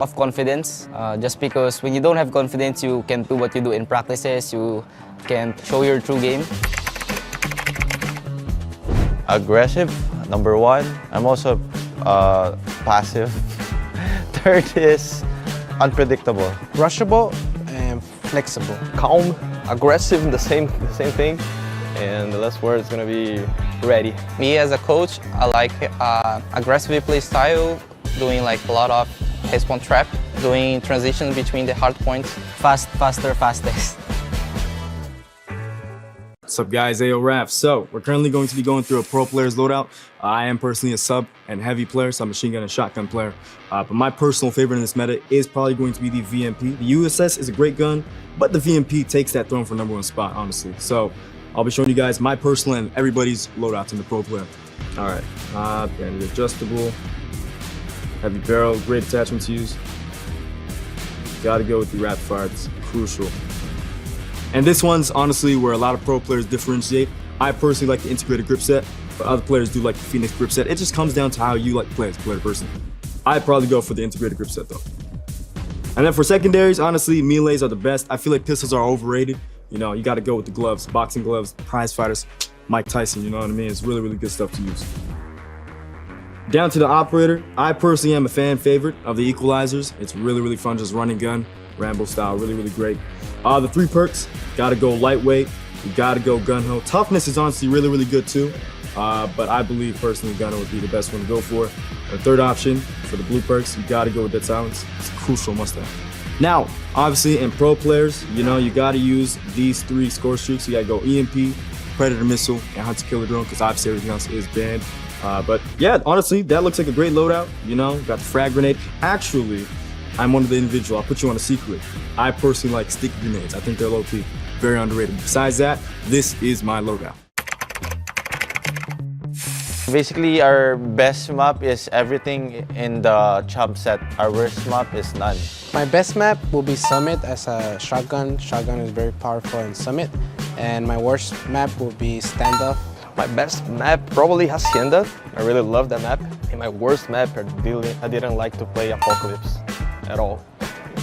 Of confidence, just because when you don't have confidence, you can't do what you do in practices, you can't show your true game. Aggressive, number one. I'm also passive. Third is unpredictable. Rushable and flexible. Calm, aggressive, the same thing. And the last word is gonna be ready. Me as a coach, I like aggressive play style, doing like a lot of response trap, doing transitions between the hard points. Fast, faster, fastest. What's up guys, Ayo Raf. So we're currently going to be going through a pro player's loadout. I am personally a sub and heavy player, so I'm a machine gun and shotgun player. But my personal favorite in this meta is probably going to be the VMP. The USS is a great gun, but the VMP takes that throne for #1 spot, honestly. So I'll be showing you guys my personal and everybody's loadouts in the pro player. All right, and adjustable, heavy barrel, great attachment to use. Gotta go with the rapid fire, it's crucial. And this one's honestly where a lot of pro players differentiate. I personally like the integrated grip set, but other players do like the Phoenix grip set. It just comes down to how you like to play as a player person. I'd probably go for the integrated grip set though. And then for secondaries, honestly, melees are the best. I feel like pistols are overrated. You know, you gotta go with the gloves, boxing gloves, prize fighters, Mike Tyson, you know what I mean? It's really, really good stuff to use. Down to the operator, I personally am a fan favorite of the equalizers. It's really, really fun, just running gun, Rambo style, really, really great. The 3 perks, gotta go lightweight, you gotta go gun-ho. Toughness is honestly really, really good too, but I believe personally gun-ho would be the best one to go for. The third option for the blue perks, you gotta go with dead silence. It's a crucial must-have. Now, obviously in pro players, you know, you gotta use these 3 score streaks. You gotta go EMP, Predator Missile, and Hunter Killer Drone, because obviously everything else is banned. But yeah, honestly, that looks like a great loadout. You know, got the frag grenade. Actually, I'm one of the individual. I'll put you on a secret. I personally like sticky grenades. I think they're low-key, very underrated. Besides that, this is my loadout. Basically, our best map is everything in the chump set. Our worst map is none. My best map will be Summit as a shotgun. Shotgun is very powerful in Summit. And my worst map will be Standoff. My best map probably Hacienda. I really love that map. And my worst map, I didn't like to play Apocalypse at all.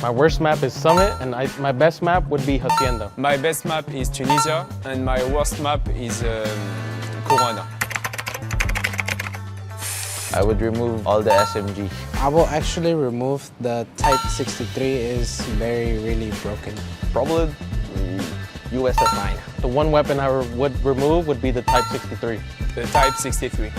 My worst map is Summit, and my best map would be Hacienda. My best map is Tunisia, and my worst map is Corona. I would remove all the SMG. I will actually remove the Type 63. Is really broken. Probably USS 9. The one weapon I would remove would be the Type 63. The Type 63.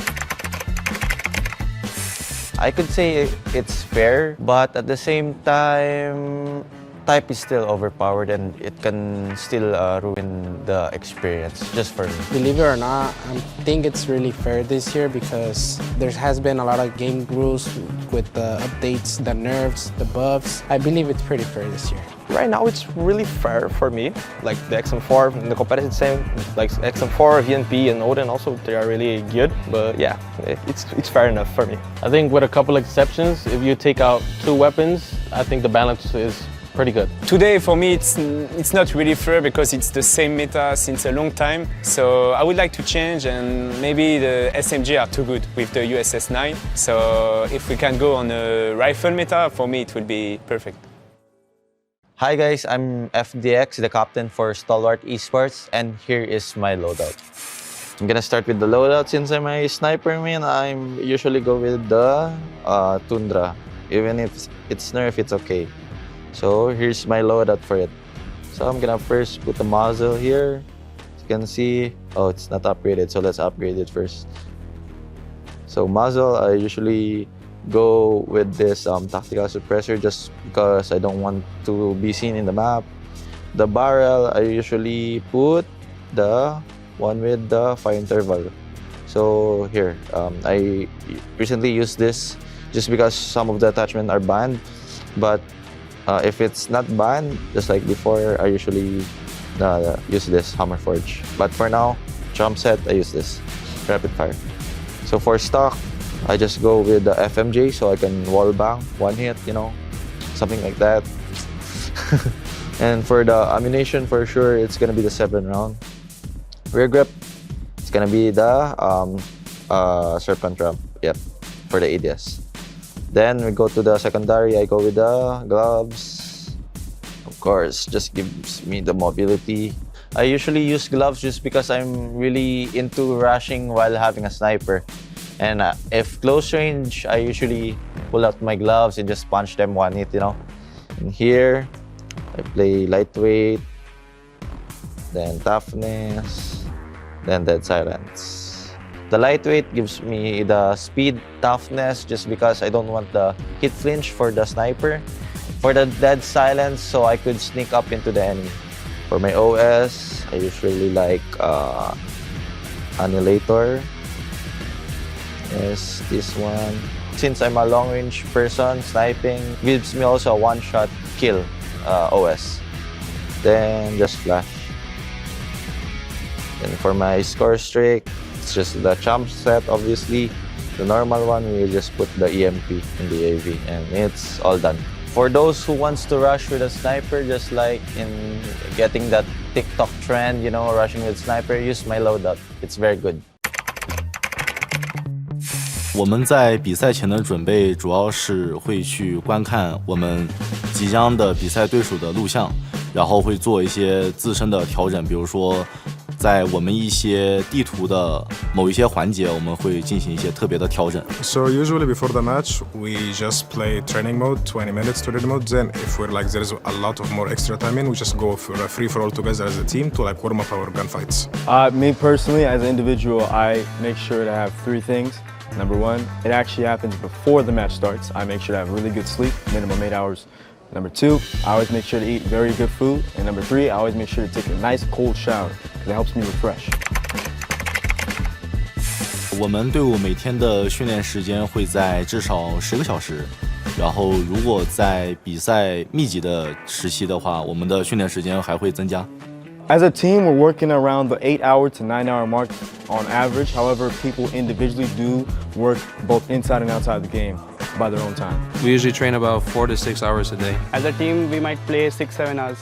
I could say it's fair, but at the same time, type is still overpowered and it can still ruin the experience, just for me. Believe it or not, I think it's really fair this year because there has been a lot of game rules with the updates, the nerfs, the buffs. I believe it's pretty fair this year. Right now, it's really fair for me. Like the XM4, in the competitive same, like XM4, VNP, and Odin also, they are really good. But yeah, it's fair enough for me. I think with a couple exceptions, if you take out 2 weapons, I think the balance is pretty good. Today, for me, it's not really fair because it's the same meta since a long time. So I would like to change, and maybe the SMG are too good with the USS 9. So if we can go on a rifle meta, for me, it would be perfect. Hi guys, I'm FDX, the captain for Stalwart Esports, and here is my loadout. I'm gonna start with the loadout. Since I'm a sniper man, I usually go with the Tundra. Even if it's nerf, it's okay. So here's my loadout for it. So I'm gonna first put the muzzle here. As you can see, oh, it's not upgraded, so let's upgrade it first. So muzzle, I usually go with this tactical suppressor just because I don't want to be seen in the map. The barrel, I usually put the one with the fire interval. So here, I recently used this just because some of the attachments are banned. But if it's not banned, just like before, I usually use this Hammer Forge. But for now, jump set, I use this rapid fire. So for stock, I just go with the FMJ so I can wall bang, one hit, you know, something like that. And for the ammunition, for sure, it's gonna be the 7-round. Rear grip, it's gonna be the Serpent Ramp, yep, for the ADS. Then we go to the secondary. I go with the gloves. Of course, just gives me the mobility. I usually use gloves just because I'm really into rushing while having a sniper. And if close range, I usually pull out my gloves and just punch them one hit, you know. And here, I play lightweight, then toughness, then dead silence. The lightweight gives me the speed, toughness, just because I don't want the hit flinch for the sniper. For the dead silence, so I could sneak up into the enemy. For my OS, I usually like Annihilator. Yes, this one. Since I'm a long-range person, sniping gives me also a one-shot kill OS. Then just flash. Then for my score streak, it's just the chump set, obviously. The normal one, we just put the EMP in the AV, and it's all done. For those who wants to rush with a sniper, just like in getting that TikTok trend, you know, rushing with sniper, use my loadout. It's very good. 我们在比赛前的准备主要是会去观看我们即将的比赛对手的录像，然后会做一些自身的调整，比如说在我们一些地图的某一些环节，我们会进行一些特别的调整。So usually before the match, we just play training mode, 20 minutes to ready mode. Then if we're like there's a lot of more extra time in, we just go for a free for all together as a team to like warm up our gunfights. Me personally, as an individual, I make sure to have 3 things. Number 1, it actually happens before the match starts. I make sure to have really good sleep, minimum 8 hours. Number 2, I always make sure to eat very good food. And number 3, I always make sure to take a nice cold shower because it helps me refresh. 我们队伍每天的训练时间会在至少10个小时，然后如果在比赛密集的时期的话，我们的训练时间还会增加。As a team, we're working around the 8-hour to 9-hour mark on average. However, people individually do work both inside and outside the game by their own time. We usually train about 4 to 6 hours a day. As a team, we might play 6-7 hours.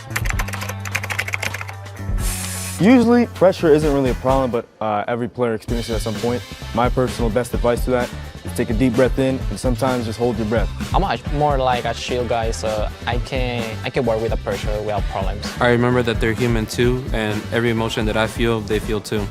Usually, pressure isn't really a problem, but every player experiences it at some point. My personal best advice to that is take a deep breath in and sometimes just hold your breath. I'm more like a chill guy, so I can work with the pressure without problems. I remember that they're human too, and every emotion that I feel, they feel too.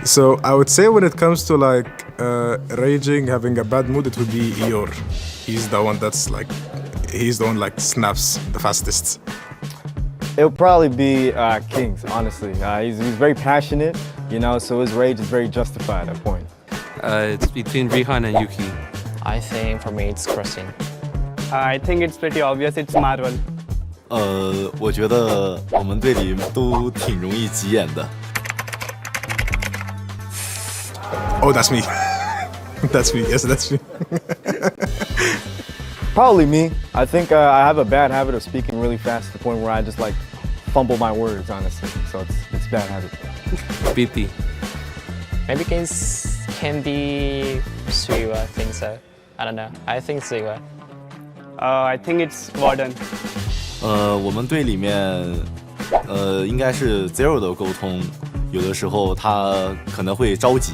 So I would say when it comes to like raging, having a bad mood, it would be Eeyore. He's the one that's like, he's the one like snaps the fastest. It'll probably be Kings, honestly. He's very passionate, you know, so his rage is very justified at that point. It's between Rihan and Yuki. I think for me it's Crossing. I think it's pretty obvious, it's Marvel. 我觉得我们队里都挺容易急眼的。Oh, that's me. That's me. Yes, that's me. Probably me. I think I have a bad habit of speaking really fast to the point where I just like fumble my words, honestly. So it's a bad habit. BT. Maybe Kings can be Suiwa, I think so. I don't know. I think Suiwa. I think it's Warden. 我们队里面应该是 Zero 的沟通，有的时候他可能会着急，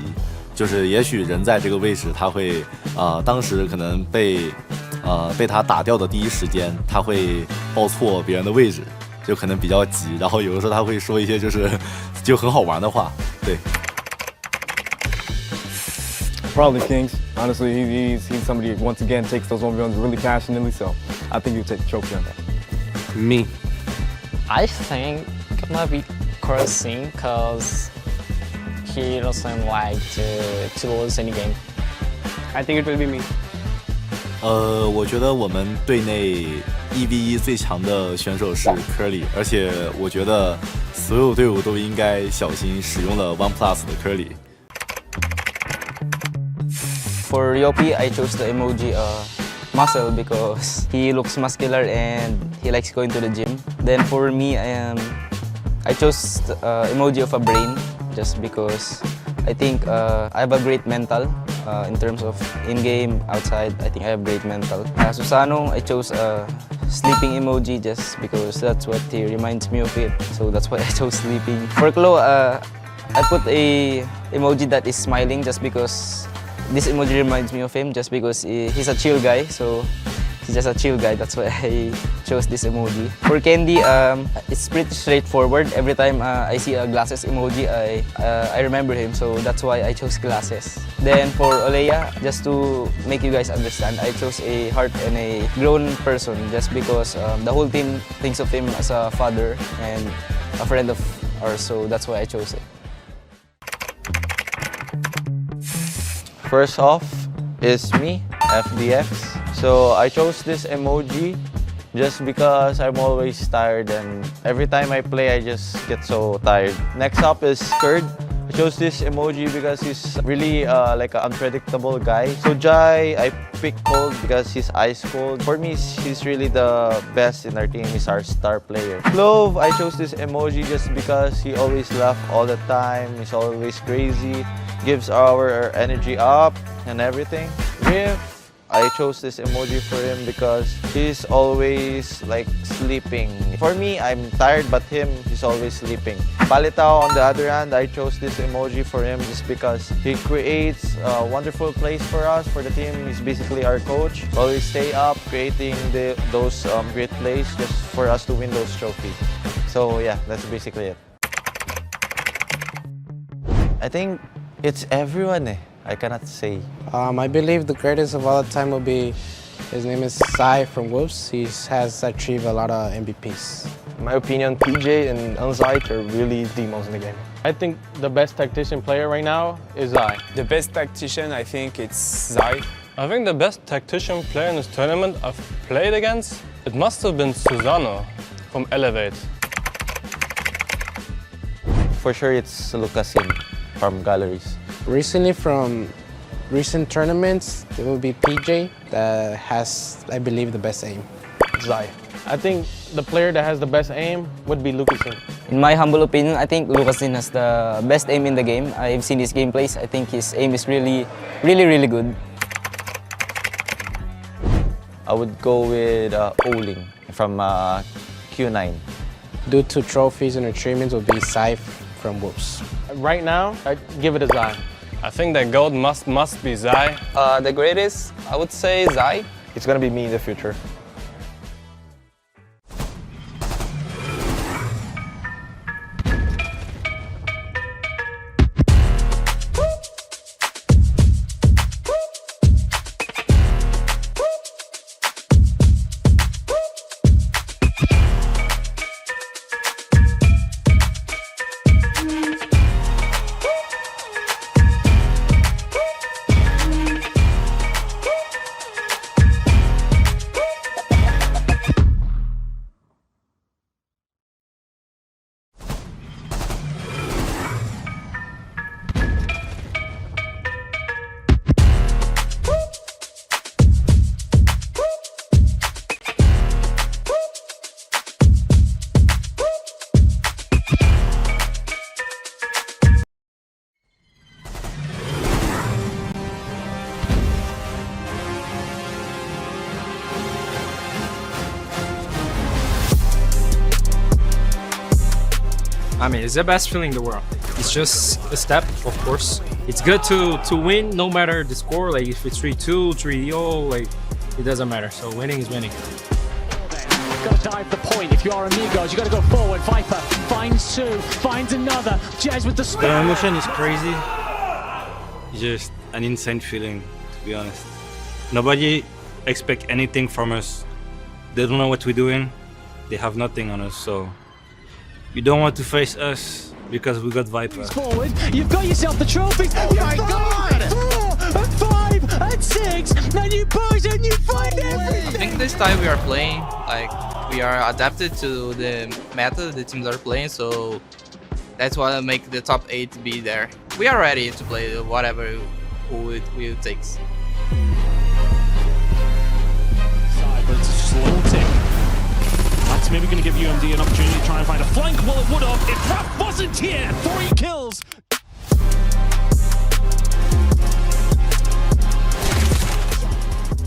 就是也许人在这个位置，他会当时可能被他打掉的第一时间，他会报错别人的位置，就可能比较急，然后有的时候他会说一些就很好玩的话，对。Probably Kings. Honestly, he's somebody who once again takes those 1v1s really passionately, so I think he'll take the trophy on that. Me. I think gonna be Crossing because he doesn't like to lose any game. I think it will be me. 我觉得我们队内1v1最强的选手是 Curly， 而且我觉得所有队伍都应该小心使用了 OnePlus 的 Curly。For Yopi, I chose the emoji muscle because he looks muscular and he likes going to the gym. Then for me, I chose the emoji of a brain just because I think I have a great mental in terms of in-game, outside. I think I have great mental. Susano, I chose a sleeping emoji just because that's what he reminds me of it. So that's why I chose sleeping. For Klo, I put a emoji that is smiling just because this emoji reminds me of him just because he's a chill guy, so he's just a chill guy. That's why I chose this emoji. For Candy, it's pretty straightforward. Every time I see a glasses emoji, I remember him, so that's why I chose glasses. Then for Olea, just to make you guys understand, I chose a heart and a grown person just because the whole team thinks of him as a father and a friend of ours, so that's why I chose it. First off is me, FDX. So I chose this emoji just because I'm always tired and every time I play I just get so tired. Next up is Skurd. I chose this emoji because he's really like an unpredictable guy. So Jai, I picked Cold because he's ice cold. For me, he's really the best in our team. He's our star player. Clove, I chose this emoji just because he always laughs all the time. He's always crazy, gives our energy up and everything. Riff, I chose this emoji for him because he's always like sleeping. For me, I'm tired, but him, he's always sleeping. Palitao, on the other hand, I chose this emoji for him just because he creates a wonderful place for us, for the team. He's basically our coach. Always stay up, creating those great plays just for us to win those trophies. So yeah, that's basically it. I think it's everyone eh. I cannot say. I believe the greatest of all time will be, his name is Sai from Wolves. He has achieved a lot of MVPs. In my opinion, PJ and Unzite are really demons in the game. I think the best tactician player right now is Zai. The best tactician, I think it's Zai. I think the best tactician player in this tournament I've played against, it must have been Susano from Elevate. For sure, it's Lucasin from Galleries. Recently, from recent tournaments, it will be PJ that has, I believe, the best aim. Zai. I think the player that has the best aim would be Lucasin. In my humble opinion, I think Lucasin has the best aim in the game. I've seen his gameplays. I think his aim is really good. I would go with Oling from Q9. Due to trophies and achievements, will be Sai from Wolves. Right now, I'd give it a Zai. I think that gold must be Zai. The greatest, I would say Zai. It's gonna be me in the future. I mean, it's the best feeling in the world. It's just a step, of course, it's good to win no matter the score. Like if it's 3-2, 3-0, like it doesn't matter. So winning is winning. You've got to dive the point. If you are Amigos, you've got to go forward. Viper finds two, finds another. Jazz with the The emotion is crazy. It's just an insane feeling, to be honest. Nobody expects anything from us. They don't know what we're doing. They have nothing on us, so you don't want to face us because we got Viper. Forward, you've got yourself the trophies. Oh my God! 4 and 5 and 6, and you push and you find everything. I think the style we are playing, like we are adapted to the meta the teams are playing, so that's why I make the top 8 be there. We are ready to play whatever who it takes. But it's just a little tick. That's maybe going to give UMD an opportunity to try and find a flank. Well, it would have if Raph wasn't here. 3 kills.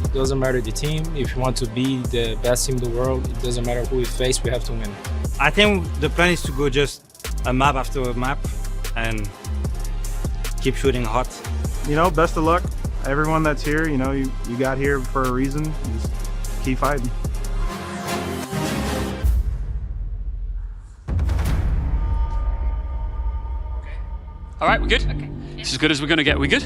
It doesn't matter the team. If you want to be the best team in the world, it doesn't matter who we face, we have to win. I think the plan is to go just a map after a map and keep shooting hot. You know, best of luck. Everyone that's here, you know, you got here for a reason. Just keep fighting. All right, we're good? Okay. It's as good as we're going to get. We good?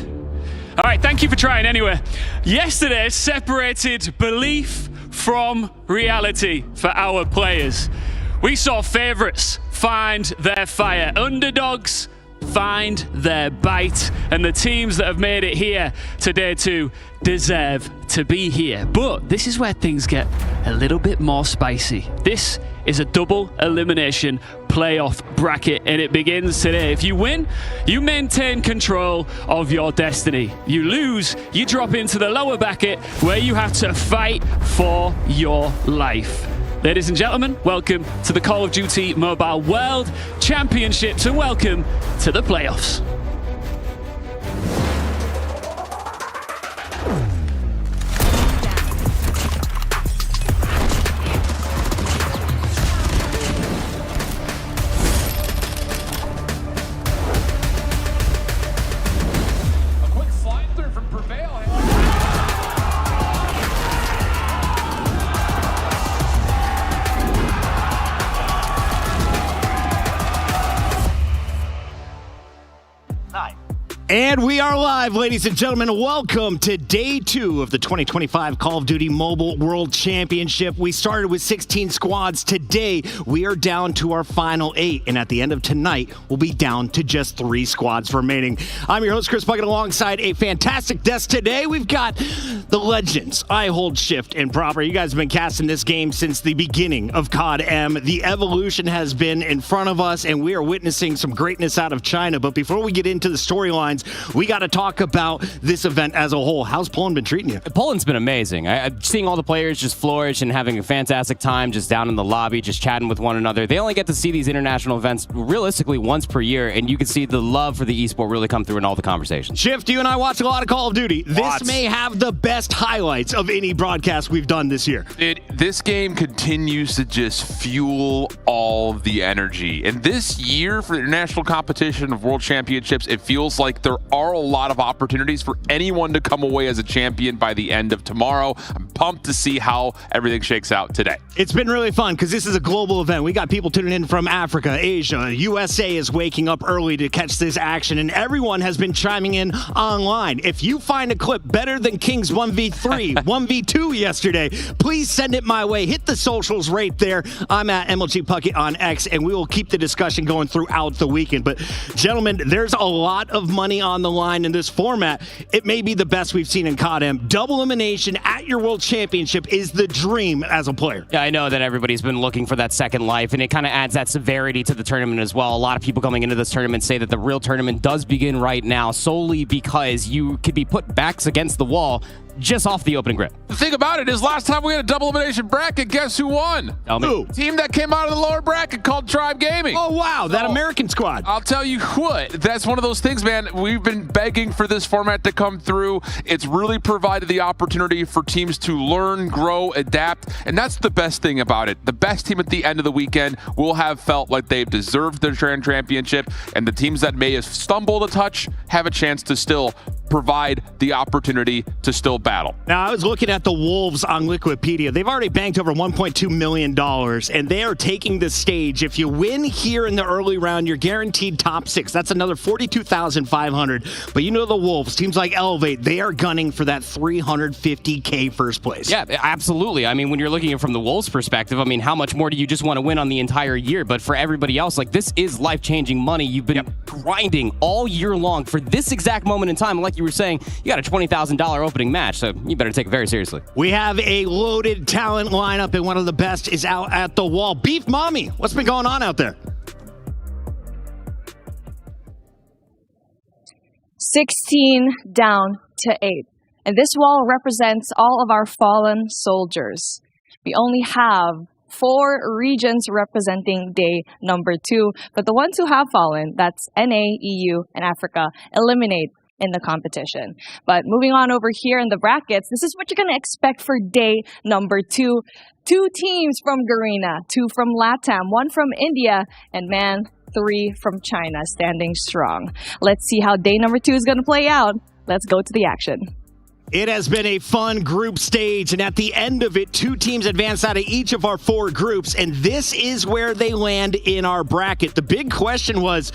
All right, thank you for trying anyway. Yesterday separated belief from reality for our players. We saw favorites find their fire, underdogs find their bite, and the teams that have made it here today too deserve to be here. But this is where things get a little bit more spicy. This is a double elimination playoff bracket, and it begins today. If you win, you maintain control of your destiny. You lose, you drop into the lower bracket where you have to fight for your life. Ladies and gentlemen, welcome to the Call of Duty Mobile World Championships, and welcome to the playoffs. And we are live, ladies and gentlemen. Welcome to day 2 of the 2025 Call of Duty Mobile World Championship. We started with 16 squads. Today, we are down to our final 8. And at the end of tonight, we'll be down to just 3 squads remaining. I'm your host, Chris Bucket, alongside a fantastic desk today. We've got the legends, I Hold Shift and Proper. You guys have been casting this game since the beginning of COD M. The evolution has been in front of us, and we are witnessing some greatness out of China. But before we get into the storylines, we got to talk about this event as a whole. How's Poland been treating you? Poland's been amazing. Seeing all the players just flourish and having a fantastic time just down in the lobby, just chatting with one another. They only get to see these international events realistically once per year, and you can see the love for the esport really come through in all the conversations. Shift, you and I watch a lot of Call of Duty. This may have the best highlights of any broadcast we've done this year. This game continues to just fuel all the energy. And this year for the international competition of World Championships, it feels like there are a lot of opportunities for anyone to come away as a champion by the end of tomorrow. I'm pumped to see how everything shakes out today. It's been really fun because this is a global event. We got people tuning in from Africa, Asia, USA is waking up early to catch this action, and everyone has been chiming in online. If you find a clip better than King's 1v3, 1v2 yesterday, please send it my way. Hit the socials right there. I'm at MLG Puckett on X, and we will keep the discussion going throughout the weekend. But gentlemen, there's a lot of money on the line in this format. It may be the best we've seen in COD M. Double elimination at your World Championship is the dream as a player. Yeah, I know that everybody's been looking for that second life, and it kind of adds that severity to the tournament as well. A lot of people coming into this tournament say that the real tournament does begin right now solely because you could be put backs against the wall just off the opening grid. The thing about it is last time we had a double elimination bracket, guess who won? Tell me. Who? Team that came out of the lower bracket called Tribe Gaming. Oh, wow, that American squad. I'll tell you what, that's one of those things, man. We've been begging for this format to come through. It's really provided the opportunity for teams to learn, grow, adapt, and that's the best thing about it. The best team at the end of the weekend will have felt like they've deserved their Grand Championship, and the teams that may have stumbled a touch have a chance to still provide the opportunity to still battle. Now, I was looking at the Wolves on Wikipedia. They've already banked over $1.2 million, and they are taking the stage. If you win here in the early round, you're guaranteed top 6. That's another $42,500. But you know the Wolves, teams like Elevate, they are gunning for that $350K first place. Yeah, absolutely. I mean, when you're looking at it from the Wolves' perspective, I mean, how much more do you just want to win on the entire year? But for everybody else, like, this is life-changing money. You've been grinding all year long for this exact moment in time. Like you were saying, you got a $20,000 opening match, so you better take it very seriously. We have a loaded talent lineup, and one of the best is out at the wall. Beef Mommy, what's been going on out there? 16 down to 8. And this wall represents all of our fallen soldiers. We only have 4 regions representing day number 2, but the ones who have fallen, that's NA, EU, and Africa, eliminate in the competition. But moving on over here in the brackets, this is what you're going to expect for day number 2. 2 teams from Garena, 2 from LATAM, 1 from India, and man, 3 from China standing strong. Let's see how day number 2 is going to play out. Let's go to the action. It has been a fun group stage, and at the end of it, 2 teams advance out of each of our 4 groups, and this is where they land in our bracket. The big question was,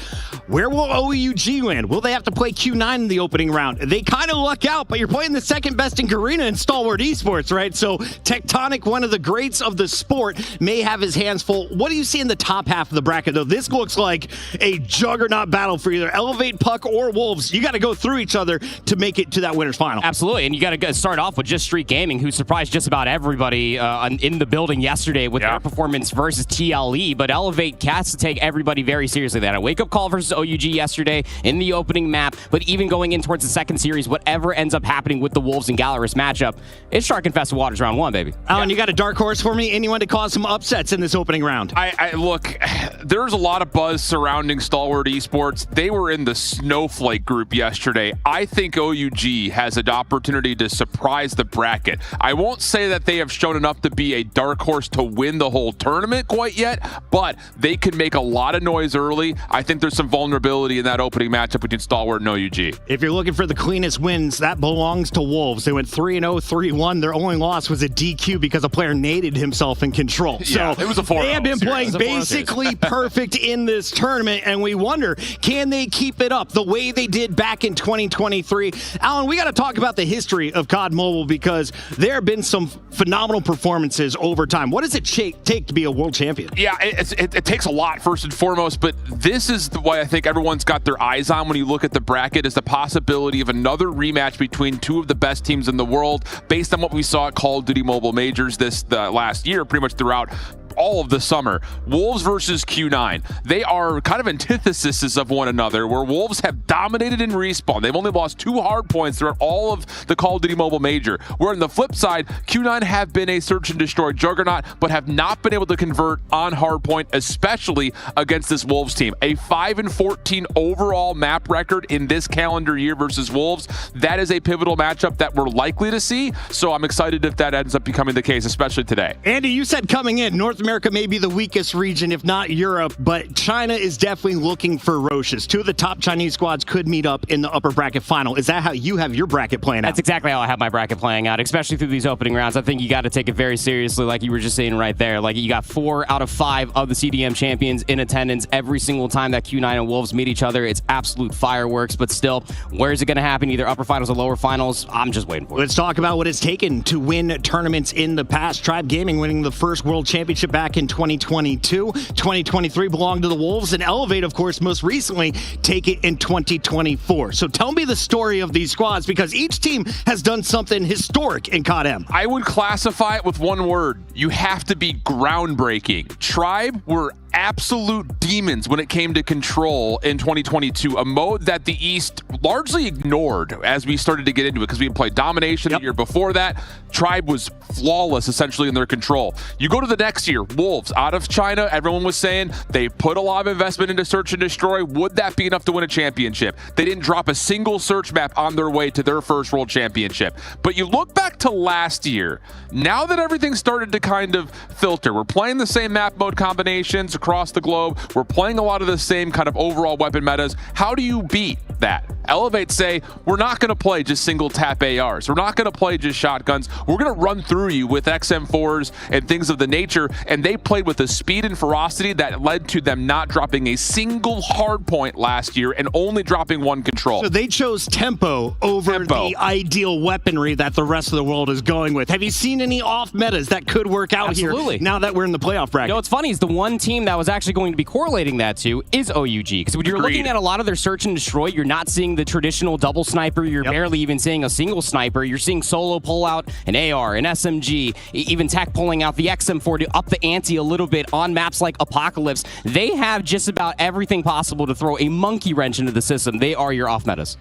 where will OUG land? Will they have to play Q9 in the opening round? They kind of luck out, but you're playing the second best in Garena and Stalwart Esports, right? So Tectonic, one of the greats of the sport, may have his hands full. What do you see in the top half of the bracket, though? This looks like a juggernaut battle for either Elevate, Puck, or Wolves. You got to go through each other to make it to that winner's final. Absolutely. And you got to start off with just Street Gaming, who surprised just about everybody in the building yesterday with their performance versus TLE. But Elevate has to take everybody very seriously. They had a wake-up call versus OUG yesterday in the opening map. But even going in towards the second series, whatever ends up happening with the Wolves and Gallerus matchup, it's shark-infested waters round 1, baby. Alan, you got a dark horse for me? Anyone to cause some upsets in this opening round? I look, there's a lot of buzz surrounding Stalwart Esports. They were in the Snowflake group yesterday. I think OUG has an opportunity to surprise the bracket. I won't say that they have shown enough to be a dark horse to win the whole tournament quite yet, but they can make a lot of noise early. I think there's some vulnerability in that opening matchup between Stalwart and OUG. If you're looking for the cleanest wins, that belongs to Wolves. They went 3-0, 3-1. Their only loss was a DQ because a player naded himself in control. Yeah, so it was a 4-0 they have been series. playing basically perfect in this tournament, and we wonder, can they keep it up the way they did back in 2023? Alan, we got to talk about the history of COD Mobile because there have been some phenomenal performances over time. What does it take to be a world champion? Yeah, it takes a lot, first and foremost, but this is the way I think everyone's got their eyes on when you look at the bracket, is the possibility of another rematch between 2 of the best teams in the world based on what we saw at Call of Duty Mobile Majors this last year, pretty much throughout all of the summer. Wolves versus Q9. They are kind of antitheses of one another, where Wolves have dominated in respawn. They've only lost 2 hard points throughout all of the Call of Duty Mobile Major. Where on the flip side, Q9 have been a search and destroy juggernaut, but have not been able to convert on hard point, especially against this Wolves team. A 5-14 overall map record in this calendar year versus Wolves. That is a pivotal matchup that we're likely to see, so I'm excited if that ends up becoming the case, especially today. Andy, you said coming in, North America may be the weakest region, if not Europe, but China is definitely looking ferocious. 2 of the top Chinese squads could meet up in the upper bracket final. Is that how you have your bracket playing out? That's exactly how I have my bracket playing out, especially through these opening rounds. I think you got to take it very seriously, like you were just saying right there. Like, you got 4 out of 5 of the CDM champions in attendance every single time that Q9 and Wolves meet each other. It's absolute fireworks, but still, where is it going to happen? Either upper finals or lower finals? I'm just waiting for it. Let's talk about what it's taken to win tournaments in the past. Tribe Gaming winning the first World Championship back in 2022. 2023 belonged to the Wolves, and Elevate, of course, most recently take it in 2024. So tell me the story of these squads, because each team has done something historic in COD M. I would classify it with one word. You have to be groundbreaking. Tribe were absolute demons when it came to control in 2022, a mode that the East largely ignored as we started to get into it because we had played domination the year before that. Tribe was flawless essentially in their control. You go to the next year, Wolves out of China, everyone was saying they put a lot of investment into search and destroy. Would that be enough to win a championship? They didn't drop a single search map on their way to their first world championship. But you look back to last year, now that everything started to kind of filter, we're playing the same map mode combinations across the globe, we're playing a lot of the same kind of overall weapon metas. How do you beat that? Elevate say, we're not going to play just single tap ARs. We're not going to play just shotguns. We're going to run through you with XM4s and things of the nature. And they played with the speed and ferocity that led to them not dropping a single hard point last year and only dropping one control. So they chose tempo over the ideal weaponry that the rest of the world is going with. Have you seen any off metas that could work out here now that we're in the playoff bracket? You know, what's funny is the one team that was actually going to be correlating that to is OUG. Because when you're looking at a lot of their search and destroy, you're not seeing the traditional double sniper. You're barely even seeing a single sniper. You're seeing solo pull out an AR, an SMG, even Tech pulling out the XM4 to up the ante a little bit on maps like Apocalypse. They have just about everything possible to throw a monkey wrench into the system. They are your off metas.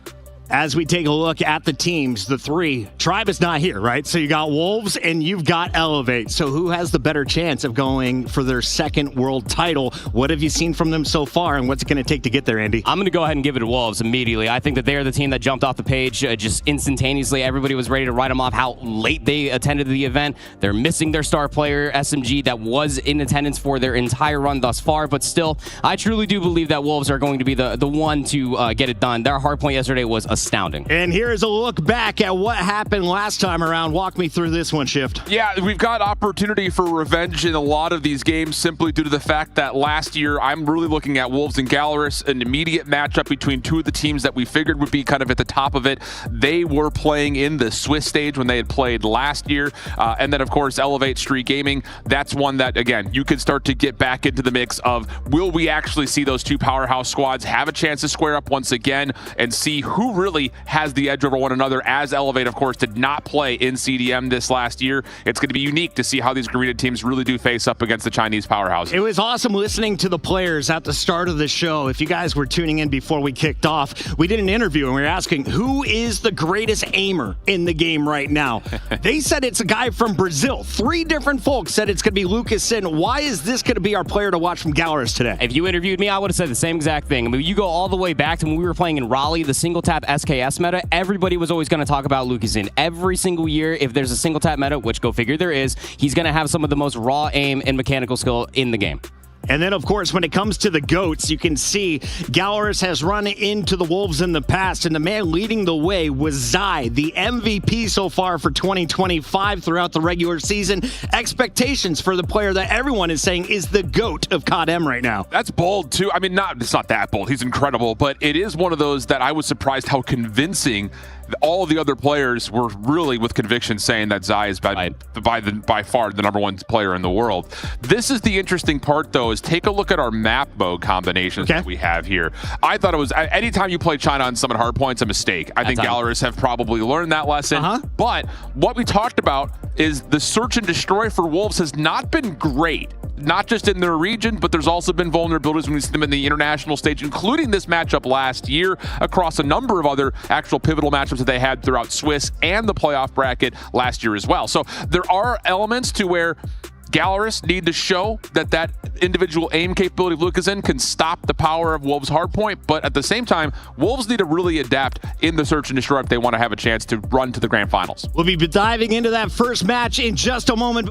As we take a look at the teams, the three, Tribe is not here, right? So you got Wolves and you've got Elevate. So who has the better chance of going for their second world title? What have you seen from them so far, and what's it going to take to get there, Andy? I'm going to go ahead and give it to Wolves immediately. I think that they are the team that jumped off the page just instantaneously. Everybody was ready to write them off how late they attended the event. They're missing their star player, SMG, that was in attendance for their entire run thus far. But still, I truly do believe that Wolves are going to be the one to get it done. Their hard point yesterday was astounding. And here's a look back at what happened last time around. Walk me through this one, Shift. Yeah, we've got opportunity for revenge in a lot of these games simply due to the fact that last year, I'm really looking at Wolves and Gallerus, an immediate matchup between two of the teams that we figured would be kind of at the top of it. They were playing in the Swiss stage when they had played last year. And then, of course, Elevate Street Gaming. That's one that, again, you could start to get back into the mix of, will we actually see those two powerhouse squads have a chance to square up once again and see who really has the edge over one another, as Elevate, of course, did not play in CDM this last year. It's going to be unique to see how these Garena teams really do face up against the Chinese powerhouses. It was awesome listening to the players at the start of the show. If you guys were tuning in before we kicked off, we did an interview and we were asking, who is the greatest aimer in the game right now? They said it's a guy from Brazil. 3 different folks said it's going to be Lucas Sin. Why is this going to be our player to watch from Gallerus today? If you interviewed me, I would have said the same exact thing. I mean, you go all the way back to when we were playing in Raleigh, the single tap SKS meta, everybody was always going to talk about Lucas in. Every single year, if there's a single tap meta, which go figure there is, he's going to have some of the most raw aim and mechanical skill in the game. And then, of course, when it comes to the GOATs, you can see Gallerus has run into the Wolves in the past, and the man leading the way was Zai, the MVP so far for 2025 throughout the regular season. Expectations for the player that everyone is saying is the GOAT of COD M right now. That's bold, too. I mean, it's not that bold. He's incredible, but it is one of those that I was surprised how convincing all the other players were really with conviction saying that Zai is by far the #1 player in the world. This is the interesting part, though, is take a look at our map mode combinations that we have here. I thought it was, anytime you play China on Summit Hardpoint's a mistake. I think Gallerus have probably learned that lesson. But what we talked about is the search and destroy for Wolves has not been great. Not just in their region, but there's also been vulnerabilities when we see them in the international stage, including this matchup last year across a number of other actual pivotal matchups that they had throughout Swiss and the playoff bracket last year as well. So there are elements to where Gallerus need to show that individual aim capability of Lucasen can stop the power of Wolves' hardpoint, but at the same time, Wolves need to really adapt in the search and destroy if they want to have a chance to run to the grand finals. We'll be diving into that first match in just a moment.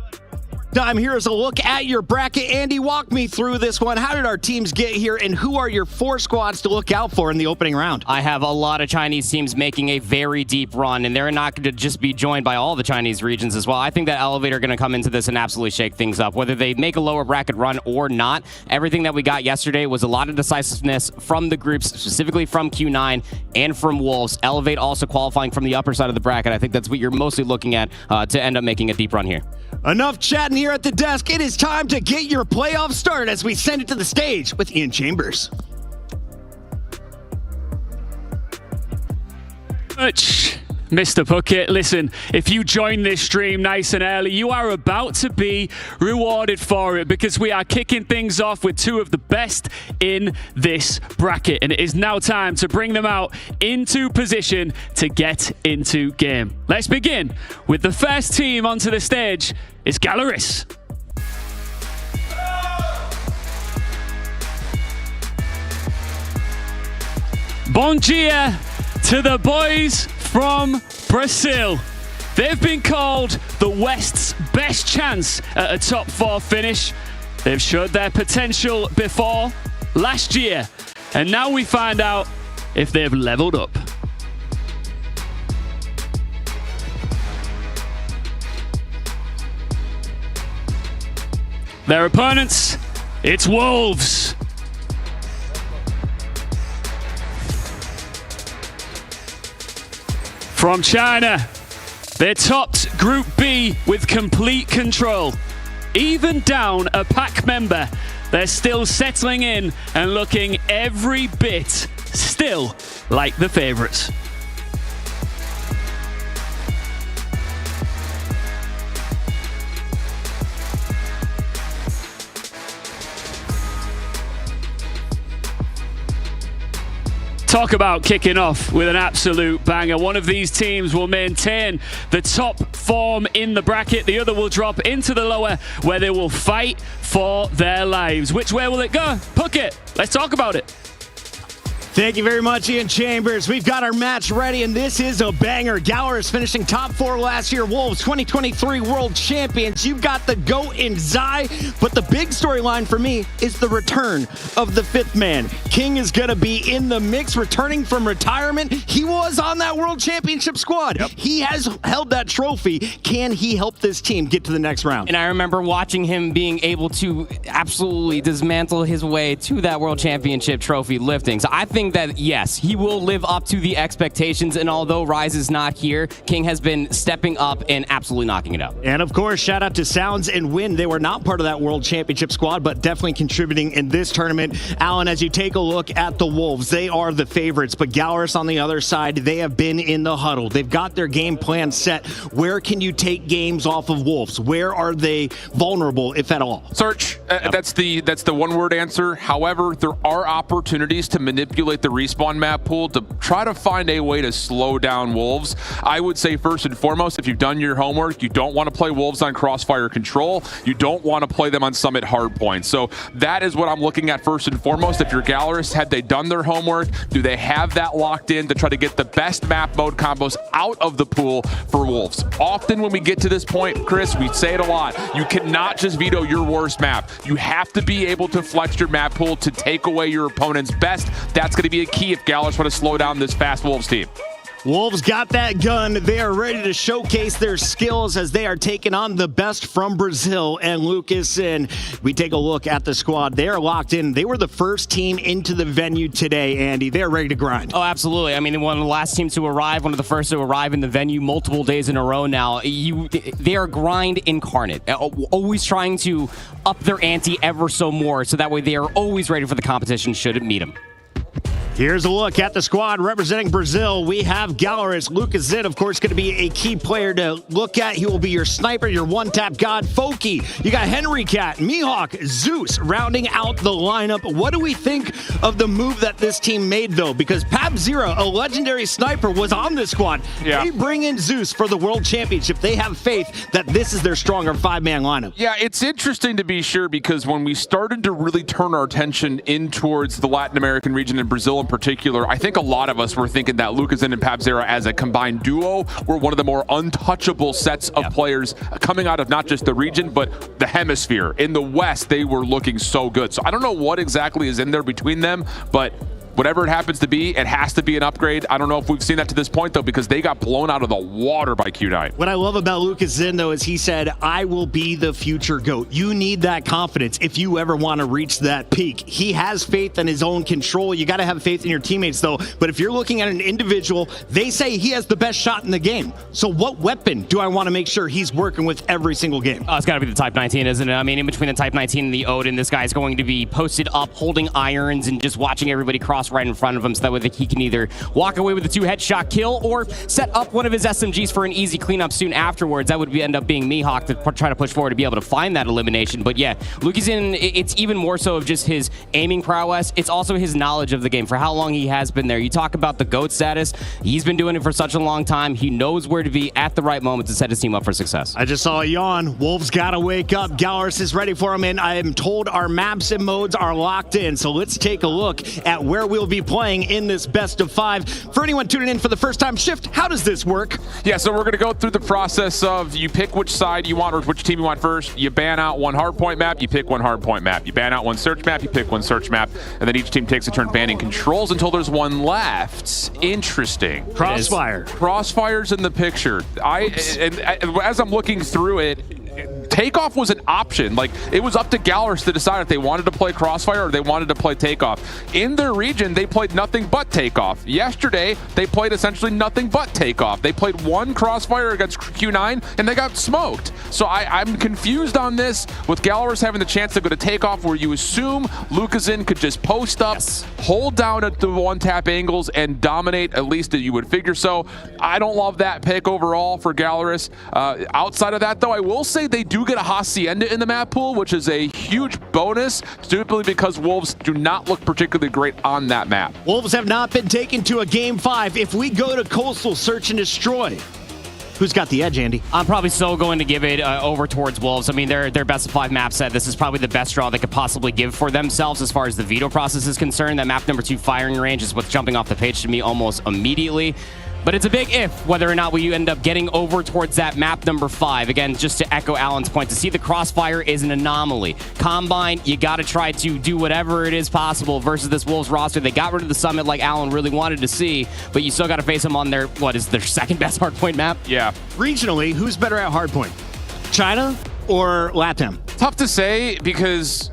Here's a look at your bracket. Andy, walk me through this one. How did our teams get here, and who are your 4 squads to look out for in the opening round? I have a lot of Chinese teams making a very deep run, and they're not going to just be joined by all the Chinese regions as well. I think that Elevate are going to come into this and absolutely shake things up. Whether they make a lower bracket run or not, everything that we got yesterday was a lot of decisiveness from the groups, specifically from Q9 and from Wolves. Elevate also qualifying from the upper side of the bracket. I think that's what you're mostly looking at to end up making a deep run here. Enough chatting here at the desk. It is time to get your playoff started as we send it to the stage with Ian Chambers. Mr. Puckett, listen, if you join this stream nice and early, you are about to be rewarded for it because we are kicking things off with two of the best in this bracket. And it is now time to bring them out into position to get into game. Let's begin with the first team onto the stage. It's Galeris. Bom dia to the boys from Brazil. They've been called the West's best chance at a top 4 finish. They've showed their potential before last year, and now we find out if they've leveled up. Their opponents, it's Wolves. From China, they topped Group B with complete control. Even down a pack member, they're still settling in and looking every bit still like the favourites. Talk about kicking off with an absolute banger. One of these teams will maintain the top form in the bracket. The other will drop into the lower where they will fight for their lives. Which way will it go? Puckett, let's talk about it. Thank you very much, Ian Chambers. We've got our match ready, and this is a banger. Galeris finishing top 4 last year. Wolves, 2023 World Champions. You've got the GOAT in Zai, but the big storyline for me is the return of the 5th man. King is going to be in the mix, returning from retirement. He was on that World Championship squad. Yep. He has held that trophy. Can he help this team get to the next round? And I remember watching him being able to absolutely dismantle his way to that World Championship trophy lifting. So I think that, yes, he will live up to the expectations, and although Rise is not here, King has been stepping up and absolutely knocking it up. And of course, shout out to Sounds and Win. They were not part of that World Championship squad, but definitely contributing in this tournament. Alan, as you take a look at the Wolves, they are the favorites, but Galeris on the other side, they have been in the huddle. They've got their game plan set. Where can you take games off of Wolves? Where are they vulnerable, if at all? Search. That's the one-word answer. However, there are opportunities to manipulate the respawn map pool to try to find a way to slow down Wolves. I would say first and foremost, if you've done your homework, you don't want to play Wolves on Crossfire Control. You don't want to play them on Summit Hardpoint. So that is what I'm looking at first and foremost. If you're Galeris, had they done their homework? Do they have that locked in to try to get the best map mode combos out of the pool for Wolves? Often when we get to this point, Chris, we say it a lot. You cannot just veto your worst map. You have to be able to flex your map pool to take away your opponent's best. That's going to be a key if Galeris want to slow down this fast Wolves team. Wolves got that gun. They are ready to showcase their skills as they are taking on the best from Brazil and Lucas. And we take a look at the squad. They are locked in. They were the first team into the venue today, Andy. They're ready to grind. Oh, absolutely. I mean, one of the last teams to arrive, one of the first to arrive in the venue multiple days in a row now. They are grind incarnate, always trying to up their ante ever so more, so that way they are always ready for the competition should it meet them. Here's a look at the squad representing Brazil. We have Galeris. Lucas Zid, of course, going to be a key player to look at. He will be your sniper, your one-tap god, Foki. You got Henry Cat, Mihawk, Zeus rounding out the lineup. What do we think of the move that this team made, though? Because Pab Zero, a legendary sniper, was on this squad. Yeah. They bring in Zeus for the World Championship. They have faith that this is their stronger 5-man lineup. Yeah, it's interesting to be sure, because when we started to really turn our attention in towards the Latin American region and Brazil in particular, I think a lot of us were thinking that Lucas and Pabzera as a combined duo were one of the more untouchable sets of players coming out of not just the region, but the hemisphere. In the West, they were looking so good. So I don't know what exactly is in there between them, but whatever it happens to be, it has to be an upgrade. I don't know if we've seen that to this point, though, because they got blown out of the water by Q9. What I love about Lucas Zin, though, is he said, I will be the future GOAT. You need that confidence if you ever want to reach that peak. He has faith in his own control. You got to have faith in your teammates, though. But if you're looking at an individual, they say he has the best shot in the game. So what weapon do I want to make sure he's working with every single game? Oh, it's got to be the Type 19, isn't it? I mean, in between the Type 19 and the Odin, this guy's going to be posted up, holding irons and just watching everybody cross Frost right in front of him so that way he can either walk away with a 2-headshot kill or set up one of his SMGs for an easy cleanup soon afterwards. That would end up being Mihawk to try to push forward to be able to find that elimination. But yeah, Lucozin, it's even more so of just his aiming prowess. It's also his knowledge of the game, for how long he has been there. You talk about the GOAT status. He's been doing it for such a long time. He knows where to be at the right moment to set his team up for success. I just saw a yawn. Wolves gotta wake up. Gallerus is ready for him, and I am told our maps and modes are locked in. So let's take a look at where we'll be playing in this best of 5. For anyone tuning in for the first time, Shift, how does this work? Yeah, so we're going to go through the process of you pick which side you want or which team you want first. You ban out one hardpoint map, you pick one hardpoint map. You ban out one search map, you pick one search map, and then each team takes a turn banning controls until there's one left. Interesting. Crossfire. Crossfire's in the picture. As I'm looking through it, Takeoff was an option. Like, it was up to Gallerus to decide if they wanted to play Crossfire or they wanted to play Takeoff. In their region, they played nothing but Takeoff. Yesterday, they played essentially nothing but Takeoff. They played one Crossfire against Q9, and they got smoked. So I'm confused on this, with Gallerus having the chance to go to Takeoff, where you assume Lucozin could just post up, hold down at the one-tap angles, and dominate, at least you would figure so. I don't love that pick overall for Gallerus. Outside of that, though, I will say they do get a Hacienda in the map pool, which is a huge bonus, simply because Wolves do not look particularly great on that map. Wolves have not been taken to a Game 5. If we go to Coastal Search and Destroy, who's got the edge, Andy? I'm probably still going to give it over towards Wolves. I mean, their best of 5 map set. This is probably the best draw they could possibly give for themselves as far as the veto process is concerned. That map number 2 firing range is what's jumping off the page to me almost immediately. But it's a big if whether or not we end up getting over towards that map number 5. Again, just to echo Alan's point, to see the Crossfire is an anomaly. Combine, you got to try to do whatever it is possible versus this Wolves roster. They got rid of the Summit like Alan really wanted to see, but you still got to face them on their, what is their second best hardpoint map? Yeah. Regionally, who's better at hardpoint? China or LATAM? Tough to say, because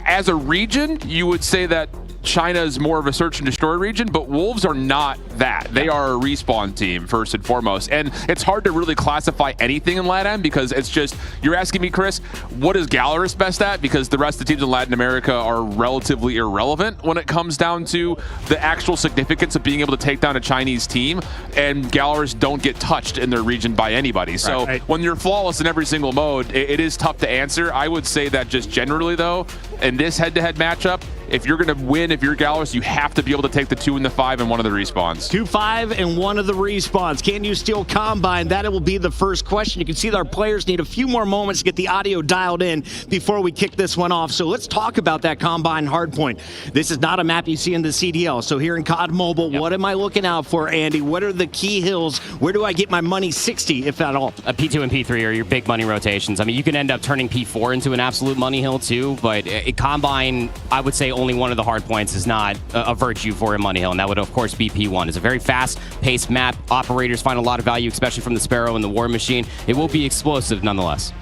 as a region, you would say that China is more of a search and destroy region, but Wolves are not that. They are a respawn team, first and foremost. And it's hard to really classify anything in LATAM, because it's just, you're asking me, Chris, what is Gallerus best at? Because the rest of the teams in Latin America are relatively irrelevant when it comes down to the actual significance of being able to take down a Chinese team. And Gallerus don't get touched in their region by anybody. So when you're flawless in every single mode, it is tough to answer. I would say that just generally, though, in this head-to-head matchup, if you're going to win, if you're Gallerus, you have to be able to take the 2 and the 5 and one of the respawns. 2, 5, and one of the respawns. Can you steal Combine? That will be the first question. You can see that our players need a few more moments to get the audio dialed in before we kick this one off. So let's talk about that Combine hardpoint. This is not a map you see in the CDL. So here in COD Mobile, what am I looking out for, Andy? What are the key hills? Where do I get my money 60, if at all? P2 and P3 are your big money rotations. I mean, you can end up turning P4 into an absolute money hill too, but Combine, I would say only one of the hard points is not a virtue for a money hill, and that would of course be P1. It's a very fast-paced map. Operators find a lot of value, especially from the Sparrow and the War Machine. It will be explosive nonetheless.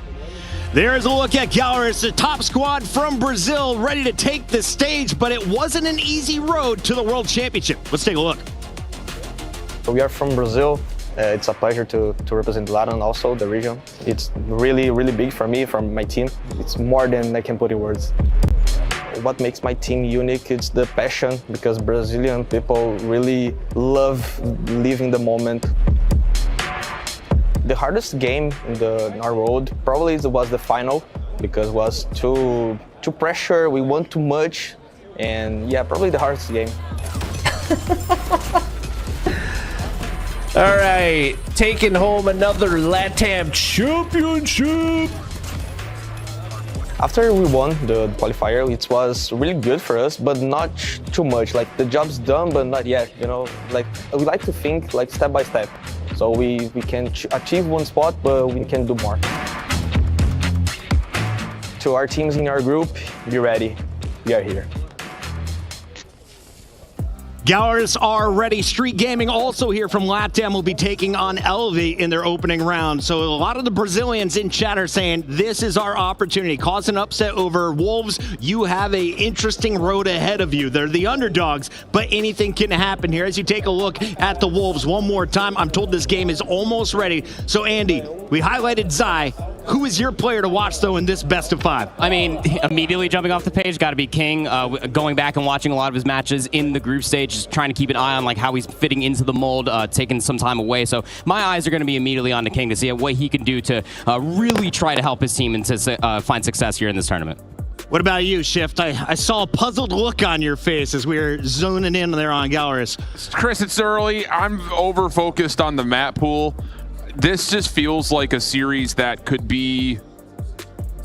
There's a look at Gallerus, the top squad from Brazil, ready to take the stage, but it wasn't an easy road to the World Championship. Let's take a look. We are from Brazil. It's a pleasure to represent Latin, also the region. It's really, really big for me, from my team. It's more than I can put in words. What makes my team unique is the passion, because Brazilian people really love living the moment. The hardest game in our road probably was the final, because it was too pressure, we want too much, and yeah, probably the hardest game. All right, taking home another LATAM championship. After we won the qualifier, it was really good for us, but not too much. Like, the job's done, but not yet, you know? Like, we like to think like step by step. So we can achieve one spot, but we can do more. To our teams in our group, be ready. We are here. Gallerus are ready. Street Gaming, also here from LATAM, will be taking on Elvi in their opening round. So a lot of the Brazilians in chat are saying, this is our opportunity. Cause an upset over Wolves. You have a interesting road ahead of you. They're the underdogs, but anything can happen here. As you take a look at the Wolves one more time, I'm told this game is almost ready. So Andy, we highlighted Zai. Who is your player to watch, though, in this best of 5? I mean, immediately jumping off the page, got to be King. Going back and watching a lot of his matches in the group stage, just trying to keep an eye on like how he's fitting into the mold, taking some time away. So my eyes are going to be immediately on to King to see what he can do to really try to help his team and to find success here in this tournament. What about you, Shift? I saw a puzzled look on your face as we were zoning in there on Gallerus. Chris, it's early. I'm over-focused on the map pool. This just feels like a series that could be,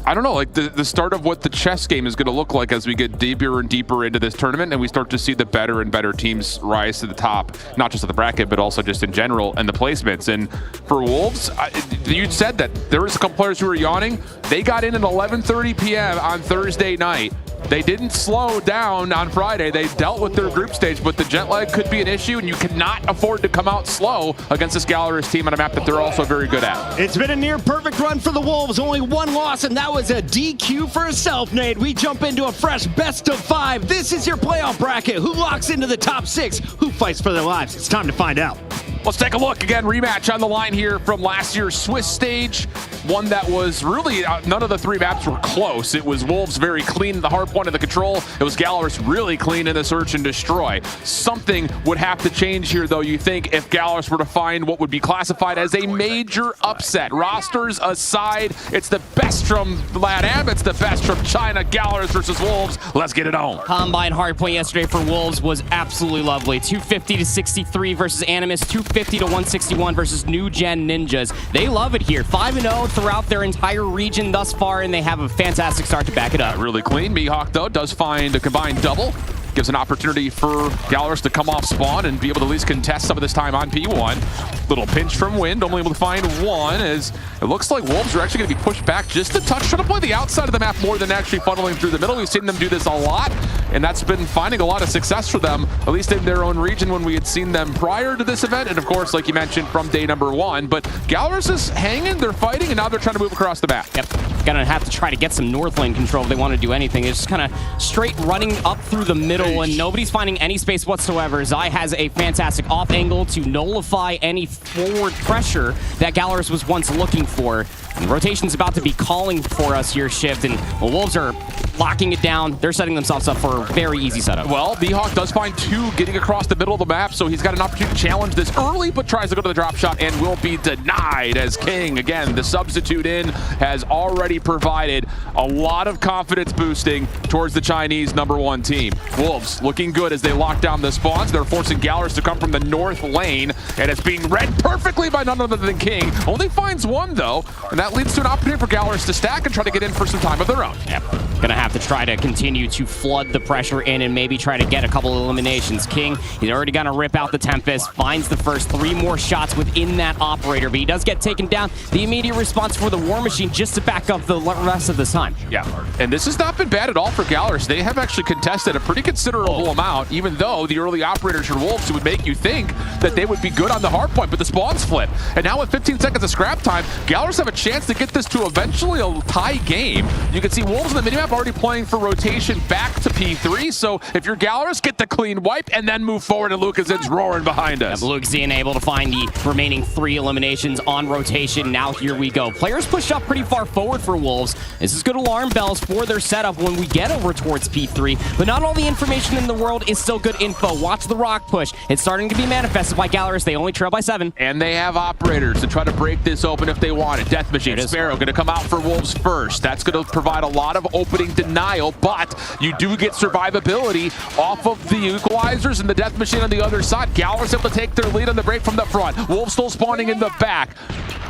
I don't know, like the start of what the chess game is going to look like as we get deeper and deeper into this tournament and we start to see the better and better teams rise to the top, not just of the bracket, but also just in general and the placements. And for Wolves, you said that there was a couple players who were yawning. They got in at 11:30 p.m. on Thursday night. They didn't slow down on Friday. They dealt with their group stage, but the jet lag could be an issue, and you cannot afford to come out slow against this Gallerus team on a map that they're also very good at. It's been a near perfect run for the Wolves. Only one loss, and that was a DQ for a self-nade. We jump into a fresh best of 5. This is your playoff bracket. Who locks into the top 6? Who fights for their lives? It's time to find out. Let's take a look. Again, rematch on the line here from last year's Swiss stage. One that was really, none of the 3 maps were close. It was Wolves very clean in the hard point of the control. It was Gallerus really clean in the search and destroy. Something would have to change here, though, you think, if Gallerus were to find what would be classified as a major upset. Rosters aside, it's the best from LATAM, it's the best from China. Gallerus versus Wolves. Let's get it on. Combine hardpoint yesterday for Wolves was absolutely lovely. 250 to 63 versus Animus, 250 to 161 versus New Gen Ninjas. They love it here. 5-0 throughout their entire region thus far, and they have a fantastic start to back it up. Really clean. Mihawk, though, does find a combined double. Gives an opportunity for Gallerus to come off spawn and be able to at least contest some of this time on P1. Little pinch from Wind, only able to find one, as it looks like Wolves are actually going to be pushed back just a touch, trying to play the outside of the map more than actually funneling through the middle. We've seen them do this a lot, and that's been finding a lot of success for them, at least in their own region when we had seen them prior to this event, and of course, like you mentioned, from day number 1. But Gallerus is hanging, they're fighting, and now they're trying to move across the map. Yep, gonna have to try to get some north lane control if they want to do anything. It's just kind of straight running up through the middle, and nobody's finding any space whatsoever. Zai has a fantastic off angle to nullify any forward pressure that Gallerus was once looking for. And rotation's about to be calling for us here, Shift, and the Wolves are locking it down. They're setting themselves up for a very easy setup. Well, Mihawk does find 2 getting across the middle of the map, so he's got an opportunity to challenge this early, but tries to go to the drop shot and will be denied as King, again, the substitute in, has already provided a lot of confidence boosting towards the Chinese #1 team. Wolves looking good as they lock down the spawns. They're forcing Gallerus to come from the north lane, and it's being read perfectly by none other than King. Only finds 1, though, and that leads to an opportunity for Gallerus to stack and try to get in for some time of their own. Yep. Gonna have to try to continue to flood the pressure in and maybe try to get a couple of eliminations. King, he's already gonna rip out the Tempest, finds the first 3 more shots within that operator, but he does get taken down. The immediate response for the War Machine just to back up the rest of the time. Yeah, and this has not been bad at all for Gallerus. They have actually contested a pretty considerable amount, even though the early operators for Wolves would make you think that they would be good on the hard point, but the spawns flip. And now with 15 seconds of scrap time, Gallerus have a chance to get this to eventually a tie game. You can see Wolves in the minimap already playing for rotation back to P3, so if you're Gallerus, get the clean wipe and then move forward, and Lucazin's roaring behind us. Lucazin able to find the remaining 3 eliminations on rotation. Now here we go. Players pushed up pretty far forward for Wolves. This is good alarm bells for their setup when we get over towards P3, but not all the information in the world is still good info. Watch the rock push. It's starting to be manifested by Gallerus. They only trail by 7. And they have operators to try to break this open if they want it. Death Machine, Sparrow going to come out for Wolves first. That's going to provide a lot of opening denial, but you do get survivability off of the equalizers and the Death Machine on the other side. Gallerus able to take their lead on the break from the front. Wolves still spawning in the back,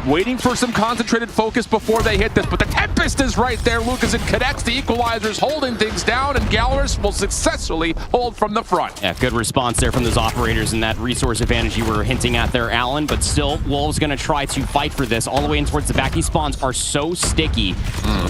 waiting for some concentrated focus before they hit this, but the Tempest is right there. Lucazin connects the equalizers, holding things down, and Gallerus will successfully hold from the front. Yeah, good response there from those operators and that resource advantage you were hinting at there, Alan, but still, Wolves going to try to fight for this all the way in towards the back. These spawns are so sticky.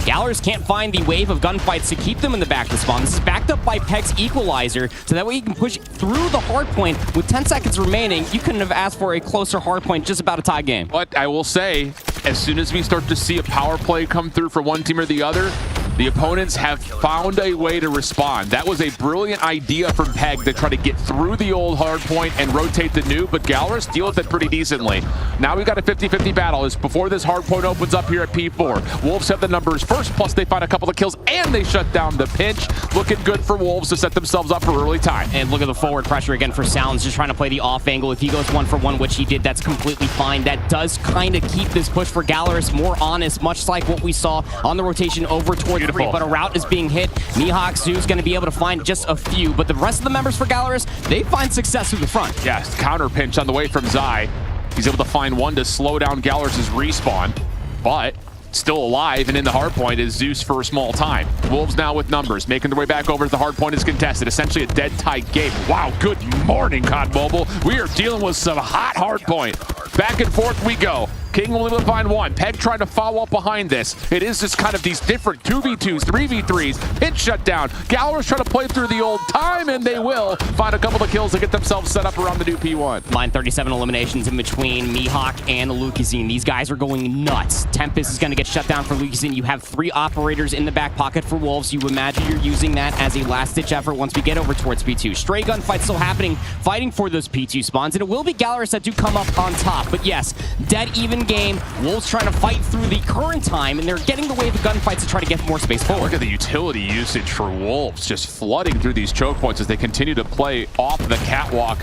Gallerus can't find the wave of gunfights to keep them in the back of the spawn. This is backed up by Peg's equalizer, so that way you can push through the hard point. With 10 seconds remaining, you couldn't have asked for a closer hard point, just about a tie game. But I will say, as soon as we start to see a power play come through for one team or the other, The opponents have found a way to respond. That was a brilliant idea from Peg to try to get through the old hard point and rotate the new, but Gallerus deal with it pretty decently. Now we've got a 50-50 battle as before this hard point opens up here at P4. Wolves have the numbers first, plus they find a couple of kills and they shut down the pinch. Looking good for Wolves to set themselves up for early time. And look at the forward pressure again for Sounds, just trying to play the off angle. If he goes 1-for-1, which he did, that's completely fine. That does kind of keep this push for Gallerus more honest, much like what we saw on the rotation over towards 3, but a route is being hit. Mihawk Zoo's going to be able to find just a few, but the rest of the members for Gallerus, they find success through the front. Yes, counter pinch on the way from Zai. He's able to find one to slow down Gallerus' respawn, but still alive and in the hard point is Zeus for a small time. Wolves now with numbers, making their way back over as the hard point is contested. Essentially a dead tight game. Wow, good morning, COD Mobile. We are dealing with some hot hard point. Back and forth we go. King will able to find one. Peg trying to follow up behind this. It is just kind of these different 2v2s, 3v3s, pinch shutdown. Gallerus trying to play through the old time, and they will find a couple of kills to get themselves set up around the new P1. Line 37 eliminations in between Mihawk and Lucasine. These guys are going nuts. Tempest is going to get shut down for Lucasine. You have 3 operators in the back pocket for Wolves. You imagine you're using that as a last-ditch effort once we get over towards P2. Stray gunfights still happening, fighting for those P2 spawns, and it will be Gallerus that do come up on top. But yes, dead even game. Wolves trying to fight through the current time, and they're getting the wave of gunfights to try to get more space forward. Look at the utility usage for Wolves, just flooding through these choke points as they continue to play off the catwalk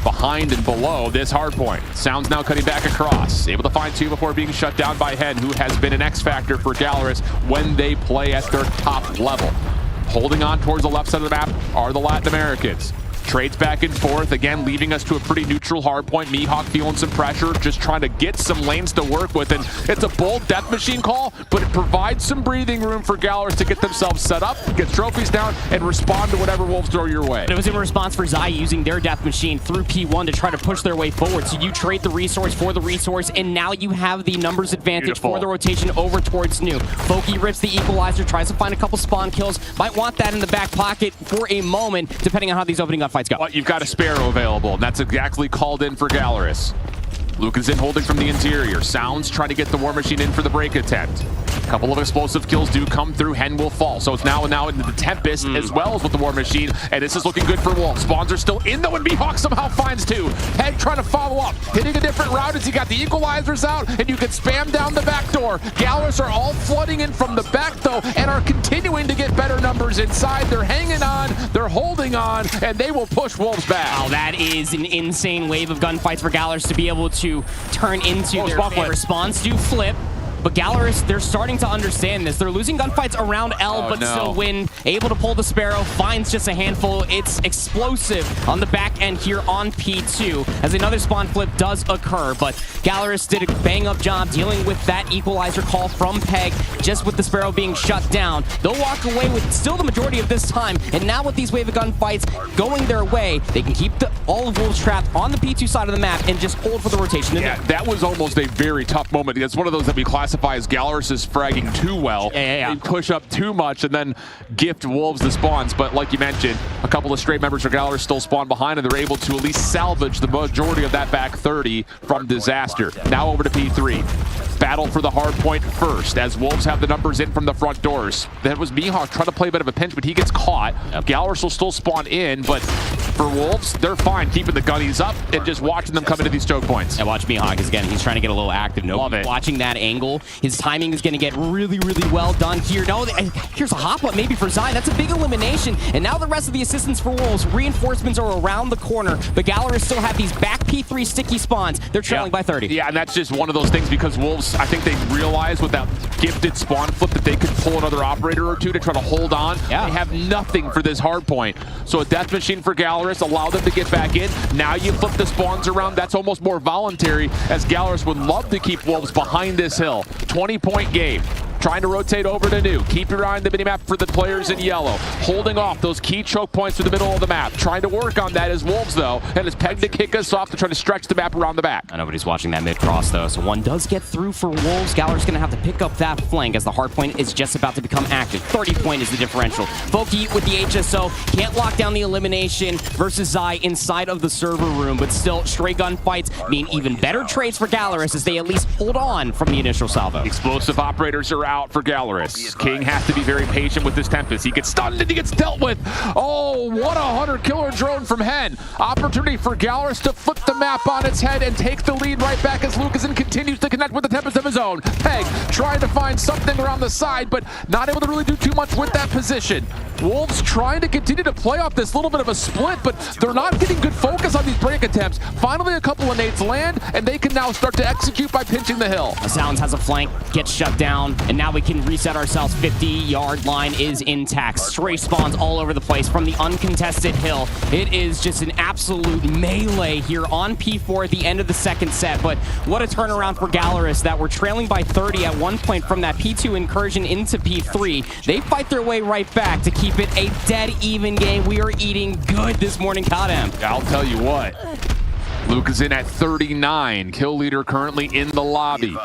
behind and below this hard point. Sounds now cutting back across. Able to find 2 before being shut down by Hen, who has been an X factor for Gallerus when they play at their top level. Holding on towards the left side of the map are the Latin Americans. Trades back and forth, again, leaving us to a pretty neutral hard point. Mihawk feeling some pressure, just trying to get some lanes to work with. And it's a bold death machine call, but it provides some breathing room for Gallerus to get themselves set up, get trophies down, and respond to whatever Wolves throw your way. It was in response for Zai using their death machine through P1 to try to push their way forward. So you trade the resource for the resource, and now you have the numbers advantage for the rotation over towards new. Foki rips the equalizer, tries to find a couple spawn kills. Might want that in the back pocket for a moment, depending on how these opening up fights go. But you've got a Sparrow available, and that's exactly called in for Gallerus. Lucas in holding from the interior. Sounds trying to get the War Machine in for the break attempt. A couple of explosive kills do come through. Hen will fall. So it's now into the Tempest as well as with the War Machine. And this is looking good for Wolves. Spawns are still in though, and Mihawk somehow finds 2. Peg trying to follow up. Hitting a different route as he got the equalizers out, and you can spam down the back door. Gallerus are all flooding in from the back though, and are continuing to get better numbers inside. They're hanging on, they're holding on, and they will push Wolves back. Wow, that is an insane wave of gunfights for Gallerus to be able to turn into their favorite spawns. Do flip. But Gallerus, they're starting to understand this. They're losing gunfights around L, but still win. Able to pull the Sparrow, finds just a handful. It's explosive on the back end here on P2 as another spawn flip does occur. But Gallerus did a bang-up job dealing with that equalizer call from Peg, just with the Sparrow being shut down. They'll walk away with still the majority of this time, and now with these wave of gunfights going their way, they can keep all of Wolves trapped on the P2 side of the map and just hold for the rotation. Yeah, that was almost a very tough moment. It's one of those that we classify as Gallerus is fragging too well. They push up too much and then gift Wolves the spawns. But like you mentioned, a couple of straight members for Gallerus still spawn behind, and they're able to at least salvage the majority of that back 30 from disaster. Now over to P3. Battle for the hard point first, as Wolves have the numbers in from the front doors. That was Mihawk trying to play a bit of a pinch, but he gets caught. Gallerus will still spawn in, but for Wolves, they're fine keeping the gunnies up and just watching them come into these choke points. And watch Mihawk again. He's trying to get a little active. Watching that angle. His timing is going to get really, really well done here. No, here's a hop-up maybe for Zai. That's a big elimination. And now the rest of the assistants for Wolves. Reinforcements are around the corner, but Gallerus still have these back P3 sticky spawns. They're trailing by 30. Yeah, and that's just one of those things because Wolves, I think they realized with that gifted spawn flip that they could pull another operator or two to try to hold on. They have nothing for this hard point. So a death machine for Gallerus allowed them to get back in. Now you flip the spawns around. That's almost more voluntary, as Gallerus would love to keep Wolves behind this hill. 20-point game. Trying to rotate over to new. Keep your eye on the minimap for the players in yellow. Holding off those key choke points to the middle of the map. Trying to work on that as Wolves, though. And it's Peg to kick us off to try to stretch the map around the back. Nobody's watching that mid-cross, though. So one does get through for Wolves. Gallerus going to have to pick up that flank as the hard point is just about to become active. 30-point is the differential. Foki with the HSO. Can't lock down the elimination versus Zai inside of the server room. But still, stray gun fights mean even better trades for Gallerus as they at least hold on from the initial salvo. Explosive operators are out. out for Gallerus. King has to be very patient with this Tempest. He gets stunned and he gets dealt with. Oh, what a hunter-killer drone from Hen. Opportunity for Gallerus to flip the map on its head and take the lead right back as Lucasen continues to connect with the Tempest of his own. Peg trying to find something around the side, but not able to really do too much with that position. Wolves trying to continue to play off this little bit of a split, but they're not getting good focus on these break attempts. Finally, a couple of nades land, and they can now start to execute by pinching the hill. Sounds has a flank, gets shut down, and now we can reset ourselves. 50-yard line is intact. Stray spawns all over the place from the uncontested hill. It is just an absolute melee here on P4 at the end of the second set, but what a turnaround for Gallerus that were trailing by 30 at one point from that P2 incursion into P3. They fight their way right back to keep it a dead even game. We are eating good this morning, Kadem. I'll tell you what. Lucasen at 39, kill leader currently in the lobby.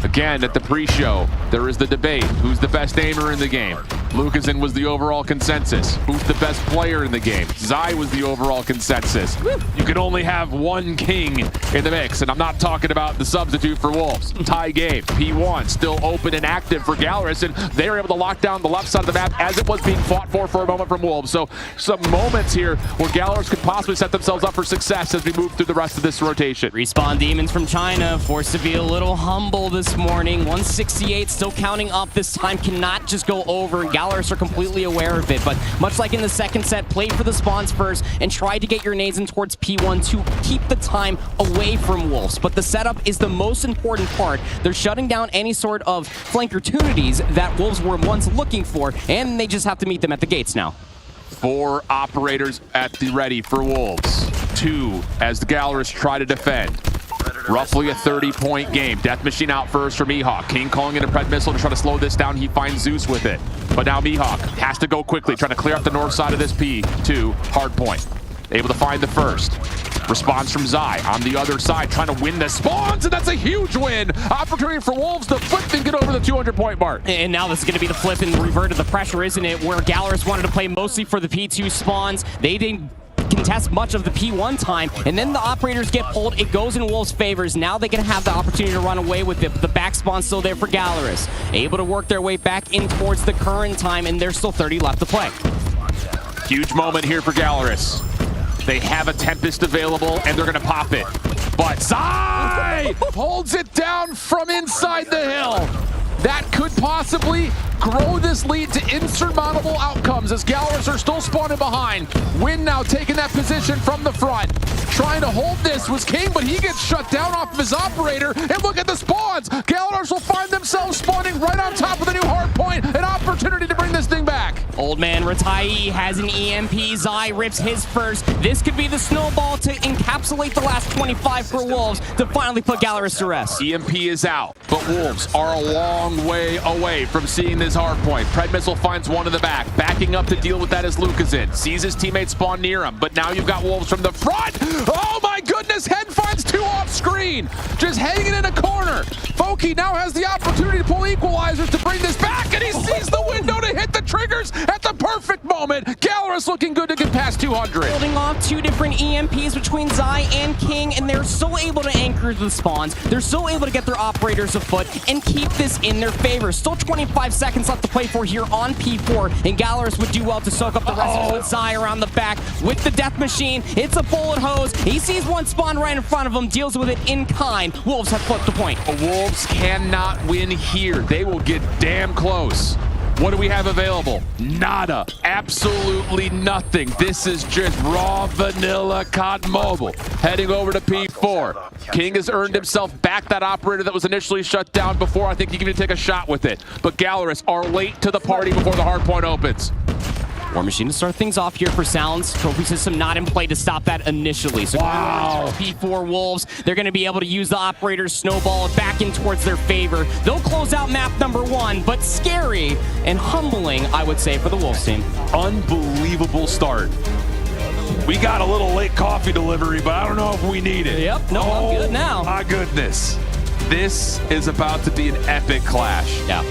Again, at the pre-show, there is the debate. Who's the best aimer in the game? Lucasen was the overall consensus. Who's the best player in the game? Zai was the overall consensus. You can only have one king in the mix, and I'm not talking about the substitute for Wolves. Tie game. P1 still open and active for Gallerus, and they were able to lock down the left side of the map as it was being fought for a moment from Wolves. So some moments here where Gallerus could possibly set themselves up for success as we move through the rest of this rotation. Respawn Demons from China forced to be a little humble this morning. 168 still counting up this time, cannot just go over. Gallerus are completely aware of it, but much like in the second set, played for the spawns first and tried to get your nades in towards P1 to keep the time away from Wolves. But the setup is the most important part. They're shutting down any sort of flank opportunities that Wolves were once looking for, and they just have to meet them at the gates now. 4 operators at the ready for Wolves. 2 as the Gallerus try to defend. Roughly a 30-point game. Death Machine out first for Mihawk. King calling in a Pred Missile to try to slow this down. He finds Zeus with it. But now Mihawk has to go quickly, trying to clear up the north side of this P2 hard point. Able to find the first. Response from Zai on the other side, trying to win the spawns, and that's a huge win. Opportunity for Wolves to flip and get over the 200-point mark. And now this is going to be the flip and revert of the pressure, isn't it? Where Gallerus wanted to play mostly for the P2 spawns. They didn't contest much of the P1 time, and then the operators get pulled. It goes in Wolves' favors. Now they can have the opportunity to run away with it, but the back spawn's still there for Gallerus. Able to work their way back in towards the current time, and there's still 30 left to play. Huge moment here for Gallerus. They have a Tempest available, and they're going to pop it. But Zai holds it down from inside the hill. That could possibly grow this lead to insurmountable outcomes as Gallerus are still spawning behind. Win now taking that position from the front. Trying to hold this was King, but he gets shut down off of his operator. And look at the spawns. Gallerus will find themselves spawning right on top of the new hard point. An opportunity to bring this thing back. Old man Ratai has an EMP. Zai rips his first. This could be the snowball to encapsulate the last 25 for Wolves to finally put Gallerus to rest. EMP is out, but Wolves are a long way away from seeing this hard point. Pred Missile finds one in the back. Backing up to deal with that is Lucasen. Sees his teammate spawn near him, but now you've got Wolves from the front. Oh my goodness, Head finds 2 off screen. Just hanging in a corner. Foki now has the opportunity to pull equalizers to bring this back, and he sees the window to hit the triggers at the perfect moment. Gallerus looking good to get past 200. Holding off 2 different EMPs between Zai and King, and they're still able to anchor the spawns. They're still able to get their operators afoot and keep this in their favor. Still 25 seconds left to play for here on P4, and Gallerus would do well to soak up the rest of it. Zai around the back with the Death Machine. It's a bullet hose. He sees one spawn right in front of him, deals with it in kind. Wolves have flipped the point. Wolves cannot win here. They will get damn close. What do we have available? Nada. Absolutely nothing. This is just raw vanilla COD Mobile. Heading over to P4. King has earned himself back that operator that was initially shut down before. I think he can take a shot with it. But Gallerus are late to the party before the hard point opens. War Machine to start things off here for Sounds. Trophy system not in play to stop that initially. So wow. P4 Wolves, they're going to be able to use the operator's snowball back in towards their favor. They'll close out map number 1, but scary and humbling, I would say, for the Wolves team. Unbelievable start. We got a little late coffee delivery, but I don't know if we need it. Yep, no, I'm good now. My goodness. This is about to be an epic clash. Yeah.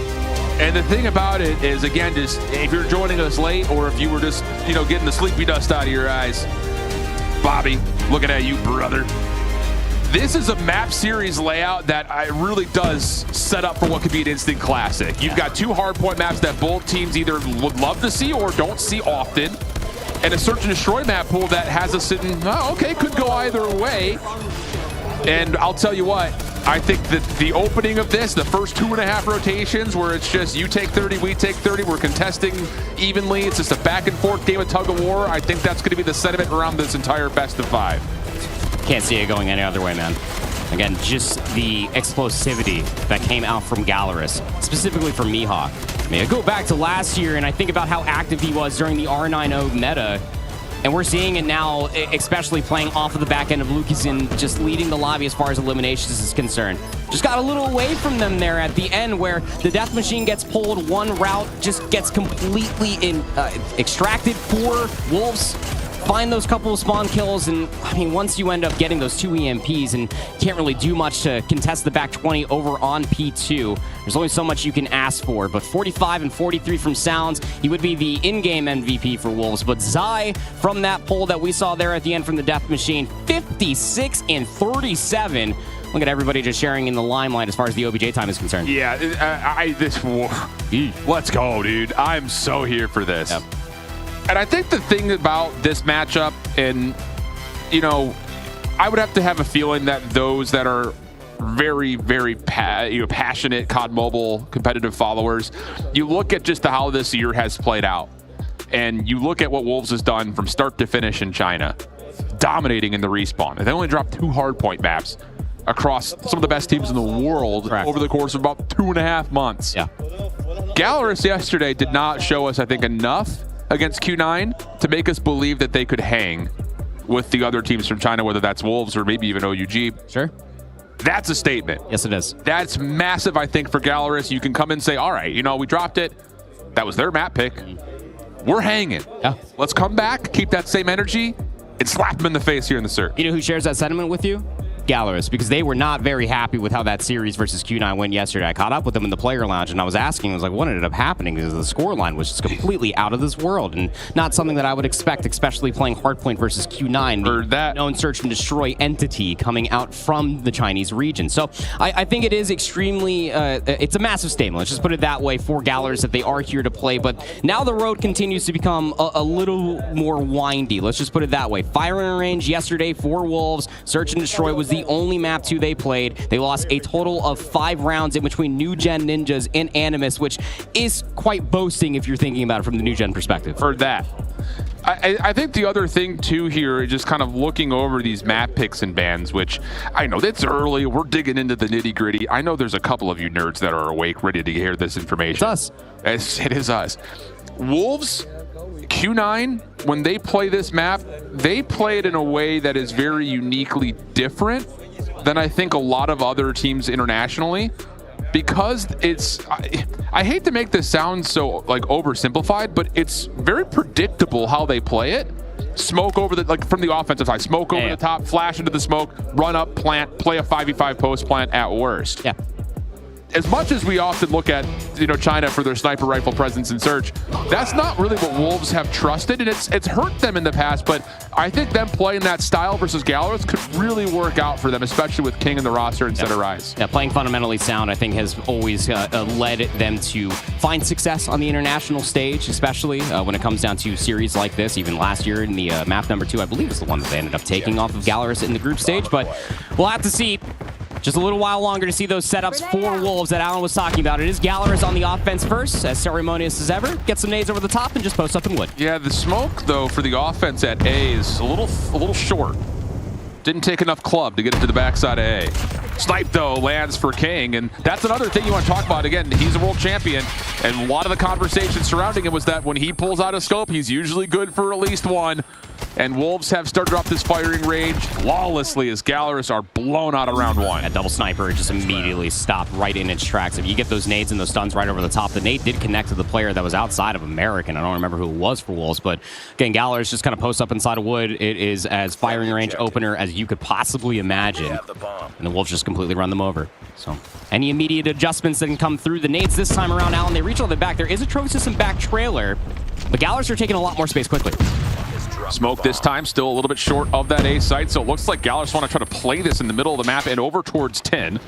And the thing about it is, again, just if you're joining us late or if you were just, getting the sleepy dust out of your eyes, Bobby, looking at you, brother. This is a map series layout that really does set up for what could be an instant classic. You've got 2 hardpoint maps that both teams either would love to see or don't see often, and a search and destroy map pool that has us sitting, oh, okay, could go either way. And I'll tell you what, I think that the opening of this, the first 2.5 rotations where it's just you take 30, we take 30, we're contesting evenly, it's just a back and forth game of tug of war, I think that's going to be the sentiment around this entire best of 5. Can't see it going any other way, man. Again, just the explosivity that came out from Gallerus, specifically from Mihawk. I mean, I go back to last year and I think about how active he was during the R9O meta. And we're seeing it now, especially playing off of the back end of Lukaszyn, just leading the lobby as far as eliminations is concerned. Just got a little away from them there at the end where the death machine gets pulled, one route just gets completely extracted for Wolves. Find those couple of spawn kills, and I mean, once you end up getting those 2 EMPs and can't really do much to contest the back 20 over on P2, there's only so much you can ask for. But 45 and 43 from Sounds, he would be the in-game MVP for Wolves. But Zai, from that poll that we saw there at the end from the Death Machine, 56 and 37. Look at everybody just sharing in the limelight as far as the OBJ time is concerned. Yeah, let's go, dude. I'm so here for this. Yep. And I think the thing about this matchup, and, you know, I would have to have a feeling that those that are very, very passionate COD Mobile competitive followers, you look at just how this year has played out, and you look at what Wolves has done from start to finish in China, dominating in the respawn. And they only dropped 2 hardpoint maps across some of the best teams in the world over the course of about 2.5 months. Yeah. Gallerus yesterday did not show us, I think, enough against Q9 to make us believe that they could hang with the other teams from China, whether that's Wolves or maybe even OUG. Sure. That's a statement. Yes, it is. That's massive, I think, for Gallerus. You can come and say, all right, you know, we dropped it. That was their map pick. We're hanging. Yeah. Let's come back, keep that same energy, and slap them in the face here in the search. You know who shares that sentiment with you? Gallerus, because they were not very happy with how that series versus Q9 went yesterday. I caught up with them in the player lounge and I was asking, I was like, what ended up happening? Because the scoreline was just completely out of this world and not something that I would expect, especially playing Hardpoint versus Q9, the known search and destroy entity coming out from the Chinese region. So I think it is extremely, it's a massive statement. Let's just put it that way for Gallerus that they are here to play. But now the road continues to become a little more windy. Let's just put it that way. Firing range yesterday for Wolves. Search and destroy was the only map 2 they played. They lost a total of 5 rounds in between New Gen Ninjas and Animus, which is quite boasting if you're thinking about it from the New Gen perspective. For that. I think the other thing too here is just kind of looking over these map picks and bans, which I know it's early. We're digging into the nitty gritty. I know there's a couple of you nerds that are awake, ready to hear this information. It's us. It is us. Wolves, Q9, when they play this map, they play it in a way that is very uniquely different than I think a lot of other teams internationally, because it's, I hate to make this sound so like oversimplified, but it's very predictable how they play it. Smoke over the, like from the offensive side, smoke over the top, flash into the smoke, run up, plant, play a 5v5 post plant at worst. Yeah. As much as we often look at, you know, China for their sniper rifle presence in search, that's not really what Wolves have trusted, and it's hurt them in the past. But I think them playing that style versus Gallerus could really work out for them, especially with King in the roster instead of Rise. Yeah, playing fundamentally sound, I think, has always led them to find success on the international stage, especially when it comes down to series like this. Even last year in the map number 2, I believe is the one that they ended up taking off of Gallerus in the group stage. But we'll have to see. Just a little while longer to see those setups for Wolves that Alan was talking about. It is Gallerus on the offense first, as ceremonious as ever. Get some nades over the top and just post up in wood. Yeah, the smoke, though, for the offense at A is a little short. Didn't take enough club to get it to the backside of A. Snipe, though, lands for King, and that's another thing you want to talk about. Again, he's a world champion, and a lot of the conversation surrounding him was that when he pulls out a scope, he's usually good for at least one. And Wolves have started off this firing range flawlessly as Gallerus are blown out of round 1. That double sniper just immediately stopped right in its tracks. If you get those nades and those stuns right over the top, the nade did connect to the player that was outside of American. I don't remember who it was for Wolves, but again, Gallerus just kind of posts up inside of wood. It is as firing range opener as you could possibly imagine. And the Wolves just completely run them over. So any immediate adjustments that can come through the nades this time around, Alan, they reach all the back. There is a trophy system back trailer, but Gallerus are taking a lot more space quickly. Smoke this time, still a little bit short of that A site, so it looks like Gallerus want to try to play this in the middle of the map and over towards 10.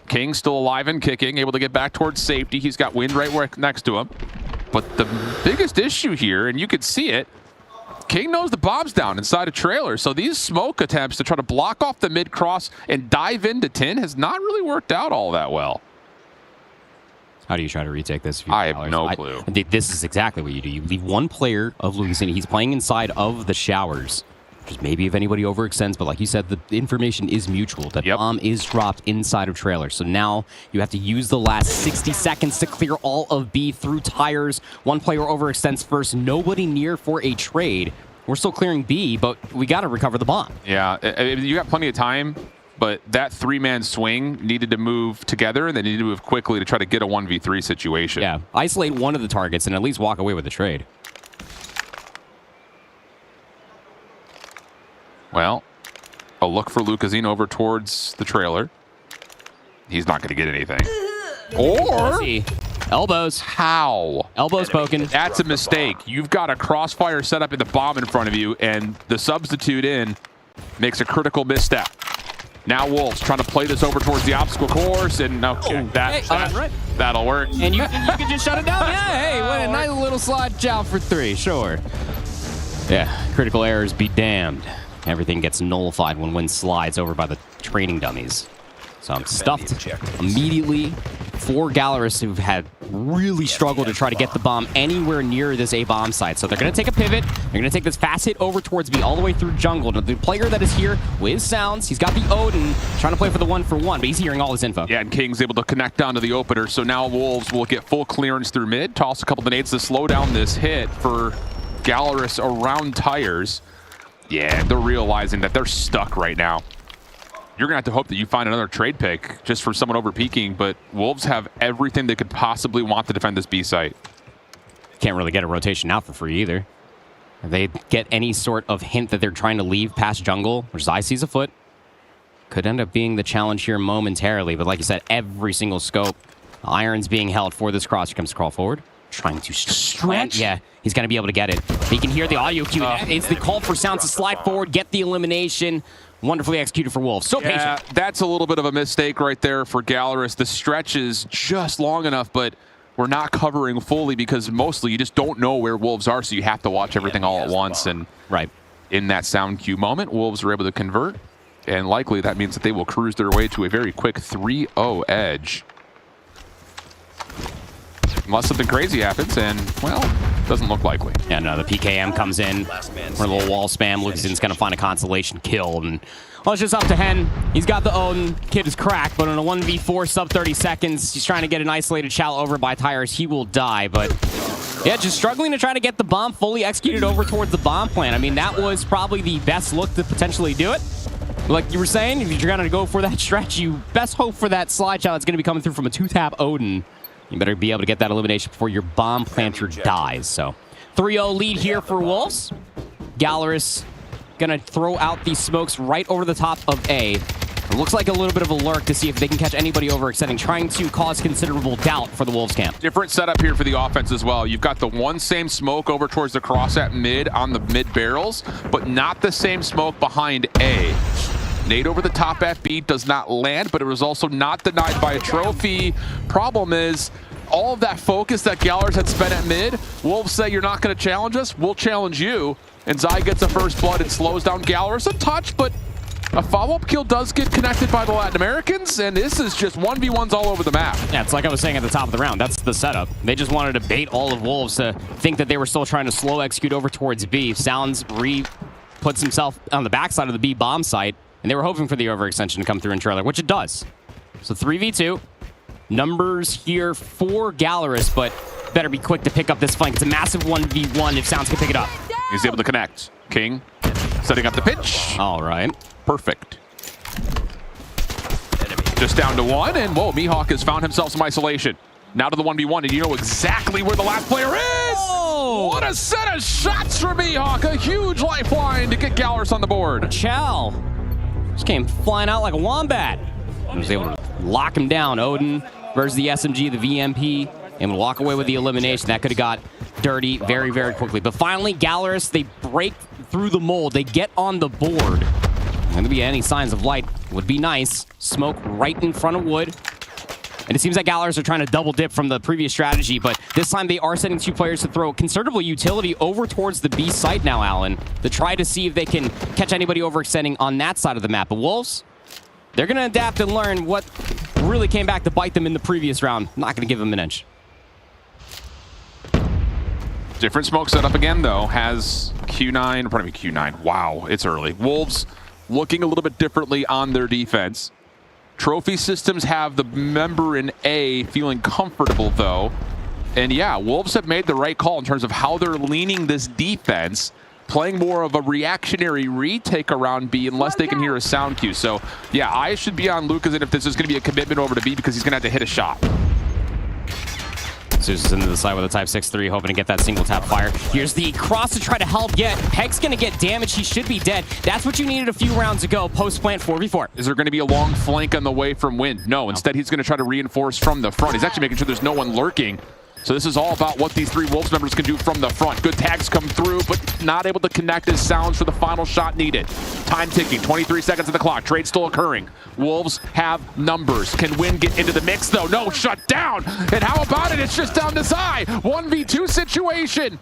King still alive and kicking, able to get back towards safety. He's got Wind right next to him. But the biggest issue here, and you could see it, King knows the bomb's down inside a trailer, so these smoke attempts to try to block off the mid-cross and dive into 10 has not really worked out all that well. How do you try to retake this? I have no clue. This is exactly what you do. You leave one player of Louisiana. He's playing inside of the showers. Just maybe if anybody overextends, but like you said, the information is mutual. That bomb is dropped inside of trailer. So now you have to use the last 60 seconds to clear all of B through tires. One player overextends first. Nobody near for a trade. We're still clearing B, but we got to recover the bomb. Yeah, you got plenty of time, but that three-man swing needed to move together, and they needed to move quickly to try to get a 1v3 situation. Yeah, isolate one of the targets and at least walk away with the trade. Well, a look for Lucasine over towards the trailer. He's not going to get anything. Or elbows. How? Elbows poking. That's a mistake. You've got a crossfire set up in the bomb in front of you, and the substitute in makes a critical misstep. Now Wolves trying to play this over towards the obstacle course, and that'll work. And you can just shut it down. Yeah, hey, what a nice little slide out for 3, sure. Yeah, critical errors be damned. Everything gets nullified when Wind slides over by the training dummies. So I'm stuffed immediately for Gallerus, who've had really struggled to try to get the bomb anywhere near this A bomb site. So they're going to take a pivot. They're going to take this fast hit over towards B all the way through jungle. Now, the player that is here with Sounds, he's got the Odin trying to play for the 1-for-1, but he's hearing all this info. Yeah, and King's able to connect down to the opener. So now Wolves will get full clearance through mid, toss a couple of nades to slow down this hit for Gallerus around tires. Yeah, they're realizing that they're stuck right now. You're going to have to hope that you find another trade pick just for someone over peaking, but Wolves have everything they could possibly want to defend this B site. Can't really get a rotation out for free either. If they get any sort of hint that they're trying to leave past jungle, which I sees a foot, could end up being the challenge here momentarily. But like you said, every single scope, irons being held for this cross. Here comes Crawl forward. Trying to stretch. Yeah, he's going to be able to get it. He can hear the audio cue. It's the call for Sounds to slide forward, get the elimination. Wonderfully executed for Wolves. So patient. That's a little bit of a mistake right there for Gallerus. The stretch is just long enough, but we're not covering fully because mostly you just don't know where Wolves are, so you have to watch everything all at once. And in that sound cue moment, Wolves were able to convert, and likely that means that they will cruise their way to a very quick 3-0 edge. Unless something crazy happens, and, well, doesn't look likely. Yeah, no, the PKM comes in for a little wall spam. Lucasin's going to find a consolation kill, and well, it's just up to Hen. He's got the Odin. Kid is cracked, but in a 1v4 sub 30 seconds, he's trying to get an isolated shell over by tires. He will die, but yeah, just struggling to try to get the bomb fully executed over towards the bomb plant. I mean, that was probably the best look to potentially do it. Like you were saying, if you're going to go for that stretch, you best hope for that slide shot that's going to be coming through from a 2-tap Odin. You better be able to get that elimination before your bomb planter dies. So 3-0 lead here for Wolves. Gallerus gonna throw out these smokes right over the top of A. It looks like a little bit of a lurk to see if they can catch anybody overextending, trying to cause considerable doubt for the Wolves camp. Different setup here for the offense as well. You've got the one same smoke over towards the cross at mid on the mid barrels, but not the same smoke behind A. Nade over the top at B does not land, but it was also not denied by a trophy. Problem is, all of that focus that Gallerus had spent at mid, Wolves say, you're not going to challenge us, we'll challenge you. And Zai gets a first blood and slows down Gallerus a touch, but a follow-up kill does get connected by the Latin Americans, and this is just 1v1s all over the map. Yeah, it's like I was saying at the top of the round. That's the setup. They just wanted to bait all of Wolves to think that they were still trying to slow execute over towards B. Sounds puts himself on the backside of the B bomb site, and they were hoping for the overextension to come through in trailer, which it does. So 3v2. Numbers here for Gallerus, but better be quick to pick up this flank. It's a massive 1v1 if Sounds can pick it up. He's able to connect. King setting up the pitch. All right. Perfect. Just down to one, and whoa, Mihawk has found himself some isolation. Now to the 1v1, and you know exactly where the last player is! Oh. What a set of shots for Mihawk! A huge lifeline to get Gallerus on the board. Chow just came flying out like a wombat. He was able to lock him down. Odin versus the SMG, the VMP, and will walk away with the elimination. That could have got dirty very, very quickly. But finally, Gallerus, they break through the mold. They get on the board. Going to be any signs of light would be nice. Smoke right in front of wood. And it seems like Gallerus are trying to double dip from the previous strategy, but this time they are sending 2 players to throw considerable utility over towards the B site now, Alan, to try to see if they can catch anybody overextending on that side of the map. But Wolves, they're going to adapt and learn what really came back to bite them in the previous round. Not going to give them an inch. Different smoke setup again, though. Has Q9, pardon me, Q9. Wow, it's early. Wolves looking a little bit differently on their defense. Trophy Systems have the member in A feeling comfortable, though. And yeah, Wolves have made the right call in terms of how they're leaning this defense, playing more of a reactionary retake around B unless they can hear a sound cue. So yeah, I should be on Lucas, and if this is going to be a commitment over to B, because he's going to have to hit a shot. Zeus is into the side with a Type 6-3, hoping to get that single tap fire. Here's the cross to try to help yet. Peg's going to get damaged. He should be dead. That's what you needed a few rounds ago. Post-plant 4v4. Is there going to be a long flank on the way from Wind? No, instead he's going to try to reinforce from the front. He's actually making sure there's no one lurking. So this is all about what these 3 Wolves members can do from the front. Good tags come through, but not able to connect as sounds for the final shot needed. Time ticking, 23 seconds on the clock. Trade still occurring. Wolves have numbers. Can Win get into the mix, though? No, shut down. And how about it? It's just down to Zai. 1v2 situation.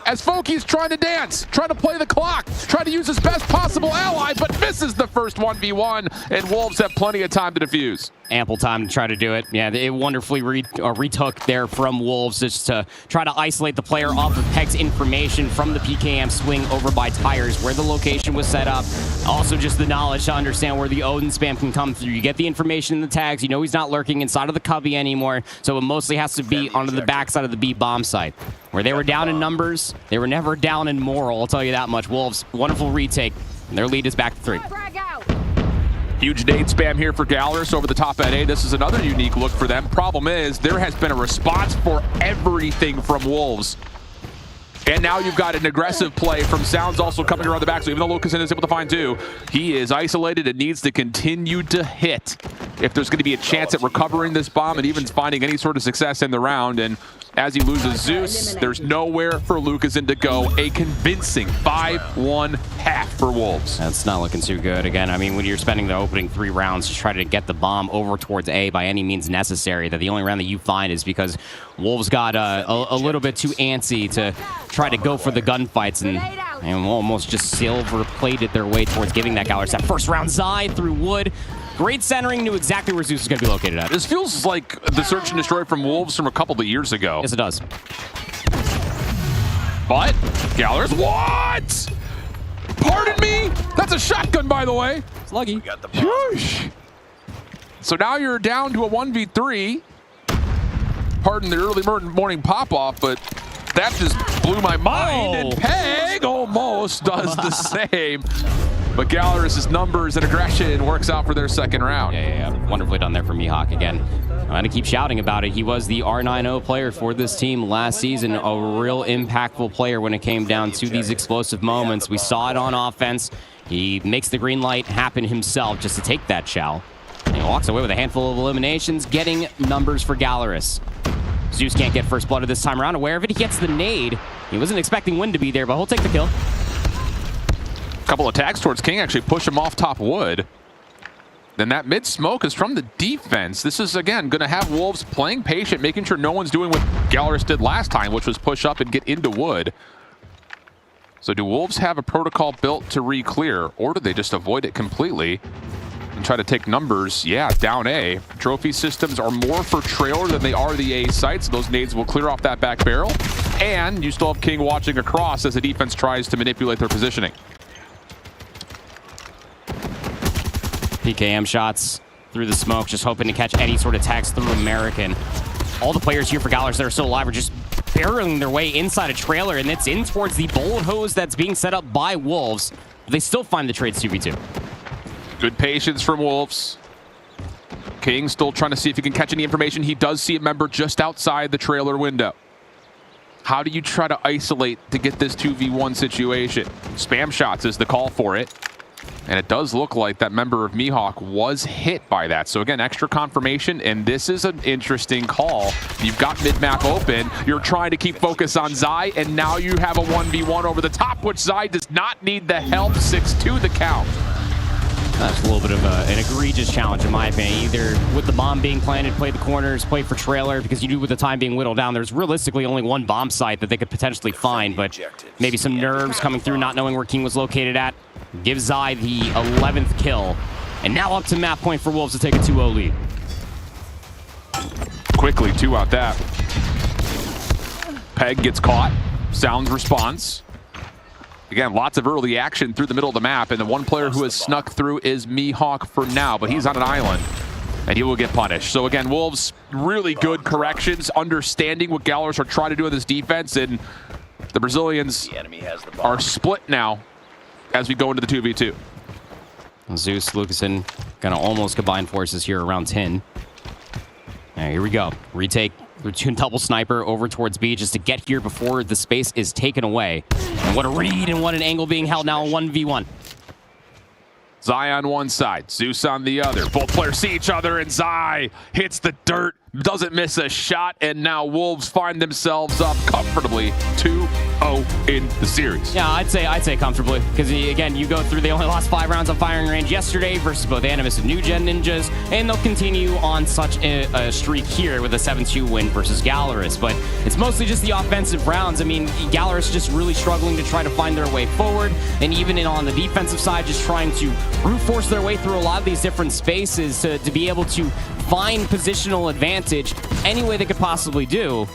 As Foki's trying to dance, trying to play the clock, trying to use his best possible ally, but misses the first 1v1, and Wolves have plenty of time to defuse. Ample time to try to do it. Yeah, they wonderfully retook there from Wolves just to try to isolate the player off of Peg's information from the PKM swing over by Tires, where the location was set up. Also just the knowledge to understand where the Odin spam can come through. You get the information in the tags. You know he's not lurking inside of the cubby anymore, so it mostly has to be onto the backside of the B bomb site, where they were down in numbers. They were never down in moral, I'll tell you that much. Wolves, wonderful retake, and their lead is back to 3. Huge nade spam here for Gallerus over the top at A. This is another unique look for them. Problem is, there has been a response for everything from Wolves. And now you've got an aggressive play from Sounds also coming around the back. So even though Lucasen is able to find 2, he is isolated and needs to continue to hit if there's going to be a chance at recovering this bomb and even finding any sort of success in the round. And as he loses Zeus, there's nowhere for Lucasen to go. A convincing 5-1 half for Wolves. That's not looking too good. Again, I mean, when you're spending the opening 3 rounds to try to get the bomb over towards A by any means necessary, that the only round that you find is because Wolves got a little bit too antsy to try to go for the gunfights and almost just silver-plated their way towards giving that Gallerus that first round. Zai through wood. Great centering, knew exactly where Zeus is going to be located at. This feels like the search and destroy from Wolves from a couple of years ago. Yes, it does. But Gallerus, what? Pardon me? That's a shotgun, by the way. Sluggy. Sheesh. So now you're down to a 1v3. Pardon the early morning pop-off, but that just blew my mind. And Peg almost does the same. But Gallerus' numbers and aggression works out for their second round. Yeah. Wonderfully done there from Mihawk again. I'm going to keep shouting about it. He was the R9-0 player for this team last season. A real impactful player when it came down to these explosive moments. We saw it on offense. He makes the green light happen himself just to take that shell. And he walks away with a handful of eliminations, getting numbers for Gallerus. Zeus can't get first blood this time around. Aware of it, he gets the nade. He wasn't expecting Wind to be there, but he'll take the kill. Couple of tags towards King actually push him off top wood. Then that mid smoke is from the defense. This is, again, going to have Wolves playing patient, making sure no one's doing what Gallerus did last time, which was push up and get into wood. So do Wolves have a protocol built to re-clear, or do they just avoid it completely and try to take numbers? Yeah, down A. Trophy systems are more for trailer than they are the A sites. Those nades will clear off that back barrel. And you still have King watching across as the defense tries to manipulate their positioning. PKM shots through the smoke, just hoping to catch any sort of tags through American. All the players here for Gallerus that are still alive are just barreling their way inside a trailer, and it's in towards the bullet hose that's being set up by Wolves. They still find the trades 2v2. Good patience from Wolves. King still trying to see if he can catch any information. He does see a member just outside the trailer window. How do you try to isolate to get this 2v1 situation? Spam shots is the call for it. And it does look like that member of Mihawk was hit by that. So again, extra confirmation, and this is an interesting call. You've got mid-map open, you're trying to keep focus on Zai, and now you have a 1v1 over the top, which Zai does not need the help. 6-2 the count. That's a little bit of an egregious challenge in my opinion. Either with the bomb being planted, play the corners, play for trailer, because you do with the time being whittled down, there's realistically only one bomb site that they could potentially find, but maybe some nerves coming through, not knowing where King was located at. Gives Zai the 11th kill. And now up to map point for Wolves to take a 2-0 lead. Quickly, 2 out that. Peg gets caught. Sounds response. Again, lots of early action through the middle of the map, and the one player who has snuck through is Mihawk for now, but he's on an island, and he will get punished. So again, Wolves, really good corrections, understanding what Gallerus are trying to do in this defense, and the Brazilians are split now as we go into the 2v2. Zeus, Lucasen, gonna almost combine forces here around 10. All right, here we go. Retake. Double sniper over towards B just to get here before the space is taken away. And what a read and what an angle being held now, 1v1. Zai on one side, Zeus on the other. Both players see each other, and Zai hits the dirt, doesn't miss a shot, and now Wolves find themselves up comfortably 2-0 in the series. Yeah, I'd say comfortably, because again, you go through, they only lost 5 rounds on firing range yesterday versus both Animus and New Gen Ninjas, and they'll continue on such a streak here with a 7-2 win versus Gallerus, but it's mostly just the offensive rounds. I mean, Gallerus just really struggling to try to find their way forward, and even on the defensive side, just trying to brute force their way through a lot of these different spaces to be able to find positional advantage any way they could possibly do.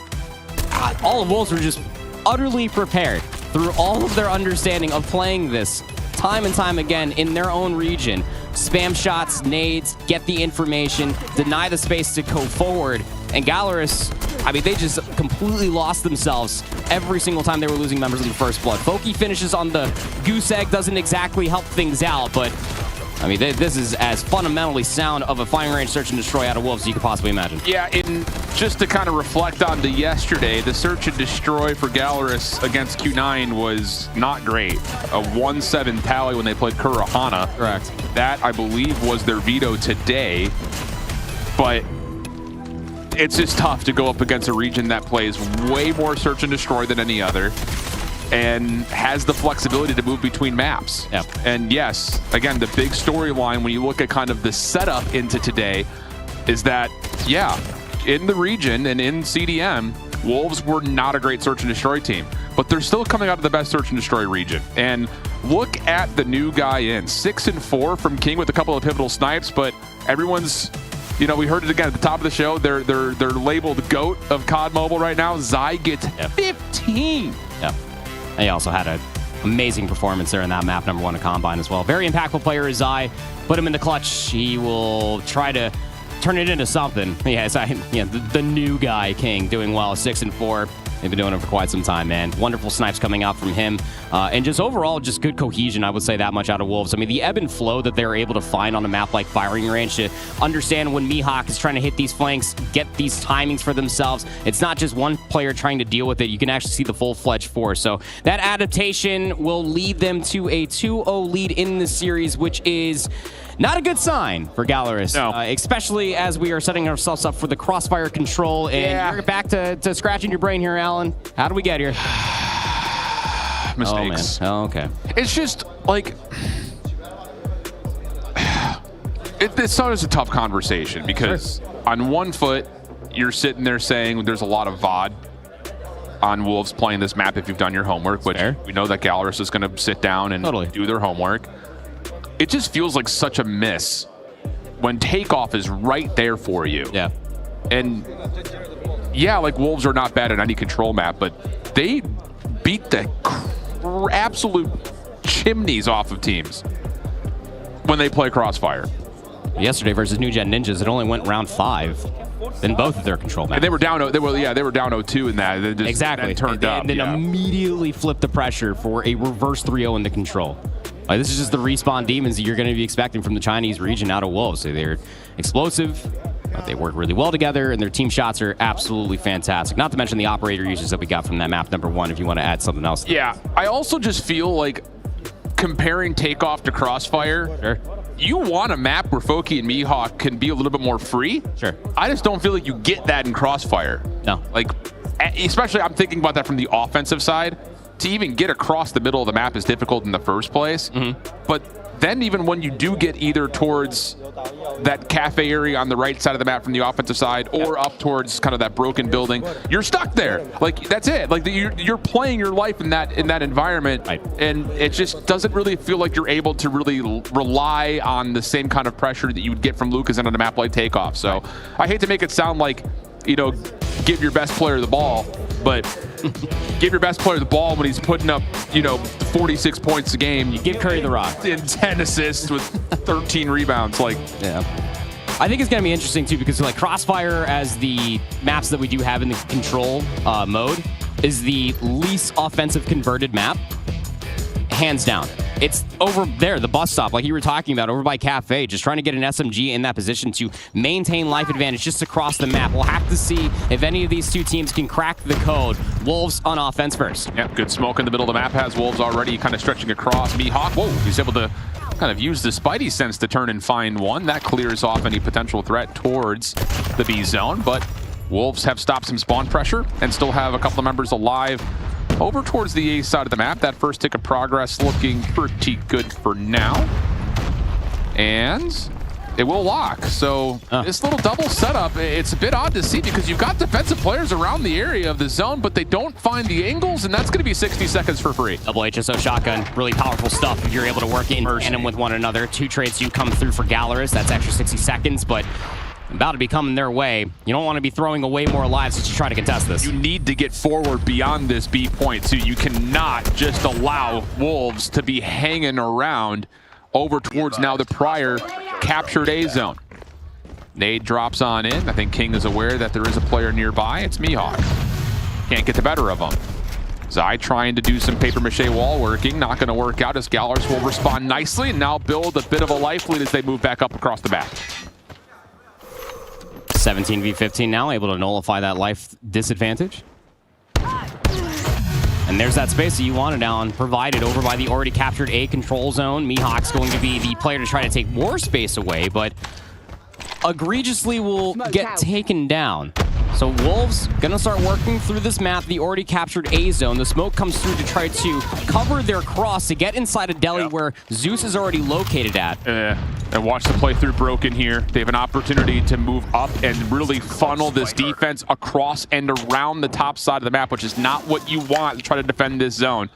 All of Wolves were just utterly prepared through all of their understanding of playing this time and time again in their own region. Spam shots, nades, get the information, deny the space to go forward. And Gallerus, I mean, they just completely lost themselves every single time they were losing members of the First Blood. Foki finishes on the goose egg, doesn't exactly help things out, but I mean, this is as fundamentally sound of a firing range search and destroy out of Wolves as you could possibly imagine. Yeah, and just to kind of reflect on to yesterday, the search and destroy for Gallerus against Q9 was not great. A 1-7 tally when they played Kurahana. Correct. That, I believe, was their veto today, but it's just tough to go up against a region that plays way more search and destroy than any other, and has the flexibility to move between maps. Yep. And yes, again, the big storyline when you look at kind of the setup into today is that, yeah, in the region and in CDM, Wolves were not a great search and destroy team, but they're still coming out of the best search and destroy region. And look at the new guy in 6-4 from King with a couple of pivotal snipes, but everyone's, you know, we heard it again at the top of the show. They're labeled GOAT of COD Mobile right now. Zai gets 15. Yep. He also had an amazing performance there in that map number 1 of Combine as well. Very impactful player is Zai. Put him in the clutch. He will try to turn it into something. Yeah, the new guy, King, doing well, 6-4. They've been doing it for quite some time, man. Wonderful snipes coming out from him. And just overall, just good cohesion, I would say that much out of Wolves. I mean, the ebb and flow that they're able to find on a map like Firing Range to understand when Mihawk is trying to hit these flanks, get these timings for themselves. It's not just one player trying to deal with it. You can actually see the full-fledged force. So that adaptation will lead them to a 2-0 lead in the series, which is not a good sign for Gallerus, especially as we are setting ourselves up for the crossfire control. And you're back to scratching your brain here, Alan. How do we get here? Mistakes. Oh, man. Oh, okay. It's just like, it's always a tough conversation because on one foot, you're sitting there saying there's a lot of VOD on Wolves playing this map if you've done your homework, which we know that Gallerus is going to sit down and do their homework. It just feels like such a miss when takeoff is right there for you. Yeah. And yeah, like Wolves are not bad at any control map, but they beat the absolute chimneys off of teams when they play Crossfire. Yesterday versus New Gen Ninjas, it only went round 5 in both of their control maps. And they were down. They were down 0-2 in that. They just, exactly. That turned up. And then immediately flipped the pressure for a reverse 3-0 in the control. Like, this is just the respawn demons that you're going to be expecting from the Chinese region out of Wolves. So they're explosive, but they work really well together, and their team shots are absolutely fantastic. Not to mention the operator uses that we got from that map number 1, if you want to add something else. Yeah, I also just feel like comparing Takeoff to Crossfire, sure. You want a map where Foki and Mihawk can be a little bit more free. Sure. I just don't feel like you get that in Crossfire. No. Like, especially I'm thinking about that from the offensive side. To even get across the middle of the map is difficult in the first place. But then even when you do get either towards that cafe area on the right side of the map from the offensive side or up towards kind of that broken building, you're stuck there. Like, that's it. Like, you're playing your life in that environment, and it just doesn't really feel like you're able to really rely on the same kind of pressure that you would get from Lucas on a map like Takeoff. So I hate to make it sound like, you know, give your best player the ball, but give your best player the ball when he's putting up, you know, 46 points a game. You give Curry the rock. And 10 assists with 13 rebounds. Like, yeah. I think it's going to be interesting, too, because like Crossfire, as the maps that we do have in the control mode, is the least offensive converted map, hands down. It's over there, the bus stop, like you were talking about, over by Cafe, just trying to get an SMG in that position to maintain life advantage just across the map. We'll have to see if any of these two teams can crack the code. Wolves on offense first. Yep, good smoke in the middle of the map. Has Wolves already kind of stretching across. Mihawk, whoa, he's able to kind of use the Spidey sense to turn and find one. That clears off any potential threat towards the B zone, but Wolves have stopped some spawn pressure and still have a couple of members alive over towards the A side of the map. That first tick of progress looking pretty good for now. And it will lock. So this little double setup, it's a bit odd to see because you've got defensive players around the area of the zone, but they don't find the angles, and that's going to be 60 seconds for free. Double HSO shotgun, really powerful stuff if you're able to work in tandem with one another. Two trades you come through for Gallerus, that's extra 60 seconds, but about to be coming their way. You don't want to be throwing away more lives as you try to contest this. You need to get forward beyond this B point, too. You cannot just allow Wolves to be hanging around over towards now the prior captured A zone. Nade drops on in. I think King is aware that there is a player nearby. It's Mihawk. Can't get the better of him. Zai trying to do some paper-mache wall working. Not going to work out as Gallerus will respond nicely and now build a bit of a life lead as they move back up across the map. 17 v 15 now, able to nullify that life disadvantage. And there's that space that you wanted down, provided over by the already captured A control zone. Mihawk's going to be the player to try to take more space away, but egregiously will get taken down. So Wolves gonna start working through this map, the already captured A zone. The smoke comes through to try to cover their cross to get inside a deli where Zeus is already located at. And watch the playthrough broken here. They have an opportunity to move up and really funnel this defense across and around the top side of the map, which is not what you want to try to defend this zone.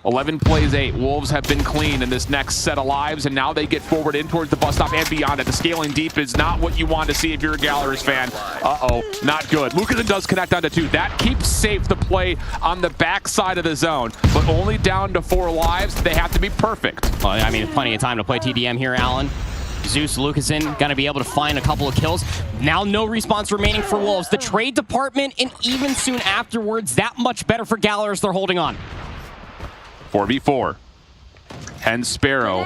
11 plays 8. Wolves have been clean in this next set of lives, and now they get forward in towards the bus stop and beyond it. The scaling deep is not what you want to see if you're a Gallerus fan. Uh-oh, not good. Lucas does connect onto 2. That keeps safe the play on the back side of the zone, but only down to 4 lives. They have to be perfect. Well, I mean, plenty of time to play TDM here, Alan. Zeus, Lucasen, gonna be able to find a couple of kills. Now no response remaining for Wolves. The trade department, and even soon afterwards, that much better for Gallerus. They're holding on. 4v4. And Sparrow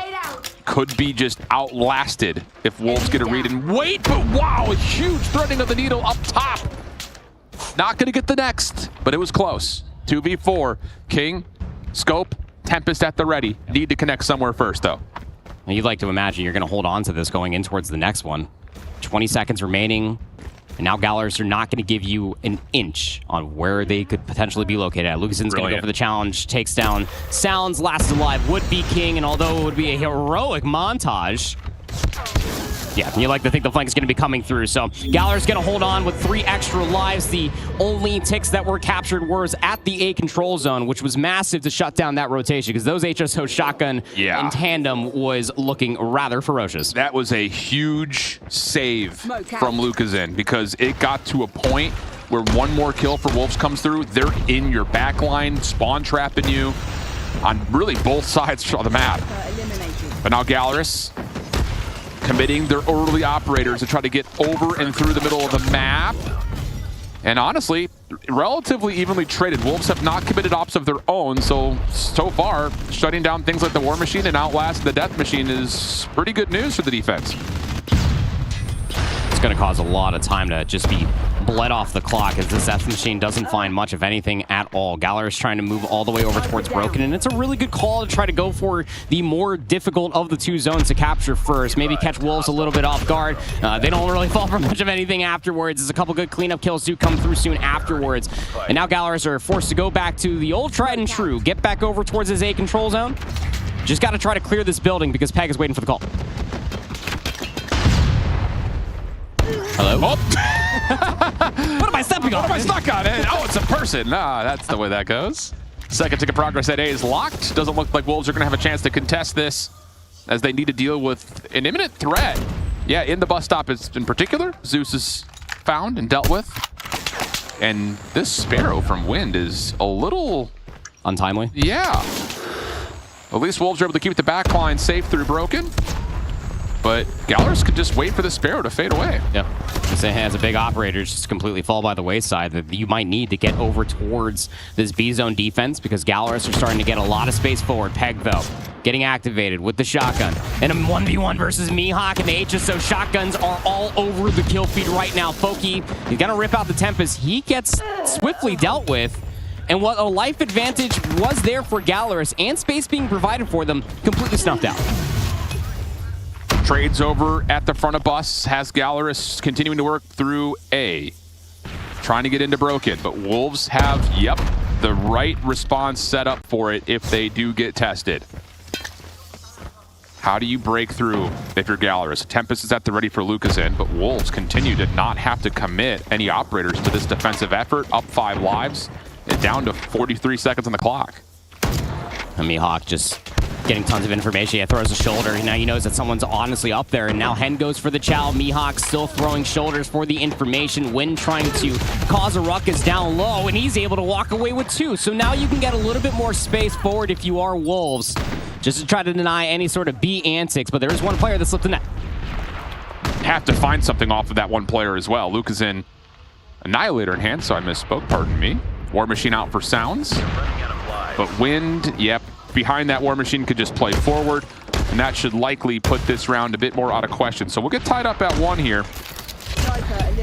could be just outlasted if Wolves get a read and wait, but wow, a huge threading of the needle up top. Not gonna get the next, but it was close. 2v4. King, Scope, Tempest at the ready. Need to connect somewhere first, though. And you'd like to imagine you're gonna hold on to this going in towards the next one. 20 seconds remaining. And now Gallerus are not going to give you an inch on where they could potentially be located at. Lucasen's going to go for the challenge, takes down Sounds, last alive would be King, and although it would be a heroic montage, yeah, you like to think the flank is going to be coming through. So Gallerus going to hold on with 3 extra lives. The only ticks that were captured was at the A control zone, which was massive to shut down that rotation because those HSO shotgun in tandem was looking rather ferocious. That was a huge save from Lucasen because it got to a point where one more kill for Wolves comes through. They're in your back line, spawn trapping you on really both sides of the map. But now Gallerus committing their early operators to try to get over and through the middle of the map. And honestly, relatively evenly traded. Wolves have not committed ops of their own, so far, shutting down things like the War Machine and Outlast the Death Machine is pretty good news for the defense. It's going to cause a lot of time to just be bled off the clock as this Death Machine doesn't find much of anything at all. Galar is trying to move all the way over towards Broken, and it's a really good call to try to go for the more difficult of the two zones to capture first. Maybe catch Wolves a little bit off guard. They don't really fall for much of anything afterwards. There's a couple good cleanup kills do come through soon afterwards. And now Galars are forced to go back to the old tried and true. Get back over towards his A control zone. Just got to try to clear this building because Peg is waiting for the call. Hello? What am I stepping on? What am I stuck on? Oh, it's a person. Ah, that's the way that goes. Second tick of progress at A is locked. Doesn't look like Wolves are going to have a chance to contest this as they need to deal with an imminent threat. Yeah, in the bus stop in particular, Zeus is found and dealt with. And this Sparrow from Wind is a little... untimely? Yeah. At least Wolves are able to keep the backline safe through Broken. But Galars could just wait for the Sparrow to fade away. Yep. As a big operator, just completely fall by the wayside. That you might need to get over towards this B-zone defense because Galars are starting to get a lot of space forward. Peg, though, getting activated with the shotgun. And a 1v1 versus Mihawk, and the HSO shotguns are all over the kill feed right now. Foki, he's going to rip out the Tempest. He gets swiftly dealt with. And what a life advantage was there for Galars and space being provided for them, completely snuffed out. Trades over at the front of bus, has Gallarus continuing to work through A. Trying to get into Broken, but Wolves have, yep, the right response set up for it if they do get tested. How do you break through if you're Gallarus? Tempest is at the ready for Lucas in, but Wolves continue to not have to commit any operators to this defensive effort. Up 5 lives and down to 43 seconds on the clock. And Mihawk just getting tons of information. He throws a shoulder. Now he knows that someone's honestly up there. And now Hen goes for the chow. Mihawk still throwing shoulders for the information. Wind trying to cause a ruckus down low. And he's able to walk away with 2. So now you can get a little bit more space forward if you are Wolves. Just to try to deny any sort of B antics. But there is one player that slipped the net. Have to find something off of that one player as well. Luke is in Annihilator in hand, so I misspoke. Pardon me. War Machine out for sounds. But Wind, yep. Behind that War Machine could just play forward, and that should likely put this round a bit more out of question. So we'll get tied up at 1 here.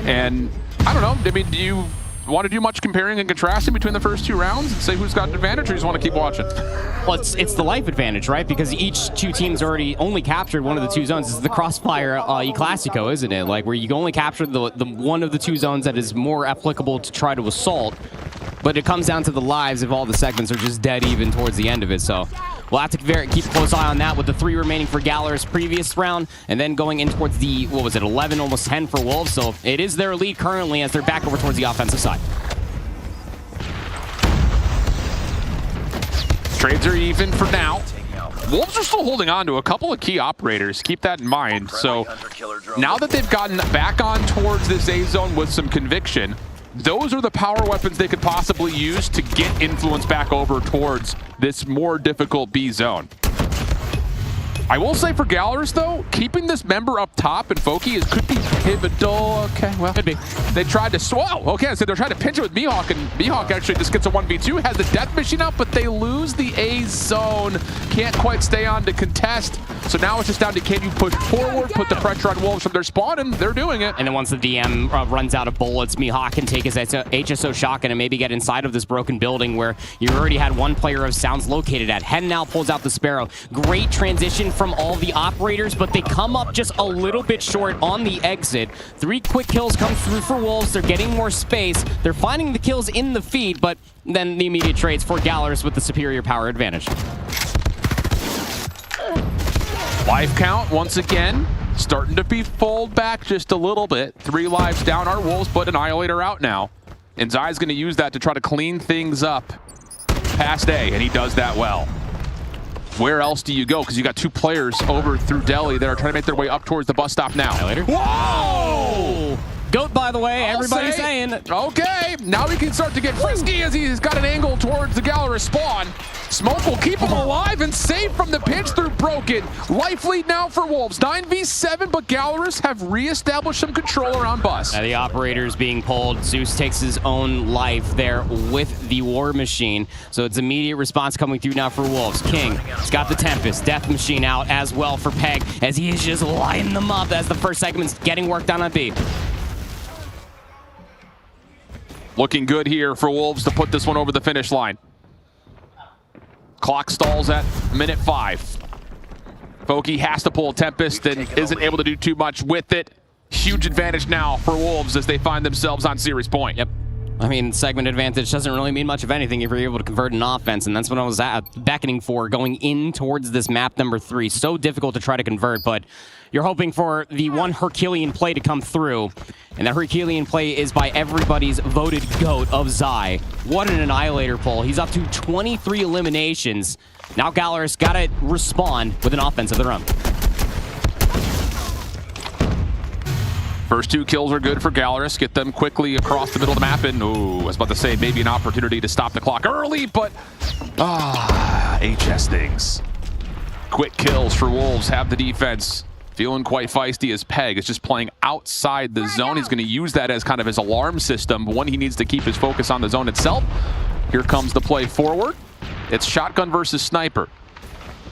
And I don't know, I mean, do you want to do much comparing and contrasting between the first 2 rounds and say who's got an advantage, or you just want to keep watching? Well, it's the life advantage, right? Because each 2 teams already only captured one of the 2 zones. It's the Crossfire El Clasico, isn't it? Like, where you can only capture the one of the 2 zones that is more applicable to try to assault. But it comes down to the lives if all the segments are just dead even towards the end of it. So we'll have to keep a close eye on that with the 3 remaining for Galars previous round. And then going in towards the, 11, almost 10 for Wolves. So it is their lead currently as they're back over towards the offensive side. Trades are even for now. Wolves are still holding on to a couple of key operators. Keep that in mind. So now that they've gotten back on towards this A zone with some conviction, those are the power weapons they could possibly use to get influence back over towards this more difficult B zone. I will say for Galars, though, keeping this member up top and Foki could be pivotal. Okay, well, could be. They tried to swallow. Okay, so they're trying to pinch it with Mihawk, and Mihawk actually just gets a 1v2, has the Death Machine out, but they lose the A zone. Can't quite stay on to contest. So now it's just down to can you push forward, put the pressure on Wolves from their spawn, and they're doing it. And then once the DM runs out of bullets, Mihawk can take his HSO shotgun and maybe get inside of this broken building where you already had one player of sounds located at. Hen now pulls out the Sparrow. Great transition from all the operators, but they come up just a little bit short on the exit. 3 quick kills come through for Wolves. They're getting more space. They're finding the kills in the feed, but then the immediate trades for Galars with the superior power advantage. Life count, once again, starting to be fold back just a little bit. 3 lives down our Wolves, but Annihilator out now. And Zai's going to use that to try to clean things up past A, and he does that well. Where else do you go? Because you got 2 players over through Delhi that are trying to make their way up towards the bus stop now. Whoa! Goat, by the way, everybody's saying. Okay, now he can start to get frisky as he's got an angle towards the Gallarus spawn. Smoke will keep him alive and safe from the pinch through Broken. Life lead now for Wolves. 9v7, but Gallarus have reestablished some control around bus. The operator's being pulled. Zeus takes his own life there with the War Machine. So it's immediate response coming through now for Wolves. King has got the Tempest. Death Machine out as well for Peg as he is just lighting them up as the first segment's getting worked on B. Looking good here for Wolves to put this one over the finish line. Clock stalls at minute 5. Foki has to pull a Tempest and isn't able to do too much with it. Huge advantage now for Wolves as they find themselves on series point. Yep. I mean, segment advantage doesn't really mean much of anything if you're able to convert an offense, and that's what I was beckoning for going in towards this map number 3. So difficult to try to convert, but you're hoping for the one Herculean play to come through, and that Herculean play is by everybody's voted GOAT of Zai. What an Annihilator pull. He's up to 23 eliminations. Now Gallerus got to respond with an offense of their own. First 2 kills are good for Gallerus. Get them quickly across the middle of the map. And, ooh, I was about to say, maybe an opportunity to stop the clock early, but, HS things. Quick kills for Wolves have the defense feeling quite feisty as Peg is just playing outside the zone. He's going to use that as kind of his alarm system, but when he needs to keep his focus on the zone itself. Here comes the play forward. It's shotgun versus sniper.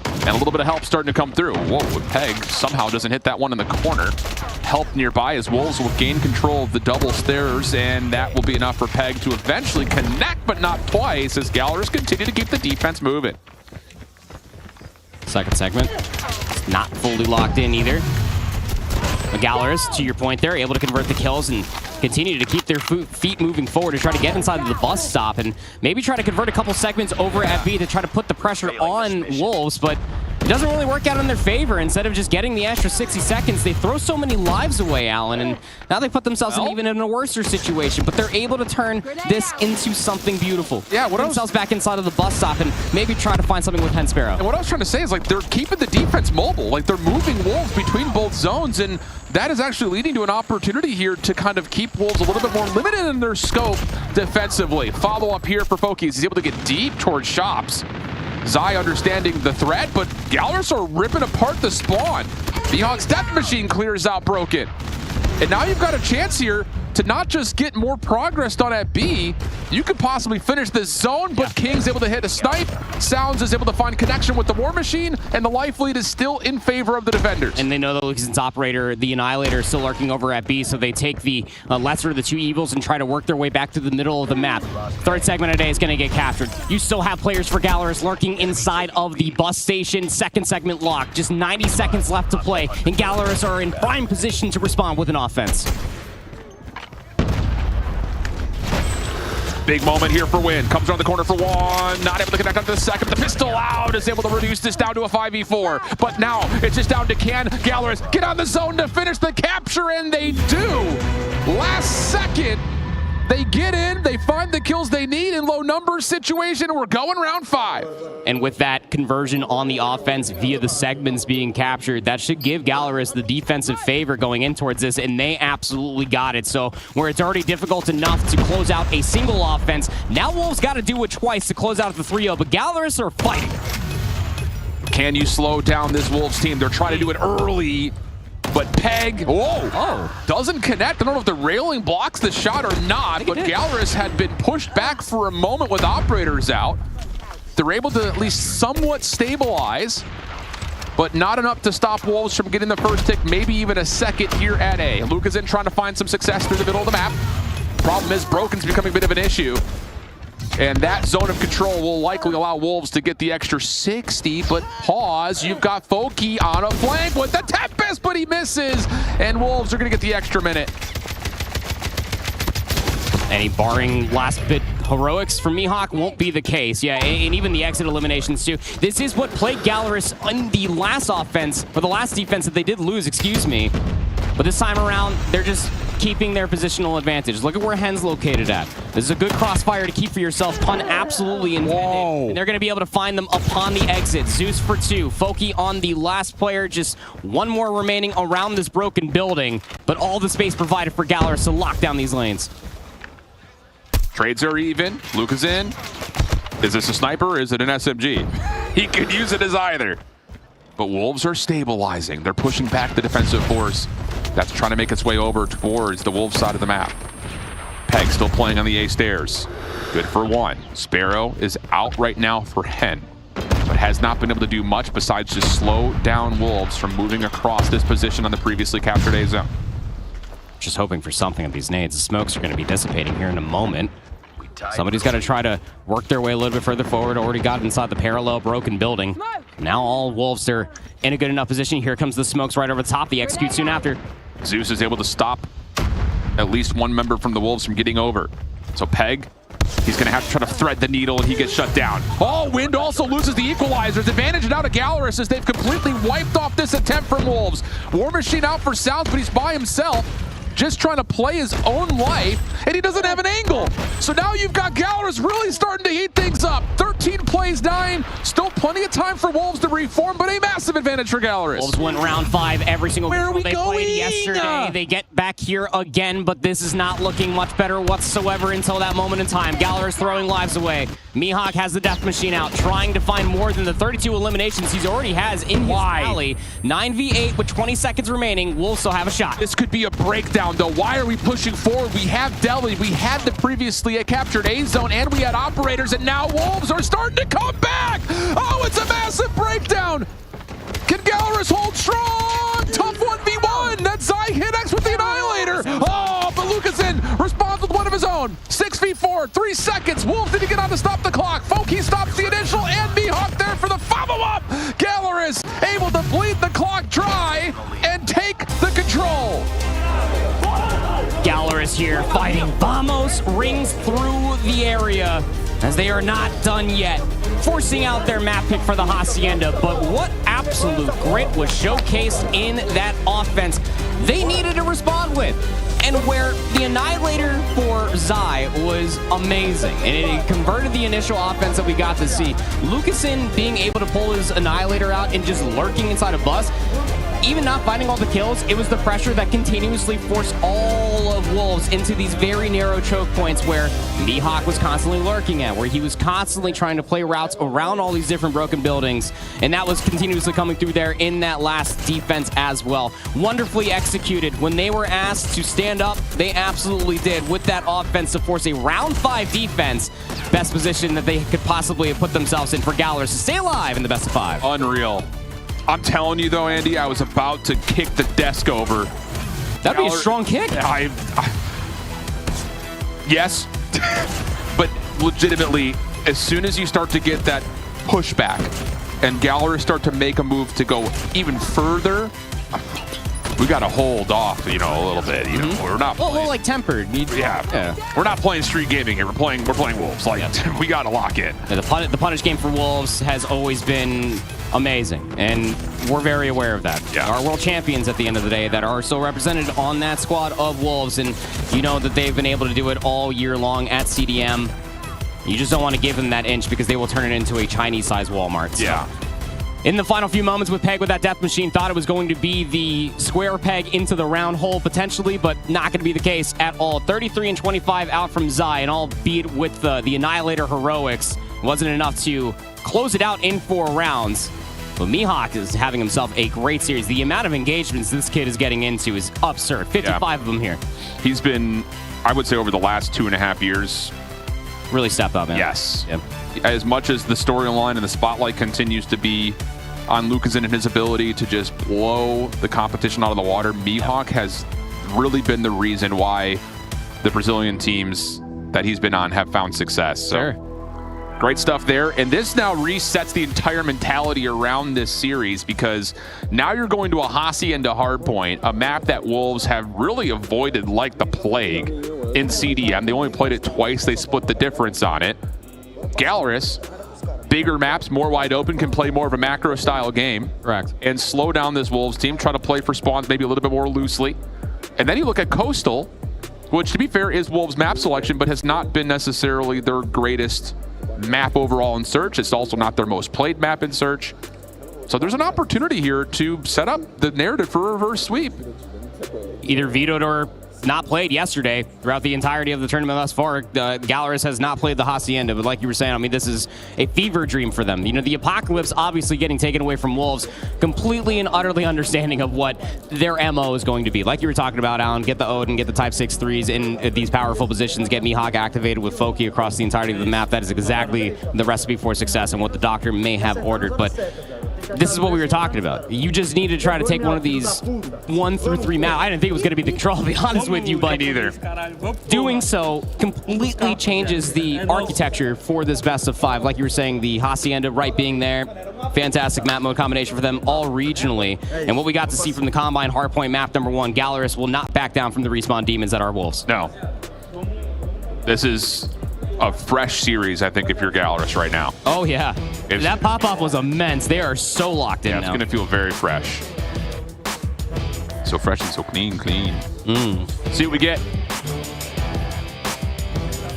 And a little bit of help starting to come through. Whoa, Peg somehow doesn't hit that one in the corner. Help nearby as Wolves will gain control of the double stairs, and that will be enough for Peg to eventually connect, but not twice, as Gallerus continue to keep the defense moving. Second segment. It's not fully locked in either. Gallerus, to your point there, able to convert the kills and continue to keep their feet moving forward to try to get inside of the bus stop and maybe try to convert a couple segments over at B to try to put the pressure on Wolves, but it doesn't really work out in their favor. Instead of just getting the extra 60 seconds, they throw so many lives away, Alan, and now they put themselves in even a worse situation, but they're able to turn this into something beautiful. Yeah, put themselves back inside of the bus stop and maybe try to find something with Hen Sparrow. And what I was trying to say is, like, they're keeping the defense mobile. Like, they're moving Wolves between both zones, and that is actually leading to an opportunity here to kind of keep Wolves a little bit more limited in their scope defensively. Follow up here for Foki. He's able to get deep towards shops. Zai understanding the threat, but Gallerus are ripping apart the spawn. Mihawk's Death Machine clears out Broken. And now you've got a chance here to not just get more progress done at B, you could possibly finish this zone, but King's able to hit a snipe, Sounds is able to find connection with the War Machine, and the life lead is still in favor of the defenders. And they know that Lucan's operator, the Annihilator, is still lurking over at B, so they take the lesser of the 2 evils and try to work their way back to the middle of the map. Third segment of day is going to get captured. You still have players for Gallerus lurking inside of the bus station. Second segment locked. Just 90 seconds left to play, and Gallerus are in prime position to respond with an offense. Big moment here for Win. Comes around the corner for one. Not able to connect onto the second. The pistol out is able to reduce this down to a 5v4. But now it's just down to can Gallerus get on the zone to finish the capture, and they do. Last second, they get in, they find the kills they need in low numbers situation, and we're going round 5. And with that conversion on the offense via the segments being captured, that should give Gallerus the defensive favor going in towards this, and they absolutely got it. So where it's already difficult enough to close out a single offense, now Wolves got to do it twice to close out the 3-0, but Gallerus are fighting. Can you slow down this Wolves team? They're trying to do it early, but Peg, doesn't connect. I don't know if the railing blocks the shot or not, but Gallerus had been pushed back for a moment with operators out. They're able to at least somewhat stabilize, but not enough to stop Wolves from getting the first tick, maybe even a second here at A. Luca's in trying to find some success through the middle of the map. Problem is, Broken's becoming a bit of an issue. And that zone of control will likely allow Wolves to get the extra 60, but pause, you've got Foki on a flank with the Tempest, but he misses, and Wolves are gonna get the extra minute. Any barring last bit heroics from Mihawk won't be the case. Yeah, and even the exit eliminations too. This is what plagued Gallerus on the last offense, or the last defense that they did lose, excuse me. But this time around, they're just keeping their positional advantage. Look at where Hen's located at. This is a good crossfire to keep for yourself. Pun absolutely intended. And they're going to be able to find them upon the exit. Zeus for 2. Foki on the last player. Just one more remaining around this broken building. But all the space provided for Gallerus to lock down these lanes. Trades are even. Luca's in. Is this a sniper or is it an SMG? He could use it as either. But Wolves are stabilizing. They're pushing back the defensive force that's trying to make its way over towards the Wolves side of the map. Peg still playing on the A stairs. Good for 1. Sparrow is out right now for Hen, but has not been able to do much besides just slow down Wolves from moving across this position on the previously captured A zone. just hoping for something of these nades. The smokes are going to be dissipating here in a moment. Somebody's got to try to work their way a little bit further forward. Already got inside the parallel broken building. Now all Wolves are in a good enough position. Here comes the smokes right over the top. The execute soon after. Zeus is able to stop at least one member from the Wolves from getting over. So Peg, he's going to have to try to thread the needle, and he gets shut down. Oh, Wind also loses the equalizers. Advantage now to Gallerus as they've completely wiped off this attempt from Wolves. War Machine out for South, but he's by himself, just trying to play his own life, and he doesn't have an angle. So now you've got Gallerus really starting to heat things up. 13 plays 9, still plenty of time for Wolves to reform, but a massive advantage for Gallerus. Wolves went round 5 every single Where are we they going? played yesterday. They get back here again, but this is not looking much better whatsoever until that moment in time. Gallerus throwing lives away. Mihawk has the death machine out, trying to find more than the 32 eliminations he already has in his rally. 9v8 with 20 seconds remaining. Wolves still have a shot. This could be a breakdown, though. Why are we pushing forward? We have Delhi, we had the previously captured A-zone, and we had operators, and now Wolves are starting to come back! Oh, it's a massive breakdown! Can Gallerus hold strong? Tough 1v1! That's Zai hit X with the Annihilator! Oh, but Lucasen responds with one of his own. 6v4, 3 seconds. Wolves didn't get on to stop the clock. Foki stops the initial, and Mihawk there for the follow-up! Gallerus able to bleed the clock dry and take the control. Gallerus here fighting. Vamos rings through the area as they are not done yet, forcing out their map pick for the Hacienda. But what absolute grit was showcased in that offense they needed to respond with. And where the Annihilator for Zai was amazing, and it converted the initial offense that we got to see. Lucasen being able to pull his Annihilator out and just lurking inside a bus, even not finding all the kills, it was the pressure that continuously forced all of Wolves into these very narrow choke points where Mihawk was constantly lurking at, where he was constantly trying to play routes around all these different broken buildings, and that was continuously coming through there in that last defense as well. Wonderfully executed. When they were asked to stand up, they absolutely did with that offense to force a round 5 defense. Best position that they could possibly have put themselves in for Gallerus to stay alive in the best of 5. Unreal. I'm telling you though, Andy, I was about to kick the desk over. That'd be a strong kick. Yes, but legitimately, as soon as you start to get that pushback and Gallerus start to make a move to go even further, we got to hold off, you know, a little bit. You know, we're not. Well, like tempered. Yeah, we're not playing street gaming here. We're playing Wolves. Like we got to lock in. Yeah, the punish game for Wolves has always been amazing, and we're very aware of that. Yeah. Our world champions at the end of the day that are still represented on that squad of Wolves, and you know that they've been able to do it all year long at CDM. You just don't want to give them that inch because they will turn it into a Chinese-sized Walmart. So. Yeah. In the final few moments with Peg with that death machine, thought it was going to be the square peg into the round hole potentially, but not going to be the case at all. 33 and 25 out from Zai, and albeit with the Annihilator heroics, wasn't enough to close it out in 4 rounds. But Mihawk is having himself a great series. The amount of engagements this kid is getting into is absurd. 55 of them here. He's been, I would say, over the last 2.5 years, really stepped up, man. Yes. Yep. As much as the storyline and the spotlight continues to be on Lucasen and his ability to just blow the competition out of the water, Mihawk has really been the reason why the Brazilian teams that he's been on have found success. So. Sure. Great stuff there. And this now resets the entire mentality around this series because now you're going to a Hacienda hardpoint, a map that Wolves have really avoided like the plague in CDM. They only played it twice. They split the difference on it. Gallerus, bigger maps, more wide open, can play more of a macro style game. Correct. And slow down this Wolves team, try to play for spawns maybe a little bit more loosely. And then you look at Coastal, which to be fair is Wolves map selection, but has not been necessarily their greatest map overall in search. It's also not their most played map in search. So there's an opportunity here to set up the narrative for a reverse sweep. Either vetoed or not played yesterday throughout the entirety of the tournament thus far. Gallerus has not played the Hacienda, but like you were saying, I mean, this is a fever dream for them. You know, the Apocalypse obviously getting taken away from Wolves, completely and utterly understanding of what their MO is going to be. Like you were talking about, Alan, get the Odin, get the Type 6-3s in these powerful positions, get Mihawk activated with Foki across the entirety of the map. That is exactly the recipe for success and what the Doctor may have ordered. But this is what we were talking about. You just need to try to take one of these 1 through 3 maps. I didn't think it was going to be the control, to be honest with you, but doing so completely changes the architecture for this best of 5. Like you were saying, the Hacienda right being there, fantastic map mode combination for them all regionally. And what we got to see from the Combine Hardpoint map number 1, Gallerus will not back down from the Respawn Demons at our Wolves. No. This is a fresh series, I think, if you're Gallerus right now. Oh, yeah. That pop-off was immense. They are so locked in now. It's going to feel very fresh. So fresh and so clean. See what we get.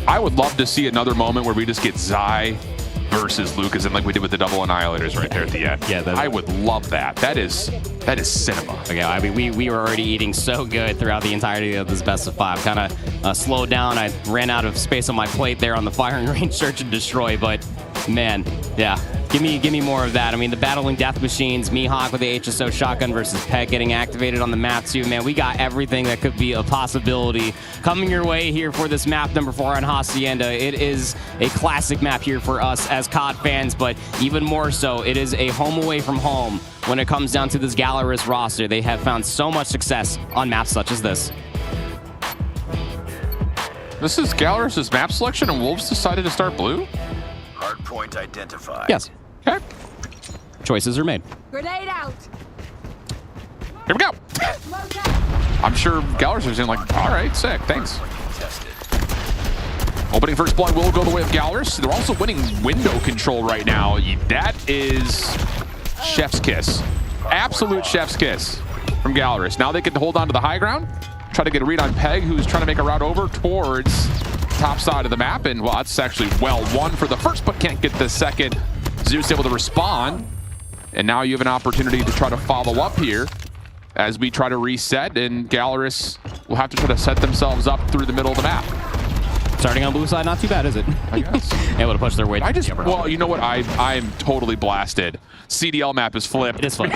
I would love to see another moment where we just get Zai versus Lucas, and like we did with the double annihilators right there at the end. Yeah, I would love that. That is cinema. Okay, I mean, we were already eating so good throughout the entirety of this best of 5. Kind of slowed down. I ran out of space on my plate there on the firing range, search and destroy. But man, yeah, give me more of that. I mean, the battling death machines, Mihawk with the HSO shotgun versus Peg getting activated on the map too. Man, we got everything that could be a possibility coming your way here for this map number 4 on Hacienda. It is a classic map here for us as COD fans, but even more so, it is a home away from home when it comes down to this Gallerus roster. They have found so much success on maps such as this. This is Gallerus' map selection, and Wolves decided to start blue? Hardpoint identified. Yes. Okay. Choices are made. Grenade out. Here we go. I'm sure Gallerus is in like, all right, sick, thanks. Opening first blood will go the way of Gallerus. They're also winning window control right now. That is chef's kiss. Absolute chef's kiss from Gallerus. Now they can hold on to the high ground, try to get a read on Peg, who's trying to make a route over towards top side of the map, and well, that's actually well won for the first, but can't get the second. Zeus able to respond, and now you have an opportunity to try to follow up here as we try to reset, and Gallerus will have to try to set themselves up through the middle of the map. Starting on blue side, not too bad, is it? I guess. Able to push their way. Well, you know what? I'm totally blasted. CDL map is flipped. It is flipped.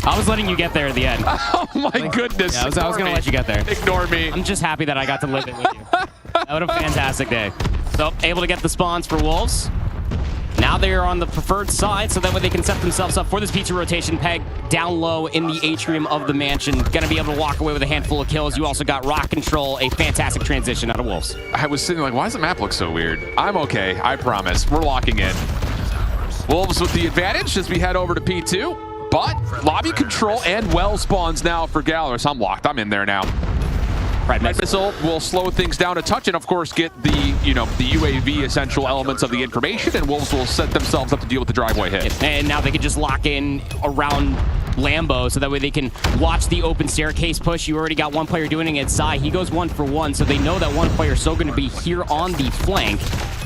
I was letting you get there at the end. Oh my goodness. Yeah, I was going to let you get there. Ignore me. I'm just happy that I got to live it with you. That was a fantastic day. So, able to get the spawns for Wolves. Now they are on the preferred side, so that way they can set themselves up for this P2 rotation. Peg down low in the atrium of the mansion. Going to be able to walk away with a handful of kills. You also got rock control, a fantastic transition out of Wolves. I was sitting like, why does the map look so weird? I'm okay, I promise. We're locking in. Wolves with the advantage as we head over to P2. But lobby control and well spawns now for Gallerus. I'm locked. I'm in there now. Red Missile will slow things down a touch and, of course, get the, the UAV essential elements of the information, and Wolves will set themselves up to deal with the driveway hit. And now they can just lock in around Lambo, so that way they can watch the open staircase push. You already got one player doing it. Zai, he goes 1 for 1, so they know that one player is still going to be here on the flank.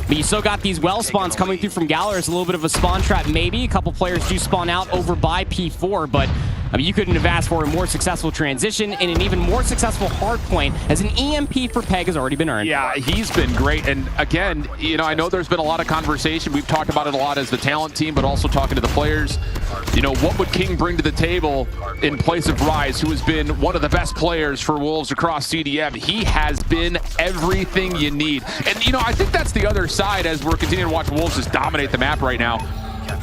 But you still got these well spawns coming through from Gallerus. A little bit of a spawn trap, maybe. A couple players do spawn out over by P4, but I mean, you couldn't have asked for a more successful transition and an even more successful hard point, as an EMP for Peg has already been earned. Yeah, he's been great. And again, I know there's been a lot of conversation. We've talked about it a lot as the talent team, but also talking to the players. What would King bring to the table in place of Rise, who has been one of the best players for Wolves across CDM? He has been everything you need. And, I think that's the other side as we're continuing to watch Wolves just dominate the map right now.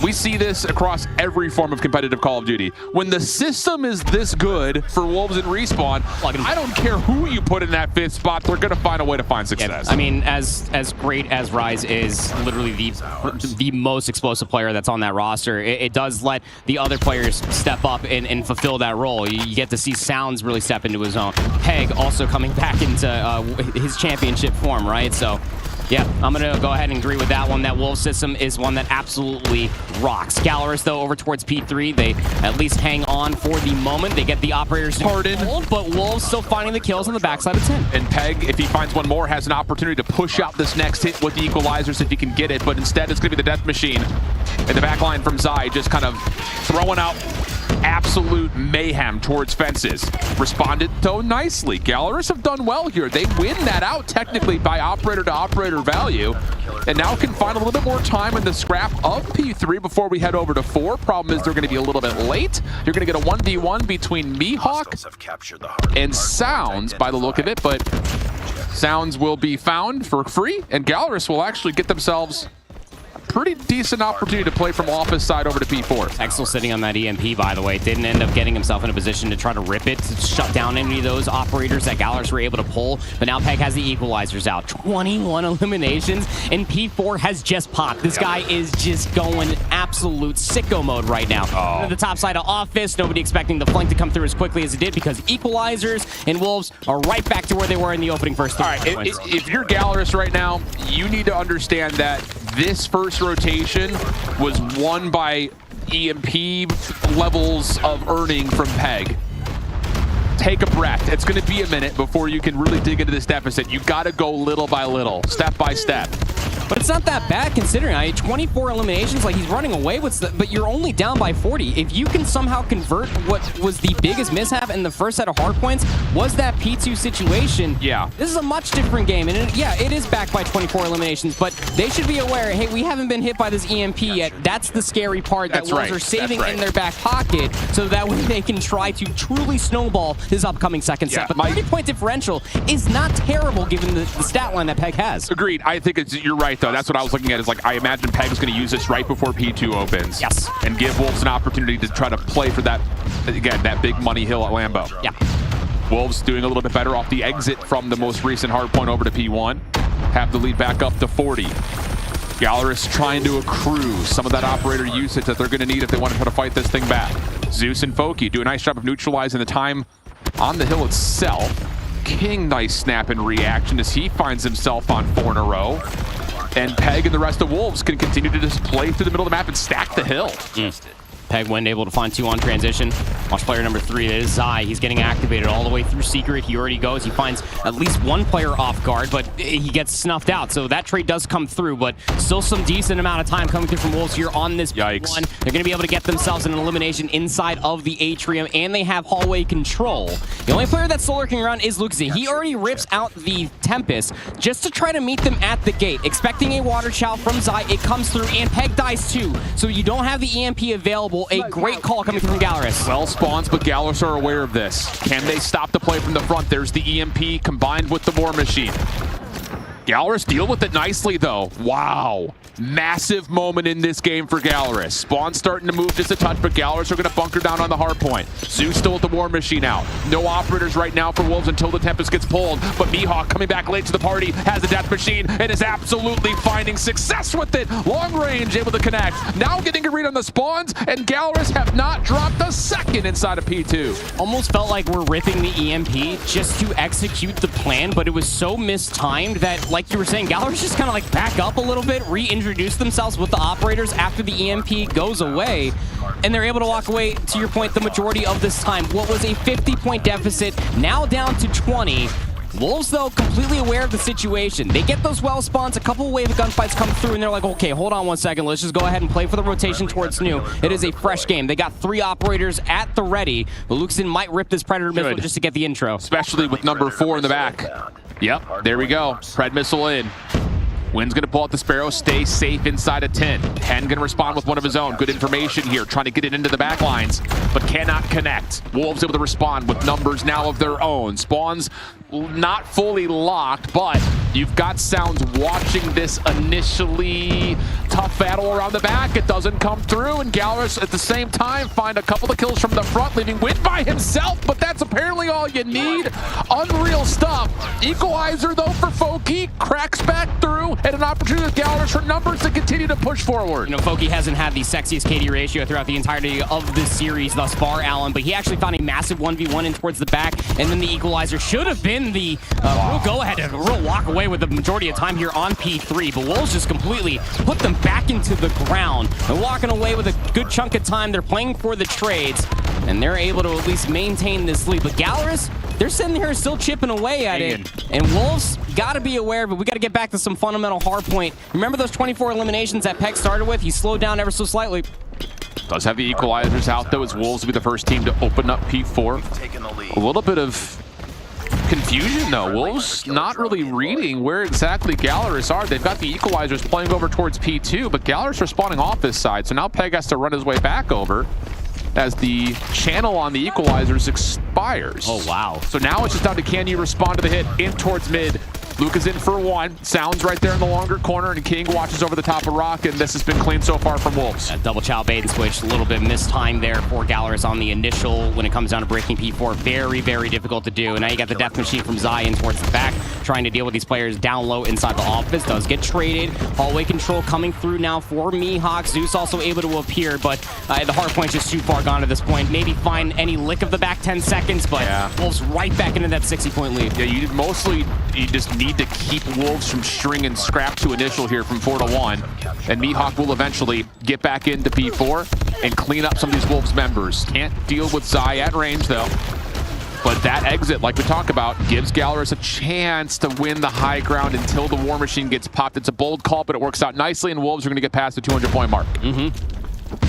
We see this across every form of competitive Call of Duty. When the system is this good for Wolves and Respawn, I don't care who you put in that 5th spot, they're going to find a way to find success. Yeah, I mean, as great as Rise is, literally the most explosive player that's on that roster, it does let the other players step up and fulfill that role. You get to see Sounds really step into his own. Peg also coming back into his championship form, right? So, yeah, I'm going to go ahead and agree with that one. That Wolves system is one that absolutely rocks. Gallerus, though, over towards P3. They at least hang on for the moment. They get the operators to hold, but Wolves still finding the kills on the backside of 10. And Peg, if he finds one more, has an opportunity to push out this next hit with the equalizers if he can get it, but instead it's going to be the Death Machine in the back line from Zai, just kind of throwing out absolute mayhem towards fences. Responded, though, nicely. Gallerus have done well here. They win that out technically by operator to operator value, and now can find a little bit more time in the scrap of P3 before we head over to 4. Problem is they're going to be a little bit late. You're going to get a 1v1 between Mihawk and Sounds by the look of it, but Sounds will be found for free, and Gallerus will actually get themselves pretty decent opportunity to play from office side over to P4. Peg still sitting on that EMP, by the way. Didn't end up getting himself in a position to try to rip it, to shut down any of those operators that Gallerus were able to pull. But now Peg has the equalizers out. 21 eliminations, and P4 has just popped. This guy is just going absolute sicko mode right now. To the top side of office, nobody expecting the flank to come through as quickly as it did because equalizers and Wolves are right back to where they were in the opening first. All right, if you're Gallerus right now, you need to understand that this first rotation was won by EMP levels of earning from Peg. Take a breath. It's going to be a minute before you can really dig into this deficit. You got to go little by little, step by step. But it's not that bad considering 24 eliminations, like he's running away with but you're only down by 40. If you can somehow convert what was the biggest mishap in the first set of hard points was that P2 situation. Yeah. This is a much different game. And it is backed by 24 eliminations, but they should be aware, hey, we haven't been hit by this EMP yet. That's the scary part that Wolves are saving in their back pocket so that way they can try to truly snowball his upcoming second set. But 30-point differential is not terrible given the stat line that Peg has. Agreed. I think you're right, though. That's what I was looking at. Is like I imagine Peg's going to use this right before P2 opens. Yes. And give Wolves an opportunity to try to play for that, again, that big money hill at Lambeau. Yeah. Wolves doing a little bit better off the exit from the most recent hard point over to P1. Have the lead back up to 40. Gallerus trying to accrue some of that operator usage that they're going to need if they want to try to fight this thing back. Zeus and Foki do a nice job of neutralizing the time on the hill itself. King, nice snap and reaction as he finds himself on 4 in a row. And Peg and the rest of Wolves can continue to just play through the middle of the map and stack the hill. Peg went able to find 2 on transition. Watch player number 3, that is Zai. He's getting activated all the way through Secret. He already goes. He finds at least 1 player off guard, but he gets snuffed out. So that trade does come through, but still some decent amount of time coming through from Wolves here on this one. They're going to be able to get themselves an elimination inside of the atrium, and they have hallway control. The only player that's still lurking around is Luxie. He already rips out the Tempest just to try to meet them at the gate. Expecting a water chow from Zai. It comes through, and Peg dies too. So you don't have the EMP available. A great call coming from Gallerus. Well, Spawns, but Gallerus are aware of this. Can they stop the play from the front? There's the EMP combined with the War Machine. Gallerus deal with it nicely, though. Wow. Massive moment in this game for Gallerus. Spawn starting to move just a touch, but Gallerus are going to bunker down on the hard point. Zeus still with the War Machine out. No operators right now for Wolves until the Tempest gets pulled, but Mihawk coming back late to the party, has the Death Machine, and is absolutely finding success with it. Long range, able to connect. Now getting a read on the Spawns, and Gallerus have not dropped a second inside of P2. Almost felt like we're ripping the EMP just to execute the plan, but it was so mistimed that, like you were saying, Gallerus just kind of like back up a little bit, reintroduce themselves with the operators after the EMP goes away, and they're able to walk away, to your point, the majority of this time. What was a 50-point deficit, now down to 20. Wolves, though, completely aware of the situation. They get those well spawns, a couple of wave of gunfights come through, and they're like, okay, hold on 1 second. Let's just go ahead and play for the rotation towards new. It is a fresh game. They got 3 operators at the ready, but Luxin might rip this Predator missile just to get the intro. Especially with number 4 in the back. Yep, there we go. Pred missile in. Wynn's going to pull out the Sparrow, stay safe inside of 10. 10 going to respond with one of his own. Good information here, trying to get it into the back lines, but cannot connect. Wolves able to respond with numbers now of their own. Spawns not fully locked, but you've got Sounds watching this initially tough battle around the back. It doesn't come through, and Gallerus at the same time find a couple of kills from the front, leaving Wynn by himself, but that's apparently all you need. Unreal stuff. Equalizer, though, for Foki. Cracks back through, and an opportunity with Gallerus for numbers to continue to push forward. You know, Foki hasn't had the sexiest KD ratio throughout the entirety of this series thus far, Alan, but he actually found a massive 1v1 in towards the back, and then the equalizer should have been the real go-ahead, a real walk away with the majority of time here on P3, but Wolves just completely put them back into the ground. They're walking away with a good chunk of time. They're playing for the trades, and they're able to at least maintain this lead. But Gallerus, they're sitting here still chipping away at it. And Wolves got to be aware of it. We got to get back to some fundamental hard point. Remember those 24 eliminations that Peck started with? He slowed down ever so slightly. Does have the equalizers out, though, as Wolves will be the first team to open up P4. A little bit of confusion, though. Wolves not really reading where exactly Gallerus are. They've got the equalizers playing over towards P2, but Gallerus responding off this side, so now Peg has to run his way back over as the channel on the equalizers expires. Oh, wow. So now it's just down to, can you respond to the hit in towards mid? Luca's in for one. Sounds right there in the longer corner, and King watches over the top of Rock, and this has been clean so far from Wolves. Double chow bait and switch, a little bit mistimed there for Gallerus on the initial when it comes down to breaking P4. Very, very difficult to do. And now you got the death machine from Zion towards the back, trying to deal with these players down low inside the office. Does get traded. Hallway control coming through now for Mihawk. Zeus also able to appear, but the hard point's just too far gone at this point. Maybe find any lick of the back 10 seconds, but Wolves right back into that 60-point lead. Yeah, you just need to keep Wolves from stringing scrap to initial here from 4-1. And Mihawk will eventually get back into P4 and clean up some of these Wolves members. Can't deal with Zai at range though. But that exit, like we talked about, gives Gallerus a chance to win the high ground until the War Machine gets popped. It's a bold call, but it works out nicely, and Wolves are going to get past the 200-point mark.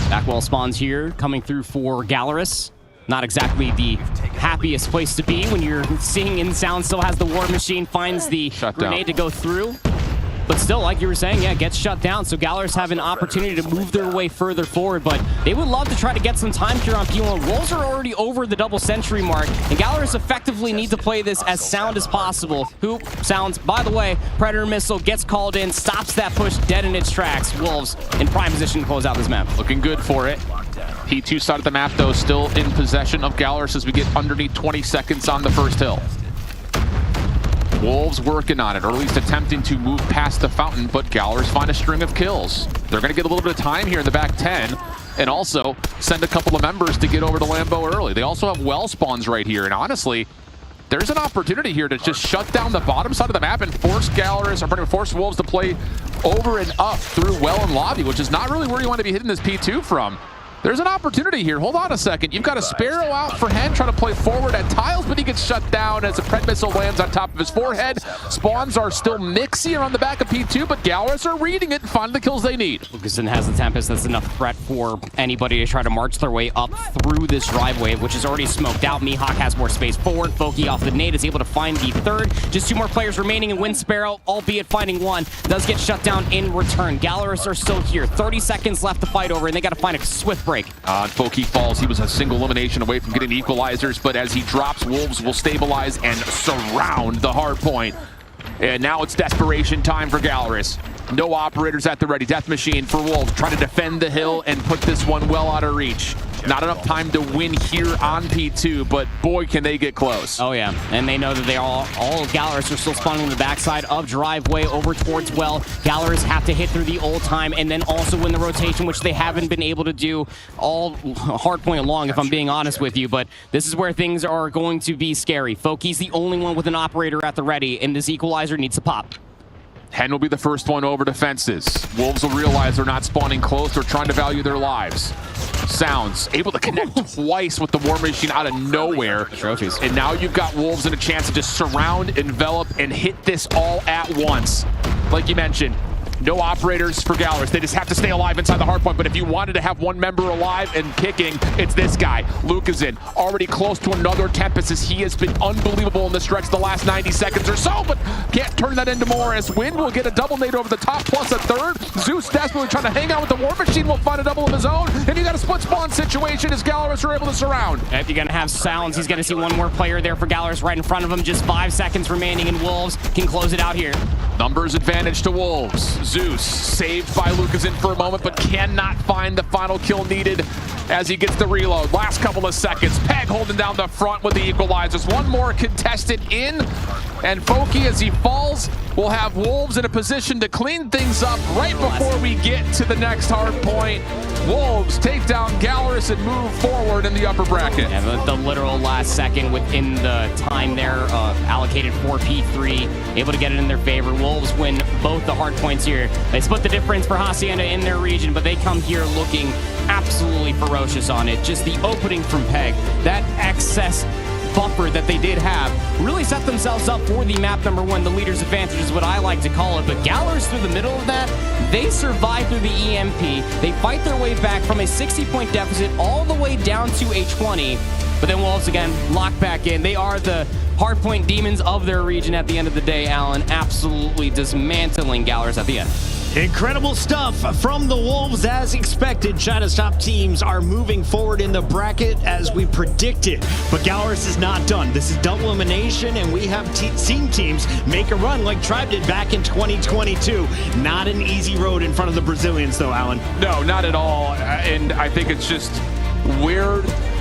Backwell spawns here, coming through for Gallerus. Not exactly the happiest place to be when you're seeing in sound still has the War Machine, finds the grenade to go through. But still, like you were saying, yeah, gets shut down. So Gallerus have an opportunity to move their way further forward, but they would love to try to get some time here on P1. Wolves are already over the double century mark, and Gallerus effectively need to play this as sound as possible. Hoop sounds, by the way, Predator Missile gets called in, stops that push dead in its tracks. Wolves in prime position to close out this map. Looking good for it. P2 side of the map, though, still in possession of Gallerus as we get underneath 20 seconds on the first hill. Wolves working on it, or at least attempting to move past the fountain, but Gallerus find a string of kills. They're going to get a little bit of time here in the back 10, and also send a couple of members to get over to Lambeau early. They also have well spawns right here, and honestly, there's an opportunity here to just shut down the bottom side of the map and force Gallerus, or force Wolves to play over and up through well and lobby, which is not really where you want to be hitting this P2 from. There's an opportunity here. Hold on a second. You've got a Sparrow out for Hen trying to play forward at tiles, but he gets shut down as a Pred Missile lands on top of his forehead. Spawns are still mixy around the back of P2, but Gallerus are reading it and finding the kills they need. Lucasen has the Tempest. That's enough threat for anybody to try to march their way up through this drive wave, which is already smoked out. Mihawk has more space forward. Foki off the nade is able to find the third. Just two more players remaining and win Sparrow, albeit finding one. Does get shut down in return. Gallerus are still here. 30 seconds left to fight over, and they got to find a swift break. Foki falls. He was a single elimination away from getting the equalizers, but as he drops, Wolves will stabilize and surround the hard point. And now it's desperation time for Gallerus. No operators at the ready. Death Machine for Wolves, trying to defend the hill and put this one well out of reach. Not enough time to win here on P2, but boy, can they get close. Oh yeah, and they know that they all of Gallerus are still spawning on the backside of driveway over towards well. Gallerus have to hit through the old time and then also win the rotation, which they haven't been able to do all hard point along, if I'm being honest with you, but this is where things are going to be scary. Foki's the only one with an operator at the ready, and this equalizer needs to pop. Hen will be the first one over defenses. Wolves will realize they're not spawning close. They're trying to value their lives. Sounds able to connect twice with the War Machine out of nowhere. Trophies. And now you've got Wolves in a chance to just surround, envelop, and hit this all at once. Like you mentioned, no operators for Gallerus. They just have to stay alive inside the hardpoint. But if you wanted to have one member alive and kicking, it's this guy. Lucasen already close to another Tempest as he has been unbelievable in the stretch the last 90 seconds or so, but can't turn that into more as Wind will get a double nade over the top plus a third. Zeus desperately trying to hang out with the War Machine, will find a double of his own, and you got a split spawn situation as Gallerus are able to surround. If you're gonna have Sounds, he's gonna see one more player there for Gallerus right in front of him. Just 5 seconds remaining, and Wolves can close it out here. Numbers advantage to Wolves. Zeus saved by Lucasen for a moment, but cannot find the final kill needed as he gets the reload. Last couple of seconds. Peg holding down the front with the equalizers. One more contested in, and Foki, as he falls, will have Wolves in a position to clean things up right before we get to the next hard point. Wolves take down Gallerus and move forward in the upper bracket. Yeah, the literal last second within the time there allocated for P3, able to get it in their favor. Wolves win both the hard points here. They split the difference for Hacienda in their region, but they come here looking absolutely ferocious on it. Just the opening from Peg, that excess buffer that they did have really set themselves up for the map number one. The leader's advantage is what I like to call it, but Gallerus through the middle of that, they survive through the EMP. They fight their way back from a 60-point deficit all the way down to a 20, but then Wolves again lock back in. They are the hardpoint demons of their region at the end of the day, Alan, absolutely dismantling Gallerus at the end. Incredible stuff from the Wolves as expected. China's top teams are moving forward in the bracket as we predicted. But Gallerus is not done. This is double elimination, and we have seen teams make a run like Tribe did back in 2022. Not an easy road in front of the Brazilians, though, Alan. No, not at all. And I think it's just where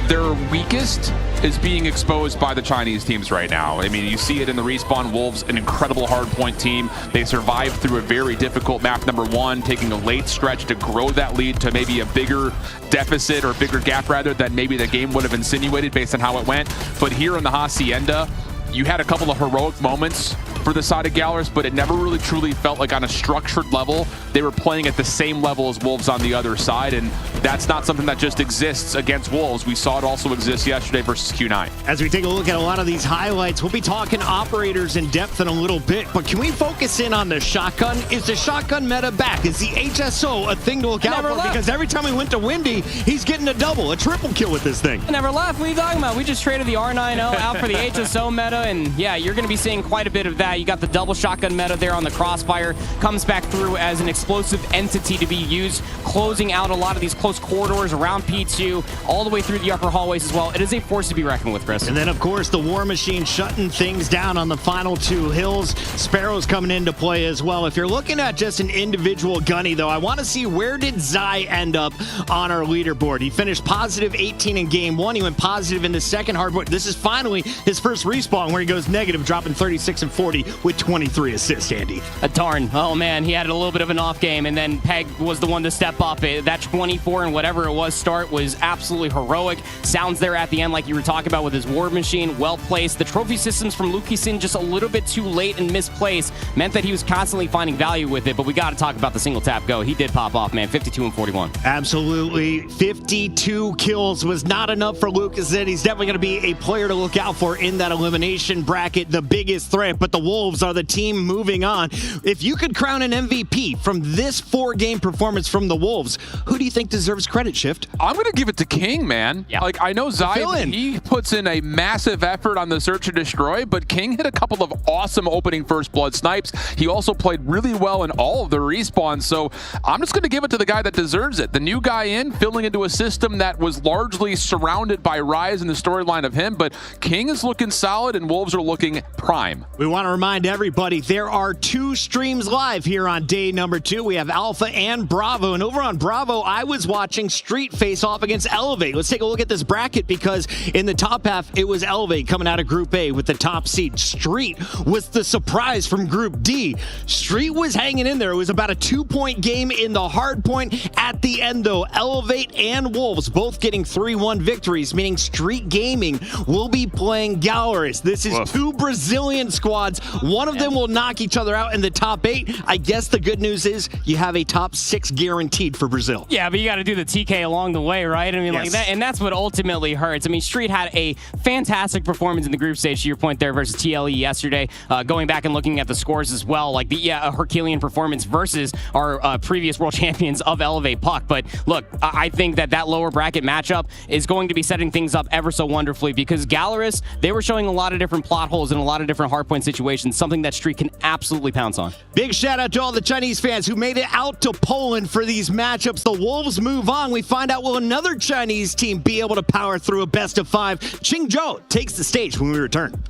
they're weakest is being exposed by the Chinese teams right now. I mean, you see it in the Respawn Wolves, an incredible hardpoint team. They survived through a very difficult map number 1, taking a late stretch to grow that lead to maybe a bigger deficit or bigger gap rather than maybe the game would have insinuated based on how it went. But here in the Hacienda, you had a couple of heroic moments for the side of Gallerus, but it never really truly felt like on a structured level they were playing at the same level as Wolves on the other side, and that's not something that just exists against Wolves. We saw it also exist yesterday versus Q9. As we take a look at a lot of these highlights, we'll be talking operators in depth in a little bit, but can we focus in on the shotgun? Is the shotgun meta back? Is the HSO a thing to look out for? Because every time we went to Windy, he's getting a double, a triple kill with this thing. I never left. What are you talking about? We just traded the R90 out for the HSO meta, and yeah, you're going to be seeing quite a bit of that. You got the double shotgun meta there on the Crossfire. Comes back through as an explosive entity to be used, closing out a lot of these close corridors around P2, all the way through the upper hallways as well. It is a force to be reckoned with, Chris. And then, of course, the War Machine shutting things down on the final 2 hills. Sparrow's coming into play as well. If you're looking at just an individual gunny, though, I want to see where did Zai end up on our leaderboard. He finished positive 18 in game 1. He went positive in the second hardpoint. This is finally his first respawn where he goes negative, dropping 36 and 40 with 23 assists, Andy. Darn. Oh, man, he had a little bit of an off game, and then Peg was the one to step up. That 24 and whatever it was start was absolutely heroic. Sounds there at the end like you were talking about with his War Machine, well placed. The trophy systems from Lukisin just a little bit too late and misplaced meant that he was constantly finding value with it, but we got to talk about the single tap go. He did pop off, man. 52 and 41. Absolutely. 52 kills was not enough for Lukisin. He's definitely going to be a player to look out for in that elimination bracket, the biggest threat, but the Wolves are the team moving on. If you could crown an MVP from this 4-game performance from the Wolves, who do you think deserves credit, Shift? I'm going to give it to King, man. Yeah. Like, I know Zai, he puts in a massive effort on the search and destroy, but King hit a couple of awesome opening first blood snipes. He also played really well in all of the respawns, so I'm just going to give it to the guy that deserves it. The new guy in, filling into a system that was largely surrounded by Rise and the storyline of him, but King is looking solid and Wolves are looking prime. We want to remind everybody there are 2 streams live here on day number 2. We have Alpha and Bravo, and over on Bravo, I was watching Street face off against Elevate. Let's take a look at this bracket because in the top half, it was Elevate coming out of Group A with the top seed. Street was the surprise from Group D. Street was hanging in there. It was about a 2-point game in the hard point. At the end, though, Elevate and Wolves both getting 3-1 victories, meaning Street Gaming will be playing Gallerus. This is 2 Brazilian squads. One of them will knock each other out in the top 8. I guess the good news is you have a top 6 guaranteed for Brazil. Yeah, but you got to do the TK along the way, right? I mean, like that, and that's what ultimately hurts. I mean, Street had a fantastic performance in the group stage, to your point there, versus TLE yesterday. Going back and looking at the scores as well, like the Herculean performance versus our previous world champions of Elevate Puck. But look, I think that lower bracket matchup is going to be setting things up ever so wonderfully because Gallerus, they were showing a lot of different plot holes and a lot of different hardpoint situations, something that Street can absolutely pounce on. Big shout out to all the Chinese fans who made it out to Poland for these matchups. The Wolves move on. We find out will another Chinese team be able to power through a best of 5. Qingzhou takes the stage when we return.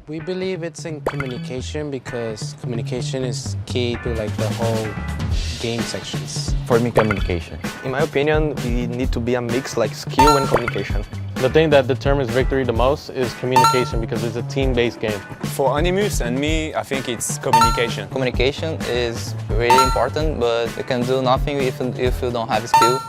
We believe it's in communication because communication is key to like the whole game sections. For me, communication. In my opinion, we need to be a mix like skill and communication. The thing that determines victory the most is communication because it's a team-based game. For Animus and me, I think it's communication. Communication is really important, but you can do nothing if you don't have skill.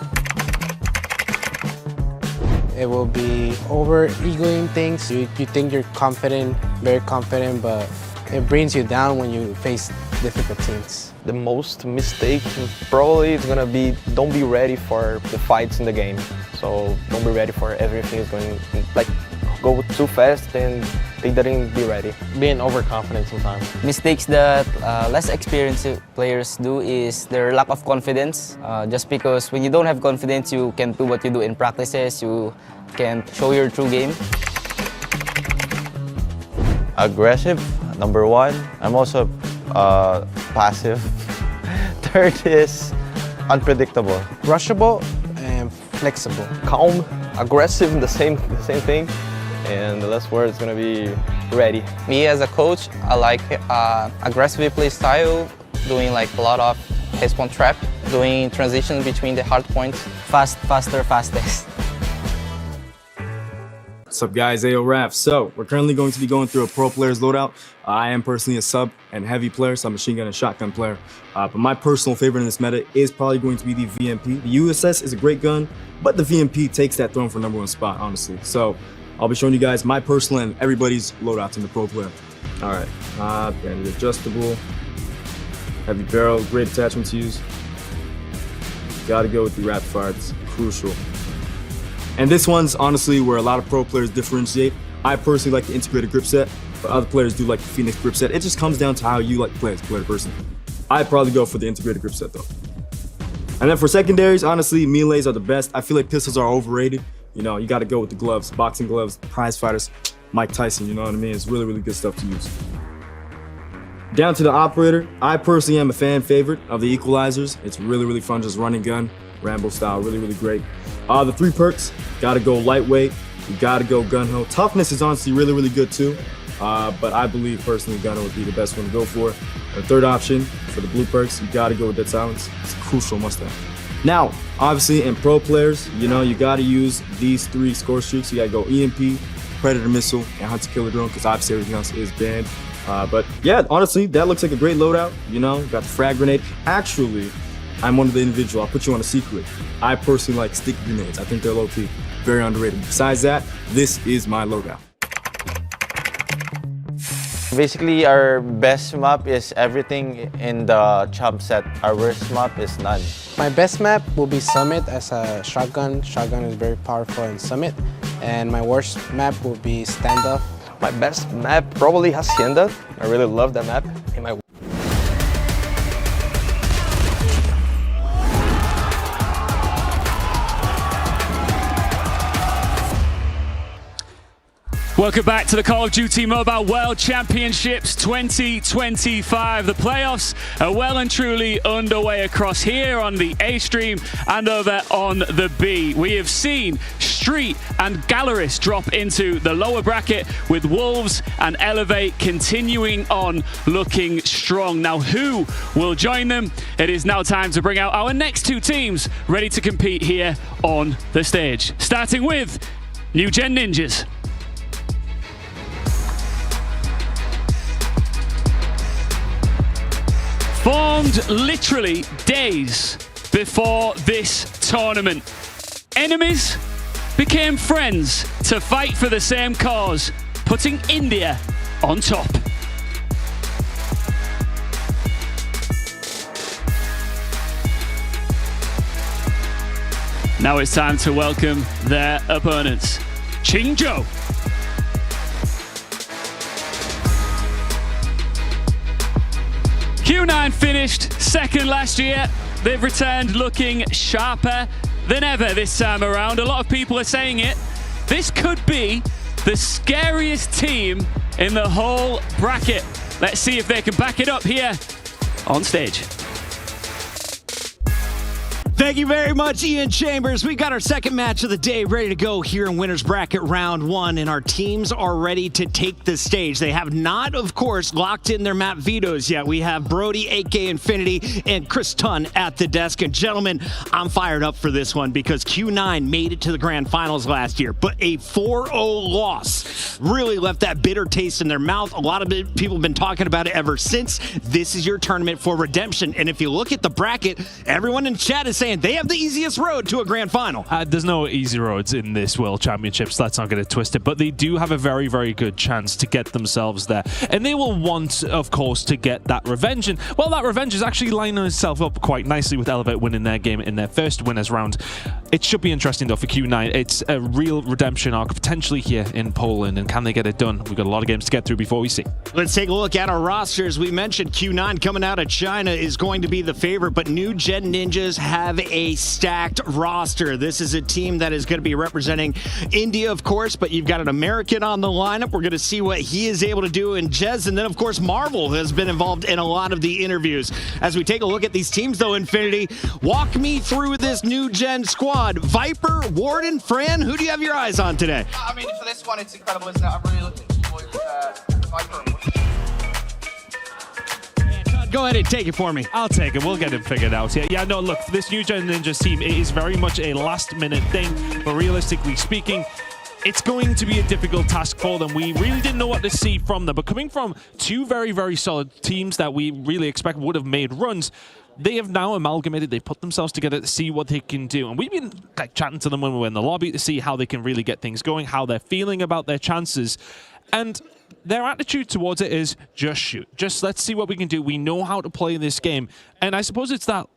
It will be over-egoing things. You think you're confident, very confident, but it brings you down when you face difficult teams. The most mistake probably is gonna be don't be ready for the fights in the game. So don't be ready for everything is going like go too fast and they didn't be ready. Being overconfident sometimes. Mistakes that less experienced players do is their lack of confidence. Just because when you don't have confidence, you can't do what you do in practices, you can't show your true game. Aggressive, number one. I'm also passive. Third is unpredictable. Rushable and flexible. Calm, aggressive, the same thing. And the last word is gonna be ready. Me as a coach, I like aggressive play style, doing like a lot of respawn trap, doing transitions between the hard points, faster, fastest. What's up guys, AO Raf. So we're currently going to be going through a pro player's loadout. I am personally a sub and heavy player, so I'm a machine gun and shotgun player. But my personal favorite in this meta is probably going to be the VMP. The USS is a great gun, but the VMP takes that throne for #1 spot, honestly. So I'll be showing you guys my personal and everybody's loadouts in the pro player. All right, bandit adjustable, heavy barrel, great attachment to use. Gotta go with the rapid fire, it's crucial. And this one's honestly where a lot of pro players differentiate. I personally like the integrated grip set, but other players do like the Phoenix grip set. It just comes down to how you like to play as a player person. I'd probably go for the integrated grip set though. And then for secondaries, honestly, melees are the best. I feel like pistols are overrated. You know, you gotta go with the gloves, boxing gloves, prize fighters, Mike Tyson, you know what I mean? It's really, really good stuff to use. Down to the operator, I personally am a fan favorite of the equalizers. It's really, really fun, just running gun, Rambo style, really, really great. The 3 perks, gotta go lightweight, you gotta go gun-ho. Toughness is honestly really, really good too, but I believe personally gun-ho would be the best one to go for. The third option for the blue perks, you gotta go with dead silence. It's a crucial must-have. Now, obviously in pro players, you know, you gotta use these 3 score streaks. You gotta go EMP, Predator Missile, and Hunter Killer Drone, because obviously everything else is banned. But yeah, honestly, that looks like a great loadout. You know, got the frag grenade. Actually, I'm one of the individual. I'll put you on a secret. I personally like sticky grenades. I think they're low-key, very underrated. Besides that, this is my loadout. Basically, our best map is everything in the chump set. Our worst map is none. My best map will be Summit as a shotgun. Shotgun is very powerful in Summit. And my worst map will be Standoff. My best map probably Hacienda. I really love that map. And my Welcome back to the Call of Duty Mobile World Championships 2025. The playoffs are well and truly underway across here on the A stream and over on the B. We have seen Street and Galeris drop into the lower bracket with Wolves and Elevate continuing on looking strong. Now, who will join them? It is now time to bring out our next 2 teams ready to compete here on the stage. Starting with New Gen Ninjas. Formed literally days before this tournament. Enemies became friends to fight for the same cause, putting India on top. Now it's time to welcome their opponents. Qingzhou. Q9 finished second last year. They've returned looking sharper than ever this time around. A lot of people are saying it. This could be the scariest team in the whole bracket. Let's see if they can back it up here on stage. The Thank you very much, Ian Chambers. We got our second match of the day ready to go here in Winners Bracket Round 1, and our teams are ready to take the stage. They have not, of course, locked in their map vetoes yet. We have Brody, AK Infinity, and Chris Tunn at the desk. And gentlemen, I'm fired up for this one because Q9 made it to the grand finals last year, but a 4-0 loss really left that bitter taste in their mouth. A lot of people have been talking about it ever since. This is your tournament for redemption. And if you look at the bracket, everyone in chat is saying they have the easiest road to a grand final. There's no easy roads in this World Championships. Let's not get it twisted. But they do have a very, very good chance to get themselves there. And they will want, of course, to get that revenge. And, well, that revenge is actually lining itself up quite nicely with Elevate winning their game in their first winners round. It should be interesting, though, for Q9. It's a real redemption arc potentially here in Poland. And can they get it done? We've got a lot of games to get through before we see. Let's take a look at our rosters. We mentioned Q9 coming out of China is going to be the favorite, but New Gen Ninjas have a stacked roster. This is a team that is going to be representing India, of course, but you've got an American on the lineup. We're going to see what he is able to do in Jez, and then, of course, Marvel has been involved in a lot of the interviews. As we take a look at these teams, though, Infinity, walk me through this New Gen squad. Viper, Warden, Fran, who do you have your eyes on today? I mean, for this one, it's incredible, isn't it? I'm really looking forward to Viper and Warden. Go ahead and take it for me. I'll take it. We'll get it figured out. Yeah, no, look, this New Gen Ninjas team, it is very much a last-minute thing, but realistically speaking, it's going to be a difficult task for them. We really didn't know what to see from them, but coming from two very, very solid teams that we really expect would have made runs, they have now amalgamated. They've put themselves together to see what they can do. And we've been chatting to them when we were in the lobby to see how they can really get things going, how they're feeling about their chances. And their attitude towards it is just shoot. Just let's see what we can do. We know how to play this game. And I suppose it's that,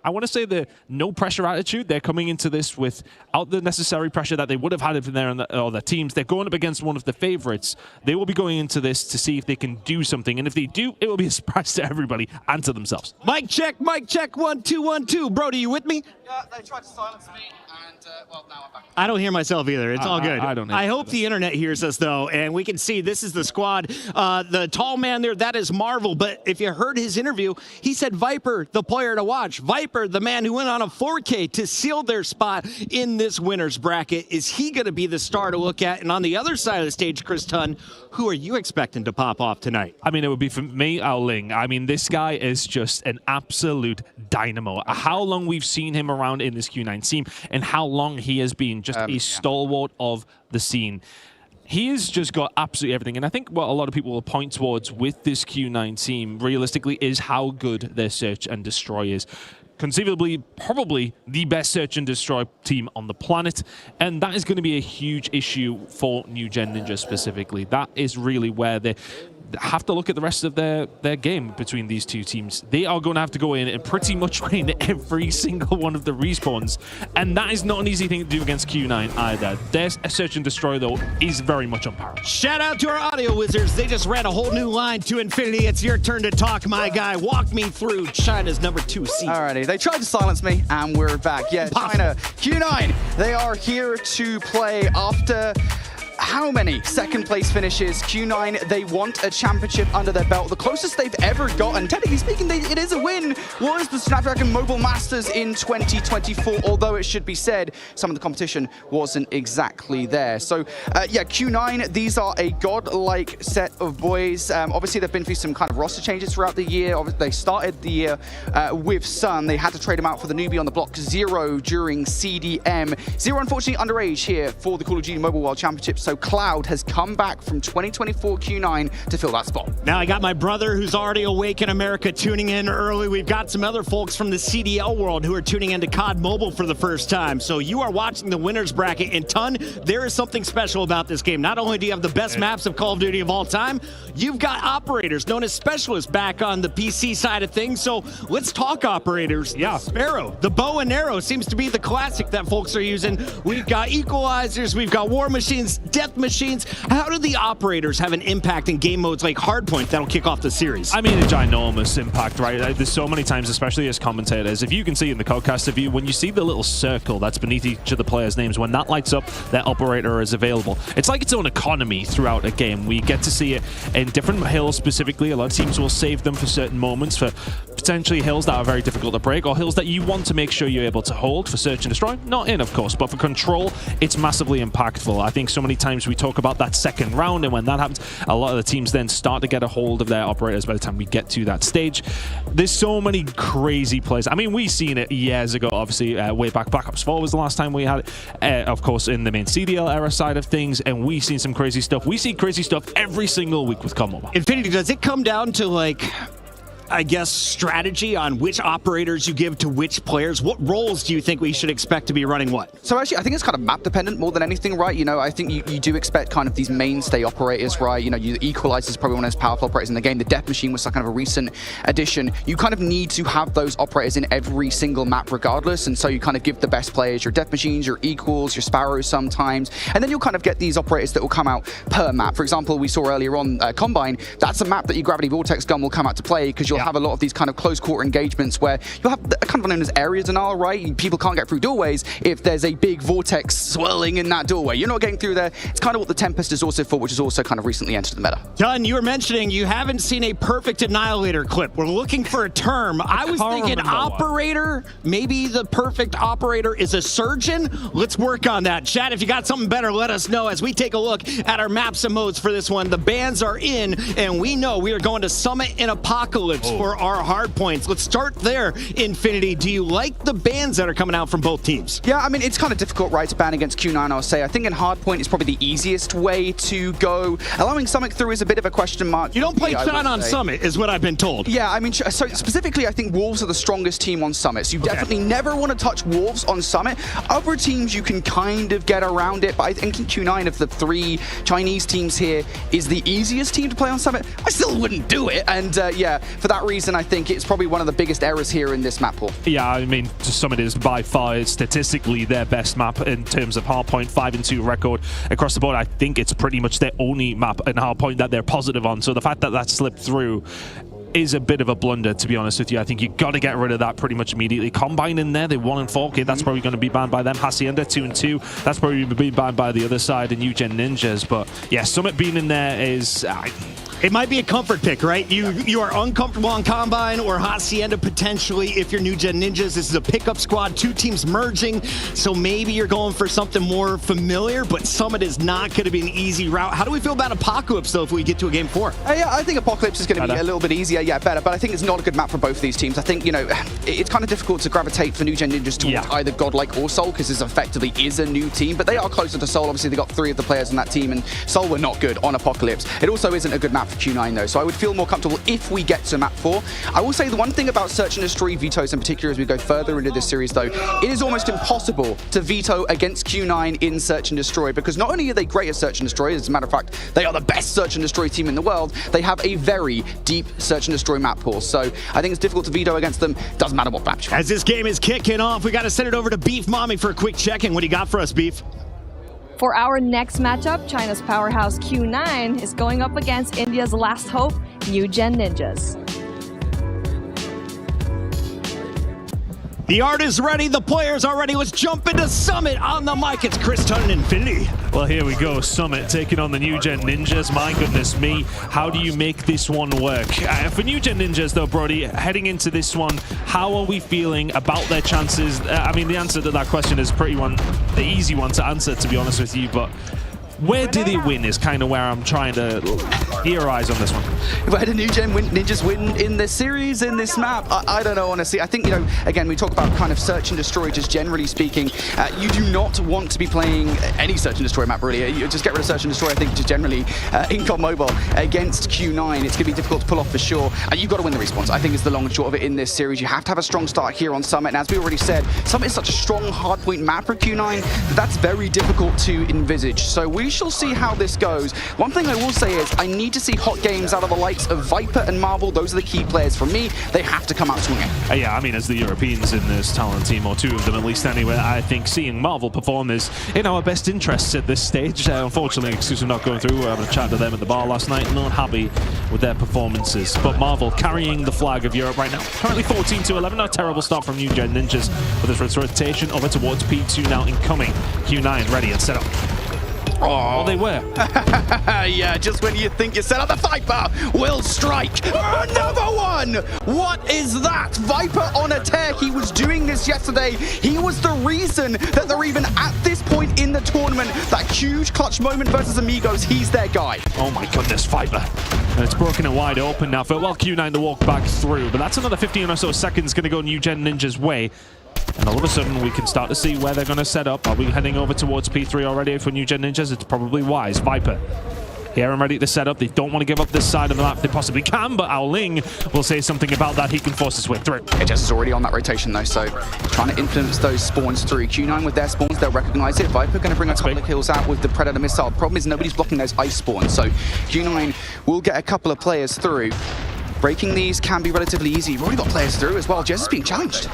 I want to say, the no pressure attitude. They're coming into this without the necessary pressure that they would have had if they're on their teams. They're going up against one of the favorites. They will be going into this to see if they can do something. And if they do, it will be a surprise to everybody and to themselves. Mic check, 1 2 1 2. Brody, you with me? Yeah, they tried to silence me, and well, now I'm back. I don't hear myself either. It's all good. I don't I hope the internet hears us, though, and we can see this is the squad. The tall man there, that is Marvel. But if you heard his interview, he said Viper, the player to watch. Viper, the man who went on a 4K to seal their spot in this winner's bracket. Is he going to be the star to look at? And on the other side of the stage, Chris Tunn, who are you expecting to pop off tonight? I mean, it would be for me, Ao Ling. I mean, this guy is just an absolute dynamo. How long we've seen him around in this Q9 team and how long he has been just a stalwart of the scene. He has just got absolutely everything. And I think what a lot of people will point towards with this Q9 team, realistically, is how good their search and destroy is. Conceivably, probably the best search and destroy team on the planet. And that is going to be a huge issue for New Gen Ninja specifically. That is really where they have to look at the rest of their game between these two teams. They are going to have to go in and pretty much win every single one of the respawns. And that is not an easy thing to do against Q9 either. Their search and destroy, though, is very much unparalleled. Shout out to our audio wizards. They just ran a whole new line to Infinity. It's your turn to talk, my guy. Walk me through China's #2 seed. Alrighty, they tried to silence me, and we're back. Yeah, China, Q9, they are here to play after how many second place finishes? Q9, they want a championship under their belt. The closest they've ever gotten, technically speaking, it is a win, was the Snapdragon Mobile Masters in 2024, although it should be said, some of the competition wasn't exactly there. So, yeah, Q9, these are a godlike set of boys. Obviously, they've been through some kind of roster changes throughout the year. They started the year with Sun. They had to trade him out for the newbie on the block, Zero, during CDM. Zero, unfortunately, underage here for the Call of Duty Mobile World Championship. So Cloud has come back from 2024 Q9 to fill that spot. Now I got my brother who's already awake in America tuning in early. We've got some other folks from the CDL world who are tuning into COD Mobile for the first time. So you are watching the winner's bracket. And Ton, there is something special about this game. Not only do you have the best maps of Call of Duty of all time, you've got operators known as specialists back on the PC side of things. So let's talk operators. Yeah, Sparrow, the bow and arrow seems to be the classic that folks are using. We've got equalizers, we've got war machines, death machines. How do the operators have an impact in game modes like Hardpoint that'll kick off the series? I mean, a ginormous impact, right? There's so many times, especially as commentators, if you can see in the codcaster view, when you see the little circle that's beneath each of the players' names, when that lights up, their operator is available. It's like its own economy throughout a game. We get to see it in different hills specifically. A lot of teams will save them for certain moments, for potentially hills that are very difficult to break, or hills that you want to make sure you're able to hold for search and destroy. Not in, of course, but for control, it's massively impactful. I think so many times we talk about that second round, and when that happens, a lot of the teams then start to get a hold of their operators by the time we get to that stage. There's so many crazy plays. I mean, we've seen it years ago, obviously, way back. Black Ops 4 was the last time we had it, of course, in the main CDL era side of things, and we've seen some crazy stuff. We see crazy stuff every single week with COD Mobile. Infinity, does it come down to, like, I guess, strategy on which operators you give to which players? What roles do you think we should expect to be running what? So actually, I think it's kind of map dependent more than anything, right? You know, I think you do expect kind of these mainstay operators, right? You know, Equalizer is probably one of those powerful operators in the game. The Death Machine was kind of a recent addition. You kind of need to have those operators in every single map regardless, and so you kind of give the best players your Death Machines, your Equals, your Sparrows sometimes, and then you'll kind of get these operators that will come out per map. For example, we saw earlier on Combine, that's a map that your Gravity Vortex gun will come out to play because you'll have a lot of these kind of close quarter engagements where you'll have kind of known as area denial, right? People can't get through doorways if there's a big vortex swirling in that doorway. You're not getting through there. It's kind of what the Tempest is also for, which is also kind of recently entered the meta. John, you were mentioning you haven't seen a perfect Annihilator clip. We're looking for a term. I was thinking operator. Maybe the perfect operator is a surgeon. Let's work on that. Chat, if you got something better, let us know as we take a look at our maps and modes for this one. The bans are in, and we know we are going to Summit and Apocalypse for our hard points. Let's start there, Infinity. Do you like the bans that are coming out from both teams? Yeah, I mean, it's kind of difficult, right, to ban against Q9, I'll say. I think in hardpoint it's probably the easiest way to go. Allowing Summit through is a bit of a question mark. You don't play Shine on Summit, is what I've been told. Yeah, I mean, so specifically, I think Wolves are the strongest team on Summit, so you definitely never want to touch Wolves on Summit. Other teams, you can kind of get around it, but I think Q9 of the three Chinese teams here is the easiest team to play on Summit. I still wouldn't do it, and yeah, for that reason, I think it's probably one of the biggest errors here in this map pool. Yeah, I mean, Summit is by far statistically their best map in terms of hardpoint, 5-2 record across the board. I think it's pretty much their only map in hardpoint that they're positive on. So the fact that that slipped through is a bit of a blunder, to be honest with you. I think you got to get rid of that pretty much immediately. Combine in there, they 1-4. Okay, that's probably going to be banned by them. Hacienda 2-2. That's probably going to be banned by the other side, and New-Gen Ninjas. But yeah, Summit being in there is... It might be a comfort pick, right? You are uncomfortable on Combine or Hacienda potentially if you're New-Gen Ninjas. This is a pickup squad, two teams merging, so maybe you're going for something more familiar, but Summit is not going to be an easy route. How do we feel about Apocalypse, though, if we get to a Game 4? Yeah, I think Apocalypse is going to be a little bit easier, yeah, better, but I think it's not a good map for both of these teams. I think, you know, it's kind of difficult to gravitate for New-Gen Ninjas towards either Godlike or Soul, because this effectively is a new team, but they are closer to Soul. Obviously, they got 3 of the players in that team, and Soul were not good on Apocalypse. It also isn't a good map for Q9, though, so I would feel more comfortable if we get to map 4. I will say the one thing about Search and Destroy vetoes in particular as we go further into this series, though, it is almost impossible to veto against Q9 in Search and Destroy, because not only are they great at Search and Destroy, as a matter of fact, they are the best Search and Destroy team in the world, they have a very deep Search and Destroy map pool, so I think it's difficult to veto against them. Doesn't matter what map you want. As this game is kicking off, we got to send it over to Beef Mommy for a quick check-in. What do you got for us, Beef? For our next matchup, China's powerhouse Q9 is going up against India's last hope, New-Gen Ninjas. The art is ready, the players are ready. Let's jump into Summit. On the mic, it's Chris Tunn and Infinity. Well, here we go. Summit taking on the New-Gen Ninjas. My goodness me, how do you make this one work? For New-Gen Ninjas, though, Brody, heading into this one, how are we feeling about their chances? I mean, the answer to that question is the easy one to answer, to be honest with you, but where do they win is kind of where I'm trying to theorize on this one. Where do New-Gen Ninjas win in this series, in this map? I don't know, honestly. I think, you know, again, we talk about kind of Search and Destroy, just generally speaking. You do not want to be playing any Search and Destroy map, really. You just get rid of Search and Destroy, I think, just generally in COD Mobile against Q9. It's going to be difficult to pull off for sure. You've got to win the respawns. I think is the long and short of it in this series. You have to have a strong start here on Summit. And as we already said, Summit is such a strong hardpoint map for Q9 that's very difficult to envisage. So we we shall see how this goes. One thing I will say is I need to see hot games out of the likes of Viper and Marvel. Those are the key players for me. They have to come out swinging. Yeah, I mean, as the Europeans in this talent team, or two of them at least anyway, I think seeing Marvel perform is in our best interests at this stage. Unfortunately, Exclusive not going through. We were having a chat to them at the bar last night, not happy with their performances. But Marvel carrying the flag of Europe right now. Currently 14-11, a terrible start from New Gen Ninjas, with this rotation over towards P2 now incoming. Q9 ready and set up. Oh, they were. Yeah, just when you think you're set up, the Viper will strike. Another one! What is that? Viper on a tear. He was doing this yesterday. He was the reason that they're even at this point in the tournament. That huge clutch moment versus Amigos. He's their guy. Oh my goodness, Viper. And it's broken it wide open now for, well, Q9 to walk back through. But that's another 15 or so seconds going to go New Gen Ninja's way. And all of a sudden, we can start to see where they're going to set up. Are we heading over towards P3 already for New Gen Ninjas? It's probably wise. Viper here and ready to set up. They don't want to give up this side of the map. They possibly can, but Ao Ling will say something about that. He can force his way through. Jess is already on that rotation, though, so trying to influence those spawns through. Q9 with their spawns, they'll recognize it. Viper going to bring a couple of kills out with the Predator missile. The problem is nobody's blocking those ice spawns, so Q9 will get a couple of players through. Breaking these can be relatively easy. You've already got players through as well. Jez is being challenged.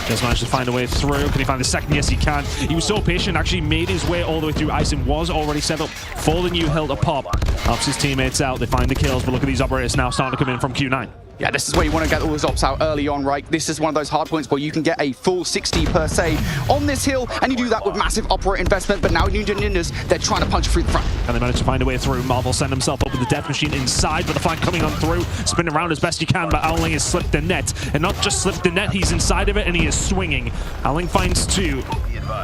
Just managed to find a way through. Can he find the second? Yes, he can. He was so patient, actually made his way all the way through ice and was already set up for the new hill to pop. Helps his teammates out. They find the kills, but look at these operators now starting to come in from Q9. Yeah, this is where you want to get all those ops out early on, right? This is one of those hard points where you can get a full 60 per se on this hill, and you do that with massive operator investment, but now New Gen Ninjas, they're trying to punch through the front. And they managed to find a way through. Marvel sent himself up with the death machine inside, but the flank coming on through, spinning around as best you can, but Ao Ling has slipped the net. And not just slipped the net, he's inside of it, and he is swinging. Ao Ling finds two.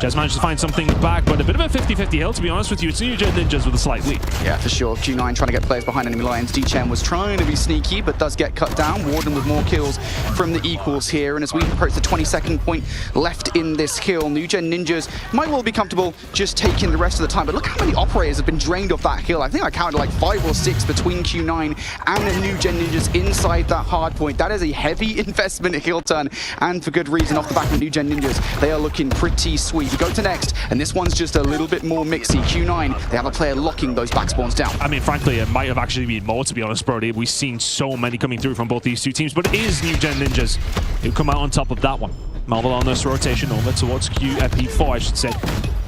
Jez managed to find something back, but a bit of a 50-50 hill, to be honest with you. It's New Gen Ninjas with a slight lead. Yeah, for sure. Q9 trying to get players behind enemy lines. D-Chen was trying to be sneaky, but does get cut down. Warden with more kills from the equals here. And as we approach the 22nd point left in this hill, New Gen Ninjas might well be comfortable just taking the rest of the time. But look how many operators have been drained off that hill. I think I counted like 5 or 6 between Q9 and the New Gen Ninjas inside that hard point. That is a heavy investment hill turn, and for good reason. Off the back of New Gen Ninjas, they are looking pretty sweet. We go to next, and this one's just a little bit more mixy. Q9, they have a player locking those back spawns down. I mean, frankly, it might have actually been more, to be honest, Brody. We've seen so many coming through from both these two teams, but it is New Gen Ninjas who come out on top of that one. Marvel on this rotation over towards P4, I should say.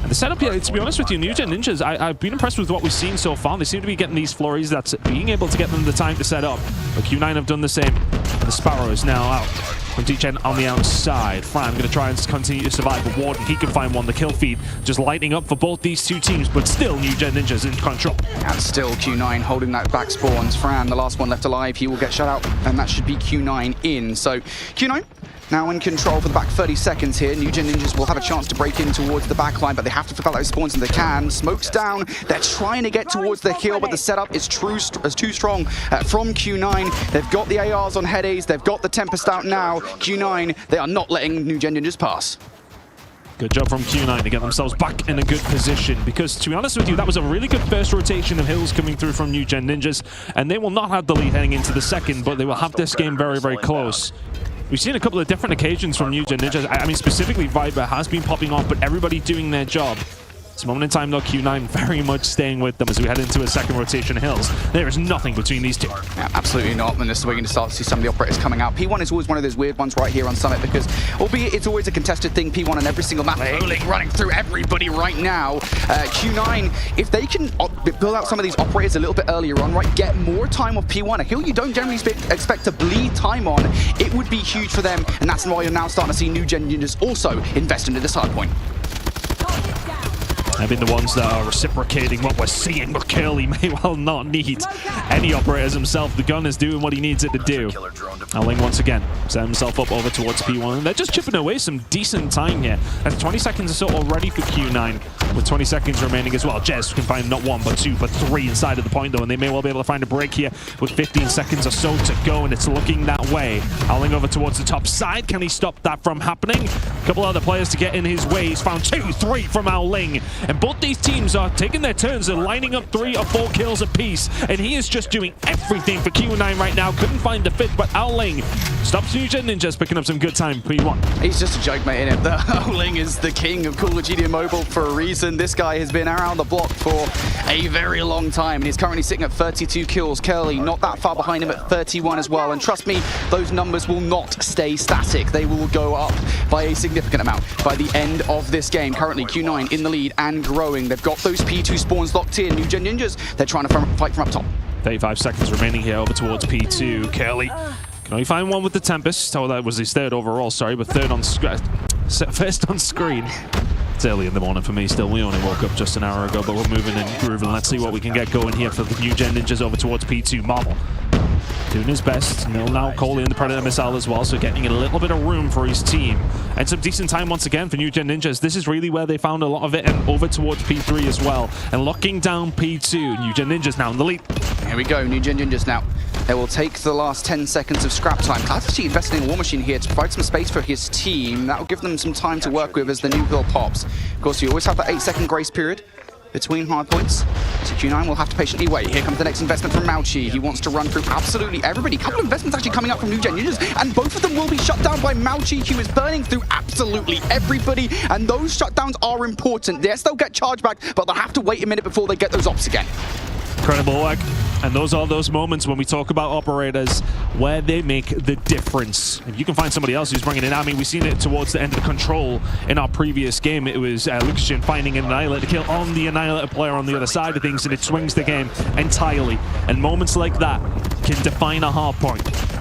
And the setup here, to be honest with you, New Gen Ninjas, I've been impressed with what we've seen so far. They seem to be getting these flurries, that's being able to get them the time to set up. But Q9 have done the same. And the Sparrow is now out. From D-Chen on the outside. Fran going to try and continue to survive, but Warden, he can find one. The kill feed just lighting up for both these two teams, but still New Gen Ninjas in control. And still Q9 holding that back spawns. Fran, the last one left alive, he will get shut out, and that should be Q9 in. So Q9 now in control for the back 30 seconds here. New Gen Ninjas will have a chance to break in towards the back line, but they have to pick out those spawns and they can. Smoke's down. They're trying to get towards the hill, but the setup is too strong from Q9. They've got the ARs on head A's. They've got the Tempest out now. Q9, they are not letting New Gen Ninjas pass. Good job from Q9 to get themselves back in a good position, because to be honest with you, that was a really good first rotation of hills coming through from New Gen Ninjas, and they will not have the lead heading into the second, but they will have this game very, very close. We've seen a couple of different occasions from New Gen Ninjas. I mean, specifically Viper has been popping off, but everybody doing their job. This moment in time, though, Q9 very much staying with them as we head into a second rotation of hills. There is nothing between these two. Yeah, absolutely not. And this is where we're going to start to see some of the operators coming out. P1 is always one of those weird ones right here on Summit, because albeit it's always a contested thing, P1 on every single map, Oling running through everybody right now. Q9, if they can build out some of these operators a little bit earlier on, right, get more time off P1, a hill you don't generally expect to bleed time on, it would be huge for them. And that's why you're now starting to see New Gen Ninjas also invest into this hard point. They've been the ones that are reciprocating what we're seeing, but Curly may well not need any operators himself. The gun is doing what he needs it to do. Ao Ling once again set himself up over towards P1, and they're just chipping away some decent time here. That's 20 seconds or so already for Q9, with 20 seconds remaining as well. Jez can find not one, but two, but three inside of the point, though, and they may well be able to find a break here with 15 seconds or so to go, and it's looking that way. Ao Ling over towards the top side. Can he stop that from happening? A couple other players to get in his way. He's found 2, 3 from Ao Ling. And both these teams are taking their turns and lining up 3 or 4 kills apiece. And he is just doing everything for Q9 right now. Couldn't find the fit, but Ao Ling Stops New Gen Ninjas picking up some good time P1. He's just a joke, mate, innit? The Oling is the king of Call of Duty Mobile for a reason. This guy has been around the block for a very long time, and he's currently sitting at 32 kills. Curly not that far behind him at 31 as well. And trust me, those numbers will not stay static. They will go up by a significant amount by the end of this game. Currently, Q9 in the lead and growing. They've got those P2 spawns locked in. New Gen Ninjas, they're trying to fight from up top. 35 seconds remaining here over towards P2. Curly can only find one with the Tempest. Oh, that was his third overall, sorry, but first on screen. It's early in the morning for me still. We only woke up just an hour ago, but we're moving and grooving. Let's see what we can get going here for the New Gen Ninjas over towards P2. Marvel doing his best. Now Coley in the Predator missile as well, so getting a little bit of room for his team. And some decent time once again for New Gen Ninjas. This is really where they found a lot of it, and over towards P3 as well. And locking down P2. New Gen Ninjas now in the lead. Here we go, New Gen Ninjas now. They will take the last 10 seconds of scrap time. Cloud's actually investing in War Machine here to provide some space for his team. That will give them some time to work with as the new hill pops. Of course, you always have that 8-second grace period between hard points. So Q9 will have to patiently wait. Here comes the next investment from Mauchi. He wants to run through absolutely everybody. A couple of investments actually coming up from New Gen Ninjas, and both of them will be shut down by Mauchi, who is burning through absolutely everybody, and those shutdowns are important. Yes, they'll get charged back, but they'll have to wait a minute before they get those ops again. Incredible work. And those are those moments when we talk about operators where they make the difference. If you can find somebody else who's bringing it, I mean, we've seen it towards the end of Control in our previous game. It was Lucas Jin finding an Annihilator kill on the Annihilator player on the other side of things, and it swings the game entirely. And moments like that can define a hard point.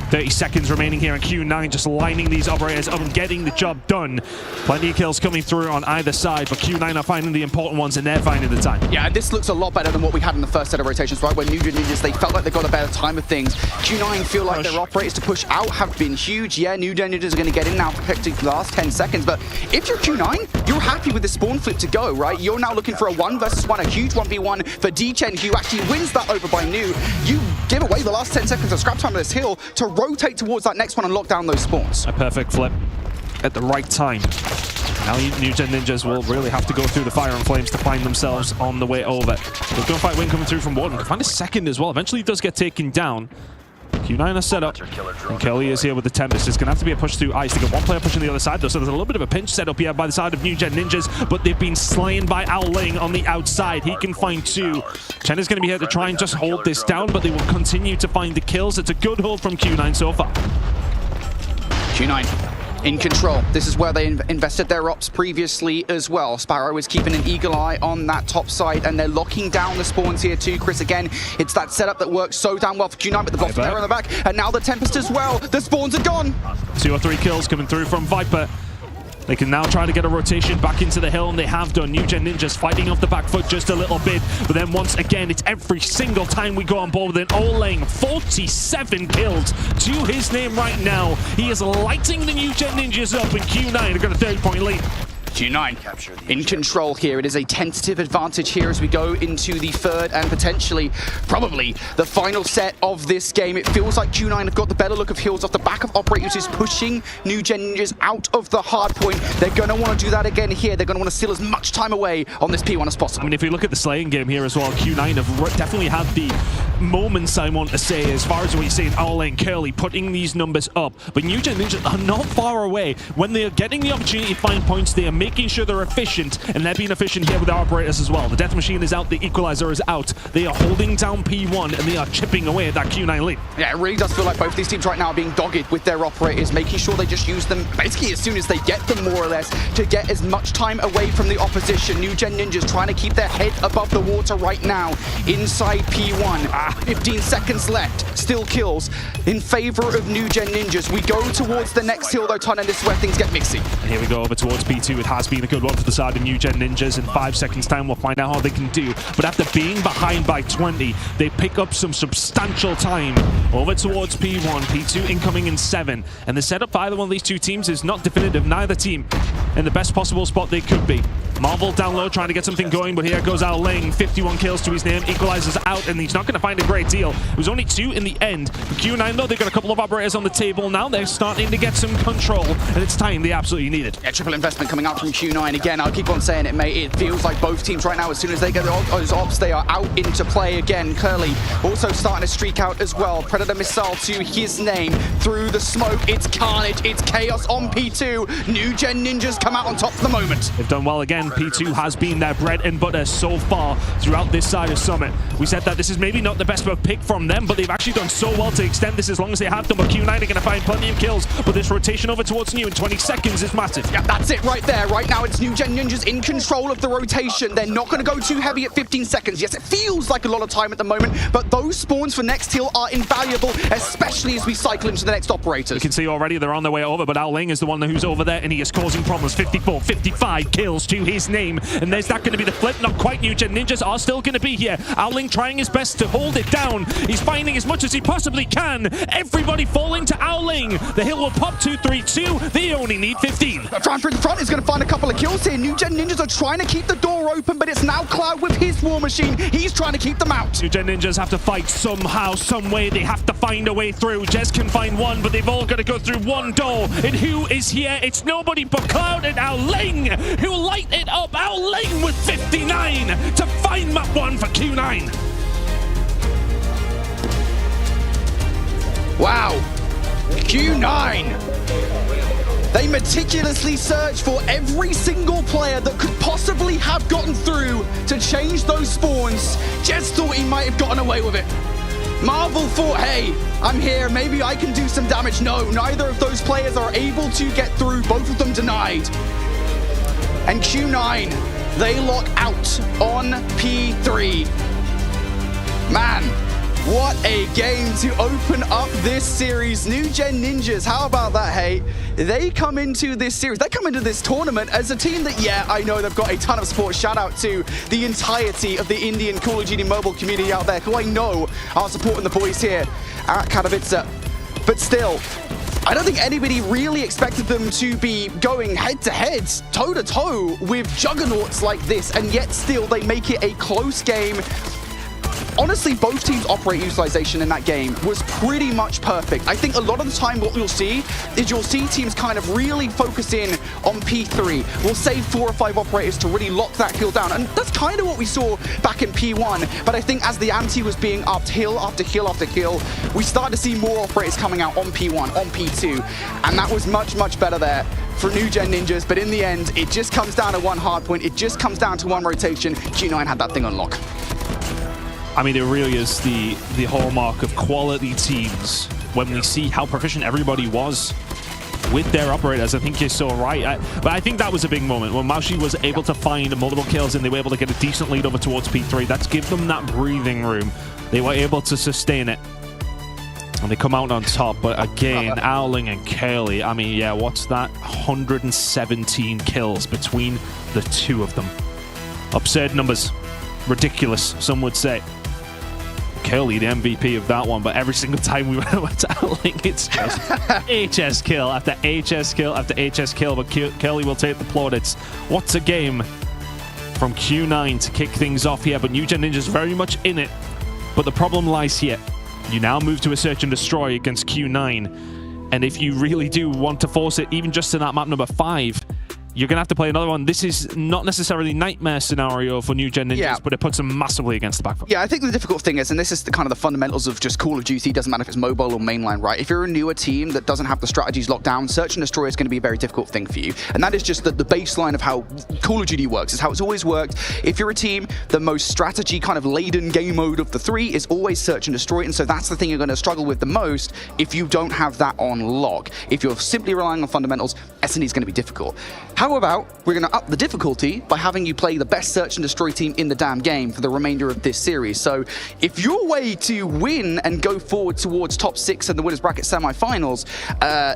30 seconds remaining here, and Q9 just lining these operators up and getting the job done. Plenty of kills coming through on either side, but Q9 are finding the important ones, and they're finding the time. Yeah, this looks a lot better than what we had in the first set of rotations, right? When New Gen Ninjas, they felt like they got a better time of things. Q9 feel like their operators to push out have been huge. Yeah, New Gen Ninjas are going to get in now for the last 10 seconds, but if you're Q9, you're happy with the spawn flip to go, right? You're now looking for a 1 versus 1, a huge 1v1 for D-Chen, who actually wins that over by New. You give away the last 10 seconds of scrap time of this hill to rotate towards that next one and lock down those spawns. A perfect flip at the right time. Now New Gen Ninjas will really have to go through the fire and flames to find themselves on the way over. The gunfight win coming through from Warden. Can find a second as well. Eventually he does get taken down. Q9 are set up, and Kelly is here with the Tempest. It's going to have to be a push through ice. They got one player pushing the other side, though, so there's a little bit of a pinch set up here by the side of New Gen Ninjas, but they've been slain by Owling on the outside. He can find 2. Chen is going to be here to try and just hold this down, but they will continue to find the kills. It's a good hold from Q9 so far. Q9 in control. This is where they invested their ops previously as well. Sparrow is keeping an eagle eye on that top side, and they're locking down the spawns here too. Chris, again, it's that setup that works so damn well for Q9, but the block there on the back, and now the Tempest as well. The spawns are gone. 2 or 3 kills coming through from Viper. They can now try to get a rotation back into the hill, and they have done. New Gen Ninjas fighting off the back foot just a little bit, but then once again, it's every single time we go on board with an Oling. 47 kills to his name right now. He is lighting the New Gen Ninjas up, and Q9 have got a 30-point lead. Q9 in control here. It is a tentative advantage here as we go into the third and potentially, probably, the final set of this game. It feels like Q9 have got the better look of heals off the back of Operators, who's pushing New Gen Ninjas out of the hard point. They're going to want to do that again here. They're going to want to steal as much time away on this P1 as possible. I mean, if you look at the slaying game here as well, Q9 have definitely had the moments, I want to say, as far as what you're saying, Owling, Curly, putting these numbers up. But New Gen Ninjas are not far away. When they're getting the opportunity to find points, they are making sure they're efficient, and they're being efficient here with the operators as well. The death machine is out, the equalizer is out. They are holding down P1, and they are chipping away at that Q9 lead. Yeah, it really does feel like both these teams right now are being dogged with their operators, making sure they just use them basically as soon as they get them, more or less, to get as much time away from the opposition. New Gen Ninjas trying to keep their head above the water right now inside P1. 15 seconds left, still kills in favor of New Gen Ninjas. We go towards the next hill though, Ton, and this is where things get mixy. And here we go over towards P2. It has been a good one for the side of New Gen Ninjas. In 5 seconds time, we'll find out how they can do. But after being behind by 20, they pick up some substantial time over towards P1. P2 incoming in 7. And the setup for either one of these two teams is not definitive. Neither team in the best possible spot they could be. Marvel down low trying to get something going, but here goes Ao Ling. 51 kills to his name, equalizes out, and he's not going to find a great deal. It was only 2 in the end. For Q9 though, they've got a couple of operators on the table now. They're starting to get some control, and it's time they absolutely need it. Yeah, triple investment coming out from Q9 again. I'll keep on saying it, mate. It feels like both teams right now, as soon as they get those ops, they are out into play again. Curly also starting to streak out as well. Predator missile to his name through the smoke. It's carnage, it's chaos on P2. New Gen Ninjas come out on top for the moment. They've done well again. P2 has been their bread and butter so far throughout this side of Summit. We said that this is maybe not the best of a pick from them, but they've actually done so well to extend this as long as they have done. But Q9 are going to find plenty of kills, but this rotation over towards New in 20 seconds is massive. Yeah, that's it right there. Right now it's New Gen Ninjas in control of the rotation. They're not going to go too heavy at 15 seconds. Yes, it feels like a lot of time at the moment, but those spawns for next heal are invaluable, especially as we cycle into the next operators. You can see already they're on their way over, but Ao Ling is the one who's over there, and he is causing problems. 54, 55 kills to his name, and there's that going to be the flip. Not quite. New Gen Ninjas are still going to be here. Ao Ling trying his best to hold it down. He's finding as much as he possibly can. Everybody falling to Ao Ling. The hill will pop 2-3-2. They only need 15. Fran in front is going to find a couple of kills here. New Gen Ninjas are trying to keep the door open, but it's now Cloud with his war machine. He's trying to keep them out. New Gen Ninjas have to fight somehow, some way. They have to find a way through. Jez can find one, but they've all got to go through one door. And who is here? It's nobody but Cloud and Ao Ling, who light it up. Ao Ling with 59 to find map 1 for Q9. Wow. Q9. They meticulously search for every single player that could possibly have gotten through to change those spawns. Jez thought he might have gotten away with it. Marvel thought, hey, I'm here, maybe I can do some damage. No, neither of those players are able to get through, both of them denied. And Q9, they lock out on P3. Man, what a game to open up this series. New Gen Ninjas, how about that, hey? They come into this series, they come into this tournament as a team that, yeah, I know they've got a ton of support. Shout out to the entirety of the Indian Call of Duty mobile community out there, who I know are supporting the boys here at Katowice. But still, I don't think anybody really expected them to be going head-to-head, toe-to-toe with juggernauts like this, and yet still they make it a close game. Honestly, both teams' operate utilization in that game was pretty much perfect. I think a lot of the time what you'll see is you'll see teams kind of really focus in on P3. We'll save 4 or 5 operators to really lock that kill down. And that's kind of what we saw back in P1. But I think as the ante was being upped hill after hill after hill, we started to see more operators coming out on P1, on P2. And that was much, much better there for New Gen Ninjas. But in the end, it just comes down to one hard point. It just comes down to one rotation. Q9 had that thing on lock. I mean, it really is the hallmark of quality teams when we see how proficient everybody was with their operators. I think you're so right. But I think that was a big moment when Maushi was able to find multiple kills and they were able to get a decent lead over towards P3. That's give them that breathing room. They were able to sustain it. And they come out on top. But again, Ao Ling and Curly, I mean, yeah, what's that? 117 kills between the two of them. Absurd numbers. Ridiculous, some would say. Curly, the MVP of that one, but every single time we went to Ao Ling, it's just HS kill after HS kill after HS kill, but Curly will take the plaudits. What's a game from Q9 to kick things off here, but New Gen Ninja's very much in it, but the problem lies here. You now move to a search and destroy against Q9, and if you really do want to force it, even just to that map number 5, you're going to have to play another one. This is not necessarily nightmare scenario for New Gen Ninjas, but it puts them massively against the back foot. Yeah, I think the difficult thing is, and this is the kind of the fundamentals of just Call of Duty, doesn't matter if it's mobile or mainline, right? If you're a newer team that doesn't have the strategies locked down, search and destroy is going to be a very difficult thing for you. And that is just the baseline of how Call of Duty works. It's how it's always worked. If you're a team, the most strategy kind of laden game mode of the 3 is always search and destroy. And so that's the thing you're going to struggle with the most if you don't have that on lock. If you're simply relying on fundamentals, S&D is going to be difficult. How about we're going to up the difficulty by having you play the best search and destroy team in the damn game for the remainder of this series. So if your way to win and go forward towards top 6 and the winners bracket semi-finals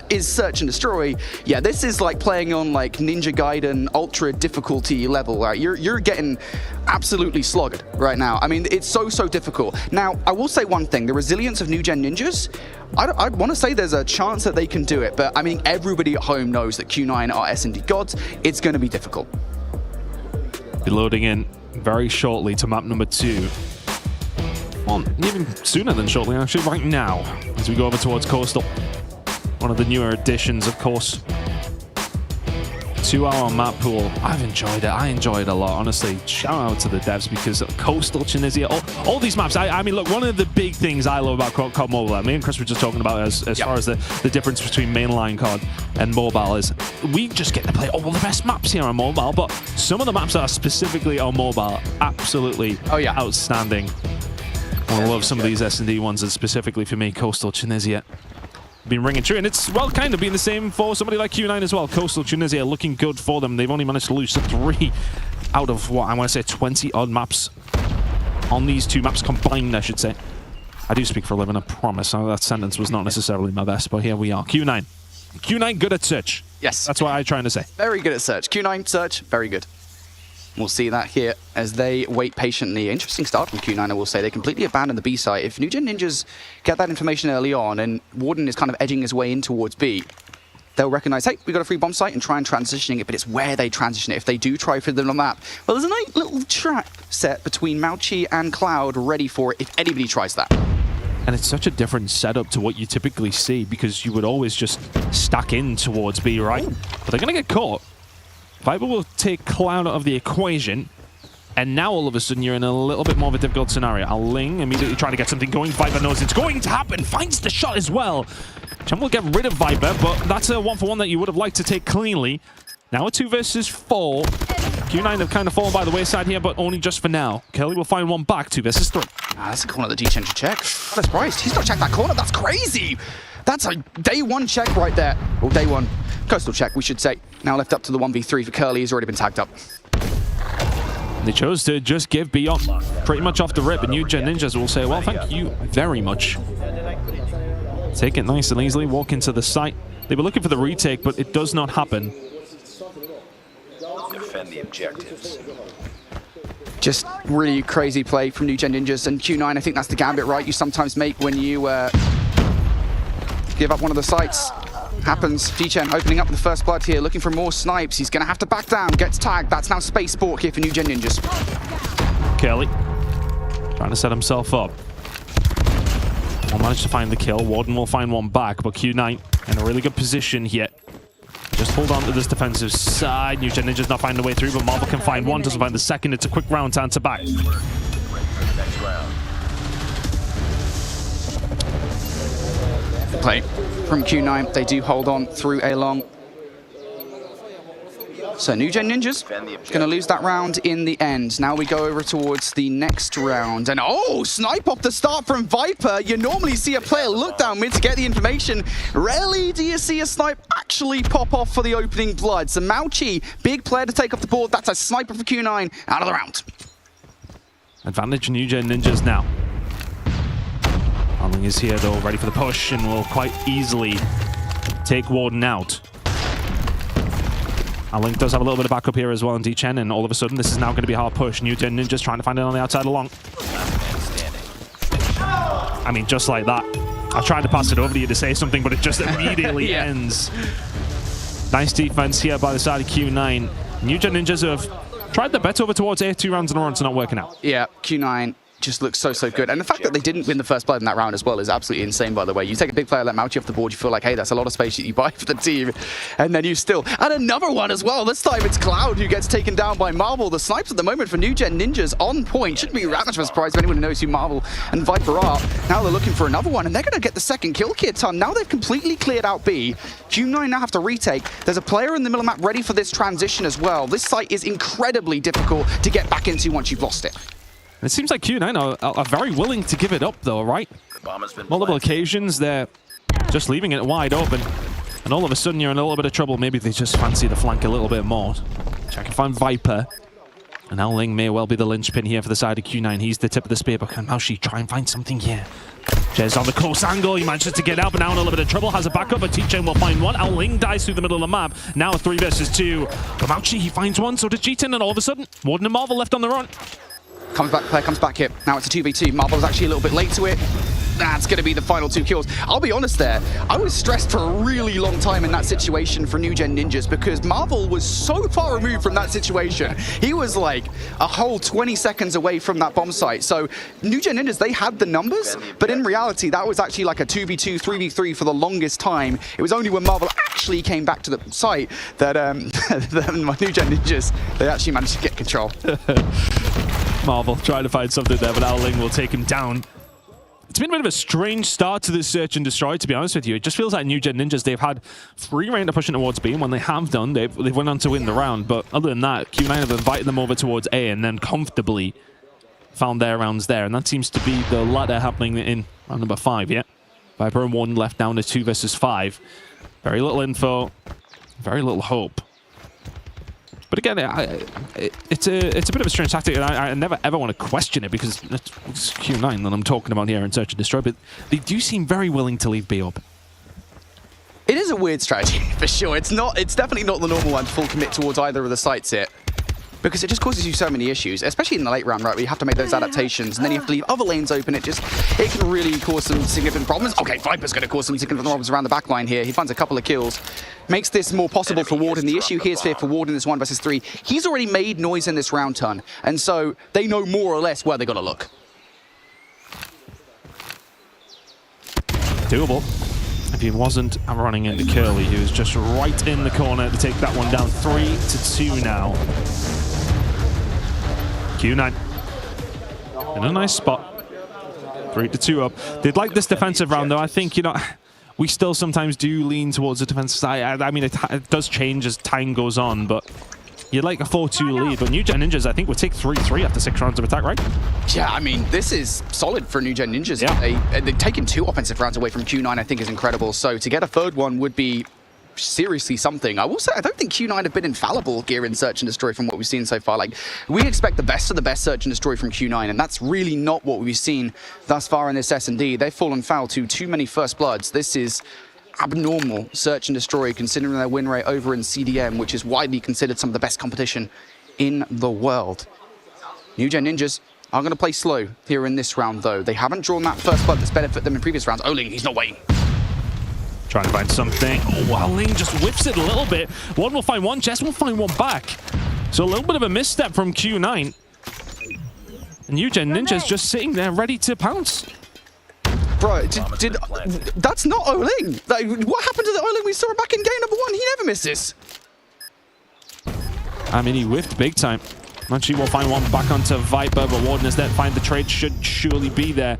is search and destroy, yeah, this is like playing on like Ninja Gaiden ultra difficulty level. Right? You're getting absolutely slogged right now. I mean, it's so difficult. Now, I will say one thing, the resilience of New Gen Ninjas, I want to say there's a chance that they can do it, but I mean, everybody at home knows that Q9 are S&D gods. It's going to be difficult. Be loading in very shortly to map number 2. Well, even sooner than shortly, actually, right now, as we go over towards Coastal. One of the newer additions, of course, to our map pool. I've enjoyed it. I enjoy it a lot, honestly. Shout out to the devs because Coastal, Tunisia, all these maps. I mean, look, one of the big things I love about COD Mobile, me and Chris were just talking about as far as the difference between mainline COD and mobile is we just get to play all the best maps here on mobile, but some of the maps that are specifically on mobile, absolutely outstanding. I love some of these S&D ones, and specifically for me, Coastal, Tunisia. Been ringing true, and it's, well, kind of been the same for somebody like Q9 as well. Coastal, Tunisia looking good for them. They've only managed to lose 3 out of, what, I want to say 20-odd maps on these 2 maps combined, I should say. I do speak for a living, I promise. That sentence was not necessarily my best, but here we are. Q9. Q9 good at search. Yes. That's what I'm trying to say. Very good at search. Q9 search, very good. We'll see that here as they wait patiently. Interesting start from Q9, I will say. They completely abandoned the B site. If New Gen Ninjas get that information early on and Warden is kind of edging his way in towards B, they'll recognize, hey, we got a free bomb site and try and transitioning it, but it's where they transition it. If they do try for them on the map, well, there's a nice little trap set between Mauchi and Cloud ready for it if anybody tries that. And it's such a different setup to what you typically see because you would always just stack in towards B, right? But they're going to get caught. Viper will take Cloud out of the equation, and now all of a sudden you're in a little bit more of a difficult scenario. Ling immediately trying to get something going. Viper knows it's going to happen, finds the shot as well. Chen will get rid of Viper, but that's a 1-for-1 that you would have liked to take cleanly. Now a 2 versus 4. Q9 have kind of fallen by the wayside here, but only just for now. Kelly will find one back, 2 versus 3. That's a corner that D-Chen should check. What a surprise. He's not checked that corner. That's crazy. That's a day 1 check right there. Well, day 1 coastal check, we should say. Now left up to the 1v3 for Curly. He's already been tagged up. They chose to just give B up pretty much off the rip, and New Gen Ninjas will say, well, thank you very much. Take it nice and easily, walk into the site. They were looking for the retake, but it does not happen. Defend the objectives. Just really crazy play from New Gen Ninjas, and Q9, I think that's the gambit, right? You sometimes make when you give up one of the sites. Happens. D-Chen opening up the first blood here, looking for more snipes. He's going to have to back down, gets tagged. That's now space sport here for New Gen Ninjas. Kelly trying to set himself up. Will manage to find the kill. Warden will find one back, but Q9 in a really good position here. Just hold on to this defensive side. New Gen Ninjas not finding a way through, but Marvel can find one, doesn't find the second. It's a quick round to answer back. Play from Q9. They do hold on through a long. So New Gen Ninjas going to lose that round in the end. Now we go over towards the next round. And oh, snipe off the start from Viper. You normally see a player look down mid to get the information. Rarely do you see a snipe actually pop off for the opening blood. So Mauchi, big player to take off the board. That's a sniper for Q9 out of the round. Advantage New Gen Ninjas now. Ling is here though, ready for the push, and will quite easily take Warden out. Ling does have a little bit of backup here as well in D-Chen, and all of a sudden this is now going to be a hard push. New Gen Ninjas trying to find it on the outside along. I mean, just like that. I tried to pass it over to you to say something, but it just immediately ends. Nice defense here by the side of Q9. New Gen Ninjas have tried their bets over towards A 2 rounds in a row, and it's not working out. Yeah, Q9 just looks so good. And the fact that they didn't win the first blood in that round as well is absolutely insane, by the way. You take a big player like Mauchi off the board, you feel like, hey, that's a lot of space that you buy for the team. And then you still... And another one as well. This time it's Cloud who gets taken down by Marvel. The snipes at the moment for New Gen Ninjas on point. Shouldn't be that much of a surprise if anyone who knows who Marvel and Viper are. Now they're looking for another one, and they're going to get the second kill kit ton. Now they've completely cleared out B. Q9 now have to retake. There's a player in the middle map ready for this transition as well. This site is incredibly difficult to get back into once you've lost it. It seems like Q9 are very willing to give it up, though, right? Multiple occasions, they're just leaving it wide open. And all of a sudden, you're in a little bit of trouble. Maybe they just fancy the flank a little bit more. Check and find Viper. And now Ling may well be the linchpin here for the side of Q9. He's the tip of the spear, but can Mauchi try and find something here? Jez on the close angle. He manages to get out, but now in a little bit of trouble. Has a backup, but T-Chen will find one. Ling dies through the middle of the map. Now a 3 versus 2. But Mauchi, he finds one. So does G-Tin, and all of a sudden, Warden and Marvel left on the run. Player comes back here. Now it's a 2v2. Marvel's actually a little bit late to it. That's going to be the final 2 kills. I'll be honest there, I was stressed for a really long time in that situation for New Gen Ninjas because Marvel was so far removed from that situation. He was like a whole 20 seconds away from that bomb site. So New Gen Ninjas, they had the numbers, but in reality, that was actually like a 2v2, 3v3 for the longest time. It was only when Marvel actually came back to the site that my New Gen Ninjas, they actually managed to get control. Marvel trying to find something there, but Ling will take him down. It's been a bit of a strange start to this Search and Destroy, to be honest with you. It just feels like New Gen Ninjas, they've had free reign to pushing towards B, and when they have done, they've went on to win the round. But other than that, Q9 have invited them over towards A and then comfortably found their rounds there. And that seems to be the latter happening in round number 5, yeah? Viper and 1 left down to 2 versus 5. Very little info, very little hope. But again, it's a bit of a strange tactic, and I never ever want to question it because it's Q9 that I'm talking about here in Search and Destroy, but they do seem very willing to leave B open. It is a weird strategy, for sure. It's definitely not the normal one to full commit towards either of the sites here. Because it just causes you so many issues, especially in the late round, right, where you have to make those adaptations, and then you have to leave other lanes open. It can really cause some significant problems. Okay, Viper's going to cause some significant problems around the back line here. He finds a couple of kills. Makes this more possible for Warden. The issue here is for Warden this 1 versus 3. He's already made noise in this round ton, and so they know more or less where they got to look. Doable. If he wasn't running into Curly, he was just right in the corner to take that one down. 3-2 now. Q9 in a nice spot. 3-2 up. They'd like this defensive round, though. I think, you know, we still sometimes do lean towards the defensive side. I mean, it does change as time goes on, but you'd like a 4-2 lead. But New Gen Ninjas, I think, would take 3-3 after 6 rounds of attack, right? Yeah, I mean, this is solid for New Gen Ninjas. Yeah. They've taken 2 offensive rounds away from Q9, I think, is incredible. So to get a 3rd one would be seriously something. I will say, I don't think Q9 have been infallible here in Search and Destroy from what we've seen so far. Like, we expect the best of the best Search and Destroy from Q9, and that's really not what we've seen thus far in this S&D. They've fallen foul to too many First Bloods. This is abnormal Search and Destroy, considering their win rate over in CDM, which is widely considered some of the best competition in the world. New Gen Ninjas are going to play slow here in this round, though. They haven't drawn that First Blood that's benefited them in previous rounds. Ling, he's not waiting. Trying to find something. Oh, wow, Ling just whips it a little bit. One will find one, Jess will find one back. So a little bit of a misstep from Q9. And New Gen Ninja's just sitting there ready to pounce. Bro, that's not Ling. Like, what happened to the Ling we saw back in game number 1? He never misses. I mean, he whiffed big time. Munchie will find one back onto Viper, but Warden is there to find the trade. Should surely be there.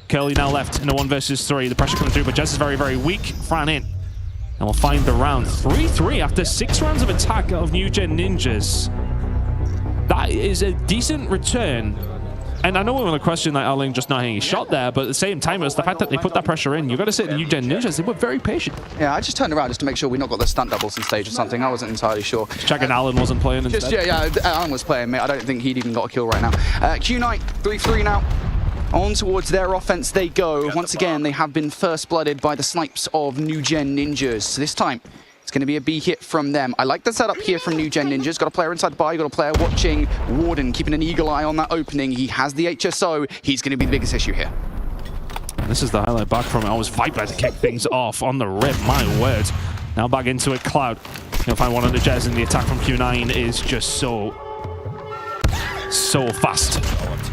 Curly now left in a 1 versus 3. The pressure coming through, but Jess is very, very weak. Fran in. And we'll find the round. 3-3 after 6 rounds of attack of New Gen Ninjas. That is a decent return. And I know we're going to question that Ling just not hitting his shot there, but at the same time, it's the fact that they put that pressure in. You've got to say the New Gen Ninjas, they were very patient. Yeah, I just turned around just to make sure we not got the stunt doubles on stage or something. I wasn't entirely sure. Checking Alan wasn't playing instead. Yeah, Alan was playing, mate. I don't think he'd even got a kill right now. Q9, 3-3 now. On towards their offense they go. Once again, they have been first blooded by the snipes of New Gen Ninjas. So this time, it's going to be a B hit from them. I like the setup here from New Gen Ninjas. Got a player inside the bar, got a player watching Warden, keeping an eagle eye on that opening. He has the HSO. He's going to be the biggest issue here. And this is the highlight back from it. I was Viper to kick things off on the rip, my word. Now back into it, Cloud. He'll find one on the Jez, and the attack from Q9 is just so fast.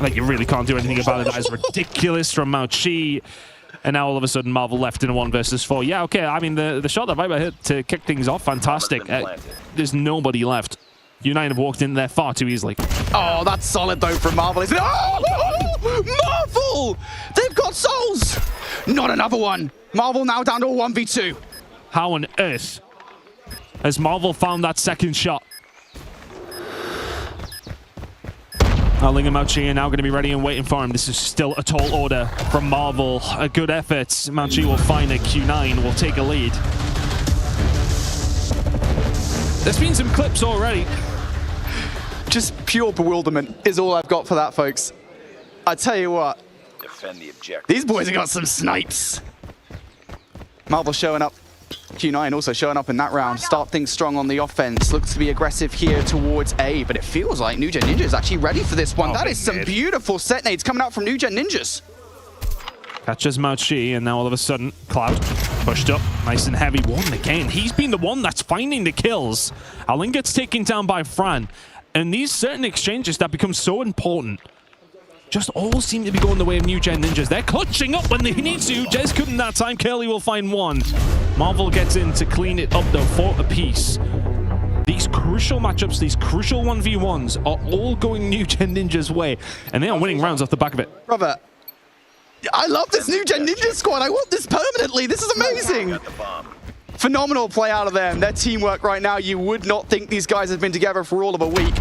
Like, you really can't do anything about it. That is ridiculous from Mao Chi. And now all of a sudden, Marvel left in a 1 versus 4. Yeah, okay, I mean, the shot that Viper hit to kick things off, fantastic. There's nobody left. Q9 have walked in there far too easily. Oh, that's solid, though, from Marvel, isn't it? Oh, Marvel! They've got souls! Not another one. Marvel now down to a 1v2. How on earth has Marvel found that second shot? Ling and Mao Chi are now going to be ready and waiting for him. This is still a tall order from Marvel. A good effort. Mao Chi will find it. Q9 will take a lead. There's been some clips already. Just pure bewilderment is all I've got for that, folks. I tell you what. Defend the objective. These boys have got some snipes. Marvel showing up. Q9 also showing up in that round. Start things strong on the offense. Looks to be aggressive here towards A, but it feels like New Gen Ninja is actually ready for this one. That is some beautiful set nades coming out from New Gen Ninjas. Catches Mauchi, and now all of a sudden, Cloud pushed up, nice and heavy. Warden again. He's been the one that's finding the kills. Alin gets taken down by Fran. And these certain exchanges that become so important just all seem to be going the way of New Gen Ninjas. They're clutching up when they need to. Jez couldn't that time. Curly will find one. Marvel gets in to clean it up, though, 4 apiece. These crucial matchups, these crucial 1v1s are all going New Gen Ninjas' way. And they are winning rounds off the back of it. Brother, I love this New Gen Ninja squad. I want this permanently. This is amazing. Phenomenal play out of them. Their teamwork right now, you would not think these guys have been together for all of a week.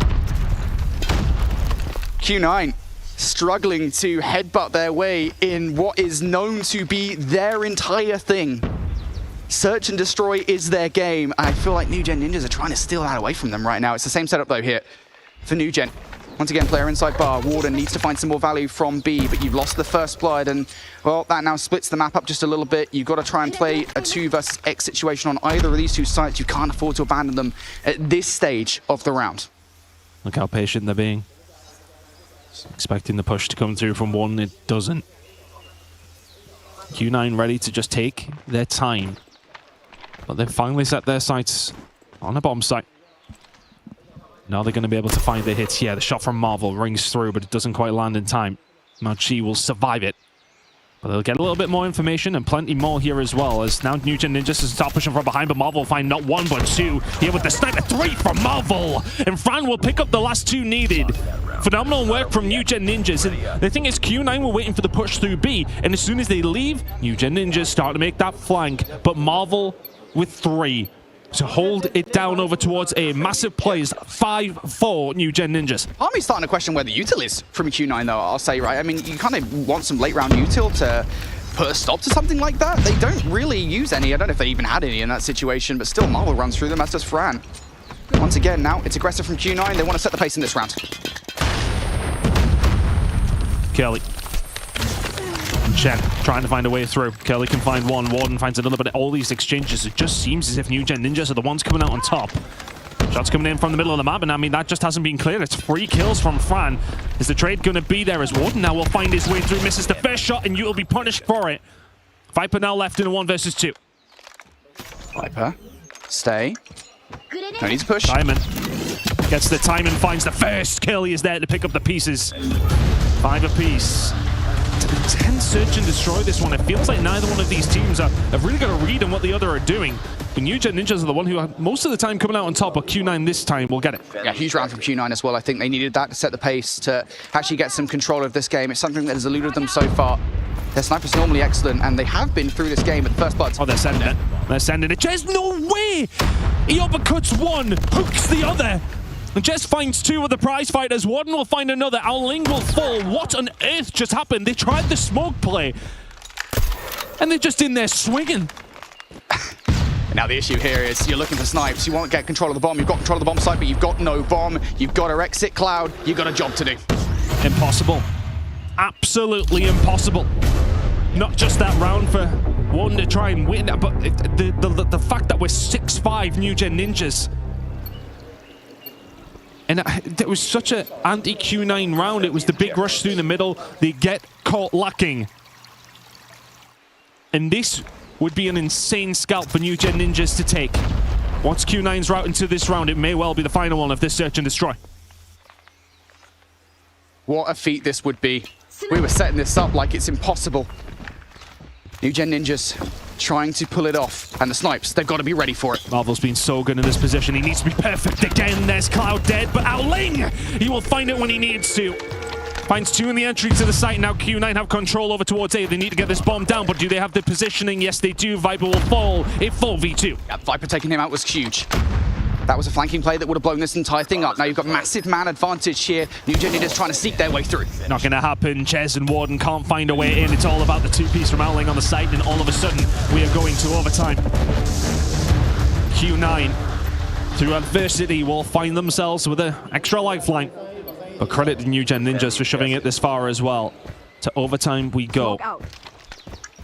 Q9 struggling to headbutt their way in what is known to be their entire thing. Search and destroy is their game. I feel like New Gen Ninjas are trying to steal that away from them right now. It's the same setup though here for New Gen. Once again, player inside bar. Warden needs to find some more value from B, but you've lost the first blood, and well, that now splits the map up just a little bit. You've got to try and play a 2 versus X situation on either of these two sites. You can't afford to abandon them at this stage of the round. Look how patient they're being. Expecting the push to come through from one, it doesn't. Q9 ready to just take their time. But they've finally set their sights on a bomb site. Now they're going to be able to find their hits. Yeah, the shot from Marvel rings through, but it doesn't quite land in time. Mauchi will survive it. But they'll get a little bit more information and plenty more here as well, as now New Gen Ninjas is start pushing from behind, but Marvel will find not 1 but 2 here with the sniper. 3 from Marvel, and Fran will pick up the last 2 needed. Phenomenal work from New Gen Ninjas. And the thing is, Q9 were waiting for the push through B, and as soon as they leave, New Gen Ninjas start to make that flank, but Marvel with 3 to hold it down over towards a massive plays. 5-4 New Gen Ninjas. Part of me starting to question where the util is from Q9 though, I'll say, right? I mean, you kind of want some late round util to put a stop to something like that. They don't really use any. I don't know if they even had any in that situation, but still Marvel runs through them. That's just Fran. Once again, now it's aggressive from Q9. They want to set the pace in this round. Kelly. And Chen trying to find a way through. Kelly can find one. Warden finds another, but all these exchanges, it just seems as if New Gen Ninjas are the ones coming out on top. Shots coming in from the middle of the map, and I mean, that just hasn't been cleared. It's 3 kills from Fran. Is the trade going to be there as Warden now will find his way through, misses the first shot, and you will be punished for it. Viper now left in a 1 versus 2. Viper, stay. No need to push. Diamond gets the time and finds the first kill. He is there to pick up the pieces. 5 apiece. 10 search and destroy this one. It feels like neither one of these teams have really got a read on what the other are doing. The New Gen Ninjas are the one who are most of the time coming out on top, but Q9 this time will get it. Yeah, huge round from Q9 as well. I think they needed that to set the pace to actually get some control of this game. It's something that has eluded them so far. Their sniper's normally excellent, and they have been through this game at the first blood. Oh, they're sending it. They're sending it. Jez, no way! He uppercuts one, hooks the other. And Jez finds 2 of the prize fighters. Warden will find another. Ao Ling will fall. What on earth just happened? They tried the smoke play, and they're just in there swinging. Now the issue here is you're looking for snipes. You want to get control of the bomb. You've got control of the bomb site, but you've got no bomb. You've got to exit Cloud. You've got a job to do. Impossible. Absolutely impossible. Not just that round for Warden to try and win, but the fact that we're 6-5 New Gen Ninjas. And it was such an anti-Q9 round. It was the big rush through the middle. They get caught lacking. And this would be an insane scalp for New Gen Ninjas to take. Once Q9's route into this round, it may well be the final one of this search and destroy. What a feat this would be. We were setting this up like it's impossible. New Gen Ninjas trying to pull it off, and the snipes, they've got to be ready for it. Marvel's been so good in this position. He needs to be perfect again. There's Cloud dead, but Ao Ling, he will find it when he needs to. Finds 2 in the entry to the site. Now Q9 have control over towards A. They need to get this bomb down, but do they have the positioning? Yes, they do. Viper will fall. A 4v2. Yeah, Viper taking him out was huge. That was a flanking play that would have blown this entire thing up. Now you've got massive man advantage here. New Gen Ninjas trying to seek their way through. Not going to happen. Ches and Warden can't find a way in. It's all about the 2-piece from Ao Ling on the side, and all of a sudden, we are going to overtime. Q9, through adversity, will find themselves with an extra lifeline. But credit to New Gen Ninjas for shoving it this far as well. To overtime we go.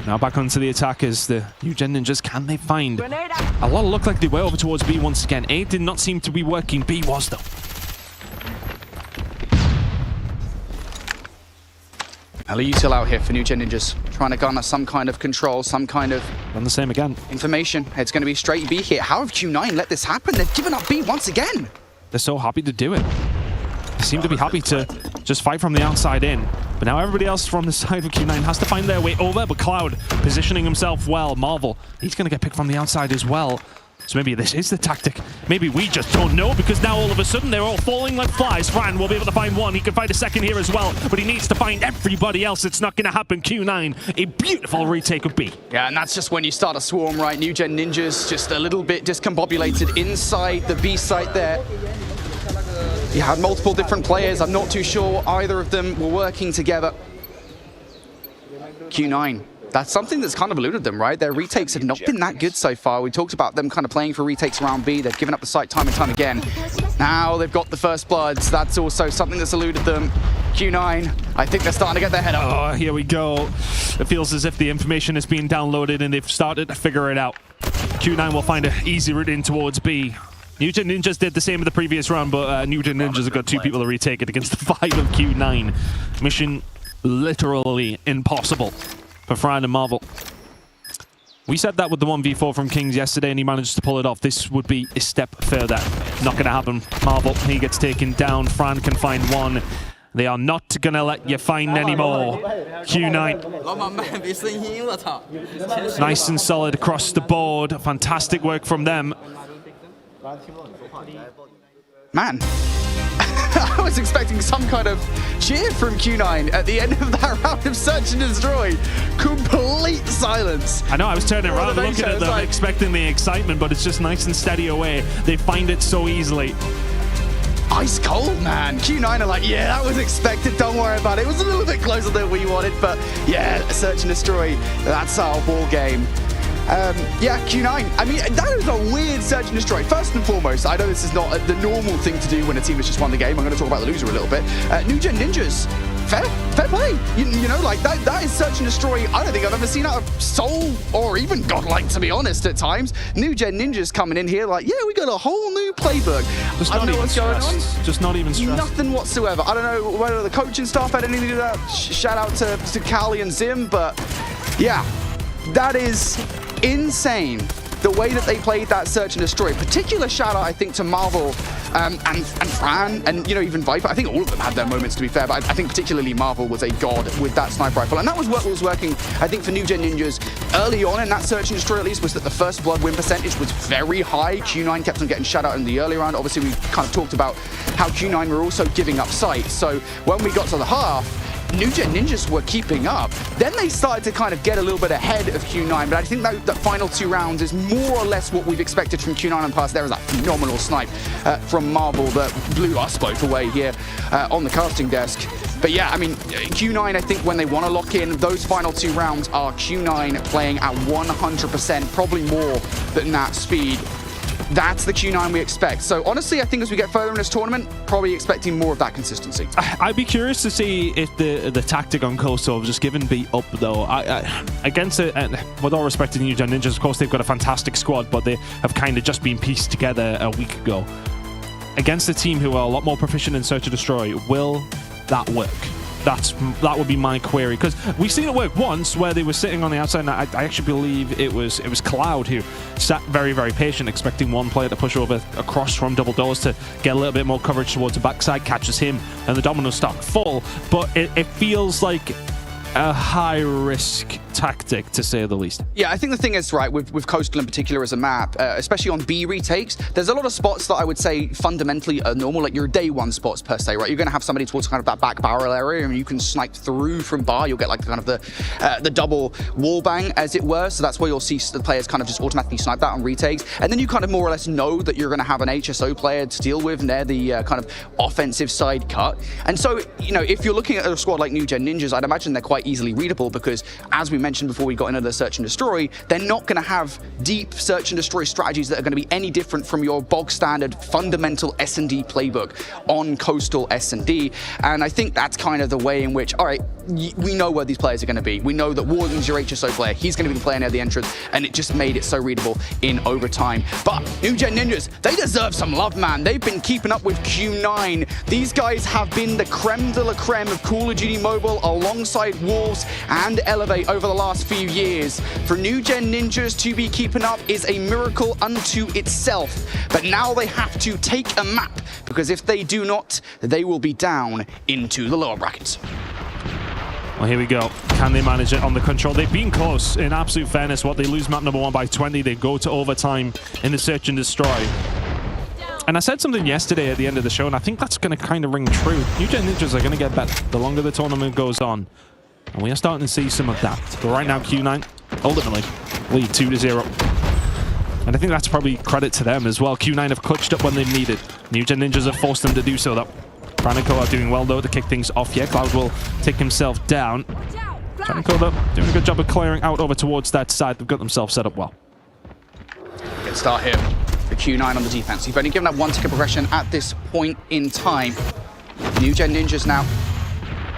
Now back onto the attackers, the New Gen Ninjas, can they find? A lot of look like they were over towards B once again. A did not seem to be working, B was though. util out here for New Gen Ninjas, trying to garner some kind of control, some kind of... And the same again. Information. It's going to be straight B here. How have Q9 let this happen? They've given up B once again. They're so happy to do it. They seem to be happy to just fight from the outside in. But now everybody else from the side of Q9 has to find their way over. But Cloud positioning himself well. Marvel, he's going to get picked from the outside as well. So maybe this is the tactic. Maybe we just don't know, because now all of a sudden they're all falling like flies. Fran will be able to find one. He can find a second here as well, but he needs to find everybody else. It's not going to happen. Q9, a beautiful retake of B. Yeah, and that's just when you start a swarm, right? New Gen Ninjas just a little bit discombobulated inside the B site there. You had multiple different players. I'm not too sure either of them were working together. Q9. That's something that's kind of eluded them, right? Their retakes have not been that good so far. We talked about them kind of playing for retakes around B. They've given up the site time and time again. Now they've got the first bloods. That's also something that's eluded them. Q9, I think they're starting to get their head up. Oh, here we go. It feels as if the information is being downloaded and they've started to figure it out. Q9 will find an easy route in towards B. New Gen Ninjas did the same in the previous round, but New Gen Ninjas have got 2 people to retake it against the 5 of Q9. Mission literally impossible for Fran and Marvel. We said that with the 1v4 from Kings yesterday, and he managed to pull it off. This would be a step further. Not going to happen. Marvel, he gets taken down. Fran can find one. They are not going to let you find any more. Q9. Nice and solid across the board. Fantastic work from them. Man. I was expecting some kind of cheer from Q9 at the end of that round of Search and Destroy. Complete silence. I know, I was turning around looking at them, expecting the excitement, but it's just nice and steady away. They find it so easily. Ice cold, man. Q9 are like, yeah, that was expected, don't worry about it. It was a little bit closer than we wanted, but yeah, Search and Destroy, that's our ball game. Yeah, Q9. I mean, that is a weird Search and Destroy. First and foremost, I know this is not the normal thing to do when a team has just won the game. I'm going to talk about the loser a little bit. New Gen Ninjas, fair play. You know, like, that is Search and Destroy I don't think I've ever seen out of Soul or even Godlike, to be honest, at times. New Gen Ninjas coming in here like, yeah, we got a whole new playbook. Just I don't know what's going on. Just not even stressed. Nothing whatsoever. I don't know whether the coaching staff had anything to do with that. Shout out to Callie and Zim, but yeah, that is insane, the way that they played that Search and Destroy. Particular shout out, I think, to Marvel and Fran, and, you know, even Viper. I think all of them had their moments, to be fair, but I think particularly Marvel was a god with that sniper rifle. And that was what was working, I think, for New Gen Ninjas early on in that Search and Destroy, at least, was that the first blood win percentage was very high. Q9 kept on getting shut out in the early round. Obviously, we kind of talked about how Q9 were also giving up sight. So when we got to the half, New Gen Ninjas were keeping up. Then they started to kind of get a little bit ahead of Q9, but I think that final 2 rounds is more or less what we've expected from Q9 in the past. There was that phenomenal snipe from Marvel that blew us both away here on the casting desk. But yeah, I mean, Q9, I think when they want to lock in, those final 2 rounds are Q9 playing at 100%, probably more than that speed. That's the Q9 we expect. So honestly, I think as we get further in this tournament, probably expecting more of that consistency. I'd be curious to see if the tactic on Coastal just given beat up, though. Against it, with all respect to New Gen Ninjas, of course, they've got a fantastic squad, but they have kind of just been pieced together a week ago. Against a team who are a lot more proficient in Search and Destroy, will that work? That would be my query, because we've seen it work once where they were sitting on the outside, and I actually believe it was Cloud who sat very, very patient, expecting one player to push over across from double doors to get a little bit more coverage towards the backside, catches him, and the domino stock full. But it feels like a high-risk tactic, to say the least. Yeah, I think the thing is, right, with Coastal in particular as a map, especially on B retakes, there's a lot of spots that I would say fundamentally are normal, like your day 1 spots per se, right? You're going to have somebody towards kind of that back barrel area, and you can snipe through from bar. You'll get like kind of the double wall bang, as it were. So that's where you'll see the players kind of just automatically snipe that on retakes. And then you kind of more or less know that you're going to have an HSO player to deal with near the kind of offensive side cut. And so, you know, if you're looking at a squad like New Gen Ninjas, I'd imagine they're quite easily readable, because as we mentioned before we got into the search and destroy, they're not going to have deep search and destroy strategies that are going to be any different from your bog standard fundamental S&D playbook on Coastal S&D. And I think that's kind of the way in which, all right, we know where these players are going to be. We know that Warden's your HSO player. He's going to be the player near the entrance, and it just made it so readable in overtime. But New Gen Ninjas, they deserve some love, man. They've been keeping up with Q9. These guys have been the creme de la creme of Call of Duty Mobile alongside Wolves and Elevate over the last few years. For New Gen Ninjas to be keeping up is a miracle unto itself. But now they have to take a map, because if they do not, they will be down into the lower brackets. Well, here we go. Can they manage it on the control? They've been close, in absolute fairness. What, they lose map number 1 by 20. They go to overtime in the search and destroy. And I said something yesterday at the end of the show, and I think that's going to kind of ring true. New Gen Ninjas are going to get better the longer the tournament goes on. And we are starting to see some of that. But right now, Q9 ultimately lead 2-0. And I think that's probably credit to them as well. Q9 have clutched up when they've needed. New Gen Ninjas have forced them to do so, though. Branico are doing well, though, to kick things off here. Cloud will take himself down. Branico, though, doing a good job of clearing out over towards that side. They've got themselves set up well. Good start here for Q9 on the defense. You've only given up 1 tick of progression at this point in time. New Gen Ninjas now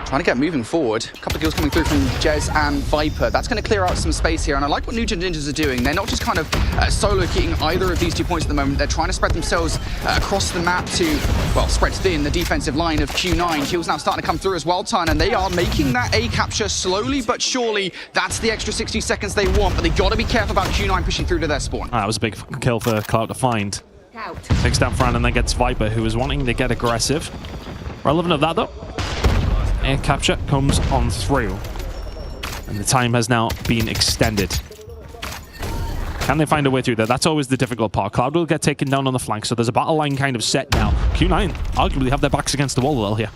trying to get moving forward. A couple of kills coming through from Jez and Viper. That's going to clear out some space here, and I like what New Gen Ninjas are doing. They're not just kind of solo kicking either of these 2 points at the moment. They're trying to spread themselves across the map to, well, spread thin the defensive line of Q9. Kills now starting to come through as well, Tan, and they are making that A capture slowly but surely. That's the extra 60 seconds they want, but they got to be careful about Q9 pushing through to their spawn. That was a big kill for Cloud to find. Takes down Fran and then gets Viper, who is wanting to get aggressive. Relevant of that, though. Air capture comes on through. And the time has now been extended. Can they find a way through there? That's always the difficult part. Cloud will get taken down on the flank, so there's a battle line kind of set now. Q9 arguably have their backs against the wall a little here.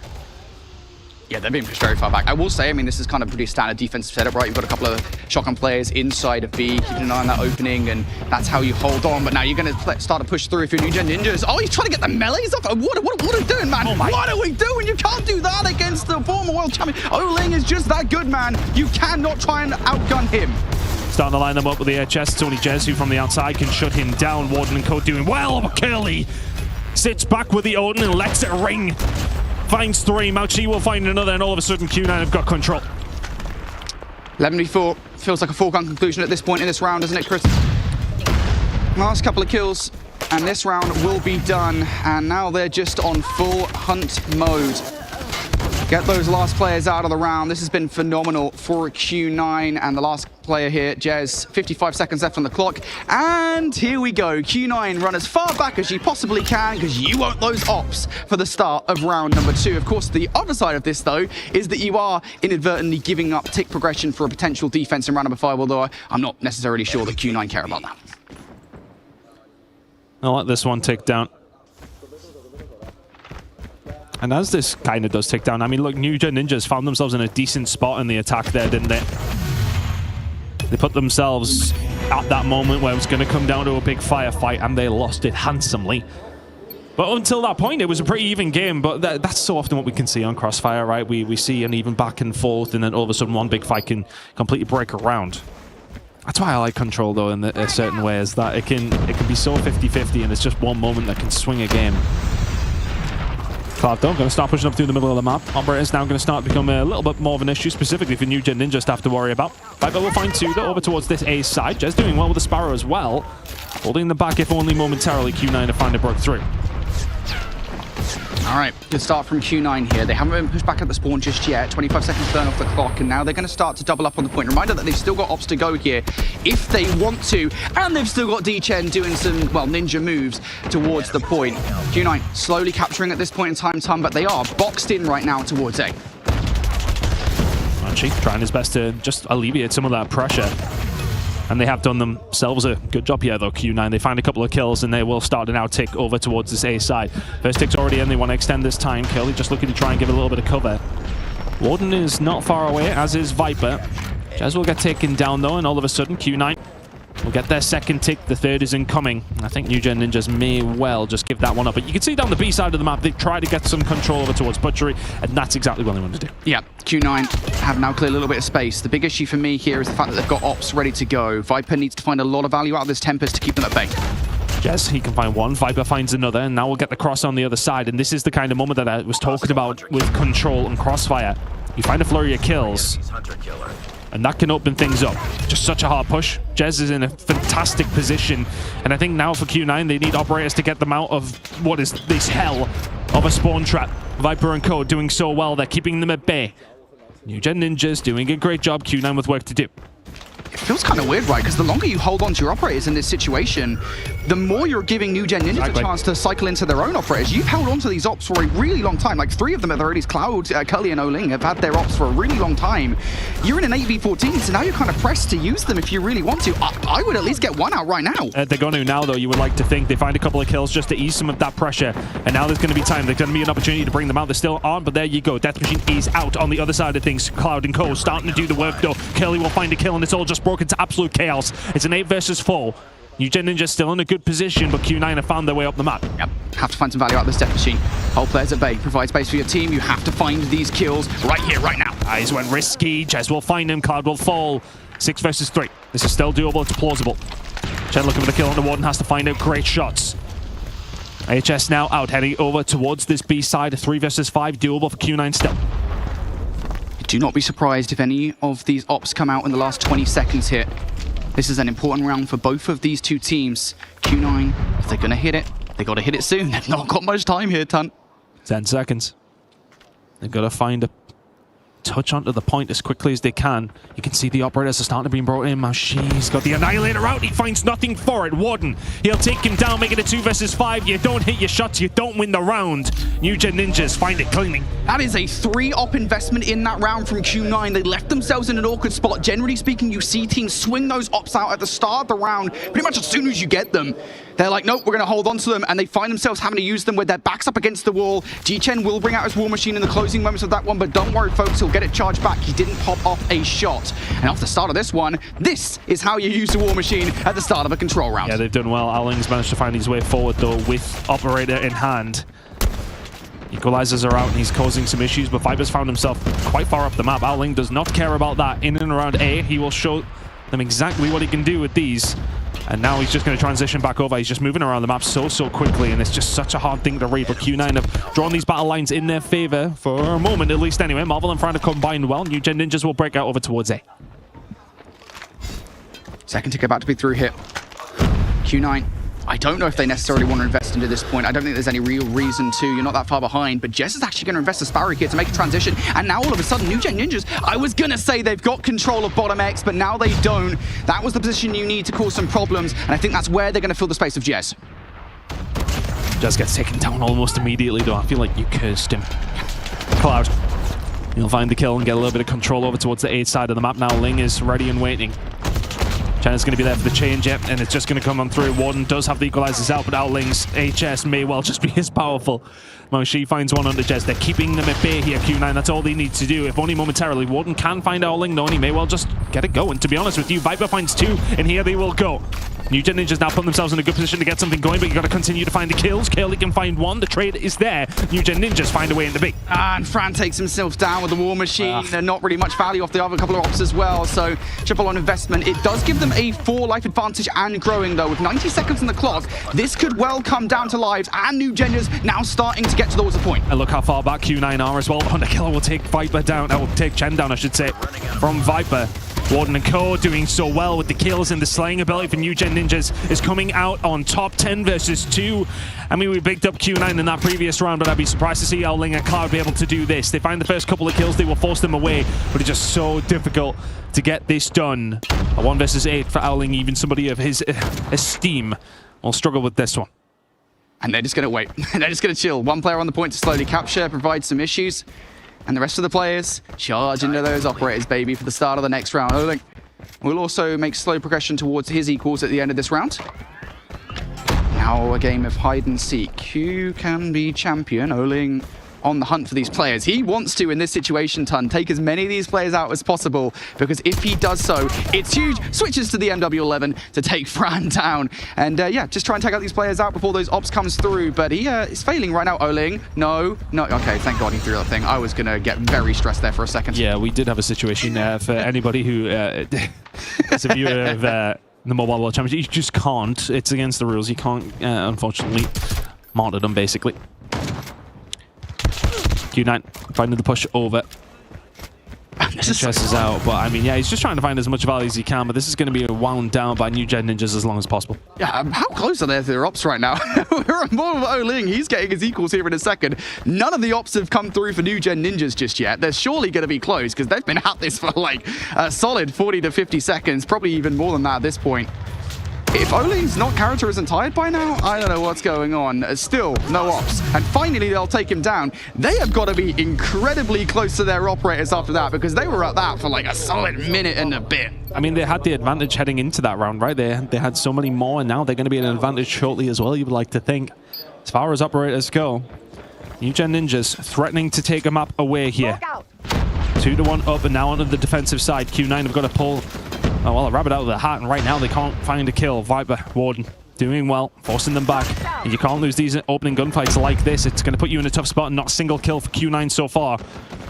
Yeah, they're being pushed very far back. I will say, I mean, this is kind of pretty standard defensive setup, right? You've got a couple of shotgun players inside of B, keeping an eye on that opening, and that's how you hold on. But now you're going to start to push through if you're New Gen Ninjas. Oh, he's trying to get the melees off. What are we doing, man? What are we doing? You can't do that against the former world champion. Oling is just that good, man. You cannot try and outgun him. Starting to line them up with the HS. Tony Jez, who from the outside can shut him down. Warden and Co doing well, but Curly sits back with the Odin and lets it ring. Finds 3, Mauchi will find another, and all of a sudden Q9 have got control. 11v4 feels like a foregone conclusion at this point in this round, doesn't it, Chris? Last couple of kills, and this round will be done. And now they're just on full hunt mode. Get those last players out of the round. This has been phenomenal for Q9, and the last player here, Jez, 55 seconds left on the clock. And here we go. Q9 run as far back as you possibly can, because you want those ops for the start of round number 2. Of course, the other side of this, though, is that you are inadvertently giving up tick progression for a potential defense in round number 5, although I'm not necessarily sure that Q9 care about that. I'll let this one tick down. And as this kind of does tick down, I mean, look, New Gen Ninjas found themselves in a decent spot in the attack there, didn't they? They put themselves at that moment where it was going to come down to a big firefight, and they lost it handsomely. But until that point, it was a pretty even game, but that's so often what we can see on Crossfire, right? We see an even back and forth, and then all of a sudden one big fight can completely break a round. That's why I like Control, though, in a certain way, is that it can be so 50-50, and it's just one moment that can swing a game. Cloud, though, going to start pushing up through the middle of the map. Operator is now going to start to become a little bit more of an issue, specifically for New Gen Ninjas to have to worry about. Viper will find 2, though, over towards this A side. Jez doing well with the Sparrow as well. Holding them back, if only momentarily, Q9 to find a broke through. All right, good start from Q9 here. They haven't been pushed back at the spawn just yet. 25 seconds burn off the clock, and now they're going to start to double up on the point. Reminder that they've still got ops to go here if they want to, and they've still got D-Chen doing some, well, ninja moves towards the point. Q9 slowly capturing at this point in time, but they are boxed in right now towards A. Chief trying his best to just alleviate some of that pressure. And they have done themselves a good job here, though, Q9. They find a couple of kills, and they will start an out tick over towards this A side. First tick's already in. They want to extend this time. Curly just looking to try and give a little bit of cover. Warden is not far away, as is Viper. Jez will get taken down, though, and all of a sudden, Q9 will get their second tick. The third is incoming. I think New Gen Ninjas may well just give that one up. But you can see down the B side of the map, they've tried to get some control over towards Butchery, and that's exactly what they want to do. Yeah, Q9 have now cleared a little bit of space. The big issue for me here is the fact that they've got ops ready to go. Viper needs to find a lot of value out of this Tempest to keep them at bay. Jez, he can find one, Viper finds another, and now we'll get the cross on the other side. And this is the kind of moment that I was talking about with Control and Crossfire. You find a flurry of kills, and that can open things up. Just such a hard push. Jez is in a fantastic position, and I think now for Q9, they need operators to get them out of what is this hell of a spawn trap. Viper and Co doing so well, they're keeping them at bay. New Gen Ninjas doing a great job, Q9 with work to do. It feels kind of weird, right? Because the longer you hold on to your operators in this situation, the more you're giving New Gen Ninjas a chance to cycle into their own operators. You've held on to these ops for a really long time. Like 3 of them at the very least, Cloud, Cully, and Oling have had their ops for a really long time. You're in an 8v14, so now you're kind of pressed to use them if you really want to. I would at least get one out right now. They're going to now, though. You would like to think they find a couple of kills just to ease some of that pressure. And now there's going to be time. There's going to be an opportunity to bring them out. They're still on, but there you go. Death Machine is out on the other side of things. Cloud and Co starting to do the work, though. Curly will find a kill, and it's all just broken to absolute chaos. It's an 8 versus 4. New Gen Ninja still in a good position, but Q9 have found their way up the map. Yep, have to find some value out of this Death Machine. Whole players at bay, provide space for your team. You have to find these kills right here, right now. Eyes went risky. Jez will find him. Cloud will fall. 6 versus 3. This is still doable. It's plausible. Chen looking for the kill, and the Warden has to find out great shots. HS now out, heading over towards this B side. A 3 versus 5 doable for Q9 still. Do not be surprised if any of these ops come out in the last 20 seconds here. This is an important round for both of these two teams. Q9, if they're going to hit it, they got to hit it soon. They've not got much time here, Tunt. 10 seconds. They've got to find a touch onto the point as quickly as they can. You can see the operators are starting to be brought in. Mashi's got the Annihilator out. He finds nothing for it. Warden, he'll take him down, make it a 2 versus 5. You don't hit your shots, you don't win the round. New Gen Ninjas find it cleaning. That is a 3-op investment in that round from Q9. They left themselves in an awkward spot. Generally speaking, you see teams swing those ops out at the start of the round, pretty much as soon as you get them. They're like, nope, we're going to hold on to them, and they find themselves having to use them with their backs up against the wall. G-Chen will bring out his War Machine in the closing moments of that one, but don't worry, folks, he'll get it charged back. He didn't pop off a shot. And off the start of this one, this is how you use the War Machine at the start of a control round. Yeah, they've done well. Owling's managed to find his way forward, though, with Operator in hand. Equalizers are out, and he's causing some issues, but Viper's found himself quite far up the map. Owling does not care about that. In and around A, he will show them exactly what he can do with these. And now he's just going to transition back over. He's just moving around the map so quickly, and it's just such a hard thing to read. But Q9 have drawn these battle lines in their favor for a moment, at least anyway. Marvel and Fran have combined well. New Gen Ninjas will break out over towards A. Second tick about to be through here. Q9. I don't know if they necessarily want to invest into this point. I don't think there's any real reason to. You're not that far behind. But Jess is actually going to invest a Sparrow here to make a transition. And now all of a sudden, New Gen Ninjas, I was going to say they've got control of bottom X, but now they don't. That was the position you need to cause some problems. And I think that's where they're going to fill the space of Jess. Jess gets taken down almost immediately, though. I feel like you cursed him. Cloud. He'll find the kill and get a little bit of control over towards the A side of the map now. Ling is ready and waiting. China's going to be there for the change, yep, and it's just going to come on through. Warden does have the equalizers out, but Owling's HS may well just be as powerful. Moshi finds one under Jez. They're keeping them at bay here, Q9. That's all they need to do, if only momentarily. Warden can find Owling, though, and he may well just get it going. To be honest with you, Viper finds 2, and here they will go. New Gen Ninjas now put themselves in a good position to get something going, but you got to continue to find the kills. Curly can find 1. The trade is there. New Gen Ninjas find a way into B. And Fran takes himself down with the War Machine. Not really much value off the other couple of ops as well, so triple on investment. It does give them a 4 life advantage and growing, though. With 90 seconds on the clock, this could well come down to lives, and New Gen Ninjas now starting to get towards the point. And look how far back Q9 are as well. Underkiller will take Viper down. Will take Chen down, I should say, from Viper. Warden and Co doing so well with the kills, and the slaying ability for New Gen Ninjas is coming out on top. 10 versus 2. I mean, we picked up Q9 in that previous round, but I'd be surprised to see Owling and Cloud be able to do this. They find the first couple of kills, they will force them away, but it's just so difficult to get this done. A 1 versus 8 for Owling, even somebody of his esteem will struggle with this one. And they're just going to wait. They're just going to chill. One player on the point to slowly capture, provide some issues. And the rest of the players charge into those operators, baby, for the start of the next round. Owling will also make slow progression towards his equals at the end of this round. Now a game of hide and seek. Who can be champion? Owling on the hunt for these players. He wants to, in this situation, Ton, take as many of these players out as possible, because if he does so, it's huge. Switches to the MW11 to take Fran down. And yeah, just try and take out these players out before those ops comes through. But he is failing right now. Oling, no. Okay, thank God he threw that thing. I was going to get very stressed there for a second. Yeah, we did have a situation for anybody who is a viewer of the Mobile World Championship. You just can't. It's against the rules. You can't, unfortunately, martyr them, basically. Q9 finding the push over. Chess is out, but I mean, yeah, he's just trying to find as much value as he can, but this is going to be wound down by New Gen Ninjas as long as possible. Yeah, how close are they to their ops right now? We're on board with Oling. He's getting his equals here in a second. None of the ops have come through for New Gen Ninjas just yet. They're surely going to be close, because they've been at this for like a solid 40 to 50 seconds, probably even more than that at this point. If Oling's not character isn't tired by now, I don't know what's going on. Still, no ops. And finally, they'll take him down. They have got to be incredibly close to their operators after that, because they were at that for like a solid minute and a bit. I mean, they had the advantage heading into that round, right? They had so many more, and now they're going to be at an advantage shortly as well, you would like to think. As far as operators go, New Gen Ninjas threatening to take a map away here. 2-1 up, and now onto the defensive side. Q9 have got to pull a rabbit out of the hat, and right now they can't find a kill. Viper, Warden, doing well, forcing them back. And you can't lose these opening gunfights like this. It's going to put you in a tough spot, and not a single kill for Q9 so far.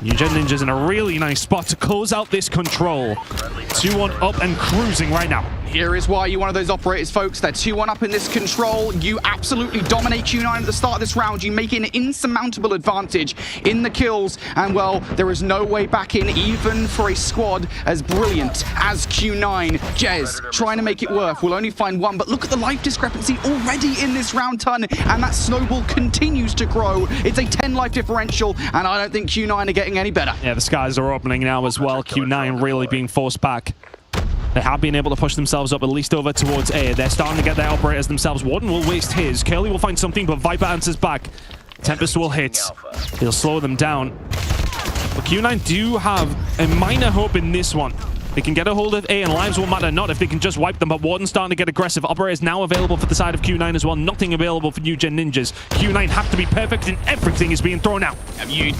New Gen Ninjas in a really nice spot to close out this control. 2-1 up and cruising right now. Here is why you're one of those operators, folks. They're 2-1 up in this control. You absolutely dominate Q9 at the start of this round. You make an insurmountable advantage in the kills. And, well, there is no way back in, even for a squad as brilliant as Q9. Jez trying to make it worth. We'll only find one, but look at the life discrepancy already in this round, Ton. And that snowball continues to grow. It's a 10 life differential, and I don't think Q9 are getting any better. Yeah, the skies are opening now as well. Q9 really being forced back. They have been able to push themselves up at least over towards A. They're starting to get their operators themselves. Warden will waste his. Curly will find something, but Viper answers back. Tempest will hit. He'll slow them down. But Q9 do have a minor hope in this one. They can get a hold of A, and lives will matter not if they can just wipe them, but Warden's starting to get aggressive. Operators now available for the side of Q9 as well. Nothing available for New Gen Ninjas. Q9 have to be perfect, and everything is being thrown out.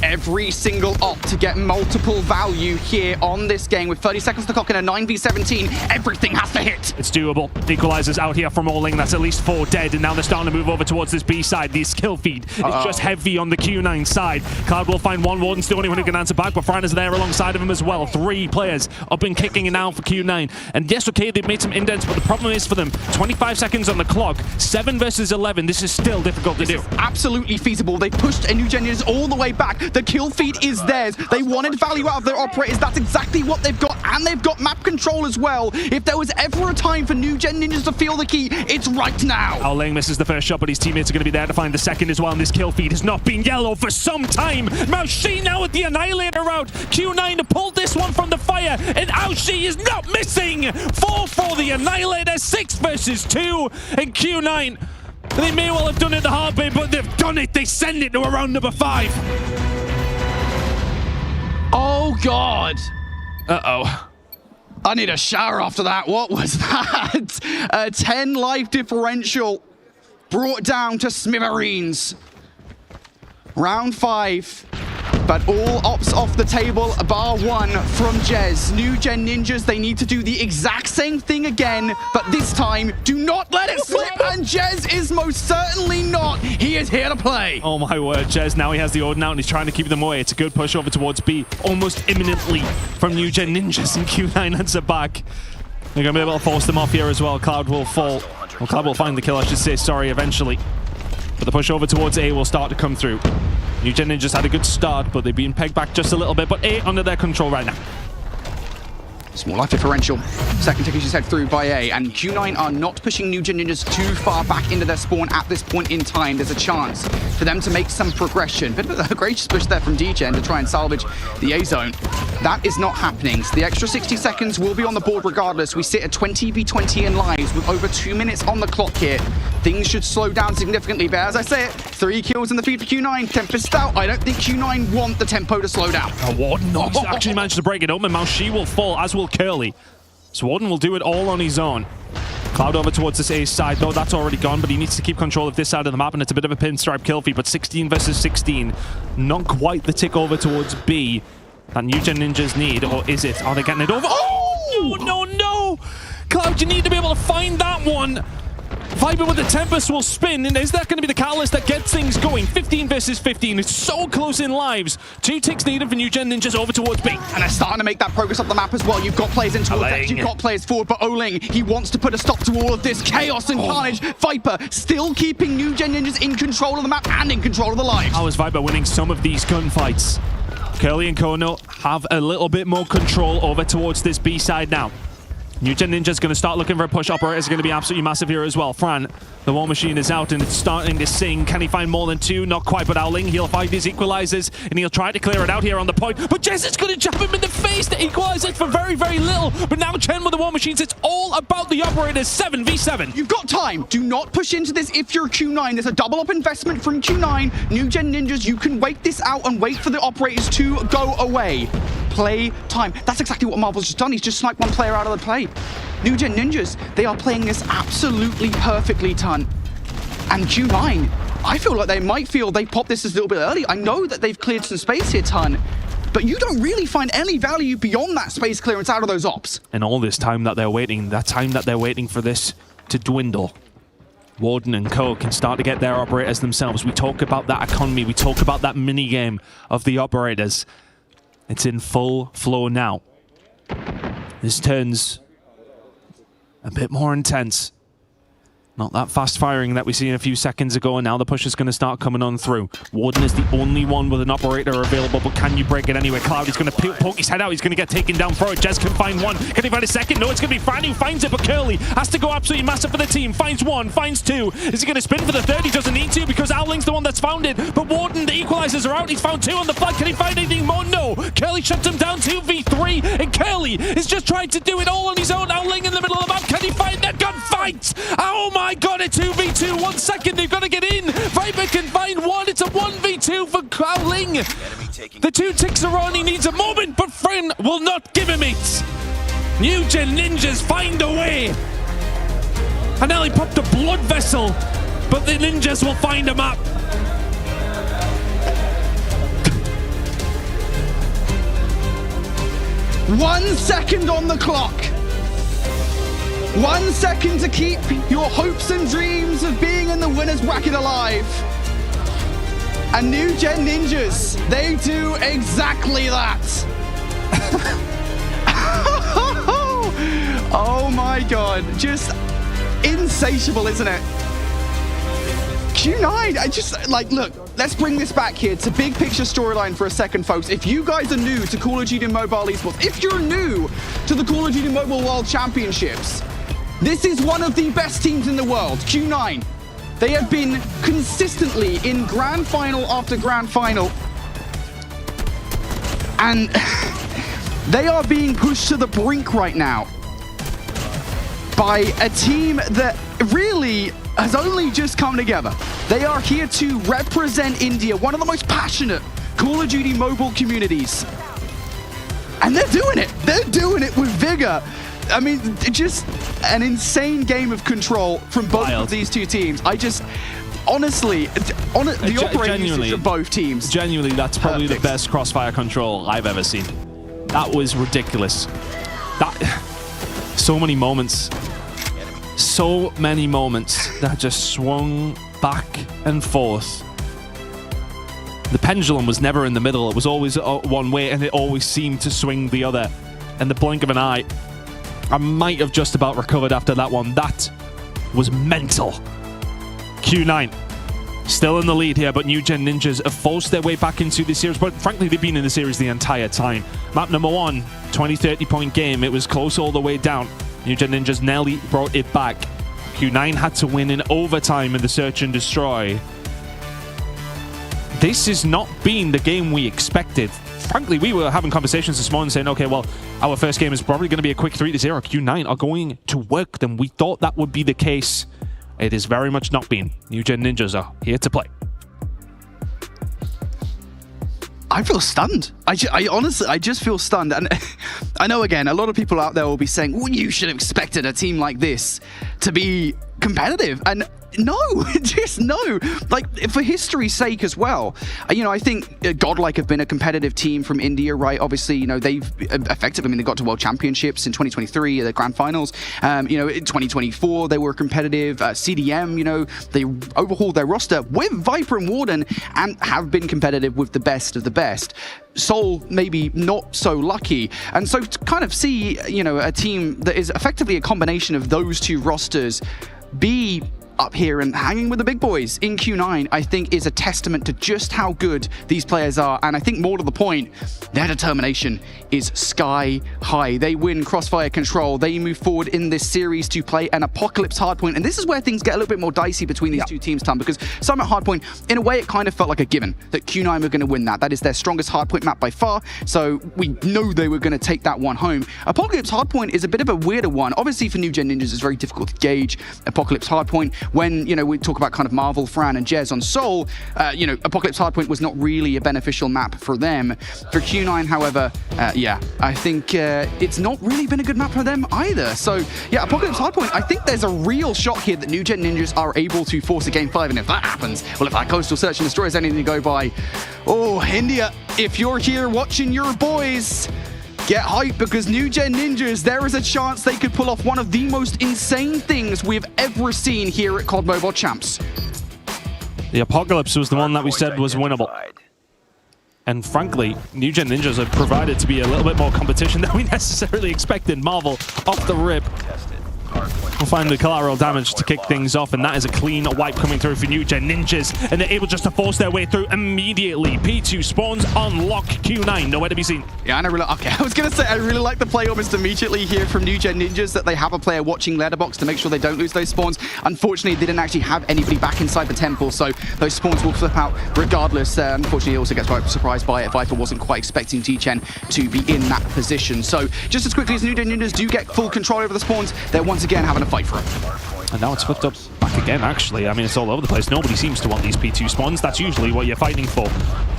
Every single op to get multiple value here on this game. With 30 seconds to clock in a 9v17, everything has to hit. It's doable. Equalizers out here from Oling. That's at least 4 dead, and now they're starting to move over towards this B side. The skill feed is just heavy on the Q9 side. Cloud will find one. Warden's the only one who can answer back, but Fran is there alongside of him as well. 3 players up and kicking it now for Q9. And yes, okay, they've made some indents, but the problem is for them, 25 seconds on the clock, 7 versus 11. This is still difficult to do. Absolutely feasible. They pushed New Gen Ninjas all the way back. The kill feed is theirs. They wanted value out of their operators. That's exactly what they've got, and they've got map control as well. If there was ever a time for New Gen Ninjas to feel the key, it's right now. Oling misses the first shot, but his teammates are going to be there to find the second as well, and this kill feed has not been yellow for some time. Maushi now with the Annihilator out. Q9 to pull this one from the fire, and Aoshi is not missing. 4 for the Annihilator, 6 versus 2, and Q9, they may well have done it the hard way, but they've done it. They send it to a round number 5. Oh, God. Uh-oh. I need a shower after that. What was that? A 10 life differential brought down to smithereens. Round 5. But all ops off the table, bar 1 from Jez. New Gen Ninjas, they need to do the exact same thing again, but this time, do not let it slip, and Jez is most certainly not. He is here to play. Oh my word, Jez, now he has the Odin out, and he's trying to keep them away. It's a good push over towards B, almost imminently from New Gen Ninjas, and Q9 answer back. They're going to be able to force them off here as well. Cloud will fall. Well, Cloud will find the kill, I should say, sorry, eventually. But the push over towards A will start to come through. New Gen Ninjas had a good start, but they've been pegged back just a little bit. But A under their control right now. Small life differential. Second ticket is head through by A, and Q9 are not pushing New Gen Ninjas too far back into their spawn at this point in time. There's a chance for them to make some progression. Bit of a gracious push there from D-Gen to try and salvage the A zone. That is not happening. So the extra 60 seconds will be on the board regardless. We sit at 20v20 in lives with over 2 minutes on the clock here. Things should slow down significantly, but as I say it, 3 kills in the feed for Q9. Tempest out. I don't think Q9 want the tempo to slow down. Warden actually managed to break it up, and Maushi will fall, as will Curly. So Warden will do it all on his own. Cloud over towards this A side, though that's already gone, but he needs to keep control of this side of the map, and it's a bit of a pinstripe kill feed, but 16 versus 16. Not quite the tick over towards B that New Gen Ninjas need, or is it? Are they getting it over? Oh! No, no, no! Cloud, you need to be able to find that one. Viper with the Tempest will spin, and is that going to be the catalyst that gets things going? 15 versus 15. It's so close in lives. 2 ticks needed for New Gen Ninjas over towards B. And they're starting to make that progress up the map as well. You've got players in towards left, you've got players forward, but Oling, he wants to put a stop to all of this chaos and carnage. Viper still keeping New Gen Ninjas in control of the map and in control of the lives. How is Viper winning some of these gunfights? Curly and Kono have a little bit more control over towards this B side now. New Gen Ninja's going to start looking for a push. Operators are going to be absolutely massive here as well. Fran, the War Machine is out and it's starting to sing. Can he find more than 2? Not quite, but Owling, he'll find his equalizers and he'll try to clear it out here on the point. But Jez is going to jab him in the face to equalize it for very, very little. But now Chen with the War Machines, it's all about the Operators. 7v7. You've got time. Do not push into this if you're Q9. There's a double up investment from Q9. New Gen Ninjas, you can wait this out and wait for the Operators to go away. Play time. That's exactly what Marvel's just done. He's just sniped one player out of the play. New Gen Ninjas, they are playing this absolutely perfectly, Ton. And Q9, I feel like they might feel they popped this a little bit early. I know that they've cleared some space here, Ton, but you don't really find any value beyond that space clearance out of those ops. And all this time that they're waiting, that time that they're waiting for this to dwindle, Warden and Co can start to get their Operators themselves. We talk about that economy, we talk about that mini game of the Operators. It's in full flow now. This turns a bit more intense. Not that fast firing that we seen a few seconds ago, and now the push is going to start coming on through. Warden is the only one with an Operator available, but can you break it anyway? Cloud is going to poke his head out. He's going to get taken down for it. Jez can find one. Can he find a second? No, it's going to be Fran who finds it, but Curly has to go absolutely massive for the team. Finds one, finds 2. Is he going to spin for the 3rd? He doesn't need to because Owling's the one that's found it, but Warden, the equalizers are out. He's found 2 on the flank. Can he find anything more? No. Curly shuts him down 2v3, and Curly is just trying to do it all on his own. Owling in the middle of the map. Can he find that gunfight? Oh my god, a 2v2. 1 second, they've got to get in. Viper can find 1. It's a 1v2 for Owling. The 2 ticks are on. He needs a moment, but Fran will not give him it. New Gen Ninjas find a way. And now he popped a blood vessel, but the Ninjas will find a map. One second on the clock. 1 second to keep your hopes and dreams of being in the winner's bracket alive. And New Gen Ninjas, they do exactly that. Oh my god, just insatiable, isn't it? Q9, I just, like, look, let's bring this back here to big picture storyline for a second, folks. If you guys are new to Call of Duty Mobile Esports, if you're new to the Call of Duty Mobile World Championships, this is one of the best teams in the world, Q9. They have been consistently in grand final after grand final. And they are being pushed to the brink right now by a team that really has only just come together. They are here to represent India, one of the most passionate Call of Duty mobile communities. And they're doing it. They're doing it with vigor. I mean, just an insane game of control from both of these two teams. I just, honestly, the operating usage of both teams. Genuinely, that's probably the best crossfire control I've ever seen. That was ridiculous. So many moments. So many moments that just swung back and forth. The pendulum was never in the middle. It was always one way, and it always seemed to swing the other. In the blink of an eye, I might have just about recovered after that one. That was mental. Q9 still in the lead here, but New Gen Ninjas have forced their way back into the series, but frankly, they've been in the series the entire time. Map number 1, 20-30 point game. It was close all the way down. New Gen Ninjas nearly brought it back. Q9 had to win in overtime in the search and destroy. This has not been the game we expected. Frankly, we were having conversations this morning saying, okay, well, our first game is probably going to be a quick 3-0. Q9 are going to work them. We thought that would be the case. It is very much not been. New Gen Ninjas are here to play. I feel stunned. I honestly, I just feel stunned. And I know, again, a lot of people out there will be saying, well, you should have expected a team like this to be competitive. And no, just no. Like, for history's sake as well. You know, I think Godlike have been a competitive team from India, right? Obviously, you know, they've effectively, I mean, they got to World Championships in 2023, the Grand Finals. You know, in 2024, they were competitive. CDM, you know, they overhauled their roster with Viper and Warden and have been competitive with the best of the best. Seoul maybe not so lucky. And so to kind of see, you know, a team that is effectively a combination of those two rosters be up here and hanging with the big boys in Q9, I think is a testament to just how good these players are. And I think more to the point, their determination is sky high. They win Crossfire Control. They move forward in this series to play an Apocalypse Hardpoint. And this is where things get a little bit more dicey between these two teams, Tom, because Summit Hardpoint, in a way, it kind of felt like a given that Q9 were going to win that. That is their strongest Hardpoint map by far. So we know they were going to take that one home. Apocalypse Hardpoint is a bit of a weirder one. Obviously, for New Gen Ninjas, it's very difficult to gauge Apocalypse Hardpoint. When, you know, we talk about kind of Marvel, Fran, and Jez on Seoul, you know, Apocalypse Hardpoint was not really a beneficial map for them. For Q9, however, yeah, I think it's not really been a good map for them either. So, yeah, Apocalypse Hardpoint, I think there's a real shot here that New Gen Ninjas are able to force a Game 5, and if that happens, well, if that Coastal Search and Destroy is anything to go by, oh, India, if you're here watching your boys, get hyped, because New Gen Ninjas, there is a chance they could pull off one of the most insane things we've ever seen here at COD Mobile Champs. The Apocalypse was the one that we said was winnable. And frankly, New Gen Ninjas have provided to be a little bit more competition than we necessarily expected. Marvel off the rip will find the collateral damage to kick things off, and that is a clean wipe coming through for New Gen Ninjas, and they're able just to force their way through immediately. P2 spawns unlock Q9, nowhere to be seen. Yeah, and I was gonna say, I really like the play almost immediately here from New Gen Ninjas, that they have a player watching Letterbox to make sure they don't lose those spawns. Unfortunately, they didn't actually have anybody back inside the temple, so those spawns will flip out regardless. Unfortunately, it also gets surprised by it. Viper wasn't quite expecting T-Chen to be in that position. So just as quickly as New Gen Ninjas do get full control over the spawns, they're once again having a fight for it. And now it's flipped up back again, actually. I mean, it's all over the place. Nobody seems to want these P2 spawns. That's usually what you're fighting for.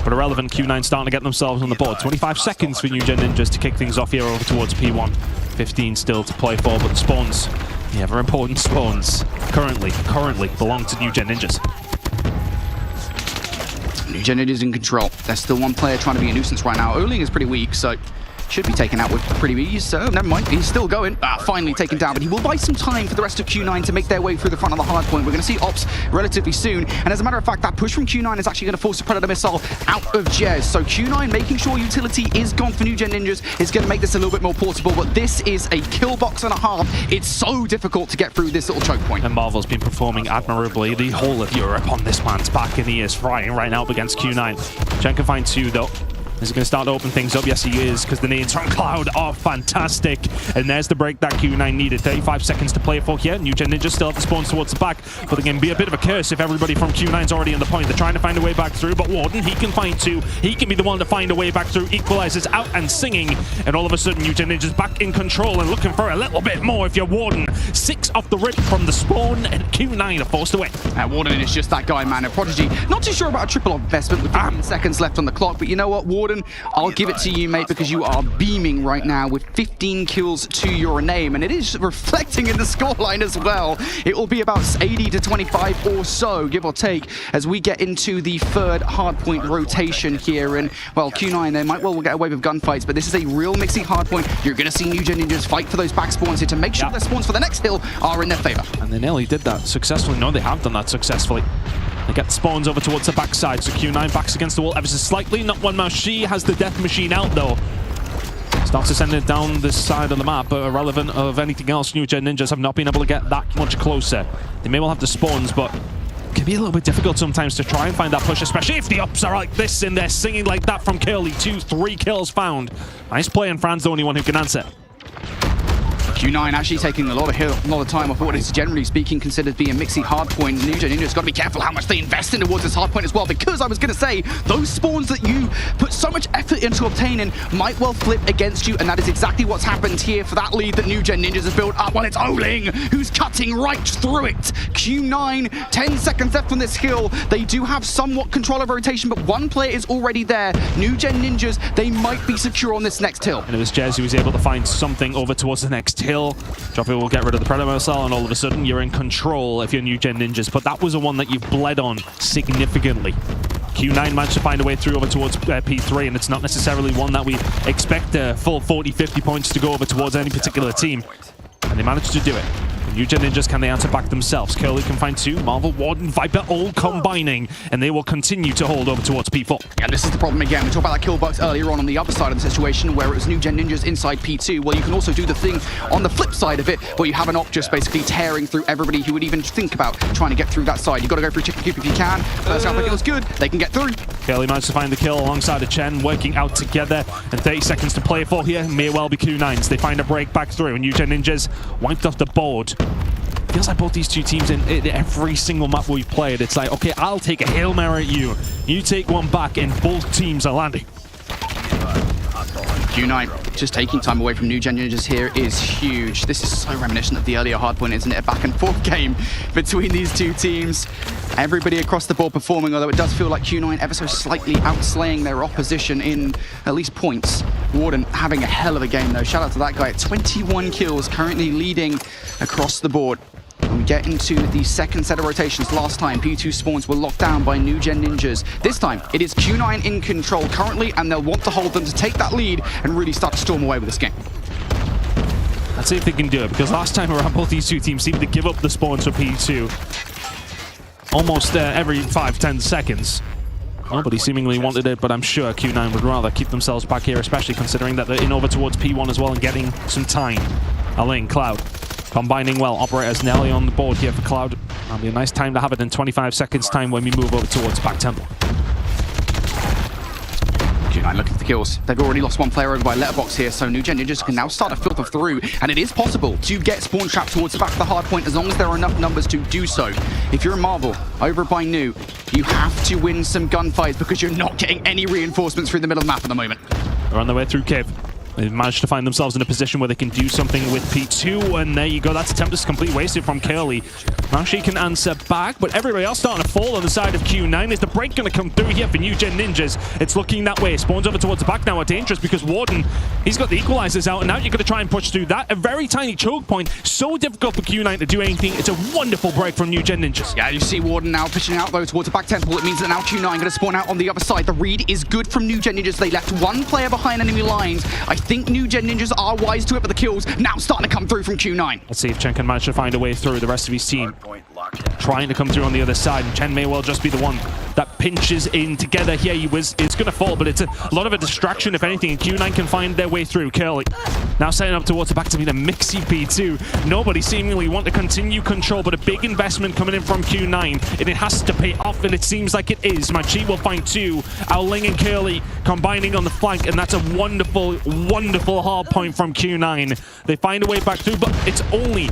But Irrelevant, Q9 starting to get themselves on the board. 25 seconds for New Gen Ninjas to kick things off here over towards P1. 15 still to play for, but the spawns, the ever important spawns, currently belong to New Gen Ninjas. New Gen Ninjas in control. There's still one player trying to be a nuisance right now. Oling is pretty weak, so should be taken out with pretty ease. So never mind, he's still going. Finally taken down, but he will buy some time for the rest of Q9 to make their way through the front of the hard point. We're going to see Ops relatively soon, and as a matter of fact, that push from Q9 is actually going to force a Predator missile out of Jez. So Q9 making sure utility is gone for New Gen Ninjas is going to make this a little bit more portable, but this is a kill box and a half. It's so difficult to get through this little choke point. And Marvel's been performing admirably. The whole of Europe on this man's back, and he is frying right now up against Chen can find two though. Is he going to start to open things up? Yes, he is, because the nades from Cloud are fantastic. And there's the break that Q9 needed. 35 seconds to play for here. New Gen Ninjas still have the spawns towards the back, but it can be a bit of a curse if everybody from Q9's already in the point. They're trying to find a way back through, but Warden, he can find two. He can be the one to find a way back through. Equalizes out and singing, and all of a sudden New Gen Ninjas back in control and looking for a little bit more if you're Warden. 6 off the rip from the spawn, and Q9 are forced away. Warden is just that guy, man. A Prodigy. Not too sure about a triple investment with 15 seconds left on the clock, but you know what, Warden, I'll give it to you, mate, because you are beaming right now with 15 kills to your name, and it is reflecting in the scoreline as well. It will be about 80 to 25 or so, give or take, as we get into the third hardpoint rotation here. And, well, Q9, they might well get away with gunfights, but this is a real mixy hardpoint. You're going to see New Gen Ninjas fight for those back spawns here to make sure their spawns for the next hill are in their favor. And they nearly did that successfully. No, they have done that successfully. They get the spawns over towards the backside, so Q9 backs against the wall ever so slightly. Not one mouse. She has the death machine out, though. Starts to send it down this side of the map, but irrelevant of anything else, New Gen Ninjas have not been able to get that much closer. They may well have the spawns, but it can be a little bit difficult sometimes to try and find that push, especially if the ups are like this and they're singing like that from Curly. 2, 3 kills found. Nice play, and Fran's the only one who can answer. Q9 actually taking a lot of time off what is generally speaking considered to be a mixy hard point. Ninja's got to be careful how much they invest in towards this hard point as well, because I was going to say, those spawns that you put so much effort into obtaining might well flip against you, and that is exactly what's happened here for that lead that New Gen Ninjas have built up. Well, it's Oling who's cutting right through it. Q9, 10 seconds left on this hill. They do have somewhat control of rotation, but one player is already there. New Gen Ninjas, they might be secure on this next hill. And it was Jez who was able to find something over towards the next hill. Joffrey will get rid of the Predator Missile, and all of a sudden you're in control if you're New Gen Ninjas. But that was the one that you've bled on significantly. Q9 managed to find a way through over towards P3, and it's not necessarily one that we expect a full 40-50 points to go over towards any particular team. And they managed to do it. New Gen Ninjas, can they answer back themselves? Curly can find two. Marvel, Warden, Viper all combining, and they will continue to hold over towards P4. Yeah, this is the problem again. We talked about that kill box earlier on the other side of the situation where it was New Gen Ninjas inside P2. Well, you can also do the thing on the flip side of it where you have an op just basically tearing through everybody who would even think about trying to get through that side. You've got to go through Chicken Coop if you can. First half feels good. They can get through. Curly managed to find the kill alongside of Chen, working out together, and 30 seconds to play for here. May well be Q9s. They find a break back through, and New Gen Ninjas wiped off the board. Feels like both these two teams in every single map we've played, it's like, okay, I'll take a Hail Mary at you. You take one back, and both teams are landing. Q9 just taking time away from New Gen Ninjas here is huge. This is so reminiscent of the earlier hardpoint, isn't it? A back and forth game between these two teams. Everybody across the board performing, although it does feel like Q9 ever so slightly outslaying their opposition in at least points. Warden having a hell of a game though. Shout out to that guy at 21 kills, currently leading across the board. When we get into the second set of rotations, last time P2 spawns were locked down by New Gen Ninjas. This time it is Q9 in control currently, and they'll want to hold them to take that lead and really start to storm away with this game. Let's see if they can do it, because last time around both these two teams seemed to give up the spawns for P2 almost every 5-10 seconds. Nobody seemingly wanted it, but I'm sure Q9 would rather keep themselves back here, especially considering that they're in over towards P1 as well and getting some time. Aling, Cloud, combining well. Operators Nelly on the board here for Cloud. That'll be a nice time to have it in 25 seconds time when we move over towards back temple. Q9 looking for the kills. They've already lost one player over by Letterbox here, so New Gen Ninjas can now start to filter through, and it is possible to get spawn trapped towards the back of the hard point as long as there are enough numbers to do so. If you're a Marvel over by New, you have to win some gunfights because you're not getting any reinforcements through the middle of the map at the moment. They're on their way through cave. They've managed to find themselves in a position where they can do something with P2, and there you go. That's attempt is completely wasted from Curly. Now she can answer back, but everybody else starting to fall on the side of Q9. Is the break going to come through here for New Gen Ninjas? It's looking that way. Spawns over towards the back now are dangerous because Warden, he's got the equalizers out, and now you're going to try and push through that. A very tiny choke point. So difficult for Q9 to do anything. It's a wonderful break from New Gen Ninjas. Yeah, you see Warden now pushing out though towards the back temple. It means that now Q9 going to spawn out on the other side. The read is good from New Gen Ninjas. They left one player behind enemy lines. I think New Gen Ninjas are wise to it, but the kills now starting to come through from Q9. Let's see if Chen can manage to find a way through. The rest of his team trying to come through on the other side, and Chen may well just be the one that pinches in together here. It's going to fall, but it's a lot of a distraction, if anything, and Q9 can find their way through. Curly now setting up towards the back to be the mixy P2. Nobody seemingly want to continue control, but a big investment coming in from Q9, and it has to pay off, and it seems like it is. Machi will find two. Owling and Curly combining on the flank, and that's a wonderful, wonderful hard point from Q9. They find a way back through, but it's only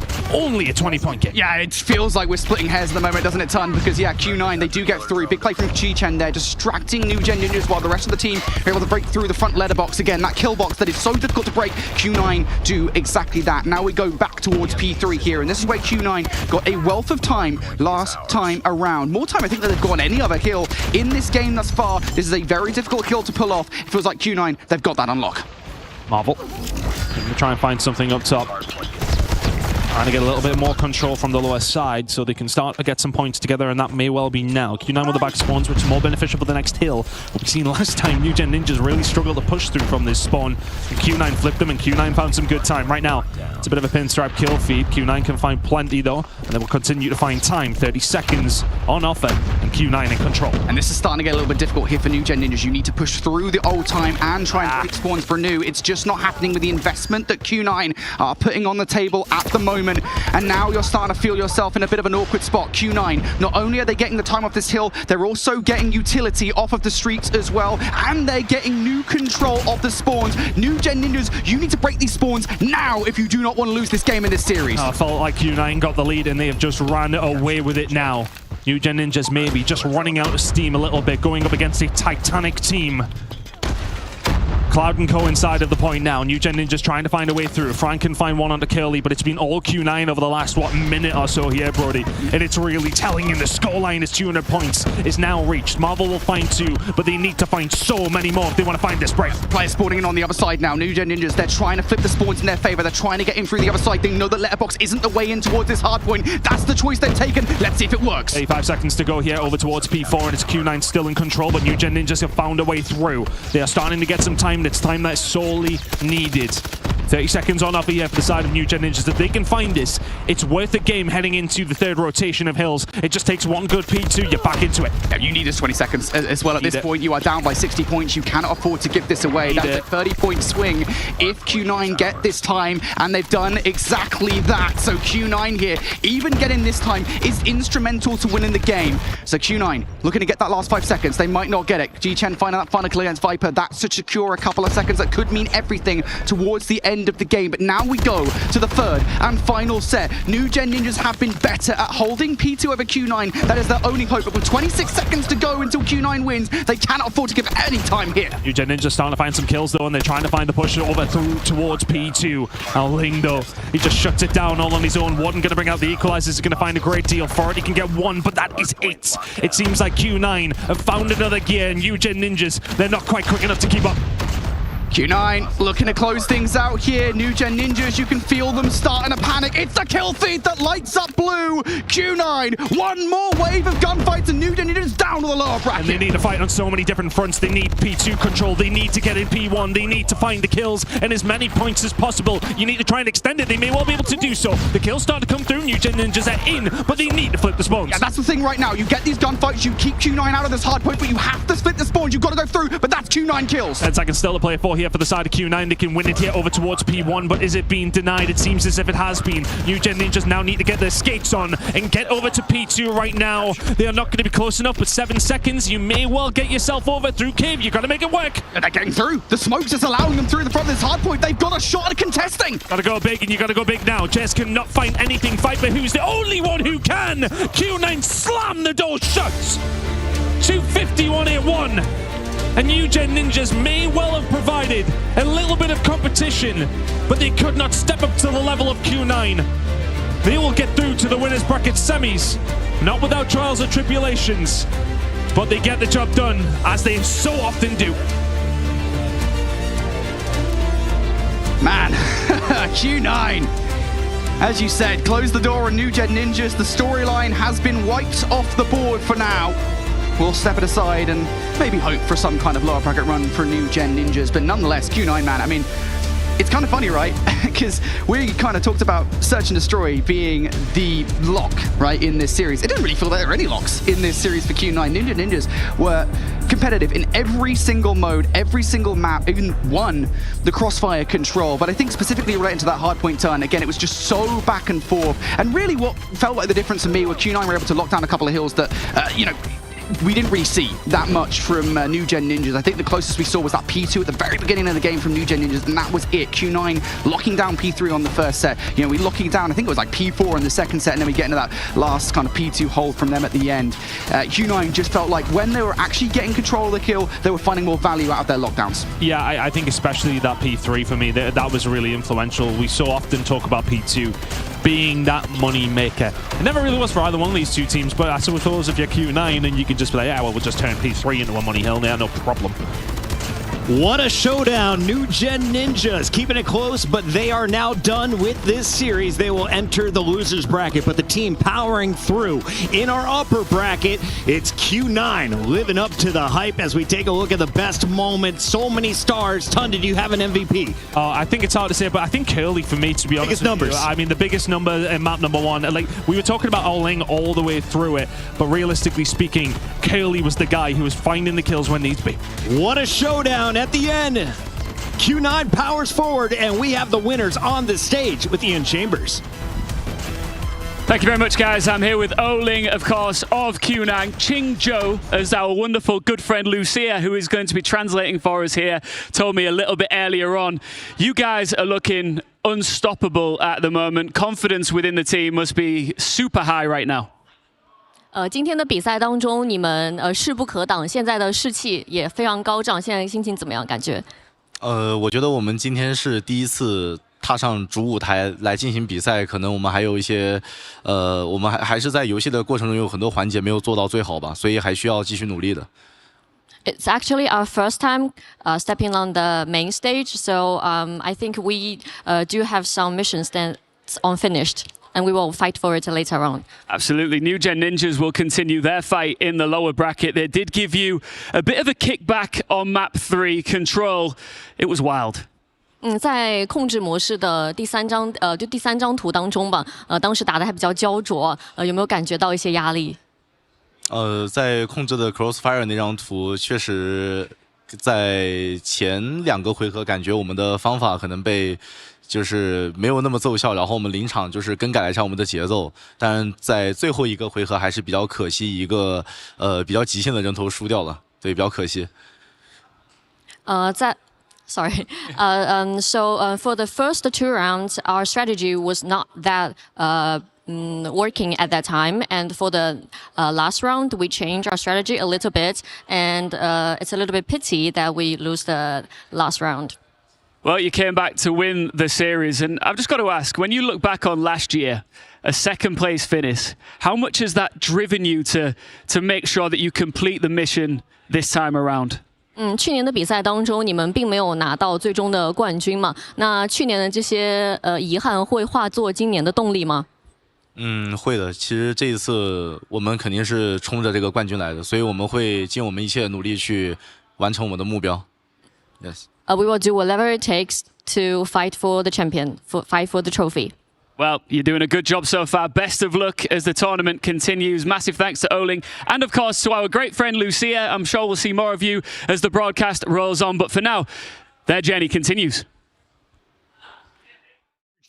a 20-point game. Yeah, it feels like we're splitting hairs at the moment, doesn't it, Ton? Because, yeah, Q9, they do get through. Big play from Chi-Chen there, distracting New Gen Ninjas while the rest of the team are able to break through the front letterbox. Again, that kill box that is so difficult to break, Q9 do exactly that. Now we go back towards P3 here, and this is where Q9 got a wealth of time last time around. More time, I think, than they've got on any other kill in this game thus far. This is a very difficult kill to pull off. It feels like Q9, they've got that unlock. Marvel going to try and find something up top. Trying to get a little bit more control from the lower side so they can start to get some points together, and that may well be now. Q9 with the back spawns, which is more beneficial for the next hill. What we've seen last time, New Gen Ninjas really struggled to push through from this spawn, and Q9 flipped them, and Q9 found some good time. Right now, it's a bit of a pinstripe kill feed. Q9 can find plenty though, and they will continue to find time. 30 seconds on offer, and Q9 in control. And this is starting to get a little bit difficult here for New Gen Ninjas. You need to push through the old time and try and pick spawns for New. It's just not happening with the investment that Q9 are putting on the table at the moment. moment, and now you're starting to feel yourself in a bit of an awkward spot. Q9, not only are they getting the time off this hill, they're also getting utility off of the streets as well, and they're getting new control of the spawns. New Gen Ninjas, you need to break these spawns now if you do not want to lose this game in this series. I felt like Q9 got the lead and they have just ran away with it now. New Gen Ninjas maybe just running out of steam a little bit, going up against a Titanic team. Cloud and Co inside of the point now. New Gen Ninjas trying to find a way through. Frank can find one onto Curly, but it's been all Q9 over the last, minute or so here, Brody. And it's really telling in the scoreline is 200 points is now reached. Marvel will find 2, but they need to find so many more if they want to find this break. Players spawning in on the other side now. New Gen Ninjas, they're trying to flip the spawns in their favor. They're trying to get in through the other side. They know that Letterbox isn't the way in towards this hard point. That's the choice they've taken. Let's see if it works. 85 seconds to go here over towards P4, and it's Q9 still in control, but New Gen Ninjas have found a way through. They are starting to get some time. It's time that's sorely needed. 30 seconds on offer here for the side of New Gen Ninjas. If they can find this, it's worth a game heading into the third rotation of hills. It just takes one good P2, you're back into it. Yeah, you need this 20 seconds as well at this point. You are down by 60 points. You cannot afford to give this away. That's a 30-point swing if Q9 get this time, and they've done exactly that. So Q9 here, even getting this time, is instrumental to winning the game. So Q9 looking to get that last 5 seconds. They might not get it. G-Chen finding that final kill against Viper. That's to secure a couple of seconds. That could mean everything towards the end of the game. But now we go to the third and final set. New Gen Ninjas have been better at holding P2 over Q9. That is their only hope. But with 26 seconds to go until Q9 wins, they cannot afford to give any time here. New Gen Ninjas starting to find some kills though, and they're trying to find the push over through towards P2. Now Ling though, he just shuts it down all on his own. Warden gonna bring out the equalizers, is gonna find a great deal for it. He can get one, but that is it. It seems like Q9 have found another gear, and New Gen Ninjas, they're not quite quick enough to keep up. Q9 looking to close things out here. New Gen Ninjas, you can feel them starting to panic. It's the kill feed that lights up blue. Q9, one more wave of gunfights, and New Gen Ninjas down to the lower bracket. And they need to fight on so many different fronts. They need P2 control. They need to get in P1. They need to find the kills and as many points as possible. You need to try and extend it. They may well be able to do so. The kills start to come through. New Gen Ninjas are in, but they need to flip the spawns. Yeah, that's the thing right now. You get these gunfights, you keep Q9 out of this hard point, but you have to split the spawns. You've got to go through, but that's Q9 kills. 10 seconds still to play for here for the side of Q9. They can win it here over towards P1, but is it being denied? It seems as if it has been. New Gen Ninjas now need to get their skates on and get over to P2 right now. They are not going to be close enough, but 7 seconds. You may well get yourself over through Cave. You got to make it work. And they're getting through. The smoke's just allowing them through the front of this hard point. They've got a shot at contesting. Got to go big, and you got to go big now. Jess cannot find anything. Viper, who's the only one who can. Q9 slam the door shut. 251 at 1. And New Gen Ninjas may well have provided a little bit of competition, but they could not step up to the level of Q9. They will get through to the winners bracket semis, not without trials or tribulations, but they get the job done, as they so often do. Man, Q9. As you said, close the door on New Gen Ninjas. The storyline has been wiped off the board for now. We'll step it aside and maybe hope for some kind of lower bracket run for New Gen Ninjas. But nonetheless, Q9, man, I mean, it's kind of funny, right? Because we kind of talked about Search and Destroy being the lock, right, in this series. It didn't really feel like there were any locks in this series for Q9. Ninja Ninjas were competitive in every single mode, every single map, even won the crossfire control. But I think specifically relating to that hardpoint turn, again, it was just so back and forth. And really what felt like the difference for me were Q9 were able to lock down a couple of hills that, you know, we didn't really see that much from New Gen Ninjas. I think the closest we saw was that P2 at the very beginning of the game from New Gen Ninjas, and that was it. Q9 locking down P3 on the first set. You know, we locking down, I think it was like P4 in the second set, and then we get into that last kind of P2 hold from them at the end. Q9 just felt like when they were actually getting control of the kill, they were finding more value out of their lockdowns. Yeah, I think especially that P3 for me, that was really influential. We so often talk about P2 being that money maker. It never really was for either one of these two teams, but I suppose if you're Q9 and you can just be like, yeah, well, we'll just turn P3 into a money hill now, no problem. What a showdown. New Gen Ninjas keeping it close, but they are now done with this series. They will enter the losers bracket, but the team powering through in our upper bracket, it's Q9 living up to the hype as we take a look at the best moments. So many stars. Ton, did you have an MVP? I think it's hard to say, but I think Curly for me, to be honest. Biggest numbers. I mean, the biggest number in map number 1. Like, we were talking about Oling all the way through it, but realistically speaking, Curly was the guy who was finding the kills when needs be. What a showdown at the end. Q9 powers forward, and we have the winners on the stage with Ian Chambers. Thank you very much, guys. I'm here with Oling, of course, of Q9, Qingzhou, as our wonderful good friend Lucia, who is going to be translating for us here, told me a little bit earlier on. You guys are looking unstoppable at the moment. Confidence within the team must be super high right now. 今天的比赛当中，你们势不可挡，现在的士气也非常高涨。现在心情怎么样？感觉？我觉得我们今天是第一次踏上主舞台来进行比赛，可能我们还有一些，我们还是在游戏的过程中有很多环节没有做到最好吧，所以还需要继续努力的。It's actually our first time stepping on the main stage, so I think we do have some missions that's unfinished. And we will fight for it later on. Absolutely. New Gen Ninjas will continue their fight in the lower bracket. They did give you a bit of a kickback on map 3 control. It was wild. 在控制模式的第三张图当中吧，当时打得还比较焦灼，有没有感觉到一些压力？在控制的 Crossfire 那张图，确实在前2个回合感觉我们的方法可能被。就是没有那么奏效，然后我们临场就是更改了一下我们的节奏，但在最后一个回合还是比较可惜，一个比较极限的人头输掉了，对，比较可惜。Sorry. So for the first 2 rounds, our strategy was not that working at that time, and for the last round, we changed our strategy a little bit, and it's a little bit pity that we lose the last round. Well, you came back to win the series, and I've just got to ask, when you look back on last year, a second place finish, how much has that driven you to make sure that you complete the mission this time around? 去年的比赛当中，你们并没有拿到最终的冠军嘛？那去年的这些遗憾会化作今年的动力吗？会的。其实这一次我们肯定是冲着这个冠军来的，所以我们会尽我们一切努力去完成我们的目标。Yes. We will do whatever it takes to fight for the champion, fight for the trophy. Well, you're doing a good job so far. Best of luck as the tournament continues. Massive thanks to Oling and, of course, to our great friend Lucia. I'm sure we'll see more of you as the broadcast rolls on. But for now, their journey continues.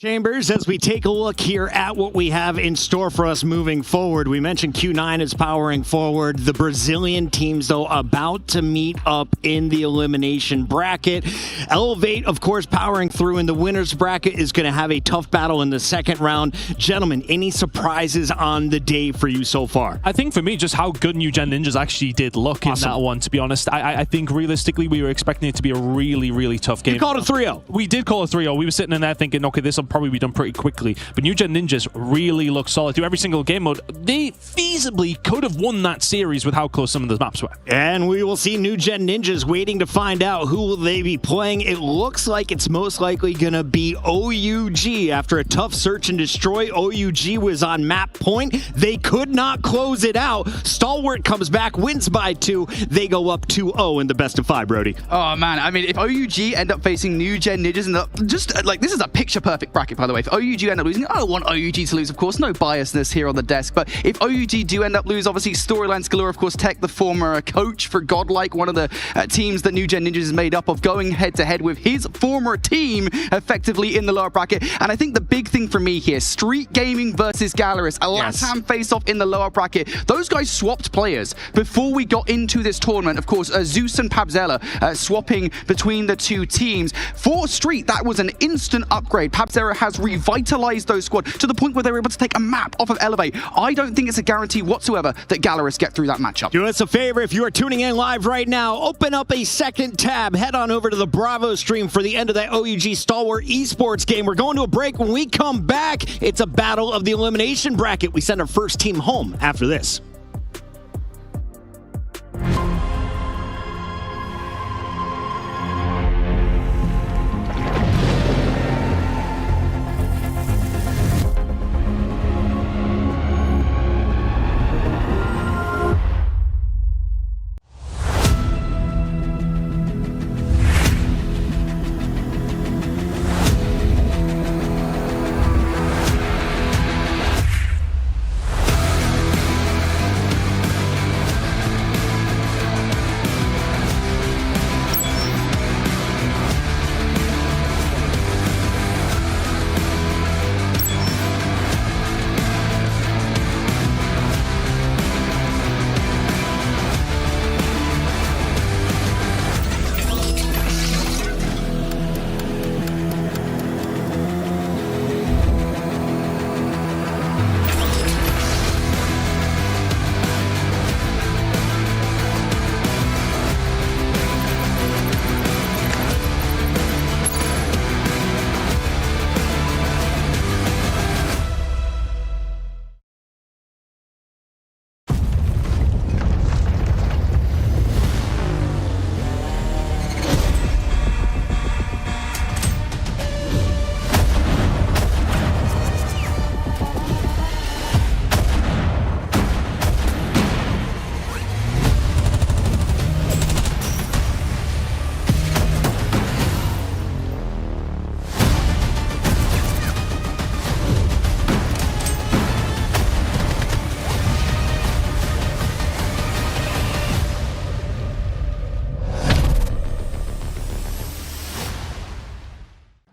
Chambers, as we take a look here at what we have in store for us moving forward, we mentioned Q9 is powering forward. The Brazilian teams, though, about to meet up in the elimination bracket. Elevate, of course, powering through in the winners bracket, is going to have a tough battle in the second round. Gentlemen, any surprises on the day for you so far? I think for me, just how good New Gen Ninjas actually did look in that one, to be honest. I think realistically, we were expecting it to be a really, really tough game. You called it 3-0. We did call it 3-0. We were sitting in there thinking, okay, this will probably be done pretty quickly. But New Gen Ninjas really look solid through every single game mode. They feasibly could have won that series with how close some of the maps were. And we will see New Gen Ninjas waiting to find out who will they be playing. It looks like it's most likely going to be OUG. After a tough search and destroy, OUG was on map point. They could not close it out. Stalwart comes back, wins by 2. They go up 2-0 in the best of 5, Brody. Oh, man. I mean, if OUG end up facing New Gen Ninjas, and just like this is a picture-perfect bracket, by the way. If OUG end up losing, I don't want OUG to lose, of course. No biasness here on the desk. But if OUG do end up lose, obviously, Storylines Galore, of course, Tech, the former coach for Godlike, one of the teams that New Gen Ninjas is made up of, going head-to-head with his former team, effectively in the lower bracket. And I think the big thing for me here, Street Gaming versus Galeris, a last-hand face-off in the lower bracket. Those guys swapped players before we got into this tournament. Of course, Zeus and Pabzella swapping between the two teams. For Street, that was an instant upgrade. Pabzella has revitalized those squad to the point where they were able to take a map off of Elevate. I don't think it's a guarantee whatsoever that Galeris get through that matchup. Do us a favor, if you are tuning in live right now, open up a second tab, head on over to the Bravo stream for the end of that OUG Stalwart Esports game. We're going to a break. When we come back, it's a battle of the elimination bracket. We send our first team home after this.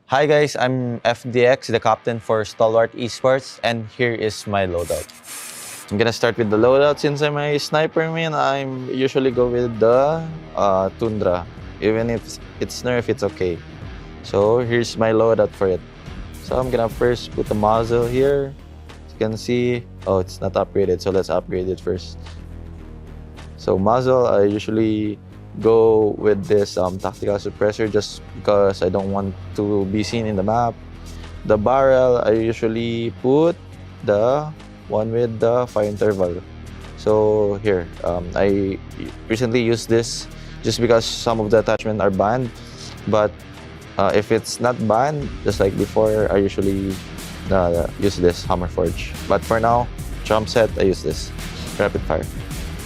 Hi guys, I'm FDX, the captain for Stalwart Esports, and here is my loadout. I'm gonna start with the loadout. Since I'm a sniper man, I usually go with the Tundra. Even if it's nerf, it's okay. So here's my loadout for it. So I'm gonna first put the muzzle here. As you can see, oh, it's not upgraded, so let's upgrade it first. So muzzle, I usually go with this tactical suppressor just because I don't want to be seen in the map. The barrel, I usually put the one with the fire interval. So here, I recently used this just because some of the attachments are banned. But if it's not banned, just like before, I usually use this Hammer Forge. But for now, jump set, I use this rapid fire.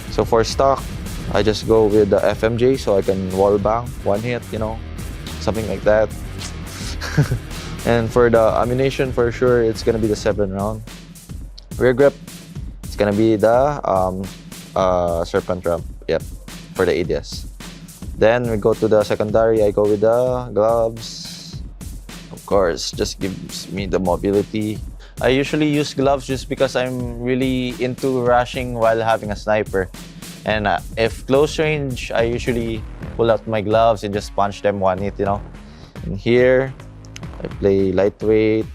So for stock, I just go with the FMJ so I can wall bang, one hit, you know, something like that. And for the ammunition, for sure, it's gonna be the 7-round. Rear grip, it's gonna be the Serpent Ramp, yep, for the ADS. Then we go to the secondary, I go with the gloves. Of course, just gives me the mobility. I usually use gloves just because I'm really into rushing while having a sniper. And if close range, I usually pull out my gloves and just punch them one hit, you know. And here, I play lightweight,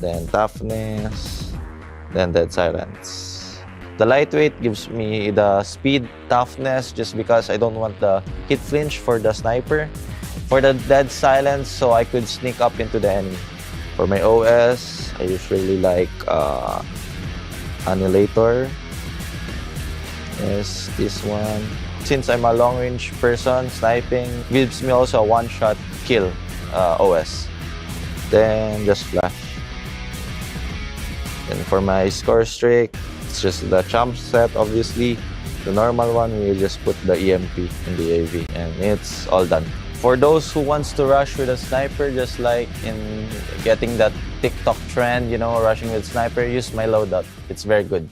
then toughness, then dead silence. The lightweight gives me the speed, toughness, just because I don't want the hit flinch for the sniper. For the dead silence, so I could sneak up into the enemy. For my OS, I usually like Annihilator. Yes, this one. Since I'm a long-range person, sniping gives me also a one-shot kill OS. Then just flash. Then for my score streak, it's just the champ set, obviously. The normal one, we just put the EMP in the AV, and it's all done. For those who wants to rush with a sniper, just like in getting that TikTok trend, you know, rushing with sniper, use my loadout. It's very good.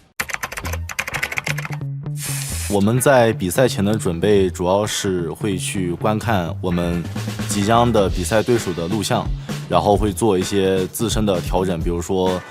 我们在比赛前的准备主要是会去观看我们即将的比赛对手的录像，然后会做一些自身的调整，比如说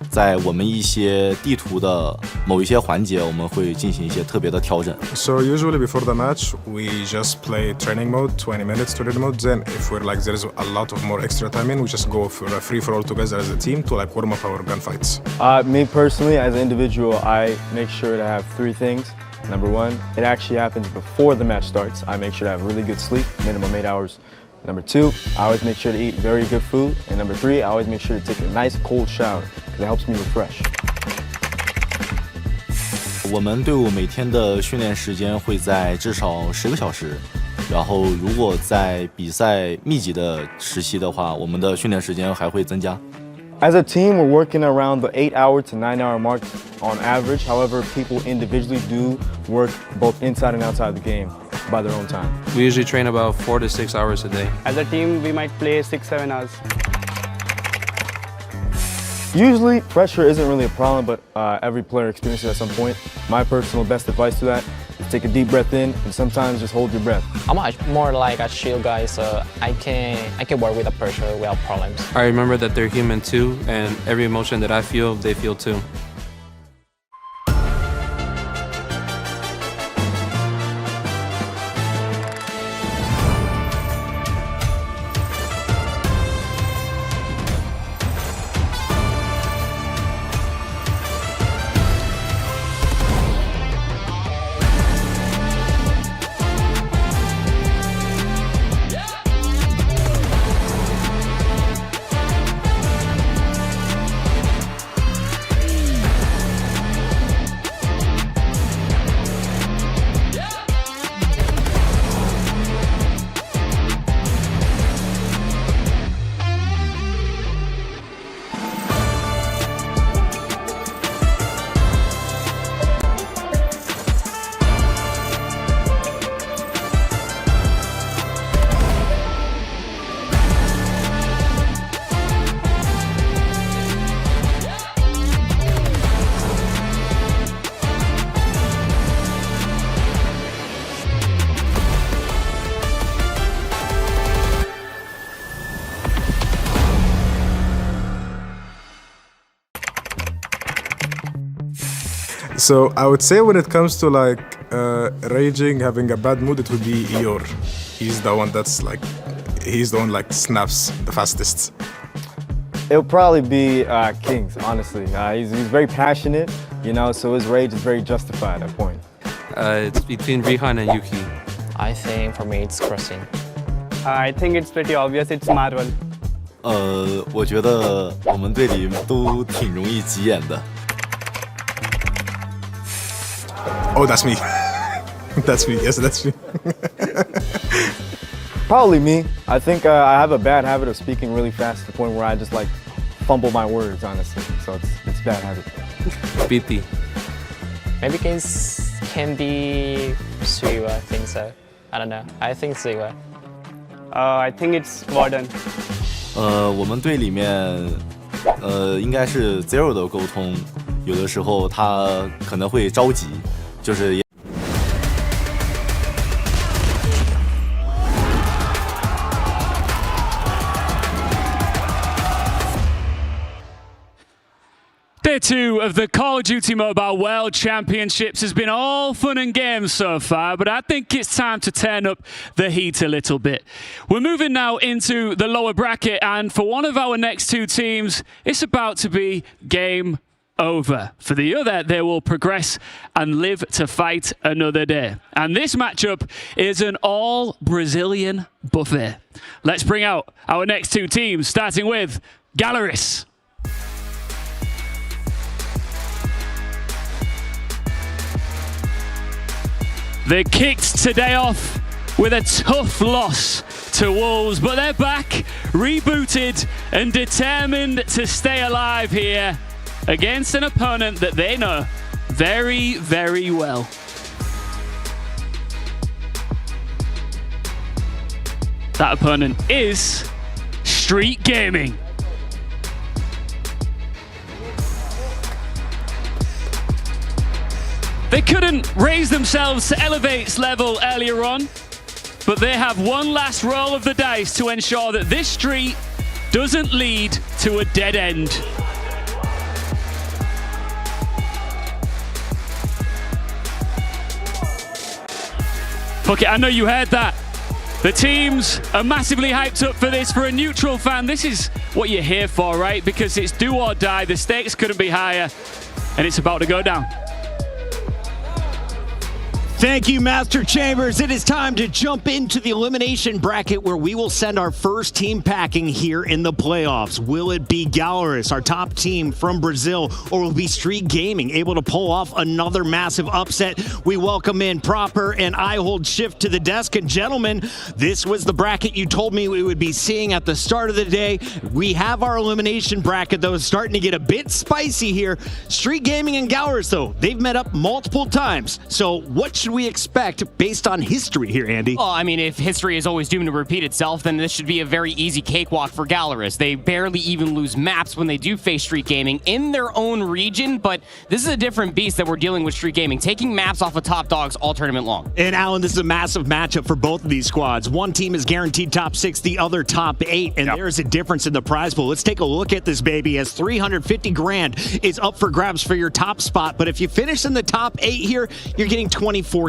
在我们一些地图的某一些环节，我们会进行一些特别的调整。So usually before the match, we just play training mode, 20 minutes training mode. Then if we're like there's a lot of more extra time in, we just go for a free for all together as a team to like warm up our gunfights. Me personally, as an individual, I make sure to have 3 things. Number 1, it actually happens before the match starts. I make sure to have really good sleep, minimum 8 hours. Number 2, I always make sure to eat very good food. And number 3, I always make sure to take a nice cold shower because it helps me refresh. 我们队伍每天的训练时间会在至少10个小时，然后如果在比赛密集的时期的话，我们的训练时间还会增加。As a team, we're working around the 8-hour to 9-hour mark on average. However, people individually do work both inside and outside the game by their own time. We usually train about 4 to 6 hours a day. As a team, we might play 6-7 hours. Usually, pressure isn't really a problem, but every player experiences it at some point. My personal best advice to that is take a deep breath in and sometimes just hold your breath. I'm more like a chill guy, so I can work with the pressure without problems. I remember that they're human too, and every emotion that I feel, they feel too. So I would say when it comes to like raging, having a bad mood, it would be Eeyore. He's the one that's like, he's the one like snaps the fastest. It'll probably be Kings, honestly. He's very passionate, you know, so his rage is very justified at point. It's between Rihan and Yuki. I think for me it's Crossing. I think it's pretty obvious. It's Marvel. 我觉得我们队里都挺容易急眼的。 Oh, that's me. That's me. Yes, that's me. Probably me. I think I have a bad habit of speaking really fast to the point where I just like fumble my words, honestly. So it's bad habit. PT. Maybe can be Suiwa, I think so. I don't know. I think Suiwa. I think it's Warden. 我们队里面应该是 Zero 的沟通，有的时候他可能会着急，就是也。 Day 2 of the Call of Duty Mobile World Championships has been all fun and games so far, but I think it's time to turn up the heat a little bit. We're moving now into the lower bracket, and for one of our next two teams, it's about to be game over. For the other, they will progress and live to fight another day. And this matchup is an all-Brazilian buffet. Let's bring out our next two teams, starting with Galeris. They kicked today off with a tough loss to Wolves, but they're back, rebooted and determined to stay alive here against an opponent that they know very, very well. That opponent is Street Gaming. They couldn't raise themselves to Elevate's level earlier on, but they have one last roll of the dice to ensure that this street doesn't lead to a dead end. Fuck it, I know you heard that. The teams are massively hyped up for this. For a neutral fan, this is what you're here for, right? Because it's do or die, the stakes couldn't be higher, and it's about to go down. Thank you, Master Chambers. It is time to jump into the elimination bracket where we will send our first team packing here in the playoffs. Will it be Galeris, our top team from Brazil, or will it be Street Gaming able to pull off another massive upset? We welcome in Proper and I hold shift to the desk. And gentlemen, this was the bracket you told me we would be seeing at the start of the day. We have our elimination bracket, though, starting to get a bit spicy here. Street Gaming and Galeris, though, they've met up multiple times. So what should we expect based on history here, Andy? Well, I mean, if history is always doomed to repeat itself, then this should be a very easy cakewalk for Galeris. They barely even lose maps when they do face Street Gaming in their own region, but this is a different beast that we're dealing with Street Gaming, taking maps off of top dogs all tournament long. And Alan, this is a massive matchup for both of these squads. One team is guaranteed top 6, the other top 8, and there's a difference in the prize pool. Let's take a look at this, baby, as 350 grand is up for grabs for your top spot, but if you finish in the top 8 here, you're getting 24K.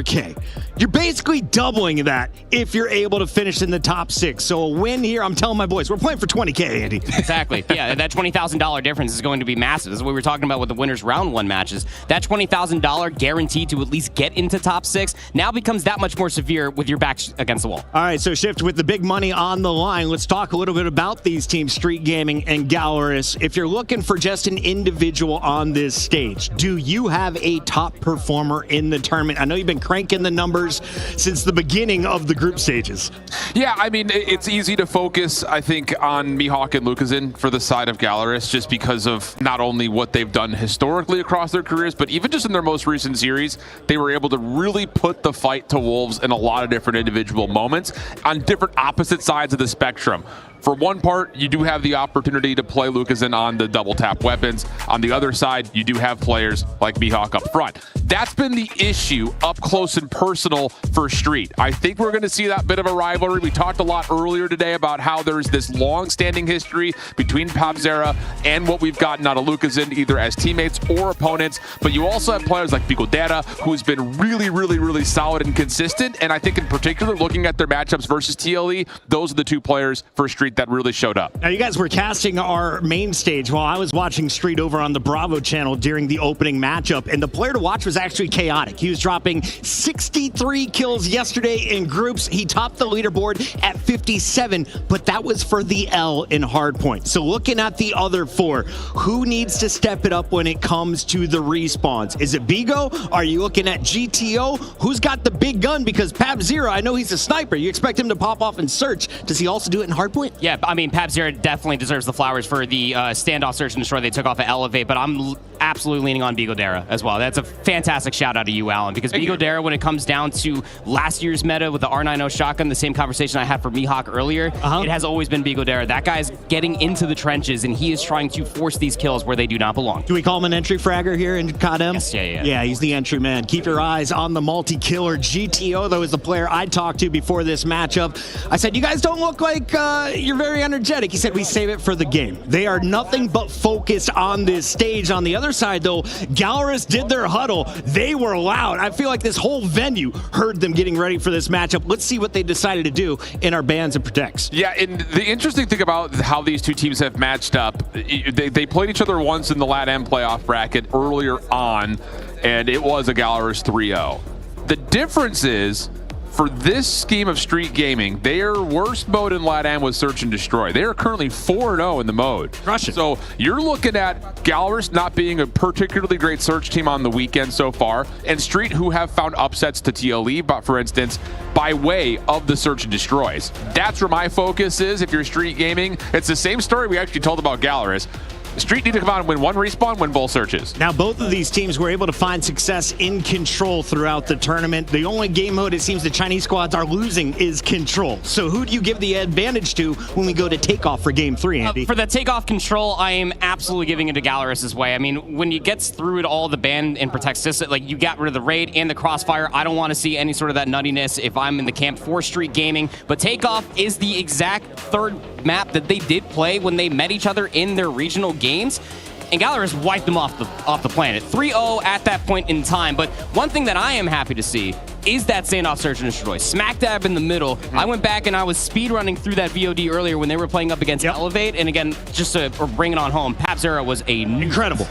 You're basically doubling that if you're able to finish in the top 6. So a win here, I'm telling my boys, we're playing for 20K, Andy. Exactly. Yeah, that $20,000 difference is going to be massive. This is what we were talking about with the winners round 1 matches. That $20,000 guaranteed to at least get into top 6 now becomes that much more severe with your back against the wall. All right, so Shift, with the big money on the line, let's talk a little bit about these teams, Street Gaming and Galeris. If you're looking for just an individual on this stage, do you have a top performer in the tournament? I know you've been cranking the numbers since the beginning of the group stages. Yeah, I mean, it's easy to focus, I think, on Mihawk and Lukazin for the side of Galeris, just because of not only what they've done historically across their careers, but even just in their most recent series, they were able to really put the fight to Wolves in a lot of different individual moments on different opposite sides of the spectrum. For one part, you do have the opportunity to play Lucazin on the double tap weapons. On the other side, you do have players like Mihawk up front. That's been the issue up close and personal for Street. I think we're going to see that bit of a rivalry. We talked a lot earlier today about how there's this long-standing history between Pabzera and what we've gotten out of Lucazin, either as teammates or opponents. But you also have players like Bigodera, who's been really solid and consistent. And I think in particular, looking at their matchups versus TLE, those are the two players for Street that really showed up. Now, you guys were casting our main stage while I was watching Street over on the Bravo channel during the opening matchup, and the player to watch was actually chaotic. He was dropping 63 kills yesterday in groups. He topped the leaderboard at 57, but that was for the L in hardpoint. So looking at the other four, who needs to step it up when it comes to the respawns? Is it Bigo? Are you looking at GTO? Who's got the big gun? Because Pabzera, I know he's a sniper. You expect him to pop off and search. Does he also do it in hardpoint? Yeah, I mean, Pabzera definitely deserves the flowers for the standoff search and destroy they took off at Elevate, but I'm absolutely leaning on Bigodera as well. That's a fantastic shout out to you, Alan, because Bigodera, when it comes down to last year's meta with the R90 shotgun, the same conversation I had for Mihawk earlier, it has always been Bigodera. That guy's getting into the trenches, and he is trying to force these kills where they do not belong. Do we call him an entry fragger here in CODM? Yes, yeah. Yeah, he's the entry man. Keep your eyes on the multi-killer. GTO, though, is the player I talked to before this matchup. I said, you guys don't look like you're very energetic. He said, we save it for the game. They are nothing but focused on this stage. On the other side, though, Gallerus did their huddle. They were loud. I feel like this whole venue heard them getting ready for this matchup. Let's see what they decided to do in our bans and protects. Yeah, and the interesting thing about how these two teams have matched up, they played each other once in the LATAM playoff bracket earlier on, and it was a Gallerus 3-0. The difference is, for this scheme of Street Gaming, their worst mode in LATAM was Search and Destroy. They are currently 4-0 in the mode. Russian. So you're looking at Gallerus not being a particularly great search team on the weekend so far, and Street, who have found upsets to TLE, but for instance, by way of the Search and Destroys. That's where my focus is if you're Street Gaming. It's the same story we actually told about Gallerus. Street need to come out and win one respawn, win both searches. Now, both of these teams were able to find success in control throughout the tournament. The only game mode it seems the Chinese squads are losing is control. So who do you give the advantage to when we go to takeoff for game 3, Andy? For the takeoff control, I am absolutely giving it to Gallerus' way. I mean, when you get through it all, the ban and protect system, like you got rid of the raid and the crossfire, I don't want to see any sort of that nuttiness if I'm in the camp for Street Gaming. But takeoff is the exact third map that they did play when they met each other in their regional games, and Gallerus wiped them off the planet. 3-0 at that point in time. But one thing that I am happy to see is that standoff search and destroy. Smack dab in the middle. I went back and I was speed running through that VOD earlier when they were playing up against Elevate, and again, just to bring it on home, Pabzera was incredible.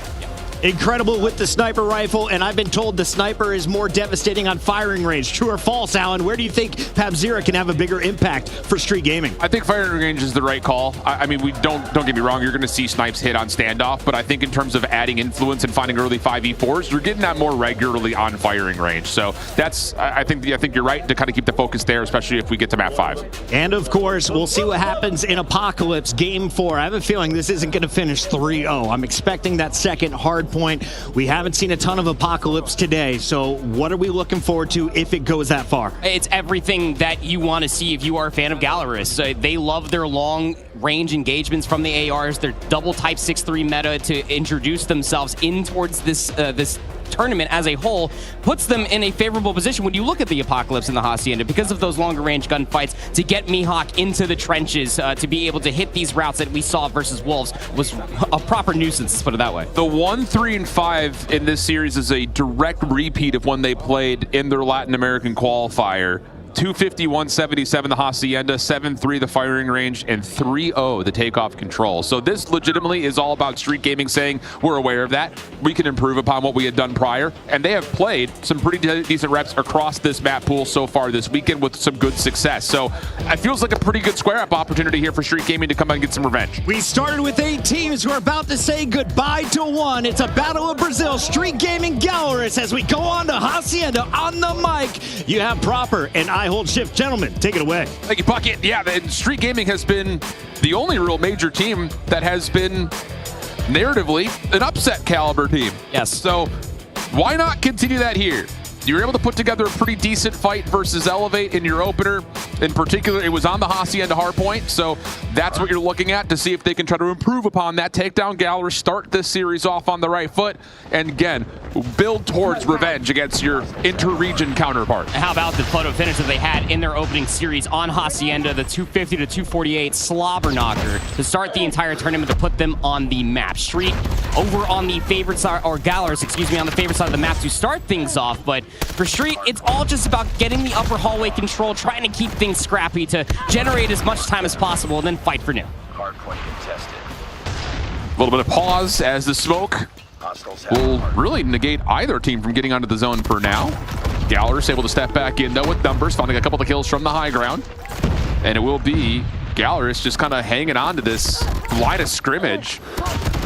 Incredible with the sniper rifle, and I've been told the sniper is more devastating on firing range. True or false, Alan? Where do you think Pabzera can have a bigger impact for Street Gaming? I think firing range is the right call. I mean, we don't get me wrong, you're going to see snipes hit on standoff, but I think in terms of adding influence and finding early 5v4s, you're getting that more regularly on firing range. So that's, I think you're right to kind of keep the focus there, especially if we get to map 5. And of course, we'll see what happens in Apocalypse game 4. I have a feeling this isn't going to finish 3-0. I'm expecting that second hard point. We haven't seen a ton of Apocalypse today, so what are we looking forward to if it goes that far? It's everything that you want to see if you are a fan of Gallerus. They love their long-range engagements from the ARs, their double Type 6-3 meta to introduce themselves in towards this tournament as a whole, puts them in a favorable position when you look at the Apocalypse and the Hacienda because of those longer range gunfights. To get Mihawk into the trenches, to be able to hit these routes that we saw versus Wolves was a proper nuisance, let's put it that way. The 1, 3, and 5 in this series is a direct repeat of when they played in their Latin American qualifier. 250, 177 the Hacienda, 7-3 the firing range, and 3-0 the takeoff control. So this legitimately is all about Street Gaming saying, we're aware of that, we can improve upon what we had done prior, and they have played some pretty decent reps across this map pool so far this weekend with some good success. So it feels like a pretty good square-up opportunity here for Street Gaming to come out and get some revenge. We started with 8 teams. We're about to say goodbye to 1. It's a battle of Brazil. Street Gaming Gallerus as we go on to Hacienda. On the mic, you have Proper and I hold shift. Gentlemen, take it away. Thank you, Bucket. Yeah, Street Gaming has been the only real major team that has been narratively an upset caliber team. Yes. So why not continue that here? you were able to put together a pretty decent fight versus Elevate in your opener. In particular, it was on the Hacienda hardpoint, so that's what you're looking at to see if they can try to improve upon that. Take down Gallerist, start this series off on the right foot, and again, build towards revenge against your inter-region counterpart. How about the photo finish that they had in their opening series on Hacienda, the 250 to 248 slobber knocker to start the entire tournament to put them on the map. Street over on the favorite side, or Gallerist, excuse me, on the favorite side of the map to start things off, but for Street, it's all just about getting the upper hallway control, trying to keep things scrappy to generate as much time as possible and then fight for new. Hardpoint contested. A little bit of pause as the smoke will really negate either team from getting onto the zone for now. Gallerist able to step back in though with numbers, finding a couple of kills from the high ground. And it will be Gallerist just kind of hanging on to this line of scrimmage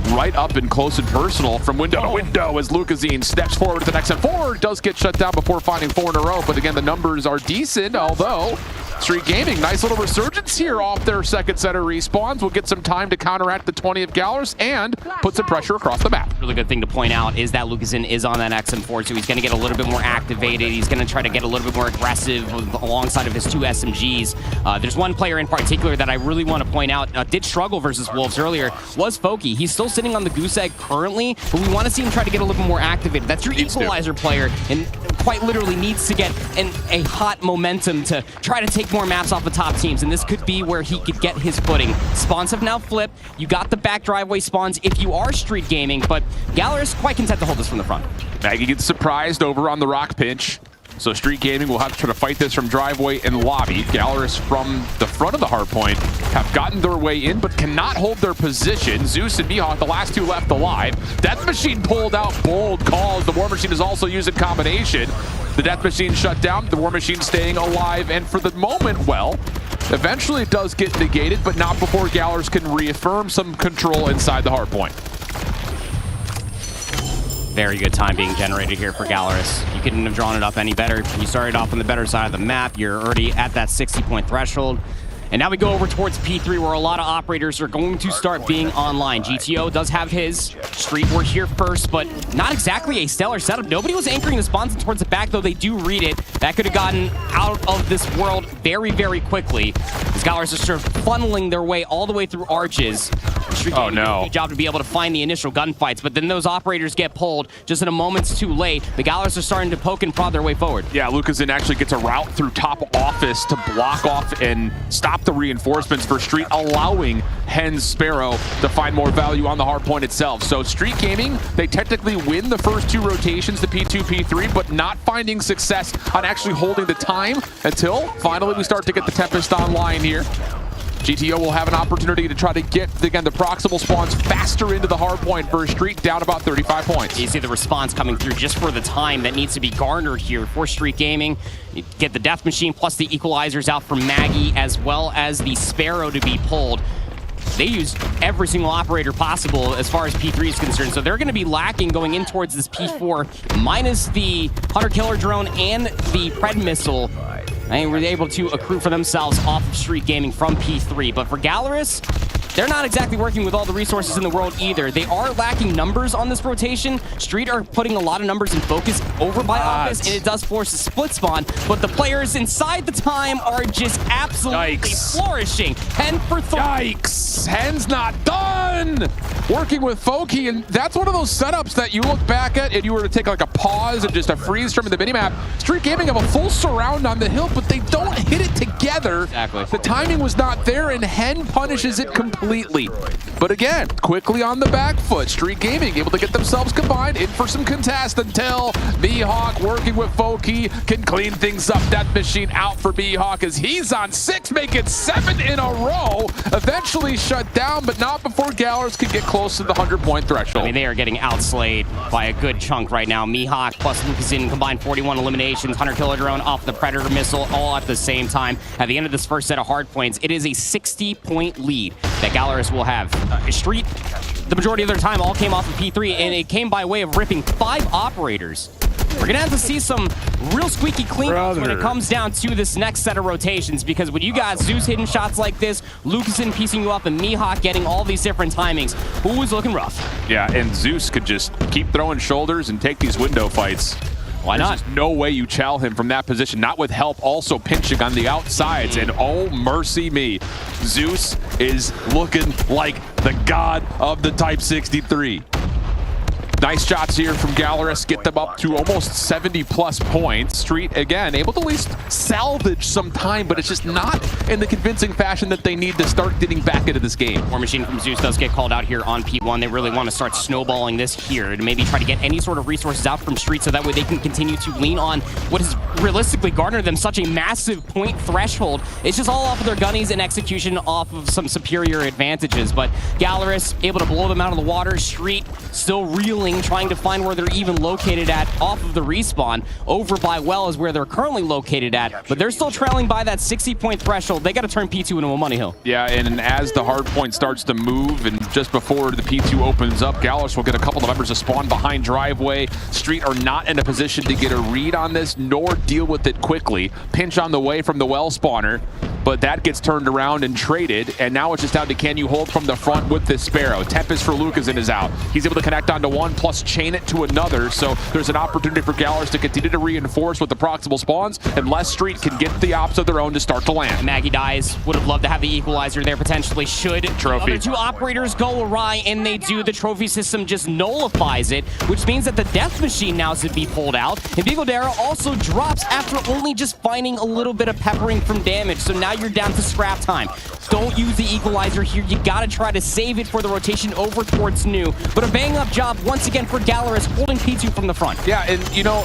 right up and close and personal from window to window as Lucazine steps forward to the next and does get shut down before finding 4 in a row. But again, the numbers are decent, although Street Gaming, nice little resurgence here off their second set of respawns. Will get some time to counteract the 20 of Gallerist and put some pressure across the map. Really good thing to point out is that Lucazine is on that XM4, so he's going to get a little bit more activated. He's going to try to get a little bit more aggressive alongside of his 2 SMGs. There's one player in particular that I really want to point out did struggle versus Wolves earlier, was Foki. He's still sitting on the goose egg currently, but we want to see him try to get a little bit more activated. That's your equalizer player, and quite literally needs to get a hot momentum to try to take more maps off the top teams, and this could be where he could get his footing. Spawns have now flipped. You got the back driveway spawns if you are Street Gaming, but Gallerist quite content to hold this from the front. Maggie gets surprised over on the rock pinch. So Street Gaming will have to try to fight this from driveway and lobby. Gallerist from the front of the hardpoint have gotten their way in, but cannot hold their position. Zeus and Mihawk, the last 2 left alive. Death Machine pulled out, bold calls. The War Machine is also used in combination. The Death Machine shut down, the War Machine staying alive, and for the moment, well, eventually it does get negated, but not before Gallerist can reaffirm some control inside the hardpoint. Very good time being generated here for Gallerist. You couldn't have drawn it up any better. You started off on the better side of the map. You're already at that 60-point threshold. And now we go over towards P3, where a lot of operators are going to start being online. GTO does have his. Street were here first, but not exactly a stellar setup. Nobody was anchoring the spawns towards the back, though they do read it. That could have gotten out of this world very, very quickly. As Gallerist are sort of funneling their way all the way through arches. Oh no. Good job to be able to find the initial gunfights, but then those operators get pulled just in a moment's too late. The Gallerist are starting to poke and prod their way forward. Yeah, Lucazine actually gets a route through top office to block off and stop the reinforcements for Street, allowing Hen's Sparrow to find more value on the hardpoint itself. So Street Gaming, they technically win the first 2 rotations, the P2, P3, but not finding success on actually holding the time until finally we start to get the Tempest online here. GTO will have an opportunity to try to get, again, the proximal spawns faster into the hard point for Street, down about 35 points. You see the response coming through just for the time that needs to be garnered here for Street Gaming. You get the Death Machine plus the equalizers out for Maggie, as well as the Sparrow to be pulled. They used every single operator possible as far as P3 is concerned, so they're going to be lacking going in towards this P4, minus the Hunter-Killer drone and the Pred missile. And were able to accrue for themselves off of Street Gaming from P3. But for Gallerist, they're not exactly working with all the resources in the world either. They are lacking numbers on this rotation. Street are putting a lot of numbers in focus over by Office, and it does force a split spawn. But the players inside the time are just absolutely flourishing. Hen for 3. Yikes! Hen's not done! Working with Foki, and that's one of those setups that you look back at and you were to take like a pause and just a freeze from the minimap. Street Gaming have a full surround on the hill, but they don't hit it together. Exactly. The timing was not there, and Hen punishes it completely. But again, quickly on the back foot, Street Gaming able to get themselves combined in for some contest until Mihawk, working with Foki, can clean things up. Death Machine out for Mihawk as he's on 6, making 7 in a row. Eventually shut down, but not before Gallerist could get close to the 100-point threshold. I mean, they are getting outslayed by a good chunk right now. Mihawk plus Lucazine combined 41 eliminations. Hunter-Killer drone off the Predator missile all at the same time. At the end of this first set of hard points, it is a 60-point lead that Gallerist will have. Street, the majority of their time all came off of P3, and it came by way of ripping 5 operators. We're going to have to see some real squeaky clean when it comes down to this next set of rotations, because when you got Zeus hitting shots like this, Lucazine piecing you up, and Mihawk getting all these different timings, who was looking rough? Yeah, and Zeus could just keep throwing shoulders and take these window fights. Why There's not? just no way you chow him from that position, not with help also pinching on the outsides. And oh, mercy me. Zeus is looking like the god of the Type 63. Nice shots here from Gallerus, get them up to almost 70+ points. Street, again, able to at least salvage some time, but it's just not in the convincing fashion that they need to start getting back into this game. War Machine from Zeus does get called out here on P1. They really want to start snowballing this here and maybe try to get any sort of resources out from Street so that way they can continue to lean on what has realistically garnered them such a massive point threshold. It's just all off of their gunnies and execution off of some superior advantages. But Gallerus able to blow them out of the water. Street still reeling, trying to find where they're even located at off of the respawn. Over by well is where they're currently located at, but they're still trailing by that 60-point threshold. They got to turn P2 into a money hill. Yeah, and as the hard point starts to move and just before the P2 opens up, Gallerus will get a couple of members to spawn behind driveway. Street are not in a position to get a read on this nor deal with it quickly. Pinch on the way from the well spawner, but that gets turned around and traded, and now it's just down to can you hold from the front with this Sparrow. Tempest for Lucazin is out. He's able to connect onto one plus chain it to another, so there's an opportunity for Gallerus to continue to reinforce with the proximal spawns unless Street can get the ops of their own to start to land. And Maggie dies. Would have loved to have the equalizer there potentially. Should Trophy. other two operators go awry, and they do, the trophy system just nullifies it, which means that the death machine now is to be pulled out. And Bigodera also drops after only just finding a little bit of peppering from damage. So now you're down to scrap time. Don't use the equalizer here. You gotta try to save it for the rotation over towards New. But a bang up job once again for Gallerus, holding P2 from the front. Yeah, and you know,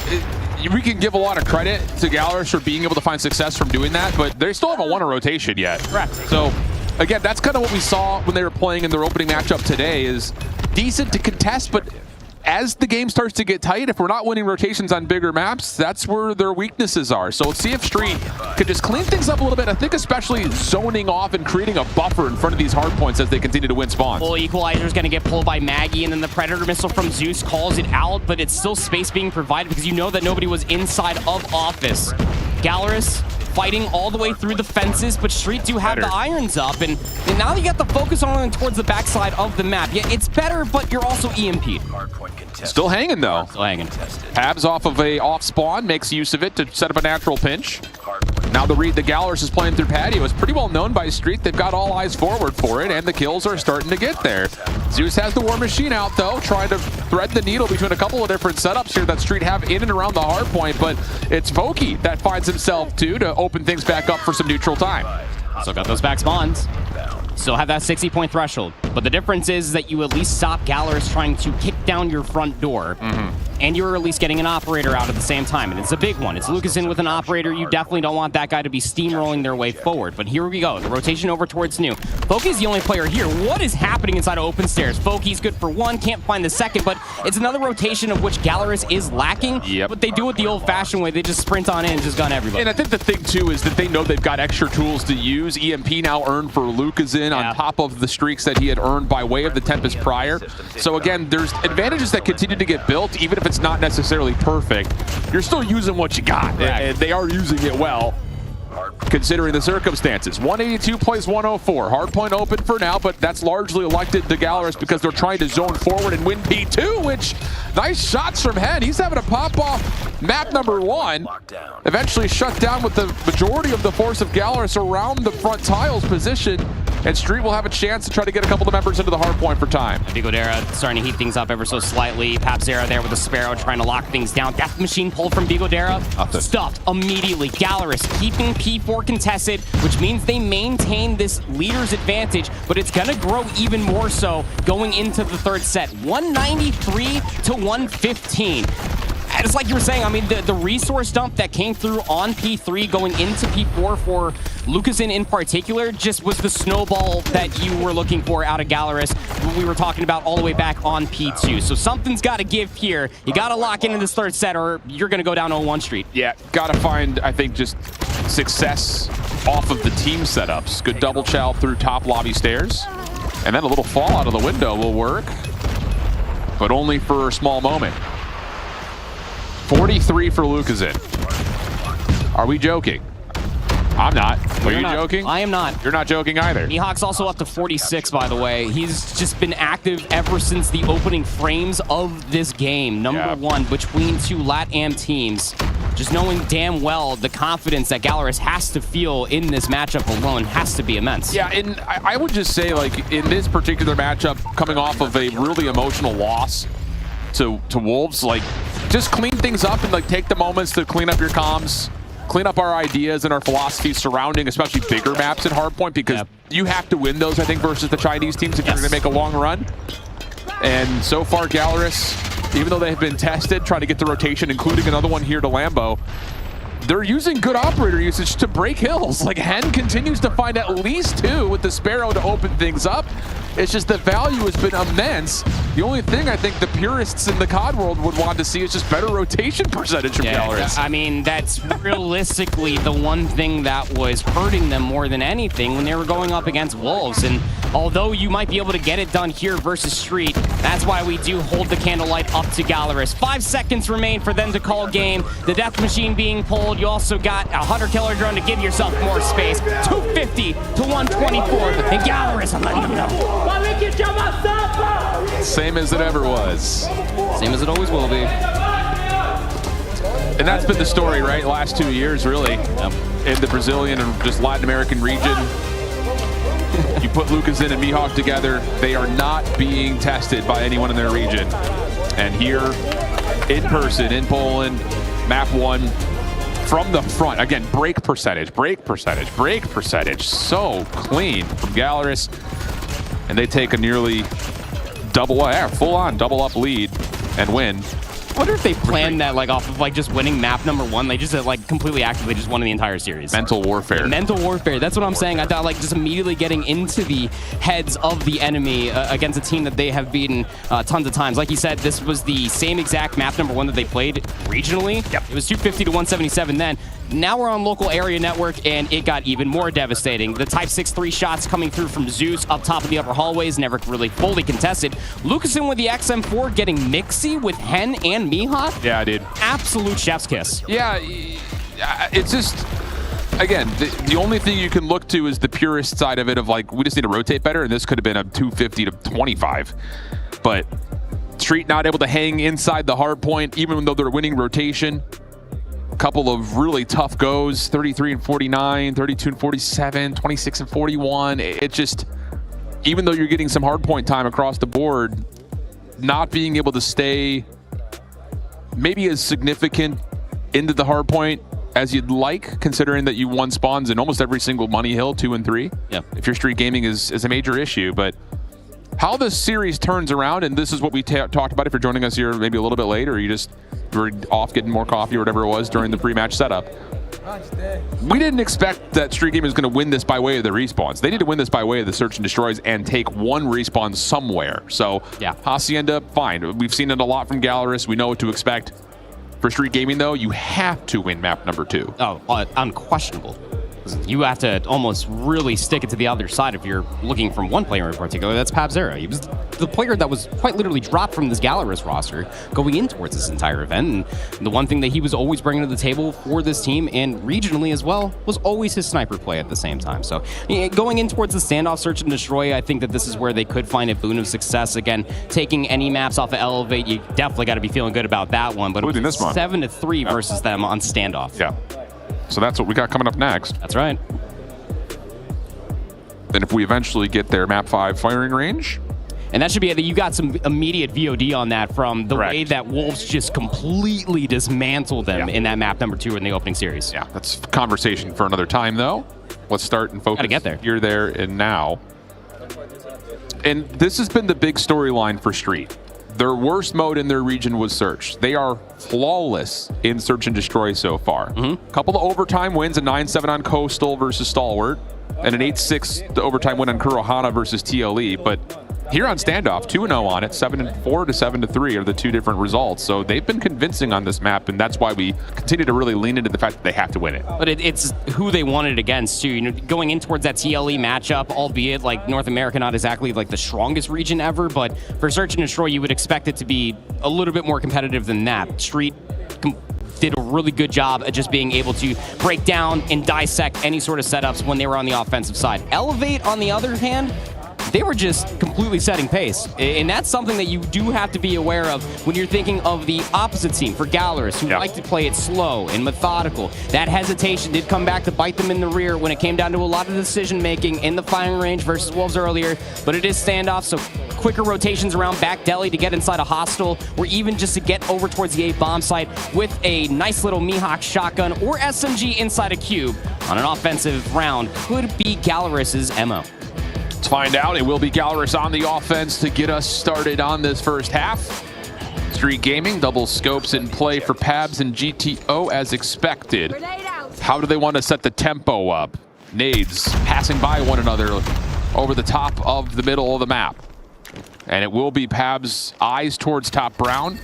we can give a lot of credit to Gallerus for being able to find success from doing that, but they still haven't won a rotation yet. Correct. So, again, that's kind of what we saw when they were playing in their opening matchup today, is decent to contest, but as the game starts to get tight, if we're not winning rotations on bigger maps, that's where their weaknesses are. So let's see if Street could just clean things up a little bit. I think especially zoning off and creating a buffer in front of these hard points as they continue to win spawns. Full equalizer is going to get pulled by Maggie, and then the Predator missile from Zeus calls it out, but it's still space being provided because you know that nobody was inside of office. Gallerus fighting all the way through the fences, but Street do have the irons up, and now you got the focus on towards the backside of the map. Yeah, it's better, but you're also EMP'd. Still hanging, though. Still hanging. Habs off of a off spawn, makes use of it to set up a natural pinch. Now the read the Gallerus is playing through patio is pretty well known by Street. They've got all eyes forward for it, and the kills are starting to get there. Zeus has the War Machine out, though, trying to thread the needle between a couple of different setups here that Street have in and around the hard point, but it's Voki that finds himself, too, to open things back up for some neutral time. Still got those back spawns. Still have that 60-point threshold. But the difference is that you at least stop Gallerus trying to kick down your front door. And you're at least getting an operator out at the same time. And it's a big one. It's Lucazin with an operator. You definitely don't want that guy to be steamrolling their way forward. But here we go. The rotation over towards New. Foki's the only player here. What is happening inside of open stairs? Foki's good for one. Can't find the second. But it's another rotation of which Gallerus is lacking. But they do it the old-fashioned way. They just sprint on in and just gun everybody. And I think the thing, too, is that they know they've got extra tools to use. EMP now earned for Lucazin on top of the streaks that he had earned by way of the Tempest prior. So again, there's advantages that continue to get built, even if it's not necessarily perfect. You're still using what you got, and they are using it well, considering the circumstances. 182 plays 104. Hardpoint open for now, but that's largely elected to Gallerus because they're trying to zone forward and win P2, which, nice shots from Hen. He's having a pop off map number 1. Eventually shut down with the majority of the force of Gallerus around the front tiles position. And Street will have a chance to try to get a couple of members into the hard point for time. Bigodera starting to heat things up ever so slightly. Papzera there with the Sparrow trying to lock things down. Death Machine pulled from Bigodera. Stuffed immediately. Gallerus keeping P4 contested, which means they maintain this leader's advantage, but it's going to grow even more so going into the third set. 193 to 115. And it's like you were saying, I mean, the resource dump that came through on P3 going into P4 for Lucazin in particular just was the snowball that you were looking for out of Gallerus when we were talking about all the way back on P2. So something's got to give here. You got to lock into this third set or you're going to go down 0-1 Street. Yeah, got to find, I think, just success off of the team setups. Good double chow through top lobby stairs. And then a little fall out of the window will work, but only for a small moment. 43 for Lucazin. Are we joking? I'm not. Are you joking? I am not. You're not joking either. Mihawk's also up to 46, by the way. He's just been active ever since the opening frames of this game. Number one between two LATAM teams. Just knowing damn well the confidence that Gallerus has to feel in this matchup alone has to be immense. Yeah, and I would just say, like, in this particular matchup, coming off of a really emotional loss to Wolves, like, just clean things up and, like, take the moments to clean up your comms, clean up our ideas and our philosophies surrounding especially bigger maps in Hardpoint, because you have to win those, I think, versus the Chinese teams if you're going to make a long run. And so far, Gallerus, even though they've been tested, trying to get the rotation, including another one here to Lambo, they're using good operator usage to break hills. Like, Hen continues to find at least 2 with the Sparrow to open things up. It's just the value has been immense. The only thing I think the purists in the COD world would want to see is just better rotation percentage from Gallerus. I mean, that's realistically the one thing that was hurting them more than anything when they were going up against Wolves. And although you might be able to get it done here versus Street, that's why we do hold the candlelight up to Gallerus. 5 seconds remain for them to call game. The death machine being pulled. You also got a hunter-killer drone to give yourself more space. 250 to 124. And Gallerus, I'm letting them know. Same as it ever was. Same as it always will be. And that's been the story, right? Last 2 years, really, in the Brazilian and just Latin American region. You put Lucas in and Mihawk together, they are not being tested by anyone in their region. And here, in person, in Poland, map 1, from the front, again, break percentage, so clean from Gallerus. And they take a nearly full-on double-up lead and win. I wonder if they planned that like off of like just winning map number 1. They just like completely actively just won the entire series. Mental warfare. Mental warfare. That's what I'm saying. I thought like just immediately getting into the heads of the enemy against a team that they have beaten tons of times. Like you said, this was the same exact map number 1 that they played regionally. It was 250 to 177 then. Now we're on local area network, and it got even more devastating. The Type 6-3 shots coming through from Zeus up top of the upper hallways, never really fully contested. Lucasen with the XM4 getting mixy with Hen and Mihawk. Yeah, dude. Absolute chef's kiss. Yeah, it's just, again, the only thing you can look to is the purist side of it of like, we just need to rotate better, and this could have been a 250 to 25. But Street not able to hang inside the hard point, even though they're winning rotation. Couple of really tough goes, 33 and 49, 32 and 47, 26 and 41. It just, even though you're getting some hard point time across the board, not being able to stay maybe as significant into the hard point as you'd like, considering that you won spawns in almost every single money hill, 2 and 3. Yeah. If your street gaming is a major issue, but how this series turns around, and this is what we talked about if you're joining us here maybe a little bit late, or you just were off getting more coffee or whatever it was during the pre-match setup. We didn't expect that Street Gaming was going to win this by way of the respawns. They need to win this by way of the search and destroys and take one respawn somewhere. So yeah, Hacienda, fine. We've seen it a lot from Gallerus. We know what to expect. For Street Gaming, though, you have to win map number 2. Oh, unquestionable. You have to almost really stick it to the other side if you're looking from one player in particular. That's Pabzera. He was the player that was quite literally dropped from this Gallerus roster going in towards this entire event. And the one thing that he was always bringing to the table for this team and regionally as well was always his sniper play at the same time. So going in towards the standoff search and destroy, I think that this is where they could find a boon of success. Again, taking any maps off of Elevate, you definitely got to be feeling good about that one. But it was 7-3 versus them on standoff. Yeah. So that's what we got coming up next. That's right. Then if we eventually get their map 5 firing range. And that should be it. You got some immediate VOD on that from the way that Wolves just completely dismantled them in that map number 2 in the opening series. Yeah, that's conversation for another time, though. Let's start and focus. Gotta get there. You're there and now. And this has been the big storyline for Street. Their worst mode in their region was Search. They are flawless in Search and Destroy so far. Couple of overtime wins, a 9-7 on Coastal versus Stalwart, and an 8-6 overtime win on Kurohana versus TLE. But here on Standoff, 2-0 on it, 7-4 to 7-3 are the 2 different results. So they've been convincing on this map, and that's why we continue to really lean into the fact that they have to win it. But it's who they want it against, too. You know, going in towards that TLE matchup, albeit like North America not exactly like the strongest region ever, but for Search and Destroy, you would expect it to be a little bit more competitive than that. Street did a really good job at just being able to break down and dissect any sort of setups when they were on the offensive side. Elevate, on the other hand, they were just completely setting pace. And that's something that you do have to be aware of when you're thinking of the opposite team for Gallerus, who like to play it slow and methodical. That hesitation did come back to bite them in the rear when it came down to a lot of decision-making in the firing range versus Wolves earlier. But it is standoff, so quicker rotations around back deli to get inside a hostile, or even just to get over towards the A bomb site with a nice little Mihawk shotgun or SMG inside a cube on an offensive round could be Gallerus's MO. Let's find out. It will be Gallerus on the offense to get us started on this first half. Street Gaming, double scopes in play for Pabs and GTO as expected. How do they want to set the tempo up? Nades passing by one another over the top of the middle of the map. And it will be Pabs' eyes towards top brown.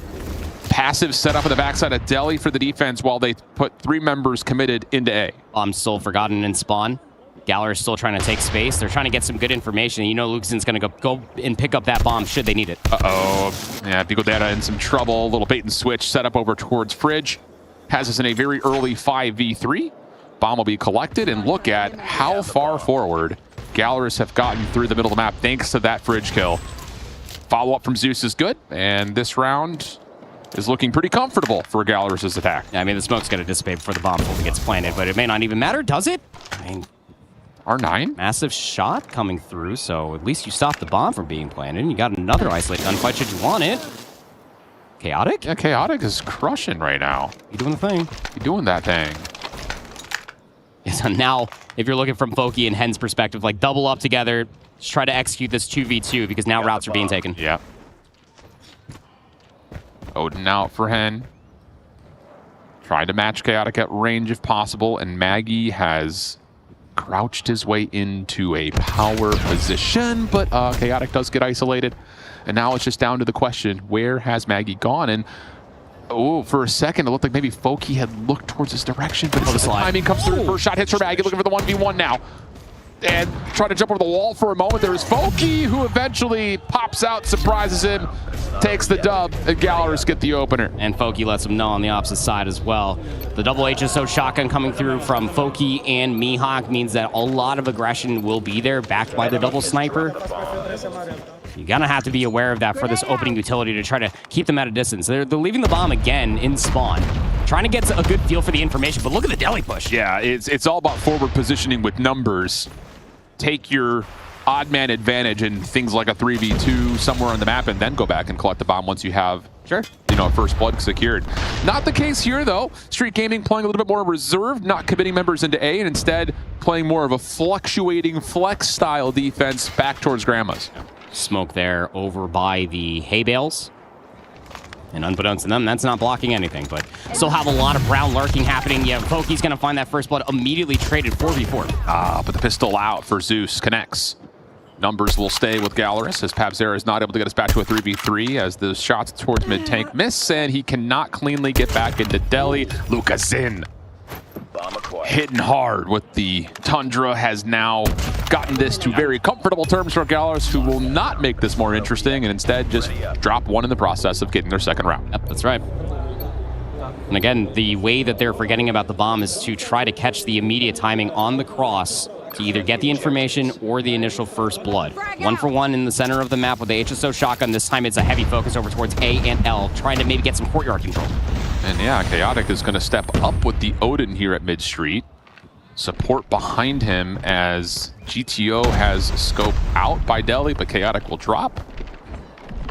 Passive setup on the backside of Delhi for the defense while they put 3 members committed into A. I'm still forgotten in spawn. Gallerus still trying to take space. They're trying to get some good information. You know Lucasen's going to go and pick up that bomb should they need it. Uh-oh. Yeah, Pico Data in some trouble. A little bait and switch set up over towards Fridge. Has us in a very early 5v3. Bomb will be collected, and look at how far forward Gallerus have gotten through the middle of the map thanks to that Fridge kill. Follow-up from Zeus is good, and this round is looking pretty comfortable for Gallerus' attack. Yeah, I mean, the smoke's going to dissipate before the bomb fully gets planted, but it may not even matter, does it? I mean, R9? Massive shot coming through, so at least you stopped the bomb from being planted, and you got another isolated gunfight should you want it. Chaotic? Yeah, Chaotic is crushing right now. You doing the thing. You doing that thing. Yeah, so now, if you're looking from Foki and Hen's perspective, like double up together, just try to execute this 2v2, because now routes are being taken. Yeah. Odin out for Hen. Trying to match Chaotic at range if possible, and Maggie has crouched his way into a power position, but Chaotic does get isolated. And now it's just down to the question, where has Maggie gone? And oh, for a second, it looked like maybe Foki had looked towards his direction, but the timing comes through. First shot hits for Maggie, looking for the 1v1 now. And trying to jump over the wall for a moment. There's Foki, who eventually pops out, surprises him, takes the dub, and Gallerus get the opener. And Foki lets him know on the opposite side as well. The double HSO shotgun coming through from Foki and Mihawk means that a lot of aggression will be there, backed by the double sniper. You're gonna have to be aware of that for this opening utility to try to keep them at a distance. They're leaving the bomb again in spawn, trying to get a good feel for the information, but look at the deli push. Yeah, it's all about forward positioning with numbers. Take your odd man advantage in things like a 3v2 somewhere on the map, and then go back and collect the bomb once you have, first blood secured. Not the case here, though. Street Gaming playing a little bit more reserved, not committing members into A, and instead playing more of a fluctuating flex-style defense back towards Grandma's. Smoke there over by the hay bales. And unbeknownst to them, that's not blocking anything, but still have a lot of brown lurking happening. Yeah, Foki's gonna find that first blood, immediately traded 4v4. But the pistol out for Zeus connects. Numbers will stay with Gallerus as Pabzera is not able to get us back to a 3v3 as the shots towards mid-tank miss, and he cannot cleanly get back into Delhi. Lucasen hitting hard with the Tundra, has now gotten this to very comfortable terms for Gallerus, who will not make this more interesting and instead just drop one in the process of getting their second round. Yep, that's right. And again, the way that they're forgetting about the bomb is to try to catch the immediate timing on the cross to either get the information or the initial first blood. 1 for 1 in the center of the map with the HSO shotgun. This time it's a heavy focus over towards A and L, trying to maybe get some courtyard control. And yeah, Chaotic is going to step up with the Odin here at mid-street. Support behind him as GTO has scope out by Delhi, but Chaotic will drop.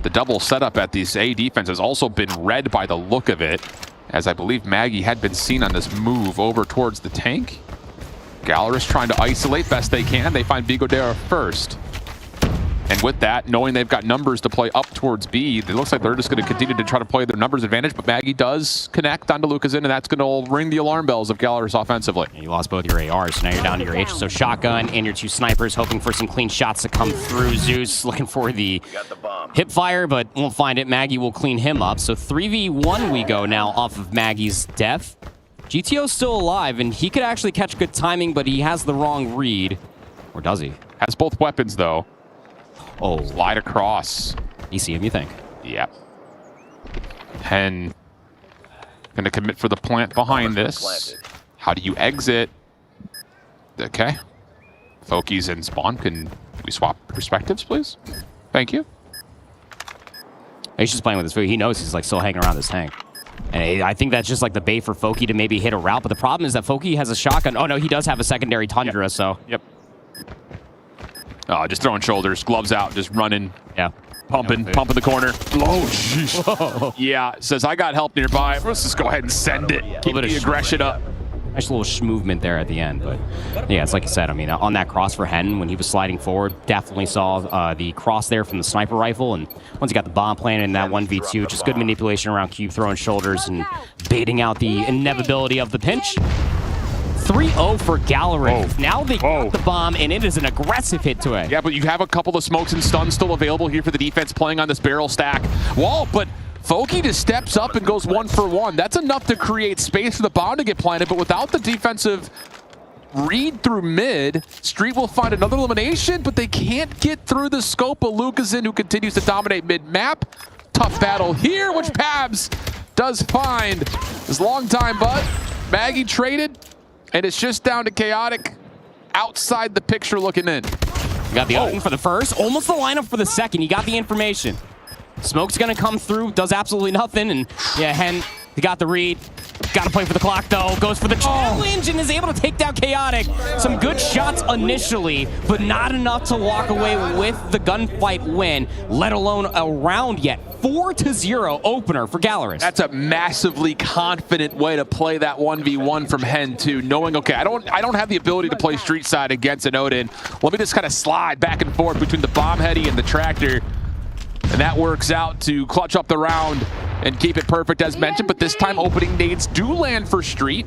The double setup at this A defense has also been read by the look of it, as I believe Maggie had been seen on this move over towards the tank. Gallerus trying to isolate best they can. They find Bigodera first. And with that, knowing they've got numbers to play up towards B, it looks like they're just going to continue to try to play their numbers advantage, but Maggie does connect onto Lucasen, and that's going to ring the alarm bells of Gallerus offensively. You lost both your ARs, so now you're down to your HSO shotgun and your 2 snipers, hoping for some clean shots to come through. Zeus looking for the hip fire, but won't find it. Maggie will clean him up. So 3v1 we go now off of Maggie's death. GTO's still alive, and he could actually catch good timing, but he has the wrong read. Or does he? Has both weapons, though. Oh. Slide across. You see him, you think? Yep. Hen Gonna commit for the plant behind this. How do you exit? Okay. Foki's in spawn. Can we swap perspectives, please? Thank you. He's just playing with his food. He knows he's like still hanging around this tank. And I think that's just like the bait for Foki to maybe hit a route. But the problem is that Foki has a shotgun. Oh no, he does have a secondary Tundra, so. Yep. Just throwing shoulders, gloves out, just running. Yeah. Pumping the corner. Oh, jeez. Yeah, says I got help nearby. Let's just go ahead and send it. Keep the aggression up. Nice little movement there at the end, but yeah, it's like you said. I mean, on that cross for Hen, when he was sliding forward, definitely saw the cross there from the sniper rifle, and once he got the bomb planted in that 1v2, just good manipulation around Cube, throwing shoulders and baiting out the inevitability of the pinch. 3-0 for Gallery. Now they got the bomb, and it is an aggressive hit to it. Yeah, but you have a couple of smokes and stuns still available here for the defense playing on this barrel stack wall, but Foki just steps up and goes 1 for 1. That's enough to create space for the bomb to get planted, but without the defensive read through mid, Street will find another elimination, but they can't get through the scope of Lucazin, who continues to dominate mid-map. Tough battle here, which Pabs does find his longtime butt. Maggie traded, and it's just down to Chaotic outside the picture looking in. You got the open for the first, almost the lineup for the second. You got the information. Smoke's gonna come through, does absolutely nothing, and yeah, Hen, he got the read. Gotta play for the clock though, goes for the challenge and is able to take down Chaotic. Some good shots initially, but not enough to walk away with the gunfight win, let alone a round yet. 4-0 opener for Gallery. That's a massively confident way to play that 1v1 from Hen too, knowing, okay, I don't have the ability to play street side against an Odin. Let me just kind of slide back and forth between the bomb heady and the tractor. And that works out to clutch up the round and keep it perfect as mentioned, but this time opening nades do land for Street.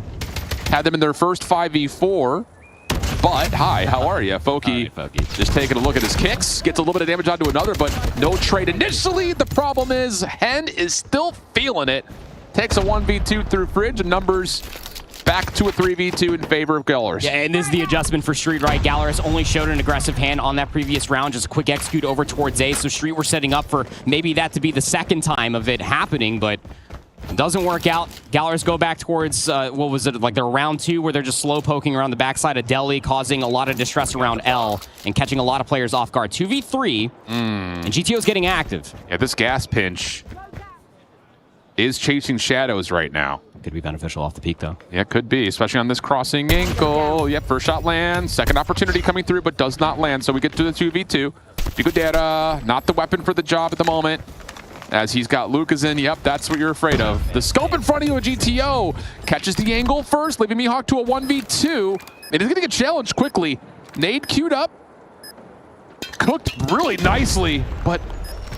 Had them in their first 5v4. But, hi, how are you? Foki just taking a look at his kicks, gets a little bit of damage onto another, but no trade initially. The problem is Hen is still feeling it. Takes a 1v2 through Fridge, and numbers back to a 3v2 in favor of Gallers. Yeah, and this is the adjustment for Street, right? Gallers only showed an aggressive hand on that previous round, just a quick execute over towards A, so Street were setting up for maybe that to be the second time of it happening, but it doesn't work out. Gallers go back towards, what was it, like their round 2, where they're just slow poking around the backside of Delhi, causing a lot of distress around L, and catching a lot of players off guard. 2v3, and GTO's getting active. Yeah, this gas pinch is chasing shadows right now. Could be beneficial off the peak, though. Yeah, could be, especially on this crossing ankle. Yep, first shot lands. Second opportunity coming through, but does not land. So we get to the 2v2. Bigodera, not the weapon for the job at the moment, as he's got Lucazin. Yep, that's what you're afraid of. The scope in front of you, a GTO. Catches the angle first, leaving Mihawk to a 1v2. And he's going to get challenged quickly. Nade queued up. Cooked really nicely, but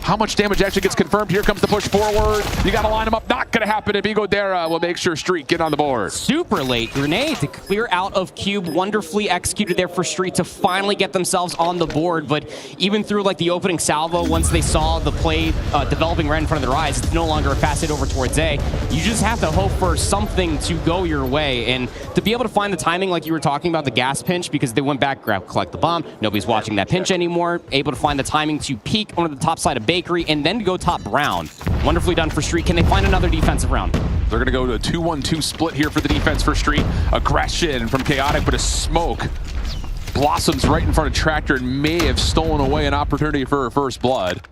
how much damage actually gets confirmed? Here comes the push forward. You got to line him up. Not going to happen. And Bigodera will make sure Street get on the board. Super late grenade to clear out of Cube. Wonderfully executed there for Street to finally get themselves on the board. But even through like the opening salvo, once they saw the play developing right in front of their eyes, it's no longer a fast hit over towards A. You just have to hope for something to go your way. And to be able to find the timing, like you were talking about the gas pinch, because they went back, collect the bomb. Nobody's watching that pinch anymore. Able to find the timing to peek onto the top side of Bakery and then to go top round. Wonderfully done for Street. Can they find another defensive round? They're going to go to a 2-1-2 split here for the defense for Street. Aggression from Chaotic, but a smoke blossoms right in front of Tractor and may have stolen away an opportunity for her first blood.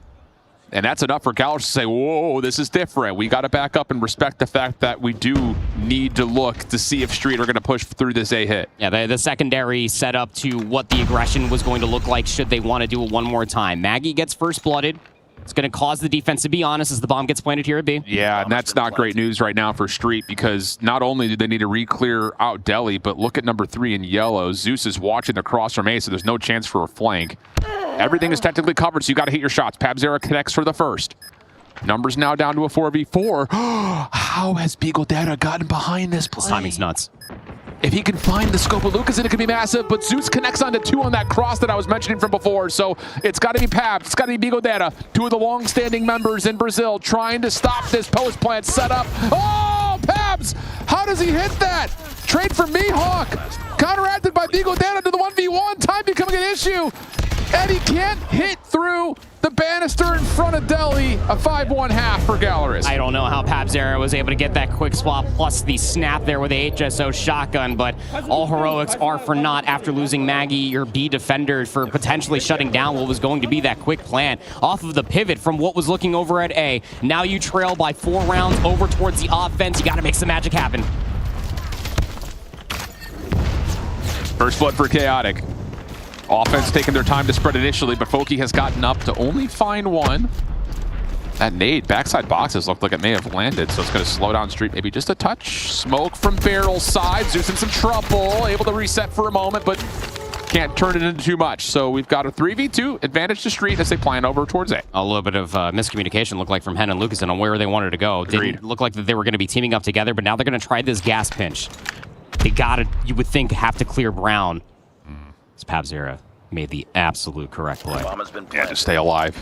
And that's enough for Gallers to say, whoa, this is different. We got to back up and respect the fact that we do need to look to see if Street are going to push through this A hit. Yeah, the secondary set up to what the aggression was going to look like should they want to do it one more time. Maggie gets first blooded. It's going to cause the defense to be honest as the bomb gets planted here at B. Yeah, and that's not great news right now for Street, because not only do they need to re-clear out Delhi, but look at number 3 in yellow. Zeus is watching the cross from A, so there's no chance for a flank. Everything is technically covered, so you got to hit your shots. Pabzera connects for the first. Numbers now down to a 4v4. How has Bigodera gotten behind this play? This timing's nuts. If he can find the scope of Lucas, it could be massive, but Zeus connects onto 2 on that cross that I was mentioning from before, so it's got to be Pabs, it's got to be Bigodera, 2 of the long-standing members in Brazil trying to stop this post plant setup. Oh, Pabs! How does he hit that? Trade for Mihawk, counteracted by Bigodera to the 1v1, time becoming an issue, and he can't hit through the banister in front of Delhi, a 5-1 half for Galeras. I don't know how Pabzera was able to get that quick swap plus the snap there with the HSO shotgun, but all heroics are for naught after losing Maggie, your B defender, for potentially shutting down what was going to be that quick plant off of the pivot from what was looking over at A. Now you trail by 4 rounds over towards the offense. You got to make some magic happen. First blood for Chaotic. Offense taking their time to spread initially, but Foki has gotten up to only find one. That nade, backside boxes looked like it may have landed, so it's going to slow down Street maybe just a touch. Smoke from barrel side, Zeus in some trouble, able to reset for a moment, but can't turn it into too much. So we've got a 3v2 advantage to Street as they plan over towards A. A little bit of miscommunication looked like from Hen and Lucasen on where they wanted to go. Didn't look like that they were going to be teaming up together, but now they're going to try this gas pinch. They gotta, you would think, have to clear Brown. It's Pabzera made the absolute correct play. Yeah, to stay alive.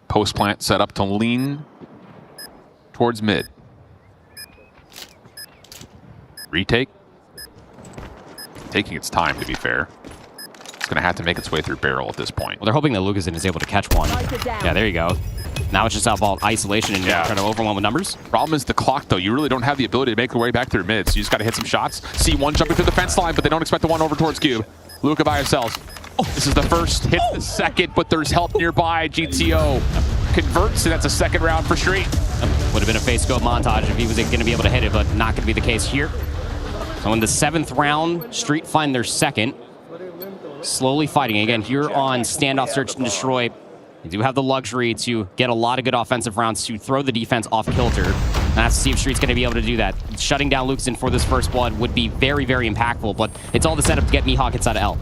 Post plant set up to lean towards mid. Retake. Taking its time, to be fair. It's going to have to make its way through barrel at this point. Well, they're hoping that Lucasen is able to catch one. Yeah, there you go. Now it's just about isolation and trying to overwhelm with numbers. Problem is the clock, though. You really don't have the ability to make your way back through mid, so you just got to hit some shots. See one jumping through the fence line, but they don't expect the one over towards Cube. Luca by themselves. Oh, this is the first, hit the second, but there's help nearby. GTO converts, and that's a second round for Street. Would have been a face scope montage if he was going to be able to hit it, but not going to be the case here. So in the 7th round, Street find their second. Slowly fighting again here on standoff search and destroy. They do have the luxury to get a lot of good offensive rounds to throw the defense off kilter. And that's to see if Street's going to be able to do that. Shutting down Lucasen for this first blood would be very, very impactful, but it's all the setup to get Mihawk inside of L.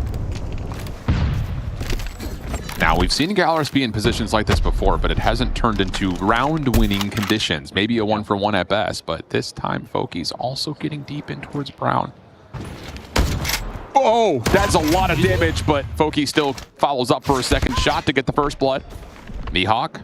Now, we've seen Galeras be in positions like this before, but it hasn't turned into round-winning conditions. Maybe a 1-for-1 at best, but this time Foki's also getting deep in towards Brown. Oh, that's a lot of damage, but Foki still follows up for a second shot to get the first blood. Mihawk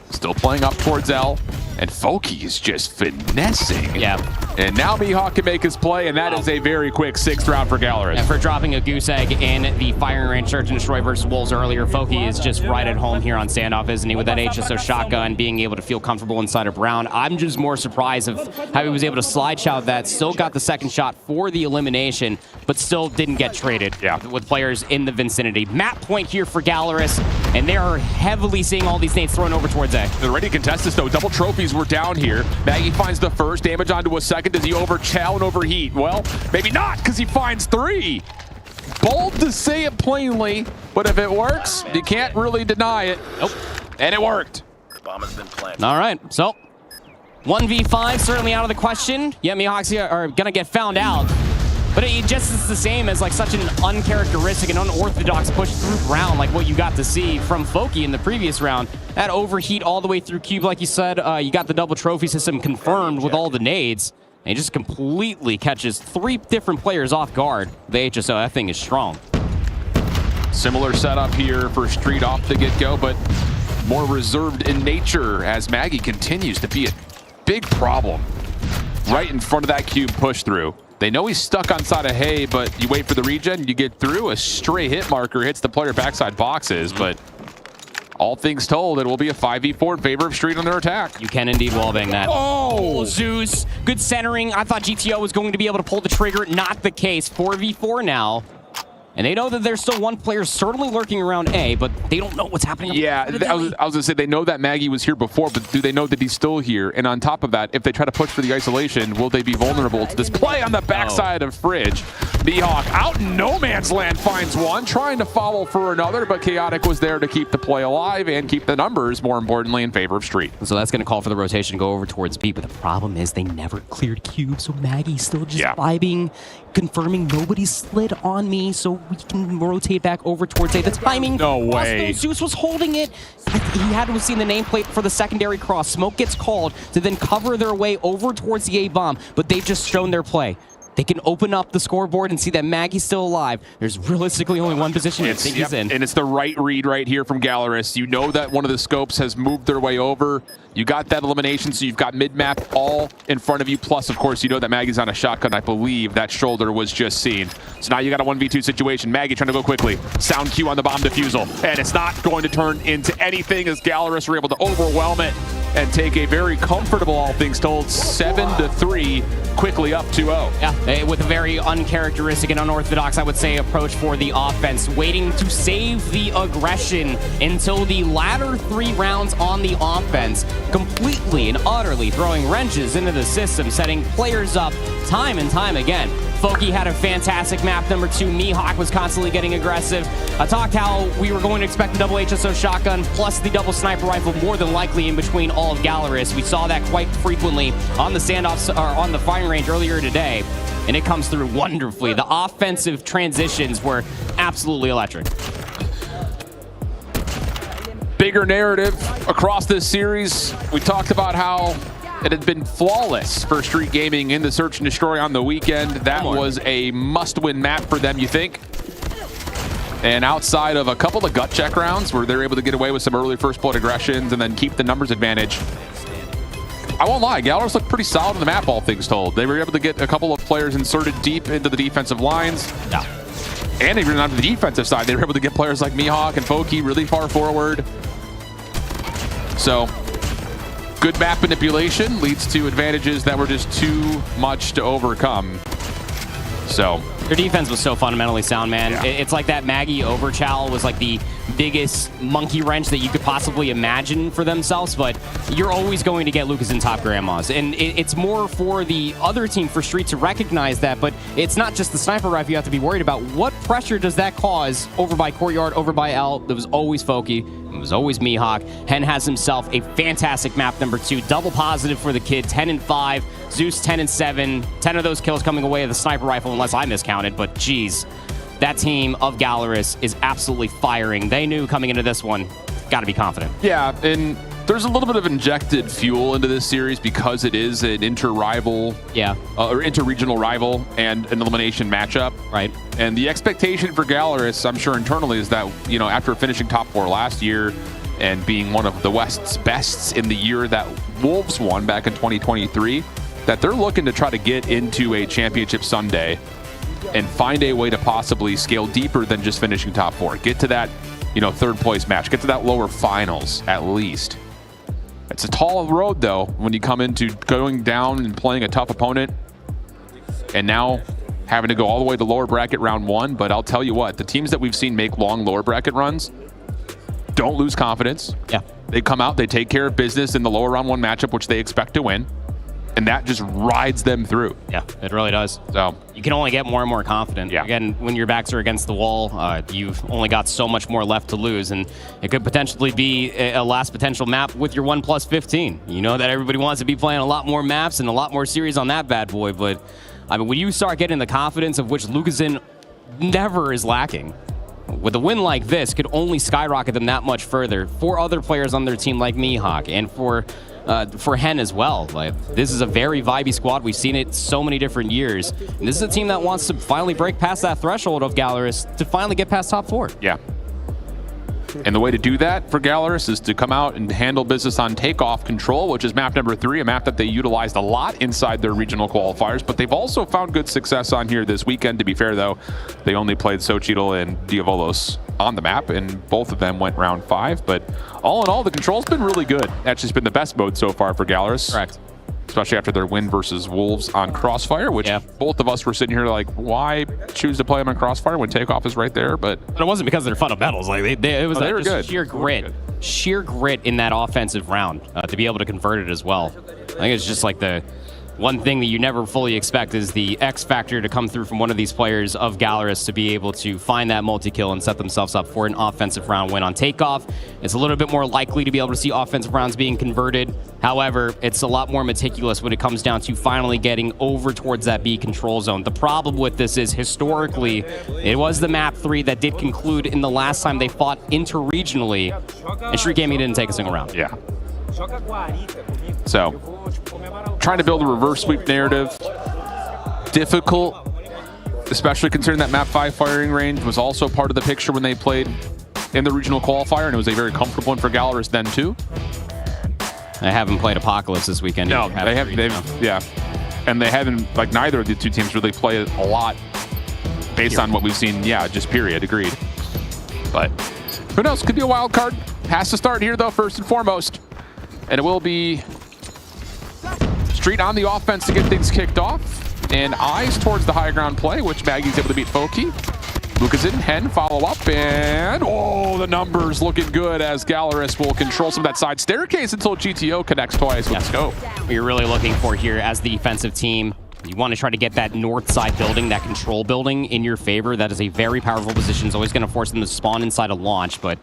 still playing up towards L, and Foki is just finessing. Yeah. And now Mihawk can make his play, and that is a very quick 6th round for Galeras. And for dropping a goose egg in the firing range search and destroy versus Wolves earlier, Foki is just right at home here on standoff, isn't he? With that HSO shotgun, being able to feel comfortable inside of Brown. I'm just more surprised of how he was able to slide shout that, still got the second shot for the elimination, but still didn't get traded with players in the vicinity. Map point here for Galeras, and they are heavily seeing all these nades thrown over towards A. They're ready to contest this, though. Double trophies were down here. Maggie finds the first, damage onto a second. Does he overchow and overheat? Well, maybe not, because he finds 3. Bold to say it plainly, but if it works, you can't really deny it. Nope. And it worked. The bomb has been planted. All right, so 1v5 certainly out of the question. Yeah, Mihawks are gonna get found out, but it just is the same as like such an uncharacteristic and unorthodox push through Brown, like what you got to see from Foki in the previous round. That overheat all the way through Cube, like you said. You got the double trophy system confirmed with all the nades. And he just completely catches 3 different players off guard. The HSO, that thing is strong. Similar setup here for Street off the get-go, but more reserved in nature as Maggie continues to be a big problem right in front of that Cube push through. They know he's stuck on side of hay, but you wait for the regen, you get through. A stray hit marker hits the player backside boxes, but all things told, it will be a 5v4 in favor of Street on their attack. You can indeed wallbang that. Oh! Zeus, good centering. I thought GTO was going to be able to pull the trigger. Not the case. 4v4 now. And they know that there's still one player certainly lurking around A, but they don't know what's happening. Yeah, I was going to say, they know that Maggie was here before, but do they know that he's still here? And on top of that, if they try to push for the isolation, will they be vulnerable to this play on the backside of Fridge? Mihawk out in no man's land finds one, trying to follow for another, but Chaotic was there to keep the play alive and keep the numbers, more importantly, in favor of Street. So that's going to call for the rotation to go over towards B, but the problem is they never cleared Cube, so Maggie's still just vibing, confirming nobody slid on me, so we can rotate back over towards A. The timing. No way. Zeus was holding it. He had to have seen the nameplate for the secondary cross. Smoke gets called to then cover their way over towards the A bomb, but they've just shown their play. they can open up the scoreboard and see that Maggie's still alive. There's realistically only one position you think he's in. And it's the right read right here from Gallerus. You know that one of the scopes has moved their way over. You got that elimination, so you've got mid-map all in front of you. Plus, of course, you know that Maggie's on a shotgun. I believe that shoulder was just seen. So now you got a 1v2 situation. Maggie trying to go quickly. Sound cue on the bomb defusal. And it's not going to turn into anything as Gallerus were able to overwhelm it and take a very comfortable, all things told, 7-3, quickly up 2-0. Yeah, with a very uncharacteristic and unorthodox, I would say, approach for the offense, waiting to save the aggression until the latter 3 rounds on the offense, completely and utterly throwing wrenches into the system, setting players up time and time again. Foki had a fantastic map number 2. Mihawk was constantly getting aggressive. I talked how we were going to expect a double HSO shotgun plus the double sniper rifle more than likely in between all of Gallerus. We saw that quite frequently on the standoffs or on the firing range earlier today, and it comes through wonderfully. The offensive transitions were absolutely electric. Bigger narrative across this series. We talked about how it had been flawless for Street Gaming in the Search and Destroy on the weekend. That was a must-win map for them, you think? And outside of a couple of gut check rounds where they're able to get away with some early first blood aggressions and then keep the numbers advantage, I won't lie, Gallerus looked pretty solid on the map, all things told. They were able to get a couple of players inserted deep into the defensive lines. Yeah. And even on the defensive side, they were able to get players like Mihawk and Foki really far forward. So, good map manipulation leads to advantages that were just too much to overcome. So their defense was so fundamentally sound, man. Yeah. It's like that Maggie overchow was like the biggest monkey wrench that you could possibly imagine for themselves, but you're always going to get Lucas in top grandmas. And it's more for the other team, for Street, to recognize that, but it's not just the sniper rifle you have to be worried about. What pressure does that cause over by Courtyard, over by L? There was always Foki. It was always Mihawk. Hen has himself a fantastic map number 2. Double positive for the kid, 10-5. Zeus 10-7. 10 of those kills coming away with the sniper rifle, unless I miscounted, but geez. That team of Gallerus is absolutely firing. They knew coming into this one, got to be confident. Yeah, and there's a little bit of injected fuel into this series because it is an inter-rival, or inter-regional rival and an elimination matchup. Right. And the expectation for Gallerus, I'm sure internally, is that, you know, after finishing top 4 last year and being one of the West's bests in the year that Wolves won back in 2023, that they're looking to try to get into a championship Sunday and find a way to possibly scale deeper than just finishing top 4. Get to that, you know, 3rd place match. Get to that lower finals, at least. It's a tall road, though, when you come into going down and playing a tough opponent and now having to go all the way to lower bracket round 1. But I'll tell you what, the teams that we've seen make long lower bracket runs don't lose confidence. Yeah. They come out, they take care of business in the lower round 1 matchup, which they expect to win. And that just rides them through. Yeah, it really does. So you can only get more and more confident. Yeah. Again, when your backs are against the wall, you've only got so much more left to lose, and it could potentially be a last potential map with your 1+15. You know that everybody wants to be playing a lot more maps and a lot more series on that bad boy, but I mean, when you start getting the confidence of which Lucasen never is lacking, with a win like this, could only skyrocket them that much further. 4 other players on their team like Mihawk, and for Hen as well. Like, this is a very vibey squad. We've seen it so many different years. And this is a team that wants to finally break past that threshold of Gallerus to finally get past top 4. Yeah. And the way to do that for Gallerus is to come out and handle business on takeoff control, which is map number 3, a map that they utilized a lot inside their regional qualifiers, but they've also found good success on here this weekend. To be fair, though, they only played Xochitl and Diavolos on the map, and both of them went round 5. But all in all, the control's been really good. That's just been the best mode so far for Gallerus. Correct. Especially after their win versus Wolves on Crossfire, which both of us were sitting here like, why choose to play them on Crossfire when takeoff is right there? But it wasn't because of their fundamentals. Like it was they were just good. Sheer grit. Sheer grit in that offensive round to be able to convert it as well. I think it's just like the one thing that you never fully expect is the X factor to come through from one of these players of Gallerus to be able to find that multi-kill and set themselves up for an offensive round win on takeoff. It's a little bit more likely to be able to see offensive rounds being converted. However, it's a lot more meticulous when it comes down to finally getting over towards that B control zone. The problem with this is, historically, it was the map 3 that did conclude in the last time they fought interregionally, and Street Gaming didn't take a single round. Yeah. So, trying to build a reverse sweep narrative. difficult, especially considering that map 5 firing range was also part of the picture when they played in the regional qualifier, and it was a very comfortable one for Gallerus then too. They haven't played Apocalypse this weekend. No, they haven't. Yeah, and they haven't. Like neither of the two teams really play a lot based on what we've seen. Yeah, just period. Agreed. But who knows? Could be a wild card. Has to start here though, first and foremost, and it will be Street on the offense to get things kicked off, and eyes towards the high ground play, which Maggie's able to beat Foki. Lucas in, Hen follow up, and oh, the numbers looking good as Gallerus will control some of that side staircase until GTO connects twice with scope. What you're really looking for here as the defensive team, you want to try to get that north side building, that control building in your favor. That is a very powerful position. It's always going to force them to spawn inside a launch, but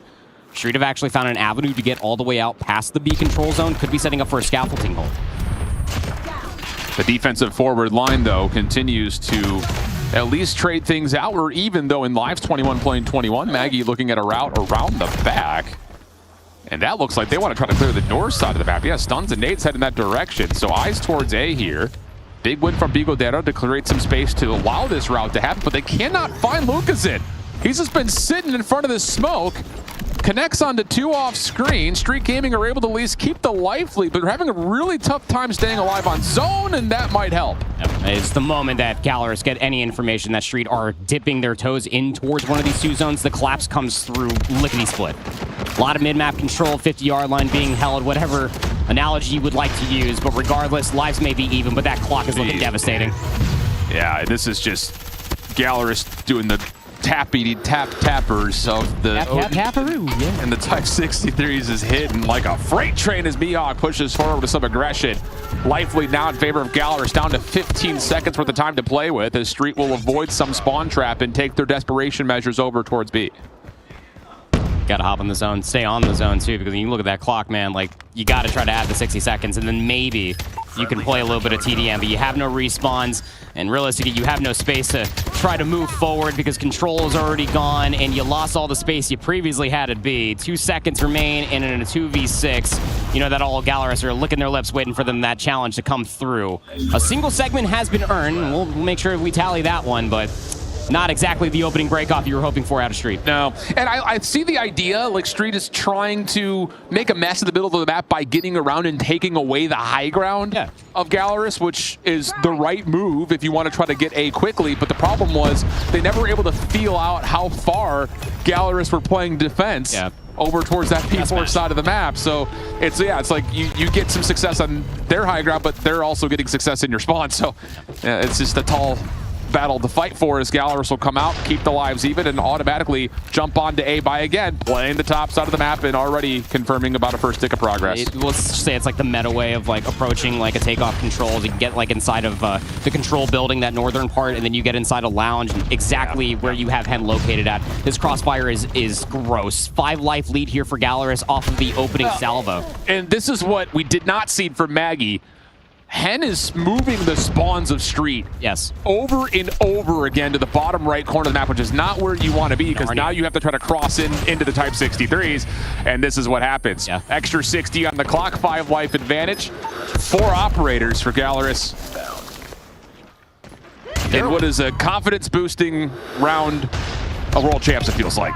Street have actually found an avenue to get all the way out past the B control zone. Could be setting up for a scaffolding hold. The defensive forward line, though, continues to at least trade things out, or even though in Lives 21 playing 21, Maggie looking at a route around the back. And that looks like they want to try to clear the north side of the map. Yeah, stuns and nades head in that direction. So eyes towards A here. Big win from Bigodero to create some space to allow this route to happen, but they cannot find Lucas. He's just been sitting in front of this smoke. Connects onto 2 off screen. Street Gaming are able to at least keep the life lead, but they're having a really tough time staying alive on zone, and that might help. It's the moment that Gallerus get any information that Street are dipping their toes in towards one of these 2 zones, the collapse comes through lickety-split. A lot of mid-map control, 50-yard line being held, whatever analogy you would like to use, but regardless, lives may be even, but that clock is looking devastating. Yeah, this is just Gallerus doing the tappers of the Tapperoo, yeah. And the Type 63s is hidden like a freight train as Mihawk pushes forward with some aggression. Life lead now in favor of Gallerus, down to 15 seconds worth of time to play with, as Street will avoid some spawn trap and take their desperation measures over towards B. Gotta hop on the zone, stay on the zone too, because when you look at that clock, man, like, you gotta try to add the 60 seconds, and then maybe you can play a little bit of TDM, but you have no respawns, and realistically, you have no space to try to move forward because control is already gone, and you lost all the space you previously had at B. 2 seconds remain, and in a 2v6, you know that all Gallerus are licking their lips waiting for them that challenge to come through. A single segment has been earned, and we'll make sure we tally that one, but not exactly the opening breakoff you were hoping for out of Street. No, and I see the idea, like Street is trying to make a mess in the middle of the map by getting around and taking away the high ground of Gallerus, which is the right move if you want to try to get A quickly, but the problem was they never were able to feel out how far Gallerus were playing defense over towards that P4 side of the map. So it's like you get some success on their high ground, but they're also getting success in your spawn. So it's just a tall battle to fight for as Gallerus will come out, keep the lives even, and automatically jump onto A by again, playing the top side of the map and already confirming about a first tick of progress. Let's say it's like the meta way of like approaching like a takeoff control. You get like inside of the control building, that northern part, and then you get inside a lounge, and exactly where you have Hen located at. This crossfire is gross. 5 life lead here for Gallerus off of the opening salvo. And this is what we did not see from Maggie. Hen is moving the spawns of Street over and over again to the bottom right corner of the map, which is not where you want to be, because now you have to try to cross into the Type 63s, and this is what happens. Extra 60 on the clock, 5 life advantage, 4 operators for Gallerus. In what is a confidence-boosting round of World Champs, it feels like.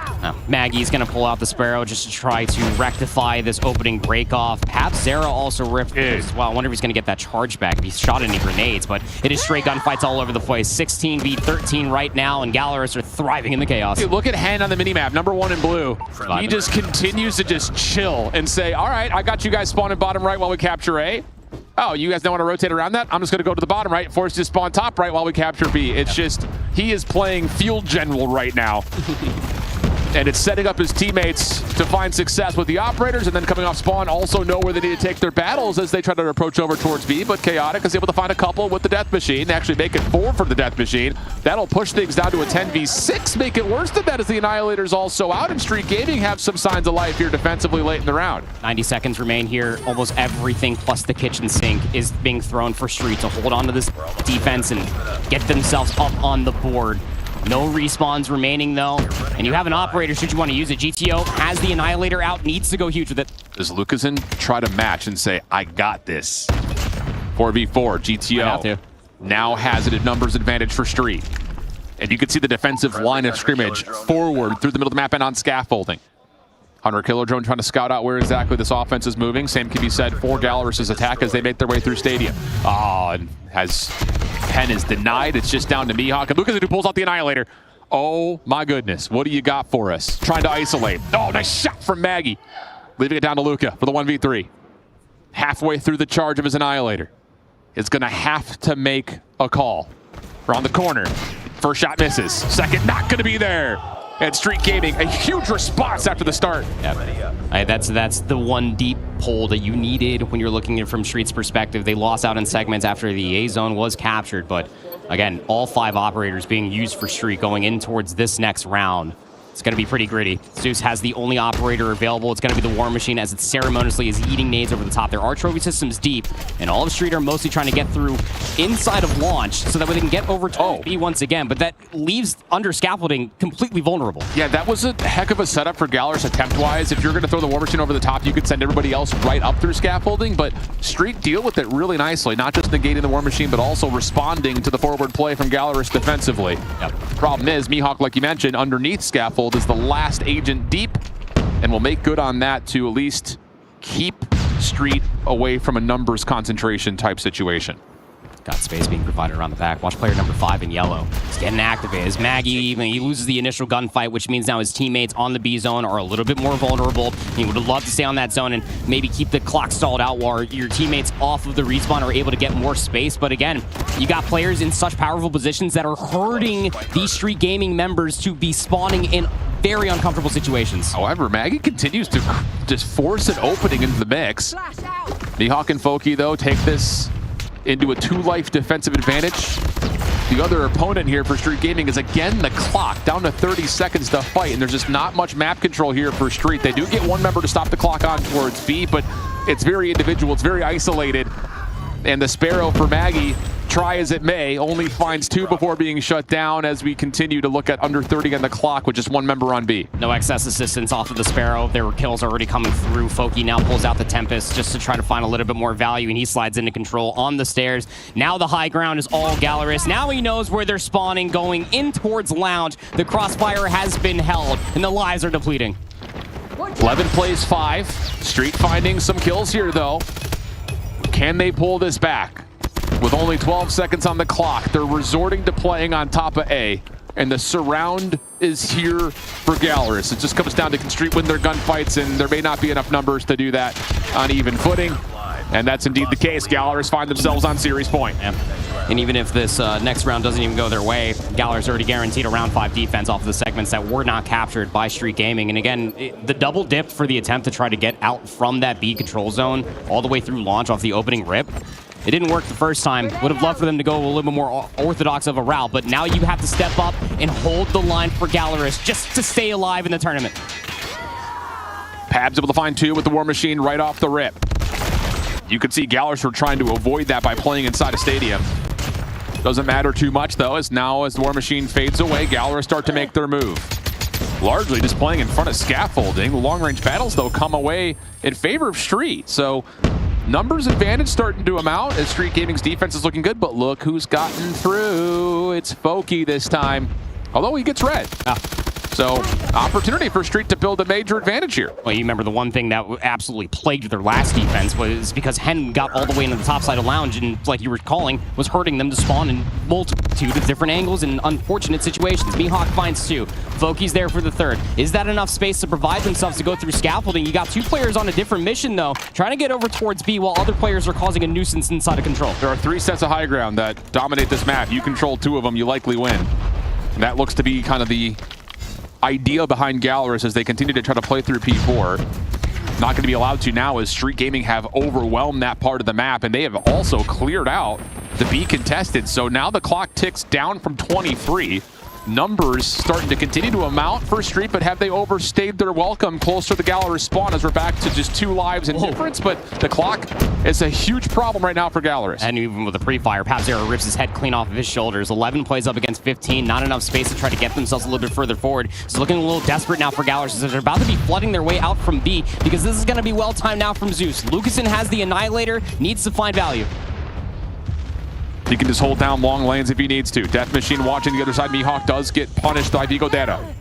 Maggie's going to pull out the Sparrow just to try to rectify this opening break-off. Perhaps Zera also ripped as well. I wonder if he's going to get that charge back if he shot any grenades, but it is straight gunfights all over the place. 16v13 right now, and Gallerus are thriving in the chaos. Dude, look at Hen on the minimap, #1 in blue. He just continues to just chill and say, all right, I got you guys spawning bottom right while we capture A. Oh, you guys don't want to rotate around that? I'm just going to go to the bottom right, force you to spawn top right while we capture B. It's just, he is playing field general right now. And it's setting up his teammates to find success with the operators, and then coming off spawn also know where they need to take their battles as they try to approach over towards B, but Chaotic is able to find a couple with the Death Machine, actually make it 4 for the Death Machine. That'll push things down to a 10v6, make it worse than that as the Annihilator's also out, and Street Gaming have some signs of life here defensively late in the round. 90 seconds remain here. Almost everything plus the kitchen sink is being thrown for Street to hold on to this defense and get themselves up on the board. No respawns remaining though, and you have an operator should you want to use it. GTO has the Annihilator out, needs to go huge with it. Does Lucasen try to match and say, I got this? 4v4, GTO. now has a numbers advantage for Street. And you can see the defensive line of scrimmage forward through the middle of the map and on scaffolding. Hunter Killer Drone trying to scout out where exactly this offense is moving. Same can be said for Gallerus' attack as they make their way through Stadium. And has Pen is denied. It's just down to Mihawk. And Lucas who pulls out the Annihilator. Oh my goodness. What do you got for us? Trying to isolate. Oh, nice shot from Maggie. Leaving it down to Luca for the 1v3. Halfway through the charge of his Annihilator. Is going to have to make a call. Around the corner. First shot misses. Second not going to be there. And Street Gaming, a huge response after the start. Yep. That's the one deep pull that you needed when you're looking at it from Street's perspective. They lost out in segments after the A zone was captured, but again, all 5 operators being used for Street going in towards this next round. It's going to be pretty gritty. Zeus has the only operator available. It's going to be the War Machine as it ceremoniously is eating nades over the top. There are trophy systems deep, and all of Street are mostly trying to get through inside of launch so that way they can get over to B once again, but that leaves under scaffolding completely vulnerable. Yeah, that was a heck of a setup for Gallerus attempt-wise. If you're going to throw the War Machine over the top, you could send everybody else right up through scaffolding, but Street deal with it really nicely, not just negating the War Machine, but also responding to the forward play from Gallerus defensively. Yep. Problem is, Mihawk, like you mentioned, underneath scaffold is the last agent deep, and will make good on that to at least keep Street away from a numbers concentration type situation. Got space being provided around the back. Watch player number 5 in yellow. He's getting activated. As Maggie, he loses the initial gunfight, which means now his teammates on the B zone are a little bit more vulnerable. He would love to stay on that zone and maybe keep the clock stalled out while your teammates off of the respawn are able to get more space. But again, you got players in such powerful positions that are hurting these Street Gaming members to be spawning in very uncomfortable situations. However, Maggie continues to just force an opening into the mix. Mihawk and Foki, though, take this into a 2-life defensive advantage. The other opponent here for Street Gaming is again the clock, down to 30 seconds to fight, and there's just not much map control here for Street. They do get one member to stop the clock on towards B, but it's very individual, it's very isolated. And the Sparrow for Maggie, try as it may, only finds 2 before being shut down as we continue to look at under 30 on the clock with just 1 member on B. No excess assistance off of the Sparrow. There were kills already coming through. Foki now pulls out the Tempest just to try to find a little bit more value, and he slides into control on the stairs. Now the high ground is all Gallerus. Now he knows where they're spawning, going in towards Lounge. The crossfire has been held, and the lives are depleting. 11 plays 5. Street finding some kills here, though. Can they pull this back? With only 12 seconds on the clock, they're resorting to playing on top of A, and the surround is here for Gallerus. It just comes down to can Street win their gunfights, and there may not be enough numbers to do that on even footing. And that's indeed the case. Gallerus find themselves on series point. Yeah. And even if this next round doesn't even go their way, Gallerus already guaranteed a round 5 defense off of the segments that were not captured by Street Gaming. And again, the double dip for the attempt to try to get out from that B control zone all the way through launch off the opening rip. It didn't work the first time. Would have loved for them to go a little bit more orthodox of a route, but now you have to step up and hold the line for Gallerus just to stay alive in the tournament. Pab's able to find 2 with the War Machine right off the rip. You can see Gallerus were trying to avoid that by playing inside a stadium. Doesn't matter too much, though, as now as the War Machine fades away, Gallerus start to make their move. Largely just playing in front of scaffolding. The long-range battles, though, come away in favor of Street. So numbers advantage starting to amount as Street Gaming's defense is looking good, but look who's gotten through. It's Foki this time, although he gets red. So opportunity for Street to build a major advantage here. Well, you remember the one thing that absolutely plagued their last defense was because Hen got all the way into the top side of Lounge and, like you were calling, was hurting them to spawn in multitude of different angles and unfortunate situations. Mihawk finds 2. Foki's there for the 3rd. Is that enough space to provide themselves to go through scaffolding? You got 2 players on a different mission, though, trying to get over towards B while other players are causing a nuisance inside of control. There are 3 sets of high ground that dominate this map. You control 2 of them, you likely win. And that looks to be kind of the idea behind Gallerus as they continue to try to play through P4. Not going to be allowed to now as Street Gaming have overwhelmed that part of the map, and they have also cleared out the B contested. So now the clock ticks down from 23. Numbers starting to continue to amount for Street, but have they overstayed their welcome close to the Gallerus spawn as we're back to just 2 lives in difference? But the clock is a huge problem right now for Gallerus. And even with the pre-fire, Papzera rips his head clean off of his shoulders. 11 plays up against 15, not enough space to try to get themselves a little bit further forward. It's looking a little desperate now for Gallerus as they're about to be flooding their way out from B because this is going to be well timed now from Zeus. Lucasen has the Annihilator, needs to find value. He can just hold down long lanes if he needs to. Death Machine watching the other side. Mihawk does get punished by Vigo Data.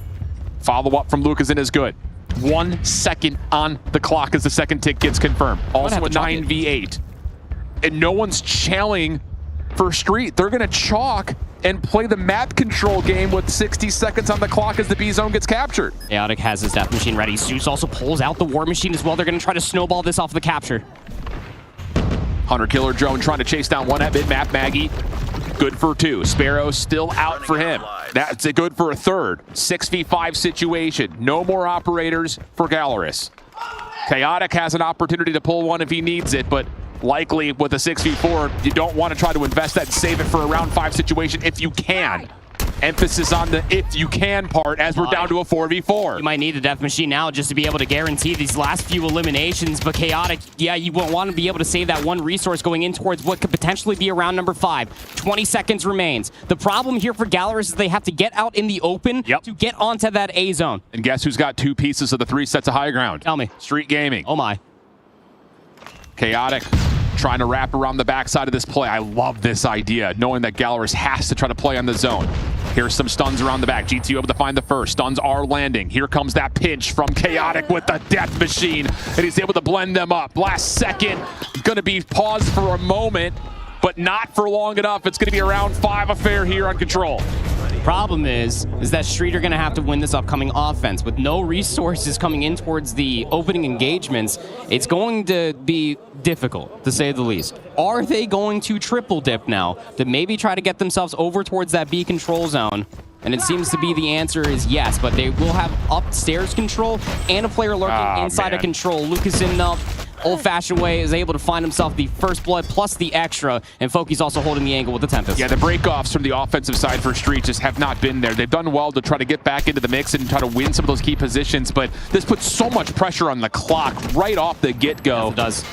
Follow-up from Lucazin is good. 1 second on the clock as the second tick gets confirmed. Also a 9v8. And no one's challing for Street. They're going to chalk and play the map control game with 60 seconds on the clock as the B zone gets captured. Chaotic has his Death Machine ready. Zeus also pulls out the War Machine as well. They're going to try to snowball this off the capture. Hunter Killer Drone trying to chase down one at mid-map. Maggie, good for 2. Sparrow still out for him. That's good for a 3rd. 6v5 situation. No more operators for Galaris. Chaotic has an opportunity to pull one if he needs it, but likely with a 6v4, you don't want to try to invest that and save it for a round 5 situation if you can. Emphasis on the if you can part as we're down to a 4v4. You might need the Death Machine now just to be able to guarantee these last few eliminations, but Chaotic, yeah, you won't want to be able to save that one resource going in towards what could potentially be a round number 5. 20 seconds remains. The problem here for Galaris is they have to get out in the open to get onto that A zone. And guess who's got 2 pieces of the 3 sets of high ground? Tell me. Street Gaming. Oh my. Chaotic trying to wrap around the backside of this play. I love this idea, knowing that Galaris has to try to play on the zone. Here's some stuns around the back. GTO able to find the first. Stuns are landing. Here comes that pinch from Chaotic with the Death Machine, and he's able to blend them up. Last second, going to be paused for a moment, but not for long enough. It's going to be a round 5 affair here on Control. Problem is that Street are going to have to win this upcoming offense. With no resources coming in towards the opening engagements, it's going to be difficult, to say the least. Are they going to triple dip now to maybe try to get themselves over towards that B control zone? And it seems to be the answer is yes, but they will have upstairs control and a player lurking inside of control. Lucas in old-fashioned way is able to find himself the first blood plus the extra, and Foki's also holding the angle with the Tempest. Yeah, the breakoffs from the offensive side for Street just have not been there. They've done well to try to get back into the mix and try to win some of those key positions, but this puts so much pressure on the clock right off the get-go. Yes, it does.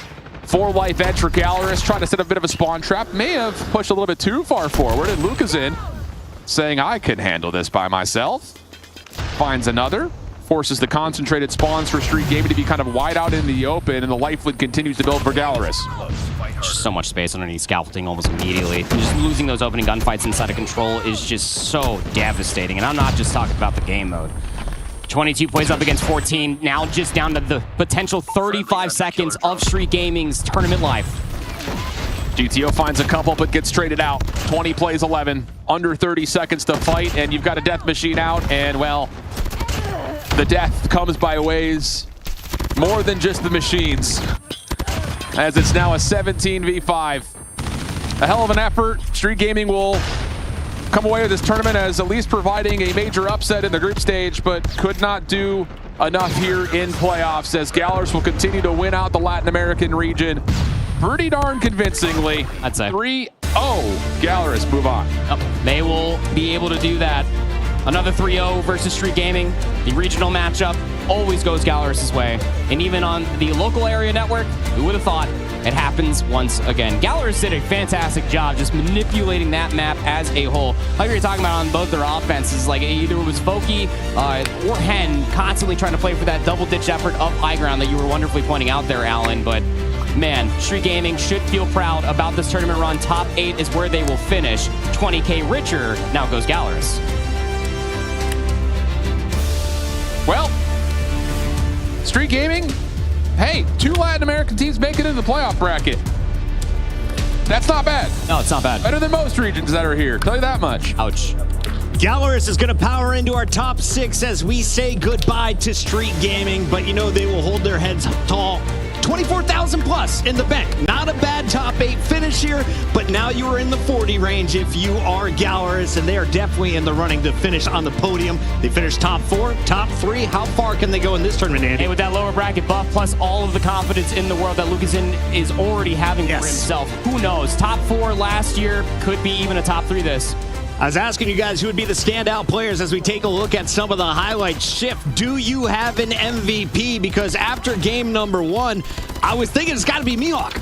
4 life edge for Galaris, trying to set a bit of a spawn trap. May have pushed a little bit too far forward, and Lucas in, saying I can handle this by myself. Finds another. Forces the concentrated spawns for Street Gaming to be kind of wide out in the open, and the lifeline continues to build for Galaris. Just so much space underneath scaffolding almost immediately. Just losing those opening gunfights inside of control is just so devastating, and I'm not just talking about the game mode. 22 plays up against 14, now just down to the potential 35 seconds of Street Gaming's tournament life. GTO finds a couple but gets traded out. 20 plays 11, under 30 seconds to fight, and you've got a Death Machine out, and well, the death comes by ways more than just the machines, as it's now a 17v5. A hell of an effort. Street Gaming will come away with this tournament as at least providing a major upset in the group stage, but could not do enough here in playoffs, as Galaris will continue to win out the Latin American region pretty darn convincingly. I'd say 3-0. Galaris move on. They will be able to do that. Another 3-0 versus Street Gaming. The regional matchup always goes Galaris' way. And even on the local area network, who would have thought it happens once again. Galaris did a fantastic job just manipulating that map as a whole. Like we were talking about on both their offenses, like either it was Foki or Hen constantly trying to play for that double ditch effort of high ground that you were wonderfully pointing out there, Alan. But man, Street Gaming should feel proud about this tournament run. Top 8 is where they will finish. 20K richer now goes Galaris. Well, Street Gaming, hey, 2 Latin American teams make it into the playoff bracket. That's not bad. No, it's not bad. Better than most regions that are here, tell you that much. Ouch. Galaris is going to power into our top 6 as we say goodbye to Street Gaming, but you know they will hold their heads tall. 24,000 plus in the bank. Not a bad top 8 finish here, but now you are in the 40 range if you are Galaris, and they are definitely in the running to finish on the podium. They finished top 4, top 3. How far can they go in this tournament, Andy? Hey, with that lower bracket buff plus all of the confidence in the world that Lucazin is already having for himself, who knows? Top 4 last year, could be even a top 3 this. I was asking you guys who would be the standout players as we take a look at some of the highlights. Shift, do you have an MVP? Because after game number 1, I was thinking it's got to be Mihawk.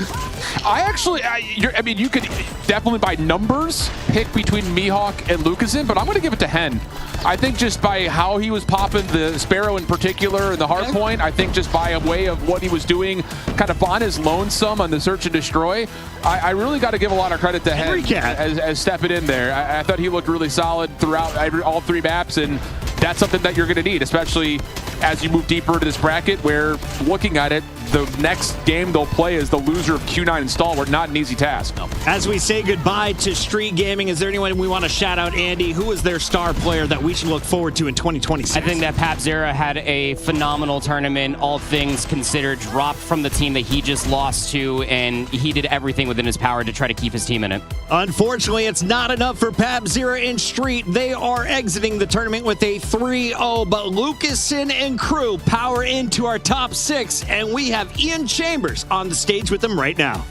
I mean, you could definitely by numbers pick between Mihawk and Lucasen, but I'm going to give it to Hen. I think just by how he was popping the Sparrow in particular and the hard point, I think just by a way of what he was doing kind of on his lonesome on the search and destroy, I really got to give a lot of credit to Hen as stepping in there. I thought he looked really solid throughout all 3 maps, and that's something that you're going to need, especially as you move deeper into this bracket where, looking at it, the next game they'll play is the loser of Q9 and Stalwart. Not an easy task. As we say goodbye to Street Gaming, is there anyone we want to shout out, Andy? Who is their star player that we should look forward to in 2026? I think that PapZera had a phenomenal tournament, all things considered, dropped from the team that he just lost to, and he did everything within his power to try to keep his team in it. Unfortunately, it's not enough for PapZera in Street. They are exiting the tournament with a 3-0, but Lucasen and crew power into our top 6, and we have Ian Chambers on the stage with them right now.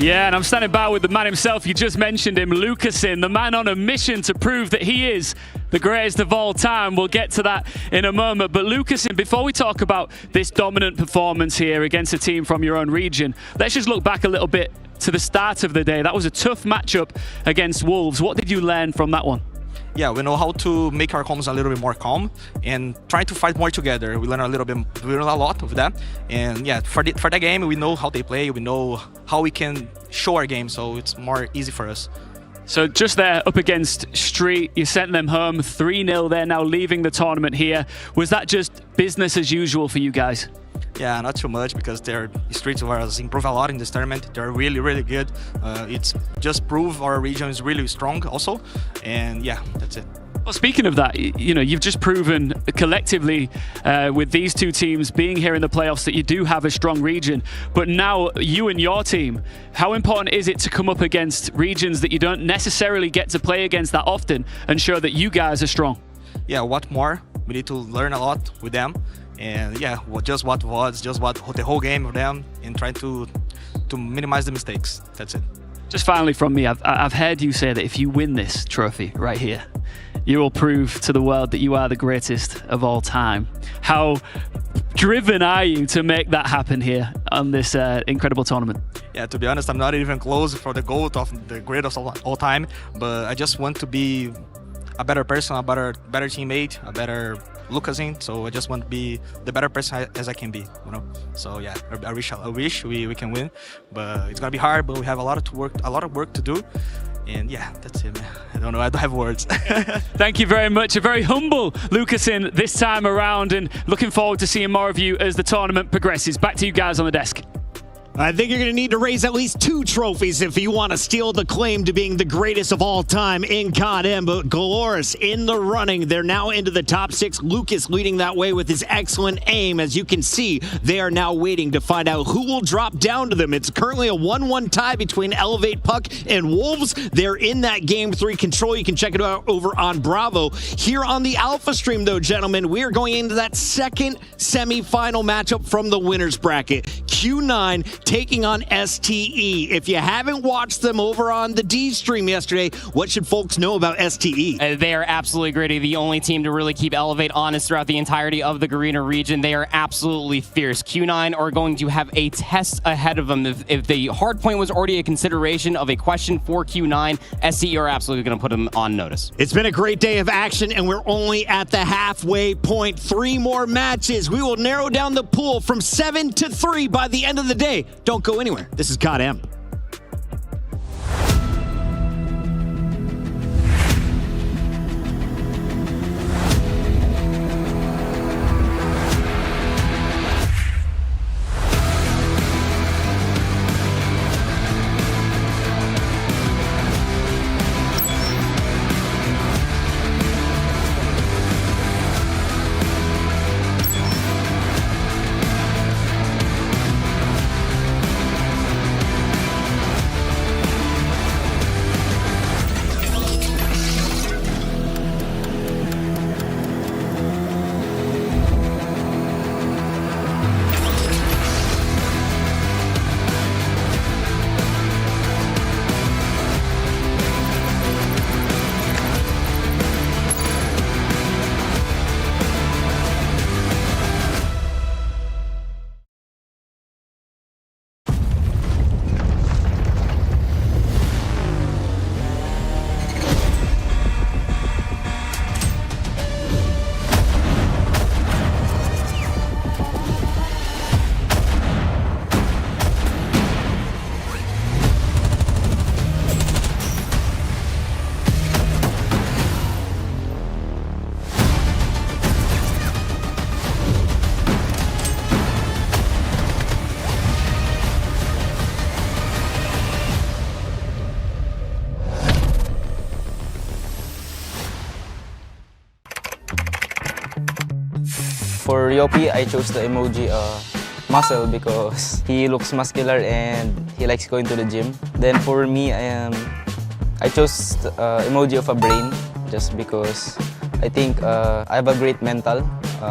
Yeah, and I'm standing by with the man himself. You just mentioned him, Lucasen, the man on a mission to prove that he is the greatest of all time. We'll get to that in a moment. But Lucasen, before we talk about this dominant performance here against a team from your own region, let's just look back a little bit to the start of the day. That was a tough matchup against Wolves. What did you learn from that one? Yeah, we know how to make our comms a little bit more calm and try to fight more together. We learn a lot of that. And yeah, for the game, we know how they play. We know how we can show our game, so it's more easy for us. So just there up against Street, you sent them home 3-0. They're now leaving the tournament here. Was that just business as usual for you guys? Yeah, not too much, because their Streets was improved a lot in this tournament. They're really, really good. It's just prove our region is really strong also. And yeah, that's it. Well, speaking of that, you know, you've just proven collectively with these 2 teams being here in the playoffs that you do have a strong region. But now you and your team, how important is it to come up against regions that you don't necessarily get to play against that often and show that you guys are strong? Yeah, what more? We need to learn a lot with them. And yeah, just what the whole game of them, and try to minimize the mistakes. That's it. Just finally from me, I've heard you say that if you win this trophy right here, you will prove to the world that you are the greatest of all time. How driven are you to make that happen here on this incredible tournament? Yeah, to be honest, I'm not even close for the goal of the greatest of all time, but I just want to be a better person, a better teammate, a better Lucasen, so I just want to be the better person as I can be, you know. So yeah, I wish we can win, but it's gonna be hard. But we have a lot of work to do, and yeah, that's it, man. I don't know, I don't have words. Thank you very much. A very humble Lucasen this time around, and looking forward to seeing more of you as the tournament progresses. Back to you guys on the desk. I think you're going to need to raise at least 2 trophies if you want to steal the claim to being the greatest of all time in COD M. But Galoris in the running. They're now into the top 6. Lucas leading that way with his excellent aim. As you can see, they are now waiting to find out who will drop down to them. It's currently a 1-1 tie between Elevate Puck and Wolves. They're in that Game 3 control. You can check it out over on Bravo. Here on the Alpha stream, though, gentlemen, we are going into that second semifinal matchup from the winner's bracket. Q9 taking on STE. If you haven't watched them over on the D stream yesterday, what should folks know about STE? They are absolutely gritty. The only team to really keep Elevate honest throughout the entirety of the Garena region. They are absolutely fierce. Q9 are going to have a test ahead of them. If the hard point was already a consideration of a question for Q9, STE are absolutely going to put them on notice. It's been a great day of action, and we're only at the halfway point. 3 more matches. We will narrow down the pool from 7 to 3 by the end of the day. Don't go anywhere. This is COD M. For Yopi, I chose the emoji muscle because he looks muscular and he likes going to the gym. Then for me, I chose the emoji of a brain just because I think I have a great mental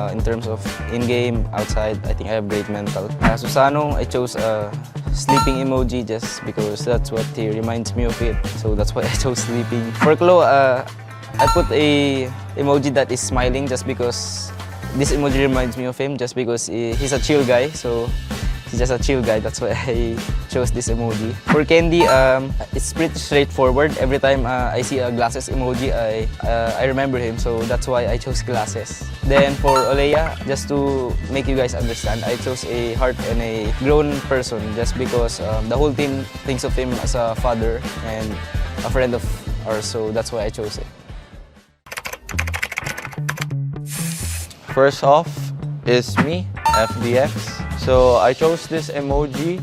in terms of in-game, outside. I think I have great mental. Susano, I chose a sleeping emoji just because that's what he reminds me of it. So that's why I chose sleeping. For Klo, I put a emoji that is smiling just because this emoji reminds me of him just because he's a chill guy. So he's just a chill guy, that's why I chose this emoji. For Candy, it's pretty straightforward. Every time I see a glasses emoji, I remember him, so that's why I chose glasses. Then for Olea, just to make you guys understand, I chose a heart and a grown person just because the whole team thinks of him as a father and a friend of ours, so that's why I chose it. First off is me, FDX. So I chose this emoji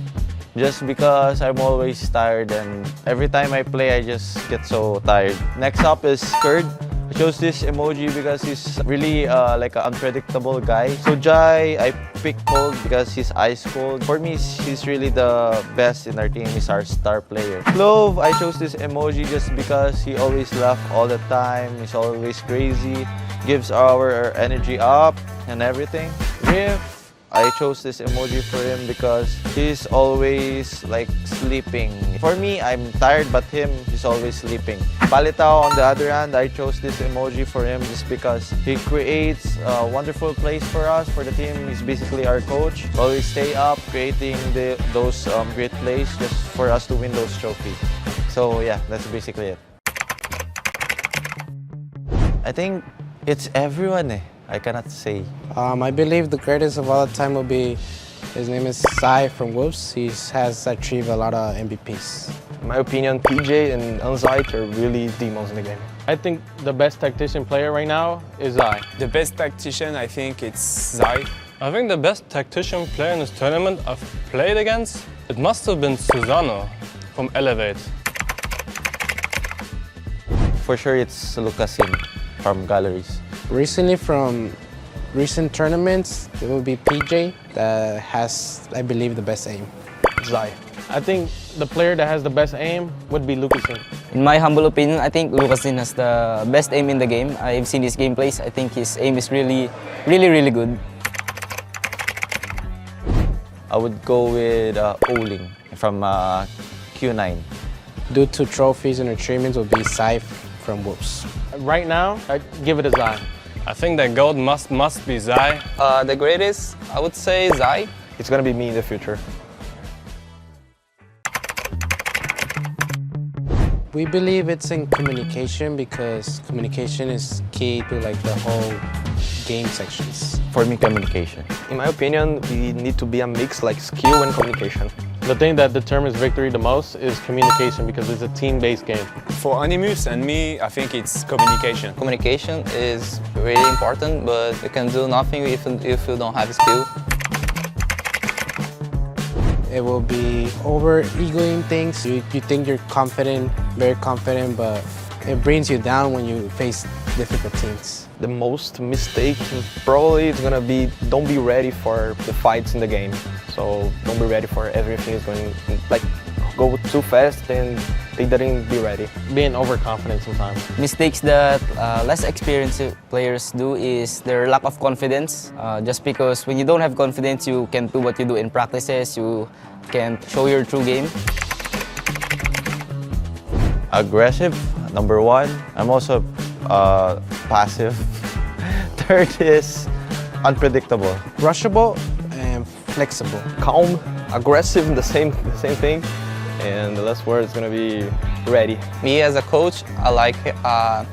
just because I'm always tired and every time I play I just get so tired. Next up is Skurd. I chose this emoji because he's really like an unpredictable guy. So Jai, I picked Cold because he's ice cold. For me, he's really the best in our team. He's our star player. Clove, I chose this emoji just because he always laughs all the time. He's always crazy, gives our energy up and everything. Riff, I chose this emoji for him because he's always like sleeping. For me, I'm tired, but him, he's always sleeping. Palitao, on the other hand, I chose this emoji for him just because he creates a wonderful place for us, for the team. He's basically our coach. Always stay up, creating those great plays just for us to win those trophies. So yeah, that's basically it. I think it's everyone eh. I cannot say. I believe the greatest of all time will be, his name is Sai from Wolves. He has achieved a lot of MVPs. In my opinion, PJ and Unzite are really demons in the game. I think the best tactician player right now is Zai. The best tactician, I think it's Zai. I think the best tactician player in this tournament I've played against, it must have been Susano from Elevate. For sure, it's Lucasin from Galleries. Recently, from recent tournaments, it will be PJ that has, I believe, the best aim. Zai. I think the player that has the best aim would be Lucasin. In my humble opinion, I think Lucasin has the best aim in the game. I've seen his gameplays. I think his aim is really good. I would go with Oling from Q9. Due to trophies and achievements, will be Sai from Wolves. Right now, I'd give it a Zai. I think that gold must be Zai. The greatest, I would say Zai. It's gonna be me in the future. We believe it's in communication because communication is key to like the whole game sections. For me, communication. In my opinion, we need to be a mix like skill and communication. The thing that determines victory the most is communication because it's a team-based game. For Animus and me, I think it's communication. Communication is really important, but you can do nothing if you don't have skill. It will be over-egoing things. You think you're confident, very confident, but it brings you down when you face difficult teams. The most mistake probably is gonna be don't be ready for the fights in the game. So don't be ready for everything is going like go too fast and they didn't be ready. Being overconfident sometimes. Mistakes that less experienced players do is their lack of confidence. Just because when you don't have confidence, you can't do what you do in practices, you can't show your true game. Aggressive, number one. I'm also passive. Third is unpredictable. Rushable and flexible. Calm, aggressive, the same thing. And the last word is gonna be ready. Me as a coach, I like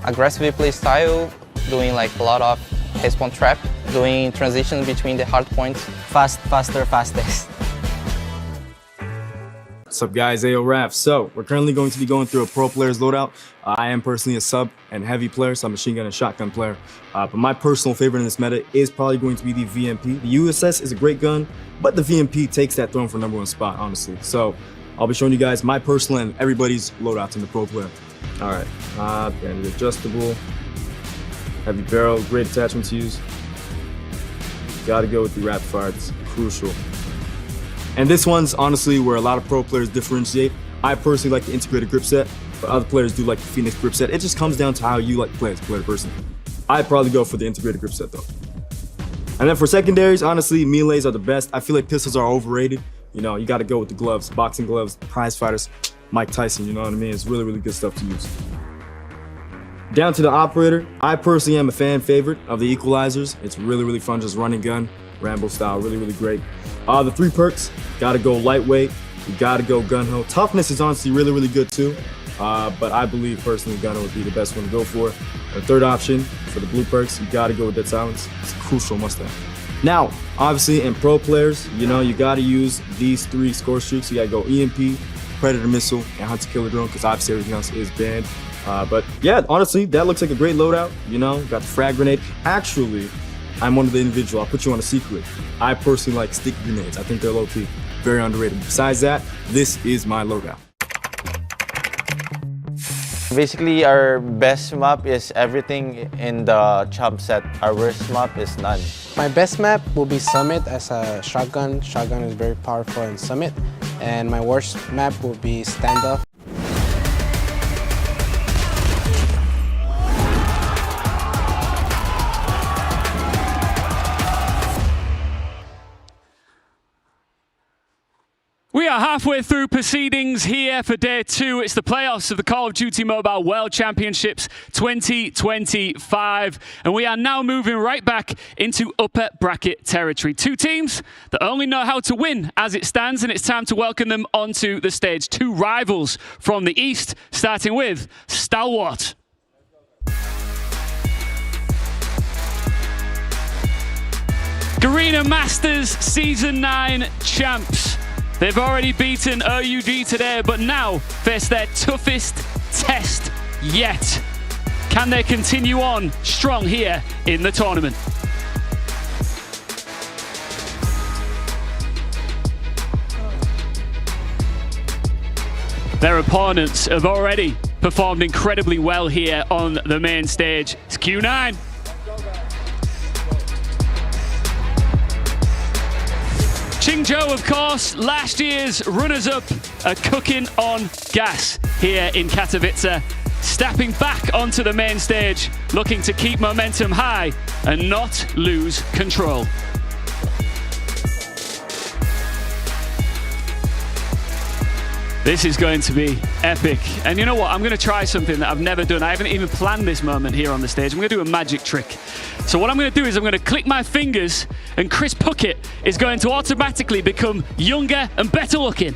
aggressive play style, doing like a lot of respawn trap, doing transitions between the hard points. Fast, faster, fastest. What's up guys, AO Raf. So we're currently going to be going through a pro player's loadout. I am personally a sub and heavy player, so I'm a machine gun and shotgun player. But my personal favorite in this meta is probably going to be the VMP. The USS is a great gun, but the VMP takes that throne for #1 spot, honestly. So I'll be showing you guys my personal and everybody's loadouts in the pro player. All right, bandit adjustable, heavy barrel, great attachment to use. Gotta go with the rapid fire. It's crucial. And this one's honestly where a lot of pro players differentiate. I personally like the integrated grip set, but other players do like the Phoenix grip set. It just comes down to how you like to play as a player person. I'd probably go for the integrated grip set though. And then for secondaries, honestly, melees are the best. I feel like pistols are overrated. You know, you gotta go with the gloves, boxing gloves, prize fighters, Mike Tyson, you know what I mean? It's really, really good stuff to use. Down to the operator, I personally am a fan favorite of the equalizers. It's really, really fun, just running gun, Rambo style, really, really great. The 3 perks, gotta go lightweight, you gotta go gun-ho. Toughness is honestly really, really good too, but I believe personally gun-ho would be the best one to go for. The third option for the blue perks, you gotta go with dead silence. It's a crucial must-have. Now, obviously in pro players, you know, you gotta use these 3 score streaks. You gotta go EMP, Predator Missile, and Hunter Killer Drone, because obviously everything else is banned. But yeah, honestly, that looks like a great loadout. You know, got the frag grenade. Actually, I'm one of the individuals. I'll put you on a secret. I personally like stick grenades. I think they're low-key, very underrated. Besides that, this is my loadout. Basically, our best map is everything in the chump set. Our worst map is none. My best map will be Summit as a shotgun. Shotgun is very powerful in Summit. And my worst map will be Standoff. We are halfway through proceedings here for day 2. It's the playoffs of the Call of Duty Mobile World Championships 2025. And we are now moving right back into upper bracket territory. 2 teams that only know how to win as it stands, and it's time to welcome them onto the stage. 2 rivals from the East, starting with Stalwart. Garena Masters Season 9 champs. They've already beaten OUG today, but now face their toughest test yet. Can they continue on strong here in the tournament? Their opponents have already performed incredibly well here on the main stage. It's Q9. Qingzhou, of course, last year's runners-up, are cooking on gas here in Katowice, stepping back onto the main stage, looking to keep momentum high and not lose control. This is going to be epic. And you know what? I'm going to try something that I've never done. I haven't even planned this moment here on the stage. I'm going to do a magic trick. So what I'm going to do is I'm going to click my fingers and Chris Puckett is going to automatically become younger and better looking.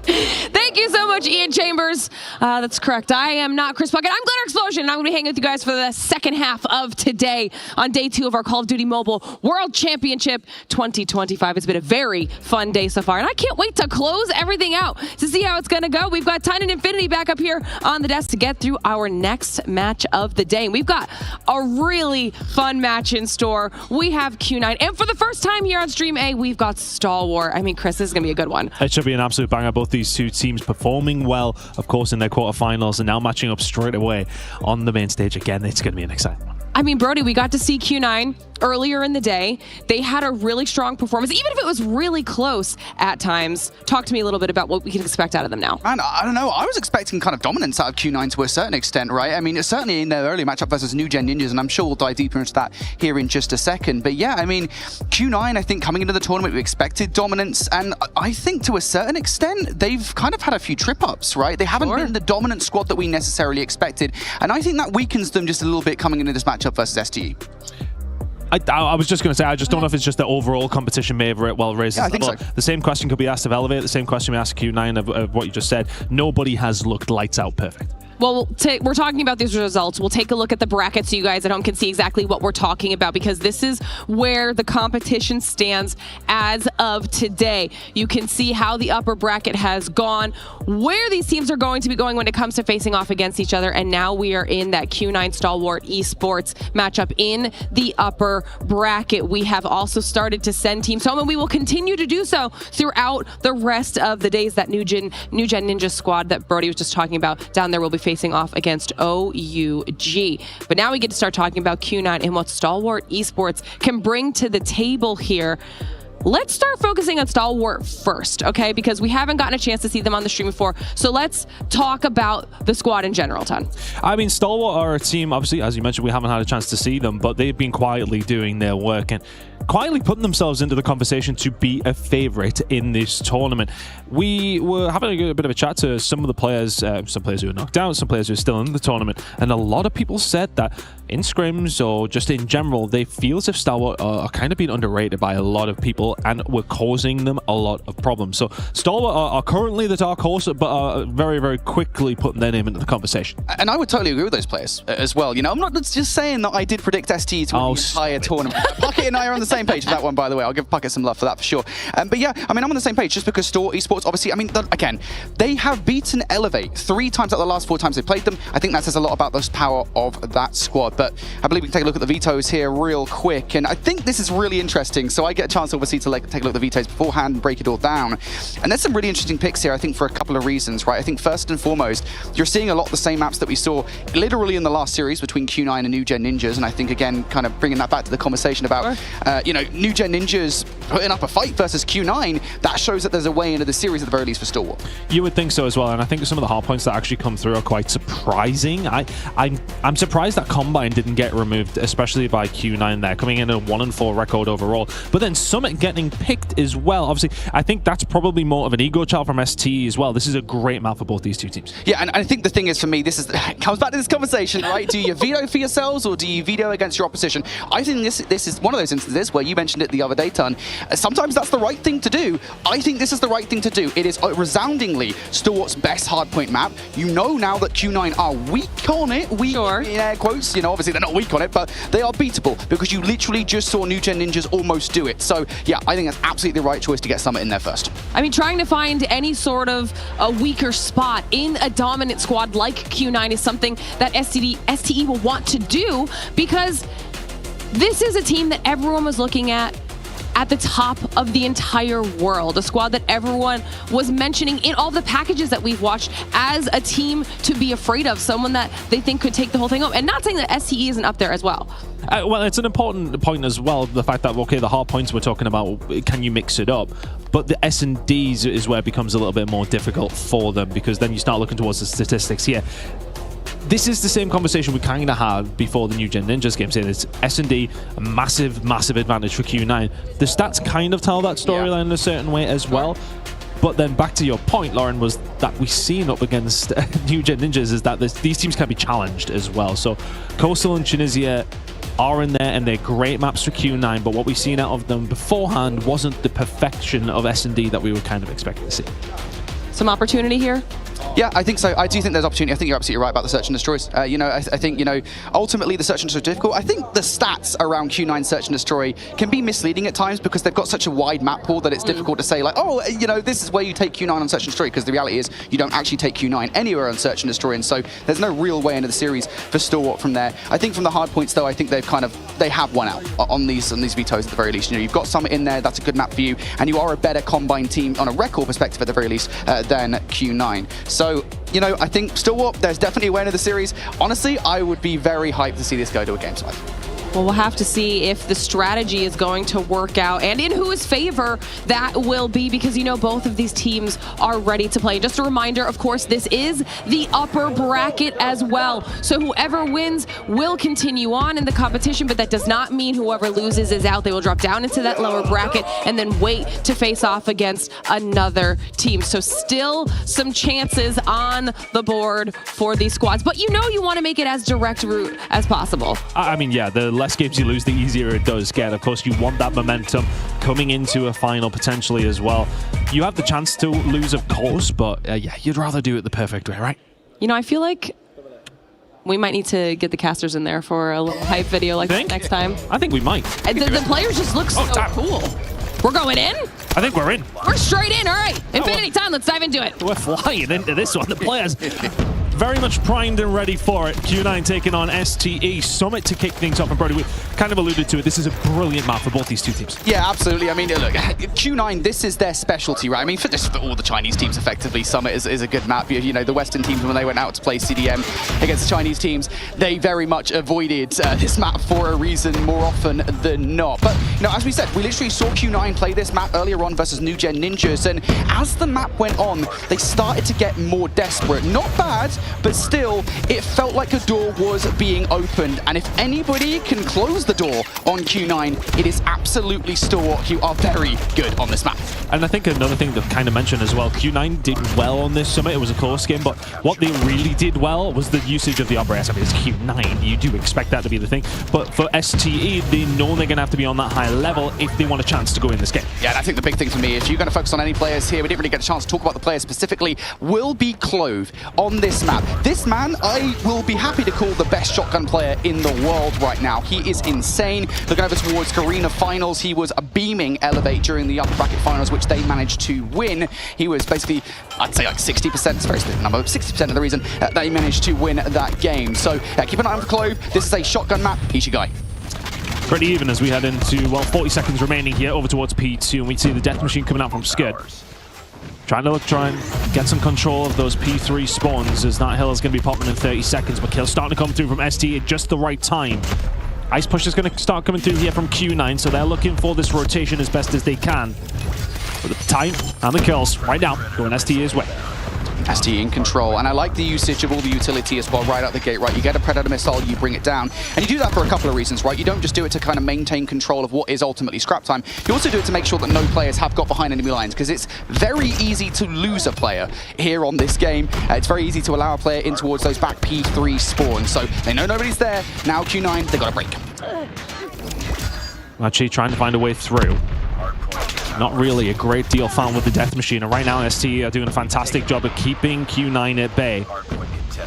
Thank you so much, Ian Chambers. That's correct. I am not Chris Puckett. I'm Glitter Explosion, and I'm going to be hanging with you guys for the second half of today on day 2 of our Call of Duty Mobile World Championship 2025. It's been a very fun day so far, and I can't wait to close everything out to see how it's going to go. We've got Titan Infinity back up here on the desk to get through our next match of the day. And we've got a really fun match in store. We have Q9, and for the first time here on Stream A, we've got Stalwart. I mean, Chris, this is going to be a good one. It should be an absolute banger. Both these 2 teams performing well, of course, in their quarterfinals, and now matching up straight away on the main stage again. It's going to be an exciting one. I mean, Brody, we got to see Q9 earlier in the day. They had a really strong performance, even if it was really close at times. Talk to me a little bit about what we can expect out of them now. Man, I don't know. I was expecting kind of dominance out of Q9 to a certain extent, right? I mean, certainly in their early matchup versus New Gen Ninjas, and I'm sure we'll dive deeper into that here in just a second. But yeah, I mean, Q9, I think coming into the tournament, we expected dominance, and I think to a certain extent, they've kind of had a few trip-ups, right? They haven't been the dominant squad that we necessarily expected, and I think that weakens them just a little bit coming into this matchup versus STE. I was just going to say, I just don't know if it's just the overall competition may have well raised. Yeah, I think so. The same question could be asked of Elevate, the same question we asked Q9 of what you just said. Nobody has looked lights out perfect. Well, we're talking about these results. We'll take a look at the bracket so you guys at home can see exactly what we're talking about, because this is where the competition stands as of today. You can see how the upper bracket has gone, where these teams are going to be going when it comes to facing off against each other, and now we are in that Q9 Stalwart Esports matchup in the upper bracket. We have also started to send teams home, and we will continue to do so throughout the rest of the days. That New Gen Ninja squad that Brody was just talking about down there will be facing facing off against OUG. But now we get to start talking about Q9 and what Stalwart Esports can bring to the table here. Let's start focusing on Stalwart first, okay? Because we haven't gotten a chance to see them on the stream before. So let's talk about the squad in general, Ton. I mean, Stalwart are a team, obviously, as you mentioned, we haven't had a chance to see them, but they've been quietly doing their work and quietly putting themselves into the conversation to be a favorite in this tournament. We were having a bit of a chat to some of the players, some players who are knocked out, some players who are still in the tournament, and a lot of people said that in scrims or just in general, they feel as if Stalwart are kind of being underrated by a lot of people and we're causing them a lot of problems. So Stalwart are currently the dark horse, but are very, very quickly putting their name into the conversation. And I would totally agree with those players as well. You know, I'm not just saying that I did predict ST to win the entire tournament. Puckett and I are on the same page for that one, by the way. I'll give Puckett some love for that for sure. But yeah, I mean, I'm on the same page just because Stalwart Esports, obviously, I mean, again, they have beaten Elevate 3 times out of the last 4 times they played them. I think that says a lot about the power of that squad. But I believe we can take a look at the vetoes here real quick. And I think this is really interesting. So I get a chance, obviously, to take a look at the vetoes beforehand and break it all down. And there's some really interesting picks here, I think, for a couple of reasons, right? I think first and foremost, you're seeing a lot of the same maps that we saw literally in the last series between Q9 and New Gen Ninjas. And I think, again, kind of bringing that back to the conversation about, you know, New Gen Ninjas putting up a fight versus Q9, that shows that there's a way into the series at the very least for Stalwart. You would think so as well, and I think some of the hard points that actually come through are quite surprising. I'm surprised that Combine didn't get removed, especially by Q9 there, coming in a 1-4 record overall. But then Summit getting picked as well. Obviously, I think that's probably more of an ego child from ST as well. This is a great map for both these two teams. Yeah, and I think the thing is, for me, this is comes back to this conversation, right? Do you veto for yourselves or do you veto against your opposition? I think this is one of those instances where you mentioned it the other day, Ton. Sometimes that's the right thing to do. I think this is the right thing to do. It is resoundingly Stalwart's best hardpoint map. You know now that Q9 are weak on it. Weak in air quotes. You know, obviously they're not weak on it, but they are beatable because you literally just saw New Gen Ninjas almost do it. So yeah, I think that's absolutely the right choice to get Summit in there first. I mean, trying to find any sort of a weaker spot in a dominant squad like Q9 is something that STE will want to do, because this is a team that everyone was looking at the top of the entire world, a squad that everyone was mentioning in all the packages that we've watched as a team to be afraid of, someone that they think could take the whole thing home. And not saying that STE isn't up there as well. Well, it's an important point as well, the fact that, okay, the hard points we're talking about, can you mix it up? But the S&Ds is where it becomes a little bit more difficult for them, because then you start looking towards the statistics here. This is the same conversation we kind of had before the New Gen Ninjas game, saying it's S&D, a massive, massive advantage for Q9. The stats kind of tell that storyline in a certain way as well. But then back to your point, Lauren, was that we've seen up against New Gen Ninjas is that these teams can be challenged as well. So Coastal and Tunisia are in there, and they're great maps for Q9, but what we've seen out of them beforehand wasn't the perfection of S&D that we were kind of expecting to see. Some opportunity here? Yeah, I think so. I do think there's opportunity. I think you're absolutely right about the search and destroys. You know, I think, you know, ultimately the search and destroy is difficult. I think the stats around Q9 search and destroy can be misleading at times because they've got such a wide map pool that it's difficult to say, like, oh, you know, this is where you take Q9 on search and destroy, because the reality is you don't actually take Q9 anywhere on search and destroy, and so there's no real way into the series for Stalwart from there. I think from the hard points, though, I think they have won out on these vetoes at the very least. You know, you've got Summit in there, that's a good map for you, and you are a better combined team on a record perspective at the very least than Q9. So, you know, I think Stalwart, there's definitely a way into the series. Honestly, I would be very hyped to see this go to a Game 5. Well, we'll have to see if the strategy is going to work out and in whose favor that will be, because, you know, both of these teams are ready to play. Just a reminder, of course, this is the upper bracket as well. So whoever wins will continue on in the competition, but that does not mean whoever loses is out. They will drop down into that lower bracket and then wait to face off against another team. So still some chances on the board for these squads, but you know you want to make it as direct route as possible. I mean, yeah, the less games you lose, the easier it does get. Of course, you want that momentum coming into a final potentially as well. You have the chance to lose, of course, but yeah, you'd rather do it the perfect way, right? You know, I feel like we might need to get the casters in there for a little hype video like this next time. I think we might. The players just look so cool. We're going in? I think we're in. We're straight in, all right. Infinity time, let's dive into it. We're flying into this one. The players very much primed and ready for it. Q9 taking on STE. Summit to kick things off. And Brody, we kind of alluded to it. This is a brilliant map for both these two teams. Yeah, absolutely. I mean, look, Q9, this is their specialty, right? I mean, for all the Chinese teams, effectively, Summit is a good map. You know, the Western teams, when they went out to play CDM against the Chinese teams, they very much avoided this map for a reason more often than not. But, you know, as we said, we literally saw Q9 play this map earlier on versus New Gen Ninjas, and as the map went on, they started to get more desperate. Not bad, but still, it felt like a door was being opened, and if anybody can close the door on Q9, it is absolutely Store, who are very good on this map. And I think another thing to kind of mention as well, Q9 did well on this Summit. It was a close game, but what they really did well was the usage of the operators. I mean, it's Q9, you do expect that to be the thing, but for STE, they know they're going to have to be on that high level if they want a chance to go in this game. Yeah, and I think the big thing for me, if you're going to focus on any players here, we didn't really get a chance to talk about the players specifically, will be Clove on this map. This man, I will be happy to call the best shotgun player in the world right now. He is insane. Looking over towards Garena Finals, he was beaming Elevate during the upper bracket finals, which they managed to win. He was basically, I'd say like 60%, it's a very specific number, 60% of the reason that he managed to win that game. So keep an eye on for Clove. This is a shotgun map. He's your guy. Pretty even as we head into, well, 40 seconds remaining here over towards P2, and we see the Death Machine coming out from Skid. Trying to get some control of those P3 spawns, as that hill is going to be popping in 30 seconds, but kills starting to come through from ST at just the right time. Ice Push is going to start coming through here from Q9, so they're looking for this rotation as best as they can. But the time and the kills right now going ST's way. ST in control, and I like the usage of all the utility as well right out the gate, right? You get a Predator missile, you bring it down, and you do that for a couple of reasons, right? You don't just do it to kind of maintain control of what is ultimately scrap time, you also do it to make sure that no players have got behind enemy lines, because it's very easy to lose a player here on this game. It's very easy to allow a player in towards those back P3 spawns, so they know nobody's there. Now Q9, they got a break. Actually trying to find a way through. Not really a great deal found with the Death Machine, and right now ST are doing a fantastic job of keeping Q9 at bay.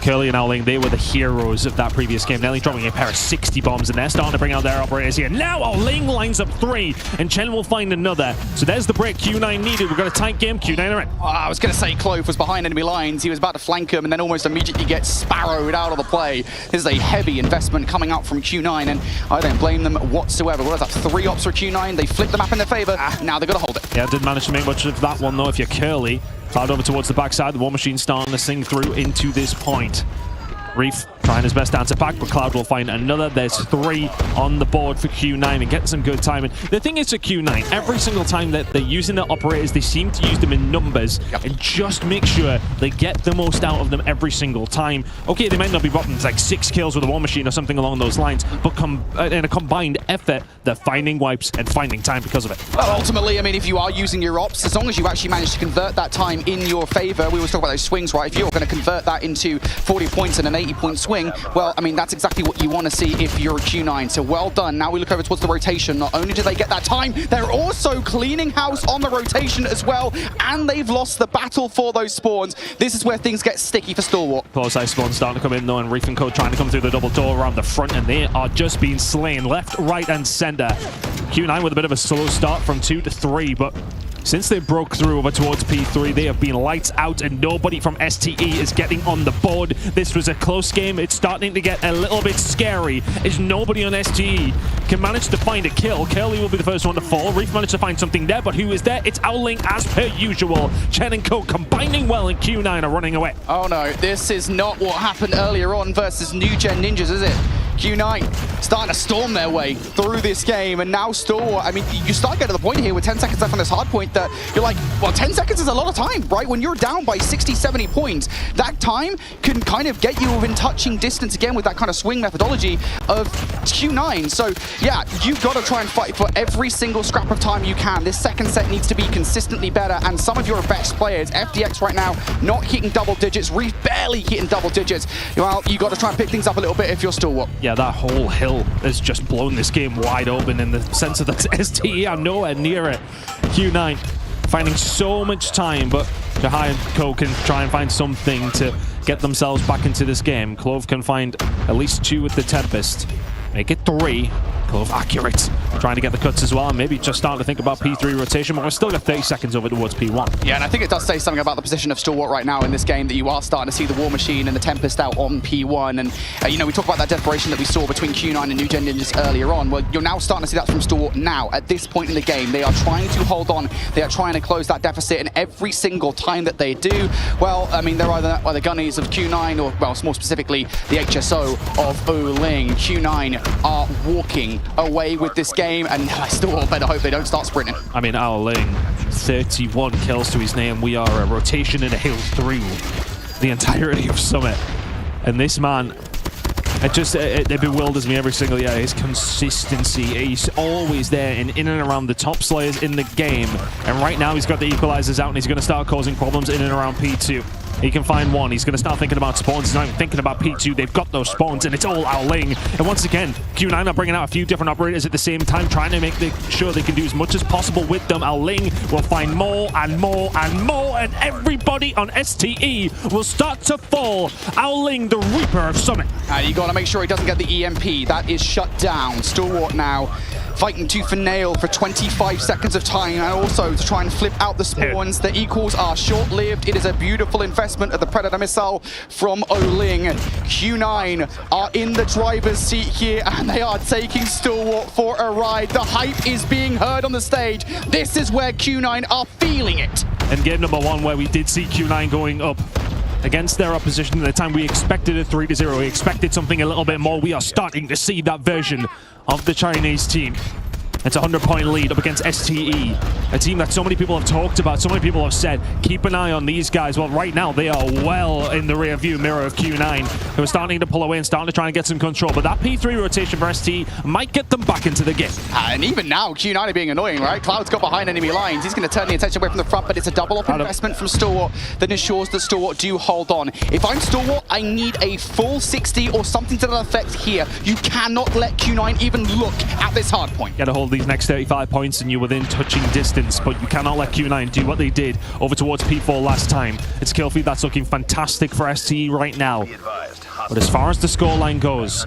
Curly and Owling, they were the heroes of that previous game. Nearly dropping a pair of 60 bombs, and they're starting to bring out their operators here. Now Owling lines up 3, and Chen will find another. So there's the break Q9 needed. We've got a tight game. Q9 are in. I was going to say Clove was behind enemy lines. He was about to flank him, and then almost immediately gets sparrowed out of the play. This is a heavy investment coming out from Q9, and I don't blame them whatsoever. What is that? 3 ops for Q9. They flipped the map in their favor. Now they've got to hold it. Yeah, didn't manage to make much of that one, though, if you're Curly. Cloud over towards the backside. The War Machine starting to sing through into this point. Reef trying his best to answer back, but Cloud will find another. There's 3 on the board for Q9 and getting some good timing. The thing is, at Q9, every single time that they're using their operators, they seem to use them in numbers and just make sure they get the most out of them every single time. Okay, they might not be bottom like 6 kills with a War Machine or something along those lines, but in a combined effort, they're finding wipes and finding time because of it. Well, ultimately, I mean, if you are using your ops, as long as you actually manage to convert that time in your favor, we always talk about those swings, right? If you're going to convert that into 40 points and an 80-point swing, well, I mean, that's exactly what you want to see if you're a Q9. So well done. Now we look over towards the rotation. Not only do they get that time, they're also cleaning house on the rotation as well, and they've lost the battle for those spawns. This is where things get sticky for Stalwart. Close eye spawn starting to come in, though, and Reef and Co trying to come through the double door around the front, and they are just being slain left, right, and center. Q9 with a bit of a slow start from 2 to 3, but since they broke through over towards P3, they have been lights out, and nobody from STE is getting on the board. This was a close game. It's starting to get a little bit scary as nobody on STE can manage to find a kill. Curly will be the first one to fall. Reef managed to find something there, but who is there? It's Owling as per usual. Chen and Co combining well, and Q9 are running away. Oh no, this is not what happened earlier on versus New Gen Ninjas, is it? Q9 starting to storm their way through this game, and now Stalwart, I mean, you start getting to the point here with 10 seconds left on this hard point that you're like, well, 10 seconds is a lot of time, right? When you're down by 60, 70 points, that time can kind of get you within touching distance again with that kind of swing methodology of Q9. So yeah, you've got to try and fight for every single scrap of time you can. This second set needs to be consistently better, and some of your best players, FDX right now, not hitting double digits, Reef barely hitting double digits. Well, you got to try and pick things up a little bit if you're Stalwart. Yeah, that whole hill has just blown this game wide open in the sense of that STE are nowhere near it. Q9 finding so much time, but Jahai and Co can try and find something to get themselves back into this game. Clove can find at least 2 with the Tempest. Make it 3. Cove accurate. Trying to get the cuts as well, and maybe just starting to think about P3 rotation, but we're still got 30 seconds over towards P1. Yeah, and I think it does say something about the position of Stalwart right now in this game, that you are starting to see the War Machine and the Tempest out on P1. And, you know, we talk about that desperation that we saw between Q9 and New Gen Ninjas earlier on. Well, you're now starting to see that from Stalwart now. At this point in the game, they are trying to hold on. They are trying to close that deficit, and every single time that they do, well, I mean, they're either the gunnies of Q9 or, well, more specifically, the HSO of Oling. Q9 are walking away with this game, and I still better hope they don't start sprinting. I mean, Oling, 31 kills to his name. We are a rotation in a hill through the entirety of Summit. And this man, it bewilders me every single year. His consistency, he's always there and in and around the top slayers in the game. And right now he's got the equalizers out and he's going to start causing problems in and around P2. He can find one. He's going to start thinking about spawns. He's not even thinking about P2. They've got those spawns, and it's all Owling. And once again, Q9 are bringing out a few different operators at the same time, trying to make sure they can do as much as possible with them. Owling will find more and more and more, and everybody on STE will start to fall. Owling, the Reaper of Summit. You got to make sure he doesn't get the EMP. That is shut down. Stalwart now fighting tooth and nail for 25 seconds of time, and also to try and flip out the spawns. The equals are short-lived. It is a beautiful investment of the Predator missile from Oling. Q9 are in the driver's seat here, and they are taking Stalwart for a ride. The hype is being heard on the stage. This is where Q9 are feeling it. And game number one, where we did see Q9 going up against their opposition at the time, we expected a 3-0. We expected something a little bit more. We are starting to see that version of the Chinese team. It's a 100-point lead up against STE, a team that so many people have talked about, so many people have said, keep an eye on these guys. Well, right now, they are well in the rear view mirror of Q9, who are starting to pull away and starting to try and get some control. But that P3 rotation for STE might get them back into the game. And even now, Q9 are being annoying, right? Cloud's got behind enemy lines. He's going to turn the attention away from the front, but it's a double-up investment from Stalwart that ensures that Stalwart do hold on. If I'm Stalwart, I need a full 60 or something to that effect here. You cannot let Q9 even look at this hard point. Get a hold of these next 35 points and you're within touching distance, but you cannot let Q9 do what they did over towards P4 last time. It's kill feed that's looking fantastic for STE right now. But as far as the scoreline goes,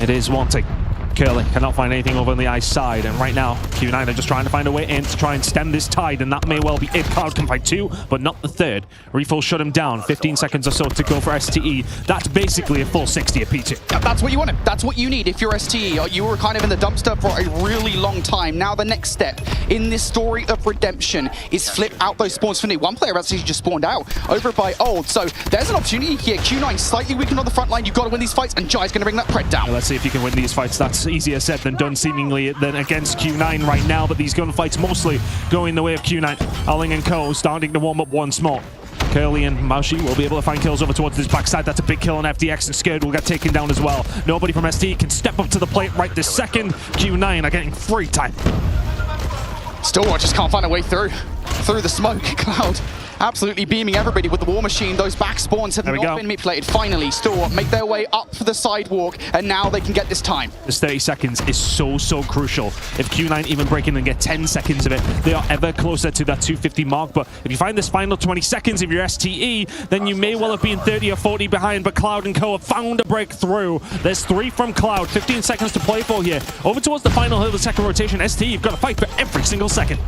it is wanting. Curly cannot find anything over on the ice side, and right now Q9 are just trying to find a way in to try and stem this tide, and that may well be it. Cloud can find two, but not the third. Refill shut him down. 15 seconds or so to go for STE. That's basically a full 60 at P2. That's what you wanted. That's what you need if you're STE. You were kind of in the dumpster for a really long time. Now the next step in this story of redemption is flip out those spawns for me. One player actually just spawned out over by Old, so there's an opportunity here. Q9 slightly weakened on the front line. You've got to win these fights, and Jai's going to bring that Pred down. Let's see if you can win these fights. That's easier said than done, seemingly, than against Q9 right now, but these gunfights mostly going the way of Q9. Owling and Co starting to warm up once more. Curly and Maushi will be able to find kills over towards this backside. That's a big kill on FDX, and Scared will get taken down as well. Nobody from ST can step up to the plate right this second. Q9 are getting free time. Stalwart just can't find a way through the smoke. Cloud absolutely beaming everybody with the War Machine. Those back spawns have not been manipulated. Finally, Stalwart make their way up for the sidewalk, and now they can get this time. This 30 seconds is so crucial. If Q9 even break in and get 10 seconds of it, they are ever closer to that 250 mark. But if you find this final 20 seconds of your STE, then you may well have been 30 or 40 behind, but Cloud and Co have found a breakthrough. There's 3 from Cloud, 15 seconds to play for here. Over towards the final hill of the second rotation, STE, you've got to fight for every single second.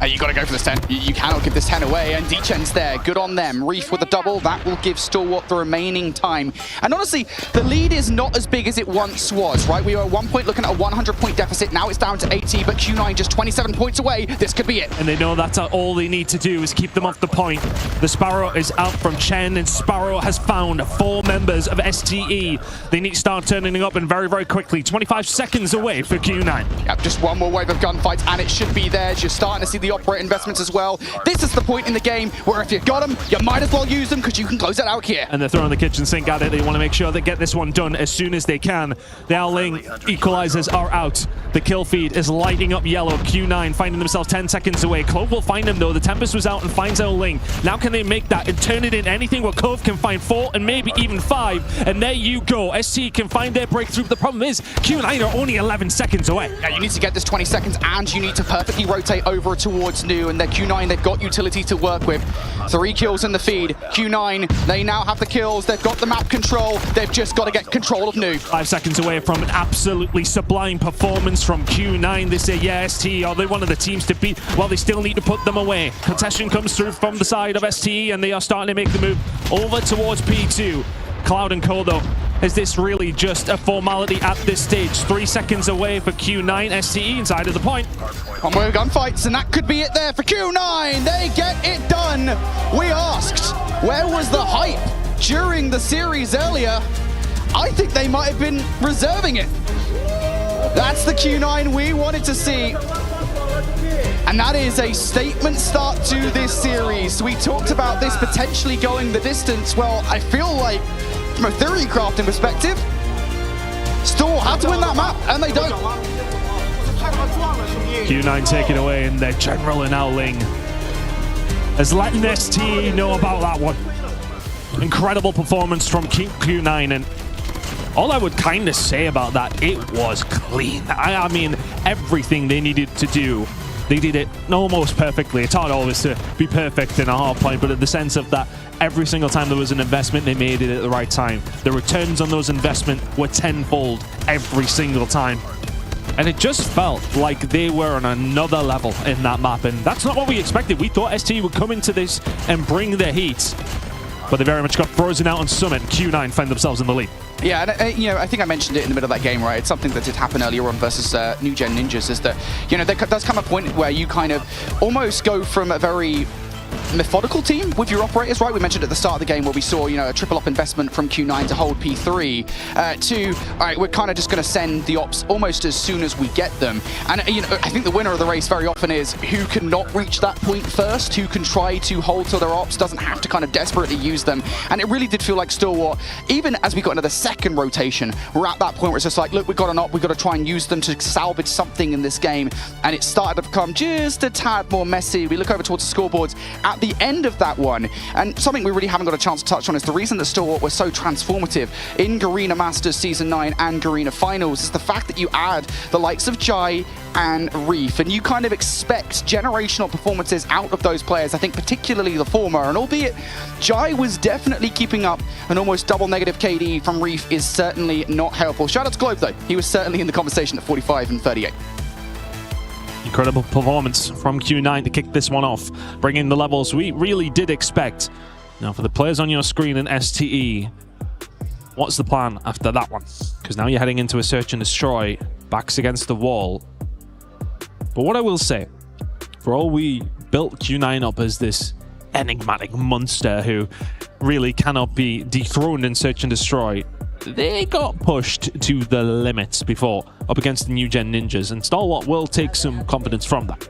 You got to go for this 10. You cannot give this 10 away, and D-Chen's there. Good on them. Reef with a double. That will give Stalwart the remaining time. And honestly, the lead is not as big as it once was, right? We were at one point looking at a 100-point deficit. Now it's down to 80, but Q9 just 27 points away. This could be it. And they know that's all they need to do is keep them off the point. The Sparrow is out from Chen, and Sparrow has found 4 members of STE. They need to start turning up, and very quickly. 25 seconds away for Q9. Yep, just one more wave of gunfights, and it should be there. You're starting to see the operator investments as well. This is the point in the game where if you've got them, you might as well use them, because you can close it out here. And they're throwing the kitchen sink at it. They want to make sure they get this one done as soon as they can. The Owling equalizers are out. The kill feed is lighting up yellow. Q9 finding themselves 10 seconds away. Clove will find them though. The Tempest was out and finds Owling. Now can they make that and turn it into anything where Clove can find 4 and maybe even 5? And there you go. SC can find their breakthrough. The problem is Q9 are only 11 seconds away. Yeah, you need to get this 20 seconds, and you need to perfectly rotate over towards towards Nu, and they're Q9, they've got utility to work with. 3 kills in the feed. Q9, they now have the kills, they've got the map control, they've just got to get control of Nu. 5 seconds away from an absolutely sublime performance from Q9. They say, yeah, STE, are they one of the teams to beat? Well, they still need to put them away. Contestation comes through from the side of STE, and they are starting to make the move over towards P2. Cloud and Kodo, is this really just a formality at this stage? 3 seconds away for Q9, STE inside of the point. On way gunfights, and that could be it there for Q9. They get it done. We asked, where was the hype during the series earlier? I think they might have been reserving it. That's the Q9 we wanted to see. And that is a statement start to this series. We talked about this potentially going the distance. Well, I feel like from a theory crafting perspective, Store had to win that map, and they don't. Q9 take it away, and their general in Owling has letting STE know about that one. Incredible performance from Q9, and all I would kind of say about that, it was clean. I mean, everything they needed to do, they did it almost perfectly. It's hard always to be perfect in a hard point, but in the sense of that, every single time there was an investment, they made it at the right time. The returns on those investments were tenfold every single time. And it just felt like they were on another level in that map, and that's not what we expected. We thought ST would come into this and bring the heat, but they very much got frozen out on Summit. Q9 find themselves in the lead. Yeah, and you know, I think I mentioned it in the middle of that game, right? It's something that did happen earlier on versus New Gen Ninjas, is that, you know, there does come a point where you kind of almost go from a very methodical team with your operators, right? We mentioned at the start of the game where we saw, you know, a triple up investment from Q9 to hold P3 to, all right, we're kind of just going to send the ops almost as soon as we get them. And, you know, I think the winner of the race very often is who can not reach that point first, who can try to hold to their ops, doesn't have to kind of desperately use them. And it really did feel like Stalwart, even as we got into the second rotation, we're at that point where it's just like, look, we got an op, we got to try and use them to salvage something in this game. And it started to become just a tad more messy. We look over towards the scoreboards at the end of that one, and something we really haven't got a chance to touch on is the reason that Stalwart was so transformative in Garena Masters Season 9 and Garena Finals is the fact that you add the likes of Jai and Reef, and you kind of expect generational performances out of those players. I think particularly the former, and albeit Jai was definitely keeping up an almost double negative KD from Reef is certainly not helpful. Shout out to Globe though, he was certainly in the conversation at 45 and 38. Incredible performance from Q9 to kick this one off, bringing the levels we really did expect. Now for the players on your screen in STE, what's the plan after that one? Because now you're heading into a search and destroy, backs against the wall. But what I will say, for all we built Q9 up as this enigmatic monster who really cannot be dethroned in search and destroy, they got pushed to the limits before up against the New Gen Ninjas, and Stalwart will take some confidence from that.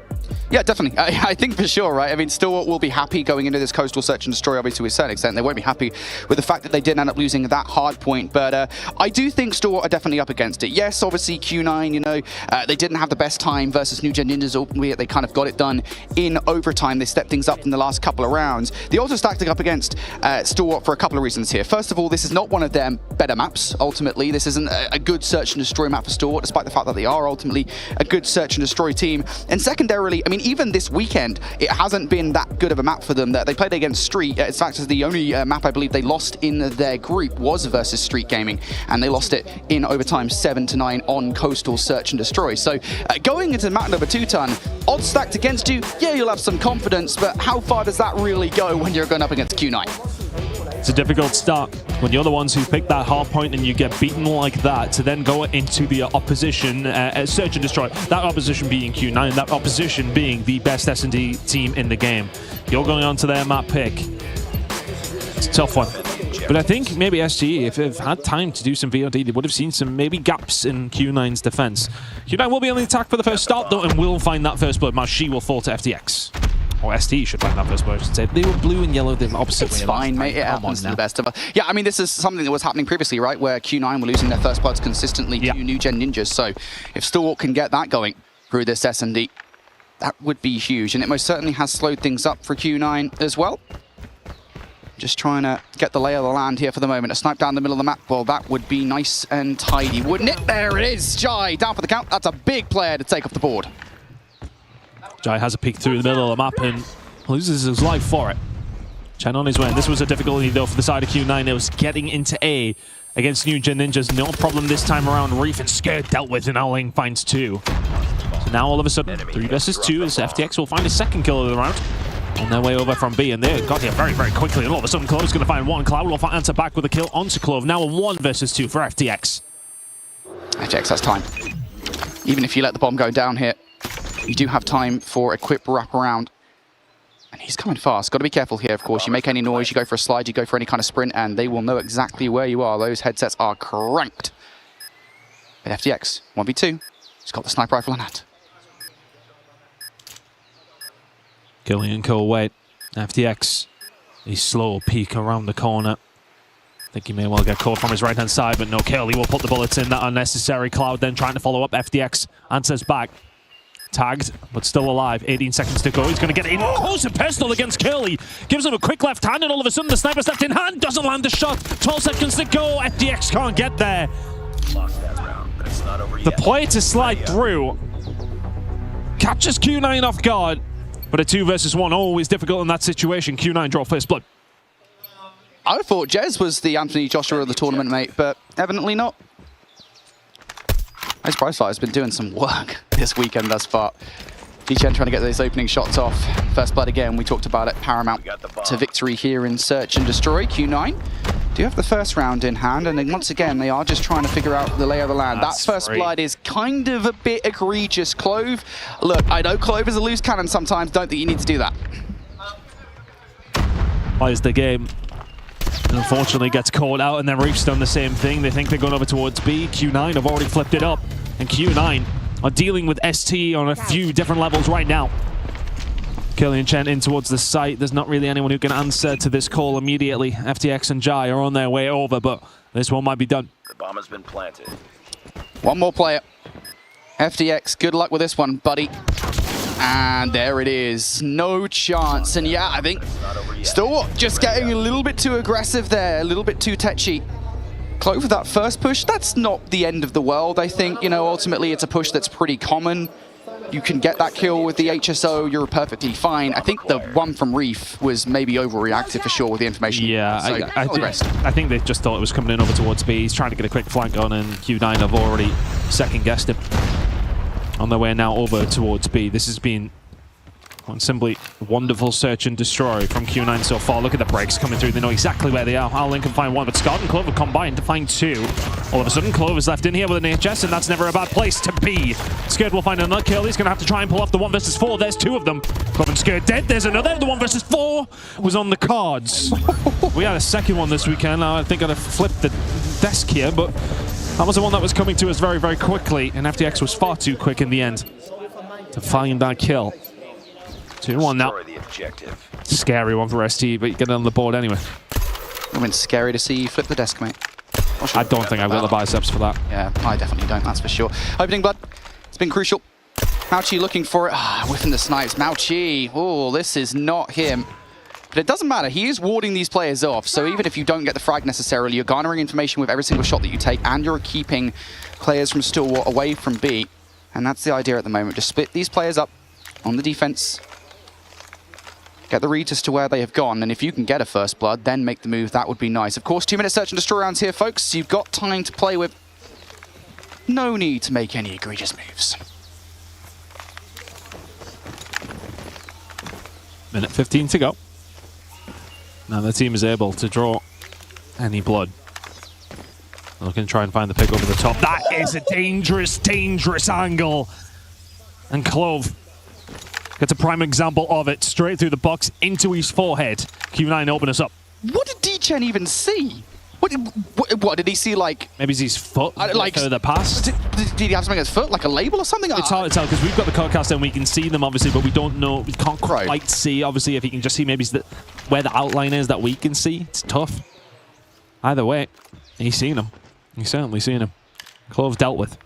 Yeah, definitely. I think for sure, right? I mean, Stalwart will be happy going into this coastal search and destroy, obviously, to a certain extent. They won't be happy with the fact that they did end up losing that hard point, but I do think Stalwart are definitely up against it. Yes, obviously, Q9, you know, they didn't have the best time versus New Gen Ninjas, albeit they kind of got it done in overtime. They stepped things up in the last couple of rounds. They also stacked up against Stalwart for a couple of reasons here. First of all, this is not one of their better maps, ultimately. This isn't a good search and destroy map for Stalwart, despite the fact that they are ultimately a good search and destroy team. And secondarily, I mean, even this weekend, it hasn't been that good of a map for them. They played against Street. In fact, the only map I believe they lost in their group was versus Street Gaming, and they lost it in overtime 7-9 on Coastal Search and Destroy. So going into map number 2 ton, odds stacked against you, yeah, you'll have some confidence, but how far does that really go when you're going up against Q9? It's a difficult start when you're the ones who pick that hard point and you get beaten like that to then go into the opposition, search and destroy. That opposition being Q9, that opposition being the best S&D team in the game. You're going on to their map pick. It's a tough one. But I think maybe SGE, if they've had time to do some VOD, they would have seen some maybe gaps in Q9's defense. Q9 will be on the attack for the first start though, and will find that first blood. She will fall to FTX. Or ST should find that first blow, I should say. They were blue and yellow, the opposite way. It's fine, mate. It happens to the best of us. Yeah, I mean, this is something that was happening previously, right? Where Q9 were losing their first bloods consistently to New Gen Ninjas. So if Stalwart can get that going through this S&D, that would be huge. And it most certainly has slowed things up for Q9 as well. Just trying to get the lay of the land here for the moment. A snipe down the middle of the map. Well, that would be nice and tidy, wouldn't it? There it is. Jai down for the count. That's a big player to take off the board. Jai has a peek through the middle of the map and loses his life for it. Chen on his way. And this was a difficulty though for the side of Q9. It was getting into A against New Gen Ninjas. No problem this time around. Reef and Scared dealt with, and Owling finds 2. So now all of a sudden, 3 versus 2 as FTX will find a second kill of the round on their way over from B, and they got here very, very quickly. And all of a sudden, Clove's going to find 1. Cloud will answer back with a kill onto Clove. Now a 1 versus 2 for FTX. FTX has time. Even if you let the bomb go down here, you do have time for a quick wraparound. And he's coming fast. Got to be careful here, of course. You make any noise, you go for a slide, you go for any kind of sprint, and they will know exactly where you are. Those headsets are cranked. But FTX, 1v2. He's got the sniper rifle on hat. Killian Cole wait. FTX, a slow peek around the corner. I think he may well get caught from his right-hand side, but no kill. He will put the bullets in, that unnecessary. Cloud then trying to follow up. FTX answers back. Tagged, but still alive. 18 seconds to go. He's going to get in close and personal against Curly. Gives him a quick left hand, and all of a sudden the sniper's left in hand. Doesn't land the shot. 12 seconds to go. FTX can't get there. The play to slide through catches Q9 off guard, but a 2 versus 1, always difficult in that situation. Q9 draw first blood. I thought Jez was the Anthony Joshua of the tournament, mate, but evidently not. His prize fighter's been doing some work this weekend thus far. D-Chen trying to get those opening shots off. First blood again, we talked about it. Paramount to victory here in Search and Destroy. Q9 do have the first round in hand, and then once again, they are just trying to figure out the lay of the land. That first blood is kind of a bit egregious. Clove, look, I know Clove is a loose cannon sometimes. Don't think you need to do that. Plays the game. And unfortunately gets caught out, and then Reef's done the same thing. They think they're going over towards B. Q9 have already flipped it up, and Q9 are dealing with ST on a few different levels right now. Killian Chen in towards the site. There's not really anyone who can answer to this call immediately. FTX and Jai are on their way over, but this one might be done. The bomb has been planted. One more player. FTX, good luck with this one, buddy. And there it is. No chance. And yeah, I think still just getting a little bit too aggressive there, a little bit too touchy. Clove with that first push, that's not the end of the world, I think. You know, ultimately it's a push that's pretty common. You can get that kill with the HSO, you're perfectly fine. I think the one from Reef was maybe overreactive for sure with the information. Yeah, so, I think they just thought it was coming in over towards B. He's trying to get a quick flank on, and Q9 have already second-guessed him. On their way now over towards B. This has been simply wonderful search and destroy from Q9 so far. Look at the breaks coming through. They know exactly where they are. Owling can find 1, but Scott and Clover combine to find 2. All of a sudden, Clover's left in here with an HS, and that's never a bad place to be. Scared will find another kill. He's going to have to try and pull off the 1 versus 4. There's 2 of them. Clover and Scared dead. There's another. The 1 versus 4 was on the cards. We had a second one this weekend. I think I'd have flipped the desk here, but that was the one that was coming to us very, very quickly, and FTX was far too quick in the end to find that kill. 2-1 now. Scary one for ST, but you get it on the board anyway. I mean, scary to see you flip the desk, mate. I don't think I've got the biceps for that. Yeah, I definitely don't, that's for sure. Opening blood, it's been crucial. Mao-Chi looking for it. Whiffing the snipes. Mao-Chi, oh, this is not him. But it doesn't matter, he is warding these players off, so even if you don't get the frag necessarily, you're garnering information with every single shot that you take, and you're keeping players from Stillwater away from B. And that's the idea at the moment. Just split these players up on the defense, get the read as to where they have gone, and if you can get a first blood, then make the move. That would be nice. Of course, 2-minute search and destroy rounds here, folks. You've got time to play with. No need to make any egregious moves. Minute 15 to go. Now the team is able to draw any blood. Looking to try and find the pick over the top. That is a dangerous, dangerous angle. And Clove gets a prime example of it. Straight through the box into his forehead. Q9 open us up. What did D-Chen even see? What did he see, like... Maybe it's his foot, like further past. Did he have something on his foot, like a label or something? It's hard to tell, because we've got the codcast and we can see them, obviously, but we don't know, we can't quite see, obviously, if you can just see maybe where the outline is that we can see. It's tough. Either way, he's seen him. He's certainly seen him. Clove dealt with.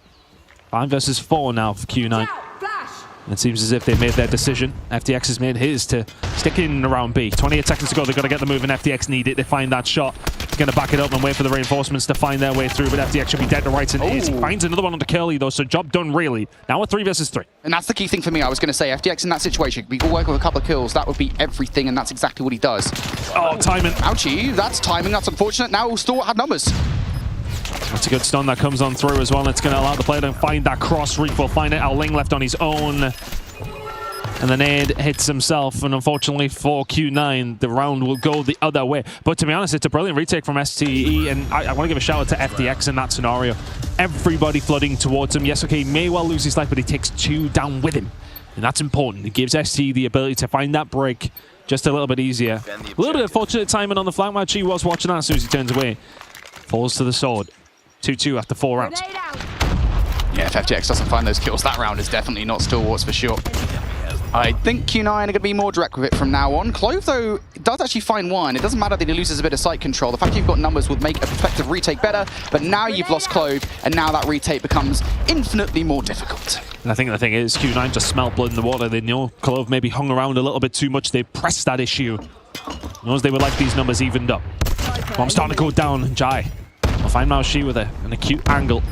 5 versus 4 now for Q9. It seems as if they made their decision. FTX has made his to stick in around B. 28 seconds to go. They've got to get the move, and FTX need it. They find that shot. They're going to back it up and wait for the reinforcements to find their way through, but FTX should be dead to rights, and it is. He finds another one onto Curly, though, so job done, really. Now a 3 versus 3. And that's the key thing for me. I was going to say, FTX in that situation, we could work with a couple of kills. That would be everything, and that's exactly what he does. Oh, timing. Ouchie, that's timing. That's unfortunate. Now Stalwart had numbers. That's a good stun that comes on through as well. It's going to allow the player to find that cross. Reef will find it. Ao Ling left on his own. And the nade hits himself, and unfortunately for Q9, the round will go the other way. But to be honest, it's a brilliant retake from STE, and I want to give a shout out to FTX in that scenario. Everybody flooding towards him. Yes, okay, he may well lose his life, but he takes 2 down with him. And that's important. It gives STE the ability to find that break just a little bit easier. A little bit of fortunate timing on the flank match. He was watching that as soon as he turns away. Falls to the sword. 2-2 after 4 rounds. Yeah, if FTX doesn't find those kills, that round is definitely not Stalwart's for sure. I think Q9 are going to be more direct with it from now on. Clove, though, does actually find one. It doesn't matter that he loses a bit of sight control. The fact you've got numbers would make a effective retake better, but now you've lost Clove, and now that retake becomes infinitely more difficult. And I think the thing is, Q9 just smelt blood in the water. They know Clove maybe hung around a little bit too much. They pressed that issue. Knows they would like these numbers evened up. Bomb starting to go down. Jai will find Mao Shi with an acute angle.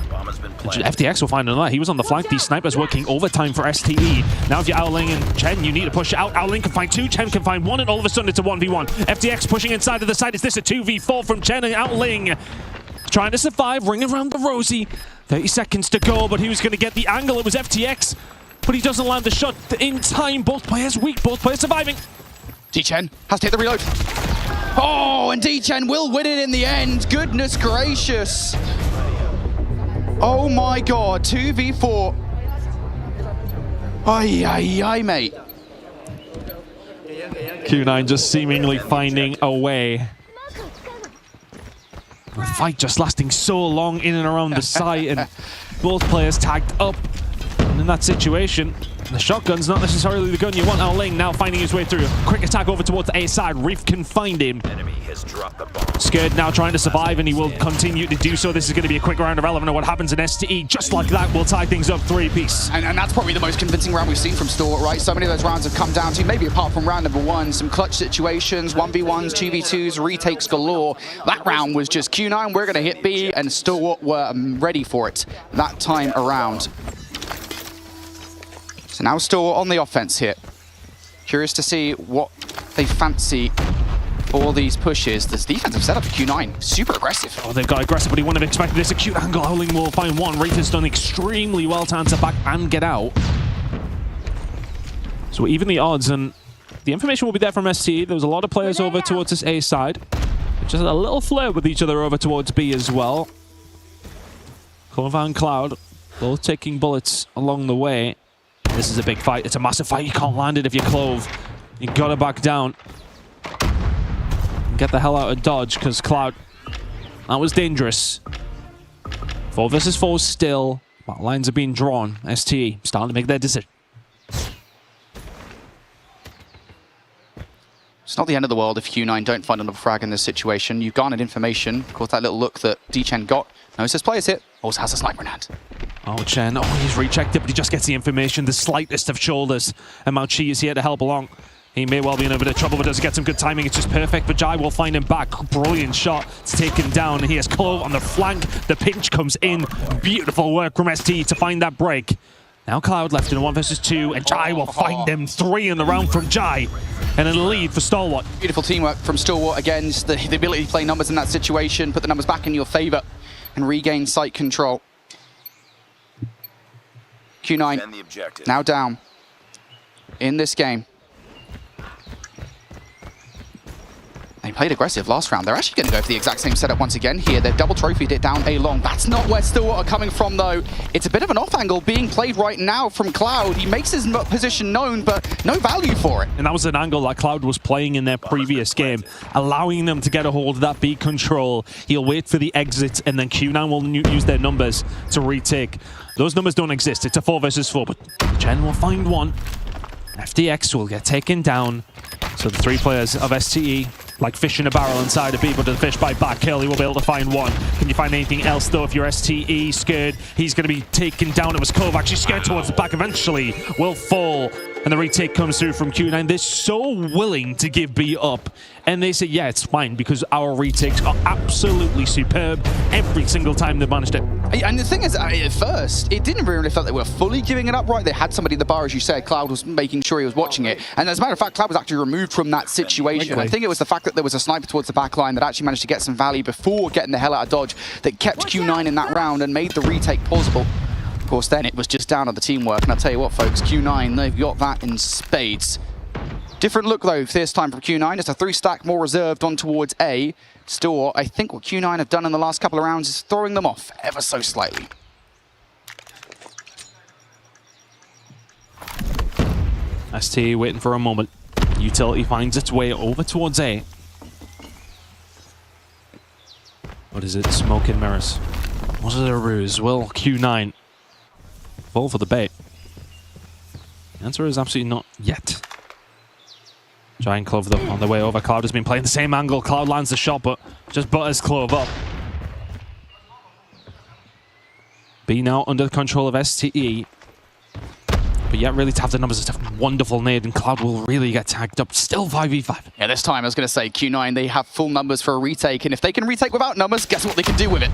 FTX will find another. He was on the flank. These snipers working overtime for STE. Now if you're Ao Ling and Chen, you need to push out. Ao Ling can find 2, Chen can find 1, and all of a sudden it's a 1v1. FTX pushing inside of the side. Is this a 2v4 from Chen and Ao Ling? Trying to survive, ring around the rosy. 30 seconds to go, but who's going to get the angle? It was FTX, but he doesn't land the shot in time. Both players weak, both players surviving. D-Chen has to hit the reload. Oh, and D-Chen will win it in the end. Goodness gracious. Oh my god, 2v4. Ay, ay, ay, mate. Q9 just seemingly finding a way. The fight just lasting so long in and around the site, and both players tagged up. And in that situation, the shotgun's not necessarily the gun you want. Ao Ling now finding his way through. Quick attack over towards the A side. Reef can find him. Scared now trying to survive, and he will continue to do so. This is going to be a quick round of relevant of what happens in STE. Just like that, we'll tie things up 3-piece. And that's probably the most convincing round we've seen from Stalwart, right? So many of those rounds have come down to, maybe apart from round number 1, some clutch situations, 1v1s, 2v2s, retakes galore. That round was just Q9, we're going to hit B, and Stalwart were ready for it that time around. So now Stalwart on the offense here. Curious to see what they fancy for these pushes. This defensive setup for Q9, super aggressive. Oh, they've got aggressive, but he wouldn't have expected this acute angle. Ao Ling will find 1. Reef has done extremely well to answer back and get out. So even the odds, and the information will be there from STE. There was a lot of players over towards this A side. Just a little flare with each other over towards B as well. Clove and Cloud both taking bullets along the way. This is a big fight. It's a massive fight. You can't land it if you're Clove. You gotta back down. Get the hell out of dodge, because Cloud, that was dangerous. 4 versus 4 still. But lines are being drawn. STE starting to make their decision. It's not the end of the world if Q9 don't find another frag in this situation. You've garnered information. Of course, that little look that D-Chen got. Knows his players hit. Also has a sniper in hand. Oh, Chen. Oh, he's rechecked it, but he just gets the information. The slightest of shoulders. And Mao Chi is here to help along. He may well be in a bit of trouble, but does get some good timing. It's just perfect, but Jai will find him back. Brilliant shot. It's taken down, and he has Clove on the flank. The pinch comes in. Beautiful work from ST to find that break. Now Cloud left in a 1 versus 2, and Jai will find them 3 in the round from Jai. And a lead for Stalwart. Beautiful teamwork from Stalwart. Again, just the ability to play numbers in that situation, put the numbers back in your favor, and regain site control. Q9 now down in this game. They played aggressive last round. They're actually going to go for the exact same setup once again here. They've double trophied it down A long. That's not where Stalwart are coming from, though. It's a bit of an off angle being played right now from Cloud. He makes his position known, but no value for it. And that was an angle that Cloud was playing in their previous game, allowing them to get a hold of that B control. He'll wait for the exit, and then Q9 will use their numbers to retake. Those numbers don't exist. It's a 4 versus 4, but Chen will find 1. FTX will get taken down. So the 3 players of STE like fish in a barrel inside a B, but the fish bite back. Curly will be able to find one. Can you find anything else though? If you're STE, Scared, he's going to be taken down. It was Cove actually scared towards the back. Eventually will fall, and the retake comes through from Q9. They're so willing to give B up, and they say, yeah, it's fine, because our retakes are absolutely superb every single time they managed it. And the thing is, at first, it didn't really feel they were fully giving it up, right? They had somebody at the bar, as you said. Cloud was making sure he was watching it. And as a matter of fact, Cloud was actually removed from that situation. I think it was the fact that there was a sniper towards the back line that actually managed to get some value before getting the hell out of dodge that kept Q9 in that round and made the retake plausible. Of course, then it was just down on the teamwork. And I'll tell you what, folks, Q9, they've got that in spades. Different look, though, this time from Q9. Just a 3-stack more reserved on towards A. Still, I think what Q9 have done in the last couple of rounds is throwing them off ever so slightly. ST waiting for a moment. Utility finds its way over towards A. What is it? Smoke and mirrors. Was it a ruse? Will Q9 fall for the bait? The answer is absolutely not yet. Giant Clove though on the way over. Cloud has been playing the same angle. Cloud lands the shot, but just butters Clove up. B now under the control of STE. But yet really to have the numbers, it's a wonderful nade, and Cloud will really get tagged up. Still 5v5. Yeah, this time I was going to say Q9, they have full numbers for a retake, and if they can retake without numbers, guess what they can do with it?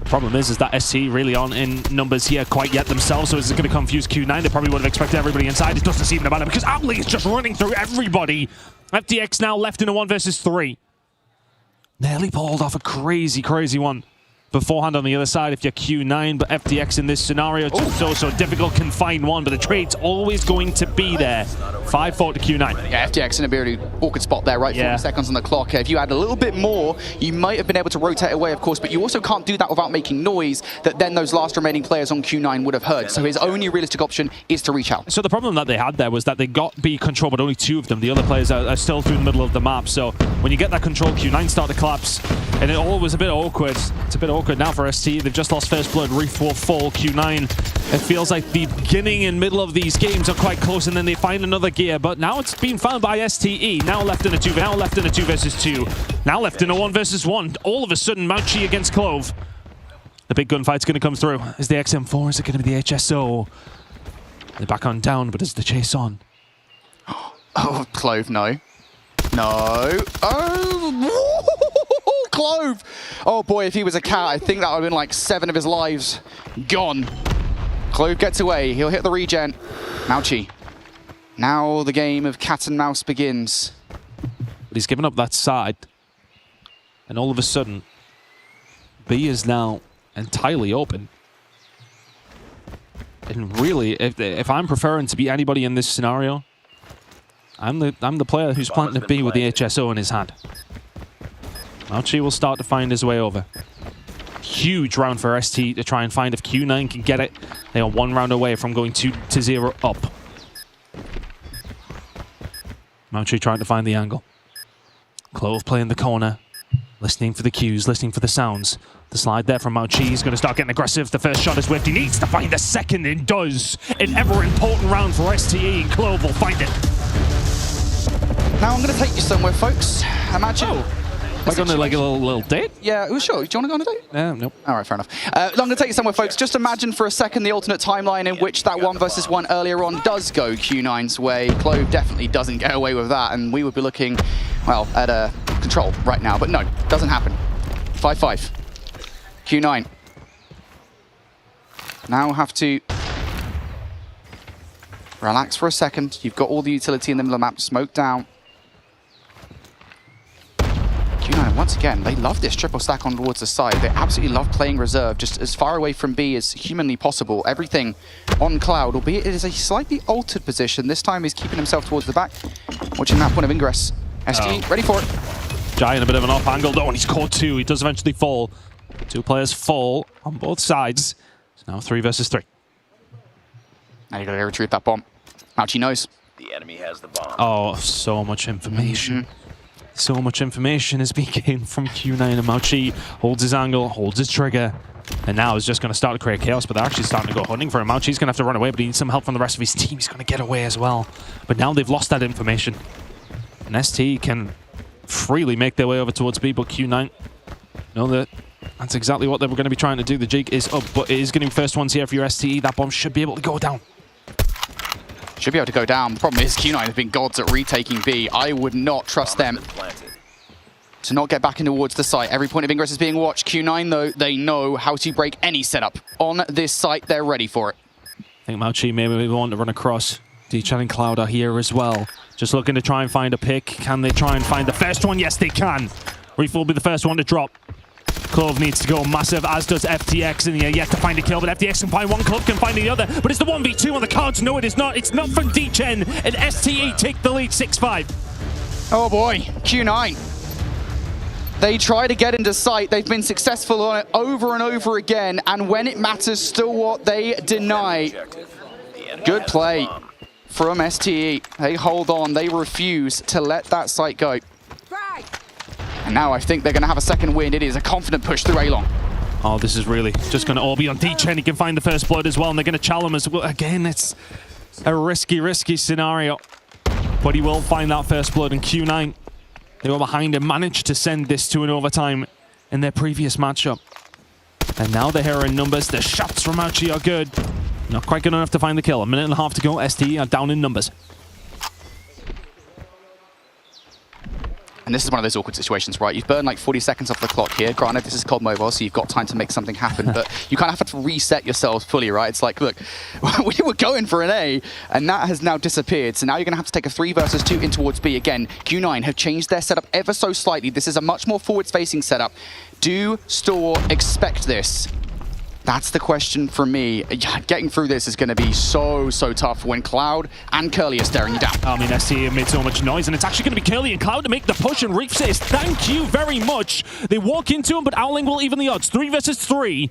Problem is that ST really aren't in numbers here quite yet themselves, so is it going to confuse Q9? They probably would have expected everybody inside. It doesn't seem to matter because Owly is just running through everybody. FTX now left in a 1 versus 3. Nearly pulled off a crazy, crazy one beforehand on the other side if you're Q9, but FTX in this scenario, it's so difficult, can find one, but the trade's always going to be there. 5-4 to Q9. Yeah, FTX in a very awkward spot there, right? 40 seconds on the clock. If you had a little bit more, you might have been able to rotate away, of course, but you also can't do that without making noise that then those last remaining players on Q9 would have heard. So his only realistic option is to reach out. So the problem that they had there was that they got B control, but only 2 of them. The other players are still through the middle of the map. So when you get that control, Q9 start to collapse, and it all was a bit awkward. It's a bit awkward now for ST. They've just lost first blood. Reef will fall. Q9, it feels like the beginning and middle of these games are quite close, and then they find another gear. But now it's been found by STE. Now left in a 2, now left in a 2 versus 2. Now left in a 1 versus 1. All of a sudden, Mauchi against Clove. The big gunfight's going to come through. Is the XM4? Is it going to be the HSO? They're back on down, but is the chase on? Oh, Clove, no. No. Oh, Clove! Oh boy, if he was a cat, I think that would have been like 7 of his lives gone. Clove gets away. He'll hit the regen. Mauchi. Now the game of cat and mouse begins. But he's given up that side. And all of a sudden, B is now entirely open. And really, if I'm preferring to be anybody in this scenario, I'm the player who's planting a B with the HSO in his hand. Mauchi will start to find his way over. Huge round for ST to try and find if Q9 can get it. They are 1 round away from going 2-0 up. Mauchi trying to find the angle. Clove playing the corner. Listening for the cues, listening for the sounds. The slide there from Mauchi. He's going to start getting aggressive. The first shot is whiffed. He needs to find the second and does. An ever important round for STE, and Clove will find it. Now I'm going to take you somewhere, folks. Imagine... Like on like a little date? Yeah, sure. Do you want to go on a date? Nope. All right, fair enough. I'm going to take you somewhere, folks. Just imagine for a second the alternate timeline in which that 1 versus 1 earlier on does go Q9's way. Clove definitely doesn't get away with that, and we would be looking, well, at a control right now. But no, doesn't happen. 5-5. Q9. Now have to relax for a second. You've got all the utility in the middle of the map. Smoke down. Q9, once again, they love this triple stack on towards the side. They absolutely love playing reserve, just as far away from B as humanly possible. Everything on Cloud, albeit it is a slightly altered position. This time he's keeping himself towards the back, watching that point of ingress. ST, ready for it. Giant, a bit of an off angle though, and he's caught 2. He does eventually fall. 2 players fall on both sides. It's now 3 versus 3. Now you gotta retrieve that bomb. Mauchi knows. The enemy has the bomb. Oh, so much information. So much information is being gained from Q9, and Mauchi holds his angle, holds his trigger, and now is just going to start to create chaos, but they're actually starting to go hunting for him. Mauchi's going to have to run away, but he needs some help from the rest of his team. He's going to get away as well. But now they've lost that information. And ST can freely make their way over towards B, but Q9 know that that's exactly what they were going to be trying to do. The jig is up, but it is getting first ones here for your STE. That bomb should be able to go down. Should be able to go down. The problem is Q9 have been gods at retaking B. I would not trust them to not get back in towards the site. Every point of ingress is being watched. Q9, though, they know how to break any setup on this site. They're ready for it. I think Mauchi maybe want to run across. D-Chan and Cloud are here as well. Just looking to try and find a pick. Can they try and find the first one? Yes, they can. Reef will be the first one to drop. Clove needs to go massive, as does FTX, and yet to find a kill, but FTX can find one, Clove can find the other, but it's the 1v2 on the cards. No, it is not. It's not from D-Chen, and STE take the lead 6-5. Oh boy, Q9. They try to get into sight. They've been successful on it over and over again, and when it matters, Stalwart, they deny. Good play from STE. They hold on. They refuse to let that site go. And now I think they're going to have a second win. It is a confident push through A-Long. Oh, this is really just going to all be on D-Chen. He can find the first blood as well, and they're going to challenge him as well. Again, it's a risky scenario. But he will find that first blood, and Q9, they were behind and managed to send this to an overtime in their previous matchup. And now they're here in numbers. The shots from Mauchi are good. Not quite good enough to find the kill. A minute and a half to go. STE are down in numbers. And this is one of those awkward situations, right? You've burned like 40 seconds off the clock here. Granted, this is COD Mobile, so you've got time to make something happen, but you kind of have to reset yourselves fully, right? It's like, look, we were going for an A, and that has now disappeared. So now you're going to have to take a 3 versus 2 in towards B. Again, Q9 have changed their setup ever so slightly. This is a much more forwards-facing setup. Do Stalwart expect this? That's the question for me. Getting through this is going to be so tough when Cloud and Curly are staring you down. I mean, STE have made so much noise, and it's actually going to be Curly and Cloud to make the push, and Reef says, thank you very much. They walk into him, but Owling will even the odds. 3 versus 3.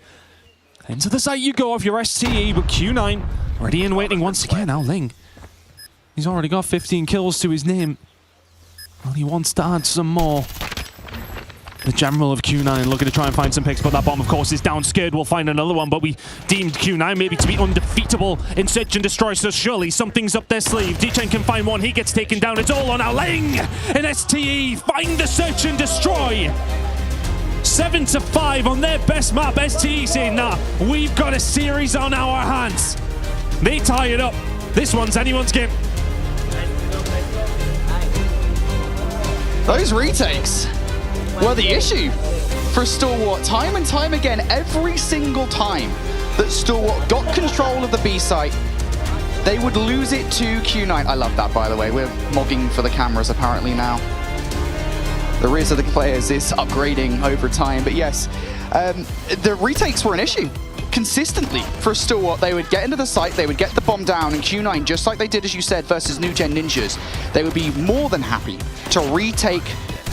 Into the site you go if you're STE, but Q9 ready and waiting once again. Owling, he's already got 15 kills to his name. Well, he wants to add some more. The general of Q9 looking to try and find some picks, but that bomb, of course, is down. Scared will find another one, but we deemed Q9 maybe to be undefeatable in Search and Destroy, so surely something's up their sleeve. D-Chen can find one, he gets taken down. It's all on Owling, and STE find the Search and Destroy. 7-5 on their best map. STE saying, nah, we've got a series on our hands. They tie it up. This one's anyone's game. Those retakes were the issue for Stalwart. Time and time again, every single time that Stalwart got control of the B site, they would lose it to Q9. I love that, by the way. We're mogging for the cameras apparently now. The Riz of the players is upgrading over time, but yes, the retakes were an issue. Consistently for Stalwart, they would get into the site, they would get the bomb down, and Q9, just like they did, as you said, versus New Gen Ninjas, they would be more than happy to retake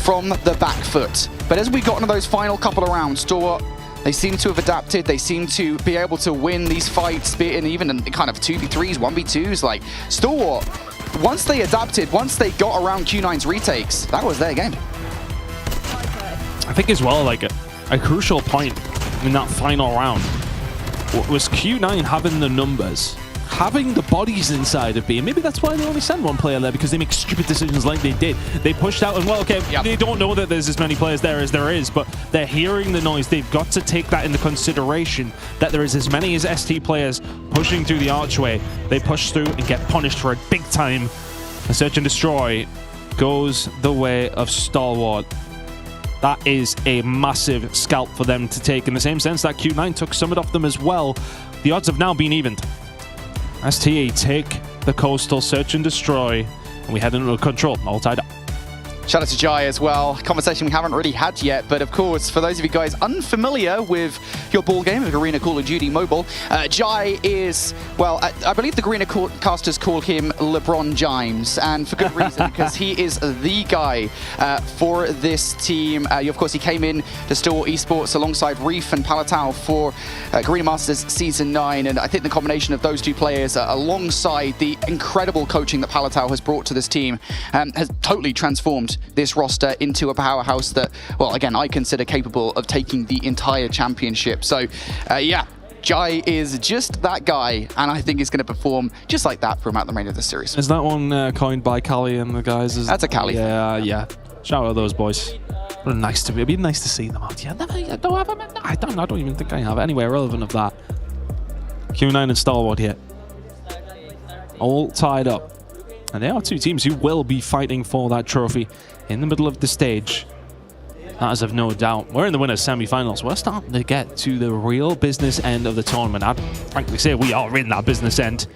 from the back foot. But as we got into those final couple of rounds, Stalwart, they seem to have adapted. They seem to be able to win these fights, be it in even in kind of 2v3s, 1v2s. Like, Stalwart, once they adapted, once they got around Q9's retakes, that was their game. I think as well, like a crucial point in that final round was Q9 having the numbers, having the bodies inside of B, and maybe that's why they only send one player there, because they make stupid decisions like they did. They pushed out, and well, okay, they don't know that there's as many players there as there is, but they're hearing the noise. They've got to take that into consideration, that there is as many as ST players pushing through the archway. They push through and get punished for it big time. A Search and Destroy goes the way of Stalwart. That is a massive scalp for them to take, in the same sense that Q9 took Summit off them as well. The odds have now been evened. STE take the coastal, Search and Destroy, and we head into control, all tied up. Shout out to Jai as well. Conversation we haven't really had yet, but of course, for those of you guys unfamiliar with your ball game of Arena Call of Duty Mobile, Jai is, well, I believe the Greener casters call him LeBron James, and for good reason, because he is the guy for this team. Of course, he came in to Stalwart Esports alongside Reef and Palatao for Greener Masters Season 9, and I think the combination of those two players alongside the incredible coaching that Palatao has brought to this team has totally transformed this roster into a powerhouse that, well, again, I consider capable of taking the entire championship. So, yeah, Jai is just that guy, and I think he's going to perform just like that throughout the remainder of the series. Is that one coined by Callie and the guys? That's a Callie. Yeah. Shout out those boys. Nice to be. It'd be nice to see them out. Yeah, I don't even think I have. Anyway, irrelevant of that. Q9 and Stalwart here. All tied up. And they are two teams who will be fighting for that trophy in the middle of the stage. That is of no doubt. We're in the winners semi-finals. We're starting to get to the real business end of the tournament. I'd frankly say we are in that business end.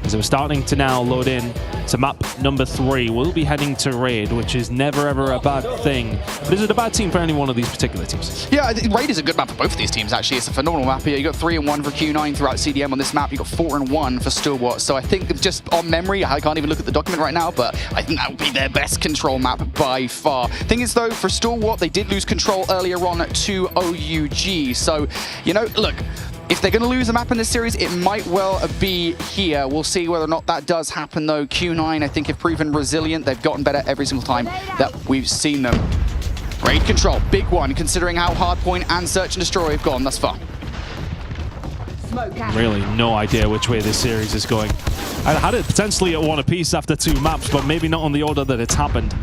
As we're starting to now load in to map number 3. We'll be heading to Raid, which is never ever a bad thing. But is it a bad team for any one of these particular teams? Yeah, I think Raid is a good map for both of these teams, actually. It's a phenomenal map here. You got 3-1 for Q9 throughout CDM on this map. You got 4-1 for Stalwart. So I think just on memory, I can't even look at the document right now, but I think that would be their best control map by far. Thing is, though, for Stalwart, they did lose control earlier on to OUG. So, you know, look, if they're going to lose a map in this series, it might well be here. We'll see whether or not that does happen, though. Q9, I think, have proven resilient. They've gotten better every single time that we've seen them. Raid control, big one, considering how Hardpoint and Search and Destroy have gone thus far. Really no idea which way this series is going. I had it potentially at 1 apiece after 2 maps, but maybe not on the order that it's happened.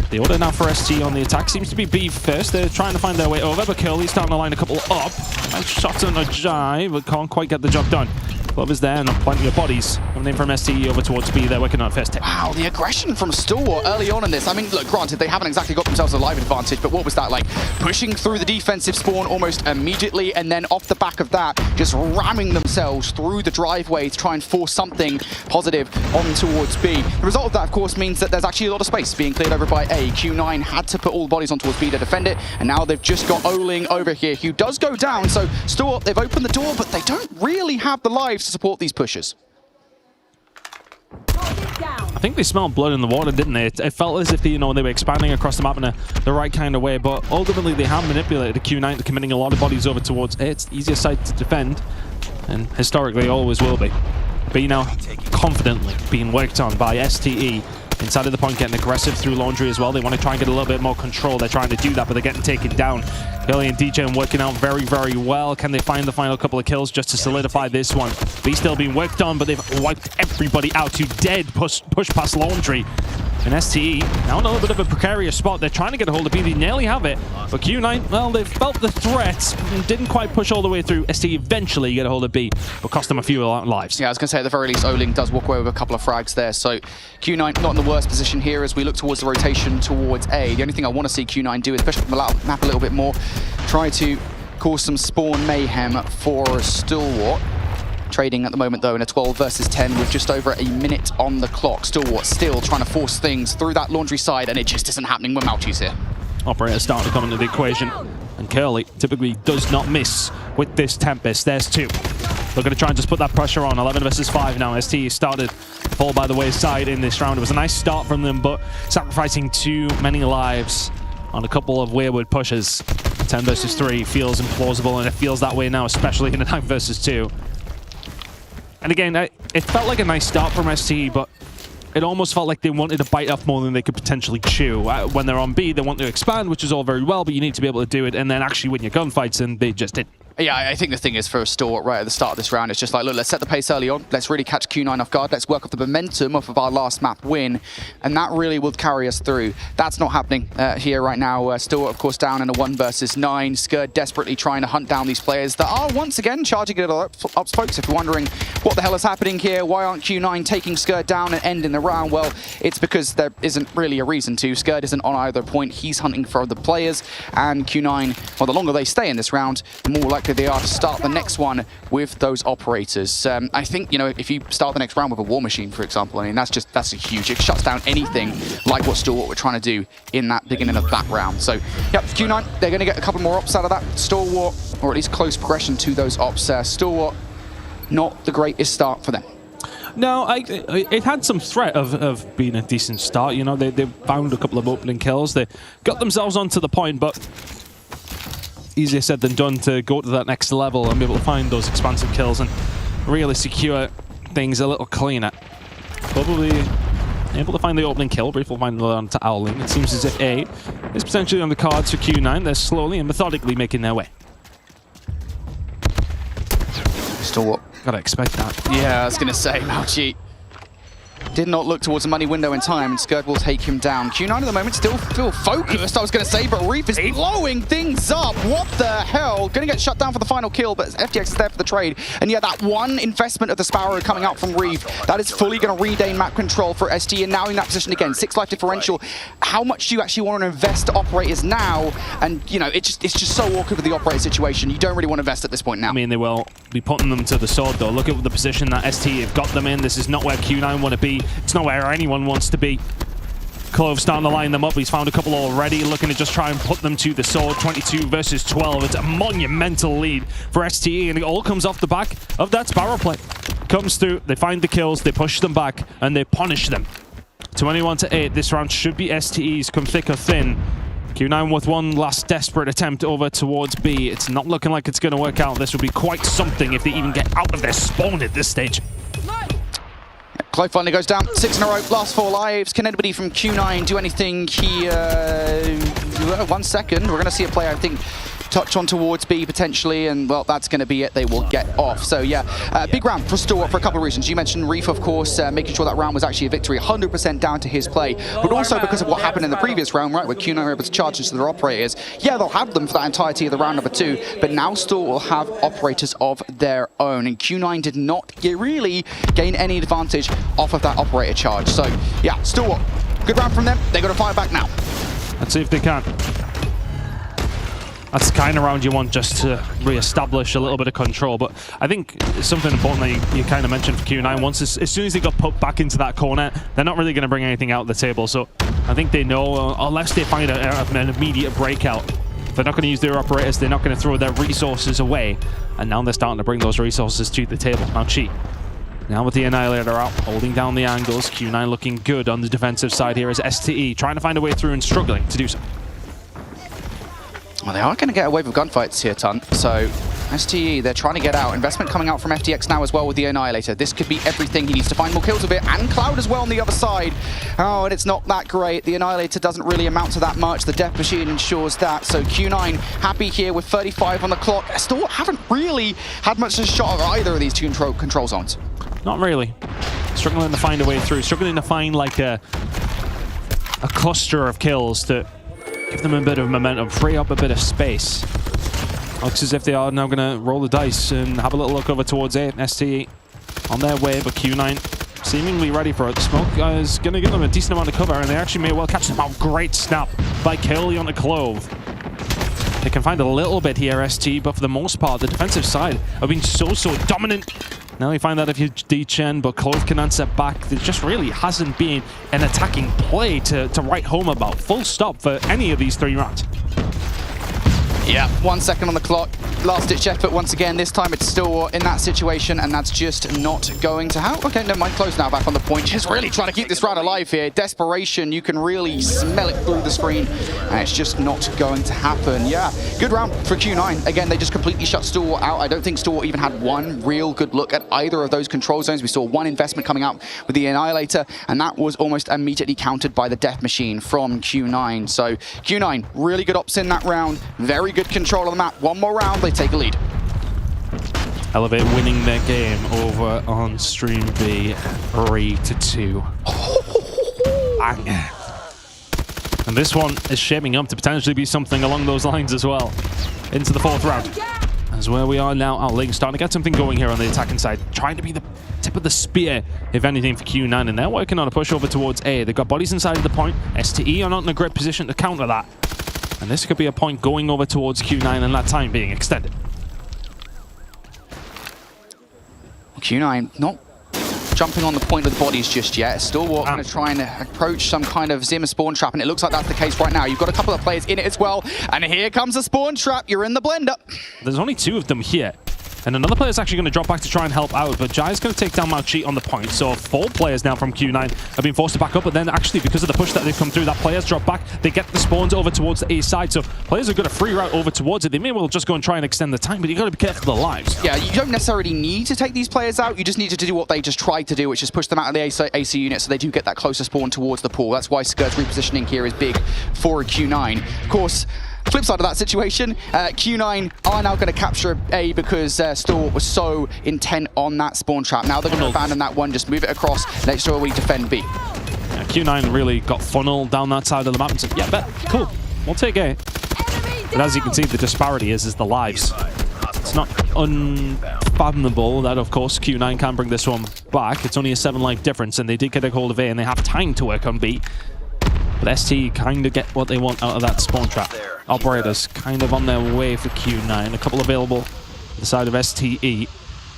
The order now for ST on the attack seems to be B first. They're trying to find their way over, but Curly's starting to line a couple up. Nice shot on a jive, but can't quite get the job done. Glove is there, and plenty of bodies coming in from STE over towards B. They're working on first hit. Wow, the aggression from Stalwart early on in this. I mean, look, granted, they haven't exactly got themselves a live advantage, but what was that like? Pushing through the defensive spawn almost immediately, and then off the back of that, just ramming themselves through the driveway to try and force something positive on towards B. The result of that, of course, means that there's actually a lot of space being cleared over by A. Q9 had to put all the bodies on towards B to defend it, and now they've just got Oling over here, who does go down. So Stalwart, they've opened the door, but they don't really have the lives to support these pushes. I think they smelled blood in the water, didn't they? It felt as if they, they were expanding across the map in the right kind of way, but ultimately they have manipulated the Q9 to committing a lot of bodies over towards A. It's the easier side to defend, and historically always will be. B now confidently being worked on by STE. Inside of the point, getting aggressive through Laundry as well. They want to try and get a little bit more control. They're trying to do that, but they're getting taken down. Curly and DJ working out very, very well. Can they find the final couple of kills just to solidify this one? B still being worked on, but they've wiped everybody out who dared push past Laundry. And STE, now in a little bit of a precarious spot. They're trying to get a hold of B. They nearly have it. But Q9, well, they felt the threat and didn't quite push all the way through. STE eventually get a hold of B, but cost them a few lives. Yeah, I was going to say, at the very least, Oling does walk away with a couple of frags there. So Q9 not in the worst position here as we look towards the rotation towards A. The only thing I want to see Q9 do is push up the map a little bit more. Try to cause some spawn mayhem for Stalwart. Trading at the moment, though, in a 12 versus 10 with just over a minute on the clock. Stalwart still trying to force things through that Laundry side, and it just isn't happening when Malchi's here. Operator starting to come into the equation, and Curly typically does not miss with this Tempest. There's 2. They're going to try and just put that pressure on. 11 versus 5 now. ST started to fall by the wayside in this round. It was a nice start from them, but sacrificing too many lives on a couple of wayward pushes. 10 versus 3 feels implausible, and it feels that way now, especially in a 9 versus 2. And again, it felt like a nice start from ST, but it almost felt like they wanted to bite off more than they could potentially chew. When they're on B, they want to expand, which is all very well, but you need to be able to do it and then actually win your gunfights, and they just didn't. Yeah, I think the thing is for Stalwart right at the start of this round, it's just like, look, let's set the pace early on. Let's really catch Q9 off guard. Let's work off the momentum off of our last map win, and that really will carry us through. That's not happening here right now. Stalwart, of course, down in a 1 versus 9. Skurd desperately trying to hunt down these players that are once again charging it up, folks. If you're wondering what the hell is happening here, why aren't Q9 taking Skurd down and ending the round? Well, it's because there isn't really a reason to. Skurd isn't on either point. He's hunting for other players, and Q9, well, the longer they stay in this round, the more likely they are to start the next one with those operators. I think, if you start the next round with a War Machine, for example, I mean, that's a huge, it shuts down anything like what Stalwart were trying to do in that beginning of that round. So, yep, Q9, they're going to get a couple more ops out of that. Stalwart, or at least close progression to those ops. Stalwart, not the greatest start for them. No, it had some threat of being a decent start. They found a couple of opening kills. They got themselves onto the point, but easier said than done to go to that next level and be able to find those expansive kills and really secure things a little cleaner. Probably able to find the opening kill, briefly find the on to Owling. It seems as if A is potentially on the cards for Q9. They're slowly and methodically making their way. Stalwart. Gotta expect that. Yeah, I was gonna say, Malchi. Did not look towards the money window in time, and Skird will take him down. Q9 at the moment still focused, I was going to say, but Reef is blowing things up. What the hell? Going to get shut down for the final kill, but FTX is there for the trade. And yeah, that one investment of the Sparrow coming out from Reef, that is fully going to regain map control for ST, and now in that position again. 6 life differential. How much do you actually want to invest to operators now? And, you know, it's just so awkward with the operator situation. You don't really want to invest at this point now. I mean, they will be putting them to the sword, though. Look at the position that ST have got them in. This is not where Q9 want to be. It's not where anyone wants to be. Clove starting to line them up. He's found a couple already, looking to just try and put them to the sword. 22 versus 12. It's a monumental lead for STE, and it all comes off the back of that Sparrow play. Comes through, they find the kills, they push them back, and they punish them. 21-8. This round should be STE's come thick or thin. Q9 with one last desperate attempt over towards B. It's not looking like it's going to work out. This would be quite something if they even get out of their spawn at this stage. Clove finally goes down. 6 in a row, last 4 lives. Can anybody from Q9 do anything here? 1 second. We're going to see a player, I think, touch on towards B potentially, and well, that's going to be it. They will get off. So yeah, big round for Stalwart for a couple of reasons. You mentioned Reef, of course, making sure that round was actually a victory, 100% down to his play, but also because of what happened in the previous round, right, where Q9 were able to charge into their operators. Yeah, they'll have them for that entirety of the round number 2, but now Stalwart will have operators of their own, and Q9 did not really gain any advantage off of that operator charge. So yeah, Stalwart, good round from them. They got to fire back now. Let's see if they can. That's the kind of round you want, just to re-establish a little bit of control. But I think something important that you kind of mentioned for Q9, once as soon as they got put back into that corner, they're not really going to bring anything out of the table. So I think they know, unless they find an immediate breakout, they're not going to use their operators, they're not going to throw their resources away. And now they're starting to bring those resources to the table. Now Chi, now with the Annihilator out, holding down the angles. Q9 looking good on the defensive side here as STE, trying to find a way through and struggling to do so. Well, they are going to get a wave of gunfights here, Ton. So STE, they're trying to get out. Investment coming out from FTX now as well with the Annihilator. This could be everything. He needs to find more kills with it, and Cloud as well on the other side. Oh, and it's not that great. The Annihilator doesn't really amount to that much. The Death Machine ensures that. So Q9 happy here with 35 on the clock. Still haven't really had much of a shot at either of these two control zones. Not really. Struggling to find a way through. Struggling to find like a cluster of kills to give them a bit of momentum, free up a bit of space. Looks as if they are now going to roll the dice and have a little look over towards A. STE on their way, but Q9 seemingly ready for it. The smoke is going to give them a decent amount of cover, and they actually may well catch them out. Great snap by Curly on the Clove. They can find a little bit here, ST, but for the most part, the defensive side have been so dominant. Now we find out if you D-Chen, but Clove can answer back. There just really hasn't been an attacking play to write home about. Full stop for any of these 3 rounds. Yeah, 1 second on the clock. Last-ditch effort once again. This time it's still in that situation, and that's just not going to happen. Okay, never mind. Close now, back on the point. Just really trying to keep this round alive here. Desperation, you can really smell it through the screen, and it's just not going to happen. Yeah, good round for Q9. Again, they just completely shut Stalwart out. I don't think Stalwart even had one real good look at either of those control zones. We saw one investment coming out with the Annihilator, and that was almost immediately countered by the Death Machine from Q9. So Q9, really good ops in that round. Very good control of the map. One more round, they take a lead. Elevate winning their game over on Stream B 3-2. And this one is shaping up to potentially be something along those lines as well. Into the 4th round. That's where we are now. Link starting to get something going here on the attacking side. Trying to be the tip of the spear, if anything, for Q9. And they're working on a push over towards A. They've got bodies inside of the point. STE are not in a great position to counter that. And this could be a point going over towards Q9 and that time being extended. Q9 not jumping on the point of the bodies just yet. Stalwart going to try and approach some kind of Zimmer spawn trap, and it looks like that's the case right now. You've got a couple of players in it as well, and here comes a spawn trap. You're in the blender. There's only 2 of them here. And another player is actually going to drop back to try and help out, but Jai's going to take down Mauchi on the point. So 4 players now from Q9 have been forced to back up, but then actually because of the push that they've come through, that players drop back, they get the spawns over towards the A side. So players have got a free route over towards it. They may well just go and try and extend the time, but you've got to be careful of the lives. Yeah, you don't necessarily need to take these players out. You just need to do what they just tried to do, which is push them out of the AC unit so they do get that closer spawn towards the pool. That's why Skirt's repositioning here is big for a Q9. Of course, Flip side of that situation, Q9 are now going to capture A because Stalwart was so intent on that spawn trap. Now they're going to abandon that one, just move it across, let sure we defend B. Yeah, Q9 really got funneled down that side of the map and said, yeah, bet, cool, we'll take A. But as you can see, the disparity is the lives. It's not unfathomable that, of course, Q9 can bring this one back. It's only a 7-life difference, and they did get a hold of A, and they have time to work on B. But ST kind of get what they want out of that spawn trap. Operators kind of on their way for Q9. A couple available on the side of STE.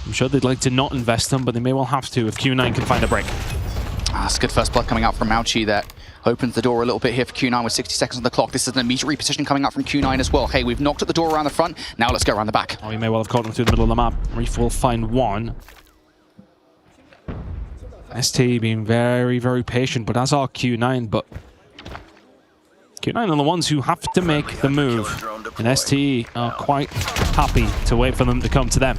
I'm sure they'd like to not invest them, but they may well have to if Q9 can find a break. That's good first blood coming out from Mauchi that opens the door a little bit here for Q9 with 60 seconds on the clock. This is an immediate reposition coming out from Q9 as well. Hey, we've knocked at the door around the front. Now let's go around the back. Oh, he may well have caught them through the middle of the map. Reef will find one. ST being very, very patient, but as are Q9, but Q9 are the ones who have to make the move, and ST are quite happy to wait for them to come to them.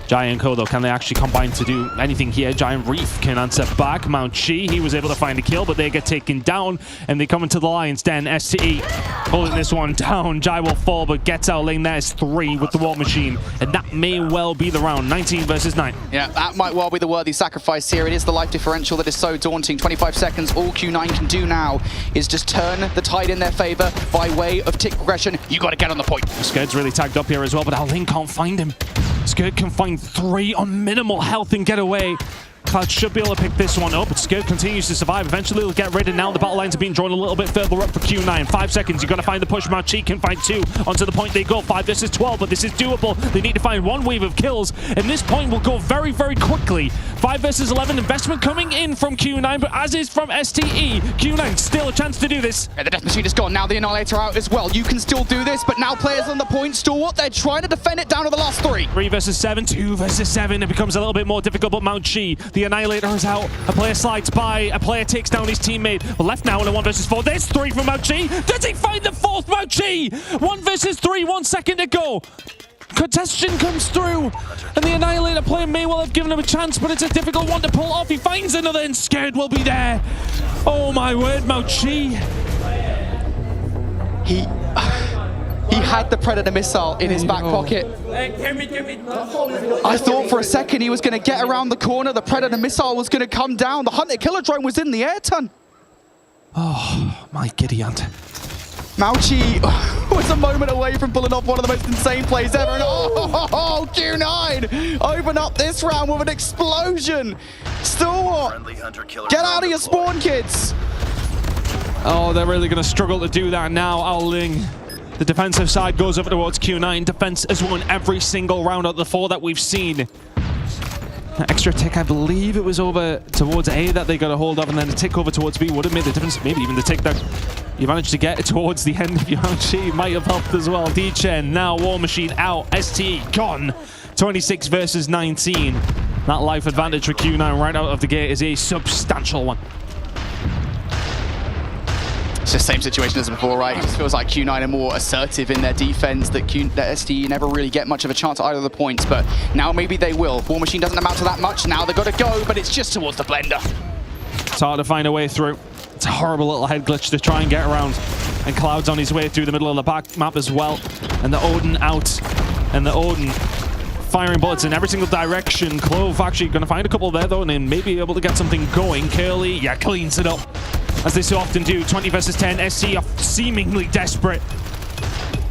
Jai and Kodo, can they actually combine to do anything here? Giant Reef can answer back. Mount Chi, he was able to find a kill, but they get taken down, and they come into the Lion's Den. STE holding this one down. Jai will fall, but gets out lane. There's 3 with the War Machine, and that may well be the round. 19 versus 9. Yeah, that might well be the worthy sacrifice here. It is the life differential that is so daunting. 25 seconds. All Q9 can do now is just turn the tide in their favor by way of tick progression. You got to get on the point. Skird's really tagged up here as well, but our lane can't find him. Skird can find 3 on minimal health and get away. Cloud should be able to pick this one up, but Skird continues to survive. Eventually, he'll get rid, and now the battle lines are being drawn a little bit further up for Q9. 5 seconds, you've got to find the push. Mauchi can find 2. Onto the point they go. 5 versus 12, but this is doable. They need to find 1 wave of kills, and this point will go very, very quickly. 5 versus 11, investment coming in from Q9, but as is from STE. Q9 still a chance to do this. Yeah, the Death Machine is gone. Now the Annihilator out as well. You can still do this, but now players on the point. Stalwart, they're trying to defend it down to the last 3. 3 versus 7, 2 versus 7. It becomes a little bit more difficult, but Mauchi, the Annihilator is out. A player slides by, a player takes down his teammate. We're left now in a 1 versus 4. There's 3 from Mauchi. Does he find the 4th Mauchi? 1 versus 3, 1 second to go. Contestation comes through, and the Annihilator player may well have given him a chance, but it's a difficult one to pull off. He finds another, and Scared will be there. Oh my word, Mauchi. He had the Predator missile in his back pocket. I thought for a second he was going to get around the corner. The Predator missile was going to come down. The Hunter Killer drone was in the air ton. Oh, my giddy aunt. Mauchi was a moment away from pulling off one of the most insane plays ever. And oh, Q9 open up this round with an explosion. Stalwart, get out of your spawn, kids. Oh, they're really going to struggle to do that now. Ao Ling. The defensive side goes over towards Q9. Defense has won every single round out of the 4 that we've seen. That extra tick, I believe it was over towards A that they got a hold of, and then a tick over towards B would have made the difference. Maybe even the tick that you managed to get towards the end of Yangchi might have helped as well. D-Chen, now War Machine out. ST gone. 26 versus 19. That life advantage for Q9 right out of the gate is a substantial one. It's the same situation as before, right? It just feels like Q9 are more assertive in their defense, that STE never really get much of a chance at either of the points, but now maybe they will. War Machine doesn't amount to that much. Now they've got to go, but it's just towards the blender. It's hard to find a way through. It's a horrible little head glitch to try and get around. And Cloud's on his way through the middle of the back map as well. And the Odin out. And the Odin firing bullets in every single direction. Clove actually going to find a couple there, though, and then maybe be able to get something going. Curly, yeah, cleans it up, as they so often do. 20 versus 10. SC are seemingly desperate.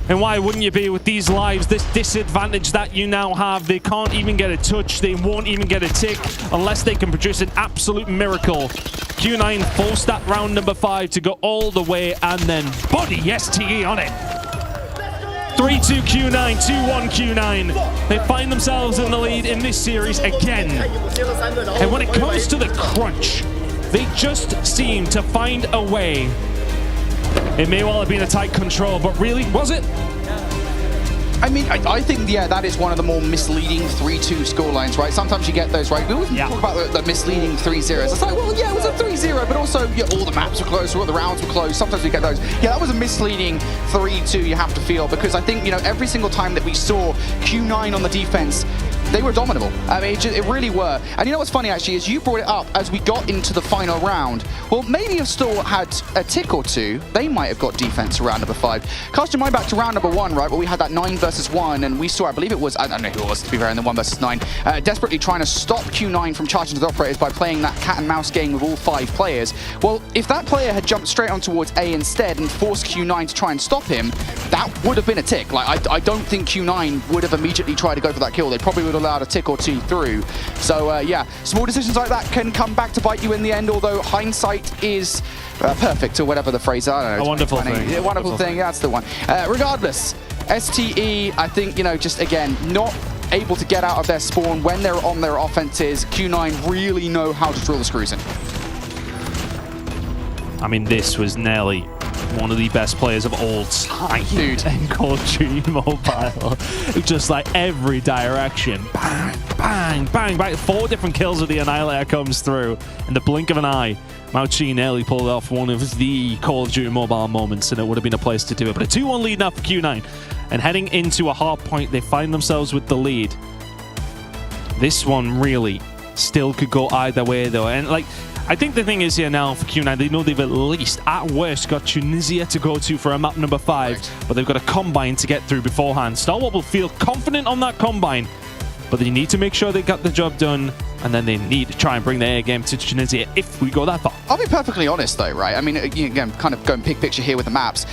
And why wouldn't you be with these lives, this disadvantage that you now have? They can't even get a touch. They won't even get a tick unless they can produce an absolute miracle. Q9 forced that round number 5 to go all the way and then body STE on it. 3-2 Q9, 2-1 Q9. They find themselves in the lead in this series again. And when it comes to the crunch, they just seem to find a way. It may well have been a tight control, but really, was it? I mean, I think, yeah, that is one of the more misleading 3-2 scorelines, right? Sometimes you get those, right? We always talk about the misleading 3-0s. It's like, well, yeah, it was a 3-0, but also, yeah, all the maps were close, all the rounds were close. Sometimes we get those. Yeah, that was a misleading 3-2, you have to feel, because I think, you know, every single time that we saw Q9 on the defense, they were dominable. I mean, it really were. And you know what's funny, actually, is you brought it up as we got into the final round. Well, maybe if Stalwart had a tick or two, they might have got defense around number 5. Cast your mind back to round number 1, right, where we had that 9 versus 1, and we saw, I believe it was, I don't know who it was, to be fair, in the 1 versus 9, desperately trying to stop Q9 from charging to the operators by playing that cat and mouse game with all 5 players. Well, if that player had jumped straight on towards A instead and forced Q9 to try and stop him, that would have been a tick. Like, I don't think Q9 would have immediately tried to go for that kill. They probably would have allowed a tick or two through. So yeah, small decisions like that can come back to bite you in the end, although hindsight is perfect, or whatever the phrase is. I don't know. A wonderful thing. Yeah, wonderful thing, that's the one. Regardless, STE, I think, you know, just again, not able to get out of their spawn when they're on their offenses. Q9 really know how to drill the screws in. I mean, this was nearly one of the best players of all time in Call of Duty Mobile. Just like every direction, bang, bang, bang, bang. 4 different kills with the Annihilator comes through in the blink of an eye. Mao Chi nearly pulled off one of the Call of Duty Mobile moments, and it would have been a place to do it. But a 2-1 lead now for Q9. And heading into a hard point, they find themselves with the lead. This one really still could go either way, though. And like, I think the thing is here now for Q9, they know they've at least, at worst, got Tunisia to go to for a map number 5, but they've got a Combine to get through beforehand. Stalwart will feel confident on that Combine, but they need to make sure they got the job done, and then they need to try and bring their A game to Tunisia if we go that far. I'll be perfectly honest, though, right? I mean, again, kind of going big picture here with the maps.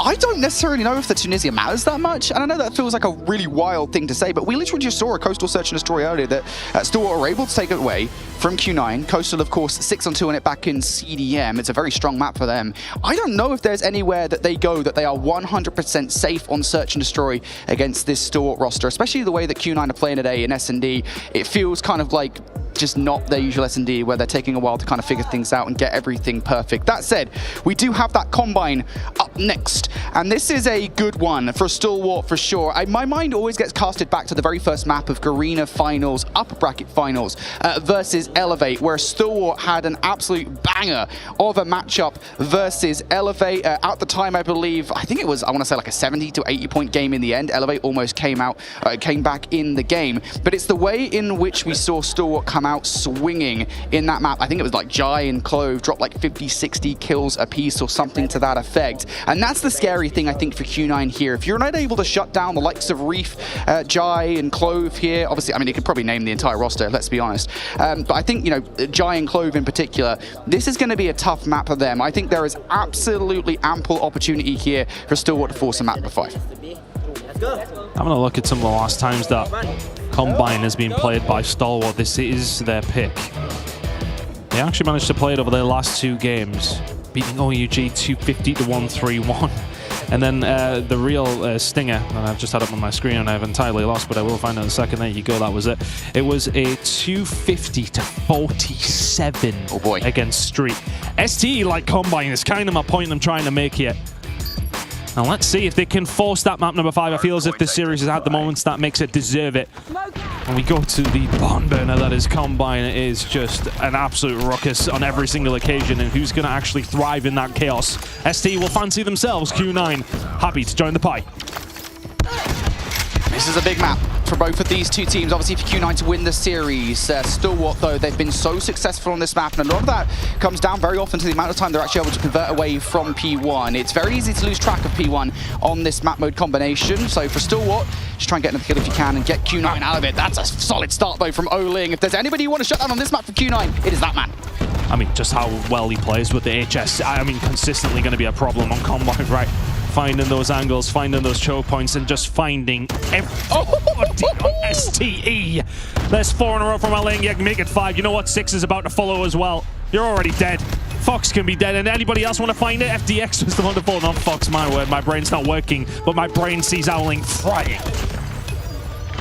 I don't necessarily know if the Tunisia matters that much, and I know that feels like a really wild thing to say, but we literally just saw a Coastal Search and Destroy earlier that Stalwart were able to take it away from Q9. Coastal, of course, 6-on-2 on it back in CDM. It's a very strong map for them. I don't know if there's anywhere that they go that they are 100% safe on Search and Destroy against this Stalwart roster, especially the way that Q9 are playing today in S&D. It feels kind of like just not their usual S&D, where they're taking a while to kind of figure things out and get everything perfect. That said, we do have that Combine up next, and this is a good one for Stalwart for sure. My mind always gets casted back to the very first map of Garena Finals, Upper Bracket Finals versus Elevate, where Stalwart had an absolute banger of a matchup versus Elevate. At the time, I believe, I think it was, I want to say like a 70 to 80 point game in the end. Elevate almost came back in the game, but it's the way in which we saw Stalwart come out swinging in that map. I think it was like Jai and Clove dropped like 50-60 kills a piece or something to that effect, and that's the scary thing I think for Q9 here. If you're not able to shut down the likes of Reef, Jai and Clove here, obviously, I mean, you could probably name the entire roster, let's be honest, but I think, you know, Jai and Clove in particular, this is going to be a tough map for them. I think there is absolutely ample opportunity here for Stalwart to force a map number 5. Having a look at some of the last times that Combine has been played by Stalwart, this is their pick. They actually managed to play it over their last 2 games, beating OUG 250 to 131. And then the real stinger, and I've just had it on my screen and I've entirely lost, but I will find out in a second. There you go, that was it. It was a 250 to 47 against Street. STE, like Combine, is kind of my point I'm trying to make here. Now let's see if they can force that map number 5. I feel as if this series is at the moments that makes it deserve it. When we go to the barn burner that is Combine, it is just an absolute ruckus on every single occasion, and who's going to actually thrive in that chaos? ST will fancy themselves. Q9 happy to join the pie. This is a big map for both of these two teams, obviously for Q9 to win the series. Stalwart, though, they've been so successful on this map, and a lot of that comes down very often to the amount of time they're actually able to convert away from P1. It's very easy to lose track of P1 on this map mode combination, so for Stalwart, just try and get another kill if you can and get Q9 out of it. That's a solid start, though, from Oling. If there's anybody you want to shut down on this map for Q9, it is that man. I mean, just how well he plays with the HS, I mean, consistently going to be a problem on Combine, right? Finding those angles, finding those choke points, and just finding everybody on STE. There's 4 in a row from Aling. You can make it 5. You know what? 6 is about to follow as well. You're already dead. Fox can be dead, and anybody else want to find it? FDX was the one to fall. Not Fox, my word. My brain's not working, but my brain sees Owling frying.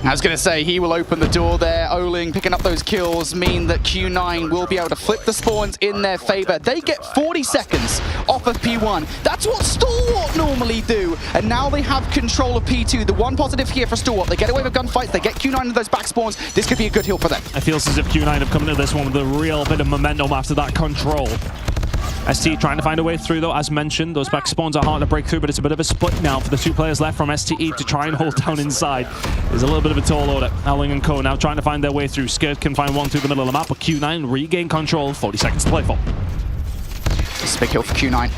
I was going to say, he will open the door there. Oling picking up those kills mean that Q9 will be able to flip the spawns in their favor. They get 40 seconds off of P1. That's what Stalwart normally do. And now they have control of P2. The one positive here for Stalwart, they get away with gunfights, they get Q9 into those back spawns. This could be a good hill for them. It feels as if Q9 have come into this one with a real bit of momentum after that control. STE trying to find a way through though, as mentioned. Those back spawns are hard to break through, but it's a bit of a split now for the two players left from STE to try and hold down inside. There's a little bit of a tall order. Howling and Co now trying to find their way through. Skirt can find one through the middle of the map, but Q9 regain control. 40 seconds to play for. It's a big kill for Q9.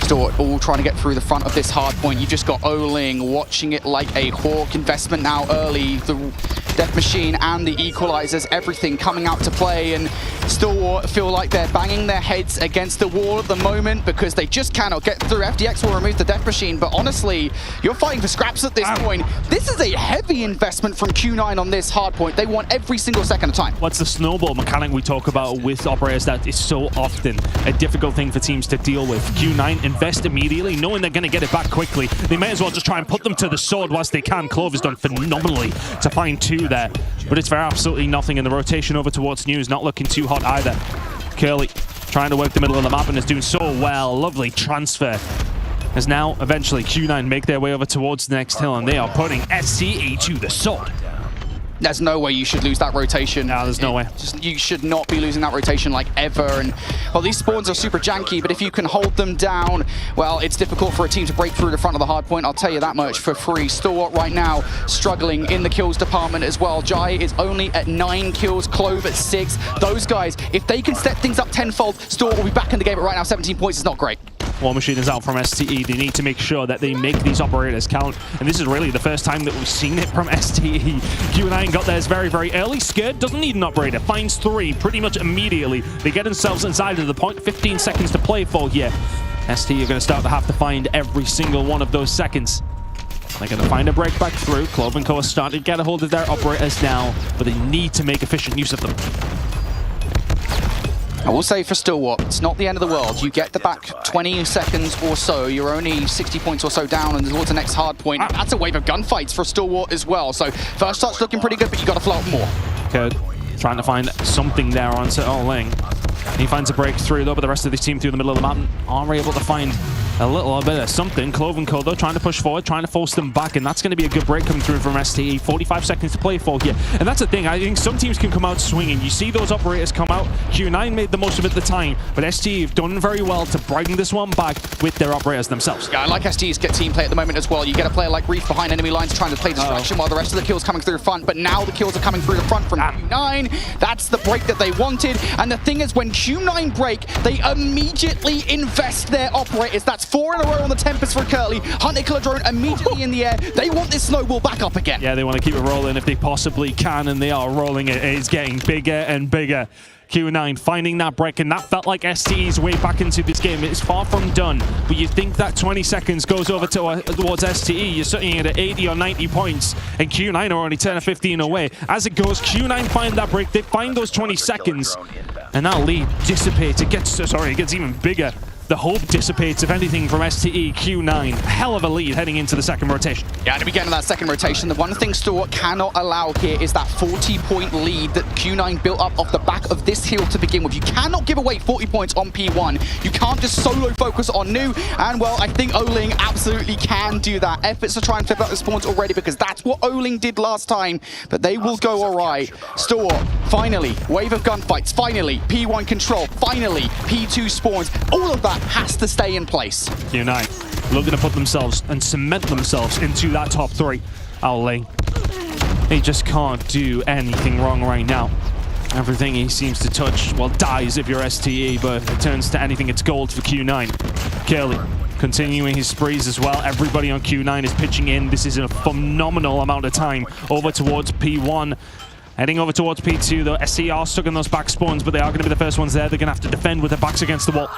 Still all trying to get through the front of this hard point. You've just got Oling watching it like a hawk. Investment now early. The Death Machine and the equalizers, everything coming out to play, and Stalwart feel like they're banging their heads against the wall at the moment because they just cannot get through. FDX will remove the Death Machine, but honestly, you're fighting for scraps at this point. This is a heavy investment from Q9 on this hard point. They want every single second of time. What's the snowball mechanic we talk about with operators that is so often a difficult thing for teams to deal with? Q9 invest immediately, knowing they're going to get it back quickly. They may as well just try and put them to the sword whilst they can. Clover's done phenomenally to find two there, but it's for absolutely nothing, and the rotation over towards News not looking too hot either. Curly trying to work the middle of the map and is doing so well. Lovely transfer. As now eventually Q9 make their way over towards the next hill, and they are putting STE to the sword. There's no way you should lose that rotation. No, there's no way. You should not be losing that rotation like ever. And well, these spawns are super janky, but if you can hold them down, well, it's difficult for a team to break through the front of the hard point. I'll tell you that much for free. Stalwart right now struggling in the kills department as well. Jai is only at 9 kills, Clove at 6. Those guys, if they can step things up tenfold, Stalwart will be back in the game. But right now, 17 points is not great. War Machine is out from STE. They need to make sure that they make these operators count. And this is really the first time that we've seen it from STE. Q9 got theirs very, very early. Scared doesn't need an operator. Finds 3 pretty much immediately. They get themselves inside of the point. 15 seconds to play for here. STE are going to start to have to find every single one of those seconds. They're going to find a break back through. Clove and Co are starting to get a hold of their operators now, but they need to make efficient use of them. I will say for Stalwart, it's not the end of the world. You get the back 20 seconds or so. You're only 60 points or so down and towards the next hard point. That's a wave of gunfights for Stalwart as well. So first touch looking pretty good, but you got to flow up more. Kurd trying to find something there on Oling. He finds a breakthrough though, but the rest of this team through the middle of the map are able to find a little bit of something. Clove and Co though trying to push forward, trying to force them back, and that's going to be a good break coming through from STE. 45 seconds to play for here, and that's the thing. I think some teams can come out swinging. You see those operators come out. Q9 made the most of it at the time, but STE have done very well to bring this one back with their operators themselves. Yeah, I like STE's get team play at the moment as well. You get a player like Reef behind enemy lines trying to play distraction while the rest of the kills coming through the front, but now the kills are coming through the front from Q9. That's the break that they wanted, and the thing is, when Q9 break, they immediately invest their operators. That's 4 in a row on the Tempest for Curly. Hunter Killer Drone immediately in the air. They want this snowball back up again. Yeah, they want to keep it rolling if they possibly can, and they are rolling it. It's getting bigger and bigger. Q9 finding that break, and that felt like STE's way back into this game. It's far from done, but you think that 20 seconds goes over towards STE. You're sitting at 80 or 90 points, and Q9 are only 10 or 15 away. As it goes, Q9 find that break. They find those 20 seconds, and that lead dissipates. It gets even bigger. The hope dissipates, if anything, from STE. Q9, hell of a lead heading into the second rotation. Yeah, to be getting that second rotation, the one thing Stalwart cannot allow here is that 40-point lead that Q9 built up off the back of this hill to begin with. You cannot give away 40 points on P1. You can't just solo focus on New, and well, I think Oling absolutely can do that. Efforts to try and flip out the spawns already, because that's what Oling did last time, but they will go all right. Stalwart, finally, wave of gunfights, finally, P1 control, finally, P2 spawns, all of that has to stay in place. Q9 looking to put themselves and cement themselves into that top 3. Oling, he just can't do anything wrong right now. Everything he seems to touch, well, dies if you're STE, but if it turns to anything, it's gold for Q9. Curly continuing his sprees as well. Everybody on Q9 is pitching in. This is a phenomenal amount of time over towards P1. Heading over towards P2, though. STE are stuck in those back spawns, but they are going to be the first ones there. They're going to have to defend with their backs against the wall.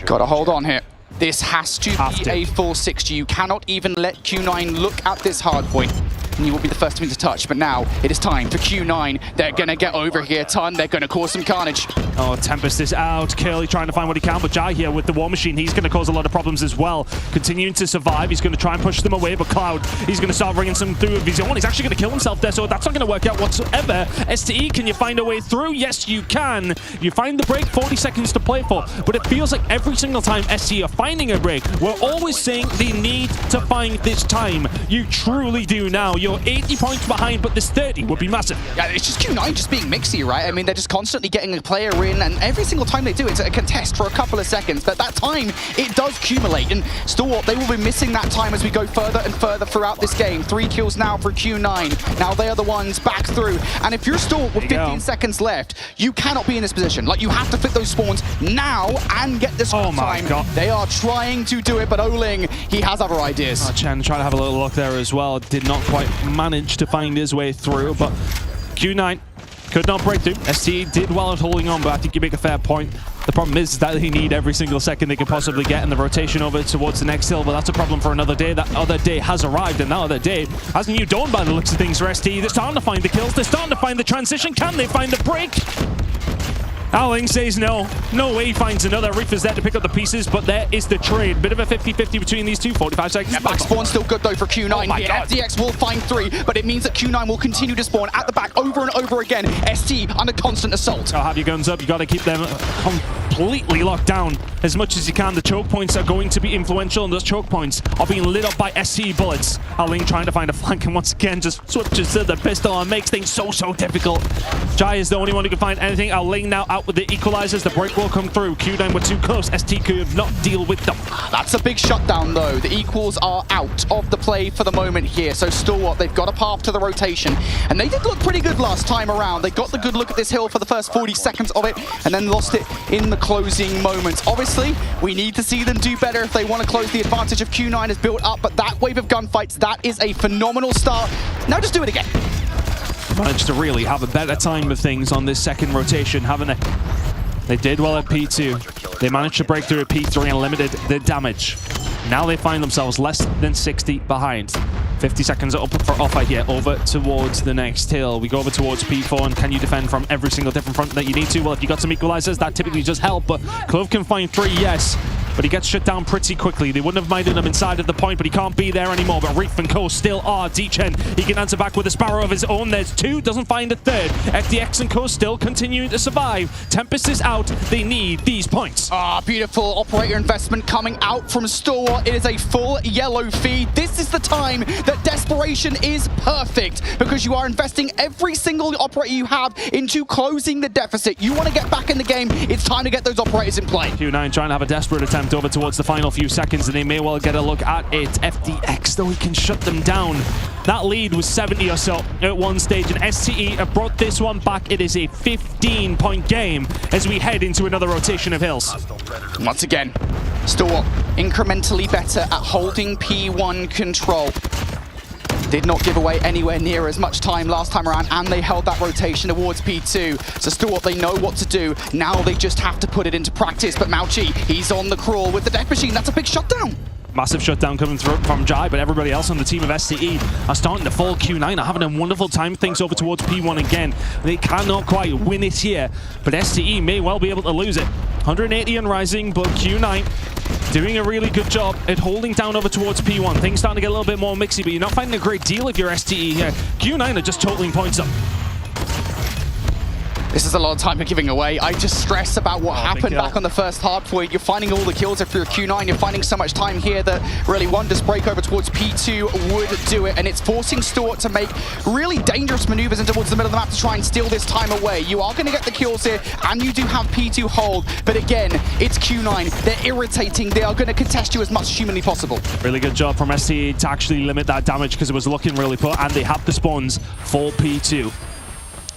Got to hold on here. This has to be a full 60. You cannot even let Q9 look at this hard point, and you will be the first team to touch. But now it is time for Q9. They're going to get over here, Ton. They're going to cause some carnage. Oh, Tempest is out. Curly trying to find what he can, but Jai here with the War Machine, he's going to cause a lot of problems as well. Continuing to survive, he's going to try and push them away, but Cloud, he's going to start bringing some through of his own. He's actually going to kill himself there, so that's not going to work out whatsoever. STE, can you find a way through? Yes, you can. You find the break, 40 seconds to play for, but it feels like every single time STE are finding a break, we're always saying they need to find this time. You truly do now. you're 80 points behind, but this 30 would be massive. Yeah, it's just Q9 just being mixy, right? I mean, they're just constantly getting a player in, and every single time they do, it's a contest for a couple of seconds, but that time, it does accumulate, and Stalwart, they will be missing that time as we go further and further throughout this game. 3 kills now for Q9. Now they are the ones back through, and if you're Stalwart with 15 seconds left, you cannot be in this position. Like, you have to flip those spawns now and get this time. God. They are trying to do it, but Oling, he has other ideas. Chen trying to have a little look there as well. Did not quite manage to find his way through, but Q9 could not break through. STE did well at holding on, but I think you make a fair point. The problem is that they need every single second they can possibly get in the rotation over towards the next hill, but that's a problem for another day. That other day has arrived, and that other day has a new dawn by the looks of things for STE. They're starting to find the kills. They're starting to find the transition. Can they find the break? Owling says no. No way he finds another. Reef is there to pick up the pieces, but there is the trade. Bit of a 50-50 between these two. 45 seconds. Yeah, back spawn still good though for Q9 here. God. FDX will find 3, but it means that Q9 will continue to spawn at the back over and over again. ST under constant assault. I'll have your guns up. You got to keep them completely locked down as much as you can. The choke points are going to be influential, and those choke points are being lit up by ST bullets. Owling trying to find a flank, and once again just switches to the pistol and makes things so difficult. Jai is the only one who can find anything. Owling now out with the equalizers. The break will come through. Q9 were too close. ST could not deal with them. That's a big shutdown though. The equals are out of the play for the moment here. So Stalwart, they've got a path to the rotation. And they did look pretty good last time around. They got the good look at this hill for the first 40 seconds of it and then lost it in the closing moments. Obviously, we need to see them do better if they want to close the advantage of Q9 has built up. But that wave of gunfights, that is a phenomenal start. Now just do it again. Managed to really have a better time of things on this second rotation, haven't they? They did well at P2. They managed to break through at P3 and limited the damage. Now they find themselves less than 60 behind. 50 seconds up for offer here, over towards the next hill. We go over towards P4, and can you defend from every single different front that you need to? Well, if you got some equalizers, that typically does help, but Clove can find 3, yes. But he gets shut down pretty quickly. They wouldn't have minded him inside of the point, but he can't be there anymore. But Reef and Co still are. D-Chen, he can answer back with a Sparrow of his own. There's 2, doesn't find a 3rd. FDX and Co still continuing to survive. Tempest is out. They need these points. Beautiful operator investment coming out from Stalwart. It is a full yellow feed. This is the time that desperation is perfect, because you are investing every single operator you have into closing the deficit. You want to get back in the game. It's time to get those operators in play. Q9 trying to have a desperate attempt over towards the final few seconds, and they may well get a look at it. FDX, though, he can shut them down. That lead was 70 or so at one stage, and STE have brought this one back. It is a 15-point game as we head into another rotation of hills. Once again, Stalwart incrementally better at holding P1 control. Did not give away anywhere near as much time last time around, and they held that rotation towards P2. So Stalwart, they know what to do. Now they just have to put it into practice. But Mauchi, he's on the crawl with the death machine. That's a big shutdown. Massive shutdown coming through from Jai, but everybody else on the team of STE are starting to fall. Q9 are having a wonderful time. Things over towards P1 again. They cannot quite win it here, but STE may well be able to lose it. 180 and rising, but Q9 doing a really good job at holding down over towards P1. Things starting to get a little bit more mixy, but you're not finding a great deal if you're STE here. Q9 are just totaling points up. This is a lot of time you're giving away. I just stress about what happened back on the first hard point. You're finding all the kills if you're a Q9. You're finding so much time here that really one just break over towards P2 would do it. And it's forcing Stalwart to make really dangerous maneuvers in towards the middle of the map to try and steal this time away. You are going to get the kills here, and you do have P2 hold. But again, it's Q9. They're irritating. They are going to contest you as much as humanly possible. Really good job from STE to actually limit that damage, because it was looking really poor, and they have the spawns for P2.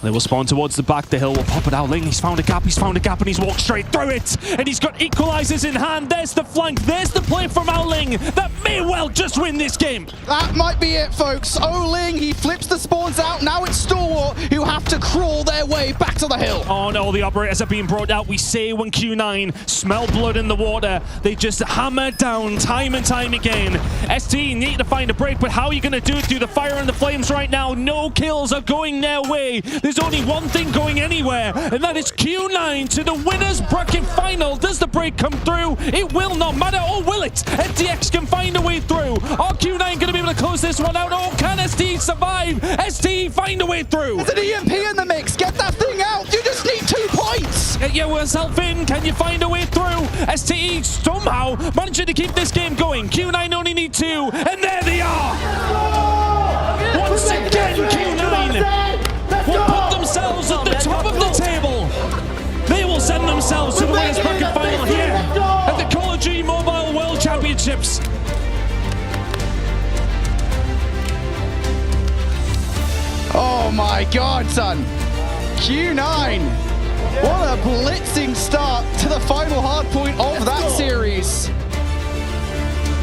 They will spawn towards the back. The hill will pop it out. Ling, he's found a gap, and he's walked straight through it. And he's got equalizers in hand. There's the flank. There's the play from Owling. That may well just win this game. That might be it, folks. Owling, he flips the spawns out. Now it's Stalwart who have to crawl their way back to the hill. Oh no, the operators are being brought out. We say when Q9 smell blood in the water, they just hammer down time and time again. ST need to find a break, but how are you going to do it through the fire and the flames right now? No kills are going their way. There's only one thing going anywhere, and that is Q9 to the winners bracket final. Does the break come through? It will not matter, or will it? FDX can find a way through. Are Q9 going to be able to close this one out, or can STE survive? STE find a way through. There's an EMP in the mix. Get that thing out. You just need 2 points. Get yourself in. Can you find a way through? STE somehow managing to keep this game going. Q9 only need 2, and there they are. Once again, Q9 will put themselves at the top of the table. They will send themselves to the winners bracket final here at the Call of Duty Mobile World Championships. Oh my God, son. Q9. What a blitzing start to the final hardpoint of that series.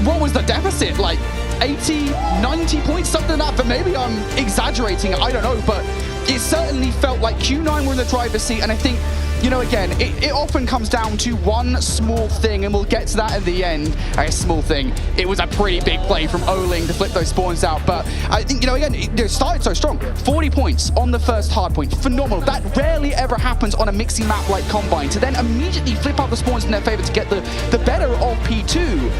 What was the deficit? Like 80, 90 points, something like that, but maybe I'm exaggerating, I don't know, but it certainly felt like Q9 were in the driver's seat, and I think, you know, again, it often comes down to one small thing, and we'll get to that at the end. A small thing. It was a pretty big play from Oling to flip those spawns out, but I think, you know, again, it started so strong. 40 points on the first hardpoint. Phenomenal. That rarely ever happens on a mixing map like Combine. To then immediately flip out the spawns in their favor to get the better of P2.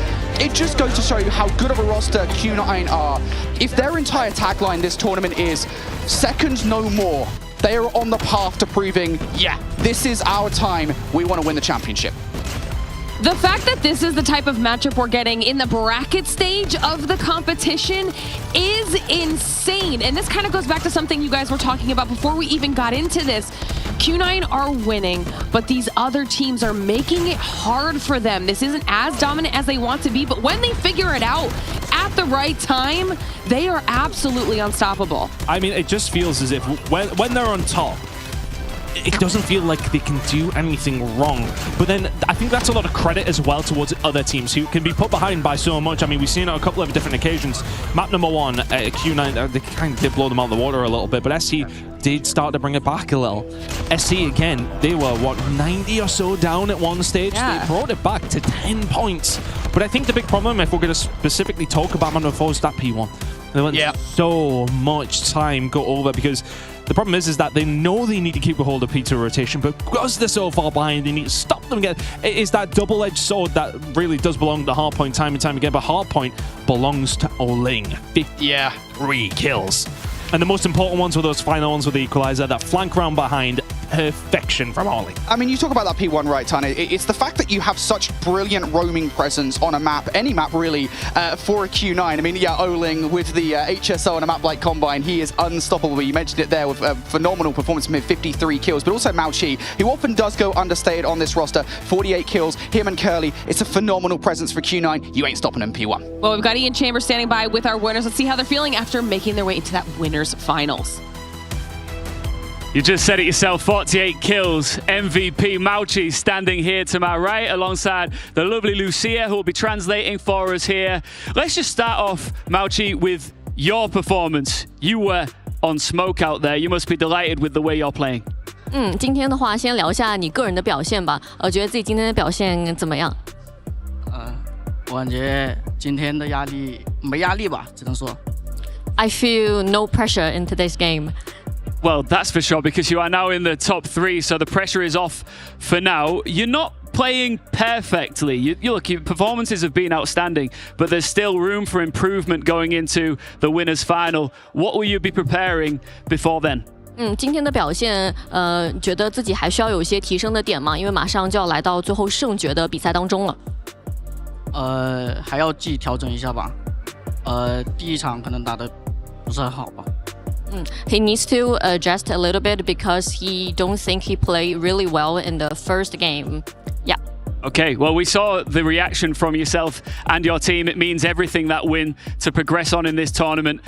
It just goes to show you how good of a roster Q9 are. If their entire tagline this tournament is seconds no more, they are on the path to proving, yeah, this is our time. We want to win the championship. The fact that this is the type of matchup we're getting in the bracket stage of the competition is insane. And this kind of goes back to something you guys were talking about before we even got into this. Q9 are winning, but these other teams are making it hard for them. This isn't as dominant as they want to be, but when they figure it out at the right time, they are absolutely unstoppable. I mean, it just feels as if when they're on top, it doesn't feel like they can do anything wrong. But then I think that's a lot of credit as well towards other teams who can be put behind by so much. I mean, we've seen it on a couple of different occasions. Map number 1, Q9, they kind of did blow them out of the water a little bit, but ST did start to bring it back a little. ST, again, they were, what, 90 or so down at one stage? Yeah. They brought it back to 10 points. But I think the big problem, if we're going to specifically talk about map number 4, is that P1. They let so much time go over because the problem is that they know they need to keep a hold of P2 rotation, but because they're so far behind, they need to stop them again. It is that double-edged sword that really does belong to Hardpoint time and time again, but Hardpoint belongs to Oling. 53 kills. And the most important ones were those final ones with the equalizer, that flank round behind, perfection from Oling. I mean, you talk about that P1, right, Tana? It's the fact that you have such brilliant roaming presence on a map, any map really, for a Q9. I mean, yeah, Oling with the HSO on a map like Combine, he is unstoppable. You mentioned it there with a phenomenal performance from him, 53 kills, but also Mao Chi, who often does go understated on this roster, 48 kills, him and Curly. It's a phenomenal presence for Q9. You ain't stopping him, P1. Well, we've got Ian Chambers standing by with our winners. Let's see how they're feeling after making their way into that winners finals. You just said it yourself, 48 kills, MVP Mauchi standing here to my right alongside the lovely Lucia who will be translating for us here. Let's just start off, Mauchi, with your performance. You were on smoke out there. You must be delighted with the way you're playing. 今天的话先聊一下你个人的表现吧。觉得自己今天的表现怎么样？我感觉今天的压力没压力吧，只能说。I feel no pressure in today's game. Well, that's for sure, because you are now in the top 3, so the pressure is off for now. You're not playing perfectly. Look, your performances have been outstanding, but there's still room for improvement going into the winners final. What will you be preparing before then? 今天的表现，觉得自己还需要有一些提升的点嘛，因为马上就要来到最后胜决的比赛当中了。还要自己调整一下吧。第一场可能打得不是很好吧。He needs to adjust a little bit because he don't think he played really well in the first game. Yeah. Okay, well, we saw the reaction from yourself and your team. It means everything, that win, to progress on in this tournament.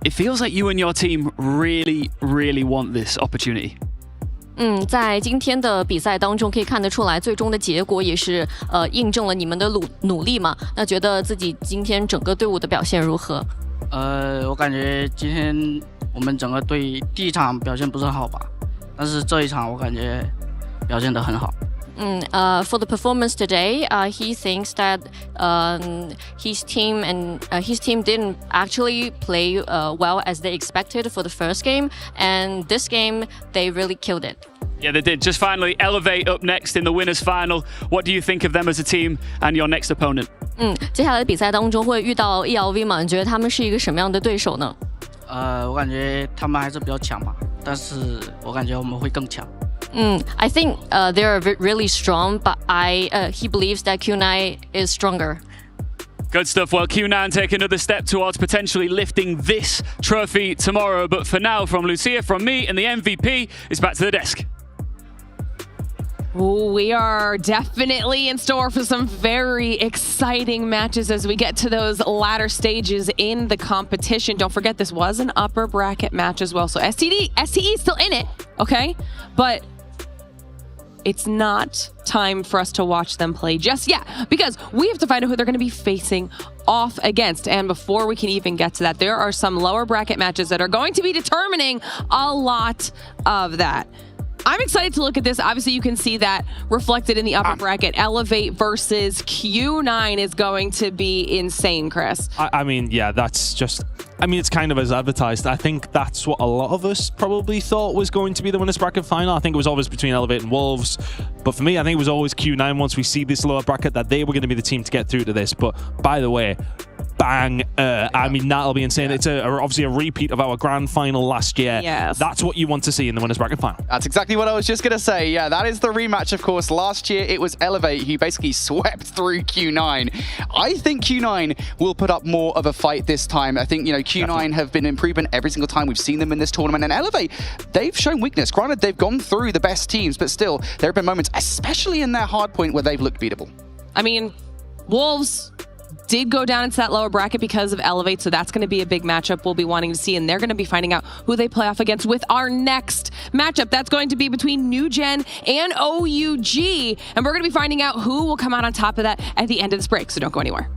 It feels like you and your team really, really want this opportunity. 在今天的比赛当中可以看得出来，最终的结果也是印证了你们的努力嘛。那觉得自己今天整个队伍的表现如何？我感觉今天我们整个队第一场表现不是很好吧，但是这一场我感觉表现得很好。For the performance today, he thinks that his team didn't actually play well as they expected for the first game, and this game they really killed it. Yeah, they did. Just finally, Elevate up next in the winners final. What do you think of them as a team and your next opponent? 接下来的比赛当中会遇到 ELV 吗？你觉得他们是一个什么样的对手呢？我感觉他们还是比较强吧，但是我感觉我们会更强。I think they're really strong, but he believes that Q9 is stronger. Good stuff. Well, Q9 take another step towards potentially lifting this trophy tomorrow. But for now, from Lucia, from me, and the MVP, it's back to the desk. We are definitely in store for some very exciting matches as we get to those latter stages in the competition. Don't forget, this was an upper bracket match as well. So STE is still in it, okay? But it's not time for us to watch them play just yet because we have to find out who they're going to be facing off against. And before we can even get to that, there are some lower bracket matches that are going to be determining a lot of that. I'm excited to look at this. Obviously, you can see that reflected in the upper bracket. Elevate versus Q9 is going to be insane, Chris. I mean, yeah, that's just... I mean, it's kind of as advertised. I think that's what a lot of us probably thought was going to be the winners bracket final. I think it was always between Elevate and Wolves. But for me, I think it was always Q9 once we see this lower bracket that they were going to be the team to get through to this. But by the way, bang. I mean, that'll be insane. It's obviously a repeat of our grand final last year. Yes. That's what you want to see in the winners bracket final. That's exactly what I was just going to say. Yeah, that is the rematch, of course. Last year, it was Elevate who basically swept through Q9. I think Q9 will put up more of a fight this time. I think, Q9 have been improving every single time we've seen them in this tournament. And Elevate, they've shown weakness. Granted, they've gone through the best teams, but still, there have been moments, especially in their hard point, where they've looked beatable. I mean, Wolves did go down into that lower bracket because of Elevate, so that's going to be a big matchup we'll be wanting to see, and they're going to be finding out who they play off against with our next matchup. That's going to be between New Gen and OUG, and we're going to be finding out who will come out on top of that at the end of this break, so don't go anywhere.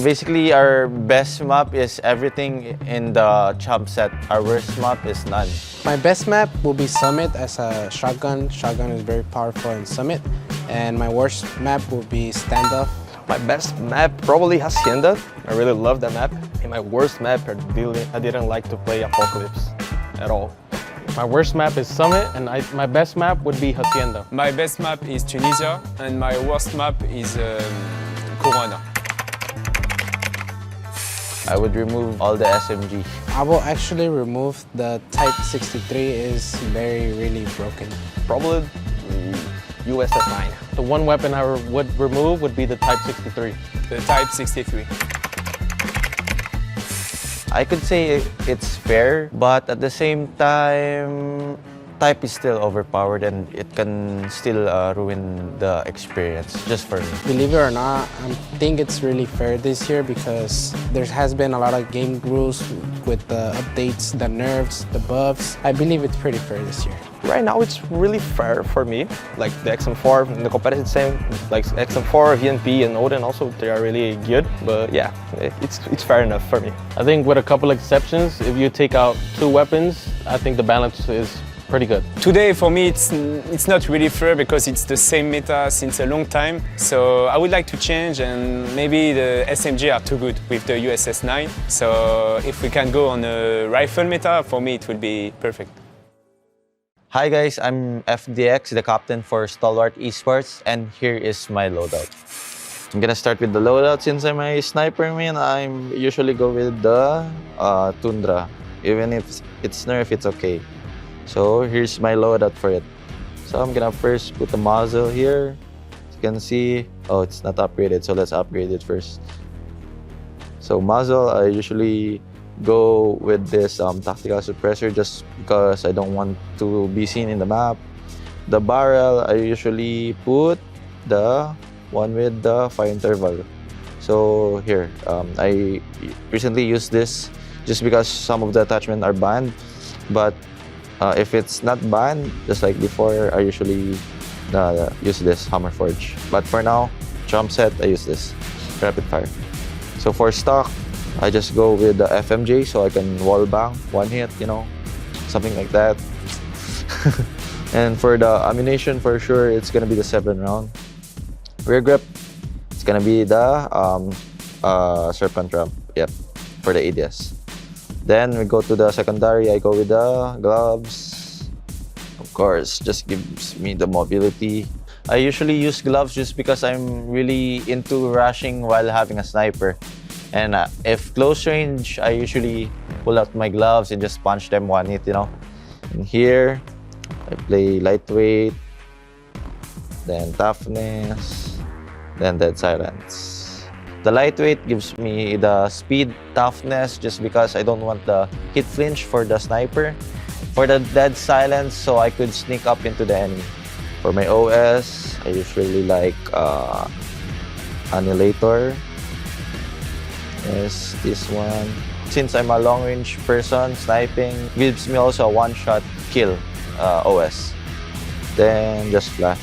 Basically, our best map is everything in the chump set. Our worst map is none. My best map will be Summit as a shotgun. Shotgun is very powerful in Summit. And my worst map will be Standoff. My best map probably Hacienda. I really love that map. And my worst map, I didn't like to play Apocalypse at all. My worst map is Summit, and my best map would be Hacienda. My best map is Tunisia, and my worst map is Corona. I would remove all the SMG. I will actually remove the Type 63. Is really broken. Probably USF9. The one weapon I would remove would be the Type 63. The Type 63. I could say it's fair, but at the same time, Type is still overpowered and it can still ruin the experience, just for me. Believe it or not, I think it's really fair this year because there has been a lot of game rules with the updates, the nerfs, the buffs. I believe it's pretty fair this year. Right now, it's really fair for me. Like the XM4, in the competitive same, like XM4, VNP, and Odin also, they are really good. But yeah, it's fair enough for me. I think with a couple exceptions, if you take out two weapons, I think the balance is pretty good. Today for me it's not really fair because it's the same meta since a long time. So I would like to change, and maybe the SMG are too good with the USS 9. So if we can go on a rifle meta, for me it would be perfect. Hi guys, I'm FDX, the captain for Stalwart Esports, and here is my loadout. I'm gonna start with the loadout. Since I'm a sniper main, I usually go with the Tundra. Even if it's nerf, it's okay. So here's my loadout for it. So I'm gonna first put the muzzle here. As you can see, oh, it's not upgraded, so let's upgrade it first. So muzzle, I usually go with this tactical suppressor just because I don't want to be seen in the map. The barrel, I usually put the one with the fire interval. So here, I recently used this just because some of the attachments are banned. But if it's not banned, just like before, I usually use this Hammer Forge. But for now, jump set, I use this rapid fire. So for stock, I just go with the FMJ so I can wall bang, one hit, you know, something like that. And for the ammunition, for sure, it's gonna be the 7-round. Rear grip, it's gonna be the Serpent Ramp, yep, for the ADS. Then we go to the secondary, I go with the gloves. Of course, just gives me the mobility. I usually use gloves just because I'm really into rushing while having a sniper. And if close range, I usually pull out my gloves and just punch them one hit, you know. And here, I play lightweight, then toughness, then dead silence. The lightweight gives me the speed, toughness, just because I don't want the hit flinch for the sniper. For the dead silence, so I could sneak up into the enemy. For my OS, I usually like Annihilator. Yes, this one. Since I'm a long-range person, sniping gives me also a one-shot kill OS. Then just flash.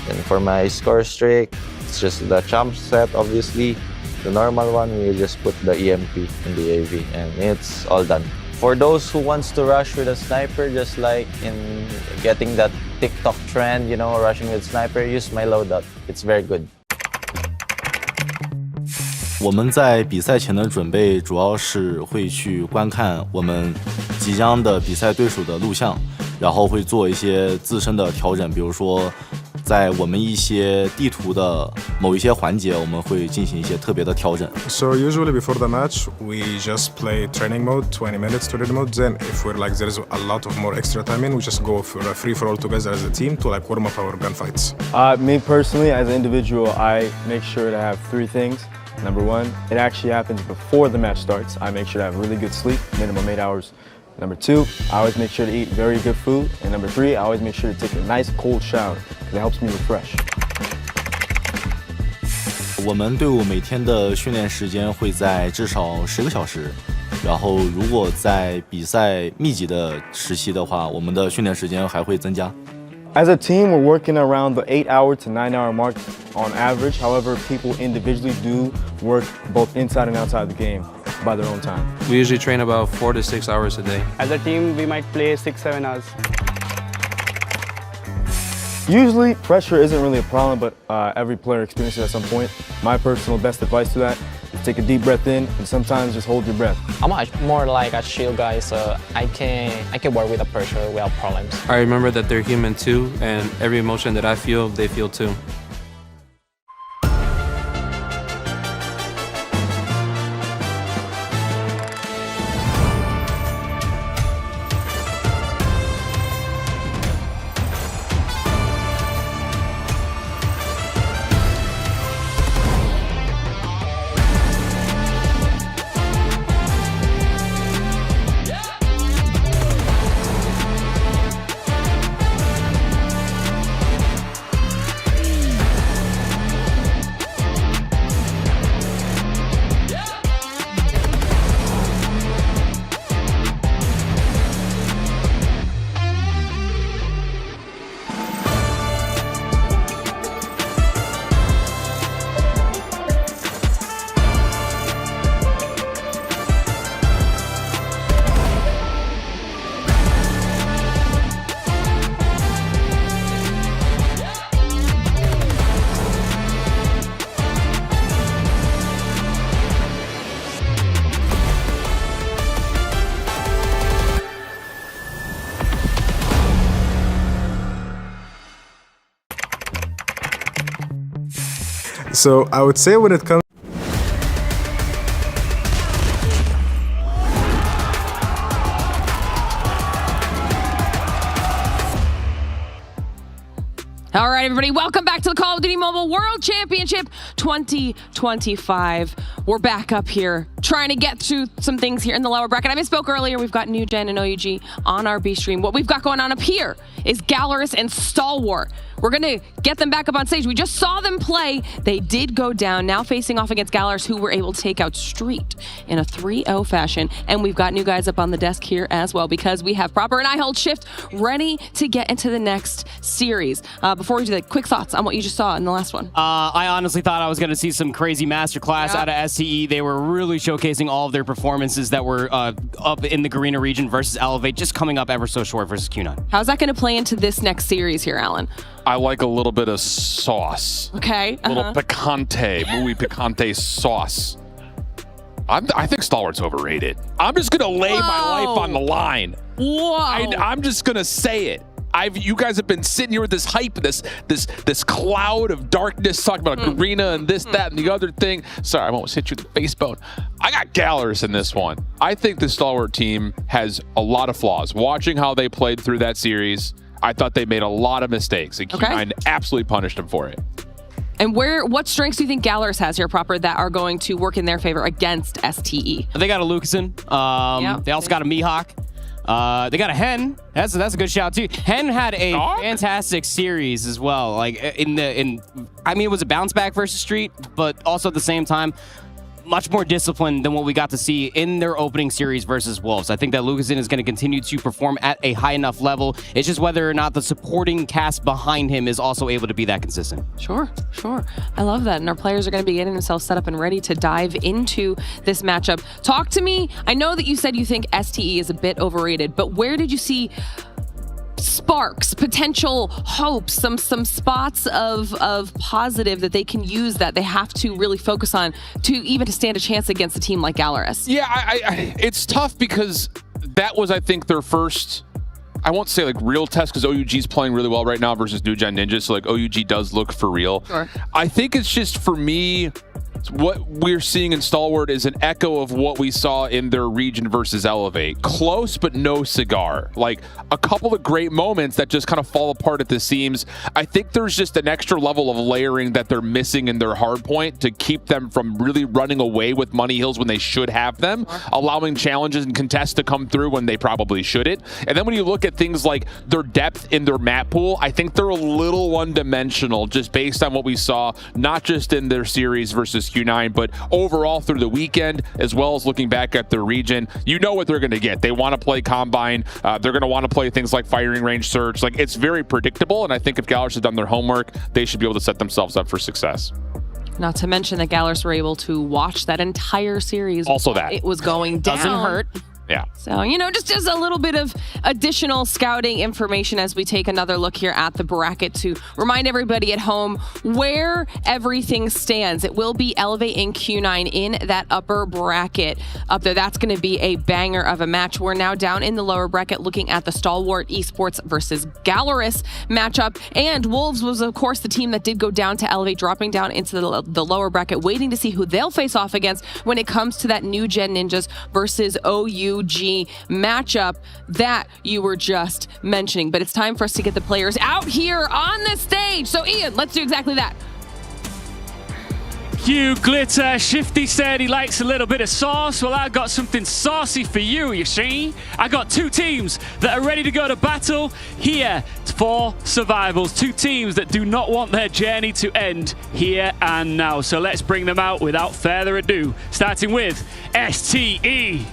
Then for my score streak, it's just the champ set, obviously. The normal one, we just put the EMP in the AV, and it's all done. For those who wants to rush with a sniper, just like in getting that TikTok trend, you know, rushing with sniper, use my loadout. It's very good. 我们在比赛前的准备主要是会去观看我们即将的比赛对手的录像，然后会做一些自身的调整，比如说在我们一些地图的某一些环节，我们会进行一些特别的调整。So usually before the match, we just play training mode, 20 minutes training mode. Then if we're like there's a lot of more extra time in, we just go for a free for all together as a team to like warm up our gunfights. Me personally, as an individual, I make sure to have 3 things. Number 1, it actually happens before the match starts. I make sure to have really good sleep, minimum 8 hours. Number 2, I always make sure to eat very good food. And number 3, I always make sure to take a nice cold shower because it helps me refresh. 我们队伍每天的训练时间会在至少10个小时，然后如果在比赛密集的时期的话，我们的训练时间还会增加。As a team, we're working around the 8-hour to 9-hour mark on average. However, people individually do work both inside and outside the game by their own time. We usually train about 4 to 6 hours a day. As a team, we might play 6-7 hours. Usually, pressure isn't really a problem, but every player experiences it at some point. My personal best advice to that is take a deep breath in and sometimes just hold your breath. I'm more like a chill guy, so I can work with the pressure without problems. I remember that they're human too, and every emotion that I feel, they feel too. So I would say when it comes All right, everybody, welcome back to the Call of Duty Mobile World Championship 2025. We're back up here trying to get through some things here in the lower bracket. I misspoke earlier. We've got New Gen and OUG on our B stream. What we've got going on up here is Gallerus and Stalwart. We're going to get them back up on stage. We just saw them play. They did go down, now facing off against Gallerus, who were able to take out Street in a 3-0 fashion. And we've got new guys up on the desk here as well, because we have Proper and I Hold Shift ready to get into the next series. Before we do that, quick thoughts on what you just saw in the last one. I honestly thought I was going to see some crazy masterclass out of STE. They were really showcasing all of their performances that were up in the Garena region versus Elevate, just coming up ever so short versus Q9. How's that going to play into this next series here, Alan? I like a little bit of sauce. Okay. A little picante, muy picante sauce. I think Stalwart's overrated. I'm just gonna lay my life on the line. Whoa! I'm just gonna say it. You guys have been sitting here with this hype, this cloud of darkness, talking about Garena and this, that, and the other thing. Sorry, I almost hit you with the face bone. I got Gallerus in this one. I think the Stalwart team has a lot of flaws. Watching how they played through that series, I thought they made a lot of mistakes, and Q9 absolutely punished them for it. And what strengths do you think Gallerus has here, Proper, that are going to work in their favor against STE? They got a Lucasen. They also got a Mihawk. They got a Hen. That's a good shout too. Hen had a fantastic series as well. Like I mean, it was a bounce back versus Street, but also at the same time, much more disciplined than what we got to see in their opening series versus Wolves. I think that Lucasen is going to continue to perform at a high enough level. It's just whether or not the supporting cast behind him is also able to be that consistent. Sure. I love that. And our players are going to be getting themselves set up and ready to dive into this matchup. Talk to me. I know that you said you think STE is a bit overrated, but where did you see sparks, potential hopes, some spots of positive that they can use that they have to really focus on to stand a chance against a team like Gallerus? Yeah, it's tough because that was, I think, their first, I won't say like real test, because OUG's playing really well right now versus New Gen Ninja, so like OUG does look for real. Sure. I think it's just, for me, what we're seeing in Stalwart is an echo of what we saw in their region versus Elevate. Close, but no cigar. Like a couple of great moments that just kind of fall apart at the seams. I think there's just an extra level of layering that they're missing in their hard point to keep them from really running away with money hills when they should have them, allowing challenges and contests to come through when they probably shouldn't. And then when you look at things like their depth in their map pool, I think they're a little one-dimensional just based on what we saw, not just in their series versus Q9, but overall through the weekend, as well as looking back at their region. You know what they're going to get. They want to play Combine. They're going to want to play things like Firing Range Search. Like, it's very predictable, and I think if Gallerus has done their homework, they should be able to set themselves up for success. Not to mention that Gallerus were able to watch that entire series. Also that. It was going down. Doesn't hurt. Yeah. So, just a little bit of additional scouting information as we take another look here at the bracket to remind everybody at home where everything stands. It will be Elevate and Q9 in that upper bracket up there. That's going to be a banger of a match. We're now down in the lower bracket looking at the Stalwart Esports versus Gallerus matchup. And Wolves was, of course, the team that did go down to Elevate, dropping down into the lower bracket, waiting to see who they'll face off against when it comes to that New Gen Ninjas versus OUG matchup that you were just mentioning. But it's time for us to get the players out here on the stage. So Ian, let's do exactly that. Q Glitter. Shifty said he likes a little bit of sauce. Well, I got something saucy for you, you see. I got two teams that are ready to go to battle here for survivals. Two teams that do not want their journey to end here and now. So let's bring them out without further ado, starting with STE.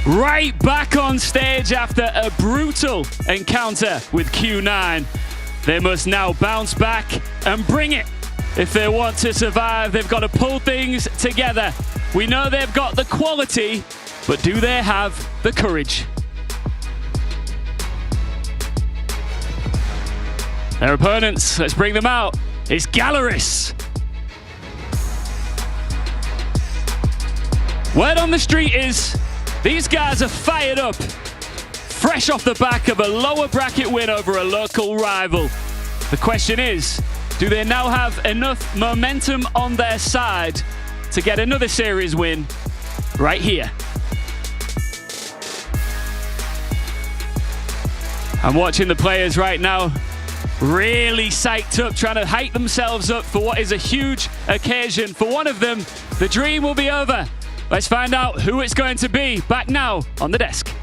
Right back on stage after a brutal encounter with Q9. They must now bounce back and bring it. If they want to survive, they've got to pull things together. We know they've got the quality, but do they have the courage? Their opponents, let's bring them out. It's Gallerus. Word on the street is these guys are fired up fresh off the back of a lower bracket win over a local rival. The question is, do they now have enough momentum on their side to get another series win right here? I'm watching the players right now, really psyched up, trying to hype themselves up for what is a huge occasion. For one of them, the dream will be over. Let's find out who it's going to be. Back now on the desk.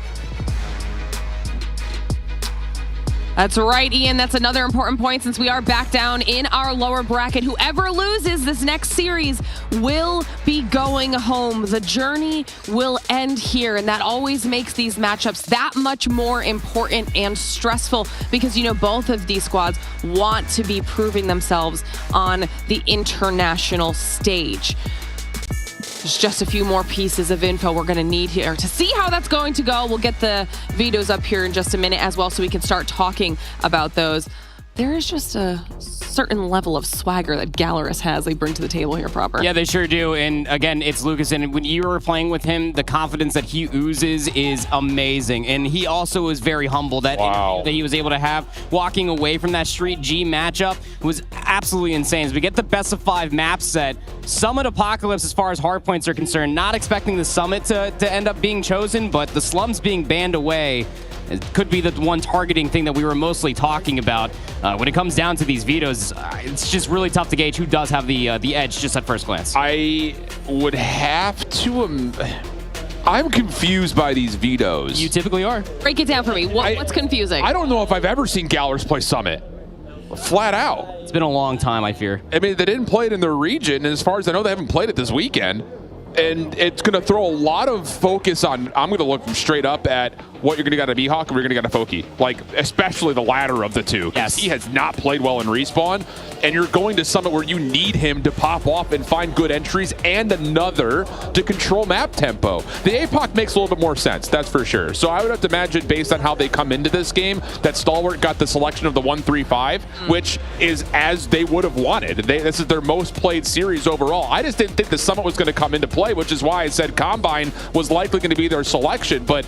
That's right, Ian. That's another important point since we are back down in our lower bracket. Whoever loses this next series will be going home. The journey will end here, and that always makes these matchups that much more important and stressful because, you know, both of these squads want to be proving themselves on the international stage. There's just a few more pieces of info we're going to need here to see how that's going to go. We'll get the vetoes up here in just a minute as well so we can start talking about those. There is just a certain level of swagger that Gallerus has they bring to the table here, Proper. Yeah, they sure do. And again, it's Lucas. And when you were playing with him, the confidence that he oozes is amazing. And he also is very humble. That interview that he was able to have walking away from that Street G matchup was absolutely insane. As we get the best of 5 map set, Summit Apocalypse, as far as hardpoints are concerned, not expecting the Summit to end up being chosen, but the Slums being banned away. It could be the one targeting thing that we were mostly talking about. When it comes down to these vetoes, it's just really tough to gauge who does have the edge just at first glance. I would have to... I'm confused by these vetoes. You typically are. Break it down for me. What's confusing? I don't know if I've ever seen Gallerus play Summit. Flat out. It's been a long time, I fear. I mean, they didn't play it in their region, and as far as I know, they haven't played it this weekend. And it's going to throw a lot of focus on, I'm going to look straight up at what you're going to get out of Mihawk and what you're going to get out of Foki. Like, especially the latter of the two. Yes. He has not played well in Respawn, and you're going to Summit where you need him to pop off and find good entries and another to control map tempo. The APOC makes a little bit more sense, that's for sure. So I would have to imagine, based on how they come into this game, that Stalwart got the selection of the 1-3-5, which is as they would have wanted. This is their most played series overall. I just didn't think the Summit was going to come into play, which is why I said Combine was likely going to be their selection, but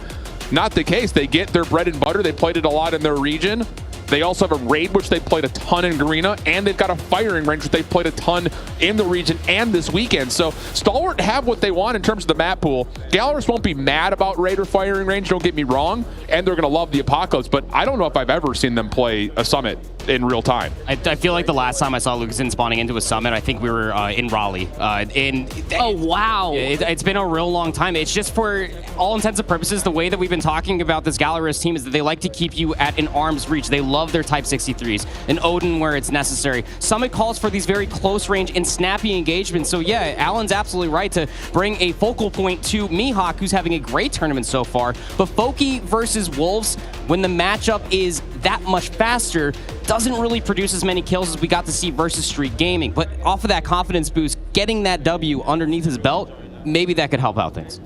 not the case. They get their bread and butter. They played it a lot in their region. They also have a raid, which they played a ton in Garena, and they've got a firing range, which they've played a ton in the region and this weekend. So Stalwart have what they want in terms of the map pool. Gallerus won't be mad about raid or firing range, don't get me wrong, and they're going to love the Apocalypse, but I don't know if I've ever seen them play a Summit in real time. I feel like the last time I saw Lucasen spawning into a Summit, I think we were in Raleigh. Oh, wow. It's been a real long time. It's just, for all intents and purposes, the way that we've been talking about this Gallerus team is that they like to keep you at an arm's reach. They love their Type 63s, and Odin where it's necessary. Summit calls for these very close range and snappy engagements. So yeah, Alan's absolutely right to bring a focal point to Mihawk, who's having a great tournament so far. But Foki versus Wolves, when the matchup is that much faster, doesn't really produce as many kills as we got to see versus Street Gaming. But off of that confidence boost, getting that W underneath his belt, maybe that could help out things.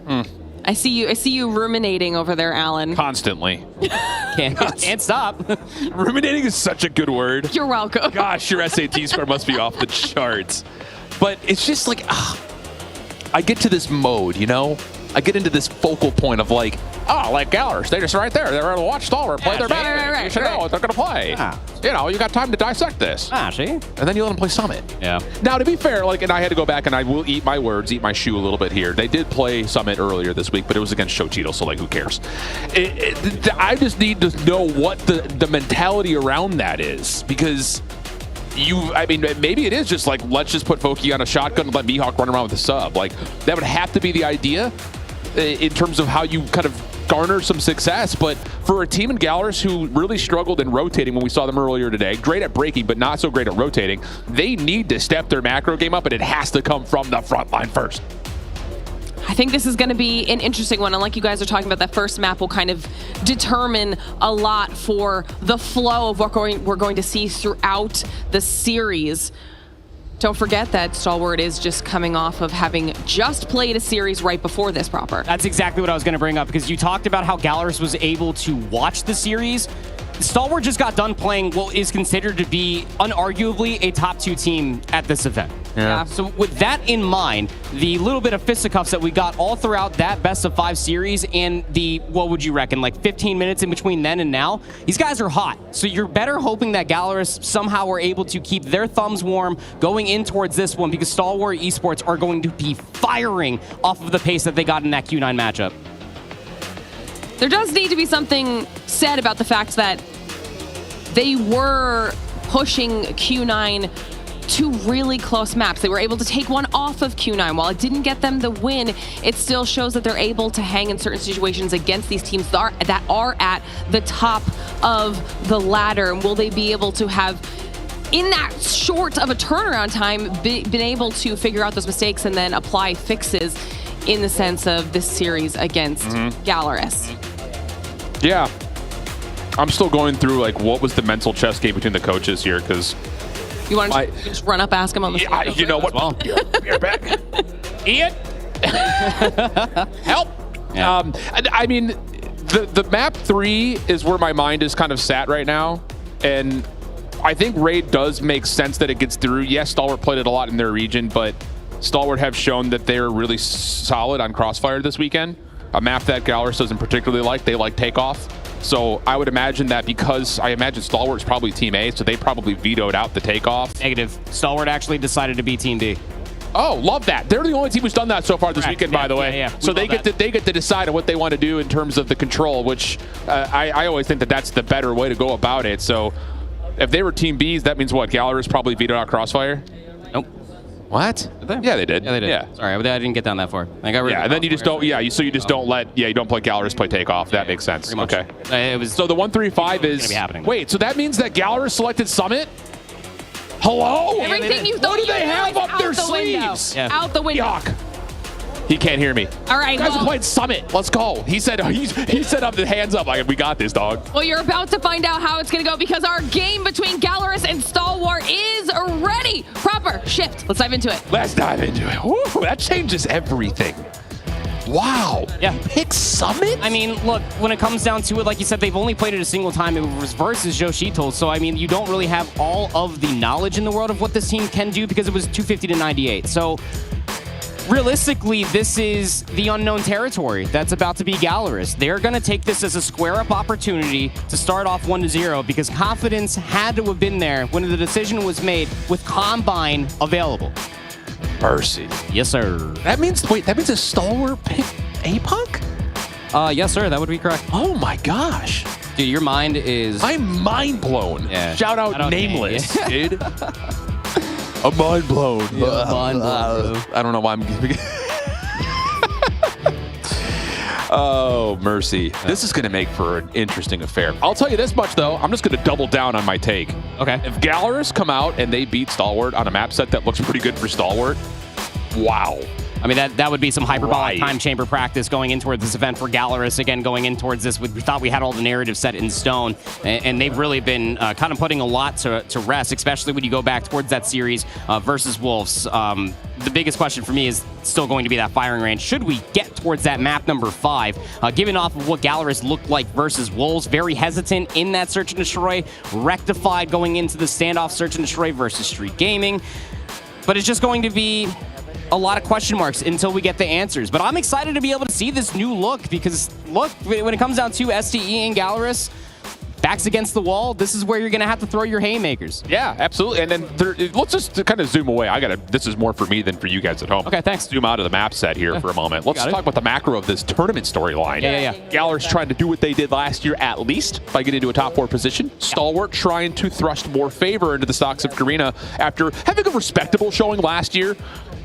I see you ruminating over there, Alan. Constantly. Can't stop. Ruminating is such a good word. You're welcome. Gosh, your SAT score must be off the charts. But it's just like, I get to this mode, you know? I get into this focal point of like, oh, like Gallerus, they're just right there. They're going to watch Stalwart play their game. You should know what they're going to play. You know, you got time to dissect this. See? And then you let them play Summit. Yeah. Now, to be fair, like, and I had to go back and I will eat my words, eat my shoe a little bit here. They did play Summit earlier this week, but it was against Shochito, so like, who cares? I just need to know what the mentality around that is, because I mean, maybe it is just like, let's just put Foki on a shotgun and let Mihawk run around with a sub. Like, that would have to be the idea in terms of how you kind of garner some success. But for a team in Gallerus who really struggled in rotating when we saw them earlier today, great at breaking, but not so great at rotating, they need to step their macro game up, and it has to come from the front line first. I think this is going to be an interesting one. And like you guys are talking about, that first map will kind of determine a lot for the flow of what we're going to see throughout the series. Don't forget that Stalwart is just coming off of having just played a series right before this proper. That's exactly what I was going to bring up, because you talked about how Gallerus was able to watch the series. Stalwart just got done playing what is considered to be unarguably a top 2 team at this event. Yeah. So with that in mind, the little bit of fisticuffs that we got all throughout that best of 5 series and the, what would you reckon, like 15 minutes in between then and now, these guys are hot. So you're better hoping that Gallerus somehow were able to keep their thumbs warm going in towards this one, because Stalwart Esports are going to be firing off of the pace that they got in that Q9 matchup. There does need to be something said about the fact that they were pushing Q9 to really close maps. They were able to take one off of Q9. While it didn't get them the win, it still shows that they're able to hang in certain situations against these teams that are at the top of the ladder. And will they be able to have, in that short of a turnaround time, been able to figure out those mistakes and then apply fixes in the sense of this series against Gallerus? Yeah. I'm still going through, like, what was the mental chess game between the coaches here, because you want to just run up, ask him on the stage? You know what? Well. You're back. Ian? Help! Yeah. I mean, the map 3 is where my mind is kind of sat right now, and I think Raid does make sense that it gets through. Yes, Stalwart played it a lot in their region, but Stalwart have shown that they're really solid on Crossfire this weekend. A map that Gallerus doesn't particularly like. They like Takeoff. So I would imagine that, because I imagine Stalwart's probably Team A, so they probably vetoed out the Takeoff. Negative. Stalwart actually decided to be Team D. Oh, love that. They're the only team who's done that so far this weekend, by the way. Yeah. So they get to decide on what they want to do in terms of the control, which I always think that that's the better way to go about it. So if they were Team B's, that means what? Gallerus probably vetoed out Crossfire? Nope. What? Did they? Yeah, they did. Yeah, they did. Yeah. Sorry, I didn't get down that far. I got rid of and then you just don't. Yeah, so you just don't let. Yeah, you don't play Gallerus play Takeoff. That makes sense. Okay. It was. So the 135 is. Gonna be happening. Wait, so that means that Gallerus selected Summit? Hello? Everything you thought What do you they have knew up is their out the window. sleeves? Out the window. Yuck. He can't hear me. All right, You guys well- are playing Summit. Let's go. He said up the hands up like, we got this, dog. Well, you're about to find out how it's going to go, because our game between Gallerus and Stalwart is ready. Proper shift. Let's dive into it. Let's dive into it. Woo, that changes everything. Wow. Yeah. Pick Summit? I mean, look, when it comes down to it, like you said, they've only played it a single time. It was versus Yoshito. So, I mean, you don't really have all of the knowledge in the world of what this team can do, because it was 250 to 98. So, realistically, this is the unknown territory that's about to be Gallerus. They're going to take this as a square-up opportunity to start off 1-0, because confidence had to have been there when the decision was made with Combine available. Mercy. Yes, sir. That means a Stalwart pick A-Punk? Yes, sir. That would be correct. Oh, my gosh. Dude, your mind is... I'm mind blown. Yeah. Shout out Nameless, dude. I'm mind blown. Yeah, mind blown, I don't know why I'm giving Oh, mercy. This is going to make for an interesting affair. I'll tell you this much, though. I'm just going to double down on my take. Okay. If Gallerus come out and they beat Stalwart on a map set that looks pretty good for Stalwart, wow. I mean, that would be some hyperbolic time chamber practice going in towards this event for Gallerus. Again, going in towards this, we thought we had all the narrative set in stone, and they've really been kind of putting a lot to rest, especially when you go back towards that series versus Wolves. The biggest question for me is still going to be that firing range. Should we get towards that map number 5? Given off of what Gallerus looked like versus Wolves, very hesitant in that search and destroy, rectified going into the standoff search and destroy versus Street Gaming. But it's just going to be a lot of question marks until we get the answers. But I'm excited to be able to see this new look, because look, when it comes down to STE and Gallerus, backs against the wall, this is where you're going to have to throw your haymakers. Yeah, absolutely. And then let's just kind of zoom away. This is more for me than for you guys at home. Okay, thanks. Zoom out of the map set here for a moment. Let's talk about the macro of this tournament storyline. Yeah. Gallerus trying to do what they did last year, at least, by getting to a top 4 position. Stalwart trying to thrust more favor into the stocks of Karina after having a respectable showing last year.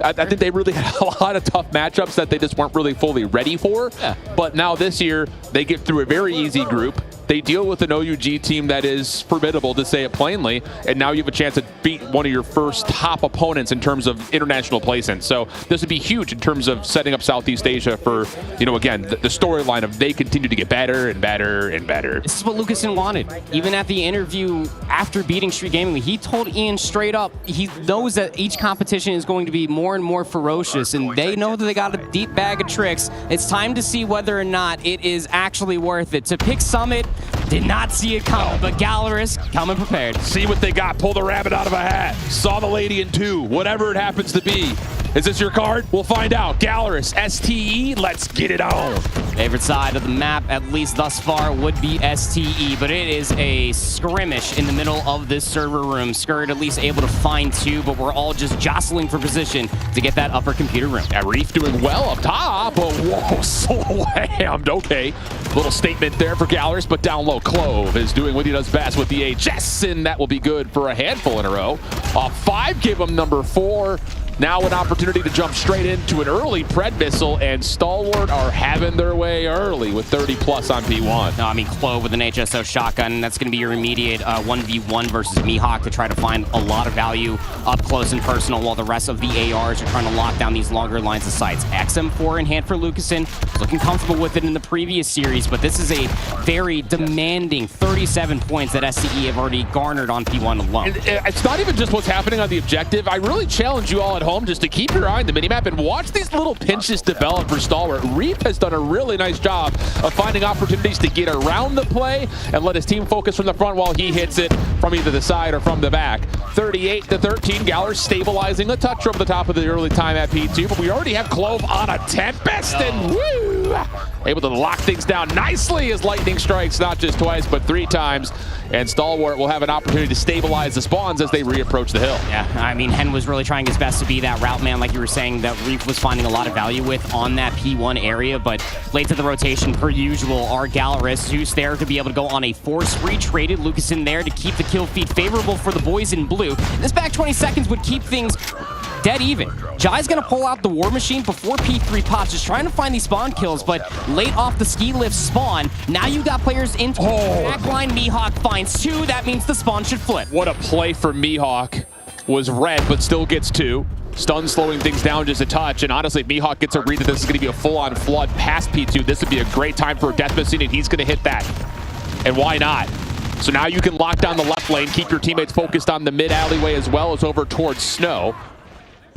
I think they really had a lot of tough matchups that they just weren't really fully ready for. Yeah. But now this year, they get through a very easy group. They deal with an OUG team that is formidable, to say it plainly, and now you have a chance to beat one of your first top opponents in terms of international placement. So this would be huge in terms of setting up Southeast Asia for, again, the storyline of they continue to get better and better and better. This is what Lucasen wanted. Even at the interview after beating Street Gaming, he told Ian straight up, he knows that each competition is going to be more and more ferocious, and they know that they got a deep bag of tricks. It's time to see whether or not it is actually worth it. To pick Summit, Did not see it coming, but Gallerus coming prepared. See what they got. Pull the rabbit out of a hat. Saw the lady in 2, whatever it happens to be. Is this your card? We'll find out. Gallerus, STE, let's get it on. Favorite side of the map, at least thus far, would be STE, but it is a skirmish in the middle of this server room. Skirt at least able to find 2, but we're all just jostling for position to get that upper computer room. Yeah, Reef doing well up top, but whoa, slammed. Okay, little statement there for Gallerus, but down low, Clove is doing what he does best with the HS, and that will be good for a handful in a row. 5 give him number 4. Now an opportunity to jump straight into an early Pred missile, and Stalwart are having their way early with 30 plus on P1. No, I mean, Clove with an HSO shotgun, that's going to be your immediate 1v1 versus Mihawk to try to find a lot of value up close and personal, while the rest of the ARs are trying to lock down these longer lines of sights. XM4 in hand for Lucasen, looking comfortable with it in the previous series, but this is a very demanding 37 points that SCE have already garnered on P1 alone. It's not even just what's happening on the objective. I really challenge you all at home just to keep your eye on the minimap and watch these little pinches develop for Stalwart. Reef has done a really nice job of finding opportunities to get around the play and let his team focus from the front while he hits it from either the side or from the back. 38-13, Galler stabilizing a touch over the top of the early time at P2, but we already have Clove on a Tempest, and woo! Able to lock things down nicely as lightning strikes not just twice, but 3 times. And Stalwart will have an opportunity to stabilize the spawns as they reapproach the hill. Yeah, I mean, Hen was really trying his best to be that route man, like you were saying, that Reef was finding a lot of value with on that P1 area, but late to the rotation, per usual, are Gallerus. Zeus there to be able to go on a force spree, traded Lucasen there to keep the kill feed favorable for the boys in blue. This back 20 seconds would keep things dead even. Jai's gonna pull out the War Machine before P3 pops, just trying to find these spawn kills, but late off the ski lift spawn, now you got players into the backline. Mihawk finds 2, that means the spawn should flip. What a play for Mihawk. Was red, but still gets 2. Stun slowing things down just a touch, and honestly, if Mihawk gets a read that this is gonna be a full-on flood past P2, this would be a great time for a death machine, and he's gonna hit that. And why not? So now you can lock down the left lane, keep your teammates focused on the mid alleyway as well as over towards Snow.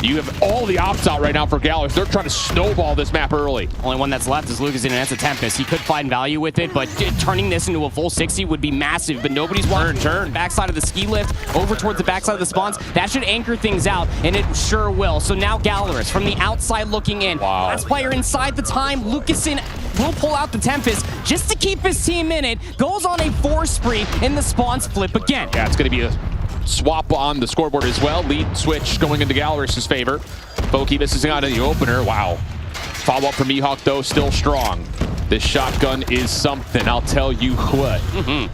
You have all the ops out right now for Gallerus. They're trying to snowball this map early. Only one that's left is Lucasen, and that's a Tempest. He could find value with it, but turning this into a full 60 would be massive, but nobody's watching the backside of the ski lift over towards the backside of the spawns. That should anchor things out, and it sure will. So now Gallerus from the outside looking in. Wow. Last player inside the time. Lucasen will pull out the Tempest just to keep his team in it. Goes on a force spree, and the spawns flip again. Yeah, it's going to be a swap on the scoreboard as well. Lead switch going into Gallerus' favor. Foki misses out in the opener. Wow. Follow-up from Mihawk, though, still strong. This shotgun is something, I'll tell you what.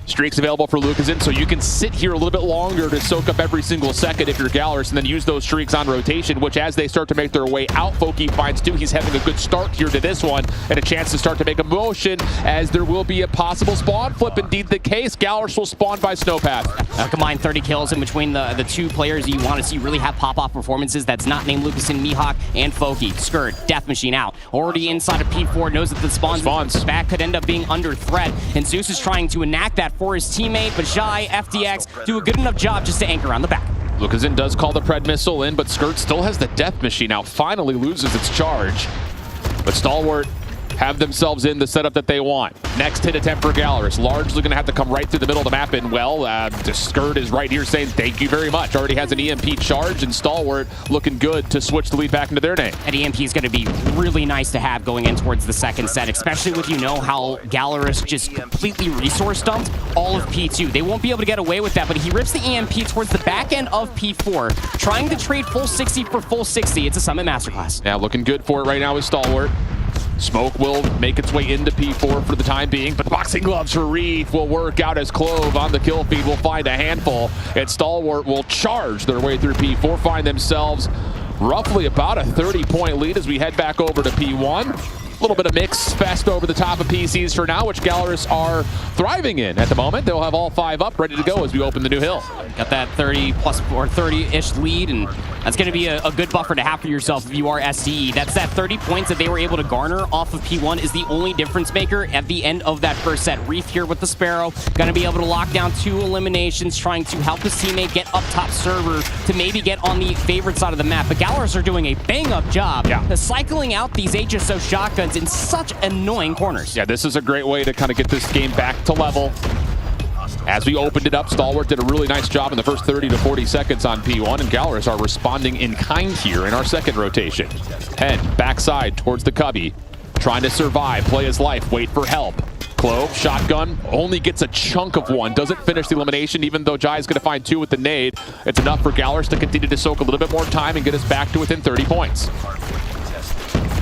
Streaks available for Lucasen, so you can sit here a little bit longer to soak up every single second if you're Gallerus, and then use those streaks on rotation, which as they start to make their way out, Foki finds 2. He's having a good start here to this one, and a chance to start to make a motion, as there will be a possible spawn flip. Indeed the case. Gallerus will spawn by Snowpath. Combined 30 kills in between the 2 players you want to see really have pop-off performances. That's not named Lucasen, Mihawk, and Foki. Skirt, Death Machine out. Already inside of P4, knows that the spawns back could end up being under threat, and Zeus is trying to enact that for his teammate, but Jai, FDX, do a good enough job just to anchor on the back. Lucasen does call the Pred missile in, but Skirt still has the Death Machine out. Finally loses its charge. But Stalwart have themselves in the setup that they want. Next hit attempt for Gallerus. Largely going to have to come right through the middle of the map, and well, the Skirt is right here saying thank you very much. Already has an EMP charge, and Stalwart looking good to switch the lead back into their name. An EMP is going to be really nice to have going in towards the second set, especially with how Gallerus just completely resource dumped all of P2. They won't be able to get away with that, but he rips the EMP towards the back end of P4, trying to trade full 60 for full 60. It's a Summit Masterclass. Yeah, looking good for it right now with Stalwart. Smoke will make its way into P4 for the time being, but boxing gloves for Reef will work out as Clove on the kill feed will find a handful, and Stalwart will charge their way through P4, find themselves roughly about a 30-point lead as we head back over to P1. A little bit of mix fest over the top of PCs for now, which Gallerus are thriving in at the moment. They'll have all 5 up, ready to go as we open the new hill. Got that 30 plus or 30-ish lead, and That's going to be a good buffer to have for yourself if you are SDE. That's that 30 points that they were able to garner off of P1 is the only difference maker at the end of that first set. Reef here with the Sparrow, going to be able to lock down 2 eliminations, trying to help his teammate get up top server to maybe get on the favorite side of the map. But Gallerus are doing a bang-up job cycling out these HSO shotguns in such annoying corners. Yeah, this is a great way to kind of get this game back to level. As we opened it up, Stalwart did a really nice job in the first 30 to 40 seconds on P1, and Gallerus are responding in kind here in our second rotation. Hen, backside towards the Cubby, trying to survive, play his life, wait for help. Clove, shotgun, only gets a chunk of one, doesn't finish the elimination, even though Jai's going to find 2 with the nade. It's enough for Gallerus to continue to soak a little bit more time and get us back to within 30 points.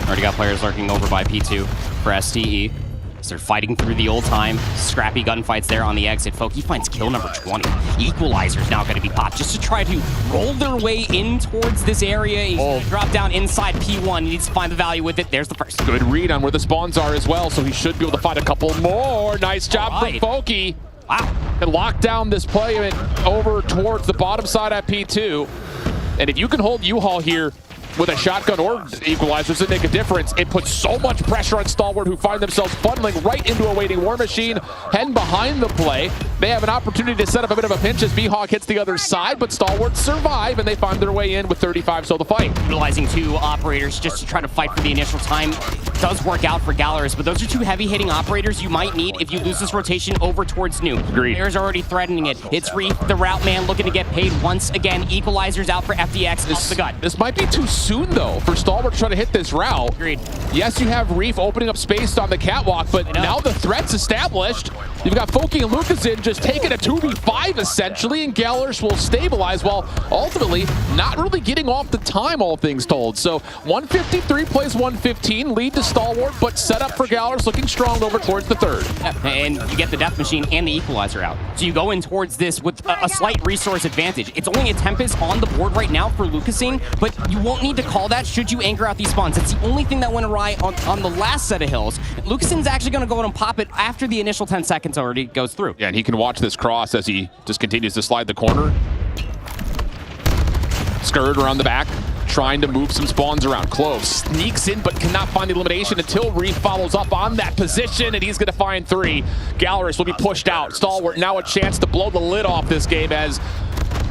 Already got players lurking over by P2 for STE. So they're fighting through the old time. Scrappy gunfights there on the exit. Foki finds kill number 20. Equalizer's now going to be popped just to try to roll their way in towards this area. He's going to drop down inside P1. He needs to find the value with it. There's the first. Good read on where the spawns are as well, so he should be able to find a couple more. Nice job from Foki. Wow. And lock down this play over towards the bottom side at P2. And if you can hold U-Haul here with a shotgun or equalizers to make a difference, it puts so much pressure on Stalwart, who find themselves funneling right into a waiting War Machine. Hen behind the play. They have an opportunity to set up a bit of a pinch as B-Hawk hits the other side, but Stalwart survive, and they find their way in with 35 still to fight. Utilizing 2 operators just to try to fight for the initial time. It does work out for Gallerus, but those are 2 heavy-hitting operators you might need if you lose this rotation over towards New. Agreed. Players are already threatening it. It's Reef, the route man, looking to get paid once again. Equalizers out for FDX off the gut. This might be too soon, though, for Stalwart to try to hit this route. Agreed. Yes, you have Reef opening up space on the catwalk, but now the threat's established. You've got Foki and Lucasin just taking a 2v5 essentially, and Gallerus will stabilize while ultimately not really getting off the time, all things told. So 153 plays 115, lead to Stalwart, but set up for Gallerus looking strong over towards the third. And you get the Death Machine and the Equalizer out. So you go in towards this with a slight resource advantage. It's only a Tempest on the board right now for Lucasin, but you won't need to call that should you anchor out these spawns. It's the only thing that went awry on the last set of hills. Lucasin's actually going to go and pop it after the initial 10 seconds already goes through. Yeah, and he can watch this cross as he just continues to slide the corner. Skurd around the back, trying to move some spawns around. Clove sneaks in but cannot find the elimination until Reef follows up on that position, and he's going to find 3. Gallerus will be pushed out. Stalwart now a chance to blow the lid off this game as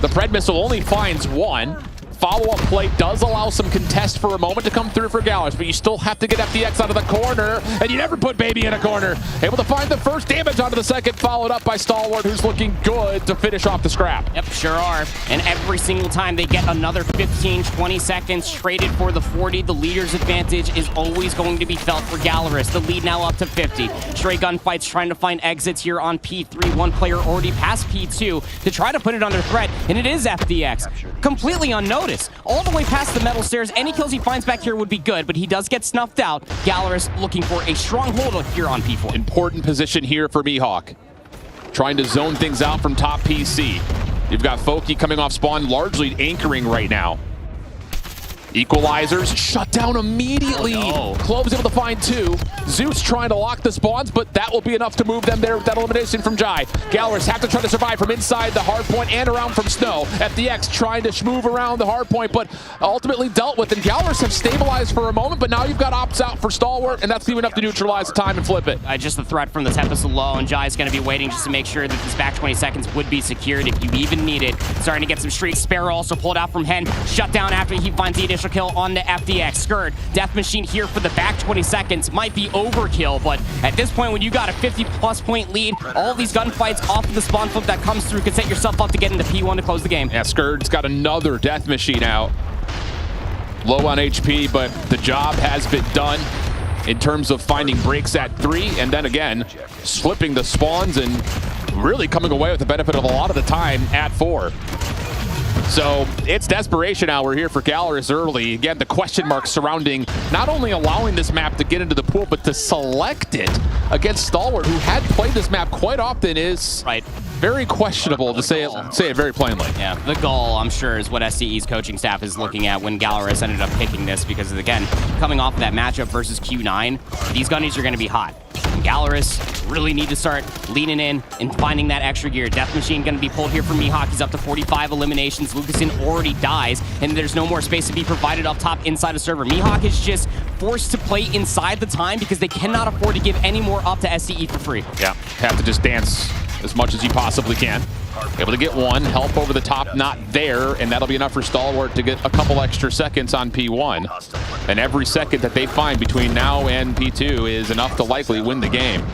the Pred Missile only finds 1. Follow-up play does allow some contest for a moment to come through for Gallerus, but you still have to get FDX out of the corner, and you never put Baby in a corner. Able to find the first damage onto the second, followed up by Stalwart, who's looking good to finish off the scrap. Yep, sure are. And every single time they get another 15, 20 seconds traded for the 40, the leader's advantage is always going to be felt for Gallerus. The lead now up to 50. Stray gunfights trying to find exits here on P3. One player already past P2 to try to put it under threat, and it is FDX. Completely unnoticed. All the way past the metal stairs. Any kills he finds back here would be good, but he does get snuffed out. Gallerus looking for a stronghold here on P4. Important position here for Mihawk. Trying to zone things out from top PC. You've got Foki coming off spawn, largely anchoring right now. Equalizers shut down immediately. Oh, no. Clove's able to find 2. Zeus trying to lock the spawns, but that will be enough to move them there with that elimination from Jai. Gallerus have to try to survive from inside the hard point and around from Snow. FDX trying to move around the hard point, but ultimately dealt with. And Gallerus have stabilized for a moment, but now you've got ops out for Stalwart, and that's even enough to neutralize the time and flip it. Just the threat from the Tempest alone. Jai's going to be waiting just to make sure that this back 20 seconds would be secured if you even need it. Starting to get some streaks. Sparrow also pulled out from Hen. Shut down after he finds the initial kill on the FDX. Skurd, Death Machine here for the back 20 seconds. Might be overkill, but at this point, when you got a 50-plus point lead, all these gunfights off of the spawn flip that comes through could set yourself up to get into P1 to close the game. Yeah, Skurd's got another Death Machine out. Low on HP, but the job has been done in terms of finding breaks at 3, and then again, slipping the spawns and really coming away with the benefit of a lot of the time at 4. So it's desperation hour here for Gallerus early. Again, the question marks surrounding not only allowing this map to get into the pool, but to select it against Stalwart, who had played this map quite often, is very questionable, to say it very plainly. Yeah, the goal, I'm sure, is what SDE's coaching staff is looking at when Gallerus ended up picking this, because again, coming off of that matchup versus Q9, these gunnies are going to be hot. Gallerus really need to start leaning in and finding that extra gear. Death Machine going to be pulled here from Mihawk. He's up to 45 eliminations. Lucasen already dies, and there's no more space to be provided up top inside a server. Mihawk is just forced to play inside the time because they cannot afford to give any more up to SCE for free. Yeah, have to just dance as much as you possibly can. Able to get one, help over the top, not there, and that'll be enough for Stalwart to get a couple extra seconds on P1. And every second that they find between now and P2 is enough to likely win the game.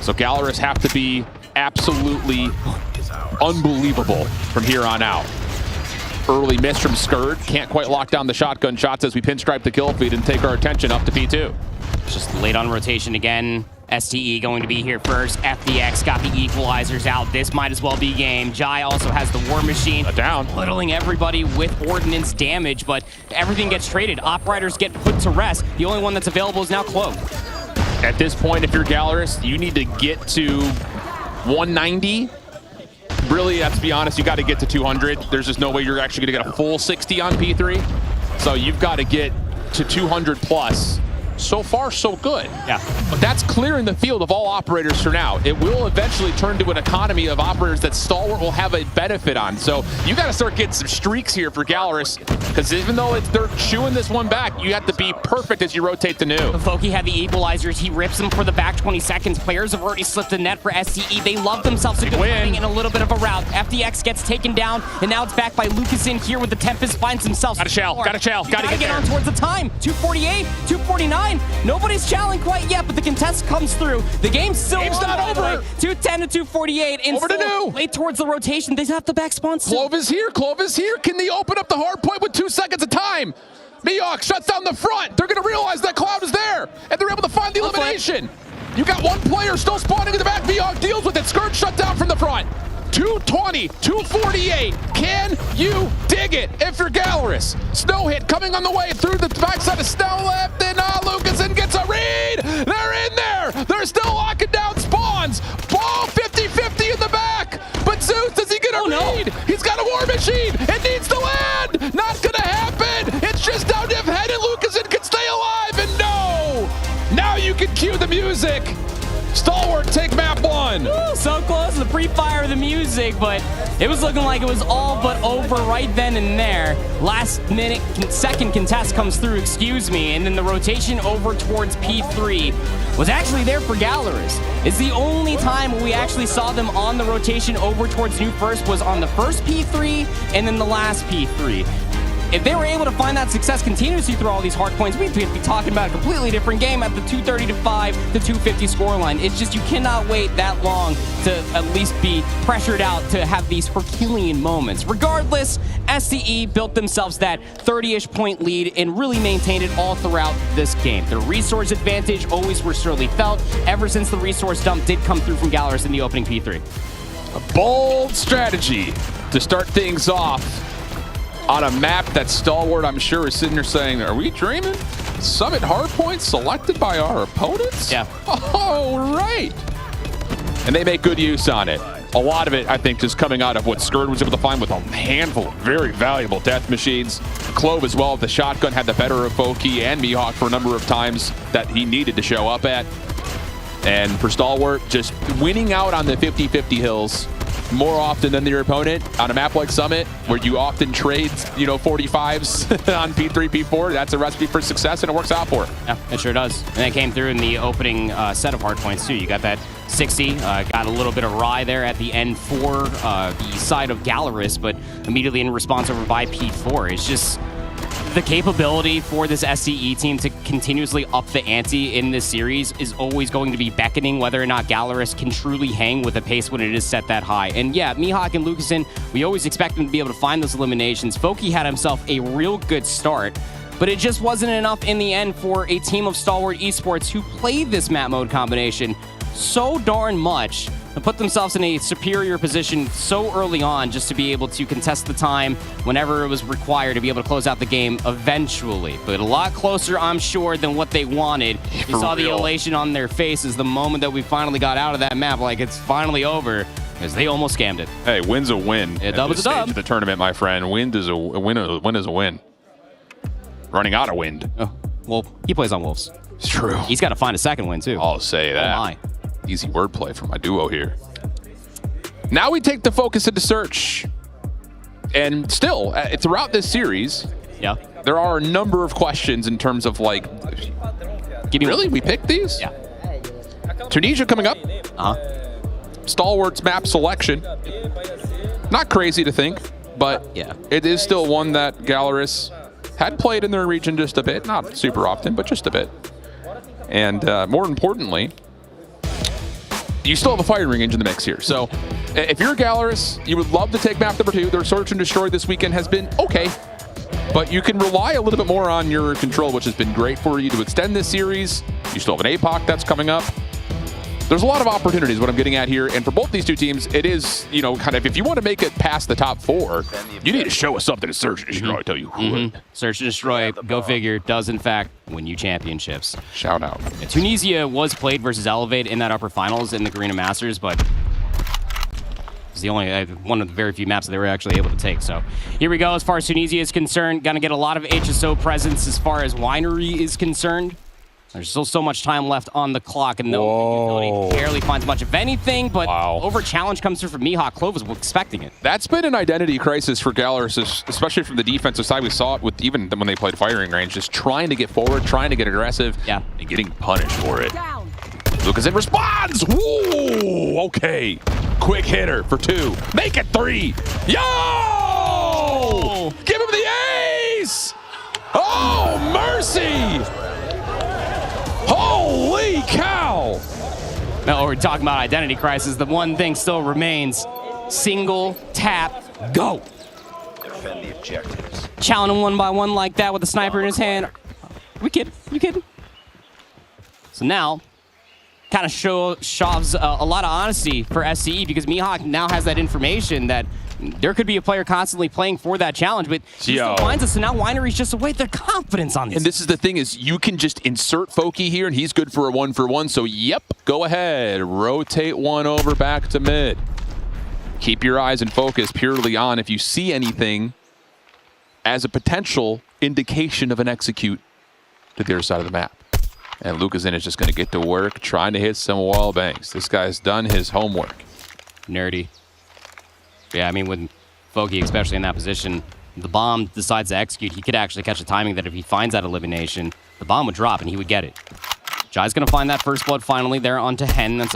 So Gallerus have to be absolutely unbelievable from here on out. Early miss from Skurd, can't quite lock down the shotgun shots as we pinstripe the kill feed and take our attention up to P2. Just late on rotation again. STE going to be here first. FDX got the equalizers out. This might as well be game. Jai also has the War Machine. Down. Littling everybody with ordnance damage, but everything gets traded. Operators get put to rest. The only one that's available is now Clove. At this point, if you're Gallerus, you need to get to 190. Really, let's be honest, you got to get to 200. There's just no way you're actually going to get a full 60 on P3. So you've got to get to 200 plus. So far, so good. Yeah. But that's clearing the field of all operators for now. It will eventually turn to an economy of operators that Stalwart will have a benefit on. So you got to start getting some streaks here for Gallerus, because even though they're chewing this one back, you have to be perfect as you rotate the new. Foki had the equalizers. He rips them for the back 20 seconds. Players have already slipped the net for SCE. They love themselves a good win in a little bit of a rout. FDX gets taken down, and now it's back by Lucasen here with the Tempest. Finds himself. Got to shell. Got to shell. Got to get on towards the time. 248, 249. Nobody's challing quite yet, but the contest comes through. The game's still not over. 210 to 248. Over to new. Late towards the rotation. They have the back spawn. Clove is here. Clove is here. Can they open up the hard point with 2 seconds of time? Mihawk shuts down the front. They're going to realize that Cloud is there, and they're able to find the elimination. You got one player still spawning in the back. Mihawk deals with it. Skurd shut down from the front. 220, 248. Can you dig it if you're Gallerus? Snow hit coming on the way through the backside of Snow left, and Lucasen gets a read. They're in there. They're still locking down spawns. Ball 50-50 in the back. But Zeus, does he get a read? No. He's got a War Machine. It needs to land. Not gonna happen. It's just down to if Head and Lucasen can stay alive, and no. Now you can cue the music. Stalwart take map 1. Ooh, so close to the pre-fire of the music, but it was looking like it was all but over right then and there. Last minute, second contest comes through, excuse me, and then the rotation over towards P3 was actually there for Gallerus. It's the only time we actually saw them on the rotation over towards New First was on the first P3 and then the last P3. If they were able to find that success continuously through all these hard points, we'd be talking about a completely different game at the 230-5 to 250 scoreline. It's just you cannot wait that long to at least be pressured out to have these Herculean moments. Regardless, SCE built themselves that 30-ish point lead and really maintained it all throughout this game. Their resource advantage always was surely felt ever since the resource dump did come through from Gallerus in the opening P3. A bold strategy to start things off on a map that Stalwart, I'm sure, is sitting there saying, are we dreaming? Summit hardpoint selected by our opponents? Yeah. Oh, right. And they make good use on it. A lot of it, I think, just coming out of what Skurd was able to find with a handful of very valuable death machines. Clove as well, the shotgun had the better of Foki and Mihawk for a number of times that he needed to show up at. And for Stalwart, just winning out on the 50-50 hills more often than your opponent on a map like Summit, where you often trade, 45s on P3, P4. That's a recipe for success, and it works out for it. Yeah, it sure does. And that came through in the opening set of hardpoints, too. You got that 60, got a little bit of rye there at the end for the side of Gallerus, but immediately in response over by P4. It's just the capability for this SCE team to continuously up the ante in this series is always going to be beckoning whether or not Gallerus can truly hang with the pace when it is set that high. And yeah, Mihawk and Lucasen, we always expect them to be able to find those eliminations. Foki had himself a real good start, but it just wasn't enough in the end for a team of Stalwart Esports who played this map mode combination so darn much and put themselves in a superior position so early on just to be able to contest the time whenever it was required to be able to close out the game eventually. But a lot closer, I'm sure, than what they wanted. You saw the elation on their faces the moment that we finally got out of that map, like it's finally over, because they almost scammed it. Hey, win's a win. A dub is a dub. Of the tournament, my friend. Win is a win. Running out of wind. Oh, well, he plays on Wolves. It's true. He's got to find a second win, too. I'll say that. Oh, my. Easy wordplay from my duo here. Now we take the focus into search. And still, throughout this series, there are a number of questions in terms of like, really, we picked these? Yeah. Tunisia coming up. Stalwarts map selection. Not crazy to think, but it is still one that Gallerus had played in their region just a bit. Not super often, but just a bit. And more importantly, you still have a firing range in the mix here. So if you're Gallerus, you would love to take map number 2. Their search and destroy this weekend has been okay, but you can rely a little bit more on your control, which has been great for you to extend this series. You still have an APOC that's coming up. There's a lot of opportunities, what I'm getting at here. And for both these two teams, it is, you know, kind of, if you want to make it past the top 4, you need to show us something to search and destroy. I tell you who. Search and destroy, go figure, does in fact win you championships. Shout out. Yeah, Tunisia was played versus Elevate in that upper finals in the Garena Masters, but it's the only one of the very few maps that they were actually able to take. So here we go. As far as Tunisia is concerned, gonna get a lot of HSO presence as far as Winery is concerned. There's still so much time left on the clock, and the utility barely finds much of anything, but over challenge comes through from Mihawk. Clove was expecting it. That's been an identity crisis for Gallerus, especially from the defensive side. We saw it with even when they played firing range, just trying to get forward, trying to get aggressive, and getting punished for it. Lucas in responds! Woo! Okay. Quick hitter for 2. Make it 3. Yo! Give him the ace! Oh, mercy! Holy cow! Now, we're talking about identity crisis. The one thing still remains: single tap, go. Defend the objectives. Challenging one by one like that with a sniper in his hand. We kidding? You kidding? So now, kind of shoves a lot of honesty for SCE, because Mihawk now has that information that there could be a player constantly playing for that challenge, but he still finds us, and now Winery's just away the confidence on this. And this is the thing, is you can just insert Foki here, and he's good for a 1-for-1, so yep, go ahead. Rotate one over back to mid. Keep your eyes and focus purely on if you see anything as a potential indication of an execute to the other side of the map. And Lucazin is just going to get to work trying to hit some wall bangs. This guy's done his homework. Nerdy. Yeah, I mean, with Foki, especially in that position, the bomb decides to execute. He could actually catch a timing that if he finds that elimination, the bomb would drop and he would get it. Jai's going to find that first blood finally there onto Hen. That's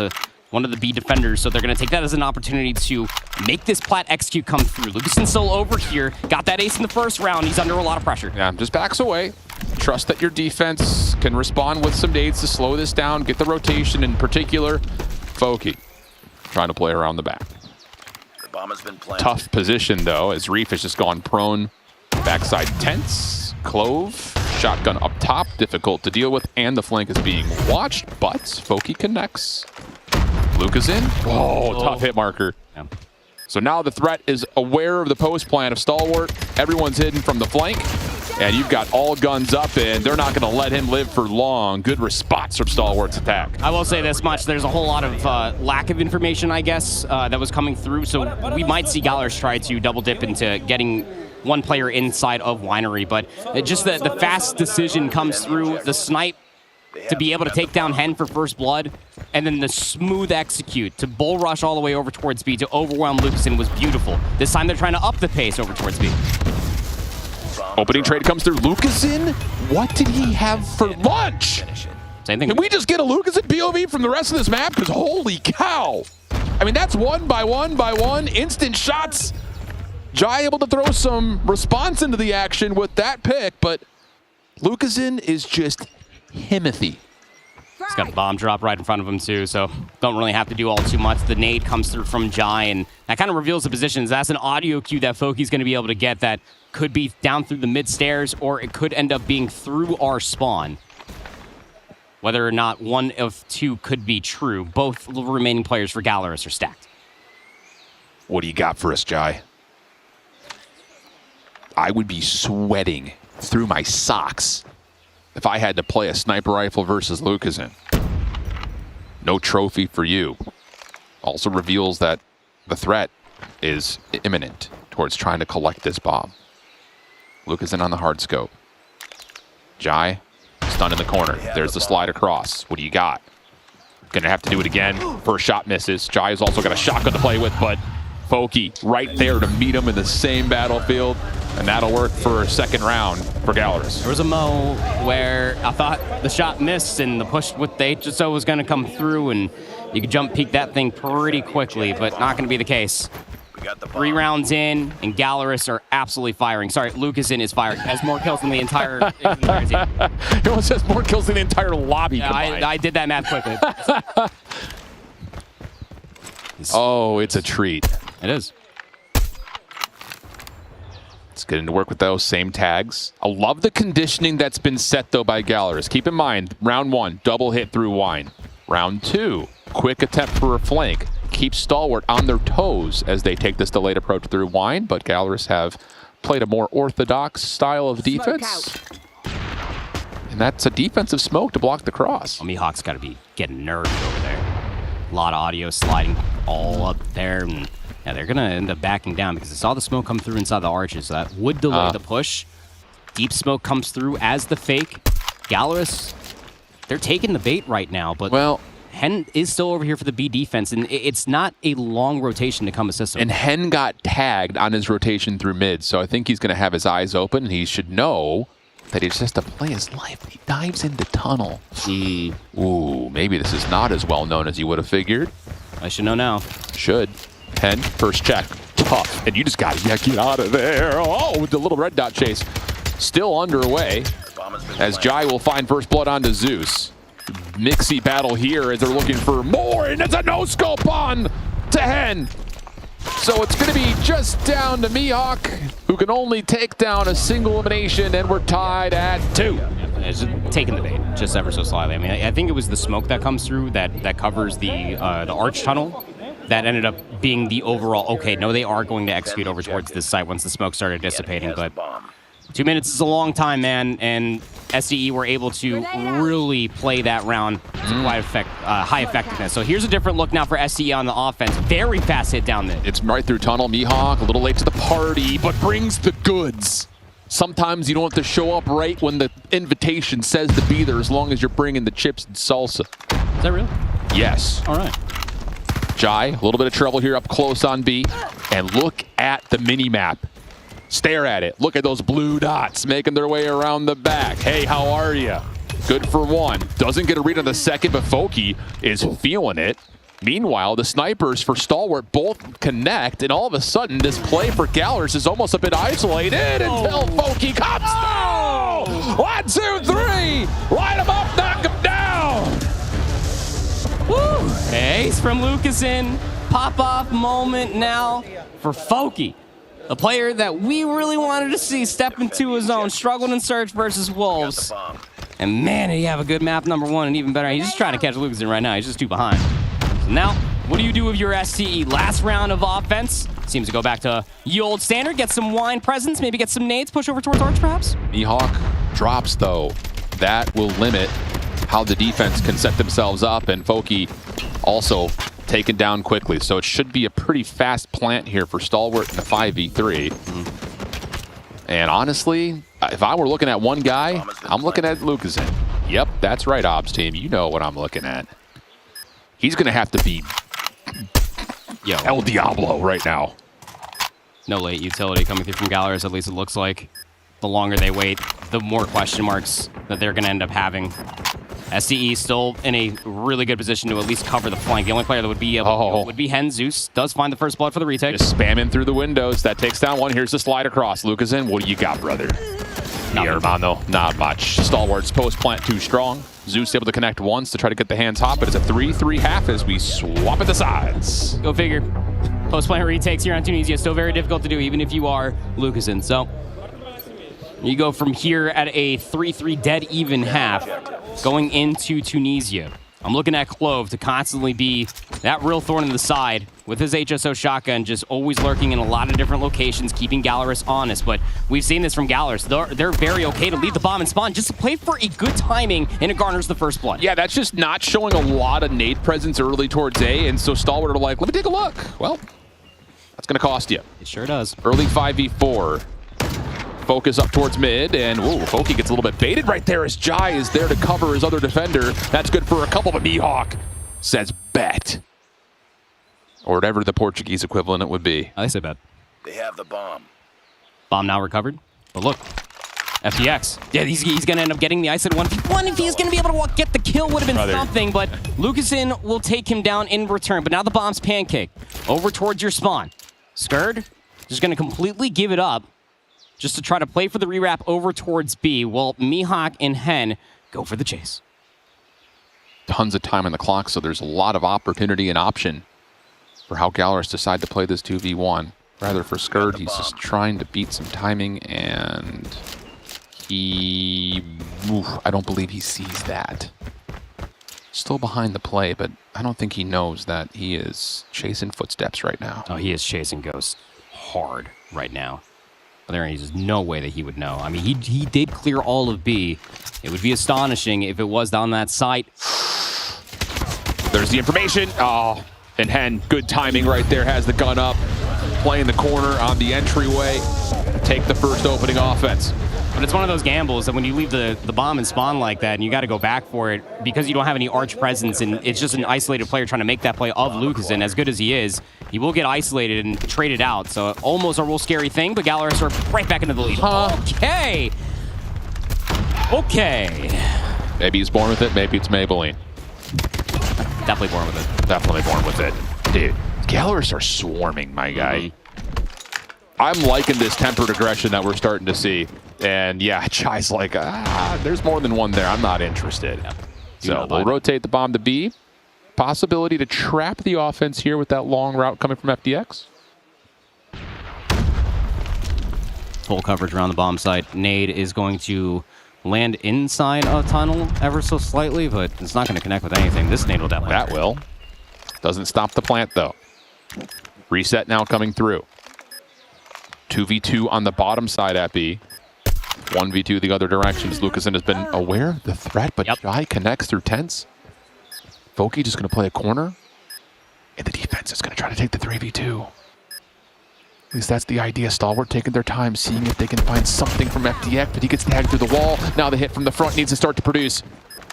one of the B defenders, so they're going to take that as an opportunity to make this plat execute come through. Lucason's still over here. Got that ace in the first round. He's under a lot of pressure. Yeah, just backs away. Trust that your defense can respond with some nades to slow this down, get the rotation in particular. Foki trying to play around the back. Bomb has been planted. Tough position, though, as Reef has just gone prone. Backside tense. Clove, shotgun up top, difficult to deal with, and the flank is being watched, but Foki connects. Luca's in. Oh, tough hit marker. Yeah. So now the threat is aware of the post plan of Stalwart. Everyone's hidden from the flank, and you've got all guns up, and they're not going to let him live for long. Good response from Stalwart's attack. I will say this much. There's a whole lot of lack of information, I guess, that was coming through. So we might see Gallerus try to double dip into getting one player inside of Winery, but just the fast decision comes through. The snipe to be able to take down Hen for first blood, and then the smooth execute to bull rush all the way over towards B to overwhelm Lucason was beautiful. This time they're trying to up the pace over towards B. Opening trade comes through. Lucason? What did he have for lunch? Same thing. Can we just get a Lucason POV from the rest of this map? Because holy cow. I mean, that's one by one, instant shots. Jai able to throw some response into the action with that pick, but Lucason is just Himothy. He's got a bomb drop right in front of him too, so don't really have to do all too much. The nade comes through from Jai, and that kind of reveals the positions. That's an audio cue that Foki's going to be able to get that could be down through the mid stairs, or it could end up being through our spawn. Whether or not one of two could be true, both the remaining players for Gallerus are stacked. What do you got for us, Jai? I would be sweating through my socks if I had to play a sniper rifle versus Lucason. No trophy for you. Also reveals that the threat is imminent towards trying to collect this bomb. Lucason on the hard scope. Jai, stunned in the corner. There's the slide across. What do you got? Gonna have to do it again. First shot misses. Jai has also got a shotgun to play with, but Foki right there to meet him in the same battlefield. And that'll work for a second round for Galaris. There was a mo where I thought the shot missed and the push with the HSO was going to come through and you could jump peek that thing pretty quickly, but not going to be the case. 3 rounds in, and Galaris are absolutely firing. Sorry, Lucasen is firing. Has more kills than the entire team. He almost has more kills than the entire lobby combined. I did that math quickly. Oh, it's a treat. It is. Let's get into work with those same tags. I love the conditioning that's been set, though, by Galaris. Keep in mind, round 1, double hit through Wine. Round 2, quick attempt for a flank. Keep Stalwart on their toes as they take this delayed approach through Wine, but Galaris have played a more orthodox style of defense. And that's a defensive smoke to block the cross. Mihawk's got to be getting nerved over there. A lot of audio sliding all up there. And yeah, they're going to end up backing down because they saw the smoke come through inside the arches. So that would delay the push. Deep smoke comes through as the fake. Galaris, they're taking the bait right now, but well, Hen is still over here for the B defense, and it's not a long rotation to come assist him. And Hen got tagged on his rotation through mid, so I think he's going to have his eyes open, and he should know that he just has to play his life. He dives into tunnel. Ooh, maybe this is not as well known as you would have figured. I should know now. Should. Hen, first check. Tough. And you just got to get out of there. Oh, with the little red dot chase. Still underway as Jai will find first blood onto Zeus. Mixy battle here as they're looking for more, and it's a no-scope on to Hen. So it's going to be just down to Mihawk, who can only take down a single elimination, and we're tied at 2. It's taking the bait just ever so slightly. I mean, I think it was the smoke that comes through that covers the arch tunnel that ended up being the overall, okay, no, they are going to execute over towards this site once the smoke started dissipating, but 2 minutes is a long time, man, and SDE were able to really play that round to quite high effectiveness. So here's a different look now for SDE on the offense. Very fast hit down there. It's right through tunnel. Mihawk a little late to the party, but brings the goods. Sometimes you don't have to show up right when the invitation says to be there, as long as you're bringing the chips and salsa. Is that real? Yes. All right. Jai, a little bit of trouble here up close on B. And look at the mini-map. Stare at it. Look at those blue dots making their way around the back. Hey, how are you? Good for 1. Doesn't get a read on the second, but Foki is feeling it. Meanwhile, the snipers for Stalwart both connect, and all of a sudden, this play for Galaris is almost a bit isolated until Foki comes through! 1, 2, 3! Light him up, knock him down! Woo! Ace from Lucasen. Pop-off moment now for Foki. A player that we really wanted to see step into his own, struggled in Search versus Wolves. And man, did he have a good map number 1, and even better, he's just trying to catch Lucasen right now. He's just too behind. So now, what do you do with your STE? Last round of offense. Seems to go back to ye old standard, get some wine presents, maybe get some nades, push over towards Arch perhaps? Mihawk drops though. That will limit how the defense can set themselves up, and Foki also taken down quickly. So it should be a pretty fast plant here for Stalwart in the 5v3. And honestly, if I were looking at one guy, I'm looking at Lucasen. Yep, that's right, Obs team. You know what I'm looking at. He's going to have to be El Diablo right now. No late utility coming through from Galaris, at least it looks like. The longer they wait, the more question marks that they're going to end up having. SDE still in a really good position to at least cover the flank. The only player that would be able to would be Hen. Zeus does find the first blood for the retake. Just spamming through the windows. That takes down 1. Here's the slide across. Lucasen, what do you got, brother? Hermano, not much. Stalwart's post plant too strong. Zeus able to connect once to try to get the hands hot, but it's a 3-3-half as we swap at the sides. Go figure. Post plant retakes here on Tunisia. Still very difficult to do, even if you are Lucasen. So you go from here at a 3-3 dead even half going into Tunisia. I'm looking at Clove to constantly be that real thorn in the side with his HSO shotgun, just always lurking in a lot of different locations, keeping Galaris honest. But we've seen this from Galaris. They're very okay to leave the bomb and spawn, just to play for a good timing, and it garners the first blood. Yeah, that's just not showing a lot of nade presence early towards A, and so Stalwart are like, let me take a look. Well, that's going to cost you. It sure does. Early 5v4. Focus up towards mid, and Foki gets a little bit baited right there as Jai is there to cover his other defender. That's good for a couple, but Mihawk says bet. Or whatever the Portuguese equivalent would be. I say bet. They have the bomb. Bomb now recovered. But look, FDX. Yeah, he's going to end up getting the isolated 1v1. If he's going to be able to get the kill, would have been something. But Lucasen will take him down in return. But now the bomb's pancake over towards your spawn. Skurd just going to completely give it up just to try to play for the rewrap over towards B. While Mihawk and Hen go for the chase. Tons of time on the clock, so there's a lot of opportunity and option for how Gallerus decide to play this 2v1. Rather for Skurd, he's just trying to beat some timing, and I don't believe he sees that. Still behind the play, but I don't think he knows that he is chasing footsteps right now. Oh, he is chasing Ghost hard right now. There is no way that he would know. I mean, he did clear all of B. It would be astonishing if it was down that site. There's the information. Oh, and Hen, good timing right there, has the gun up, playing the corner on the entryway, take the first opening offense. But it's one of those gambles that when you leave the bomb and spawn like that and you got to go back for it because you don't have any arch presence and it's just an isolated player trying to make that play of Lucasen, as good as he is, he will get isolated and traded out. So almost a real scary thing, but Gallerus are right back into the lead. Okay. Maybe he's born with it, maybe it's Maybelline. Definitely born with it. Definitely born with it. Dude, Gallerus are swarming, my guy. I'm liking this tempered aggression that we're starting to see. And yeah, Chai's like, there's more than one there. I'm not interested. Yep. So we'll rotate the bomb to B. Possibility to trap the offense here with that long route coming from FDX. Full coverage around the bomb site. Nade is going to land inside a tunnel ever so slightly, but it's not going to connect with anything. This nade will definitely. That will. Doesn't stop the plant, though. Reset now coming through. 2v2 on the bottom side at B. 1v2 the other directions. Lucasen has been aware of the threat, but Chai connects through tents. Voki just going to play a corner. And the defense is going to try to take the 3v2. At least that's the idea. Stalwart taking their time, seeing if they can find something from FDX, but he gets tagged through the wall. Now the hit from the front needs to start to produce.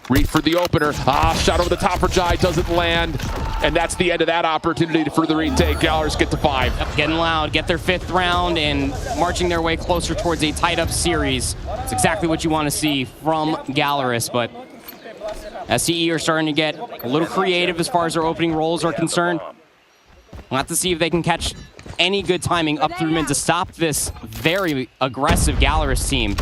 Read for the opener. Shot over the top for Jai, doesn't land. And that's the end of that opportunity for the retake. Gallerus get to 5. Yep, getting loud, get their 5th round and marching their way closer towards a tied-up series. It's exactly what you want to see from Gallerus, but SCE are starting to get a little creative as far as their opening roles are concerned. We'll have to see if they can catch any good timing up through mid to stop this very aggressive Gallerus team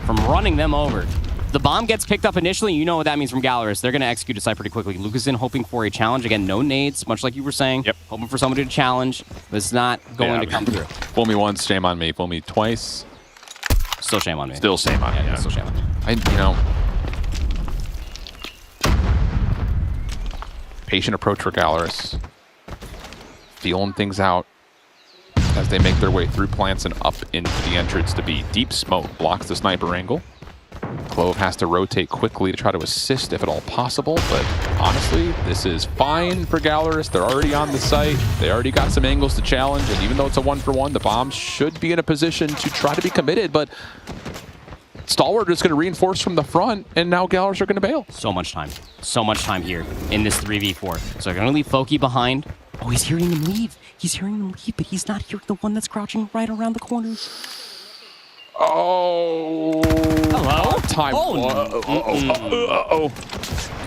from running them over. The bomb gets picked up initially, you know what that means from Gallerus. They're going to execute a site pretty quickly. Lucasen hoping for a challenge. Again, no nades, much like you were saying. Yep. Hoping for somebody to challenge, but it's not going to come through. Fool me once, shame on me. Fool me twice. Still shame on me. Still shame on me. Yeah, still shame on me. Patient approach for Gallerus. Feeling things out as they make their way through plants and up into the entrance to be. Deep smoke blocks the sniper angle. Clove has to rotate quickly to try to assist if at all possible, but honestly, this is fine for Gallerus. They're already on the site. They already got some angles to challenge, and even though it's a 1-for-1, the bomb should be in a position to try to be committed, but Stalwart is going to reinforce from the front, and now Gallerus are going to bail. So much time here in this 3v4. So they're going to leave Foki behind. Oh, he's hearing them leave. He's hearing them leave, but he's not hearing the one that's crouching right around the corners. Oh. Hello? Time.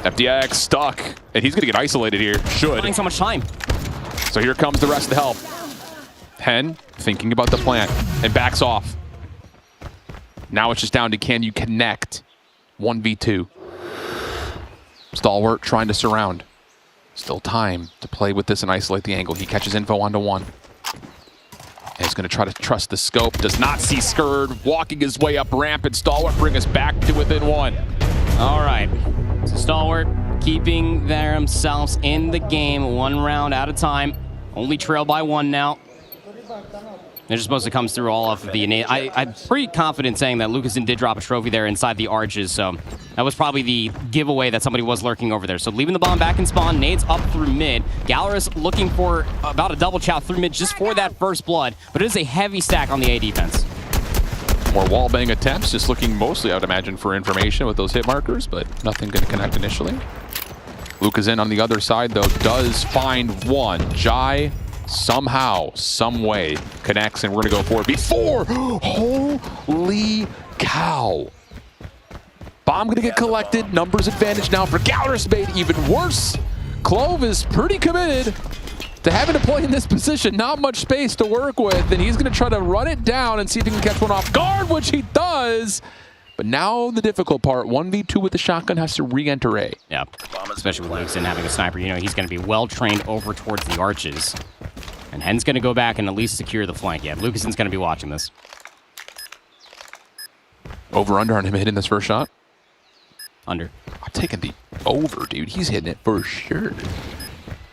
FDX stuck. And he's going to get isolated here. Should. Finding so much time. So here comes the rest of the help. Hen thinking about the plant and backs off. Now it's just down to can you connect 1v2. Stalwart trying to surround. Still time to play with this and isolate the angle. He catches info onto 1. And he's going to try to trust the scope. Does not see Skurd walking his way up ramp, and Stalwart bring us back to within 1. All right. So Stalwart keeping themselves in the game 1 round at a time. Only trail by 1 now. They're just supposed to come through all off of the innate. I'm pretty confident saying that Lucasen did drop a trophy there inside the arches, so that was probably the giveaway that somebody was lurking over there. So leaving the bomb back in spawn, nades up through mid. Gallerus looking for about a double chow through mid just for that first blood, but it is a heavy stack on the A defense. More wallbang attempts, just looking mostly, I would imagine, for information with those hit markers, but nothing going to connect initially. Luca's in on the other side, though, does find one. Jai somehow, some way connects, and we're going to go for it before. Holy cow. Bomb going to get collected. Numbers advantage now for Gallerus, made even worse. Clove is pretty committed to having to play in this position. Not much space to work with, and he's going to try to run it down and see if he can catch one off guard, which he does. But now the difficult part, 1v2 with the shotgun, has to re-enter A. Yeah, especially with Lukeson having a sniper. You know, he's going to be well-trained over towards the arches. And Hen's going to go back and at least secure the flank. Yeah, Lucason's going to be watching this. Over-under on him hitting this first shot? Under. I'm taking the over, dude. He's hitting it for sure.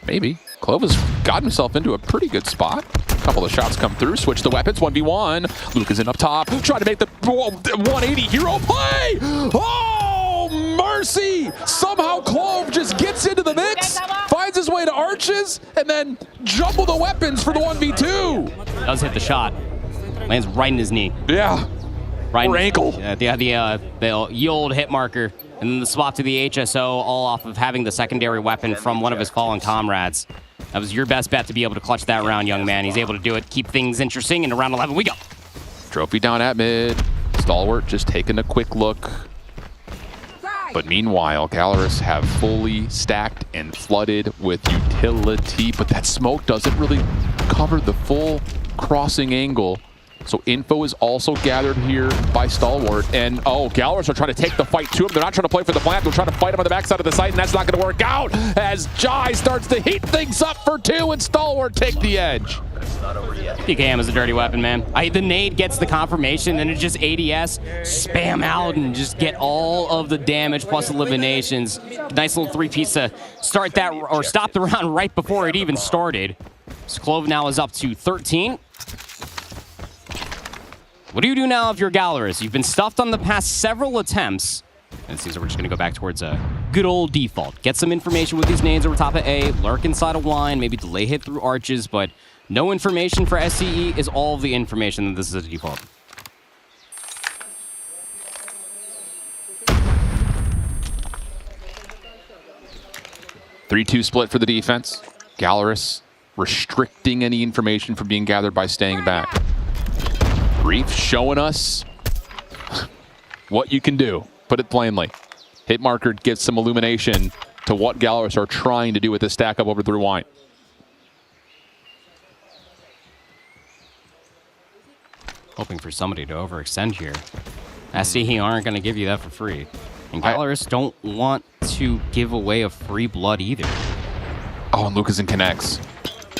Maybe. Clove has got himself into a pretty good spot. A couple of shots come through. Switch the weapons. 1v1. Luke is in up top. Trying to make the 180 hero play. Oh, mercy. Somehow Clove just gets into the mix, finds his way to arches, and then jumble the weapons for the 1v2. Does hit the shot. Lands right in his knee. Yeah. Right or ankle. The old hit marker. And then the swap to the HSO, all off of having the secondary weapon from one of his fallen comrades. That was your best bet to be able to clutch that round, young man. He's able to do it, keep things interesting, and around 11 we go. Trophy down at mid. Stalwart just taking a quick look. But meanwhile, Gallerus have fully stacked and flooded with utility, but that smoke doesn't really cover the full crossing angle. So info is also gathered here by Stalwart. And Gallerus are trying to take the fight to him. They're not trying to play for the plant. They're trying to fight him on the backside of the site, and that's not going to work out as Jai starts to heat things up for two, and Stalwart take the edge. PKM is a dirty weapon, man. The nade gets the confirmation, and it just ADS, spam out, and just get all of the damage plus eliminations. Nice little three-piece to start that, or stop the round right before it even started. So Clove now is up to 13. What do you do now if you're Gallerus? You've been stuffed on the past several attempts. And it seems like we're just going to go back towards a good old default. Get some information with these nades over top of A, lurk inside a line, maybe delay hit through arches, but no information for SCE is all of the information that this is a default. (3-2) split for the defense. Gallerus restricting any information from being gathered by staying back. Brief showing us what you can do, put it plainly. Hit marker gives some illumination to what Gallerus are trying to do with this stack up over through wine. Hoping for somebody to overextend here. SCE aren't going to give you that for free. And Gallerus don't want to give away a free blood either. Oh, and Lucasen connects.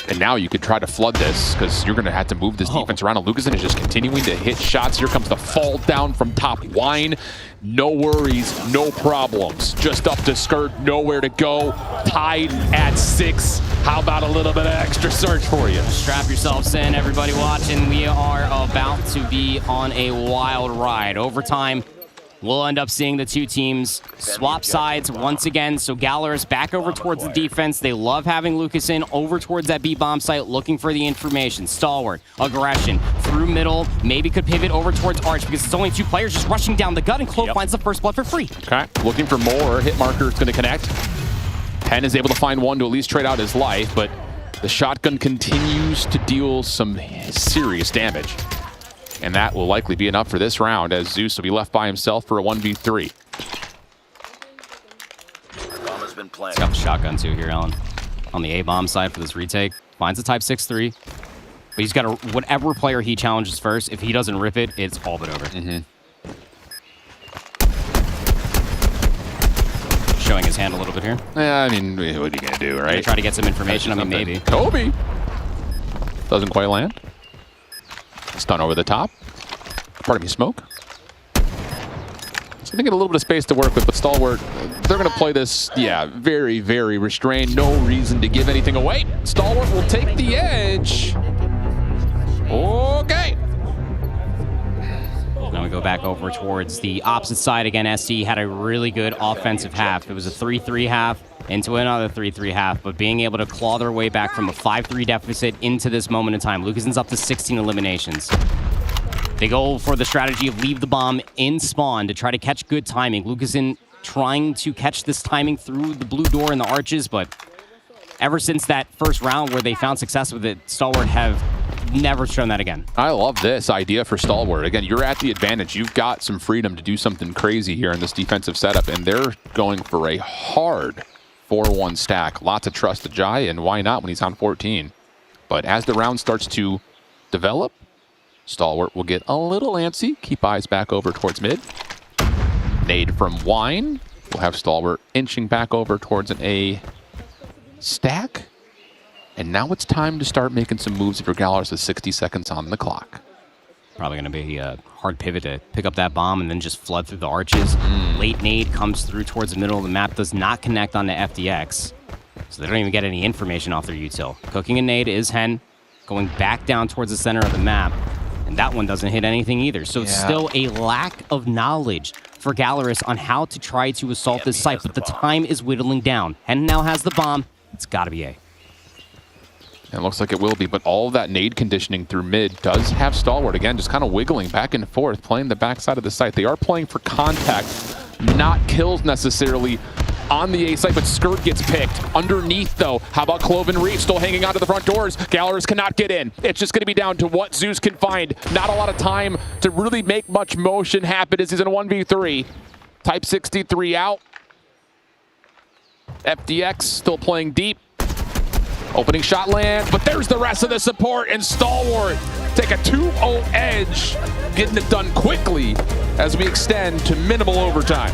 And now you could try to flood this because you're going to have to move this defense around. And Lucasen is just continuing to hit shots. Here comes the fall down from top. Wine, no worries, no problems. Just up to skirt, nowhere to go. Tied at 6. How about a little bit of extra surge for you? Strap yourselves in, everybody watching. We are about to be on a wild ride. Overtime. We'll end up seeing the two teams swap sides once again. So Gallerus back over towards the defense. They love having Lucasen over towards that B-bomb site, looking for the information. Stalwart, aggression, through middle, maybe could pivot over towards Arch because it's only two players just rushing down the gut, and Clove finds the first blood for free. Okay, looking for more. Hit marker is going to connect. Penn is able to find one to at least trade out his life, but the shotgun continues to deal some serious damage. And that will likely be enough for this round as Zeus will be left by himself for a 1v3. He's got the shotgun too here, Alan. On the A-bomb side for this retake. Finds a type 6-3. But he's got a, whatever player he challenges first, if he doesn't rip it, it's all but over. Showing his hand a little bit here. Yeah, I mean, what are you going to do, right? Try to get some information. I mean, maybe. Kobe! Doesn't quite land. Stun over the top. Pardon me, smoke. So they get a little bit of space to work with, but Stalwart, they're going to play this, very, very restrained. No reason to give anything away. Stalwart will take the edge. Okay. Now we go back over towards the opposite side again. SC had a really good offensive half. It was a 3-3 half into another 3-3 half, but being able to claw their way back from a 5-3 deficit into this moment in time. Lucasen's up to 16 eliminations. They go for the strategy of leave the bomb in spawn to try to catch good timing. Lucasen trying to catch this timing through the blue door and the arches, but ever since that first round where they found success with it, Stalwart have never shown that again. I love this idea for Stalwart. Again, you're at the advantage. You've got some freedom to do something crazy here in this defensive setup, and they're going for a hard 4-1 stack. Lots of trust to Jai, and why not when he's on 14? But as the round starts to develop, Stalwart will get a little antsy. Keep eyes back over towards mid. Nade from Wine. We'll have Stalwart inching back over towards an A stack. And now it's time to start making some moves for Gallerus with 60 seconds on the clock. Probably going to be a hard pivot to pick up that bomb and then just flood through the arches. Late nade comes through towards the middle of the map, does not connect on the FDX. So they don't even get any information off their util. Cooking a nade is Hen, going back down towards the center of the map. And that one doesn't hit anything either. So it's still a lack of knowledge for Gallerus on how to try to assault this site, but the time is whittling down. Hen now has the bomb. It's got to be A. It looks like it will be, but all of that nade conditioning through mid does have Stalwart, again, just kind of wiggling back and forth, playing the backside of the site. They are playing for contact, not kills necessarily on the A site, but Skirt gets picked. Underneath, though, how about Cloven Reef still hanging onto the front doors? Gallerus cannot get in. It's just going to be down to what Zeus can find. Not a lot of time to really make much motion happen as he's in a 1v3. Type 63 out. FDX still playing deep. Opening shot lands, but there's the rest of the support, and Stalwart take a 2-0 edge, getting it done quickly as we extend to minimal overtime.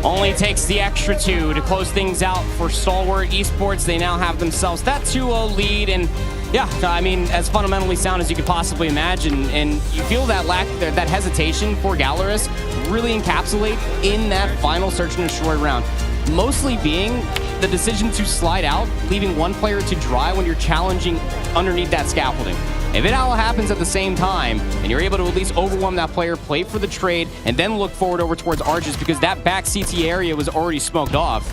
Only takes the extra 2 to close things out for Stalwart Esports. They now have themselves that 2-0 lead, and yeah, I mean, as fundamentally sound as you could possibly imagine, and you feel that that hesitation for Gallerus really encapsulate in that final search and destroy round. Mostly being the decision to slide out, leaving one player to dry when you're challenging underneath that scaffolding. If it all happens at the same time, and you're able to at least overwhelm that player, play for the trade, and then look forward over towards arches because that back CT area was already smoked off,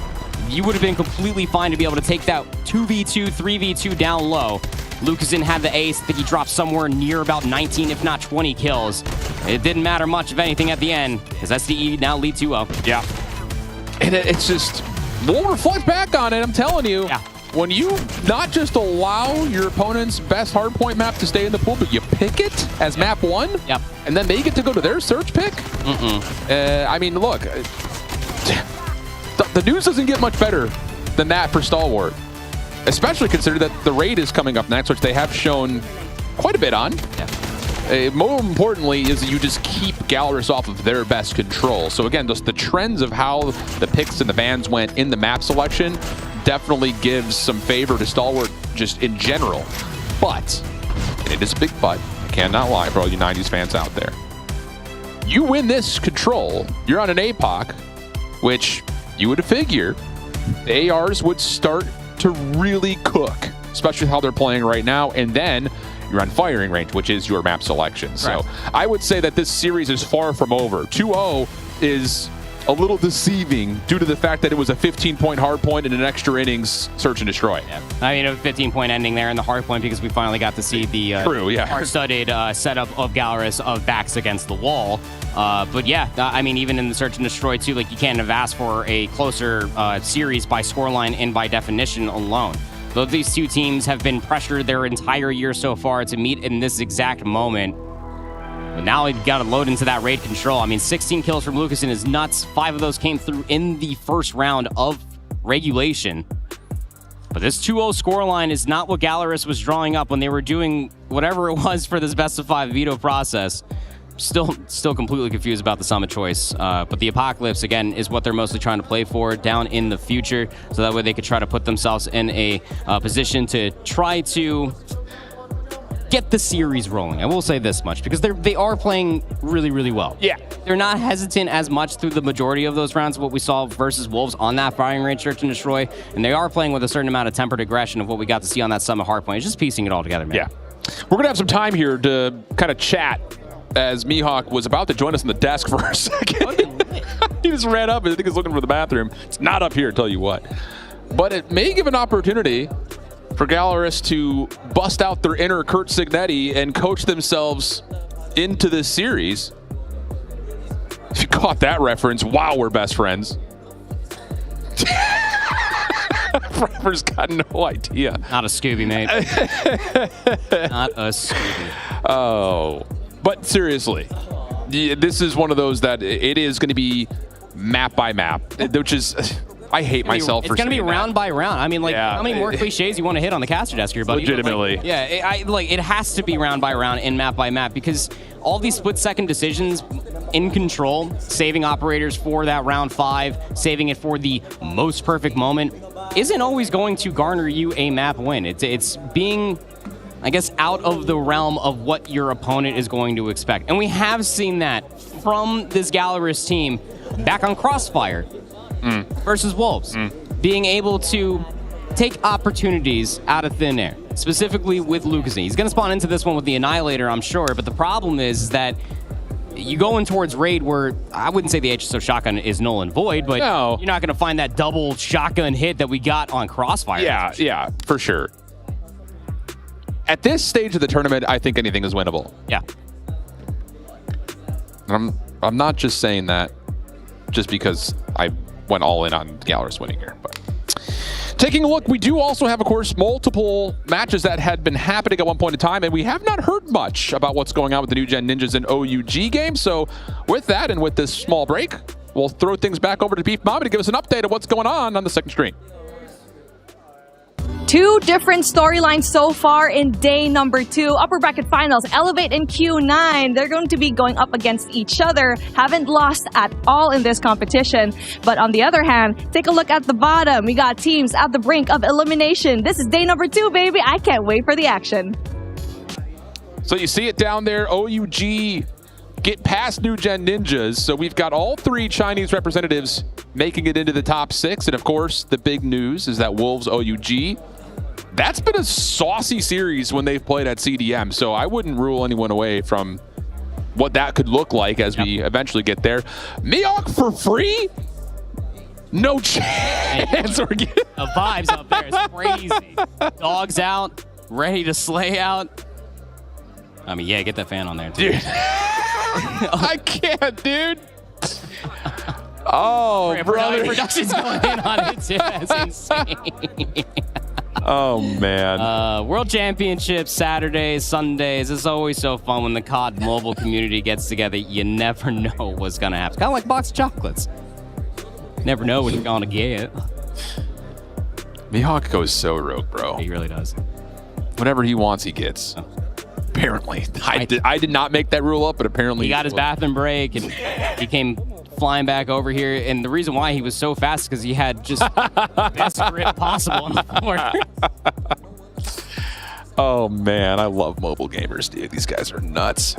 you would have been completely fine to be able to take that 2v2, 3v2 down low. Lucasen had the ace. I think he dropped somewhere near about 19, if not 20 kills. It didn't matter much, if anything, at the end, because SDE now lead 2-0. Yeah. And it's just, we'll reflect back on it, I'm telling you. Yeah. When you not just allow your opponent's best hardpoint map to stay in the pool, but you pick it as map 1, and then they get to go to their search pick. I mean, look, the news doesn't get much better than that for Stalwart, especially considering that the raid is coming up next, which they have shown quite a bit on. More importantly is that you just keep Gallerus off of their best control. So again, just the trends of how the picks and the bans went in the map selection definitely gives some favor to Stalwart just in general. But, and it is a big but, I cannot lie for all you 90s fans out there. You win this control, you're on an APOC, which you would figure the ARs would start to really cook, especially how they're playing right now, and then you're on firing range, which is your map selection. So I would say that this series is far from over. 2-0 is a little deceiving due to the fact that it was a 15-point hard point and an extra innings search and destroy. I mean, a 15-point ending there in the hard point because we finally got to see the hard-studded setup of Gallerus of backs against the wall. But yeah, I mean, even in the search and destroy too, like you can't have asked for a closer series by scoreline and by definition alone. Though these two teams have been pressured their entire year so far to meet in this exact moment. But now we've got to load into that raid control. I mean, 16 kills from Lucasen is nuts. 5 of those came through in the first round of regulation. But this 2-0 scoreline is not what Gallerus was drawing up when they were doing whatever it was for this best-of-5 veto process. Still completely confused about the summit choice. But the Apocalypse, again, is what they're mostly trying to play for down in the future. So that way they could try to put themselves in a position to try to get the series rolling. I will say this much, because they are playing really, really well. Yeah. They're not hesitant as much through the majority of those rounds of what we saw versus Wolves on that firing range search and destroy. And they are playing with a certain amount of tempered aggression of what we got to see on that summit hardpoint. It's just piecing it all together, man. Yeah. We're going to have some time here to kind of chat as Mihawk was about to join us on the desk for a second. He just ran up and I think he's looking for the bathroom. It's not up here, tell you what. But it may give an opportunity for Gallerus to bust out their inner Kurt Signetti and coach themselves into this series. If you caught that reference, wow, we're best friends. Robber's got no idea. Not a Scooby, mate. Not a Scooby. Oh, but seriously, this is one of those that it is going to be map by map, which is, I hate myself for saying It's going to be round by round. I mean, like, Yeah. how many more cliches you want to hit on the caster desk here, buddy? Legitimately. Like, yeah, it has to be round by round and map by map because all these split-second decisions in control, saving operators for that round 5, saving it for the most perfect moment, isn't always going to garner you a map win. It's being, I guess, out of the realm of what your opponent is going to expect. And we have seen that from this Gallerist team back on Crossfire versus Wolves, being able to take opportunities out of thin air, specifically with Lucasine. He's going to spawn into this one with the Annihilator, I'm sure, but the problem is that you go in towards raid where I wouldn't say the HSO shotgun is null and void, but you're not going to find that double shotgun hit that we got on Crossfire. Yeah, for sure. At this stage of the tournament, I think anything is winnable. Yeah. I'm not just saying that just because I went all in on Gallerist winning here, but taking a look, we do also have, of course, multiple matches that had been happening at one point in time, and we have not heard much about what's going on with the New Gen Ninjas and OUG game. So with that and with this small break, we'll throw things back over to Beef Mama to give us an update of what's going on the second stream. Two different storylines so far in day number 2. Upper bracket finals, Elevate and Q9. They're going to be going up against each other. Haven't lost at all in this competition. But on the other hand, take a look at the bottom. We got teams at the brink of elimination. This is day number 2, baby. I can't wait for the action. So you see it down there, OUG get past New Gen Ninjas. So we've got all 3 Chinese representatives making it into the top 6. And of course, the big news is that Wolves OUG, that's been a saucy series when they've played at CDM. So I wouldn't rule anyone away from what that could look like as we eventually get there. Mihawk for free? No chance. The vibes up there is crazy. Dogs out, ready to slay out. I mean, yeah, get that fan on there, too. Dude. I can't, dude. Oh, brother. Production's going in on it, too. That's insane. Oh, man. World Championships, Saturdays, Sundays. It's always so fun when the COD mobile community gets together. You never know what's going to happen. Kind of like a box of chocolates. Never know what you're going to get. Mihawk goes so rogue, bro. He really does. Whatever he wants, he gets. Apparently. I did not make that rule up, but apparently he got his bathroom break and he came flying back over here. And the reason why he was so fast is because he had just the best grip possible on the floor. Oh, man. I love mobile gamers, dude. These guys are nuts.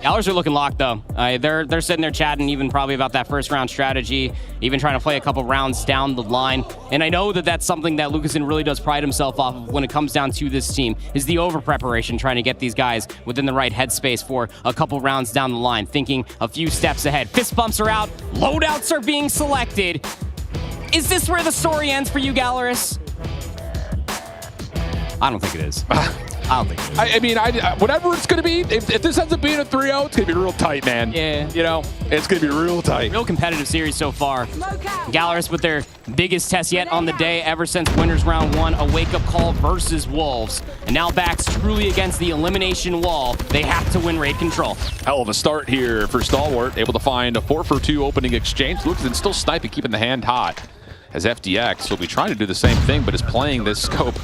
Gallers are looking locked, though. They're sitting there chatting even probably about that first round strategy, even trying to play a couple rounds down the line. And I know that that's something that Lucasine really does pride himself off of when it comes down to this team, is the over-preparation, trying to get these guys within the right headspace for a couple rounds down the line, thinking a few steps ahead. Fist bumps are out. Loadouts are being selected. Is this where the story ends for you, Gallerist? I don't think it is. I don't think it is. I mean, whatever it's going to be, if this ends up being a 3-0, it's going to be real tight, man. Yeah. You know, it's going to be real tight. Real competitive series so far. Gallerist with their biggest test yet on the day ever since Winners Round 1, a wake-up call versus Wolves. And now backs truly against the elimination wall. They have to win raid control. Hell of a start here for Stalwart, able to find a 4-for-2 opening exchange. Lucasine still sniping, keeping the hand hot. As FDX will be trying to do the same thing, but is playing this scope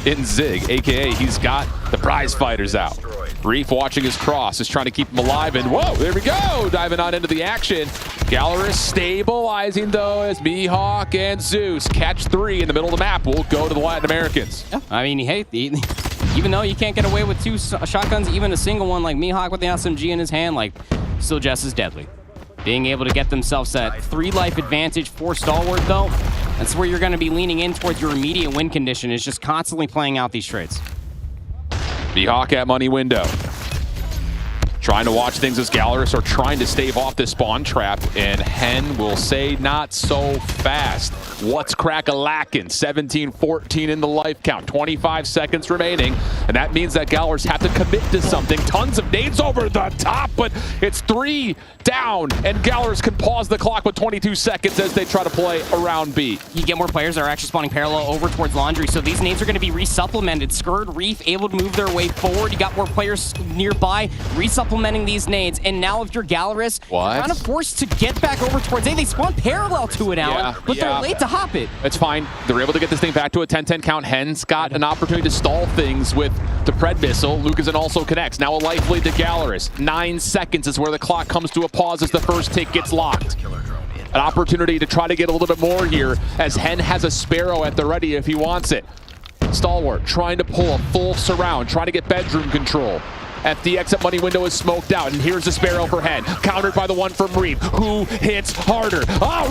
in Zig, aka he's got the prize fighters out. Reef watching his cross, is trying to keep him alive, and whoa, there we go, diving on into the action. Gallerist stabilizing though as Mihawk and Zeus catch 3 in the middle of the map. Will go to the Latin Americans. Yeah, I mean, hey, even though you can't get away with 2 shotguns, even a single one like Mihawk with the SMG in his hand, like, still just as deadly. Being able to get themselves that 3 life advantage for Stalwart, though, that's where you're going to be leaning in towards your immediate win condition, is just constantly playing out these trades. Mihawk at money window. Trying to watch things as Gallerist are trying to stave off this spawn trap, and Hen will say not so fast. What's crack-a-lackin'? 17-14 in the life count. 25 seconds remaining. And that means that Galers have to commit to something. Tons of nades over the top, but it's 3 down. And Galers can pause the clock with 22 seconds as they try to play around B. You get more players that are actually spawning parallel over towards Laundry, so these nades are going to be resupplemented. Skurd, Reef able to move their way forward. You got more players nearby resupplementing these nades. And now if you're Galers, kind of forced to get back over towards A. They spawn parallel to it, Alan, but they're late to hop it. It's fine. They're able to get this thing back to a 10-10 count. Hen's got an opportunity to stall things with the Pred missile. Lucas also connects. Now a life lead to Gallerus. 9 seconds is where the clock comes to a pause as the first tick gets locked. An opportunity to try to get a little bit more here as Hen has a Sparrow at the ready if he wants it. Stalwart trying to pull a full surround, trying to get bedroom control. FDX at money window is smoked out, and here's the Sparrow for Hen. Countered by the one from Reef. Who hits harder?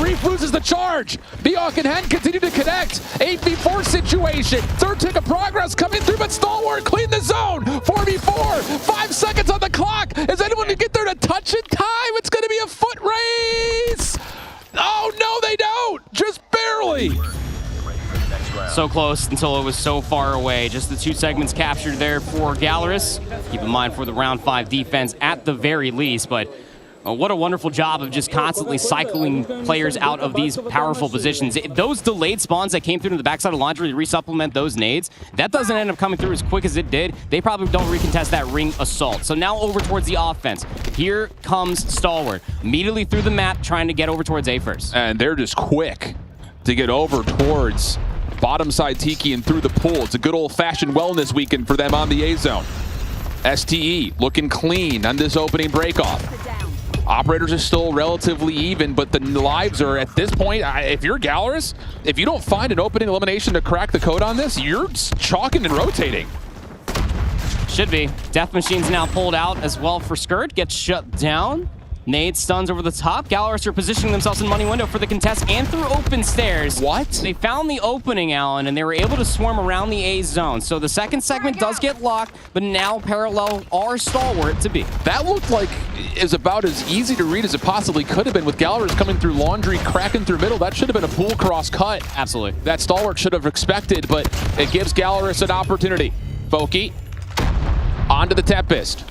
Reef loses the charge. Bjork and Hen continue to connect. 8v4 situation. Third tick of progress coming through, but Stalwart clean the zone. 4v4. 5 seconds on the clock. Is anyone going to get there to touch in time? It's going to be a foot race. Oh, no, they don't. Just barely. So close until it was so far away. Just the 2 segments captured there for Gallerus. Keep in mind for the round 5 defense at the very least, but what a wonderful job of just constantly cycling players out of these powerful positions. Those delayed spawns that came through to the backside of Laundry to resupplement those nades, that doesn't end up coming through as quick as it did. They probably don't recontest that ring assault. So now over towards the offense. Here comes Stalwart. Immediately through the map, trying to get over towards A first. And they're just quick to get over towards bottom side Tiki and through the pool. It's a good old-fashioned wellness weekend for them on the A zone. STE looking clean on this opening breakoff. Operators are still relatively even, but the lives are at this point, if you're Gallerus, if you don't find an opening elimination to crack the code on this, you're chalking and rotating. Should be. Death Machine's now pulled out as well for Skirt. Gets shut down. Nade stuns over the top. Gallerus are positioning themselves in money window for the contest and through open stairs. What? They found the opening, Alan, and they were able to swarm around the A zone. So the second segment does get locked, but now parallel are Stalwart to be. That looked like is about as easy to read as it possibly could have been with Gallerus coming through Laundry, cracking through middle. That should have been a pool cross cut. Absolutely. That Stalwart should have expected, but it gives Gallerus an opportunity. Foki onto the Tempest.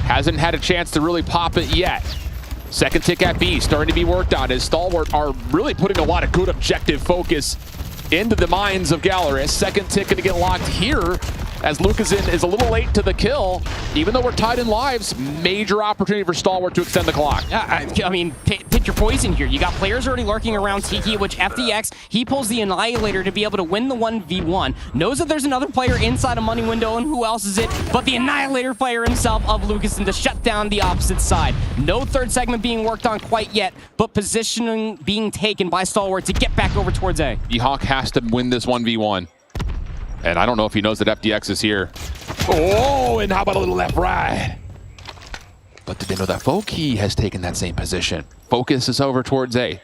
Hasn't had a chance to really pop it yet. Second tick at B starting to be worked on as Stalwart are really putting a lot of good objective focus into the minds of Gallerus. Second tick going to get locked here as Lucasin is a little late to the kill. Even though we're tied in lives, major opportunity for Stalwart to extend the clock. Yeah, I mean, pick your poison here. You got players already lurking around Tiki, which FDX, he pulls the Annihilator to be able to win the 1v1. Knows that there's another player inside a money window, and who else is it but the Annihilator player himself of Lucasin to shut down the opposite side. No third segment being worked on quite yet, but positioning being taken by Stalwart to get back over towards A. Hawk has to win this 1v1. And I don't know if he knows that FDX is here. Oh, and how about a little left right? But did they know that Foki has taken that same position? Focus is over towards A.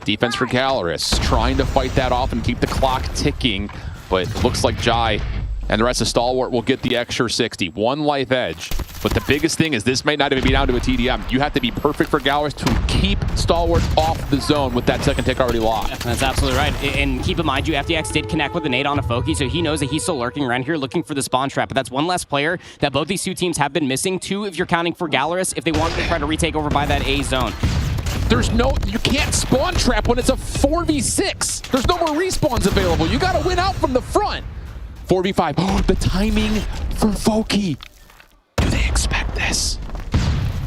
Defense for Gallerus, trying to fight that off and keep the clock ticking. But it looks like Jai and the rest of Stalwart will get the extra 60. 1 life edge. But the biggest thing is this may not even be down to a TDM. You have to be perfect for Gallerus to keep Stalwart off the zone with that second tick already locked. That's absolutely right. And keep in mind, FDX did connect with a nade on a Foki, so he knows that he's still lurking around here looking for the spawn trap. But that's one less player that both these 2 teams have been missing. 2 if you're counting for Gallerus, if they want to try to retake over by that A zone. You can't spawn trap when it's a 4v6. There's no more respawns available. You gotta win out from the front. 4v5. Oh, the timing for Foki. Do they expect this?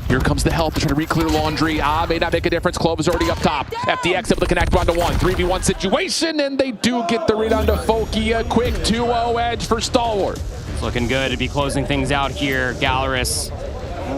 Here comes the help to try to re-clear Laundry. May not make a difference. Clove is already up top. FDX able to connect 1-to-1. 3v1 situation, and they do get the read onto Foki. A quick 2-0 edge for Stalwart. It's looking good to be closing things out here. Gallerus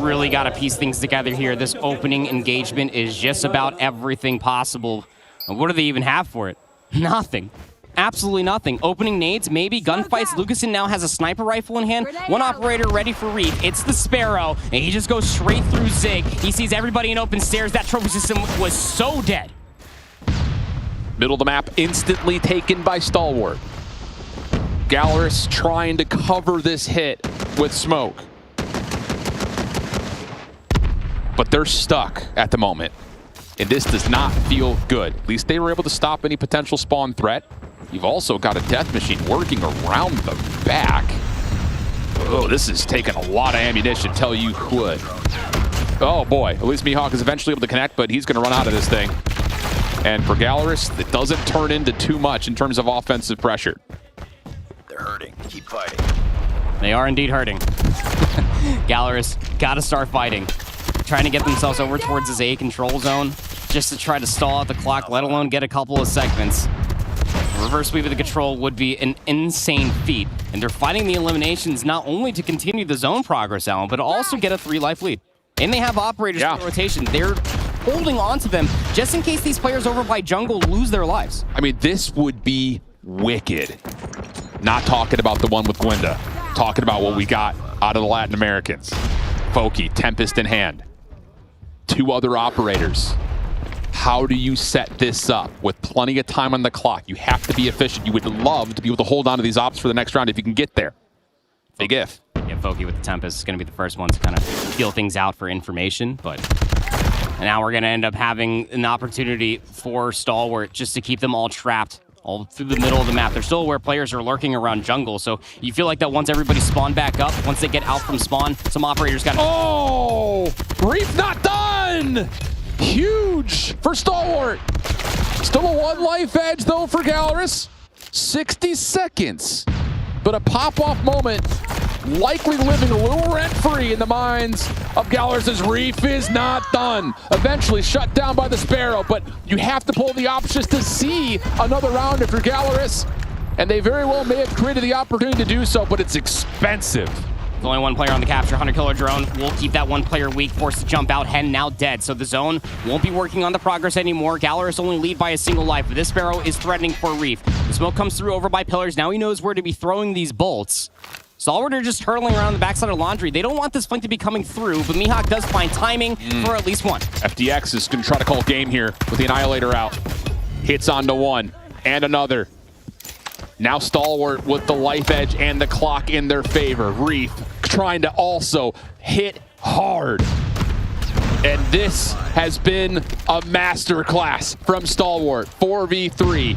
really got to piece things together here. This opening engagement is just about everything possible. And what do they even have for it? Nothing. Absolutely nothing. Opening nades, maybe gunfights. Lucasin now has a sniper rifle in hand. 1 operator ready for Reef. It's the Sparrow, and he just goes straight through Zig. He sees everybody in open stairs. That trophy system was so dead. Middle of the map instantly taken by Stalwart. Gallerus trying to cover this hit with smoke. But they're stuck at the moment. And this does not feel good. At least they were able to stop any potential spawn threat. You've also got a death machine working around the back. Oh, this is taking a lot of ammunition, tell you what. Oh boy, at least Mihawk is eventually able to connect, but he's gonna run out of this thing. And for Galaris, it doesn't turn into too much in terms of offensive pressure. They're hurting. Keep fighting. They are indeed hurting. Galaris gotta start fighting. Trying to get themselves over towards his A control zone just to try to stall out the clock, let alone get a couple of segments. Reverse sweep of the control would be an insane feat. And they're fighting the eliminations not only to continue the zone progress, Alan, but also get a 3-life lead. And they have operators in rotation. They're holding on to them just in case these players over by jungle lose their lives. I mean, this would be wicked. Not talking about the one with Gwenda. Talking about what we got out of the Latin Americans. Foki, Tempest in hand. 2 other operators. How do you set this up with plenty of time on the clock? You have to be efficient. You would love to be able to hold on to these ops for the next round if you can get there. Big if. Yeah, Foki with the Tempest is going to be the first one to kind of feel things out for information, but now we're going to end up having an opportunity for Stalwart just to keep them all trapped all through the middle of the map. They're still where players are lurking around jungle, so you feel like that once everybody spawn back up, once they get out from spawn, some operators got... Oh! Reef not done! Huge for Stalwart. Still a 1-life edge, though, for Galaris. 60 seconds. But a pop-off moment likely living a little rent-free in the minds of Galaris as Reef is not done. Eventually shut down by the Sparrow, but you have to pull the options to see another round if you're Galaris. And they very well may have created the opportunity to do so, but it's expensive. There's only one player on the capture. Hunter Killer Drone will keep that one player weak, forced to jump out. Hen now dead, so the zone won't be working on the progress anymore. Galaris only lead by a single life, but this Sparrow is threatening for Reef. The smoke comes through over by pillars. Now he knows where to be throwing these bolts. Stalwart are just hurtling around the backside of Laundry. They don't want this flank to be coming through, but Mihawk does find timing for at least one. FDX is going to try to call game here with the Annihilator out. Hits onto one and another. Now Stalwart with the life edge and the clock in their favor. Reef trying to also hit hard. And this has been a masterclass from Stalwart. 4v3.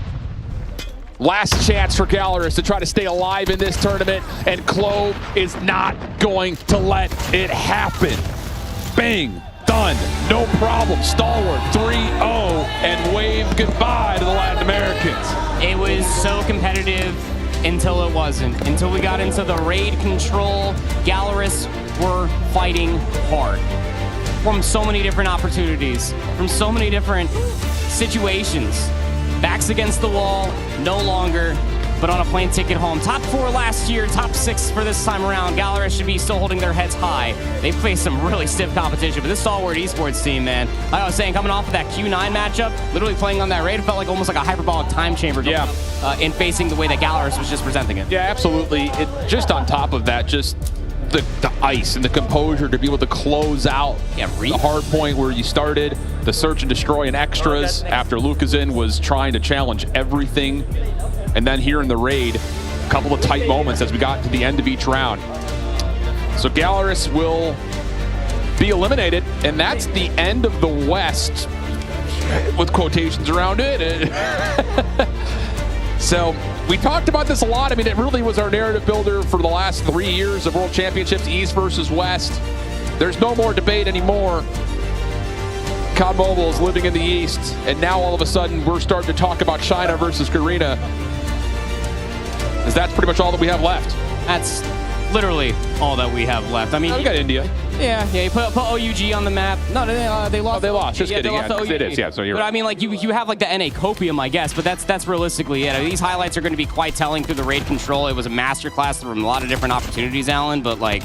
Last chance for Galaris to try to stay alive in this tournament, and Clove is not going to let it happen. Bang. Done. No problem. Stalwart 3-0 and wave goodbye to the Latin Americans. It was so competitive until it wasn't. Until we got into the raid control, Galaris were fighting hard. From so many different opportunities, from so many different situations. Backs against the wall, no longer, but on a plane ticket home. Top 4 last year, top 6 for this time around. Galaris should be still holding their heads high. They faced some really stiff competition, but this Stalwart Esports team, man, like I was saying, coming off of that Q9 matchup, literally playing on that raid, it felt like almost like a hyperbolic time chamber going up, in facing the way that Galaris was just presenting it. Yeah, absolutely. Just on top of that, just the ice and the composure to be able to close out the hard point where you started, the search and destroy and extras after Lukazin was trying to challenge everything. And then here in the raid, a couple of tight moments as we got to the end of each round. So Galaris will be eliminated, and that's the end of the West, with quotations around it. So we talked about this a lot. I mean, it really was our narrative builder for the last 3 years of World Championships, East versus West. There's no more debate anymore. COD Mobile is living in the East, and now all of a sudden we're starting to talk about China versus Garena, because that's pretty much all that we have left. That's literally all that we have left. I mean, we got India. Yeah, you put OUG on the map. No, they lost. Oh, they lost. Just kidding. They lost to It is. Yeah, so you're But right. I mean, like you have like the NA copium, I guess. But that's realistically it. These highlights are going to be quite telling through the raid control. It was a masterclass from a lot of different opportunities, Alan. But like,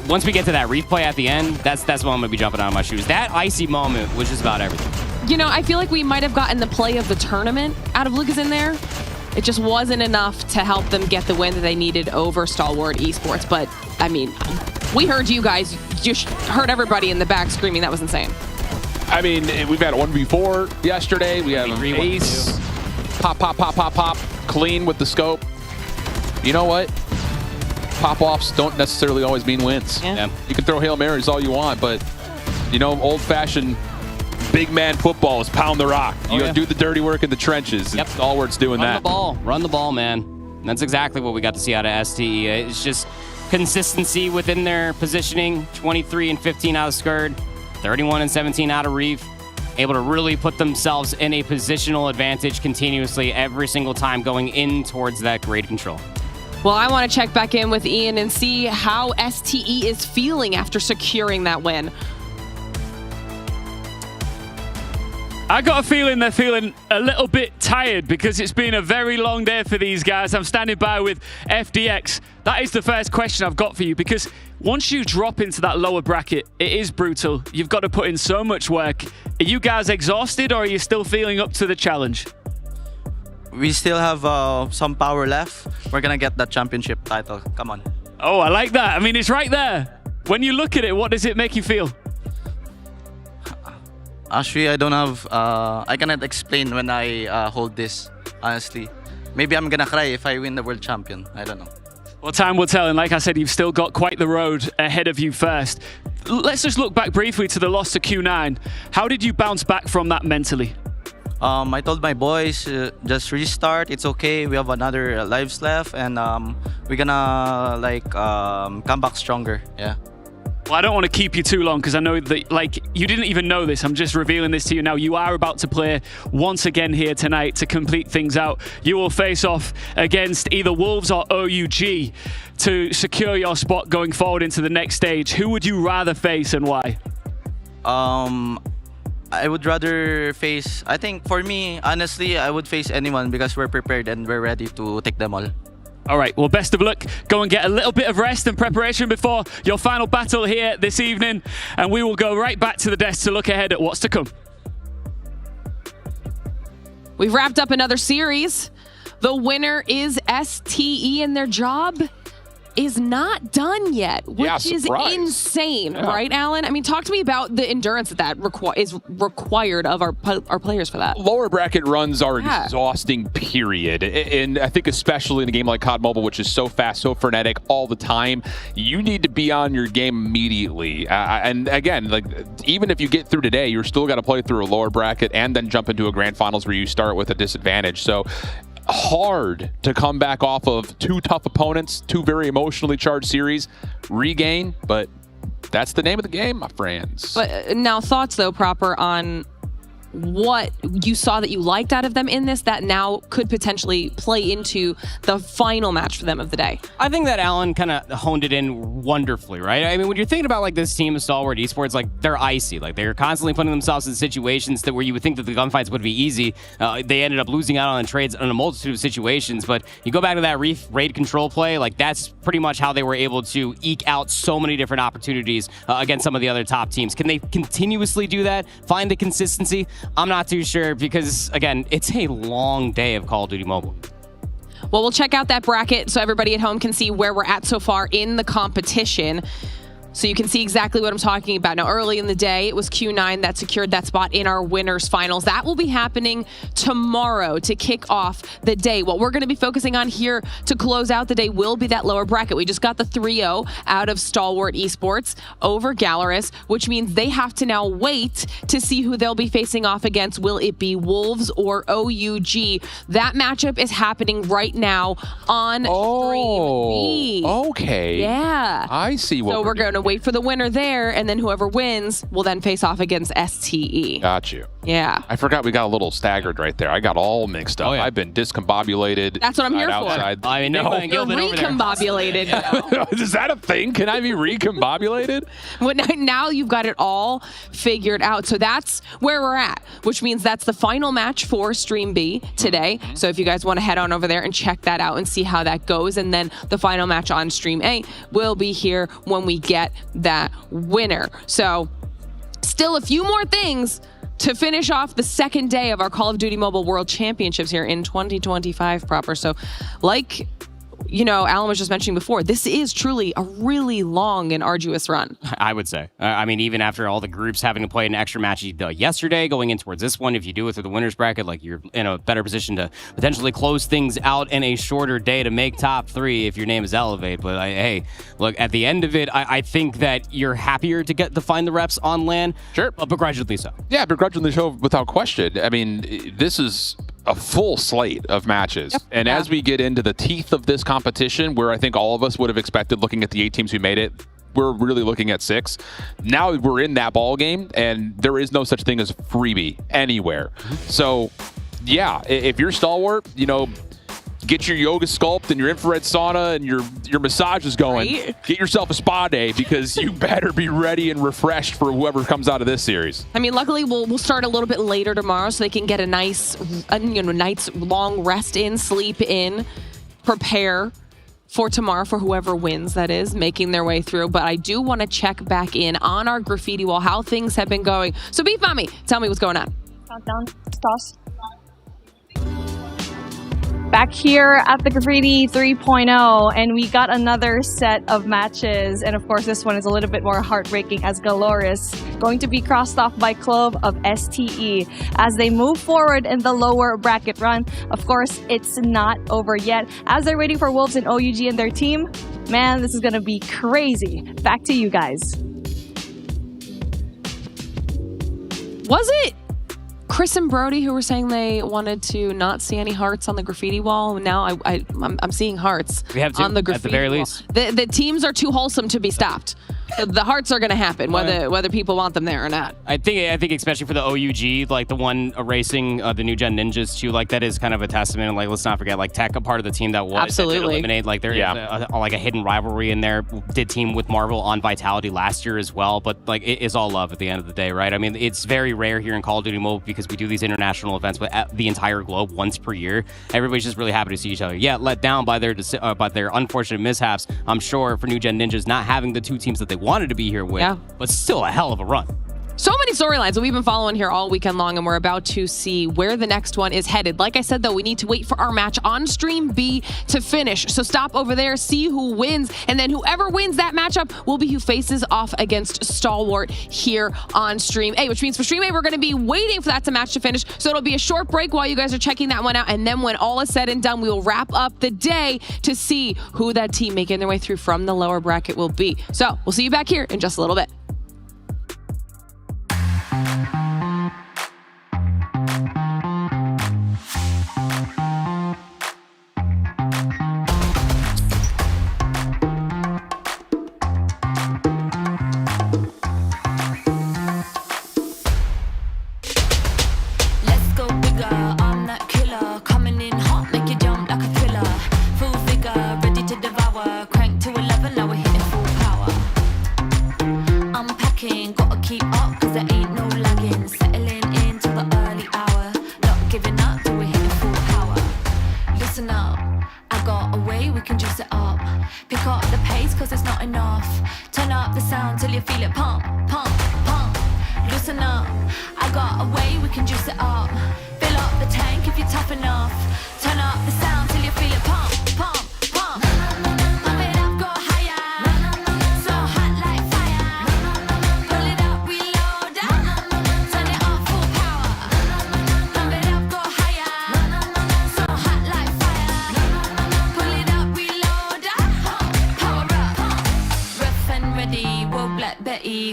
once we get to that replay at the end, that's when I'm gonna be jumping out of my shoes. That icy moment was just about everything. You know, I feel like we might have gotten the play of the tournament out of Lucas in there. It just wasn't enough to help them get the win that they needed over Stalwart Esports. But, I mean, we heard you guys. You heard everybody in the back screaming. That was insane. I mean, we've had a 1v4 yesterday. We have Ace. Pop, pop, pop, pop, pop. Clean with the scope. You know what? Pop-offs don't necessarily always mean wins. Yeah. You can throw Hail Marys all you want, but, you know, old-fashioned big man football is pound the rock. You yeah. do the dirty work in the trenches. Yep. Stalwart's doing that. Run the ball, man. And that's exactly what we got to see out of STE. It's just consistency within their positioning. 23 and 15 out of Skurd, 31 and 17 out of Reef. Able to really put themselves in a positional advantage continuously every single time going in towards that grade control. Well, I want to check back in with Ian and see how STE is feeling after securing that win. I got a feeling they're feeling a little bit tired because it's been a very long day for these guys. I'm standing by with FDX. That is the first question I've got for you, because once you drop into that lower bracket, it is brutal. You've got to put in so much work. Are you guys exhausted, or are you still feeling up to the challenge? We still have some power left. We're going to get that championship title. Come on. Oh, I like that. I mean, it's right there. When you look at it, what does it make you feel? Actually, I don't have, I cannot explain when I hold this, honestly. Maybe I'm gonna cry if I win the world champion. I don't know. Well, time will tell, and like I said, you've still got quite the road ahead of you first. Let's just look back briefly to the loss to Q9. How did you bounce back from that mentally? I told my boys, just restart, it's okay, we have another lives left, and we're gonna come back stronger, yeah. Well, I don't want to keep you too long because I know that, you didn't even know this. I'm just revealing this to you now. You are about to play once again here tonight to complete things out. You will face off against either Wolves or OUG to secure your spot going forward into the next stage. Who would you rather face and why? I would rather face, I think for me, honestly, I would face anyone because we're prepared and we're ready to take them all. All right, well, best of luck. Go and get a little bit of rest and preparation before your final battle here this evening, and we will go right back to the desk to look ahead at what's to come. We've wrapped up another series. The winner is STE, and their job is not done yet, which is insane, right, Alan? I mean, talk to me about the endurance that is required of our players for that. Lower bracket runs are exhausting, period. And I think especially in a game like COD Mobile, which is so fast, so frenetic all the time, you need to be on your game immediately. And again, even if you get through today, you're still got to play through a lower bracket and then jump into a grand finals where you start with a disadvantage. So hard to come back off of two tough opponents, two very emotionally charged series, regain, but that's the name of the game, my friends. But now thoughts, though, Proper, on what you saw that you liked out of them in this that now could potentially play into the final match for them of the day. I think that Alan kind of honed it in wonderfully, right? I mean, when you're thinking about this team of Stalwart Esports, they're icy. They're constantly putting themselves in situations that where you would think that the gunfights would be easy. They ended up losing out on the trades in a multitude of situations, but you go back to that raid control play, that's pretty much how they were able to eke out so many different opportunities against some of the other top teams. Can they continuously do that? Find the consistency? I'm not too sure because, again, it's a long day of Call of Duty Mobile. Well, we'll check out that bracket so everybody at home can see where we're at so far in the competition. So you can see exactly what I'm talking about. Now, early in the day, it was Q9 that secured that spot in our winners finals. That will be happening tomorrow to kick off the day. What we're going to be focusing on here to close out the day will be that lower bracket. We just got the 3-0 out of Stalwart Esports over Galaris, which means they have to now wait to see who they'll be facing off against. Will it be Wolves or OUG? That matchup is happening right now on Stream B. Okay. Yeah. I see what we're going to wait for the winner there, and then whoever wins will then face off against STE. Got you. Yeah. I forgot we got a little staggered right there. I got all mixed up. I've been discombobulated. That's what I'm here for. I mean, You're recombobulated. Is that a thing? Can I be recombobulated? Well, now you've got it all figured out. So that's where we're at, which means that's the final match for Stream B today. So if you guys want to head on over there and check that out and see how that goes, and then the final match on Stream A will be here when we get that winner. So still a few more things to finish off the second day of our Call of Duty Mobile World Championships here in 2025 proper. So like you know, Alan was just mentioning before, this is truly a really long and arduous run. I would say. I mean, even after all the groups having to play an extra match yesterday, going in towards this one, if you do it through the winner's bracket, like you're in a better position to potentially close things out in a shorter day to make top 3 if your name is Elevate. But hey, look, at the end of it, I think that you're happier to get to find the reps on LAN. Sure. But begrudgingly so. Yeah, begrudgingly so, without question. I mean, this is a full slate of matches. Yep. And as we get into the teeth of this competition, where I think all of us would have expected looking at the 8 teams who made it, we're really looking at 6. Now we're in that ball game, and there is no such thing as freebie anywhere. So, yeah, if you're Stalwart, you know, get your yoga sculpt and your infrared sauna and your massage is going. Right? Get yourself a spa day, because you better be ready and refreshed for whoever comes out of this series. I mean, luckily we'll start a little bit later tomorrow so they can get a nice, night's long rest in, sleep in, prepare for tomorrow for whoever wins, that is, making their way through. But I do want to check back in on our graffiti wall, how things have been going. So Beef Mommy, tell me what's going on. Countdown, toss. Back here at the Graffiti 3.0, and we got another set of matches. And of course, this one is a little bit more heartbreaking, as Galoris going to be crossed off by Clove of STE as they move forward in the lower bracket run. Of course, it's not over yet. As they're waiting for Wolves and OUG and their team, man, this is going to be crazy. Back to you guys. Was it Chris and Brody who were saying they wanted to not see any hearts on the graffiti wall? Now I'm seeing hearts on the graffiti at the very wall. least. The teams are too wholesome to be stopped. The hearts are going to happen, whether people want them there or not. I think especially for the OUG, like the one erasing the new gen ninjas too, like that is kind of a testament. Like, let's not forget, like Tech, a part of the team that was absolutely that did eliminate. Like there is like a hidden rivalry in there. Did team with Marvel on Vitality last year as well, but like it is all love at the end of the day, right? I mean, it's very rare here in Call of Duty Mobile because we do these international events with the entire globe once per year. Everybody's just really happy to see each other. Yeah, let down by their unfortunate mishaps, I'm sure, for new gen ninjas not having the 2 teams that they wanted to be here with. Yeah. But still a hell of a run. So many storylines that we've been following here all weekend long, and we're about to see where the next one is headed. Like I said, though, we need to wait for our match on Stream B to finish. So stop over there, see who wins, and then whoever wins that matchup will be who faces off against Stalwart here on Stream A, which means for Stream A, we're going to be waiting for that match to finish. So it'll be a short break while you guys are checking that one out, and then when all is said and done, we will wrap up the day to see who that team making their way through from the lower bracket will be. So we'll see you back here in just a little bit.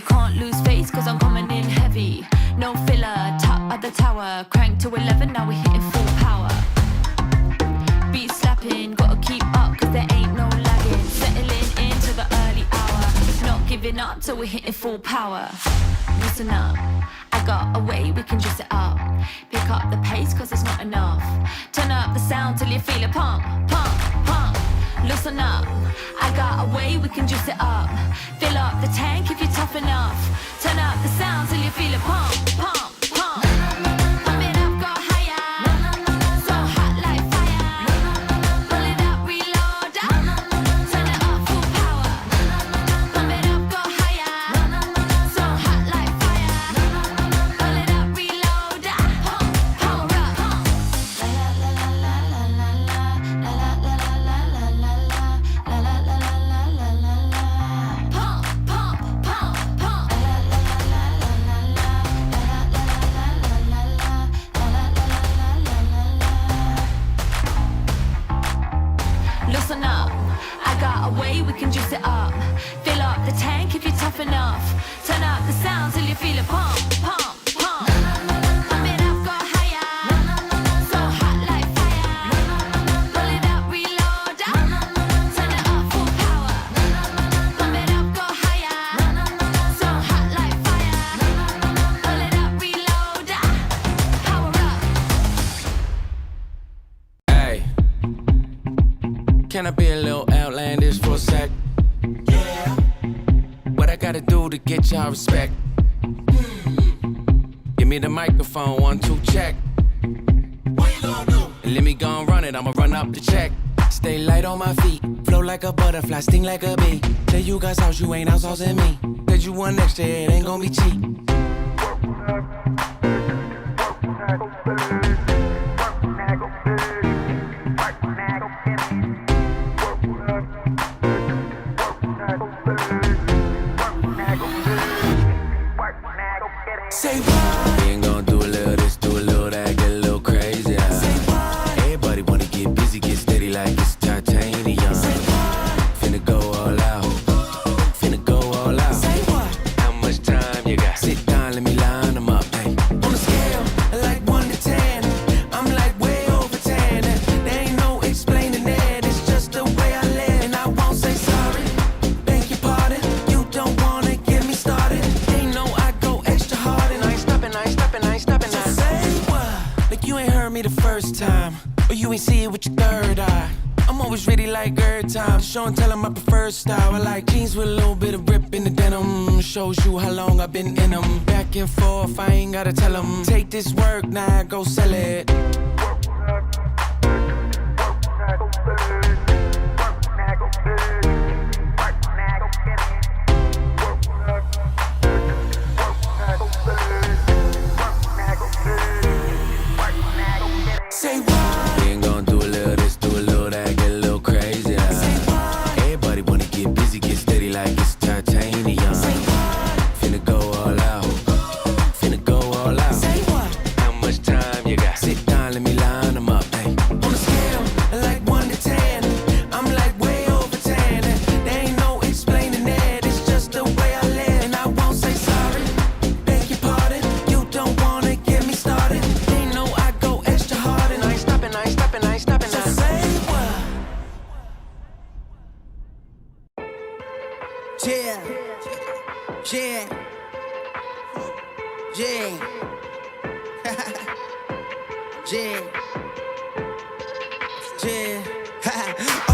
Can't lose face cause I'm coming in heavy. No filler, top of the tower. Crank to 11, now we're hitting full power. Beat slapping, gotta keep up cause there ain't no lagging. Settling into the early hour. Not giving up till we're hitting full power. Listen up, I got a way we can juice it up. Pick up the pace cause it's not enough. Turn up the sound till you feel it pump, pump, pump. Listen up, I got a way we can juice it up. Fill up the tank if you're tough enough. Turn up the sound till you feel it pump, pump, pump. Pump it up, go higher. So hot like fire. Pull it up, reload. Turn it up, full power. Pump it up, go higher. So hot like fire. Pull it up, reload. Power up. La la la la la la la la la la la la la. enough, enough. Turn up the sound till you feel it pump, pump, pump. Pump it up, go higher. So hot like fire. Pull it up, reload. Turn it up, full power. Pump it up, go higher. So hot like fire. Pull it up, reload. Power up. Hey, can I be a little outlandish for a sec? Yeah. What I gotta do to get y'all respect? Give me the microphone, 1, 2, check. What you gonna do? And let me go and run it, I'ma run up the check. Stay light on my feet, flow like a butterfly, sting like a bee. Tell you guys how you ain't outsourcing me. Cause you want extra, it ain't gonna be cheap. Say what? We ain't gonna do a little this, do a little that, get a little crazy. Say what? Everybody wanna get busy, get steady like it's titanium. Say what? Finna go all out. Finna go all out. Say what? How much time you got? Sit down, let me line them up. Hey. On a scale, like 1 to 10, I'm like way over 10. There ain't no explaining it, it's just the way I live. And I won't say sorry, beg your pardon. You don't wanna get me started. Ain't no I go extra hard and I ain't stopping, I ain't stopping, I ain't stopping. So say what? Like you ain't heard me the first time, or you ain't see it with your third eye. I'm always ready like every time. Show and tell 'em my preferred style. I like jeans with a little bit of rip in the denim. Shows you how long I've been in 'em. Back and forth, I ain't gotta tell 'em. Take this work, now go sell it. Say what? We ain't gonna do a little this, do a little that, get a little crazy. Say what? Everybody wanna get busy, get steady like it's titanium. Say what? Finna go all out. Finna go all out. Say what? How much time you got? Sit down, let me line them up. Hey. On a scale, like 1 to 10, I'm like way over 10. There ain't no explaining it, it's just the way I live. And I won't say sorry, beg your pardon. You don't wanna get me started. Ain't no I go extra hard and I ain't stopping, I ain't stopping, I ain't stopping. So say what? Yeah, yeah, yeah, yeah, yeah.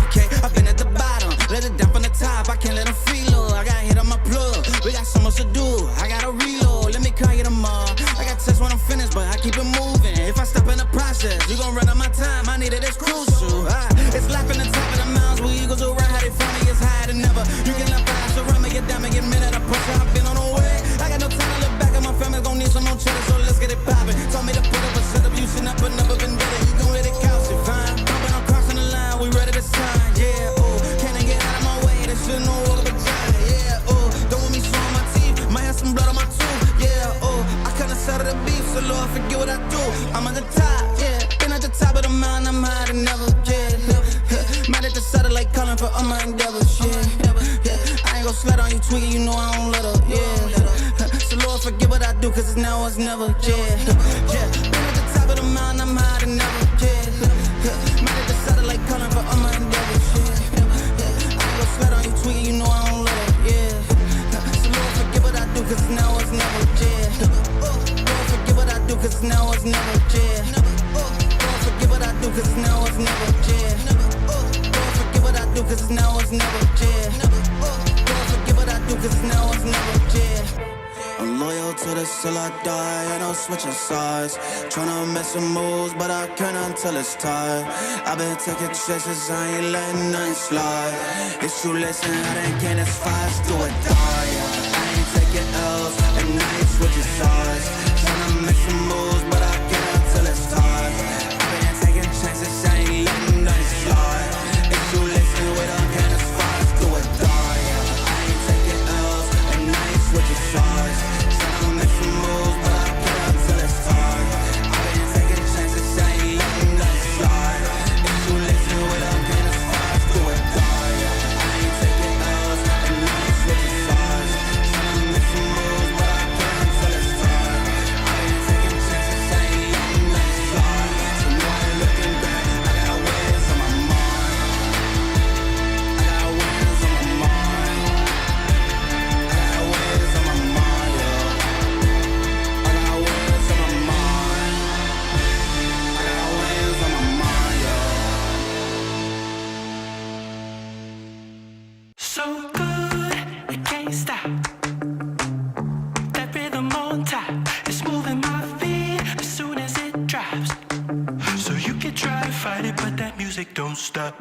Okay, I've been at the bottom, let it down from the top. I can't let them freeload. I got hit on my plug. We got so much to do. I gotta reload. Let me call you tomorrow. I got tests when I'm finished, but I keep it moving. If I stop in the process, you gon' run out my time. I need it, it's crucial. It's life in the top of the mountains where eagles will ride. How they find me is higher than ever. You can let fire surround me, get down, make it minute. I push, I've been on the way. I got no time to look back, and my family's gon' need some more cheddar, so let's get it poppin'. Told me to put up a setup, you should never been better. You gon' let it calcify. Bumpin', I'm crossing the line, we ready to sign. Yeah, oh, can't I get out of my way? This shit no walk up a giant. Yeah, oh, don't want me showing my teeth, might have some blood on my tooth. Yeah, oh, I kinda settle the beef, so Lord forget what I do. I'm at the top, yeah, been at the top of the mountain, I'm higher than never. Yeah, mad at the satellite calling for all my endeavors. Yeah, I ain't gon' slide on you, tweaking, you know I don't let up. Yeah, so Lord forget what I do, cause it's now or it's never. Yeah, been at the top of the mountain, I'm higher than never. Yeah, mad at the satellite calling for all my endeavors. Yeah, I ain't gon' slide on you, tweaking, you know I don't let up. Yeah, so Lord forget what I do, cause it's now or it's never. Yeah, Lord forget what I do, cause it's now or it's never. Yeah, Lord forget what I do, cause it's now or it's never. Yeah, Lord forget what I do, cause it's now or it's never. Yeah, Lord forget what I do, cause it's now or it's never. Yeah. I'm loyal to this till I die, I don't switch sides. Tryna make some moves, but I can't until it's time. I've been taking chances, I ain't letting nothing slide. It's you listen, I didn't get as fast, do or die. I ain't taking L's, and I ain't switching sides. Tryna make some moves, but I can't until it's time. I've been taking chances, I ain't letting nothing slide. It's you listen, we don't get as fast, do or die. I ain't taking L's, and I ain't switching sides. Tryna make some moves, but I can't until it's time. I've been taking chances, I ain't letting nothing slide. It's you listen, we don't get as fast, do or die. I ain't taking L's, and I ain't switching sides. don't stop.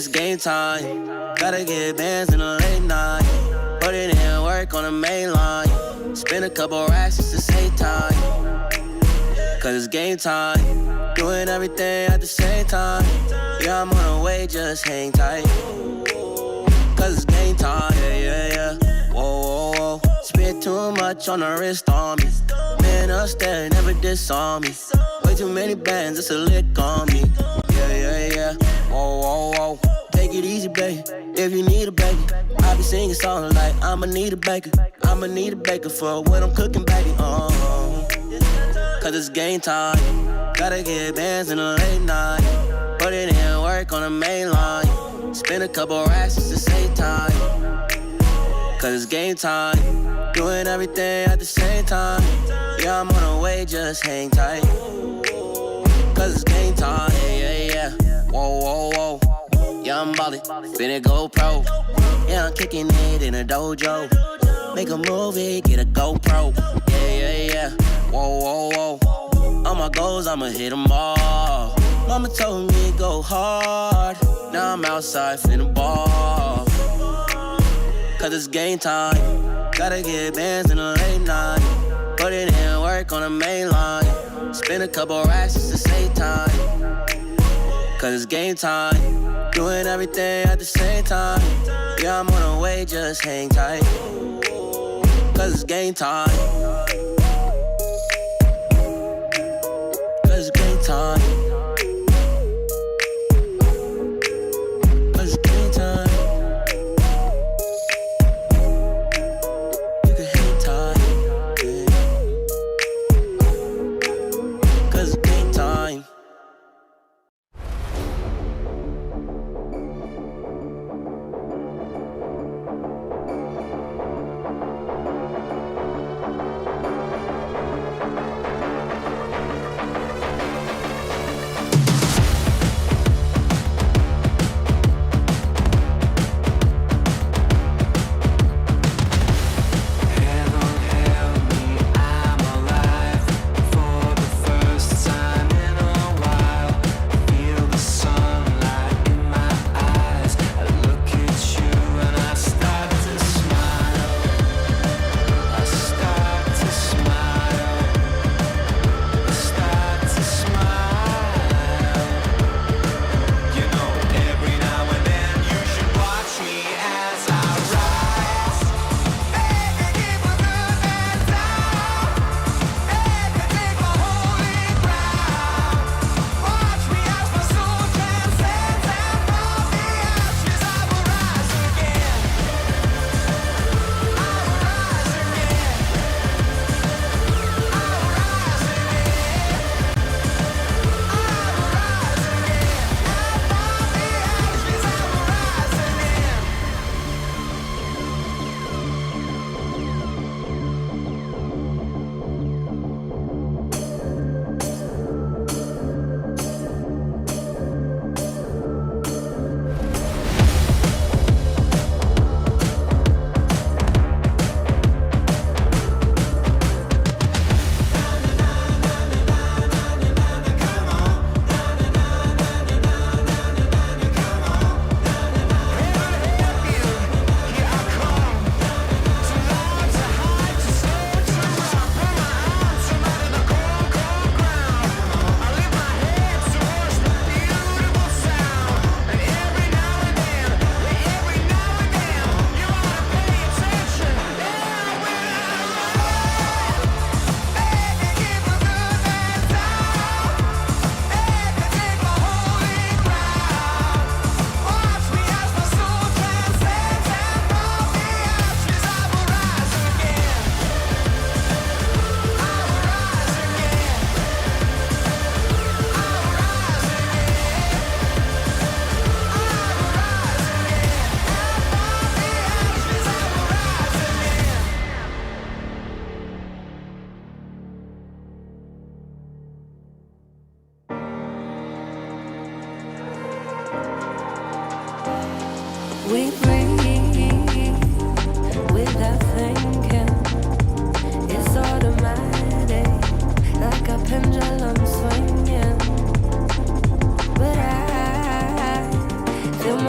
it's game time. Gotta get bands in the late night. Put it in work on the main line. Spend a couple racks just to save time. Cause it's game time. Doing everything at the same time. Yeah, I'm on the way, just hang tight. Cause it's game time. Yeah. Whoa, whoa, whoa. Spit too much on the wrist on me. Man upstairs, never disarm me. Way too many bands, it's a lick on me. Yeah. Whoa, whoa, whoa. Take it easy, baby. If you need a baby, I be singing songs like I'ma need a baker. I'ma need a baker for when I'm cooking, baby. Cause it's game time. Gotta get bands in the late night. Put it in work on the main line. Spend a couple racks just to save time. Cause it's game time. Doing everything at the same time. Yeah, I'm on the way, just hang tight. Cause it's game time. Yeah. Whoa, whoa, whoa. Yeah, I'm ballin', finna go pro. Yeah, I'm kicking it in a dojo. Make a movie, get a GoPro. Yeah. Whoa, whoa, whoa. All my goals, I'ma hit them all. Mama told me go hard. Now I'm outside finna ball. Cause it's game time. Gotta get bands in the late night. Put it in work on the main line. Spend a couple racks just to save time. Cause it's game time. Doing everything at the same time. Yeah, I'm on the way, just hang tight. Cause it's game time. Cause it's game time. Cause it's game time. You can hang tight. Cause it's game time.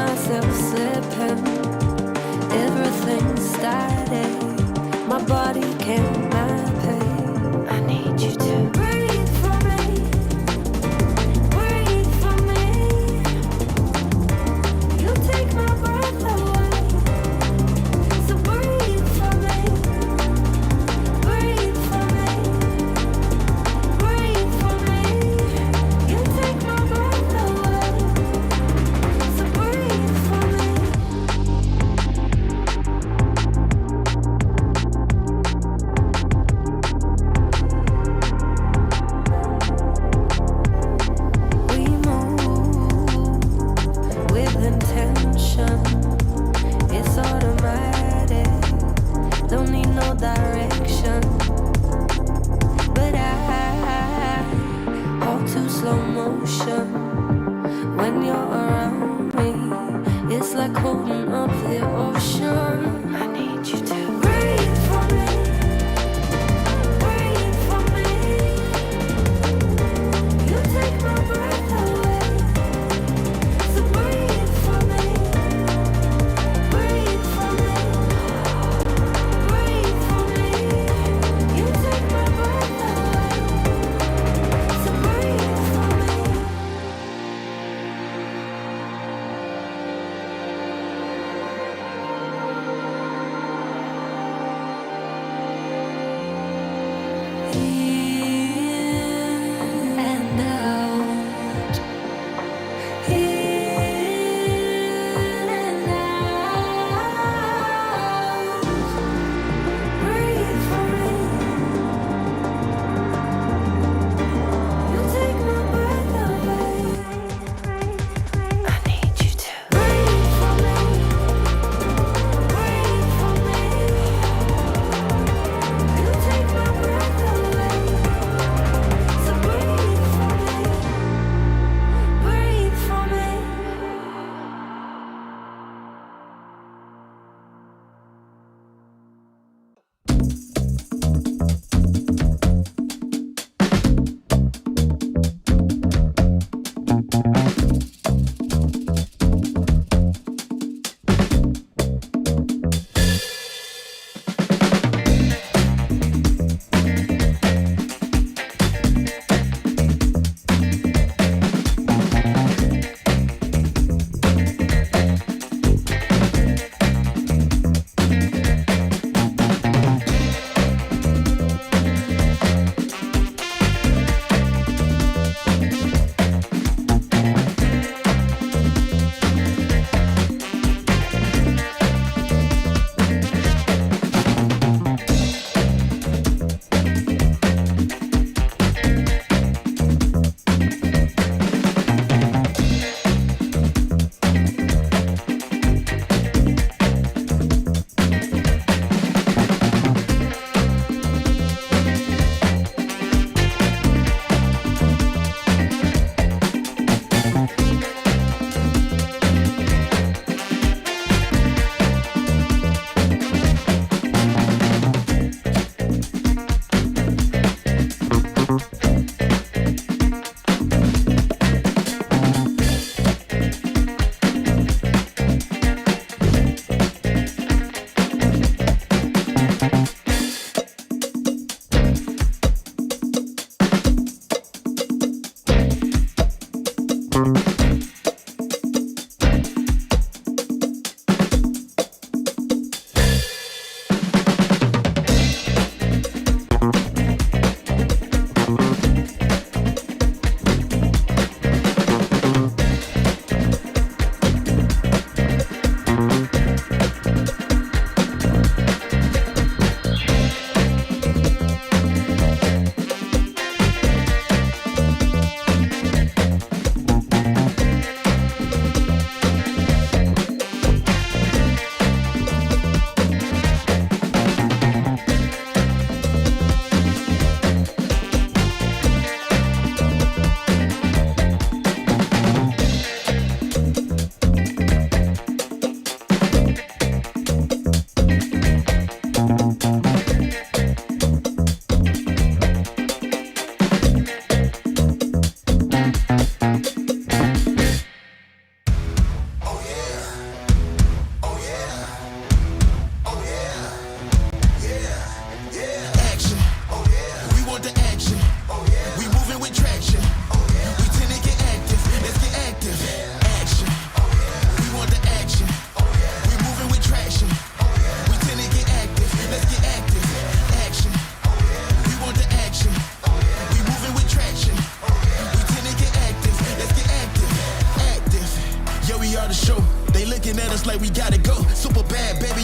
myself slipping. Everything's static. My body can't map it. I need you to breathe for me. Breathe for me. You take my breath away. So breathe for me. Breathe for me. Breathe for me. You take my breath away. So breathe for me.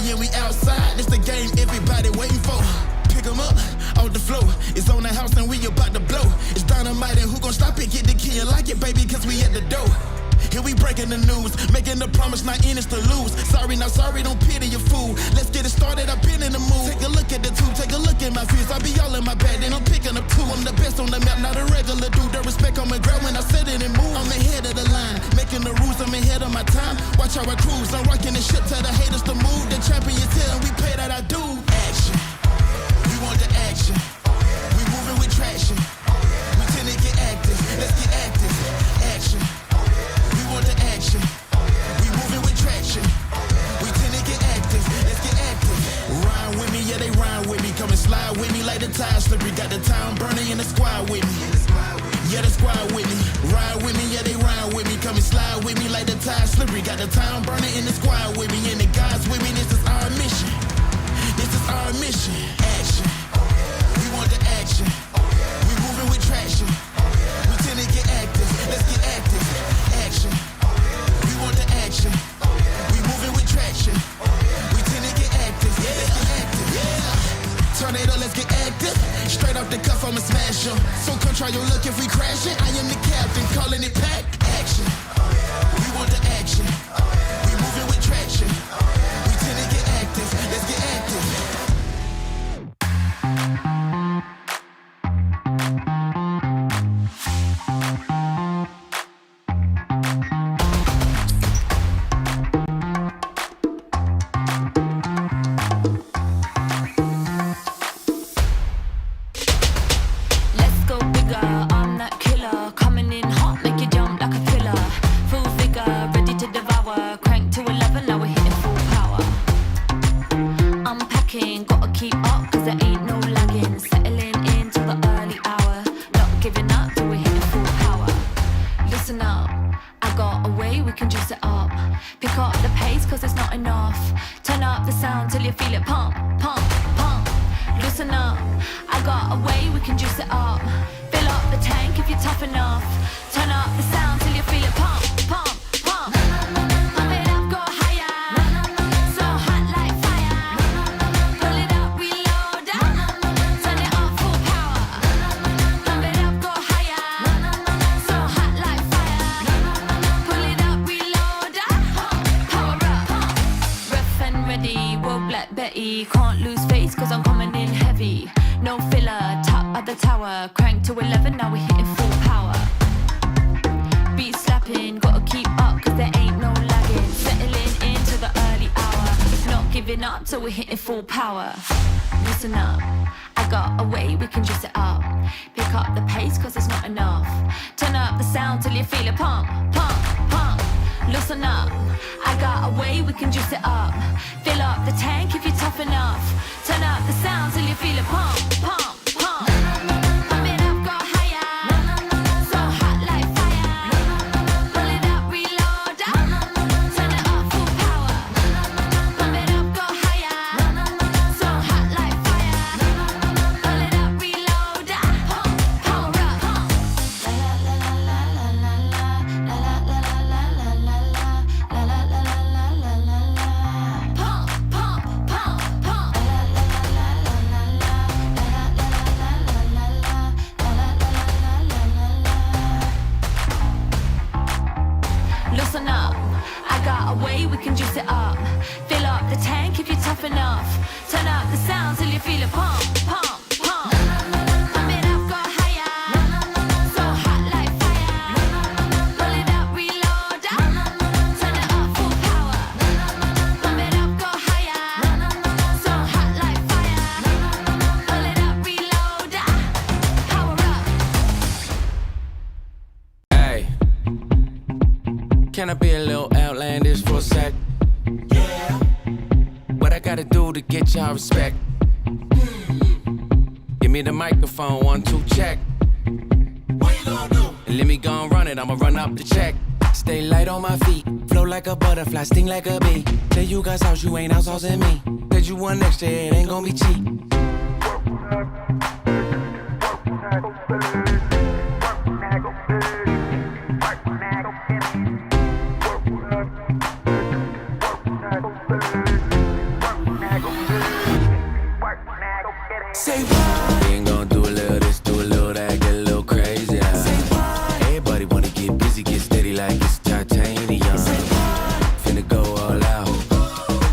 yeah, we outside. This the game everybody waiting for. Pick 'em up, off the floor. It's on the house and we about to blow. It's dynamite and who gon' stop it? Get the key and like it, baby, cause we at the door. Here we breaking the news, making the promise, not in it's to lose. Sorry, not sorry, don't pity your fool. Let's get it started, I've been in the mood. Take a look at the two, take a look at my views. I be all in my bag, then I'm picking up two. I'm the best on the map, not a regular dude. The respect on my ground when I set it and move. I'm ahead of the line, making the rules, I'm ahead of my time. Watch how I cruise, I'm rocking the shit, tell the haters to move. The champion is here and we pay that I do. Action, we want the action. We moving with traction. We tend to get active, let's get active. Action. The action, we moving with traction. We tend to get active, let's get active. Rhyme with me, yeah they rhyme with me. Come and slide with me like the tide slippery. Got the town burning in the squad with me. Yeah, the squad with me. Ride with me, yeah they rhyme with me. Come and slide with me like the tide slippery. Got the town burning in the squad with me. And the guys with me, this is our mission. This is our mission. Action, we want the action. We moving with traction. We tend to get active, let's get active. Action. Action. We moving with traction. We tend to get active. Yeah, let's get active. Yeah. Tornado, let's get active. Straight off the cuff, I'ma smash 'em. So come try your luck if we crash it. I am the captain, calling it pack. Action. We want the action. We moving with traction. We tend to get active. Let's get active. Can't lose face cause I'm coming in heavy. No filler, top of the tower. Crank to 11, now we're hitting full power. Beat slapping, gotta keep up cause there ain't no lagging. Settling into the early hour. Not giving up till we're hitting full power. Listen up, I got a way we can juice it up. Pick up the pace cause it's not enough. Turn up the sound till you feel it pump, pump, pump. Listen up, I got a way we can juice it up. Fill up the tank if you're tough enough. Turn up the sound till you feel it pump, pump, pump. Pump it up, go higher. So hot like fire. Pull it up, reload. Turn it up, full power. Pump it up, go higher. So hot like fire. Pull it up, reload. Power up. La la la la la la la la la la la la la. Listen up, I got a way we can juice it up. Fill up the tank if you're tough enough. Turn up the sound till you feel it pump, pump, pump. Pump it up, go higher. So hot like fire. Pull it up, reload. Turn it up, full power. Pump it up, go higher. So hot like fire. Pull it up, reload. Power up. Hey, can I be a little outlandish for a sec? Yeah. What I gotta do to get y'all respect? Give me the microphone, 1, 2, check. What you gonna do? And let me go and run it, I'ma run up the check. Stay light on my feet, flow like a butterfly, sting like a bee. Tell you guys how you ain't outsourcing me. Said you want extra, it ain't gonna be cheap. Say what? We ain't gonna do a little this, do a little that, get a little crazy. Say what? Everybody wanna get busy, get steady like it's titanium. Say what? Finna go all out.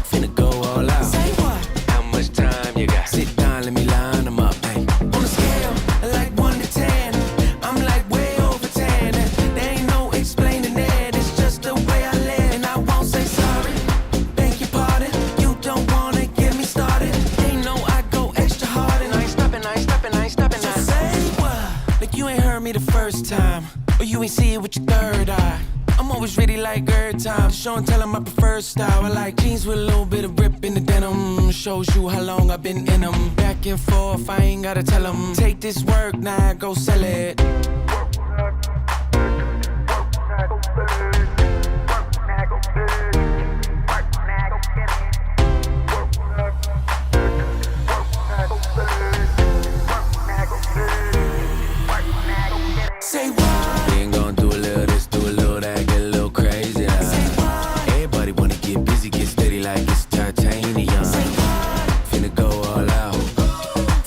Finna go all out. Say what? How much time you got? Sit down, let me line them up. Hey. On a scale, like 1 to 10, I'm like way over 10. There ain't no explaining it, it's just the way I live. And I won't say sorry, beg your pardon. You don't wanna get me started. They know I go extra hard and I ain't stopping, I ain't stopping, I ain't stopping. So say what? Like you ain't heard me the first time, or you ain't see it with your third eye. I'm always ready like every time. Show and tell 'em my preferred style. I like jeans with a little bit of rip in the denim. Shows you how long I've been in 'em. Back and forth, I ain't gotta tell 'em. Take this work, now go sell it. Say what? We ain't gonna do a little this, do a little that, get a little crazy. Say what? Everybody wanna get busy, get steady like it's titanium. Say what? Finna go all out.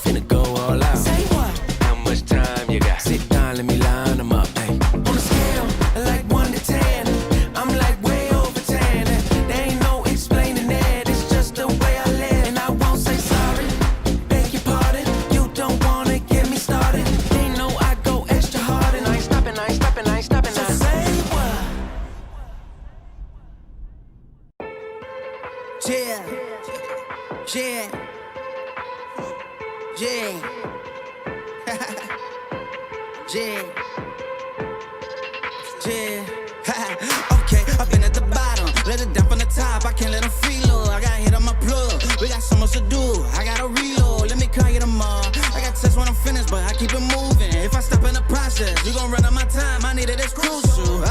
Finna go all out. Say what? How much time you got? Sit down, let me line them up. Hey. On a scale, like 1 to 10, I'm like way over 10. There ain't no explaining it, it's just the way I live. And I won't say sorry, beg your pardon. You don't wanna get me started. They know I go extra hard and I ain't stopping, I ain't stopping, I ain't stopping. So say what? Yeah. Yeah. Yeah. Yeah. Yeah. Okay, I've been at the bottom, let it down from the top. I can't let them freeload. I got hit on my plug. We got so much to do. I gotta reload. Let me call you tomorrow. I got tests when I'm finished, but I keep it moving. If I stop in the process, you gon' run out my time. I need it, it's crucial.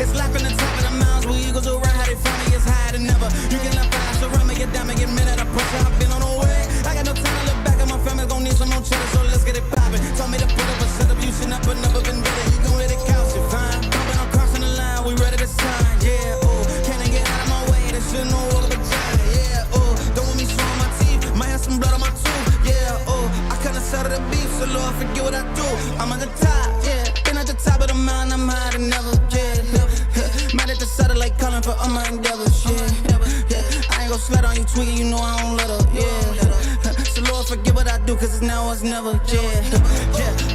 It's laughing the top of the mountains where eagles will run. How they find me is higher than ever. You can let fire surround me, get down, get mad at the pressure. I've been on the way. I got no time to look back at my family. Gon' need some more cheddar, so let's get it poppin'. Told me to put up a setup, you should not put never been better. You gon' let it count, you fine. Bumpin', I'm crossing the line, we ready to sign. Yeah, oh, can't get out of my way. They shouldn't know what I'm trying. Yeah, oh, don't want me swallowing my teeth. Might have some blood on my tooth. Yeah, oh, I kinda settle the beef, so Lord forget what I do. I'm at the top, yeah. Been at the top of the mountain, I'm higher than ever. Yeah, mad at the satellite calling for all my endeavors. Yeah, I ain't gon' slut on you, tweaking, you know I don't let up. Yeah, so Lord forget what I do, cause it's now or it's never. Yeah,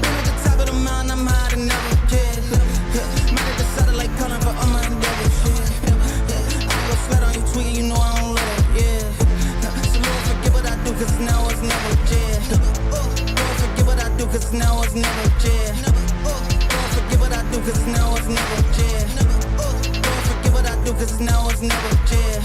been at the top of the mountain, I'm higher than ever. Yeah, mad at the satellite calling for all my endeavors. Yeah, I ain't gon' slut on you, tweaking, you know I don't let up. Yeah, so Lord forget what I do, cause it's now or it's never. Yeah, Lord forget what I do, cause it's now or it's never. Yeah, Lord forget what I do, cause it's now or it's never. Yeah, Lord forget what I do, cause it's now or it's never. Yeah,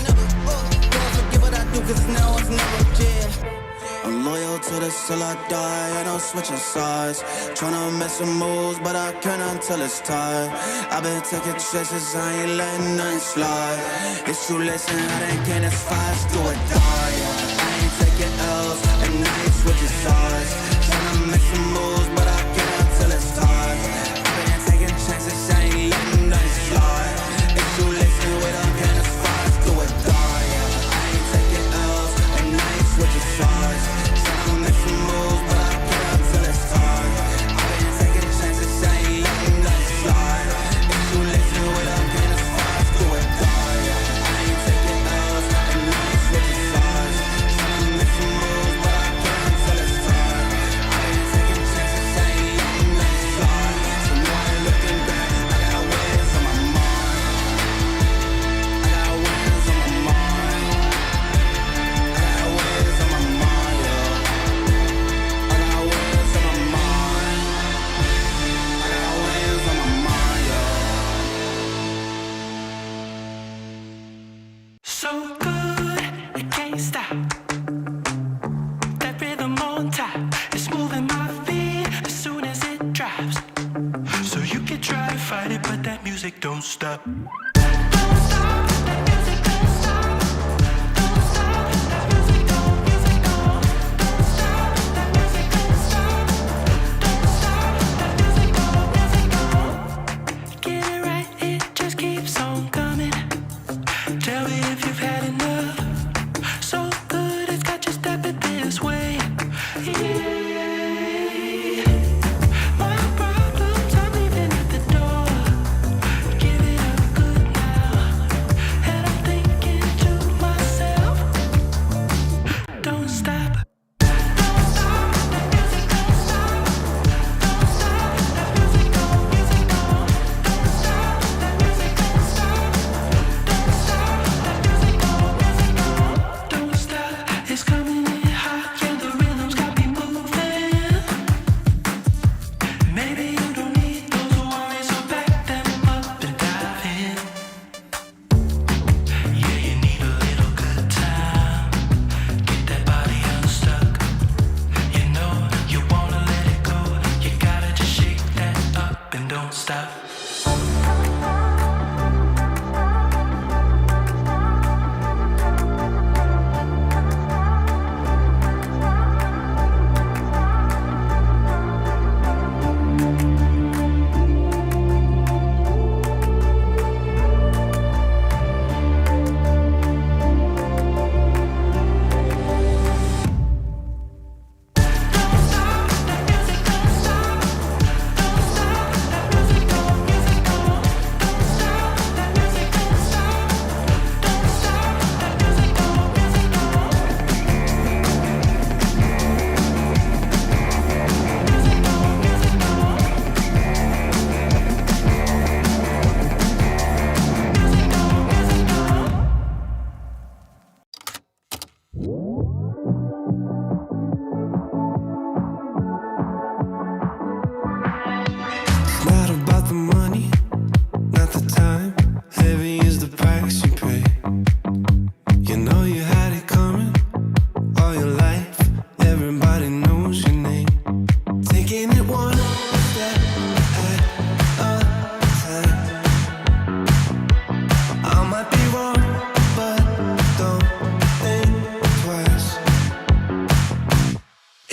Lord forget what I do, cause it's now or it's never. Yeah. I'm loyal to the till I die, I don't switching sides. Tryna make some moves, but I can't until it's time. I've been taking chances, I ain't letting nothing slide. It's too late, and I didn't get as fast, do or die. I ain't taking L's, and I ain't switching sides. Tryna make some moves, but I can't until it's time. I've been taking chances, I ain't letting nothing slide. It's too late, and we don't get as fast, do or die. I ain't taking L's, and I ain't switching sides. Tryna make some moves, but I can't until it's time. I've been taking chances, I ain't letting nothing slide. It's too late, and we don't get as fast, do or die. I ain't taking L's, and I ain't switching sides. Tryna make some moves, but I can't until it's time. I've been taking chances, I ain't letting nothing slide. So now I'm looking back, I got wins on my mind. I got wins on my mind. I got wins on my mind, yo. I got wins on my mind. I got wins on my mind, yo. So good, it can't stop. That rhythm on top, it's moving my feet as soon as it drops. So you can try to fight it, but that music don't stop. Get it right, it just keeps on coming. Tell me if you've had enough. So good, it's got you stepping this way. Yeah.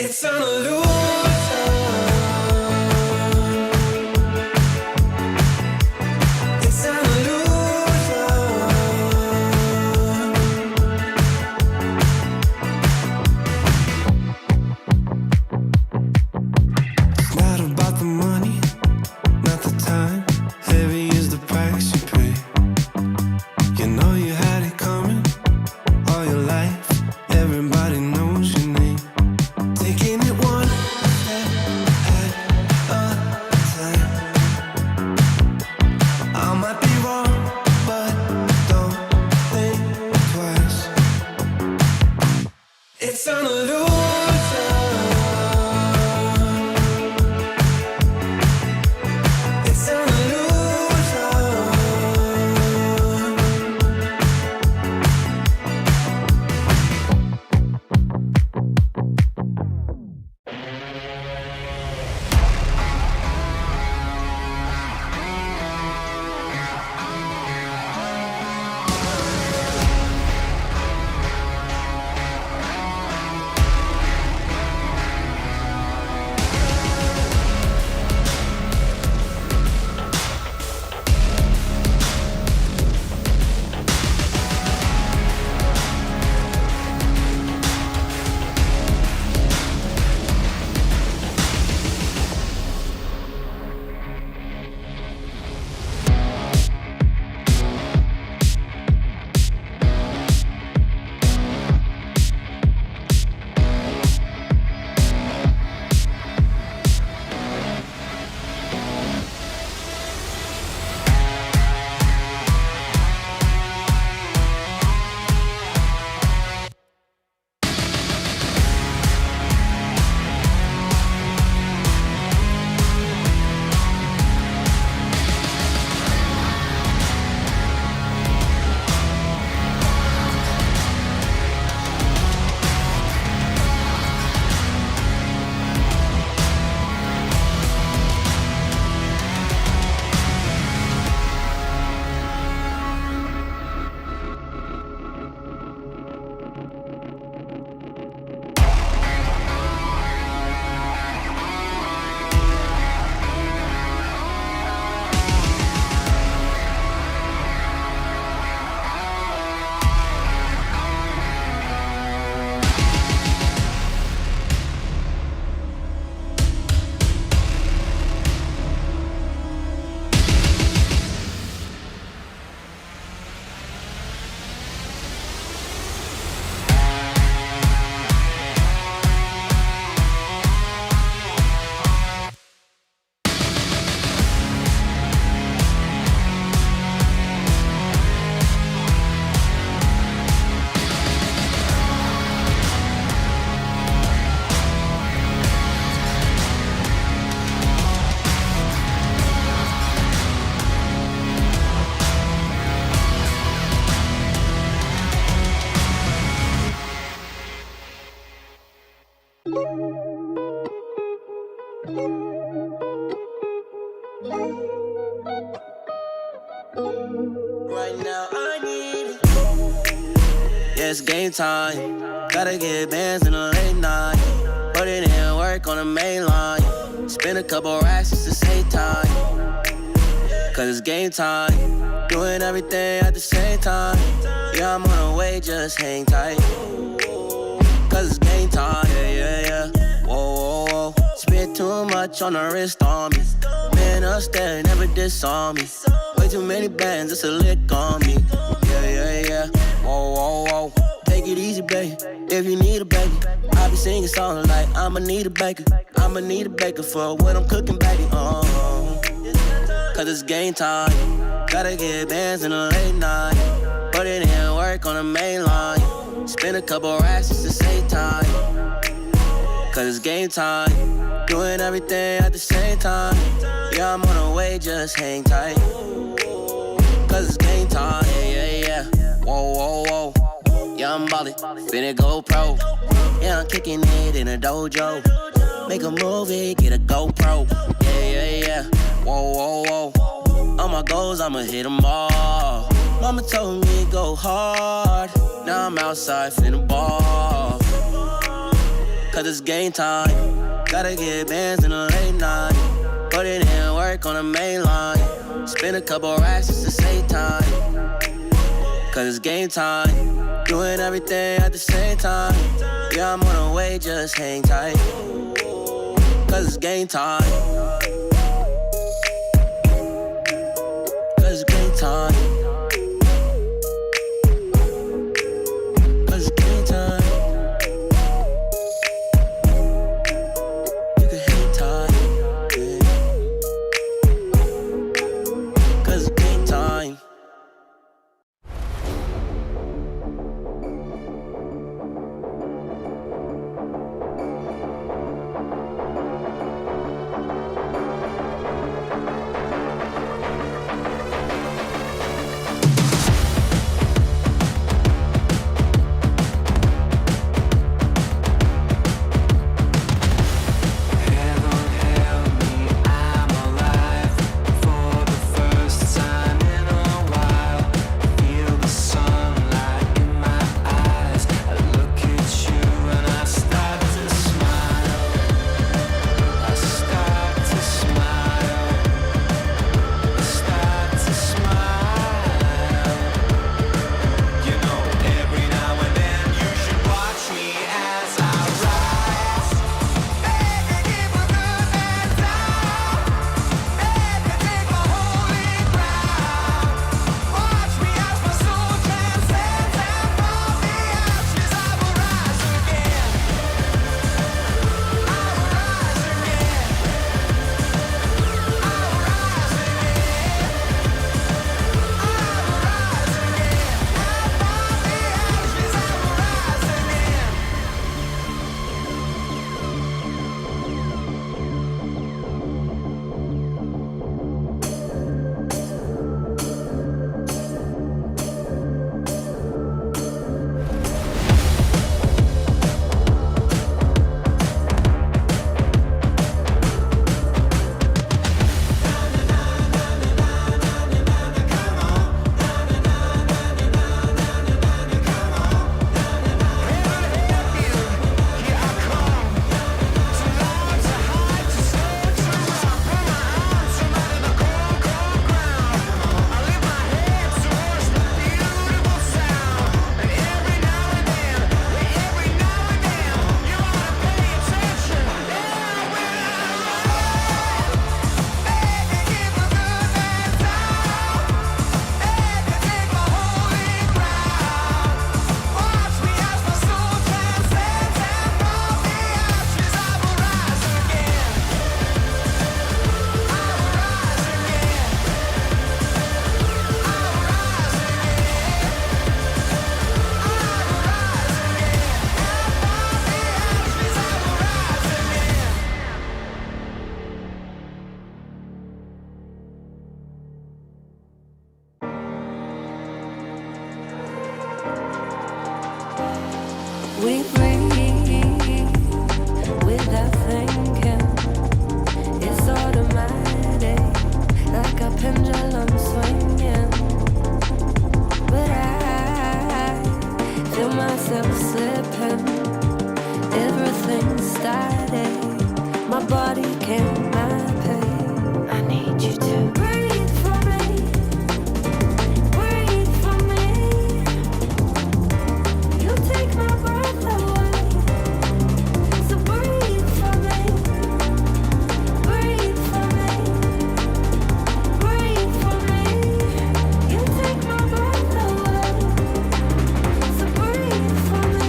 It's an illusion. It's an illusion. It's not about the money, not the time. Heavy is the price you pay. You know you had it coming all your life. Everybody knows your name. Taking it one step at a time. I might be wrong, but don't think twice. It's an illusion. It's an illusion. Right now I need it. Yeah, it's game time. Gotta get bands in the late night. Put it in work on the main line. Spend a couple racks just to save time. Cause it's game time. Doing everything at the same time. Yeah, I'm on the way, just hang tight. Cause it's game time. Yeah. Whoa, whoa, whoa. Spent too much on the wrist on me. Man upstairs, never disarm me. Way too many bands, it's a lick on me. Yeah. Whoa, whoa, whoa. Take it easy, baby. If you need a baby, I be singing songs like I'ma need a baker. I'ma need a baker for what I'm cooking, baby. Cause it's game time. Gotta get bands in the late night. Put it in work on the main line. Spend a couple racks just to save time. Cause it's game time. Doing everything at the same time. Yeah, I'm on the way, just hang tight. Cause it's game time. Yeah. Whoa, whoa, whoa. Yeah, I'm ballin', finna go pro. Yeah, I'm kicking it in a dojo. Make a movie, get a GoPro. Yeah. Whoa, whoa, whoa. All my goals, I'ma hit them all. Mama told me go hard. Now I'm outside finna ball. Cause cause it's game time. Gotta get bands in the late night. Put it in work on the main line. Spend a couple racks just to save time. Cause it's game time. Doing everything at the same time. Yeah, I'm on the way, just hang tight. Cause it's game time. Cause it's game time. Cause it's game time. You can hang tight. Yeah. Cause it's game time. We breathe without thinking. It's automatic, like a pendulum swinging. But I feel myself slipping. Everything's static. My body can't map it. I need you to breathe for me. Breathe for me. You take my breath away. So breathe for me. Breathe for me. Breathe for me. You take my breath away. So breathe for me.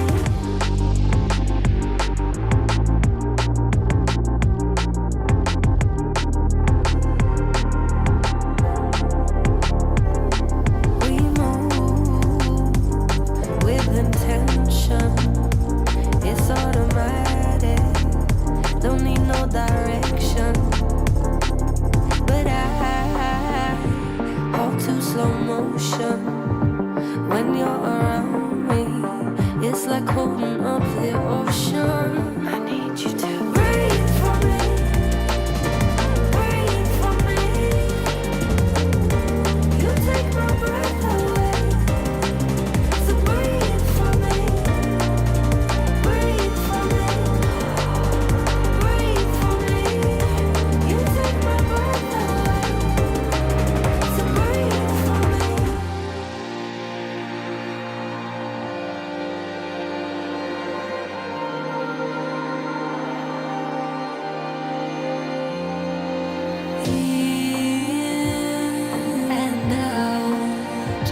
and out.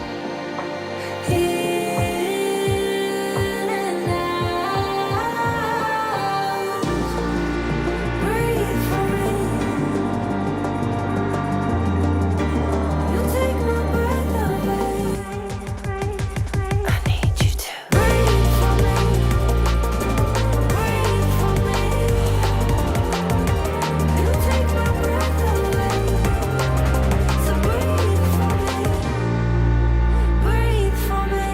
In and out. Breathe for me. You take my breath away. I need you to breathe for me. Breathe for me. You take my breath away. So breathe for me. Breathe for me.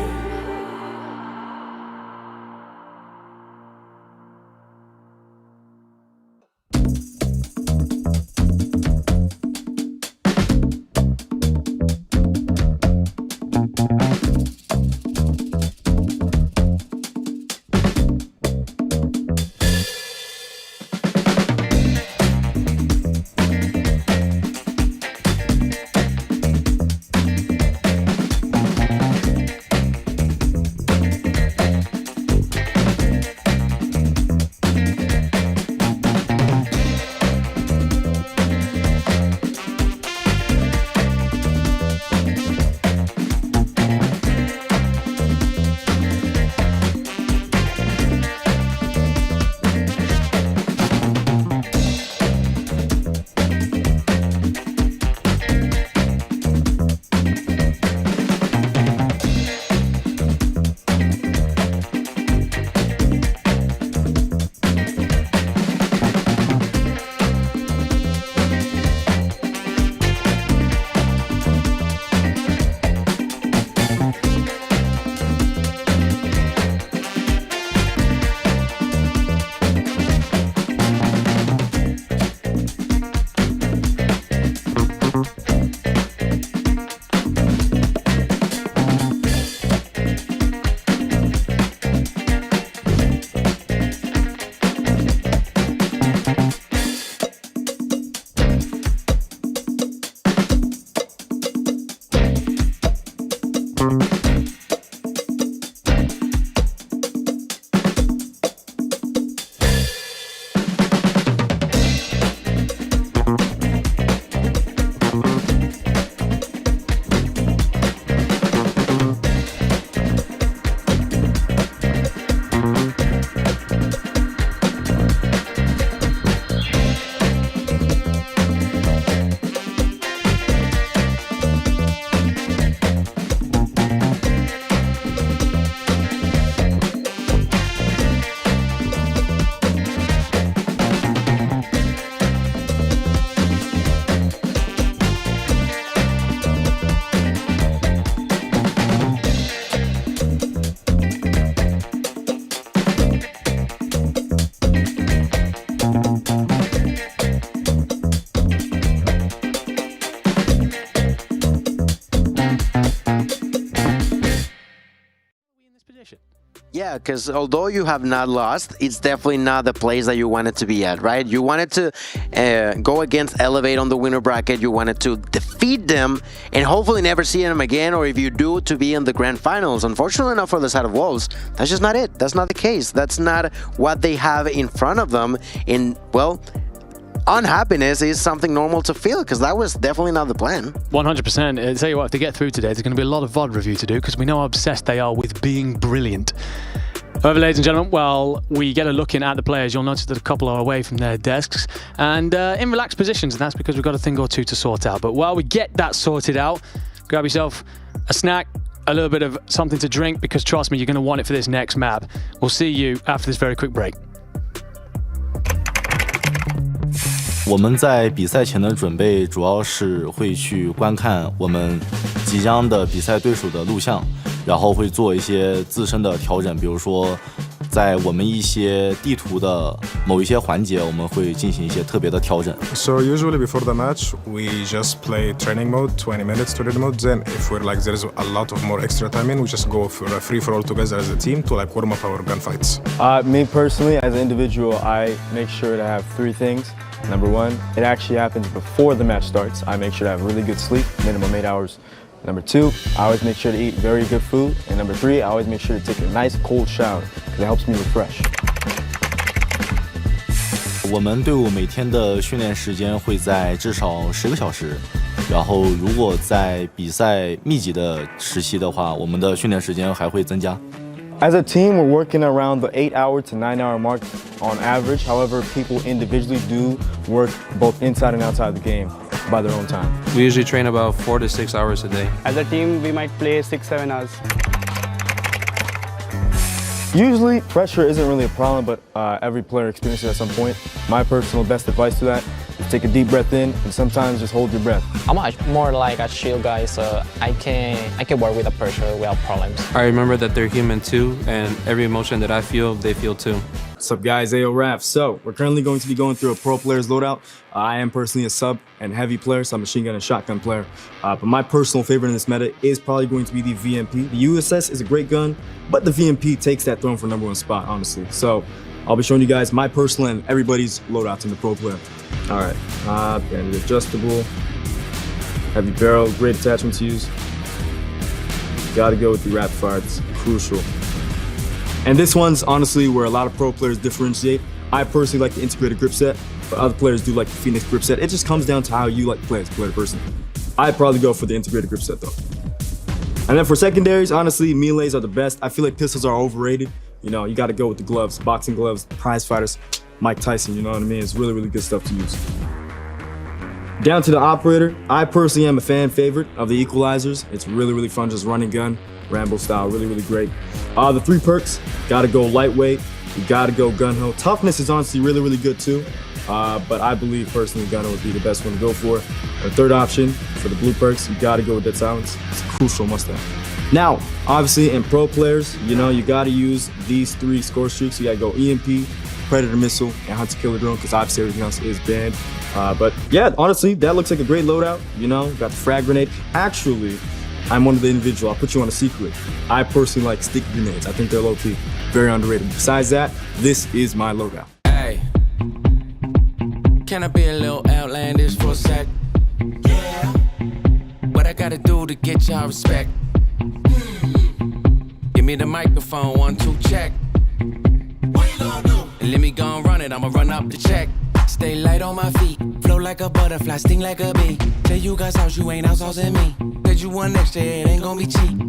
Yeah, because although you have not lost, it's definitely not the place that you wanted to be at, right? You wanted to go against Elevate on the winner bracket. You wanted to defeat them and hopefully never see them again, or if you do, to be in the grand finals. Unfortunately enough for the side of Wolves, that's just not it. That's not the case. That's not what they have in front of them. And, well, unhappiness is something normal to feel, because that was definitely not the plan. 100%. I tell you what, if they get through today, there's going to be a lot of VOD review to do, because we know how obsessed they are with being brilliant. However, ladies and gentlemen, while we get a look in at the players, you'll notice that a couple are away from their desks and in relaxed positions, and that's because we've got a thing or two to sort out. But while we get that sorted out, grab yourself a snack, a little bit of something to drink, because trust me, you're going to want it for this next map. We'll see you after this very quick break. 我们在比赛前的准备主要是会去观看我们即将的比赛对手的录像，然后会做一些自身的调整，比如说在我们一些地图的某一些环节，我们会进行一些特别的调整。 So usually before the match, we just play training mode, 20 minutes to read mode. Then if we're like there's a lot of more extra time in, we just go for a free for all together as a team to like warm up our gunfights. Me personally, as an individual, I make sure to have 3 things. Number 1, it actually happens before the match starts. I make sure to have really good sleep, minimum 8 hours. Number 2, I always make sure to eat very good food. And number 3, I always make sure to take a nice cold shower because it helps me refresh. 我们队伍每天的训练时间会在至少10个小时，然后如果在比赛密集的时期的话，我们的训练时间还会增加。As a team, we're working around the 8-hour to 9-hour mark on average. However, people individually do work both inside and outside the game by their own time. We usually train about 4 to 6 hours a day. As a team, we might play 6-7 hours. Usually, pressure isn't really a problem, but every player experiences it at some point. My personal best advice to that is take a deep breath in and sometimes just hold your breath. I'm more like a chill guy, so I can work with the pressure without problems. I remember that they're human too, and every emotion that I feel, they feel too. What's up, guys? Ayo Raf. So, we're currently going to be going through a pro player's loadout. I am personally a sub and heavy player, so I'm a machine gun and shotgun player. But my personal favorite in this meta is probably going to be the VMP. The USS is a great gun, but the VMP takes that throne for #1 spot, honestly. So, I'll be showing you guys my personal and everybody's loadouts in the pro player. All right, bandit adjustable, heavy barrel, great attachment to use. Gotta go with the rapid fire, it's crucial. And this one's honestly where a lot of pro players differentiate. I personally like the integrated grip set, but other players do like the Phoenix grip set. It just comes down to how you like to play as a player person. I'd probably go for the integrated grip set though. And then for secondaries, honestly, melees are the best. I feel like pistols are overrated. You know, you gotta go with the gloves, boxing gloves, prize fighters, Mike Tyson, you know what I mean? It's really, really good stuff to use. Down to the operator, I personally am a fan favorite of the equalizers. It's really, really fun, just running gun, Rambo style, really, really great. The 3 perks, gotta go lightweight, you gotta go gun-ho. Toughness is honestly really, really good too, but I believe personally gun-ho would be the best one to go for. The third option for the blue perks, you gotta go with dead silence. It's a crucial must-have. Now, obviously in pro players, you know, you gotta use these 3 score streaks. You gotta go EMP, Predator Missile, and Hunter Killer Drone, because obviously everything else is banned. But yeah, honestly, that looks like a great loadout. You know, got the frag grenade. Actually, I'm one of the individual. I'll put you on a secret. I personally like sticky grenades. I think they're low-key. Very underrated. Besides that, this is my loadout. Hey, can I be a little outlandish for a sec? Yeah. What I gotta do to get y'all respect? Give me the microphone, 1, 2, check. What you gonna do? And let me go and run it, I'ma run up the check. Stay light on my feet, flow like a butterfly, sting like a bee. Tell you guys how you ain't outsourcing me. Cause you want extra, it ain't gonna be cheap.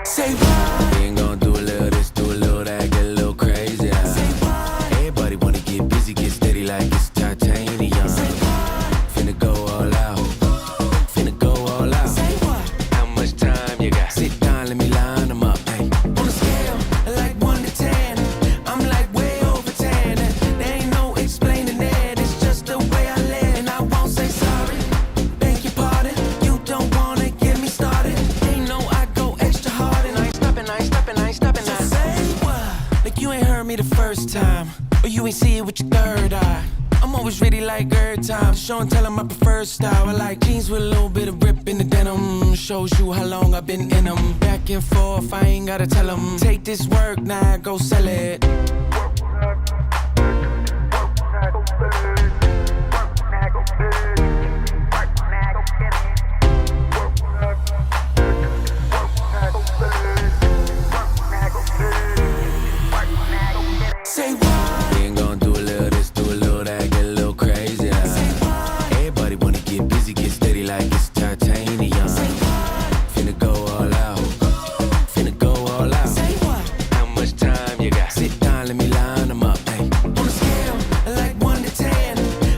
Say what? We ain't gonna do a little this, do a little that, get a little crazy. Say what? Everybody wanna get busy, get steady like it's titanium. Say what? Finna go all out. Finna go all out. Say what? How much time you got? Sit down, let me line them up. Hey. On a scale, like 1 to 10, I'm like way over 10. There ain't no explaining it, it's just the way I live. And I won't say sorry, beg your pardon. You don't wanna get me started. Ain't no I go extra hard and I ain't stopping, I ain't stopping, I ain't stopping. So say what? Like you ain't heard me the first time, or you ain't see it with your third eye. I'm always ready like every time. Show and tell 'em my preferred style. I like jeans with a little bit of rip in the denim. Shows you how long I've been in 'em. Back and forth, I ain't gotta tell 'em. Take this work, now go sell it. Say what? We ain't gonna do a little this, do a little that, get a little crazy. Say what? Everybody wanna get busy, get steady like it's titanium. Say what? Finna go all out. Finna go all out. Say what? How much time you got? Sit down, let me line them up. Hey. On a scale, like 1 to 10,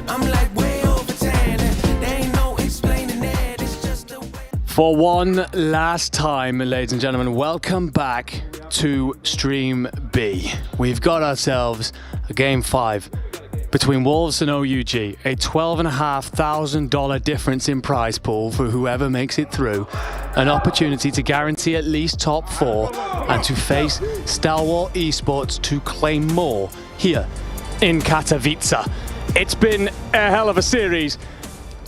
I'm like way over 10. There ain't no explaining it, it's just the way. For one last time, ladies and gentlemen, welcome back to Stream B. We've got ourselves a Game 5 between Wolves and OUG, a $12,500 difference in prize pool for whoever makes it through, an opportunity to guarantee at least top 4 and to face Stalwart Esports to claim more here in Katowice. It's been a hell of a series.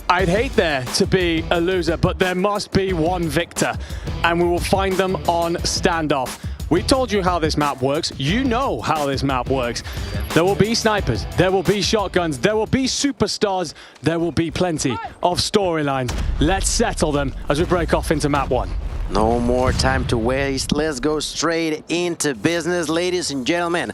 I'd hate there to be a loser, but there must be one victor, and we will find them on standoff. We told you how this map works. You know how this map works. There will be snipers, there will be shotguns, there will be superstars, there will be plenty of storylines. Let's settle them as we break off into map 1. No more time to waste. Let's go straight into business, ladies and gentlemen.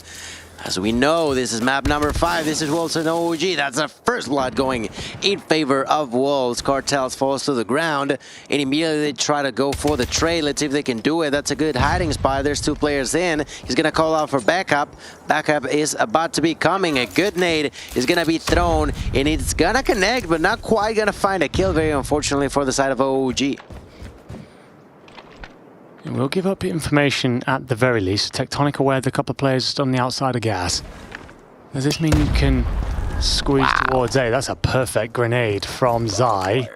As we know, this is map number 5. This is Wolves and OG. That's the first blood going in favor of Wolves. Cartels falls to the ground, and immediately they try to go for the trade. Let's see if they can do it. That's a good hiding spot. There's 2 players in. He's going to call out for backup. Backup is about to be coming. A good nade is going to be thrown, and it's going to connect, but not quite going to find a kill, very unfortunately, for the side of OG. We'll give up information at the very least. Tectonic aware that a couple of players on the outside of gas. Does this mean you can squeeze towards A? That's a perfect grenade from Zai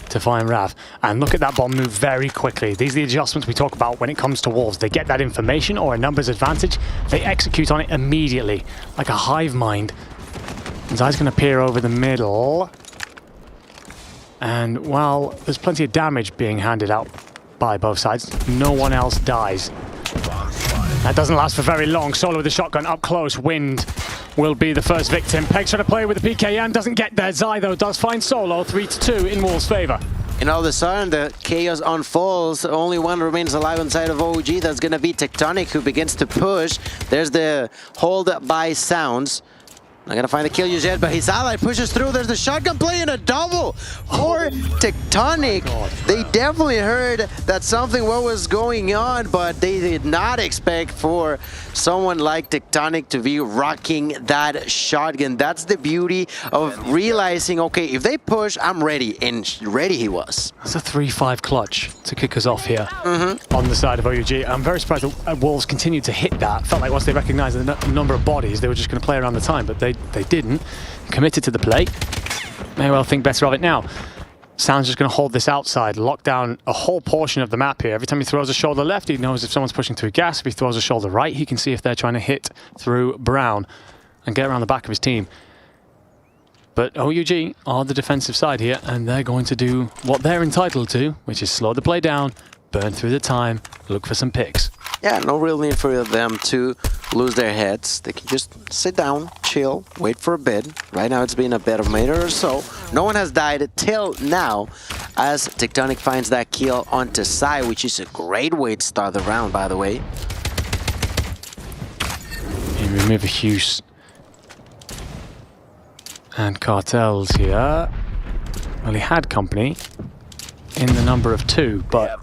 to find Rav. And look at that bomb move very quickly. These are the adjustments we talk about when it comes to Wolves. They get that information or a numbers advantage. They execute on it immediately, like a hive mind. And Zai's going to peer over the middle. And while there's plenty of damage being handed out by both sides, no one else dies. That doesn't last for very long. Solo with the shotgun up close. Wind will be the first victim. Peg's trying to play with the PKM, doesn't get there. Zai though does find Solo. 3-2 in Wolves' favor. And all of a sudden, the chaos unfolds. Only one remains alive inside of OG. That's going to be Tectonic, who begins to push. There's the hold by Sounds. Not gonna find the kill just yet, but his ally pushes through. There's the shotgun play and a double for Tectonic. They definitely heard that something was going on, but they did not expect for someone like Tectonic to be rocking that shotgun. That's the beauty of realizing, okay, if they push, I'm ready. And ready he was. That's a 3-5 clutch to kick us off here on the side of OUG. I'm very surprised that Wolves continued to hit that. Felt like once they recognized the number of bodies, they were just going to play around the time, but they didn't. Committed to the play. May well think better of it now. Sound's just going to hold this outside, lock down a whole portion of the map here. Every time he throws a shoulder left, he knows if someone's pushing through gas. If he throws a shoulder right, he can see if they're trying to hit through Brown and get around the back of his team. But OUG are the defensive side here, and they're going to do what they're entitled to, which is slow the play down, burn through the time, look for some picks. Yeah, no real need for them to lose their heads. They can just sit down, chill, wait for a bit. Right now it's been a bit of a minute or so. No one has died till now as Tectonic finds that kill onto Sai, which is a great way to start the round, by the way. You remove a Hughes and Cartels here. Well, he had company in the number of 2, but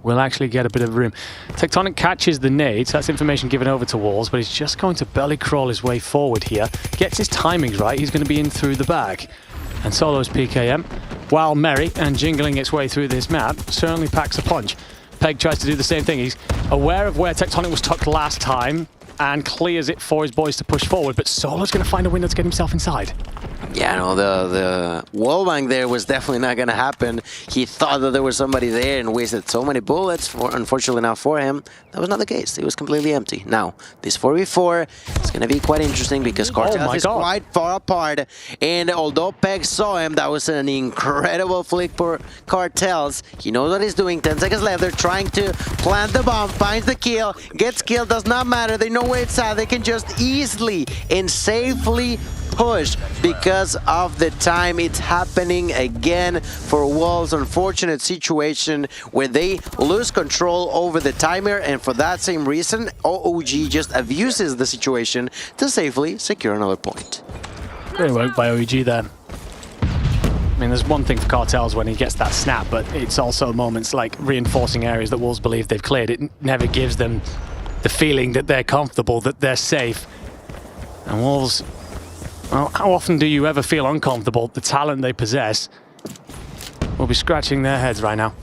we'll actually get a bit of room. Tectonic catches the nade, so that's information given over to Walls, but he's just going to belly crawl his way forward here. Gets his timings right, he's going to be in through the back. And Solo's PKM, while merry and jingling its way through this map, certainly packs a punch. Peg tries to do the same thing. He's aware of where Tectonic was tucked last time and clears it for his boys to push forward, but Solo's going to find a window to get himself inside. Yeah, no, the wallbang there was definitely not going to happen. He thought that there was somebody there and wasted so many bullets. Unfortunately not for him. That was not the case. It was completely empty. Now, this 4v4 is going to be quite interesting because Cartels is quite far apart. And although Peg saw him, that was an incredible flick for Cartels. He knows what he's doing. 10 seconds left. They're trying to plant the bomb. Finds the kill. Gets killed. Does not matter. They know where it's at. They can just easily and safely push because of the time. It's happening again for Wolves. Unfortunate situation where they lose control over the timer, and for that same reason OOG just abuses the situation to safely secure another point. Great work by OEG there. I mean, there's one thing for Cartels when he gets that snap, but it's also moments like reinforcing areas that Wolves believe they've cleared. It never gives them the feeling that they're comfortable, that they're safe. And Wolves, well, how often do you ever feel uncomfortable? The talent they possess will be scratching their heads right now.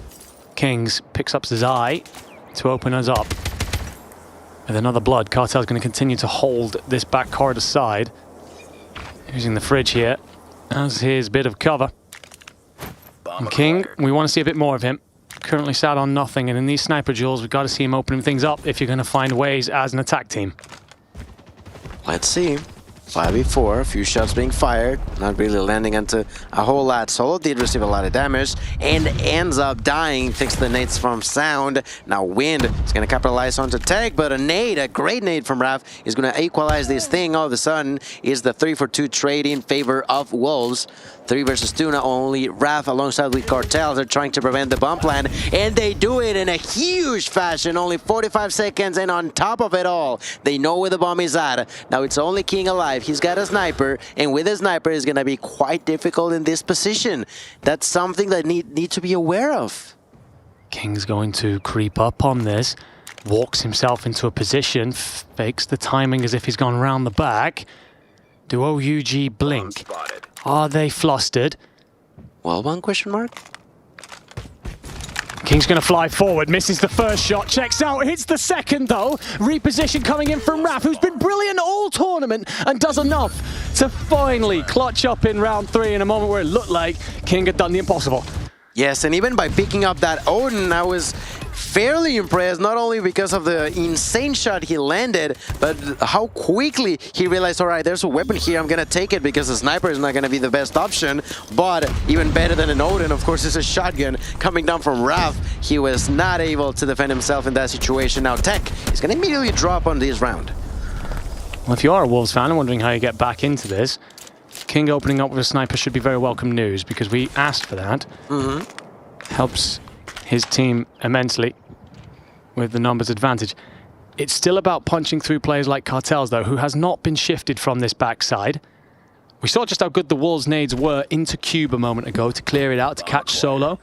Kings picks up Zai to open us up. With another blood, Cartel's going to continue to hold this back corridor side. Using the fridge here as his bit of cover. And King, we want to see a bit more of him. Currently sat on nothing, and in these sniper duels, we've got to see him opening things up if you're going to find ways as an attack team. Let's see. 5v4, a few shots being fired, not really landing into a whole lot. Solo did receive a lot of damage and ends up dying thanks to the nades from Sound. Now Wind is going to capitalize on to Tech, but a great nade from Raph is going to equalize this thing. All of a sudden is the 3-for-2 trade in favor of Wolves. 3 versus 2, not only Raph alongside with Cartels are trying to prevent the bomb plan, and they do it in a huge fashion, only 45 seconds, and on top of it all, they know where the bomb is at. Now it's only King alive, he's got a sniper, and with a sniper it's gonna be quite difficult in this position. That's something that need to be aware of. King's going to creep up on this, walks himself into a position, fakes the timing as if he's gone round the back. Do OUG blink? Are they flustered? Well, one question mark. King's going to fly forward, misses the first shot, checks out, hits the second though. Reposition coming in from Raph, who's been brilliant all tournament and does enough to finally clutch up in round 3 in a moment where it looked like King had done the impossible. Yes, and even by picking up that Odin, I was fairly impressed, not only because of the insane shot he landed, but how quickly he realized, all right, there's a weapon here, I'm gonna take it because the sniper is not gonna be the best option, but even better than an Odin, of course, is a shotgun coming down from Raph. He was not able to defend himself in that situation. Now Tech is gonna immediately drop on this round. Well, if you are a Wolves fan and wondering how you get back into this, King opening up with a sniper should be very welcome news because we asked for that. Helps his team immensely with the numbers advantage. It's still about punching through players like Cartels though, who has not been shifted from this backside. We saw just how good the Wolves nades were into Cube a moment ago to clear it out, to catch Solo.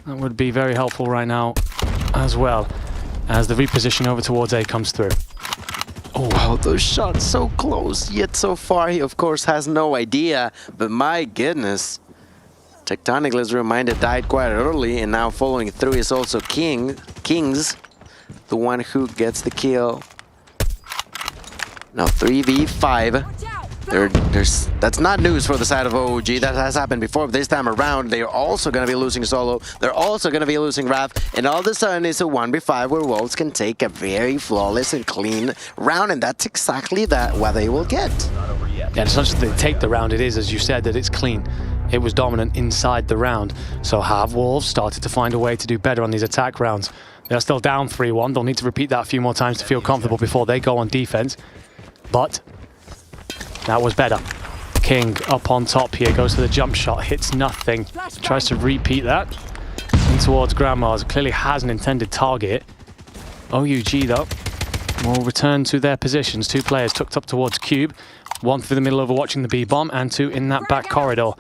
That would be very helpful right now as well as the reposition over towards A comes through. Oh wow, those shots so close, yet so far he of course has no idea, but my goodness. Tectonic, let's remind it, died quite early, and now following through is also Kings, the one who gets the kill. Now 3v5. That's not news for the side of OG. That has happened before. This time around, they're also going to be losing Solo. They're also going to be losing Raph. And all of a sudden, it's a 1v5 where Wolves can take a very flawless and clean round. And that's exactly what they will get. Yeah, it's not just that they take the round, it is, as you said, that it's clean. It was dominant inside the round. So have Wolves started to find a way to do better on these attack rounds. They're still down 3-1. They'll need to repeat that a few more times to feel comfortable before they go on defense. But that was better. King up on top here, goes for the jump shot, hits nothing. Tries to repeat that. In towards Grandma's, clearly has an intended target. OUG though will return to their positions. 2 players tucked up towards Cube. 1 through the middle overwatching the B-bomb, and 2 in that back corridor.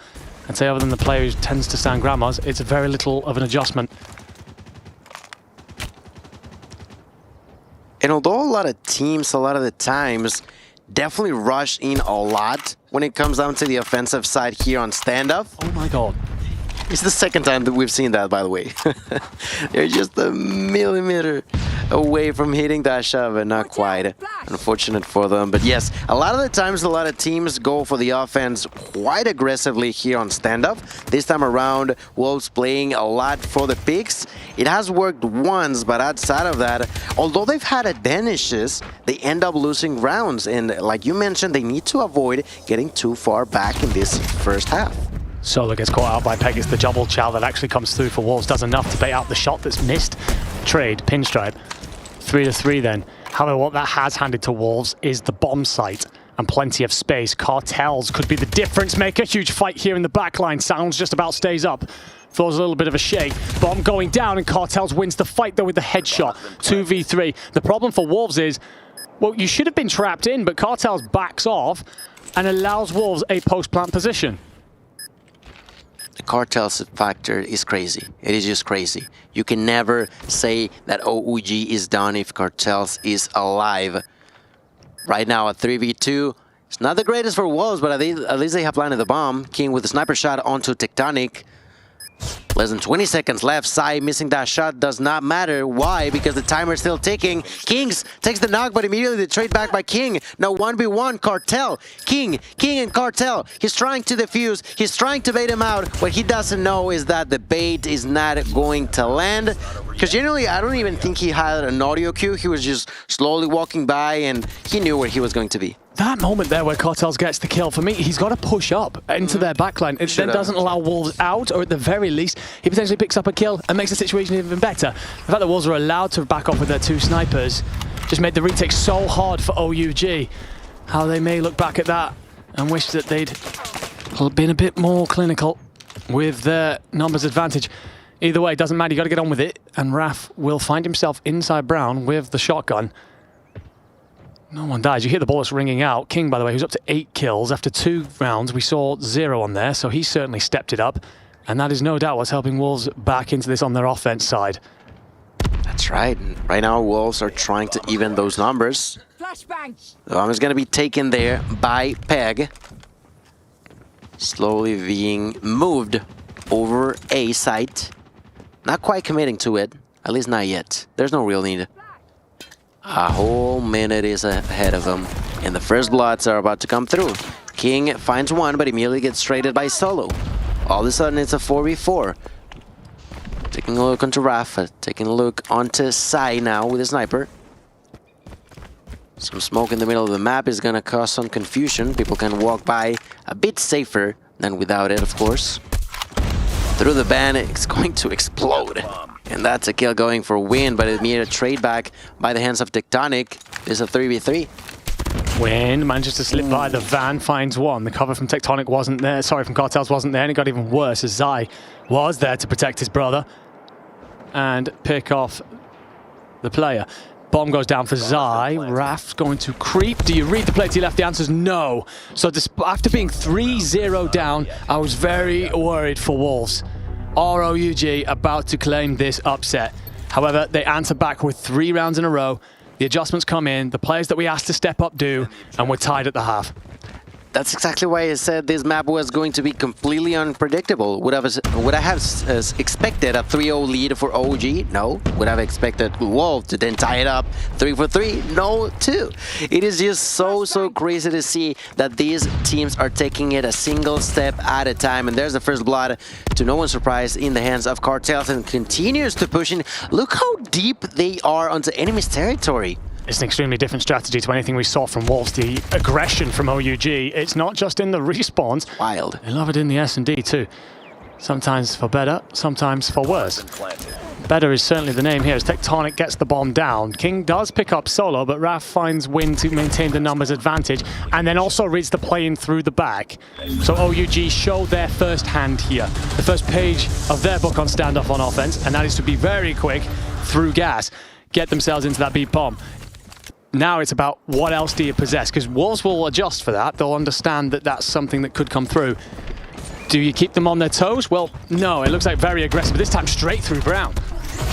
I'd say other than the player who tends to stand Grandma's, it's very little of an adjustment. And although a lot of teams, a lot of the times, definitely rush in a lot when it comes down to the offensive side here on stand-up. Oh my god. It's the second time that we've seen that, by the way. They're just a millimeter away from hitting that shot, but not quite. Unfortunate for them. But yes, a lot of the times, a lot of teams go for the offense quite aggressively here on stand-up. This time around, Wolves playing a lot for the picks. It has worked once, but outside of that, although they've had advantages, they end up losing rounds. And like you mentioned, they need to avoid getting too far back in this first half. Solo gets caught out by Peg. It's the double chow that actually comes through for Wolves. Does enough to bait out the shot that's missed. Trade, pinstripe. 3-3 then. However, what that has handed to Wolves is the bomb site and plenty of space. Cartels could be the difference maker. Huge fight here in the backline. Sounds just about stays up. Throws a little bit of a shake. Bomb going down, and Cartels wins the fight though with the headshot. 2v3. The problem for Wolves is, well, you should have been trapped in, but Cartels backs off and allows Wolves a post-plant position. The Cartels factor is crazy. It is just crazy. You can never say that OUG is done if Cartels is alive. Right now at 3v2, it's not the greatest for Wolves, but at least they have planted the bomb. King with a sniper shot onto Tectonic. Less than 20 seconds left. Sai missing that shot does not matter. Why? Because the timer is still ticking. Kings takes the knock, but immediately the trade back by King. Now 1v1, Cartel. King and Cartel. He's trying to defuse. He's trying to bait him out. What he doesn't know is that the bait is not going to land. Because generally, I don't even think he had an audio cue. He was just slowly walking by, and he knew where he was going to be. that moment there where Cartels gets the kill, for me, he's got to push up into their backline. It then doesn't allow Wolves out, or at the very least, he potentially picks up a kill and makes the situation even better. The fact that Wolves are allowed to back off with their 2 snipers just made the retake so hard for OUG. How they may look back at that and wish that they'd been a bit more clinical with their numbers advantage. Either way, it doesn't matter, you got to get on with it, and Raf will find himself inside Brown with the shotgun. No one dies. You hear the bullets ringing out. King, by the way, who's up to 8 kills. After 2 rounds, we saw 0 on there, so he certainly stepped it up. And that is no doubt what's helping Wolves back into this on their offense side. That's right. Right now, Wolves are trying to even those numbers. The bomb is going to be taken there by Peg. Slowly being moved over A site. Not quite committing to it. At least not yet. There's no real need. A whole minute is ahead of him, and the first bloods are about to come through. King finds one, but immediately gets traded by Solo. All of a sudden, it's a 4v4. Taking a look onto Rafa, taking a look onto Sai now with a sniper. Some smoke in the middle of the map is going to cause some confusion. People can walk by a bit safer than without it, of course. Through the ban, it's going to explode. And that's a kill going for Win, but it made a trade back by the hands of Tectonic. It's a 3v3. Win manages to slip by the van, finds one. The cover from Tectonic wasn't there, sorry, from Cartels wasn't there, and it got even worse as Zai was there to protect his brother and pick off the player. Bomb goes down for Zai. Raf's going to creep. Do you read the play to your left? The answer's no. So after being 3-0 down, I was very worried for Wolves. ROUG about to claim this upset. However, they answer back with 3 rounds in a row. The adjustments come in, the players that we asked to step up do, and we're tied at the half. That's exactly why I said this map was going to be completely unpredictable. Would I have expected a 3-0 lead for OG? No. Would I have expected Wolf to then tie it up 3-4-3? No, too. It is just so crazy to see that these teams are taking it a single step at a time. And there's the first blood, to no one's surprise, in the hands of Cartels, and continues to push in. Look how deep they are onto enemy's territory. It's an extremely different strategy to anything we saw from Wolves. The aggression from OUG, it's not just in the respawns. Wild. They love it in the S&D too. Sometimes for better, sometimes for worse. Better is certainly the name here as Tectonic gets the bomb down. King does pick up Solo, but Raf finds Win to maintain the numbers advantage, and then also reads the play in through the back. So OUG show their first hand here. The first page of their book on standoff on offense, and that is to be very quick through gas. Get themselves into that beat bomb. Now it's about what else do you possess, because Wolves will adjust for that. They'll understand that that's something that could come through. Do you keep them on their toes? Well, no, it looks like very aggressive, this time straight through Brown.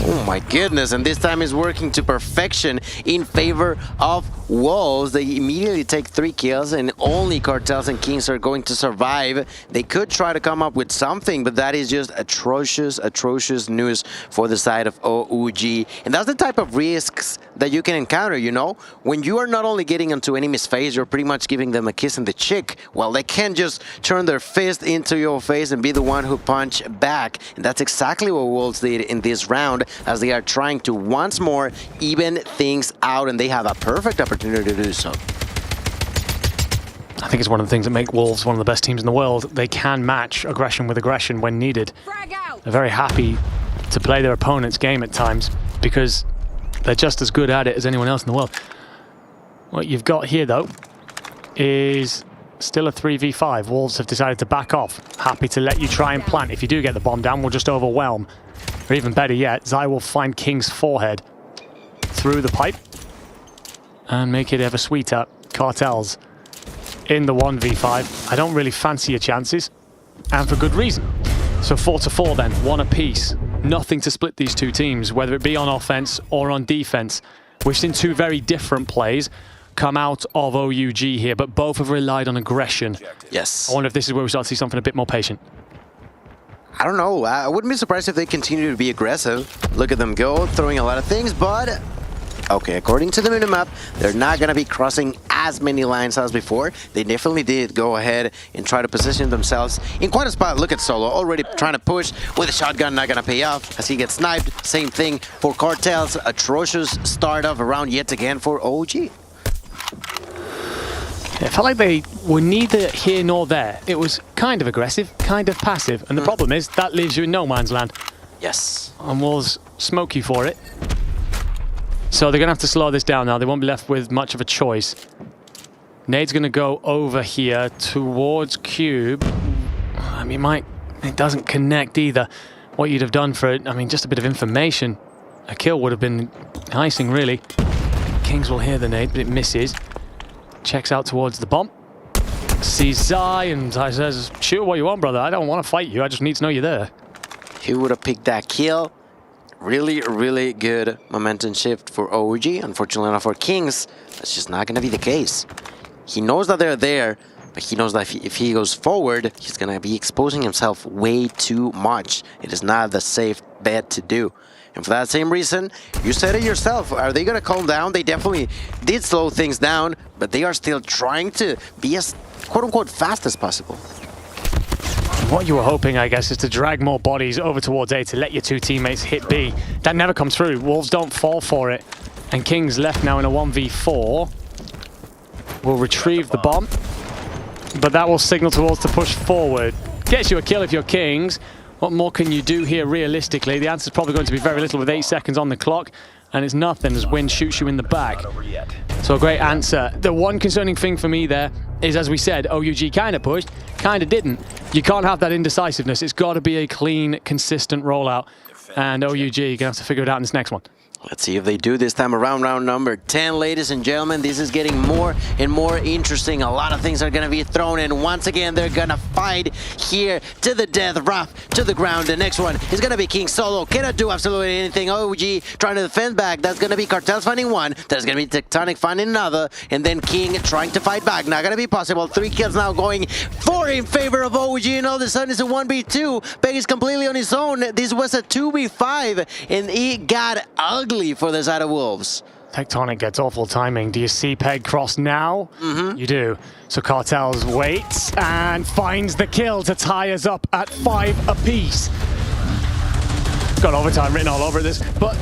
Oh my goodness, and this time is working to perfection in favor of Wolves. They immediately take 3 kills, and only Cartels and Kings are going to survive. They could try to come up with something, but that is just atrocious news for the side of OUG. And that's the type of risks that you can encounter, you know? When you are not only getting into enemy's face, you're pretty much giving them a kiss in the cheek. Well, they can't just turn their fist into your face and be the one who punch back. And that's exactly what Wolves did in this round, as they are trying to once more even things out, and they have a perfect opportunity to do so. I think it's one of the things that make Wolves one of the best teams in the world. They can match aggression with aggression when needed. They're very happy to play their opponent's game at times because they're just as good at it as anyone else in the world. What you've got here, though, is still a 3v5. Wolves have decided to back off. Happy to let you try and plant. If you do get the bomb down, we'll just overwhelm. Or even better yet, Zai will find King's forehead through the pipe and make it ever sweeter. Cartels in the 1v5. I don't really fancy your chances, and for good reason. So 4-4 then, 1 apiece. Nothing to split these two teams, whether it be on offense or on defense. We've seen 2 very different plays come out of OUG here, but both have relied on aggression. Yes. I wonder if this is where we start to see something a bit more patient. I don't know. I wouldn't be surprised if they continue to be aggressive. Look at them go, throwing a lot of things, but okay, according to the minimap, they're not going to be crossing as many lines as before. They definitely did go ahead and try to position themselves in quite a spot. Look at Solo, already trying to push with a shotgun, not going to pay off as he gets sniped. Same thing for Cartels. Atrocious start of a round yet again for OG. It felt like they were neither here nor there. It was kind of aggressive, kind of passive. And the problem is that leaves you in no man's land. Yes. And Wolves smoke you for it. So they're going to have to slow this down now. They won't be left with much of a choice. Nade's going to go over here towards Cube. I mean, it doesn't connect either. What you'd have done for it, I mean, just a bit of information. A kill would have been icing, really. Kings will hear the nade, but it misses. Checks out towards the bomb. Sees Zai, and Zai says, shoot what you want, brother. I don't want to fight you. I just need to know you're there. He would have picked that kill. Really, really good momentum shift for OG. Unfortunately not for Kings. That's just not going to be the case. He knows that they're there, but he knows that if he goes forward, he's going to be exposing himself way too much. It is not the safe bet to do. And for that same reason, you said it yourself, are they going to calm down? They definitely did slow things down, but they are still trying to be as quote-unquote fast as possible. What you were hoping, I guess, is to drag more bodies over towards A to let your two teammates hit B. That never comes through. Wolves don't fall for it. And Kings left now in a 1v4. Will retrieve the bomb, but that will signal towards the push forward. Gets you a kill if you're Kings. What more can you do here realistically? The answer's probably going to be very little with 8 seconds on the clock, and it's nothing as Win shoots you in the back. So a great answer. The one concerning thing for me there is, as we said, OUG kind of pushed, kind of didn't. You can't have that indecisiveness. It's got to be a clean, consistent rollout, and OUG, you're going to have to figure it out in this next one. Let's see if they do this time around. Round number 10, ladies and gentlemen. This is getting more and more interesting. A lot of things are going to be thrown in. Once again, they're going to fight here to the death, Raph to the ground. The next one is going to be King solo. Cannot do absolutely anything. OG trying to defend back. That's going to be Cartels finding one. There's going to be Tectonic finding another. And then King trying to fight back. Not going to be possible. 3 kills now going 4 in favor of OG. And all of a sudden it's a 1v2. Peg is completely on his own. This was a 2v5. And it got ugly for the side of Wolves. Tectonic gets awful timing. Do you see Peg cross now? You do. So Cartels waits and finds the kill to tie us up at 5 apiece. Got overtime written all over this, but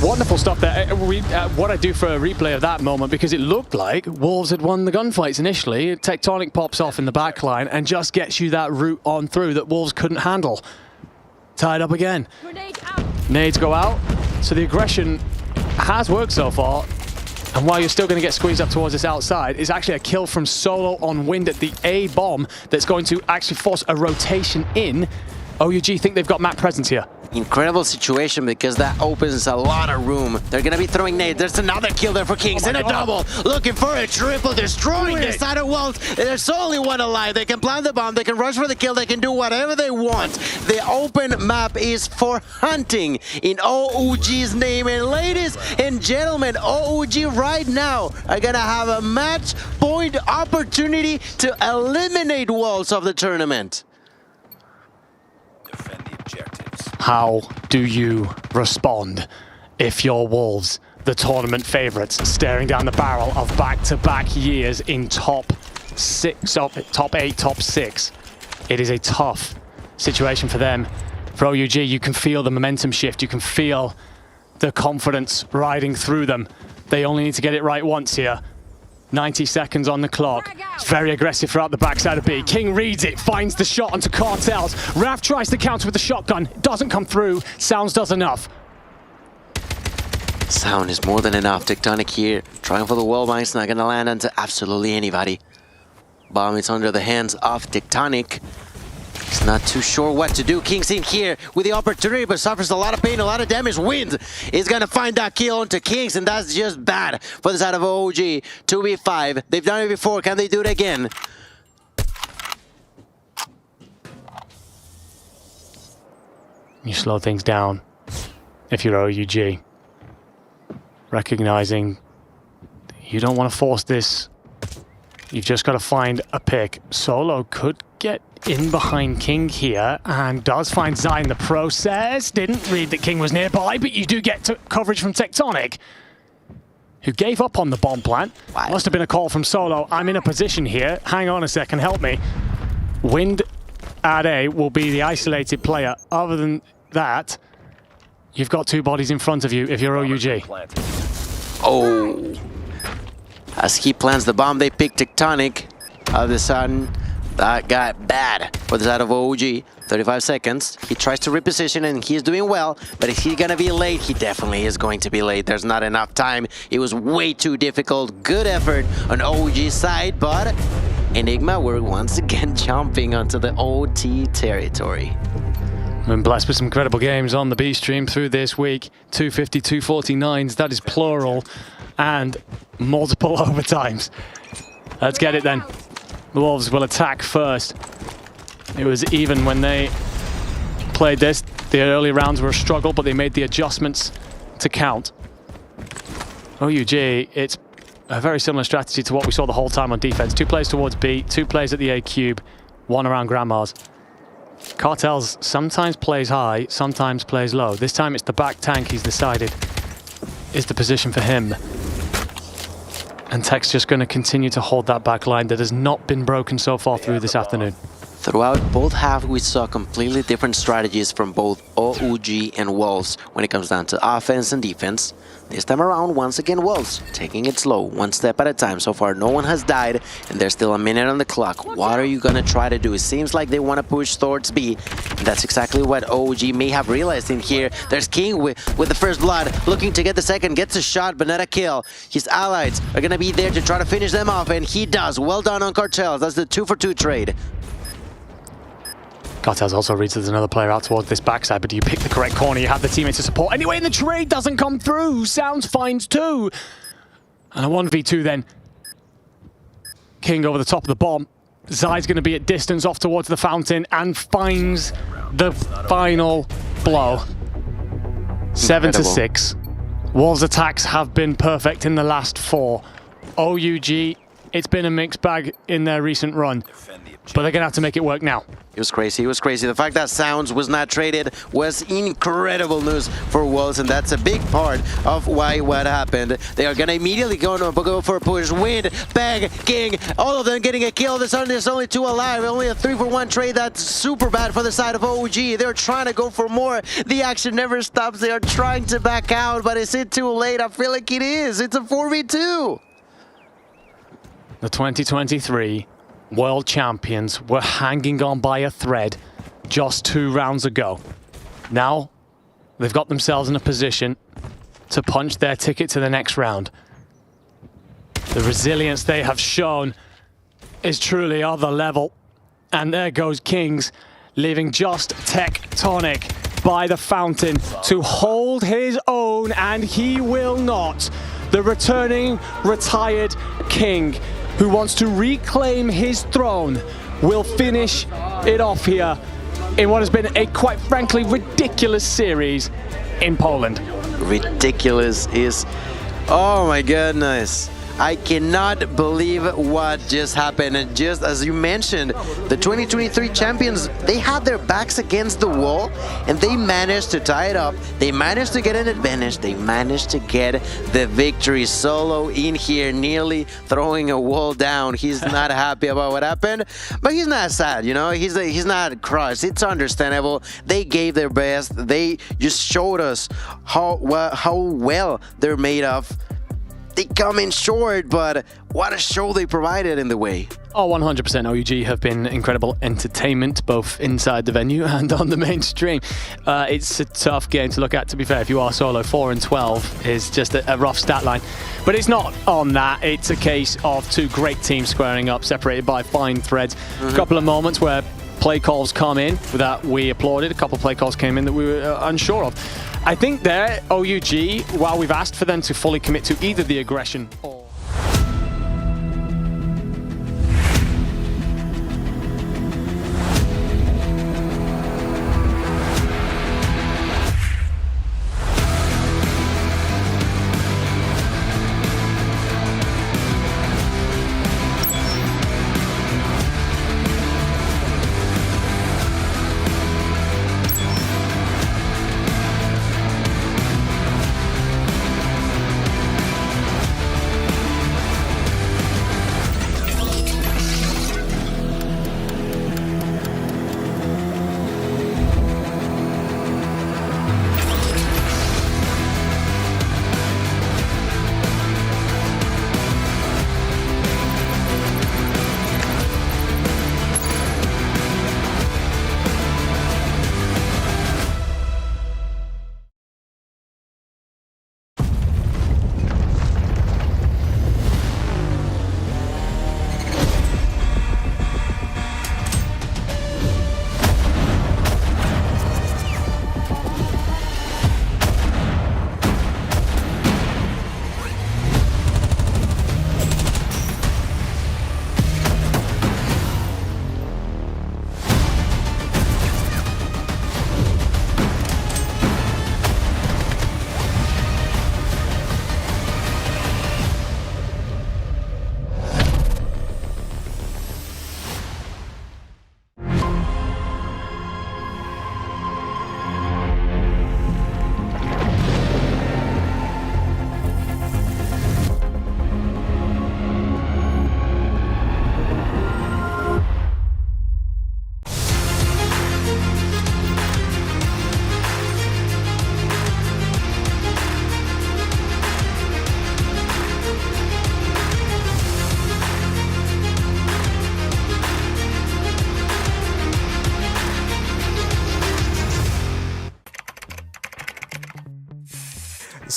wonderful stuff there. What I do for a replay of that moment, because it looked like Wolves had won the gunfights initially. Tectonic pops off in the back line and just gets you that route on through that Wolves couldn't handle. Tied up again. Nades go out. So the aggression has worked so far, and while you're still going to get squeezed up towards this outside, it's actually a kill from Solo on Wind at the A bomb that's going to actually force a rotation in. OUG think they've got map presence here. Incredible situation, because that opens a lot of room. They're going to be throwing nades. There's another kill there for Kings, and a double. Looking for a triple, destroying the side of Wolves. There's only one alive. They can plant the bomb, they can rush for the kill, they can do whatever they want. The open map is for hunting in OUG's name. And ladies and gentlemen, OUG right now are going to have a match point opportunity to eliminate Wolves of the tournament. How do you respond if you're Wolves, the tournament favourites, staring down the barrel of back-to-back years in top 8, top 6? It is a tough situation for them. For OUG, you can feel the momentum shift. You can feel the confidence riding through them. They only need to get it right once here. 90 seconds on the clock. It's very aggressive throughout the backside of B. King reads it, finds the shot onto Cartels. Raph tries to counter with the shotgun. Doesn't come through. Sounds does enough. Sound is more than enough. Tectonic here, trying for the wall mines, not gonna land onto absolutely anybody. Bomb is under the hands of Tectonic. He's not too sure what to do. King's in here with the opportunity, but suffers a lot of pain, a lot of damage. Wind is gonna find that kill onto Kings, and that's just bad for the side of OG. 2v5. They've done it before. Can they do it again? You slow things down if you're OUG. Recognizing you don't want to force this. You've just got to find a pick. Solo could get in behind King here and does find Zai in the process. Didn't read that King was nearby, but you do get coverage from Tectonic, who gave up on the bomb plant. Must have been a call from Solo. I'm in a position here. Hang on a second, help me. Wind at A will be the isolated player. Other than that, you've got 2 bodies in front of you if you're OUG. Oh. As he plants the bomb, they pick Tectonic. All of a sudden, that got bad for the side of OG. 35 seconds. He tries to reposition and he's doing well, but is he gonna be late? He definitely is going to be late. There's not enough time. It was way too difficult. Good effort on OG's side, but Enigma were once again jumping onto the OT territory. I've been blessed with some incredible games on the B stream through this week. 250, 249s, that is plural, and multiple overtimes. Let's get it then. The Wolves will attack first. It was even when they played this. The early rounds were a struggle, but they made the adjustments to count. OUG, it's a very similar strategy to what we saw the whole time on defense. 2 players towards B, 2 players at the A cube, 1 around Grandma's. Cartels sometimes plays high, sometimes plays low. This time it's the back tank he's decided is the position for him. And Tech's just going to continue to hold that back line that has not been broken so far through this afternoon. Throughout both halves, we saw completely different strategies from both OUG and Wolves when it comes down to offense and defense. This time around, once again, Wolves taking it slow, 1 step at a time. So far, no one has died, and there's still a minute on the clock. What are you going to try to do? It seems like they want to push towards B, and that's exactly what OUG may have realized in here. There's King with the first blood, looking to get the second, gets a shot, but not a kill. His allies are going to be there to try to finish them off, and he does. Well done on Cartels. That's the 2-for-2 trade. Cartels also reads there's another player out towards this backside, but do you pick the correct corner? You have the teammates to support. Anyway, and the trade doesn't come through. Sounds finds 2. And a 1v2 then. King over the top of the bomb. Zai's going to be at distance off towards the fountain and finds the final blow. 7-6. Wolves' attacks have been perfect in the last 4. OUG, it's been a mixed bag in their recent run, but they're going to have to make it work now. It was crazy. It was crazy. The fact that Sounds was not traded was incredible news for Wolves, and that's a big part of why what happened. They are going to immediately go for a push. Wind, Bang, King, all of them getting a kill. There's only 2 alive. Only a 3-for-1 trade. That's super bad for the side of OG. They're trying to go for more. The action never stops. They are trying to back out, but is it too late? I feel like it is. It's a 4v2. The 2023 World Champions were hanging on by a thread just 2 rounds ago. Now, they've got themselves in a position to punch their ticket to the next round. The resilience they have shown is truly other level. And there goes Kings, leaving just Tectonic by the fountain to hold his own, and he will not. The returning retired King, who wants to reclaim his throne, will finish it off here in what has been a, quite frankly, ridiculous series in Poland. Ridiculous is... Oh my goodness. I cannot believe what just happened. And just as you mentioned, the 2023 champions, they had their backs against the wall and they managed to tie it up. They managed to get an advantage. They managed to get the victory. Solo in here, nearly throwing a wall down. He's not happy about what happened, but he's not sad, you know? He's not crushed. It's understandable. They gave their best. They just showed us how well they're made of. They come in short, but what a show they provided in the way. Oh, 100% OUG have been incredible entertainment, both inside the venue and on the main stream. It's a tough game to look at, to be fair. If you are solo, 4-12 is just a rough stat line. But it's not on that. It's a case of 2 great teams squaring up, separated by fine threads. A couple of moments where play calls come in that we applauded. A couple of play calls came in that we were unsure of. I think there, OUG, while we've asked for them to fully commit to either the aggression or...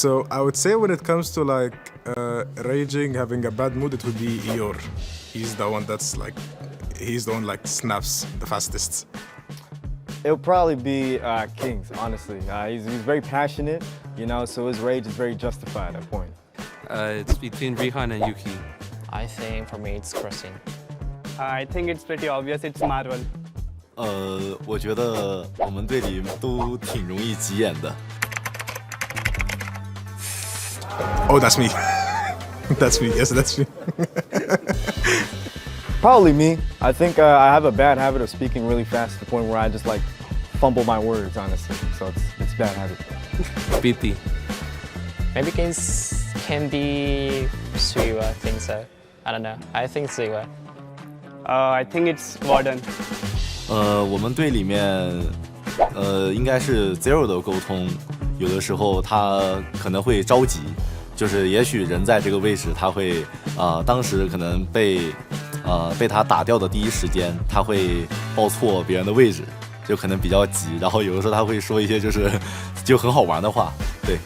So I would say when it comes to like raging, having a bad mood, it would be Eeyore. He's the one like snaps the fastest. It'll probably be Kings, honestly. He's very passionate, you know, so his rage is very justified at point. It's between Rihan and Yuki. I think for me it's Crossing. I think it's pretty obvious. It's Marvel. 我觉得我们队里都挺容易急眼的。Oh, that's me. That's me. Yes, that's me. Probably me. I think I have a bad habit of speaking really fast to the point where I just like fumble my words, honestly. So it's a bad habit. BT. Maybe Kings can be Suiwa, I think so. I don't know. I think Suiwa. I think it's Warden. 我们队里面应该是 Zero 的沟通，有的时候他可能会着急，就是也许人在这个位置，他会当时可能被他打掉的第一时间，他会报错别人的位置，就可能比较急，然后有的时候他会说一些就很好玩的话，对。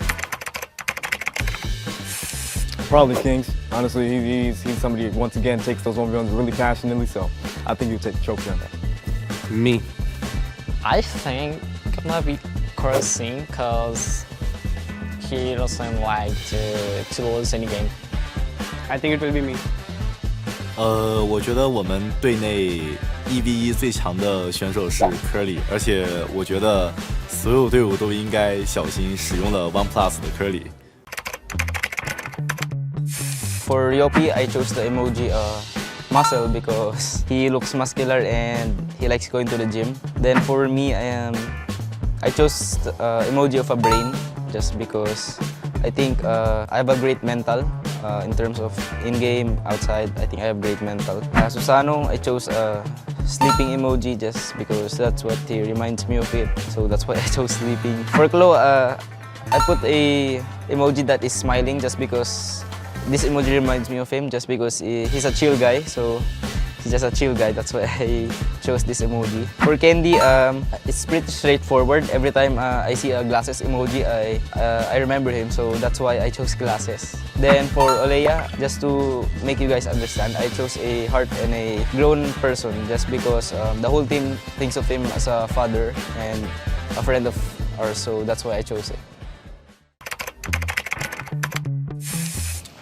Probably Kings. Honestly, he's somebody who once again takes those 1v1s really passionately, so I think he'll take the trophy on that. Me. I think it might be Crossing because he doesn't like to lose any game. I think it will be me. 我觉得我们队内1v1最强的选手是 Curly， 而且我觉得所有队伍都应该小心使用了 OnePlus 的 Curly。For Yopi, I chose the emoji muscle because he looks muscular and he likes going to the gym. Then for me, I chose the emoji of a brain just because I think I have a great mental in terms of in-game, outside. I think I have great mental. Susano, I chose a sleeping emoji just because that's what he reminds me of it. So that's why I chose sleeping. For Klo, I put a emoji that is smiling just because this emoji reminds me of him just because he's a chill guy, so he's just a chill guy. That's why I chose this emoji. For Candy, it's pretty straightforward. Every time I see a glasses emoji, I remember him, so that's why I chose glasses. Then for Oleya, just to make you guys understand, I chose a heart and a grown person just because the whole team thinks of him as a father and a friend of ours, so that's why I chose it.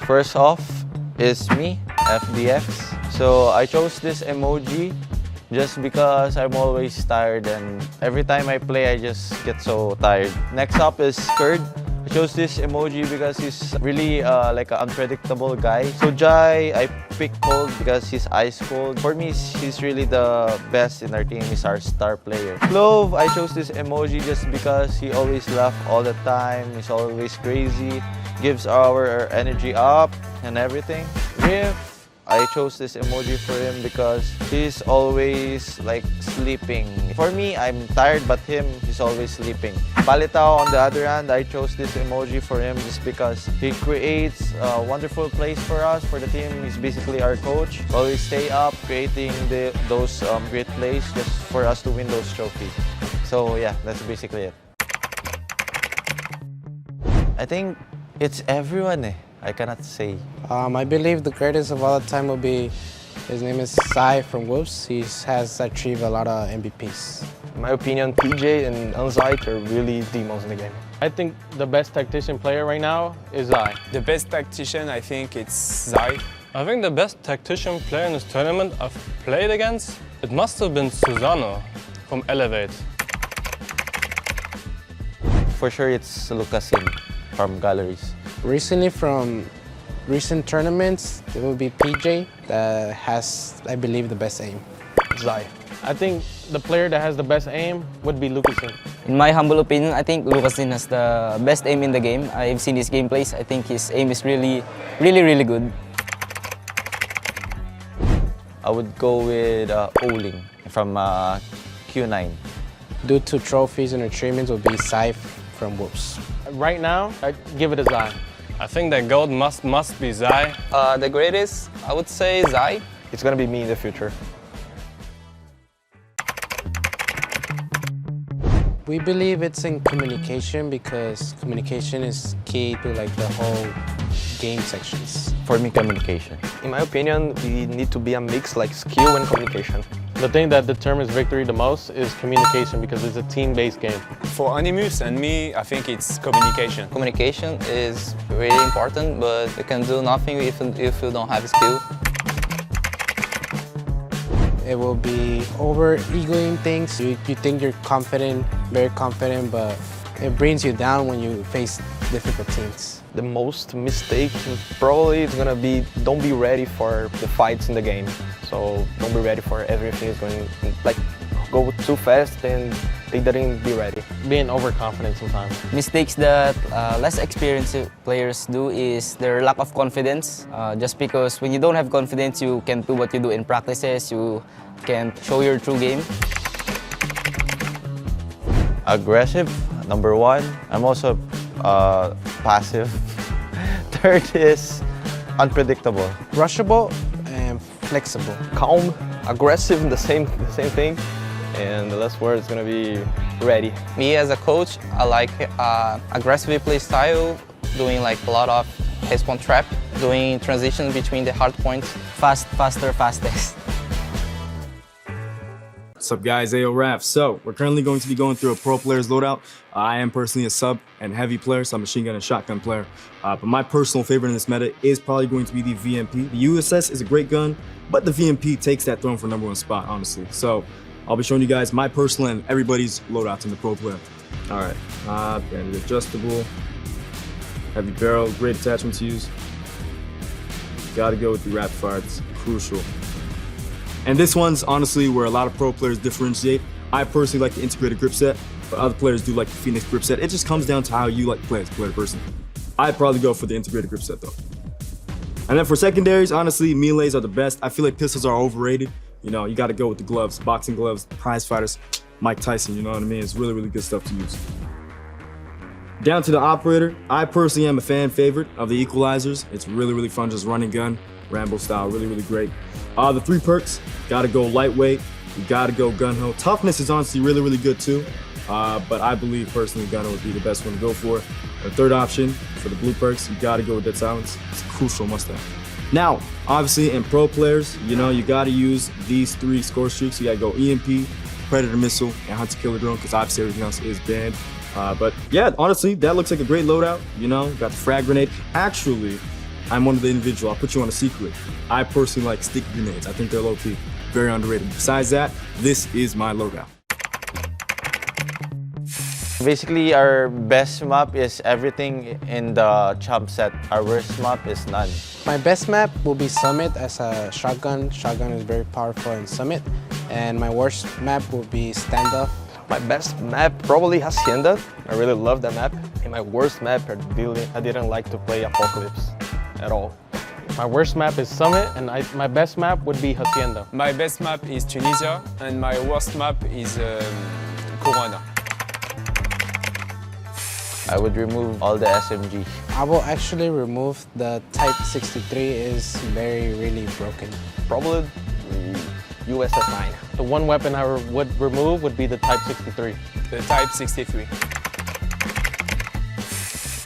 First off is me, FDX. So I chose this emoji just because I'm always tired and every time I play I just get so tired. Next up is Curd. I chose this emoji because he's really like an unpredictable guy. So Jai, I picked Cold because he's ice cold. For me, he's really the best in our team. He's our star player. Clove, I chose this emoji just because he always laughs all the time. He's always crazy. Gives our energy up and everything. Riff, I chose this emoji for him because he's always like sleeping. For me, I'm tired, but him, he's always sleeping. Palitao, on the other hand, I chose this emoji for him just because he creates a wonderful place for us, for the team. He's basically our coach. Always stay up, creating those great plays just for us to win those trophies. So yeah, that's basically it. I think it's everyone. I cannot say. I believe the greatest of all time will be, his name is Sai from Wolves. He has achieved a lot of MVPs. In my opinion, PJ and Unzite are really demons in the game. I think the best tactician player right now is Zai. The best tactician, I think it's Zai. I think the best tactician player in this tournament I've played against, it must have been Susano from Elevate. For sure, it's Lucasin from Galleries. Recently, from recent tournaments, it will be PJ that has, I believe, the best aim. Zai. I think the player that has the best aim would be Lucasin. In my humble opinion, I think Lucasin has the best aim in the game. I've seen his gameplays. I think his aim is really good. I would go with Oling from Q9. Due to trophies and achievements, will be Sai from Wolves. Right now, I'd give it a Zai. I think the gold must be Zai. The greatest, I would say Zai. It's gonna be me in the future. We believe it's in communication because communication is key to like the whole game sections. For me, communication. In my opinion, we need to be a mix like skill and communication. The thing that determines victory the most is communication because it's a team-based game. For Animus and me, I think it's communication. Communication is really important, but you can do nothing if you don't have skill. It will be over-egoing things. You think you're confident, very confident, but it brings you down when you face difficult teams. The most mistake probably is gonna be don't be ready for the fights in the game. So don't be ready for everything is going like go too fast and they didn't be ready. Being overconfident sometimes. Mistakes that less experienced players do is their lack of confidence. Just because when you don't have confidence, you can't do what you do in practices, you can't show your true game. Aggressive, number one. I'm also passive. Third is unpredictable. Rushable and flexible. Calm, aggressive, the same thing. And the last word is gonna be ready. Me as a coach, I like aggressive play style, doing like a lot of response trap, doing transitions between the hard points, faster, fastest. What's up guys, AO Raf. So we're currently going to be going through a pro player's loadout. I am personally a sub and heavy player, so I'm a machine gun and shotgun player. But my personal favorite in this meta is probably going to be the VMP. The USS is a great gun, but the VMP takes that throne for #1 spot, honestly. So I'll be showing you guys my personal and everybody's loadouts in the pro player. All right, bandit adjustable, heavy barrel, great attachment to use. Gotta go with the rapid fire, it's crucial. And this one's honestly where a lot of pro players differentiate. I personally like the integrated grip set, but other players do like the Phoenix grip set. It just comes down to how you like to play as a player person. I'd probably go for the integrated grip set though. And then for secondaries, honestly, melees are the best. I feel like pistols are overrated. You know, you gotta go with the gloves, boxing gloves, prize fighters, Mike Tyson, you know what I mean? It's really, really good stuff to use. Down to the operator, I personally am a fan favorite of the equalizers. It's really, really fun, just running gun, Rambo style, really, really great. The 3 perks, gotta go lightweight, you gotta go gun-ho. Toughness is honestly really, really good too, but I believe personally gun-ho would be the best one to go for. The third option for the blue perks, you gotta go with dead silence. It's a crucial must-have. Now, obviously in pro players, you know, you gotta use these 3 score streaks. You gotta go EMP, Predator Missile, and Hunter Killer Drone, because obviously everything else is banned. But yeah, honestly, that looks like a great loadout. You know, got the frag grenade. Actually, I'm one of the individual. I'll put you on a secret. I personally like sticky grenades. I think they're low-key, very underrated. Besides that, this is my loadout. Basically, our best map is everything in the chump set. Our worst map is none. My best map will be Summit as a shotgun. Shotgun is very powerful in Summit. And my worst map will be Standoff. My best map probably Hacienda. I really love that map. And my worst map, I didn't like to play Apocalypse at all. My worst map is Summit, and my best map would be Hacienda. My best map is Tunisia, and my worst map is Corona. I would remove all the SMG. I will actually remove the Type 63. Is really broken. Probably USS 9. The one weapon I would remove would be the Type 63. The Type 63.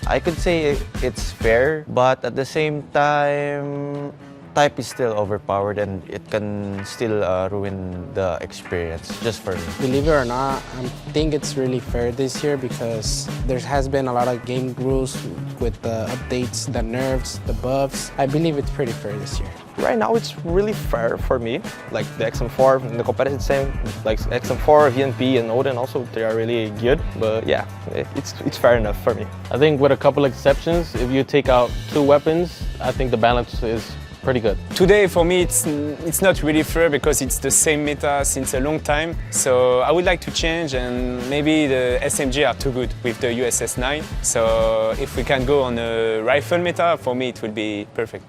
I could say it's fair, but at the same time, Type is still overpowered and it can still ruin the experience, just for me. Believe it or not, I think it's really fair this year because there has been a lot of game rules with the updates, the nerfs, the buffs. I believe it's pretty fair this year. Right now, it's really fair for me. Like the XM4, in the competitive same, like XM4, VNP, and Odin also, they are really good. But yeah, it's fair enough for me. I think with a couple exceptions, if you take out 2 weapons, I think the balance is pretty good. Today, for me, it's not really fair because it's the same meta since a long time. So I would like to change, and maybe the SMG are too good with the USS 9. So if we can go on a rifle meta, for me, it would be perfect.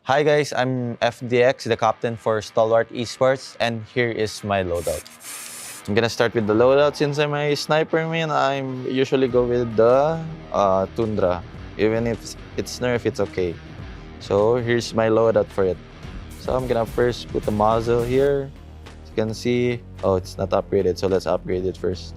Hi guys, I'm FDX, the captain for Stalwart Esports, and here is my loadout. I'm gonna start with the loadout. Since I'm a sniper man, I usually go with the Tundra. Even if it's nerf, it's okay. So here's my loadout for it. So I'm gonna first put the muzzle here. It's can see, oh, it's not upgraded, so let's upgrade it first.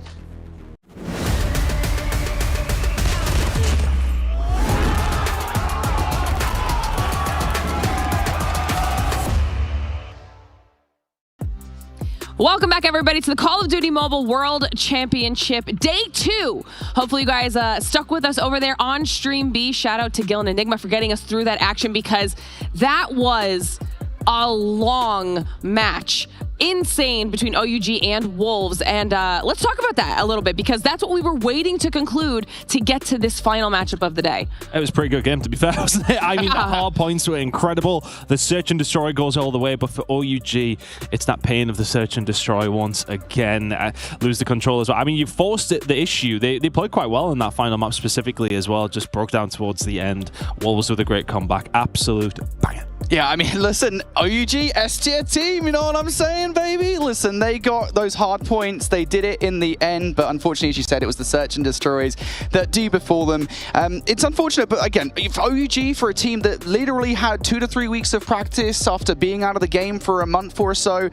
Welcome back, everybody, to the Call of Duty Mobile World Championship Day 2. Hopefully you guys stuck with us over there on Stream B. Shout out to Gil and Enigma for getting us through that action, because that was a long match. Insane between OUG and Wolves. And let's talk about that a little bit, because that's what we were waiting to conclude to get to this final matchup of the day. It was a pretty good game, to be fair, wasn't it? I mean, the hard points were incredible. The search and destroy goes all the way, but for OUG, it's that pain of the search and destroy once again. Lose the control as well. I mean, you forced the issue. They played quite well in that final map specifically as well. Just broke down towards the end. Wolves with a great comeback. Absolute banger. Yeah, I mean, listen, OUG, S-tier team, you know what I'm saying, baby? Listen, they got those hard points. They did it in the end, but unfortunately, as you said, it was the search and destroys that do befall them. It's unfortunate, but again, if OUG, for a team that literally had 2 to 3 weeks of practice after being out of the game for a month or so,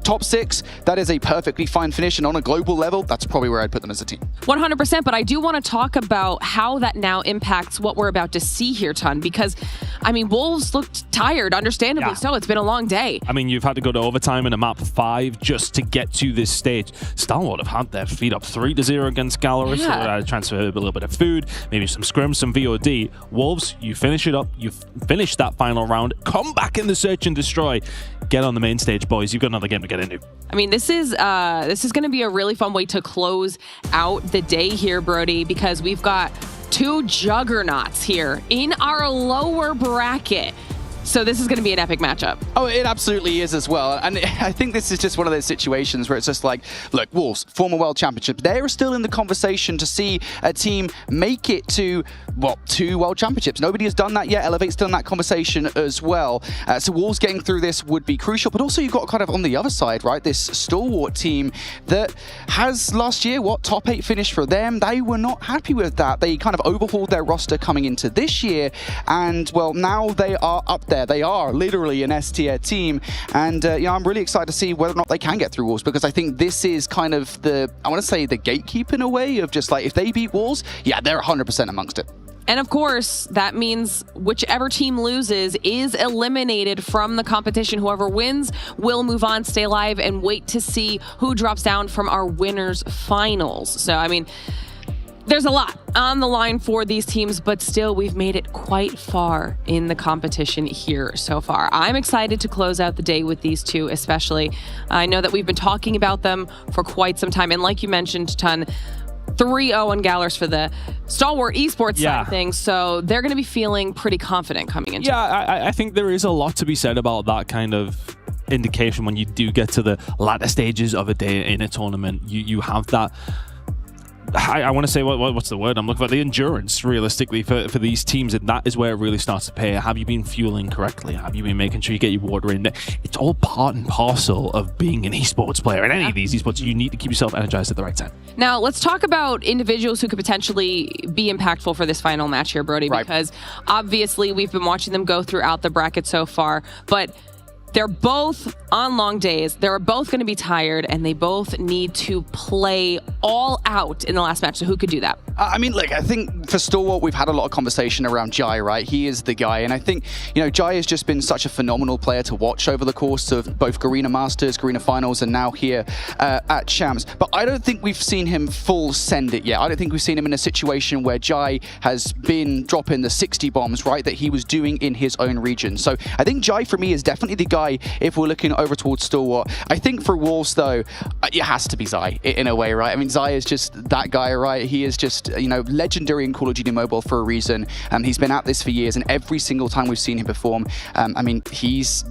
top 6, that is a perfectly fine finish, and on a global level, that's probably where I'd put them as a team. 100%, but I do want to talk about how that now impacts what we're about to see here, Ton, because, I mean, Wolves looked tired, understandably so. It's been a long day. I mean, you've had to go to overtime in a map 5 just to get to this stage. Stalwart have had their feet up 3-0 against Gallerus. So they had to transfer a little bit of food, maybe some scrims, some VOD. Wolves, you finish it up. You finish that final round. Come back in the search and destroy. Get on the main stage, boys. You've got another game to get into. I mean, this is going to be a really fun way to close out the day here, Brody, because we've got 2 juggernauts here in our lower bracket. So this is going to be an epic matchup. Oh, it absolutely is as well. And I think this is just one of those situations where it's just like, look, Wolves, former World Championships, they're still in the conversation to see a team make it to, well, 2 World Championships. Nobody has done that yet. Elevate's done that conversation as well. So Wolves getting through this would be crucial. But also you've got kind of on the other side, right, this Stalwart team that has last year, top 8 finish for them. They were not happy with that. They kind of overhauled their roster coming into this year. And, well, now they are up there. They are literally an S-tier team, and I'm really excited to see whether or not they can get through Wolves, because I think this is kind of I want to say the gatekeep in a way of just like, if they beat Wolves, yeah, they're 100% amongst it. And of course, that means whichever team loses is eliminated from the competition. Whoever wins will move on, stay alive, and wait to see who drops down from our winners finals. So, I mean, there's a lot on the line for these teams, but still, we've made it quite far in the competition here so far. I'm excited to close out the day with these 2, especially. I know that we've been talking about them for quite some time, and like you mentioned, Ton, 3-0 on Gallerus for the Stalwart Esports side of things, so they're going to be feeling pretty confident coming into it. I think there is a lot to be said about that kind of indication when you do get to the latter stages of a day in a tournament. You have that, I want to say, what's the word I'm looking for? The endurance, realistically, for these teams, and that is where it really starts to pay. Have you been fueling correctly? Have you been making sure you get your water in there? It's all part and parcel of being an esports player. In any of these esports, you need to keep yourself energized at the right time. Now, let's talk about individuals who could potentially be impactful for this final match here, Brody, because obviously we've been watching them go throughout the bracket so far, but they're both on long days. They're both going to be tired, and they both need to play all out in the last match. So who could do that? I mean, look, I think for Stalwart, we've had a lot of conversation around Jai, right? He is the guy. And I think, Jai has just been such a phenomenal player to watch over the course of both Garena Masters, Garena Finals, and now here at Champs. But I don't think we've seen him full send it yet. I don't think we've seen him in a situation where Jai has been dropping the 60 bombs, right, that he was doing in his own region. So I think Jai, for me, is definitely the guy if we're looking over towards Stalwart. I think for Wolves, though, it has to be Zai in a way, right? I mean, Zai is just that guy, right? He is just, legendary in Call of Duty Mobile for a reason. He's been at this for years, and every single time we've seen him perform, I mean, he's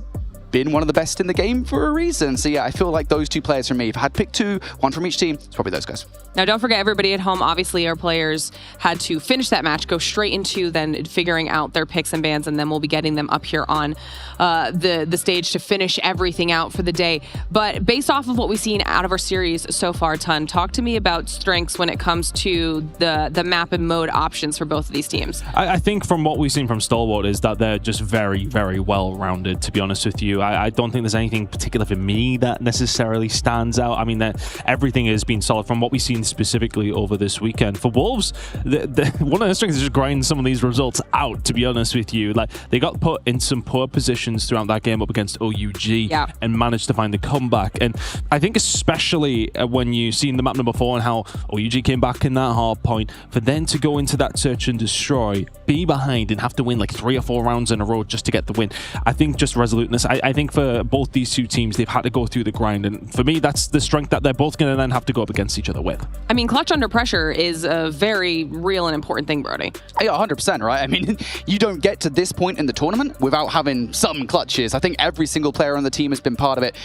been one of the best in the game for a reason. So yeah, I feel like those 2 players for me, if I had picked 2, 1 from each team, it's probably those guys. Now, don't forget, everybody at home, obviously our players had to finish that match, go straight into then figuring out their picks and bans, and then we'll be getting them up here on the stage to finish everything out for the day. But based off of what we've seen out of our series so far, Ton, talk to me about strengths when it comes to the map and mode options for both of these teams. I think from what we've seen from Stalwart is that they're just very, very well-rounded, to be honest with you. I don't think there's anything particular for me that necessarily stands out. I mean, everything has been solid from what we've seen specifically over this weekend. For Wolves, one of the strengths is just grinding some of these results out, to be honest with you. Like, they got put in some poor positions throughout that game up against OUG and managed to find the comeback. And I think especially when you've seen the map number 4 and how OUG came back in that hard point, for them to go into that search and destroy, be behind and have to win like 3 or 4 rounds in a row just to get the win. I think just resoluteness. I think for both these two teams, they've had to go through the grind. And for me, that's the strength that they're both going to then have to go up against each other with. I mean, clutch under pressure is a very real and important thing, Brody. Yeah, 100%, right? I mean, you don't get to this point in the tournament without having some clutches. I think every single player on the team has been part of it,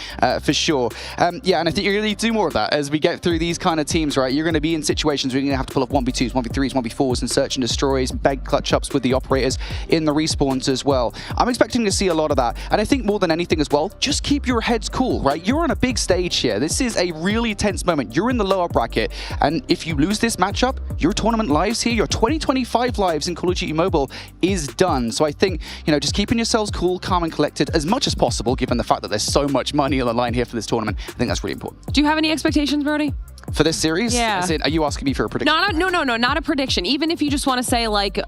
for sure. Yeah, and I think you're going to need to do more of that as we get through these kind of teams, right? You're going to be in situations where you're going to have to pull up 1v2s, 1v3s, 1v4s and search and destroys, beg clutch ups with the operators in the respawns as well. I'm expecting to see a lot of that. And I think more than anything as well, just keep your heads cool, right? You're on a big stage here. This is a really tense moment. You're in the lower bracket. And if you lose this matchup, your tournament lives here, your 2025 lives in Call of Duty Mobile is done. So I think, just keeping yourselves cool, calm and collected as much as possible, given the fact that there's so much money on the line here for this tournament. I think that's really important. Do you have any expectations, Brody? For this series? Yeah. Are you asking me for a prediction? No, not a prediction. Even if you just want to say like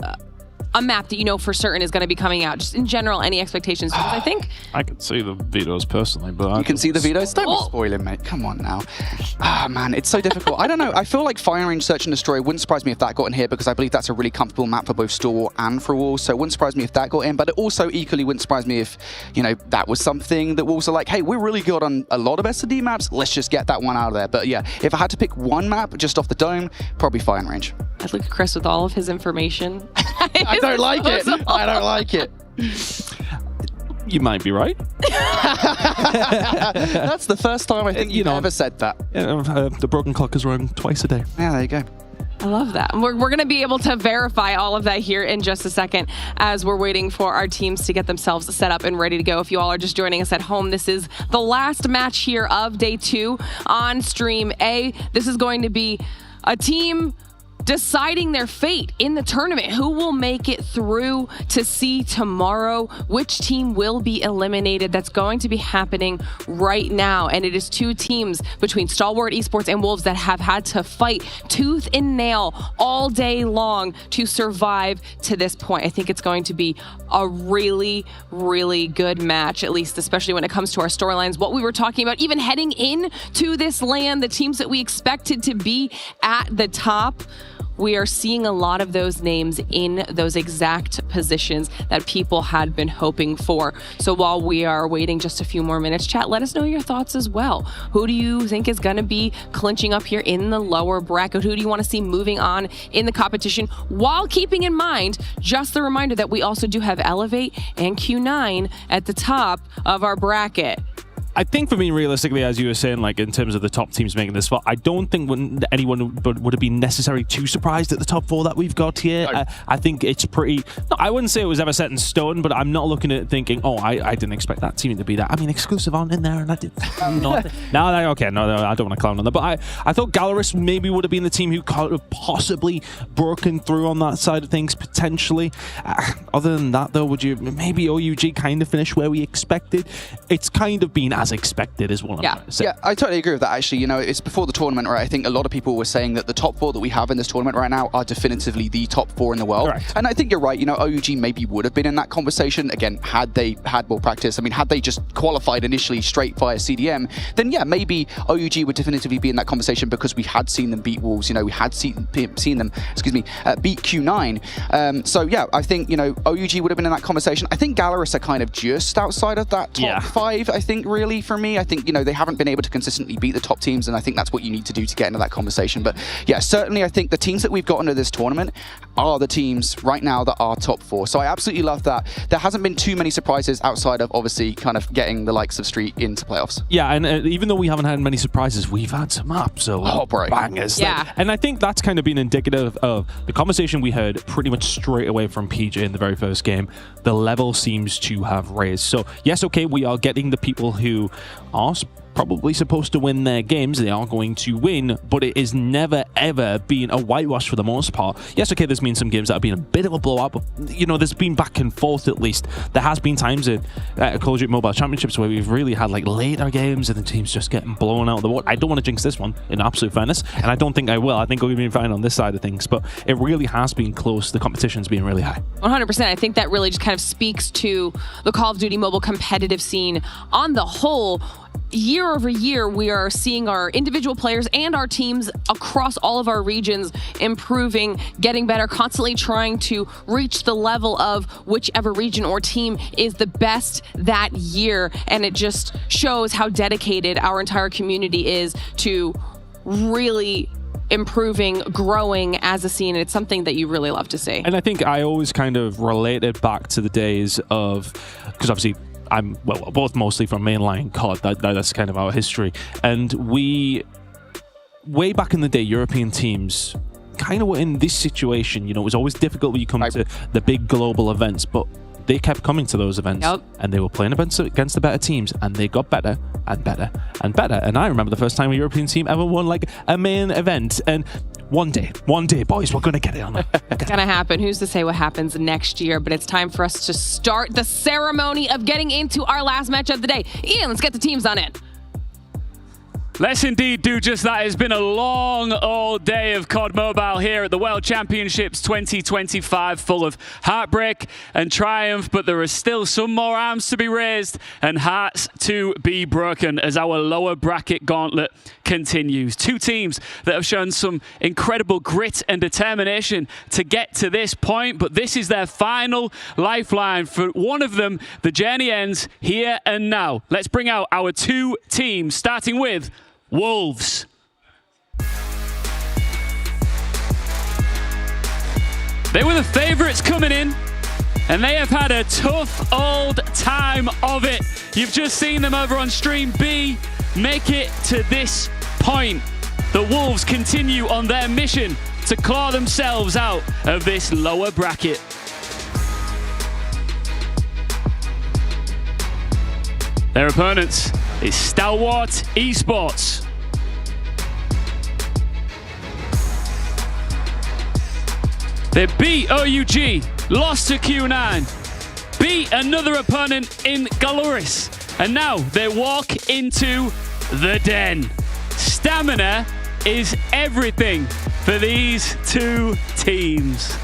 a map that you know for certain is going to be coming out. Just in general, any expectations? Because I think I can see the vetoes personally, but you can see the vetoes. Don't be spoiling, mate. Come on now. Man, it's so difficult. I don't know. I feel like Fire Range Search and Destroy wouldn't surprise me if that got in here, because I believe that's a really comfortable map for both Store War and for Wolves. So it wouldn't surprise me if that got in. But it also equally wouldn't surprise me if that was something that Wolves are like, hey, we're really good on a lot of S&D maps. Let's just get that one out of there. But yeah, if I had to pick one map just off the dome, probably Fire Range. I'd look at Chris with all of his information. I don't like it. I don't like it. You might be right. That's the first time I think you've ever said that. The broken clock is rung twice a day. Yeah, there you go. I love that. We're going to be able to verify all of that here in just a second as we're waiting for our teams to get themselves set up and ready to go. If you all are just joining us at home, this is the last match here of day 2 on Stream A. This is going to be a team deciding their fate in the tournament. Who will make it through to see tomorrow? Which team will be eliminated? That's going to be happening right now. And it is 2 teams between Stalwart Esports and Wolves that have had to fight tooth and nail all day long to survive to this point. I think it's going to be a really, really good match, at least especially when it comes to our storylines. What we were talking about, even heading in to this LAN, the teams that we expected to be at the top, we are seeing a lot of those names in those exact positions that people had been hoping for. So while we are waiting just a few more minutes, chat, let us know your thoughts as well. Who do you think is going to be clinching up here in the lower bracket? Who do you want to see moving on in the competition? While keeping in mind, just the reminder that we also do have Elevate and Q9 at the top of our bracket. I think for me, realistically, as you were saying, like in terms of the top teams making this spot, I don't think anyone would have been necessarily too surprised at the top 4 that we've got here. I think it's pretty. No, I wouldn't say it was ever set in stone, but I'm not looking at it thinking, oh, I didn't expect that team to be that. I mean, Exclusive aren't in there, and I did not. No, I don't want to clown on that. But I thought Gallerus maybe would have been the team who could have possibly broken through on that side of things potentially. Other than that, though, would you maybe OUG kind of finish where we expected? It's kind of been as expected is what I'm trying to say. Yeah, I totally agree with that, actually. It's before the tournament, right? I think a lot of people were saying that the top 4 that we have in this tournament right now are definitively the top 4 in the world. Correct. And I think you're right. OUG maybe would have been in that conversation, again, had they had more practice. I mean, had they just qualified initially straight via CDM, then yeah, maybe OUG would definitively be in that conversation because we had seen them beat Wolves. We had seen them, beat Q9. So yeah, I think, OUG would have been in that conversation. I think Gallerus are kind of just outside of that top 5, I think, really. For me, I think they haven't been able to consistently beat the top teams, and I think that's what you need to do to get into that conversation. But yeah, certainly I think the teams that we've got into this tournament are the teams right now that are top 4. So I absolutely love that. There hasn't been too many surprises outside of obviously kind of getting the likes of Street into playoffs. Yeah, and even though we haven't had many surprises, we've had some absolute bangers. Yeah. And I think that's kind of been indicative of the conversation we heard pretty much straight away from PJ in the very first game. The level seems to have raised. So yes, okay, we are getting the people who are probably supposed to win their games. They are going to win, but it is never ever been a whitewash for the most part. Yes, okay, there's been some games that have been a bit of a blowout, but you know, there's been back and forth at least. There has been times in Call of Duty Mobile Championships where we've really had like later games and the teams just getting blown out of the water. I don't want to jinx this one, in absolute fairness, and I don't think I will. I think we've been fine on this side of things, but it really has been close. The competition's been really high. 100%. I think that really just kind of speaks to the Call of Duty Mobile competitive scene on the whole. Year over year, we are seeing our individual players and our teams across all of our regions improving, getting better, constantly trying to reach the level of whichever region or team is the best that year. And it just shows how dedicated our entire community is to really improving, growing as a scene. It's something that you really love to see. And I think I always kind of related back to the days of, because obviously I'm both mostly from mainline COD. That's kind of our history. And we, way back in the day, European teams kind of were in this situation. You know, it was always difficult when you come to the big global events, but they kept coming to those events, and they were playing against the better teams, and they got better and better and better. And I remember the first time a European team ever won like a main event. And one day, boys, we're going to get it on. It's going to happen. Who's to say what happens next year? But it's time for us to start the ceremony of getting into our last match of the day. Ian, let's get the teams on it. Let's indeed do just that. It's been a long old day of COD Mobile here at the World Championships 2025, full of heartbreak and triumph, but there are still some more arms to be raised and hearts to be broken as our lower bracket gauntlet continues. Two teams that have shown some incredible grit and determination to get to this point, but this is their final lifeline. For one of them, the journey ends here and now. Let's bring out our two teams, starting with Wolves. They were the favorites coming in, and they have had a tough old time of it. You've just seen them over on Stream B make it to this point. The Wolves continue on their mission to claw themselves out of this lower bracket. Their opponents is Stalwart Esports. They beat OUG, lost to Q9, beat another opponent in Galoris, and now they walk into the den. Stamina is everything for these two teams.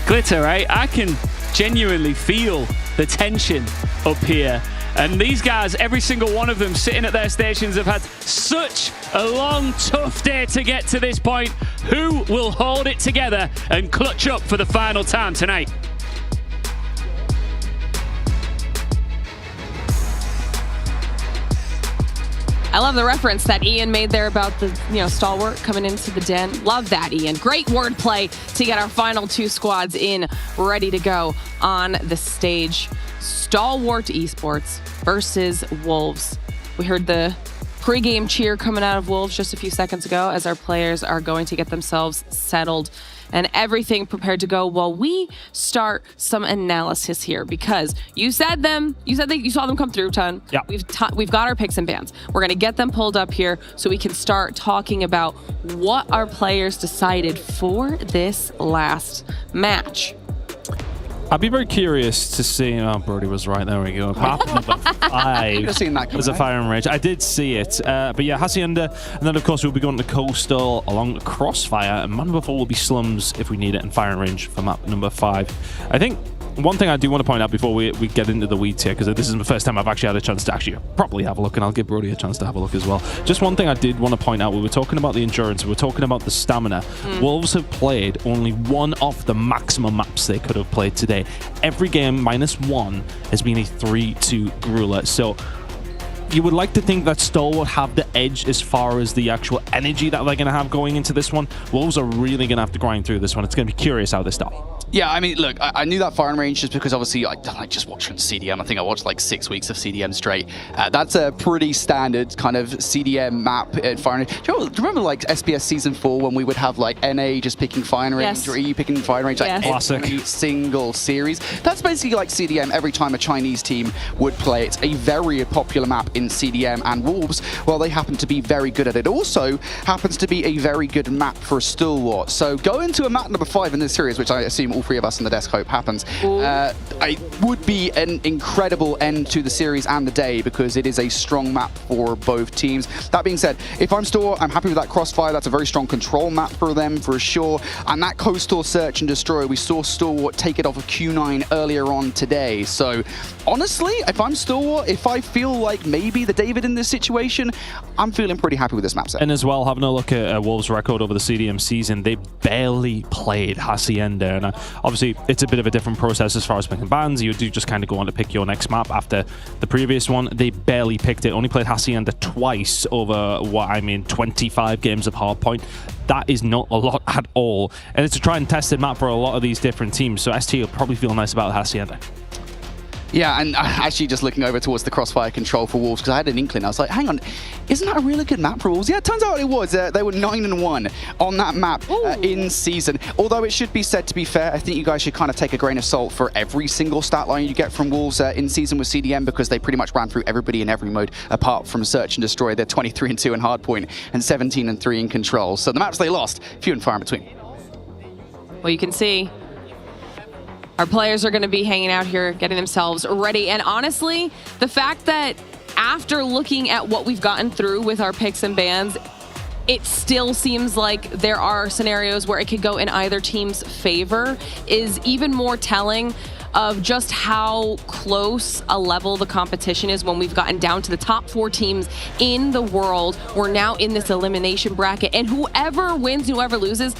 Glitter, right? I can genuinely feel the tension up here. And these guys, every single one of them sitting at their stations, have had such a long, tough day to get to this point. Who will hold it together and clutch up for the final time tonight? I love the reference that Ian made there about the, Stalwart coming into the den. Love that, Ian. Great wordplay to get our final two squads in, ready to go on the stage. Stalwart Esports versus Wolves. We heard the pregame cheer coming out of Wolves just a few seconds ago as our players are going to get themselves settled and everything prepared to go while we start some analysis here, because you said that you saw them come through, Ton. Yeah. We've got our picks and bans. We're going to get them pulled up here so we can start talking about what our players decided for this last match. I'd be very curious to see. Oh, Brody was right. There we go. Map number 5 was a firing range. I did see it. But yeah, Hacienda. And then, of course, we'll be going to Coastal along Crossfire. And map number 4 will be Slums if we need it, and firing range for map number 5. I think one thing I do want to point out before we get into the weeds here, because this is the first time I've actually had a chance to actually properly have a look, and I'll give Brody a chance to have a look as well. Just one thing I did want to point out, we were talking about the endurance, we were talking about the stamina. Wolves have played only one of the maximum maps they could have played today. Every game -1 has been a 3-2 grueler. So you would like to think that Stalwart have the edge as far as the actual energy that they're going to have going into this one. Wolves are really going to have to grind through this one. It's going to be curious how they start. Yeah, I mean, look, I knew that firing range just because obviously I just watched from CDM. I think I watched like 6 weeks of CDM straight. That's a pretty standard kind of CDM map at firing range. Do you remember like SBS Season 4 when we would have like NA just picking firing range or EU picking firing range like every single series? That's basically like CDM every time a Chinese team would play. It's a very popular map in CDM, and Wolves, well, they happen to be very good at it. Also happens to be a very good map for a Stalwart. So go into a map number 5 in this series, which I assume all 3 of us on the desk hope happens. It would be an incredible end to the series and the day because it is a strong map for both teams. That being said, if I'm Stalwart, I'm happy with that Crossfire. That's a very strong control map for them for sure. And that Coastal Search and Destroy, we saw Stalwart take it off of Q9 earlier on today. So honestly, if I'm Stalwart, if I feel like maybe the David in this situation, I'm feeling pretty happy with this map set. And as well, having a look at Wolves' record over the CDM season, they barely played Hacienda. And obviously, it's a bit of a different process as far as picking bans. You do just kind of go on to pick your next map after the previous one. They barely picked it. Only played Hacienda twice over 25 games of Hardpoint. That is not a lot at all. And it's a tried and tested map for a lot of these different teams. So ST will probably feel nice about Hacienda. Yeah, and actually just looking over towards the Crossfire control for Wolves, because I had an inkling. I was like, hang on, isn't that a really good map for Wolves? Yeah, it turns out it was. They were 9-1 on that map in season. Although it should be said, to be fair, I think you guys should kind of take a grain of salt for every single stat line you get from Wolves in season with CDM, because they pretty much ran through everybody in every mode apart from Search and Destroy. They're 23-2 in Hardpoint and 17-3 in Control. So the maps they lost, few and far in between. Well, you can see our players are going to be hanging out here, getting themselves ready. And honestly, the fact that after looking at what we've gotten through with our picks and bans, it still seems like there are scenarios where it could go in either team's favor is even more telling of just how close a level the competition is when we've gotten down to the top 4 teams in the world. We're now in this elimination bracket, and whoever wins, whoever loses,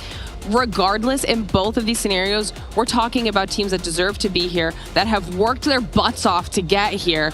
regardless, in both of these scenarios, we're talking about teams that deserve to be here, that have worked their butts off to get here.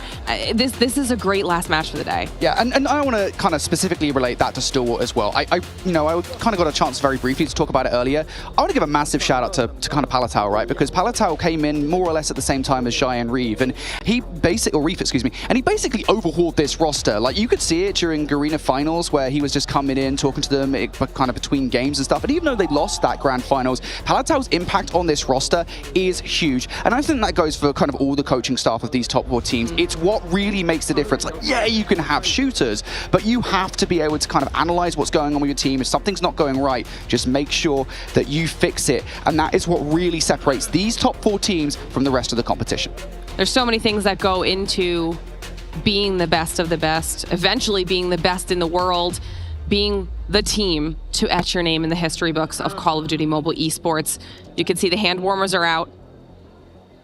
This is a great last match for the day. Yeah, and I want to kind of specifically relate that to Stalwart as well. I kind of got a chance very briefly to talk about it earlier. I want to give a massive shout out to kind of Palatao, right? Because Palatao came in more or less at the same time as Jai and Reeve, and he basically overhauled this roster. Like, you could see it during Garena finals where he was just coming in, talking to them kind of between games and stuff. And even though they lost that grand finals, Palatao's impact on this roster is huge. And I think that goes for kind of all the coaching staff of these top 4 teams. It's what really makes the difference. Like, yeah, you can have shooters, but you have to be able to kind of analyze what's going on with your team. If something's not going right, just make sure that you fix it. And that is what really separates these top 4 teams from the rest of the competition. There's so many things that go into being the best of the best, eventually being the best in the world, being the team to etch your name in the history books of Call of Duty Mobile Esports. You can see the hand warmers are out.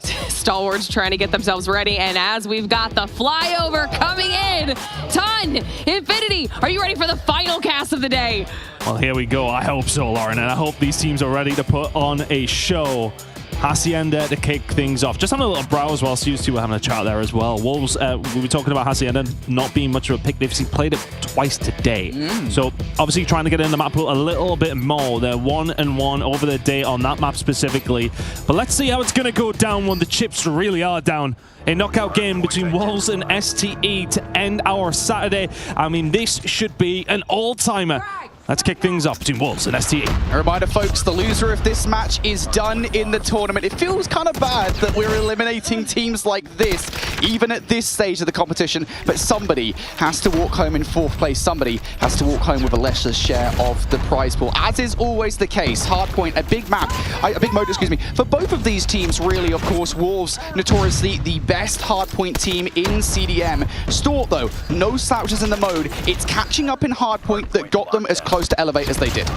Stalwarts trying to get themselves ready, and as we've got the flyover coming in, Ton, Infinity, are you ready for the final cast of the day? Well, here we go. I hope so, Lauren, and I hope these teams are ready to put on a show. Hacienda to kick things off. Just having a little browse whilst you two were having a chat there as well. Wolves, we were talking about Hacienda not being much of a pick. They've played it twice today. So obviously trying to get in the map pool a little bit more. They're 1-1 over the day on that map specifically. But let's see how it's going to go down when the chips really are down. A knockout game between Wolves and STE to end our Saturday. I mean, this should be an all-timer. Let's kick things off between Wolves and STE. A reminder, folks, the loser of this match is done in the tournament. It feels kind of bad that we're eliminating teams like this, even at this stage of the competition, but somebody has to walk home in 4th place. Somebody has to walk home with a lesser share of the prize pool, as is always the case. Hardpoint, a big mode, for both of these teams, really. Of course, Wolves, notoriously the best Hardpoint team in CDM. Stalwart, though, no slouches in the mode. It's catching up in Hardpoint that got them as close to Elevate as they did.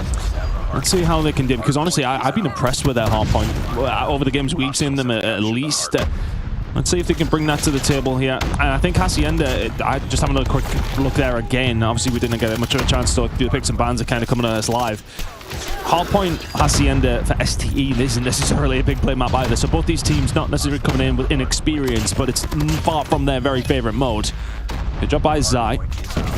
Let's see how they can do, because honestly, I've been impressed with their Hardpoint over the games we've seen them at least. Let's see if they can bring that to the table here. And I think Hacienda, I just having a quick look there again. Obviously, we didn't get much of a chance to do the picks and bans are kind of coming at us live. Hardpoint Hacienda for STE isn't necessarily a big play map either. So both these teams not necessarily coming in with inexperience, but it's far from their very favorite mode. Good job by Zai.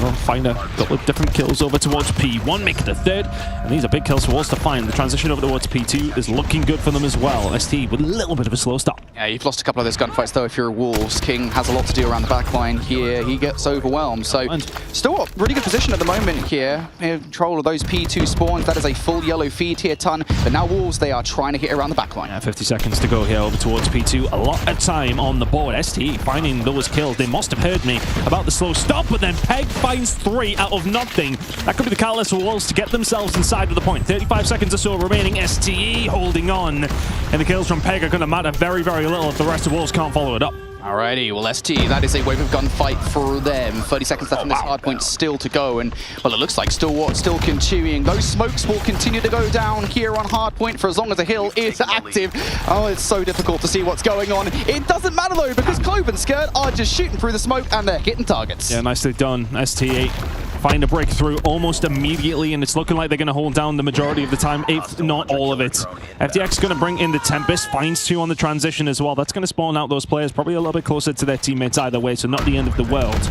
We'll find a couple of different kills over towards P1, make it a third. And these are big kills for Wolves to find. The transition over towards P2 is looking good for them as well. ST with a little bit of a slow start. Yeah, you've lost a couple of those gunfights though if you're a Wolves. King has a lot to do around the back line here. He gets overwhelmed. So still really good position at the moment here. In control of those P2 spawns. That is a full yellow feed here, Ton. But now Wolves, they are trying to hit around the back line. Yeah, 50 seconds to go here over towards P2. A lot of time on the board. ST finding those kills. They must have heard me about the slow stop, but then Peg finds 3 out of nothing. That could be the catalyst for Wolves to get themselves inside of the point. 35 seconds or so remaining. STE holding on. And the kills from Peg are going to matter very, very little if the rest of Wolves can't follow it up. Alrighty, well ST, that is a wave of gunfight for them. 30 seconds left in this hard point still to go, and well, it looks like Stalwart still continuing. Those smokes will continue to go down here on hard point for as long as the hill is active. Oh, it's so difficult to see what's going on. It doesn't matter though, because Clove and Skirt are just shooting through the smoke and they're hitting targets. Yeah, nicely done. ST8 find a breakthrough almost immediately, and it's looking like they're going to hold down the majority of the time, if not all of it. FTX is going to bring in the Tempest, finds 2 on the transition as well. That's going to spawn out those players probably a little bit closer to their teammates either way, so not the end of the world.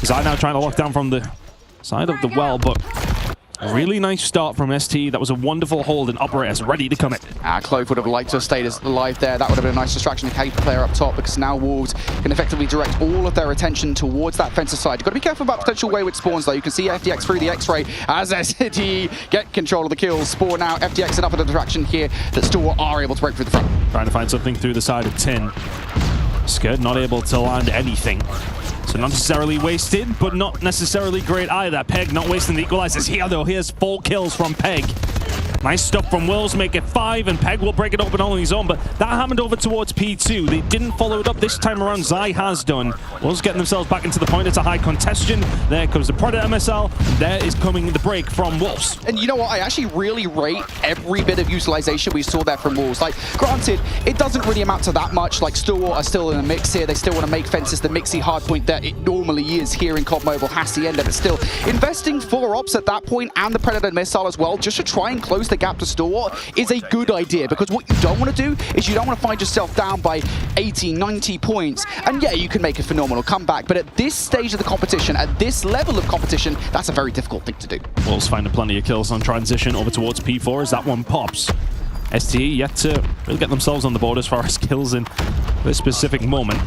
Zai now trying to lock down from the side of the well, but a really nice start from ST. That was a wonderful hold, and Operators ready to come in. Clove would have liked to have stayed alive there. That would have been a nice distraction to keep the player up top, because now Wolves can effectively direct all of their attention towards that fencer side. You've got to be careful about potential wayward spawns though. You can see FTX through the X-ray as ST get control of the kills. Spawn now, FTX enough of a distraction here that Stalwart are able to break through the front. Trying to find something through the side of Tin. Skirt not able to land anything. So not necessarily wasted, but not necessarily great either. Peg not wasting the equalizers here though. Here's 4 kills from Peg. Nice stuff from Wills, make it 5, and Peg will break it open on his own, but that happened over towards P2. They didn't follow it up this time around. Zai has done. Wills getting themselves back into the point. It's a high contestation. There comes the Predator MSL, and there is coming the break from Wolves. And you know what? I actually really rate every bit of utilization we saw there from Wolves. Like, granted, it doesn't really amount to that much. Like, Stalwart are still in a mix here. They still want to make fences the mixy hard point that it normally is here in COD Mobile. Hacienda, but still, investing 4 ops at that point and the Predator missile as well, just to try and close the gap to Stalwart, is a good idea, because what you don't want to do is you don't want to find yourself down by 80, 90 points. And yeah, you can make a phenomenal comeback, but at this stage of the competition, at this level of competition, that's a very difficult thing to do. Wolves finding plenty of kills on transition over towards P4 as that one pops. STE yet to really get themselves on the board as far as kills in this specific moment.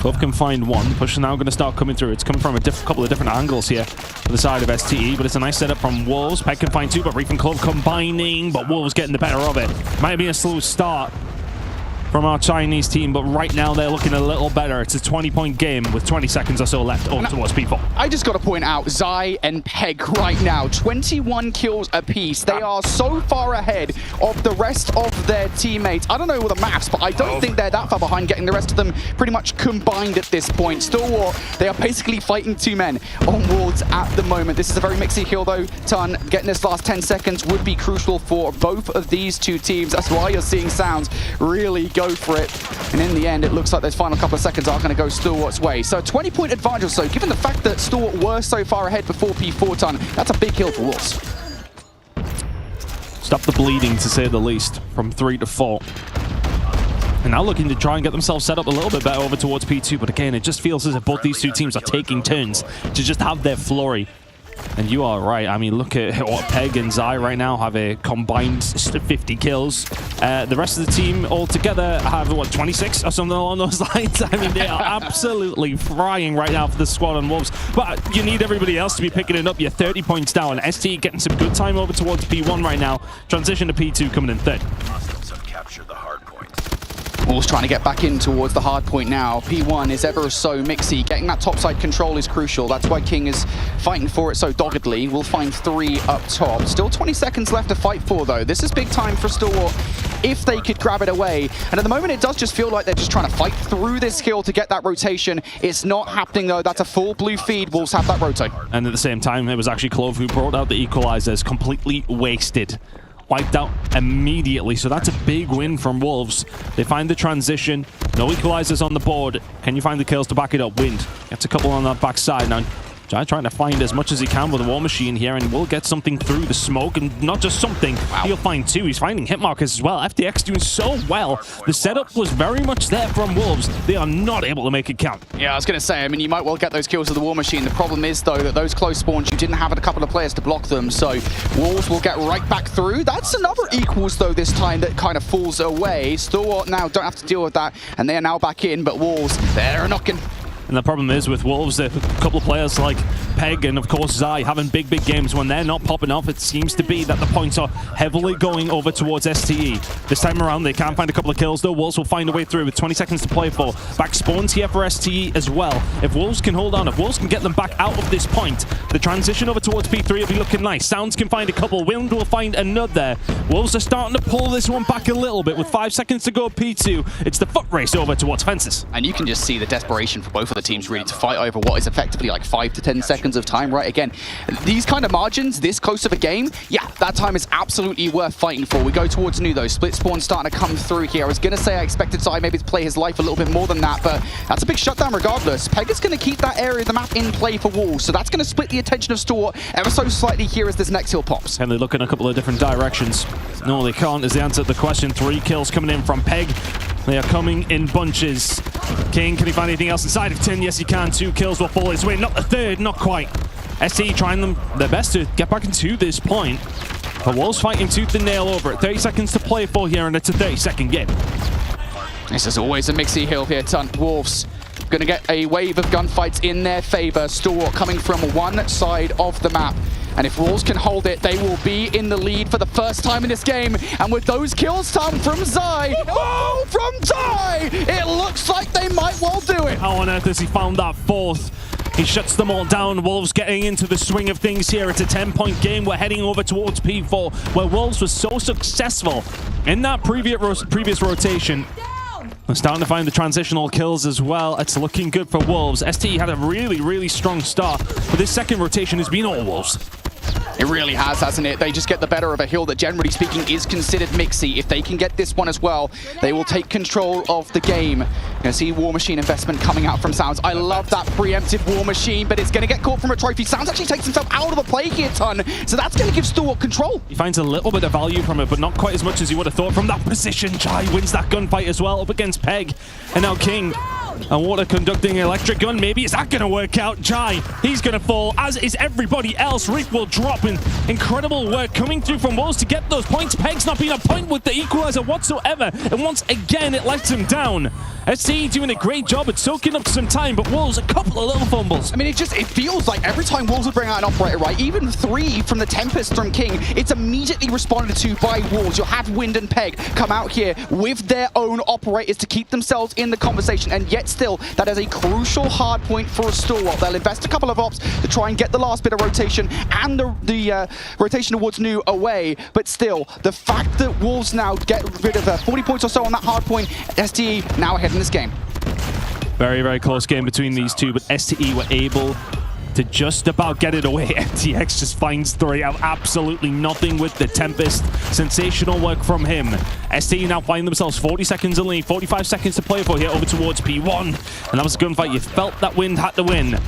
Clove can find 1. Push now going to start coming through. It's coming from a couple of different angles here to the side of STE, but it's a nice setup from Wolves. Peg can find 2, but Reef and Clove combining, but Wolves getting the better of it. Might be a slow start from our Chinese team, but right now they're looking a little better. It's a 20-point game with 20 seconds or so left over towards P4. I just got to point out, Zai and Peg right now, 21 kills apiece. They are so far ahead of the rest of their teammates. I don't know all the maths, but I don't think they're that far behind, getting the rest of them pretty much combined at this point. Stalwart, they are basically fighting 2 men on wards at the moment. This is a very mixy kill though. Ton, getting this last 10 seconds would be crucial for both of these 2 teams. That's why you're seeing Sounds really go for it. And in the end, it looks like those final couple of seconds are going to go Stalwart's way. So 20-point advantage or so, given the fact that Stalwart were so far ahead before P4 Ton, that's a big kill for Wolves. Stop the bleeding, to say the least, from 3 to 4. And now looking to try and get themselves set up a little bit better over towards P2, but again, it just feels as if both these 2 teams are taking turns to just have their flurry. And you are right. I mean, look at what Peg and Zai right now have a combined 50 kills. The rest of the team altogether have, what, 26 or something along those lines? I mean, they are absolutely frying right now for the squad on Wolves. But you need everybody else to be picking it up. You're 30 points down. ST getting some good time over towards P1 right now. Transition to P2 coming in third. Wolves trying to get back in towards the hard point now. P1 is ever so mixy. Getting that topside control is crucial. That's why King is fighting for it so doggedly. We'll find 3 up top. Still 20 seconds left to fight for, though. This is big time for Stalwart if they could grab it away. And at the moment, it does just feel like they're just trying to fight through this kill to get that rotation. It's not happening, though. That's a full blue feed. Wolves have that rotate. And at the same time, it was actually Clove who brought out the equalizers, completely wasted. Wiped out immediately, so that's a big win from Wolves. They find the transition, no equalizers on the board. Can you find the kills to back it up? Wind gets a couple on that backside now. Jai trying to find as much as he can with the War Machine here, and will get something through the smoke, and not just something, he'll find two. He's finding hit markers as well. FDX doing so well. The setup was very much there from Wolves. They are not able to make it count. Yeah, I was going to say, I mean, you might well get those kills with the War Machine. The problem is, though, that those close spawns, you didn't have a couple of players to block them, so Wolves will get right back through. That's another equals, though, this time that kind of falls away. Stalwart now don't have to deal with that, and they are now back in, but Wolves, they're knocking. And the problem is with Wolves, a couple of players like Peg and, of course, Zai having big games. When they're not popping off, it seems to be that the points are heavily going over towards STE. This time around, they can find a couple of kills, though. Wolves will find a way through with 20 seconds to play for. Back spawns here for STE as well. If Wolves can hold on, if Wolves can get them back out of this point, the transition over towards P3 will be looking nice. Sounds can find a couple. Wind will find another. Wolves are starting to pull this one back a little bit. With 5 seconds to go, P2, it's the foot race over towards fences. And you can just see the desperation for both of the teams really to fight over what is effectively like 5 to 10 seconds of time, right? Again, these kind of margins, this close of a game, yeah, that time is absolutely worth fighting for. We go towards new though. Split spawn starting to come through here. I was going to say I expected Zai maybe to play his life a little bit more than that, but that's a big shutdown regardless. Peg is going to keep that area of the map in play for Wolves, so that's going to split the attention of Stalwart ever so slightly here as this next hill pops. And they look in a couple of different directions. No, they can't is the answer to the question. 3 kills coming in from Peg. They are coming in bunches. King, can he find anything else inside of 10? Yes, he can. 2 kills will fall his way. Not the third, not quite. SE trying their best to get back into this point. But Wolves fighting tooth and nail over it. 30 seconds to play for here, and it's a 30-second game. This is always a mixy hill here, Wolves. Going to get a wave of gunfights in their favor. Stalwart coming from one side of the map. And if Wolves can hold it, they will be in the lead for the first time in this game. And with those kills, Tom, from Zai, from Zai, it looks like they might well do it. How on earth has he found that fourth? He shuts them all down. Wolves getting into the swing of things here. It's a 10-point game. We're heading over towards P4, where Wolves was so successful in that previous rotation. We're starting to find the transitional kills as well. It's looking good for Wolves. ST had a really strong start, but this second rotation has been all Wolves. It really has, hasn't it? They just get the better of a hill that, generally speaking, is considered mixy. If they can get this one as well, they will take control of the game. You're going to see War Machine investment coming out from Sounds. I love that preemptive War Machine, but it's going to get caught from a trophy. Sounds actually takes himself out of the play here, Ton. So that's going to give Stalwart control. He finds a little bit of value from it, but not quite as much as he would have thought from that position. Jai wins that gunfight as well, up against Peg. And now King. A water conducting electric gun, maybe. Is that going to work out? Jai, he's going to fall, as is everybody else. Reef will drop, and incredible work coming through from Wolves to get those points. Peg's not been a point with the equalizer whatsoever, and once again it lets him down. SC doing a great job at soaking up some time, but Wolves a couple of little fumbles. I mean, it feels like every time Wolves will bring out an operator, right, even 3 from the Tempest from King, it's immediately responded to by Wolves. You'll have Wind and Peg come out here with their own operators to keep themselves in the conversation, and yet still, that is a crucial hard point for a Stalwart. They'll invest a couple of ops to try and get the last bit of rotation and the rotation towards new away, but still, the fact that Wolves now get rid of 40 points or so on that hard point, STE now ahead in this game. Very close game between these two, but STE were able to just about get it away. MTX just finds 3 out absolutely nothing with the Tempest. Sensational work from him. STE now find themselves 40 seconds in lead, 45 seconds to play for here over towards P1. And that was a gunfight. You felt that Wind had to win.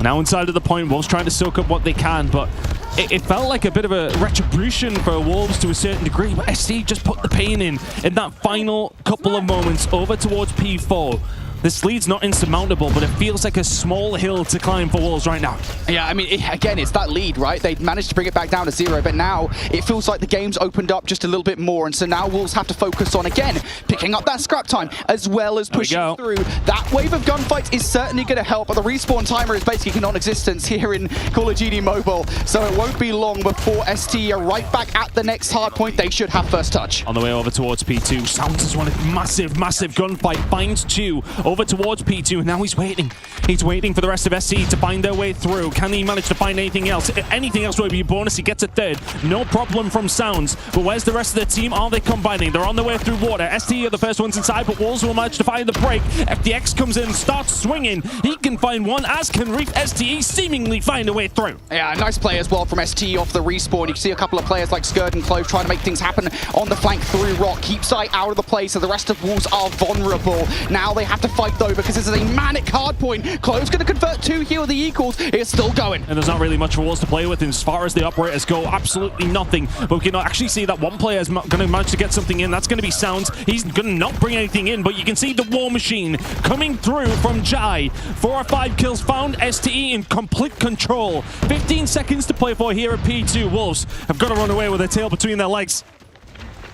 Now inside of the point, Wolves trying to soak up what they can, but it felt like a bit of a retribution for Wolves to a certain degree, but STE just put the pain in that final couple of moments over towards P4. This lead's not insurmountable, but it feels like a small hill to climb for Wolves right now. Yeah, I mean, again, it's that lead, right? They managed to bring it back down to 0, but now it feels like the game's opened up just a little bit more, and so now Wolves have to focus on, again, picking up that scrap time, as well as pushing through. That wave of gunfights is certainly going to help, but the respawn timer is basically non-existent here in Call of Duty Mobile, so it won't be long before ST are right back at the next hard point. They should have first touch. On the way over towards P2, Sounds has won a massive gunfight, finds 2. Over towards P2, and now he's waiting. He's waiting for the rest of SC to find their way through. Can he manage to find anything else? If anything else would be a bonus. He gets a 3rd. No problem from Sounds. But where's the rest of the team? Are they combining? They're on their way through water. ST are the first ones inside, but Wolves will manage to find the break. FDX comes in, starts swinging. He can find one, as can Reef. STE seemingly find a way through. Yeah, nice play as well from ST off the respawn. You can see a couple of players like Skurd and Clove trying to make things happen on the flank through Rock. Keep Zai out of the play, so the rest of Wolves are vulnerable. Now they have to fight though, because this is a manic hard point. Clove's going to convert 2 here with the equals. It's still going. And there's not really much for Wolves to play with as far as the operators go. Absolutely nothing. But we can actually see that one player is going to manage to get something in. That's going to be Sounds. He's going to not bring anything in, but you can see the War Machine coming through from Jai. 4 or 5 kills found. STE in complete control. 15 seconds to play for here at P2. Wolves have got to run away with their tail between their legs.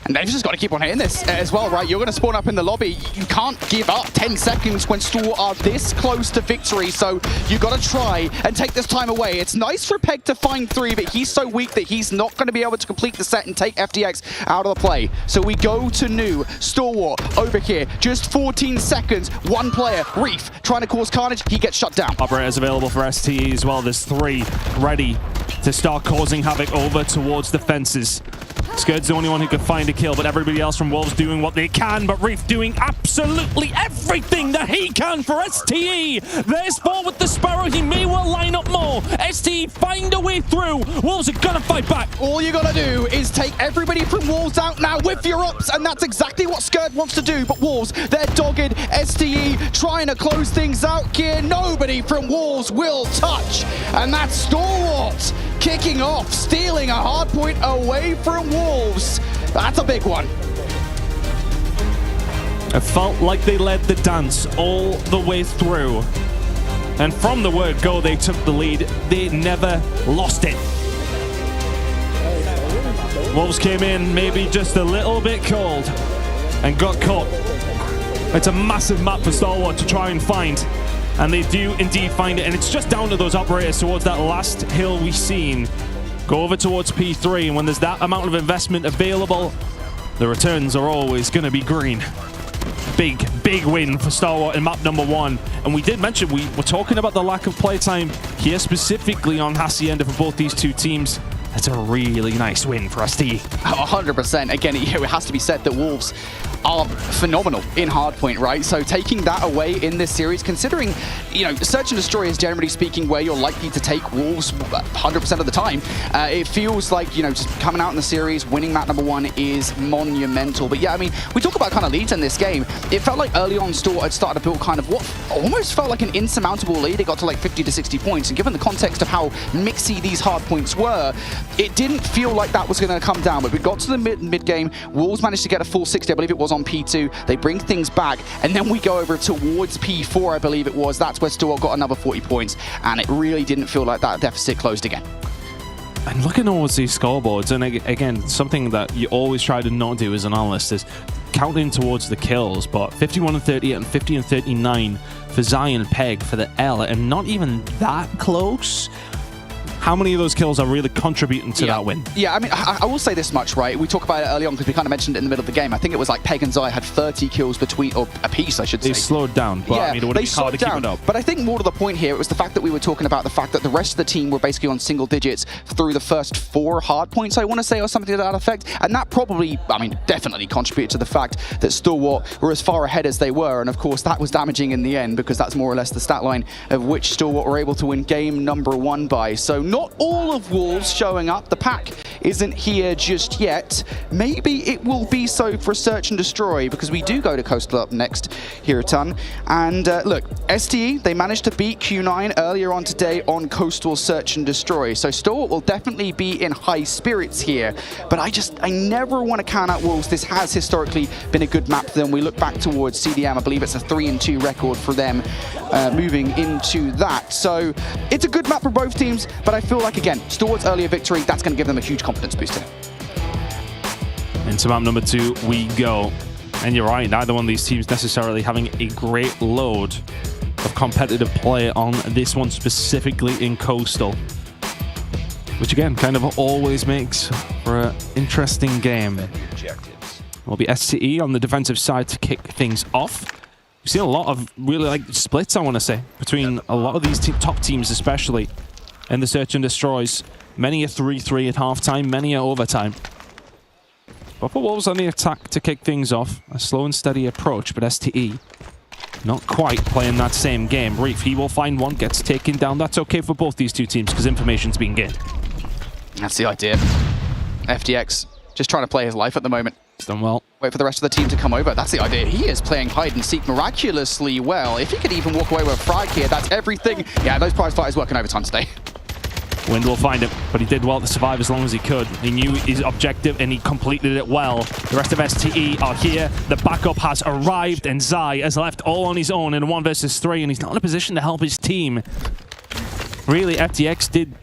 And they've just got to keep on hitting this as well, right? You're going to spawn up in the lobby. You can't give up 10 seconds when Stalwart are this close to victory, so you got to try and take this time away. It's nice for Peg to find 3, but he's so weak that he's not going to be able to complete the set and take FDX out of the play. So we go to new. Stalwart over here, just 14 seconds, 1 player, Reef, trying to cause carnage. He gets shut down. Operators available for STE as well. There's 3 ready to start causing havoc over towards the fences. Skurd's the only one who could find a kill, but everybody else from Wolves doing what they can, but Reef doing absolutely everything that he can for STE. There's 4 with the Sparrow. He may well line up more. STE find a way through. Wolves are gonna fight back. All you gotta do is take everybody from Wolves out now with your ups, and that's exactly what Skurd wants to do. But Wolves, they're dogged. STE trying to close things out here. Nobody from Wolves will touch. And that's Stalwart kicking off, stealing a hard point away from Wolves. That's a big one. It felt like they led the dance all the way through. And from the word go, they took the lead. They never lost it. Wolves came in maybe just a little bit cold and got caught. It's a massive map for Stalwart to try and find. And they do indeed find it. And it's just down to those operators towards that last hill we've seen. Go over towards P3, and when there's that amount of investment available, the returns are always going to be green. Big win for Stalwart in map number 1. And we did mention, we were talking about the lack of playtime here specifically on Hacienda for both these two teams. That's a really nice win for STE. 100%. Again, it has to be said that Wolves are phenomenal in hardpoint, right? So taking that away in this series, considering, you know, Search and Destroy is generally speaking where you're likely to take Wolves 100% of the time. It feels like, you know, just coming out in the series, winning map number 1 is monumental. But yeah, I mean, we talk about kind of leads in this game. It felt like early on Stalwart had started to build kind of what almost felt like an insurmountable lead. It got to like 50 to 60 points. And given the context of how mixy these hardpoints were, it didn't feel like that was going to come down. But we got to the mid game. Wolves managed to get a full 60, I believe it was on P2. They bring things back, and then we go over towards P4, I believe it was. That's where Stalwart got another 40 points, and it really didn't feel like that deficit closed again. And looking towards these scoreboards, and again, something that you always try to not do as an analyst is counting towards the kills, but 51 and 38 and 50 and 39 for Zion Peg for the L, and not even that close. How many of those kills are really contributing to that win? Yeah, I mean, I will say this much, right? We talk about it early on because we kind of mentioned it in the middle of the game. I think it was like Peg and Zai had 30 kills between, or a piece, I should say. They slowed down, but yeah, I mean, it would be hard to keep it up. But I think more to the point here, it was the fact that we were talking about the fact that the rest of the team were basically on single digits through the first 4 hard points, I want to say, or something to that effect. And that probably, I mean, definitely contributed to the fact that Stalwart were as far ahead as they were. And of course, that was damaging in the end because that's more or less the stat line of which Stalwart were able to win game number 1 by. So not all of Wolves showing up. The pack isn't here just yet. Maybe it will be so for Search and Destroy because we do go to Coastal up next here a ton. And look, STE, they managed to beat Q9 earlier on today on Coastal Search and Destroy. So Stalwart will definitely be in high spirits here. But I never want to count out Wolves. This has historically been a good map for them. We look back towards CDM. I believe it's a 3-2 record for them moving into that. So it's a good map for both teams, but I feel like, again, Stalwart's earlier victory, that's going to give them a huge confidence booster. Into map number 2 we go. And you're right, neither one of these teams necessarily having a great load of competitive play on this one, specifically in Coastal. Which again, kind of always makes for an interesting game. Will be STE on the defensive side to kick things off. We've seen a lot of really like splits, I want to say, between a lot of these top teams, especially in the Search and Destroys. Many a 3-3 at halftime, many a overtime. But for Wolves on the attack to kick things off, a slow and steady approach, but STE not quite playing that same game. Reef, he will find one, gets taken down. That's okay for both these two teams because information's being gained. That's the idea. FDX just trying to play his life at the moment. He's done well. Wait for the rest of the team to come over. That's the idea. He is playing hide and seek miraculously well. If he could even walk away with a frag here, that's everything. Yeah, those prize fighters working overtime today. Wind will find him, but he did well to survive as long as he could. He knew his objective and he completed it well. The rest of STE are here. The backup has arrived and Zai has left all on his own in a 1 versus 3 and he's not in a position to help his team. Really, FTX did...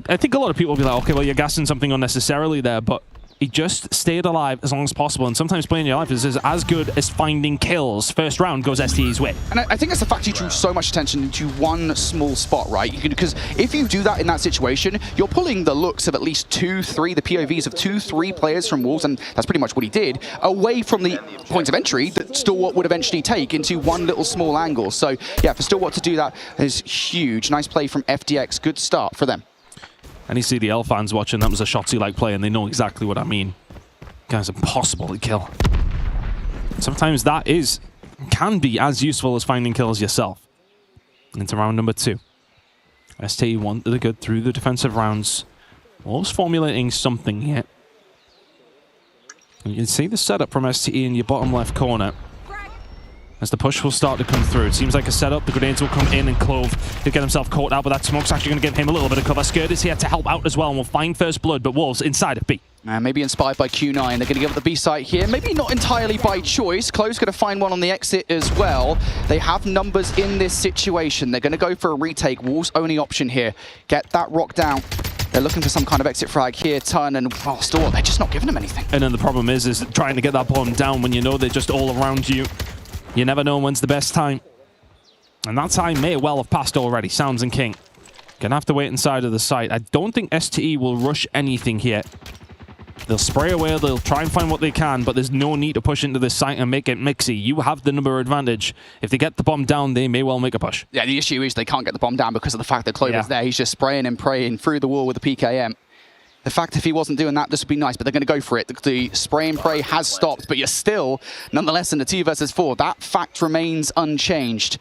I think a lot of people will be like, okay, well, you're gassing something unnecessarily there, but he just stayed alive as long as possible, and sometimes playing your life is as good as finding kills. First round goes STE's way. And I think it's the fact he drew so much attention to one small spot, right? Because if you do that in that situation, you're pulling the looks of at least 2, 3, the POVs of 2, 3 players from Wolves, and that's pretty much what he did, away from the points of entry that Stalwart would eventually take into one little small angle. So yeah, for Stalwart to do that is huge. Nice play from FDX. Good start for them. And you see the L fans watching, that was a Shotzzy-like play, and they know exactly what I mean. Guy's impossible to kill. Sometimes that can be as useful as finding kills yourself. Into round number 2. ST wanted the good through the defensive rounds. Wolves formulating something here. And you can see the setup from STE in your bottom left corner. As the push will start to come through. It seems like a setup. The grenades will come in and Clove to get himself caught out, but that smoke's actually going to give him a little bit of cover. Skirt is here to help out as well, and will find first blood, but Wolves inside of B. Maybe inspired by Q9. They're going to give up the B site here. Maybe not entirely by choice. Clove's going to find one on the exit as well. They have numbers in this situation. They're going to go for a retake. Wolves' only option here. Get that rock down. They're looking for some kind of exit frag here. Turn and Stalwart, they're just not giving him anything. And then the problem is trying to get that bomb down when you know they're just all around you. You never know when's the best time. And that time may well have passed already. Sounds and King. Gonna have to wait inside of the site. I don't think STE will rush anything here. They'll spray away, they'll try and find what they can, but there's no need to push into this site and make it mixy. You have the number advantage. If they get the bomb down, they may well make a push. Yeah, the issue is they can't get the bomb down because of the fact that Clover's there. He's just spraying and praying through the wall with the PKM. The fact if he wasn't doing that, this would be nice, but they're going to go for it. The spray and pray has stopped, but you're still, nonetheless, in the 2 versus 4. That fact remains unchanged.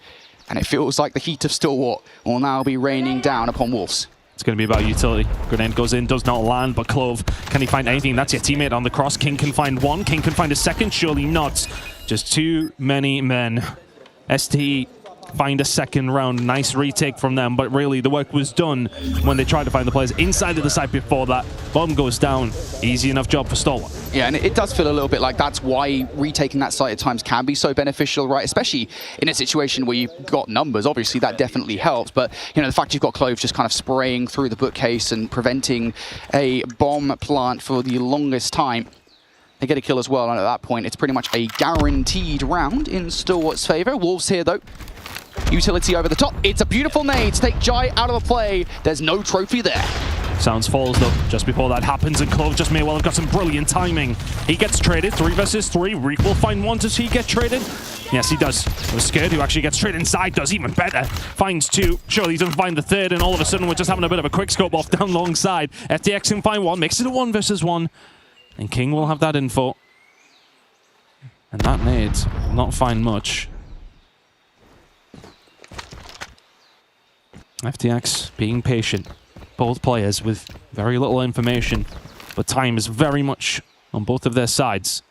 And it feels like the heat of Stalwart will now be raining down upon Wolves. It's going to be about utility. Grenade goes in, does not land, but Clove, can he find anything? That's your teammate on the cross. King can find one. King can find a second. Surely not. Just too many men. STE find a second round. Nice retake from them, but really the work was done when they tried to find the players inside of the site before that. Bomb goes down. Easy enough job for Stalwart. Yeah, and it does feel a little bit like that's why retaking that site at times can be so beneficial, right? Especially in a situation where you've got numbers. Obviously, that definitely helps. But, you know, the fact you've got Clove just kind of spraying through the bookcase and preventing a bomb plant for the longest time. They get a kill as well, and at that point, it's pretty much a guaranteed round in Stalwart's favor. Wolves here, though. Utility over the top. It's a beautiful nade to take Jai out of the play. There's no trophy there. Sounds falls though just before that happens, and Clove just may well have got some brilliant timing. He gets traded 3 versus 3. Reek will find one. Does he get traded? Yes, he does. It was Scared who actually gets traded inside, does even better. Finds 2. Surely he doesn't find the 3rd, and all of a sudden we're just having a bit of a quick scope off down long side. FTX can find 1, makes it a 1 versus 1. And King will have that info. And that nade will not find much. FTX being patient. Both players with very little information, but time is very much on both of their sides.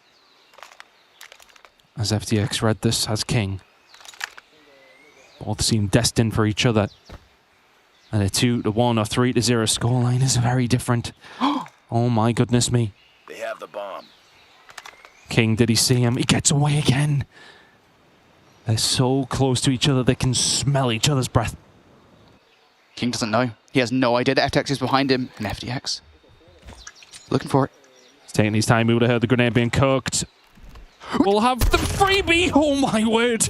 As FTX read this as King. Both seem destined for each other. And a 2-1 or 3-0 scoreline is very different. Oh my goodness me. They have the bomb. King, did he see him? He gets away again. They're so close to each other, they can smell each other's breath. King doesn't know. He has no idea that FTX is behind him, and FTX looking for it. He's taking his time. We would have heard the grenade being cooked. We'll have the freebie. Oh my word.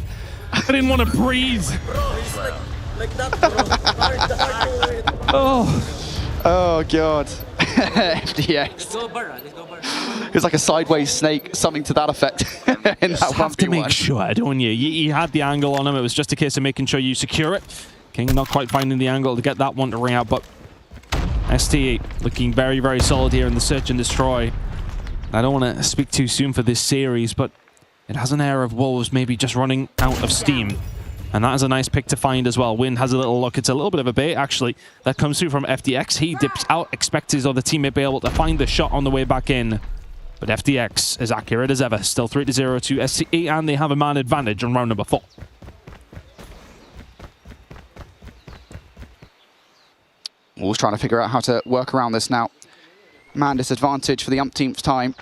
I didn't want to breathe. Oh God. FTX. It's like a sideways snake, something to that effect. In that have to make sure, don't you? You had the angle on him. It was just a case of making sure you secure it. King not quite finding the angle to get that one to ring out, but ST looking very, very solid here in the search and destroy. I don't want to speak too soon for this series, but it has an air of Wolves maybe just running out of steam. And that is a nice pick to find as well. Win has a little look. It's a little bit of a bait, actually. That comes through from FTX. He dips out, expects his other teammate to be able to find the shot on the way back in. But FDX is accurate as ever. Still 3-0 to SCE, and they have a man advantage on round number 4. Wolves trying to figure out how to work around this now. Man disadvantage for the umpteenth time.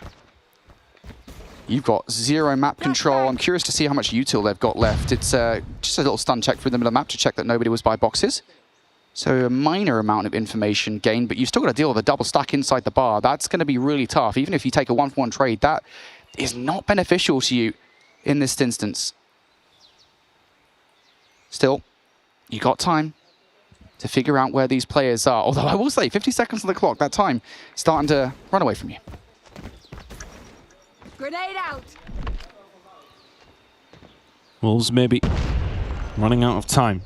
You've got 0 map control. I'm curious to see how much util they've got left. It's just a little stun check through the middle of the map to check that nobody was by boxes. So a minor amount of information gained, but you've still got to deal with a double stack inside the bar. That's going to be really tough. Even if you take a 1-for-1 trade, that is not beneficial to you in this instance. Still, you got time to figure out where these players are. Although I will say, 50 seconds on the clock, that time starting to run away from you. Grenade out. Wolves maybe running out of time.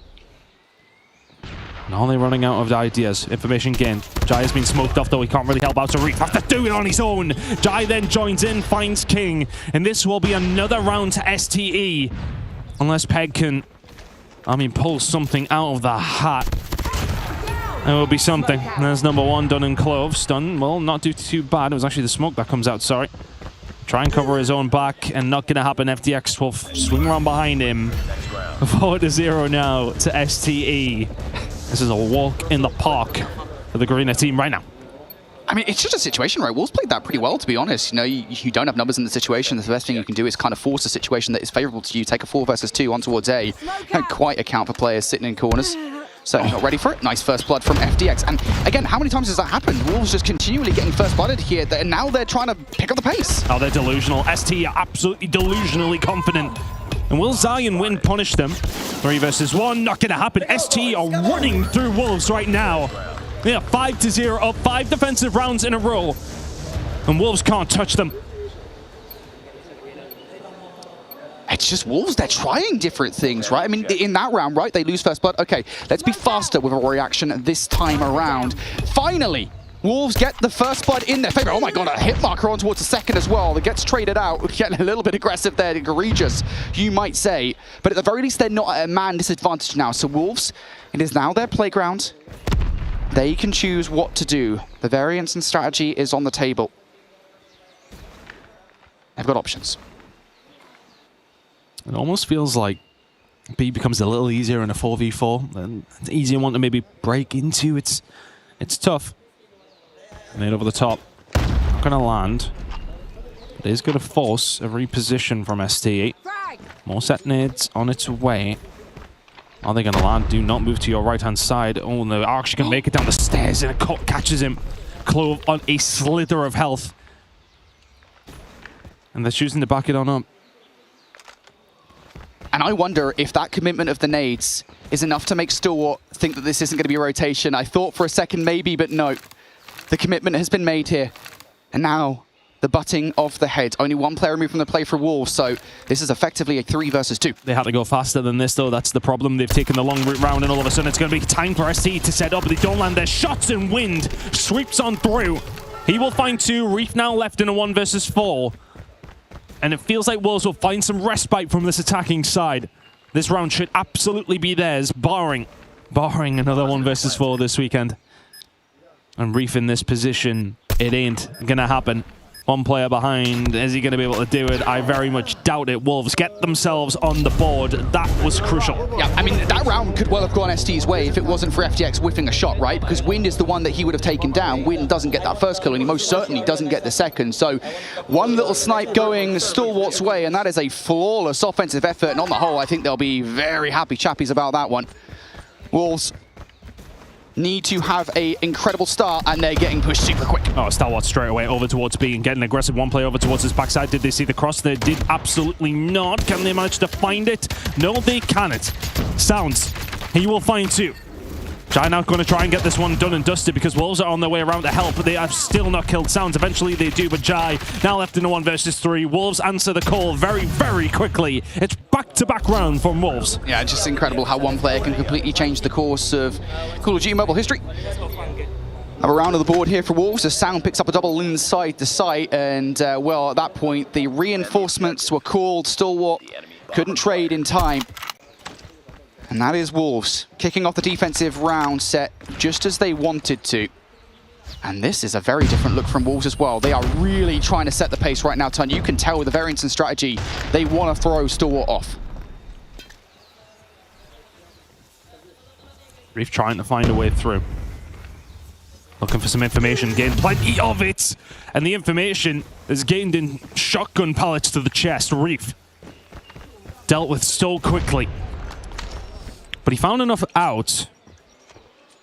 And are they running out of ideas? Information gained. Jai has been smoked off, though he can't really help out. So Reef has to do it on his own. Jai then joins in, finds King. And this will be another round to STE. Unless Peg can, pull something out of the hat. It will be something. There's number 1 done in cloves. Done, well, not do too bad. It was actually the smoke that comes out, sorry. Try and cover his own back, and not going to happen. FDX will swing around behind him. 4-0 now to STE. This is a walk in the park for the Garena team right now. I mean, it's just a situation, right? Wolves played that pretty well, to be honest. You know, you don't have numbers in the situation. The best thing you can do is kind of force a situation that is favorable to you. Take a 4 versus 2 on towards A. Don't quite account for players sitting in corners. Certainly not ready for it. Nice first blood from FDX. And again, how many times has that happened? Wolves just continually getting first blooded here, and now they're trying to pick up the pace. Oh, they're delusional. ST are absolutely delusionally confident. And will Zion win punish them? 3 versus 1, not gonna happen. ST are running through Wolves right now. They are 5-0 up, 5 defensive rounds in a row. And Wolves can't touch them. It's just Wolves, they're trying different things, right? I mean, in that round, right, they lose first blood. Okay, let's be faster with a reaction this time around. Finally, Wolves get the first blood in their favor. Oh my god, a hit marker on towards the second as well. That gets traded out. Getting a little bit aggressive there, egregious, you might say. But at the very least, they're not at a man disadvantage now. So Wolves, it is now their playground. They can choose what to do. The variance and strategy is on the table. They've got options. It almost feels like B becomes a little easier in a 4v4. And it's an easier one to maybe break into. It's tough. Nade over the top. Not going to land. It is going to force a reposition from ST. More set nades on its way. Are they going to land? Do not move to your right-hand side. Oh, no. Actually can make it down the stairs, and it catches him. Clove on a slither of health. And they're choosing to back it on up. And I wonder if that commitment of the nades is enough to make Stalwart think that this isn't going to be a rotation. I thought for a second maybe, but no. The commitment has been made here. And now, the butting of the head. Only 1 player removed from the play for Wolves, so this is effectively a 3 versus 2. They had to go faster than this, though. That's the problem. They've taken the long route round, and all of a sudden it's going to be time for ST to set up, but they don't land their shots, and Wind sweeps on through. He will find 2. Reef now left in a 1 versus 4. And it feels like Wolves will find some respite from this attacking side. This round should absolutely be theirs, barring another 1 versus 4 this weekend. And Reef in this position, it ain't gonna happen. 1 player behind, is he gonna be able to do it? I very much doubt it. Wolves get themselves on the board. That was crucial. Yeah, I mean, that round could well have gone ST's way if it wasn't for FTX whiffing a shot, right? Because Wind is the one that he would have taken down. Wind doesn't get that first kill, and he most certainly doesn't get the second. So 1 little snipe going Stalwart's way, and that is a flawless offensive effort. And on the whole, I think they'll be very happy chappies about that one. Wolves need to have an incredible start, and they're getting pushed super quick. Oh, Stalwart straight away over towards B and getting aggressive. 1 player over towards his backside. Did they see the cross? They did absolutely not. Can they manage to find it? No, they cannot. Sounds. He will find 2. Jai now going to try and get this one done and dusted because Wolves are on their way around to help, but they have still not killed Sounds. Eventually they do, but Jai now left in a 1 versus 3. Wolves answer the call very, very quickly. It's back-to-back round from Wolves. Yeah, just incredible how 1 player can completely change the course of Call of Duty Mobile history. Have a round on the board here for Wolves as Sound picks up a double inside the site, and well, at that point the reinforcements were called. Stalwart couldn't trade in time. And that is Wolves kicking off the defensive round set just as they wanted to. And this is a very different look from Wolves as well. They are really trying to set the pace right now, Ton. You can tell with the variance in strategy, they want to throw Stalwart off. Reef trying to find a way through. Looking for some information, gained plenty of it. And the information is gained in shotgun pellets to the chest. Reef dealt with so quickly. But he found enough out.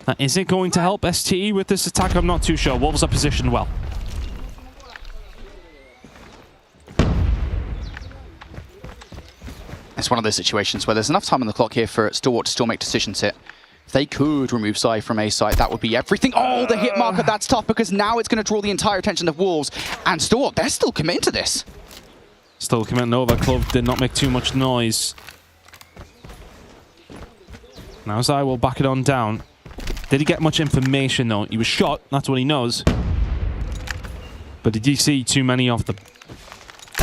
Now, is it going to help STE with this attack? I'm not too sure. Wolves are positioned well. It's one of those situations where there's enough time on the clock here for Stalwart to still make decisions here. If they could remove Zai from A site, that would be everything. Oh, the hit marker, that's tough because now it's going to draw the entire attention of Wolves. And Stalwart, they're still committed to this. Still committing over. Clove did not make too much noise. Now Zai will back it on down. Did he get much information though? He was shot, that's what he knows. But did you see too many of the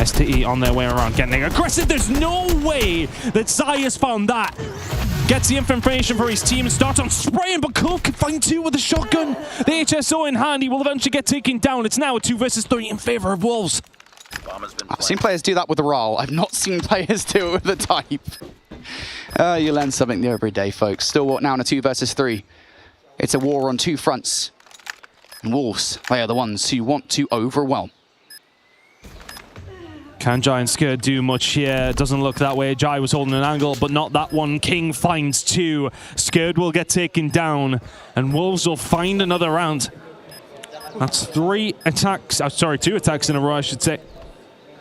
STE on their way around getting aggressive? There's no way that Zai has found that. Gets the information for his team and starts on spraying, but Clove can find two with a shotgun. The HSO in hand, he will eventually get taken down. It's now a 2 versus 3 in favor of Wolves. I've seen players do that with the RAL. I've not seen players do it with the type. You learn something new every day, folks. Stalwart now in a 2 versus 3. It's a war on two fronts. And Wolves, they are the ones who want to overwhelm. Can Jai and Skurd do much here? Doesn't look that way. Jai was holding an angle, but not that one. King finds 2. Skurd will get taken down, and Wolves will find another round. That's 2 attacks in a row, I should say.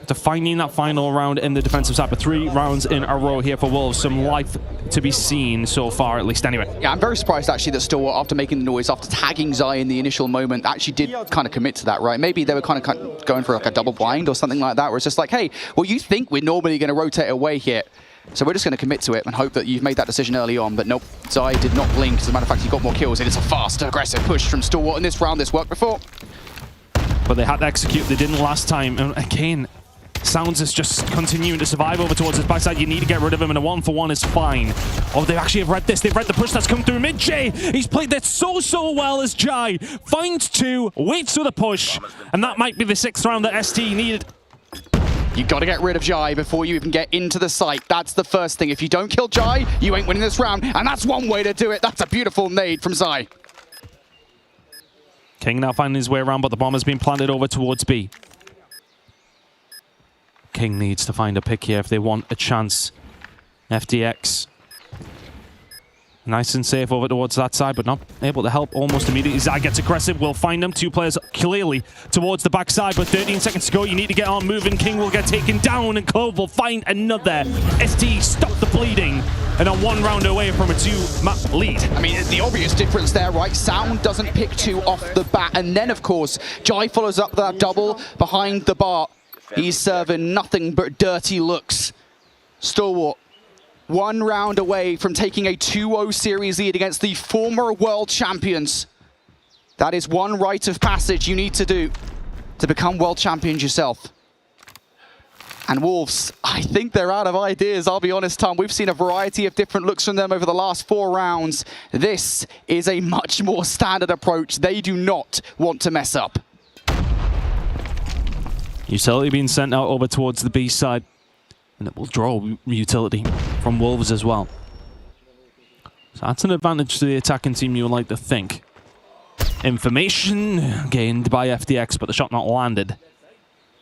To finding that final round in the defensive side, but 3 rounds in a row here for Wolves. Some life to be seen so far, at least anyway. Yeah, I'm very surprised actually that Stalwart, after making the noise, after tagging Zai in the initial moment, actually did kind of commit to that, right? Maybe they were kind of going for like a double blind or something like that, where it's just like, hey, well, you think we're normally going to rotate away here, so we're just going to commit to it and hope that you've made that decision early on. But nope, Zai did not blink. As a matter of fact, he got more kills. It is a fast, aggressive push from Stalwart in this round. This worked before. But they had to execute. They didn't last time. And again, Sounds is just continuing to survive over towards his backside. You need to get rid of him, and a 1-for-1 is fine. Oh, they actually have read this. They've read the push that's come through mid. Jay, he's played that so well as Jai. Finds 2, waits for the push, and that might be the 6th round that ST needed. You've got to get rid of Jai before you even get into the site. That's the first thing. If you don't kill Jai, you ain't winning this round, and that's one way to do it. That's a beautiful nade from Zai. King now finding his way around, but the bomb has been planted over towards B. King needs to find a pick here if they want a chance. FDX. Nice and safe over towards that side, but not able to help almost immediately. Zai gets aggressive, will find them. 2 players clearly towards the backside, but 13 seconds to go. You need to get on moving. King will get taken down, and Clove will find another. ST stop the bleeding, and are 1 round away from a 2-map lead. I mean, the obvious difference there, right? Sound doesn't pick 2 off the bat, and then, of course, Jai follows up that double behind the bar. He's serving nothing but dirty looks. Stalwart, 1 round away from taking a 2-0 series lead against the former world champions. That is 1 rite of passage you need to do to become world champions yourself. And Wolves, I think they're out of ideas, I'll be honest, Tom. We've seen a variety of different looks from them over the last 4 rounds. This is a much more standard approach. They do not want to mess up. Utility being sent out over towards the B side. And it will draw utility from Wolves as well. So that's an advantage to the attacking team, you would like to think. Information gained by FDX, but the shot not landed.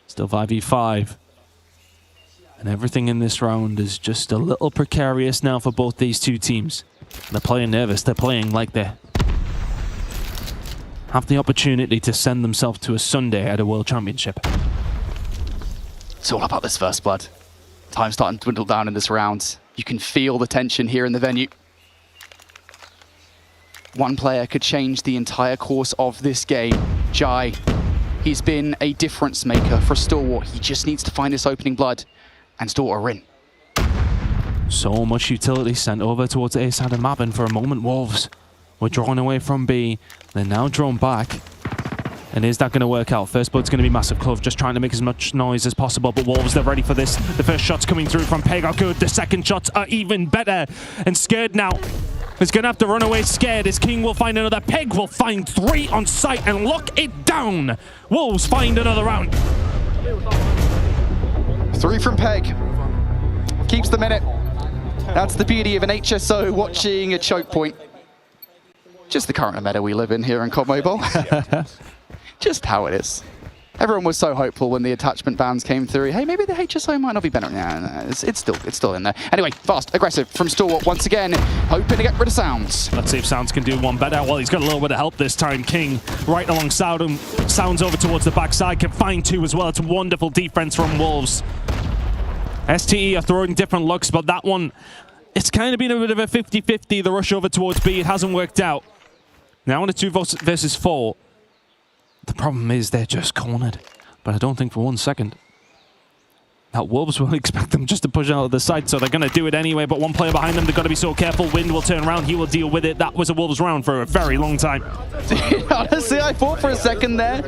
Still 5v5. And everything in this round is just a little precarious now for both these 2 teams. They're playing nervous. They're playing like they have the opportunity to send themselves to a Sunday at a World Championship. It's all about this first blood. Time's starting to dwindle down in this round. You can feel the tension here in the venue. 1 player could change the entire course of this game. Jai, he's been a difference maker for Stalwart. He just needs to find this opening blood, and Stalwart are in. So much utility sent over towards the A side of the map, and for a moment, Wolves were drawn away from B. They're now drawn back. And is that going to work out? First blood's going to be massive. Clove just trying to make as much noise as possible, but Wolves, they're ready for this. The first shot's coming through from Peg are good. The second shots are even better. And Scared now is going to have to run away scared as King will find another. Peg will find 3 on site and lock it down. Wolves find another round. 3 from Peg. Keeps the minute. That's the beauty of an HSO watching a choke point. Just the current meta we live in here in COD Mobile. Just how it is. Everyone was so hopeful when the attachment bans came through. Hey, maybe the HSO might not be better. Nah, it's still in there. Anyway, fast, aggressive from Stalwart once again, hoping to get rid of Sounds. Let's see if Sounds can do one better. Well, he's got a little bit of help this time. King right alongside him. Sounds over towards the backside, can find 2 as well. It's wonderful defense from Wolves. STE are throwing different looks, but that one, it's kind of been a bit of a 50-50, the rush over towards B. It hasn't worked out. Now on a 2 versus 4. The problem is they're just cornered. But I don't think for 1 second that Wolves will expect them just to push out of the side, so they're going to do it anyway. But 1 player behind them, they've got to be so careful. Wind will turn around, he will deal with it. That was a Wolves round for a very long time. Honestly, I thought for a second there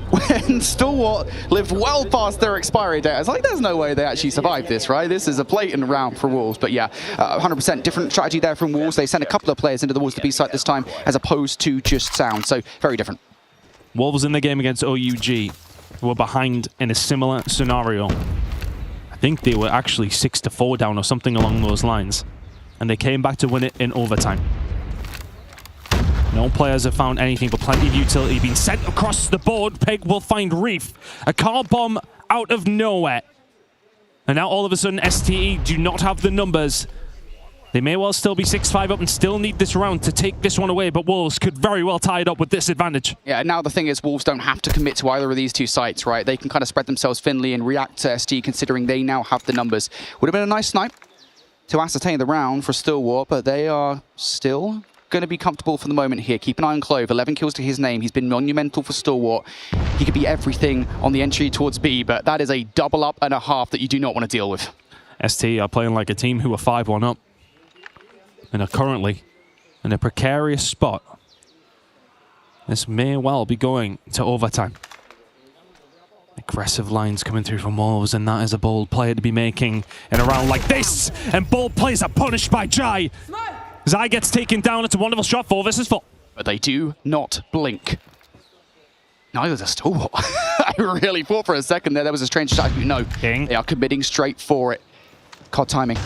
when Stalwart lived well past their expiry date. I was like, there's no way they actually survived this, right? This is a blatant round for Wolves. But yeah, 100% different strategy there from Wolves. They sent a couple of players into the Wolves to B site this time as opposed to just Sound. So very different. Wolves in the game against OUG were behind in a similar scenario. I think they were actually 6-4 down or something along those lines. And they came back to win it in overtime. No players have found anything but plenty of utility being sent across the board. Peg will find Reef. A car bomb out of nowhere. And now all of a sudden STE do not have the numbers. They may well still be 6-5 up and still need this round to take this one away, but Wolves could very well tie it up with this advantage. Yeah, now the thing is Wolves don't have to commit to either of these 2 sites, right? They can kind of spread themselves thinly and react to ST considering they now have the numbers. Would have been a nice snipe to ascertain the round for Stalwart, but they are still going to be comfortable for the moment here. Keep an eye on Clove, 11 kills to his name. He's been monumental for Stalwart. He could be everything on the entry towards B, but that is a double up and a half that you do not want to deal with. ST are playing like a team who are 5-1 up and are currently in a precarious spot. This may well be going to overtime. Aggressive lines coming through from Wolves, and that is a bold player to be making in a round like this. And bold plays are punished by Jai. Zai gets taken down. It's a wonderful shot, 4 versus 4. But they do not blink. Neither does Stalwart. I really thought for a second there was a strange shot. No, King. They are committing straight for it. COD timing.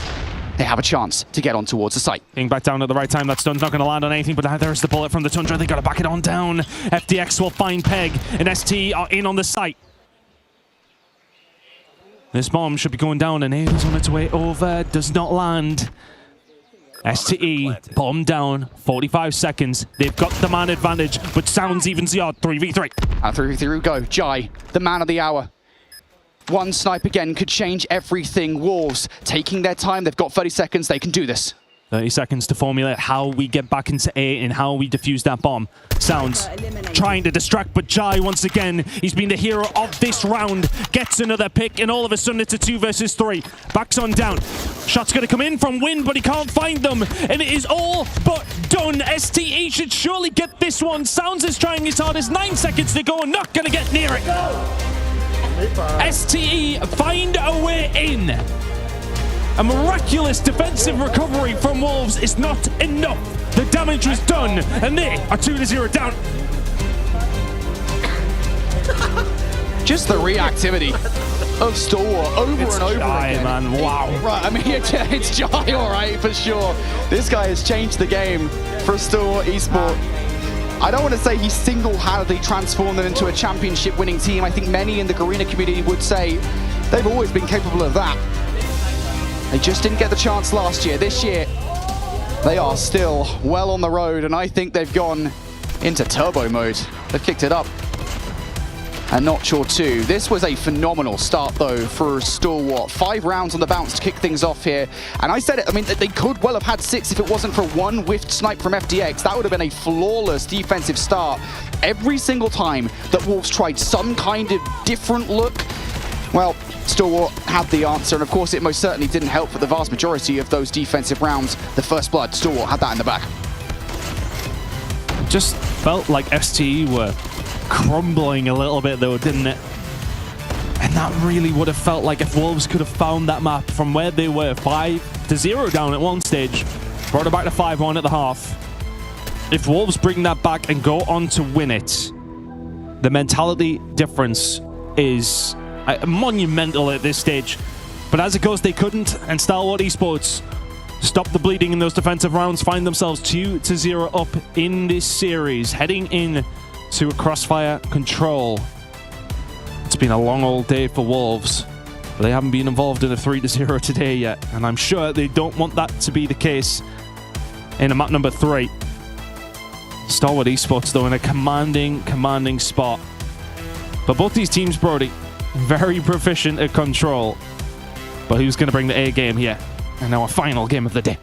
They have a chance to get on towards the site. King back down at the right time. That stun's not going to land on anything, but there's the bullet from the Tundra. They got to back it on down. FDX will find Peg, and ST are in on the site. This bomb should be going down, and it is on its way over. Does not land. STE, bomb down, 45 seconds. They've got the man advantage, but Sounds evens the odd, 3v3. And 3v3 we go. Jai, the man of the hour. 1 snipe again could change everything. Wolves taking their time. They've got 30 seconds. They can do this. 30 seconds to formulate how we get back into A and how we defuse that bomb. Sounds trying to distract, but Jai, once again, he's been the hero of this round. Gets another pick, and all of a sudden it's a 2 versus 3. Backs on down. Shot's going to come in from Wind, but he can't find them. And it is all but done. STE should surely get this one. Sounds is trying his hardest. 9 seconds to go, and not going to get near it. STE find a way in. A miraculous defensive recovery from Wolves is not enough. The damage was done, and they are 2-0 down. Just the reactivity of Stalwart over and over Jai, again. Man, wow. Right, I mean, it's Jai, all right, for sure. This guy has changed the game for Stalwart Esports. I don't want to say he single-handedly transformed them into a championship-winning team. I think many in the Garena community would say they've always been capable of that. They just didn't get the chance last year. This year, they are still well on the road, and I think they've gone into turbo mode. They've kicked it up. And not sure too. This was a phenomenal start though for Stalwart. 5 rounds on the bounce to kick things off here. And I said it, I mean, they could well have had 6 if it wasn't for 1 whiffed snipe from FDX. That would have been a flawless defensive start. Every single time that Wolves tried some kind of different look, well, Stalwart had the answer, and of course it most certainly didn't help for the vast majority of those defensive rounds. The first blood, Stalwart had that in the back. Just felt like STE were crumbling a little bit though, didn't it? And that really would have felt like if Wolves could have found that map from where they were 5-0 down at one stage. Brought it back to 5-1 at the half. If Wolves bring that back and go on to win it, the mentality difference is monumental at this stage. But as it goes, they couldn't, and Stalwart Esports stop the bleeding in those defensive rounds, find themselves 2-0 up in this series, heading in to a Crossfire Control. It's been a long old day for Wolves, but they haven't been involved in a 3-0 today yet, and I'm sure they don't want that to be the case in a map number 3. Stalwart Esports, though, in a commanding spot. But both these teams, Brody, very proficient at control. But who's going to bring the A game here? And now a final game of the day.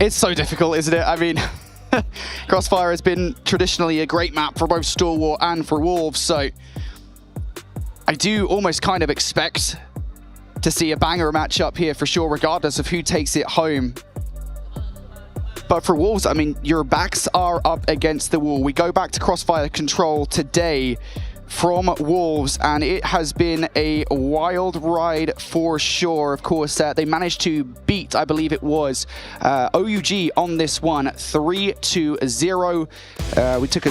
It's so difficult, isn't it? I mean, Crossfire has been traditionally a great map for both Stalwart and for Wolves, so I do almost kind of expect to see a banger matchup here for sure, regardless of who takes it home. But for Wolves, I mean, your backs are up against the wall. We go back to Crossfire Control today from Wolves, and it has been a wild ride for sure. Of course, they managed to beat, I believe it was, OUG on this one, 3-0.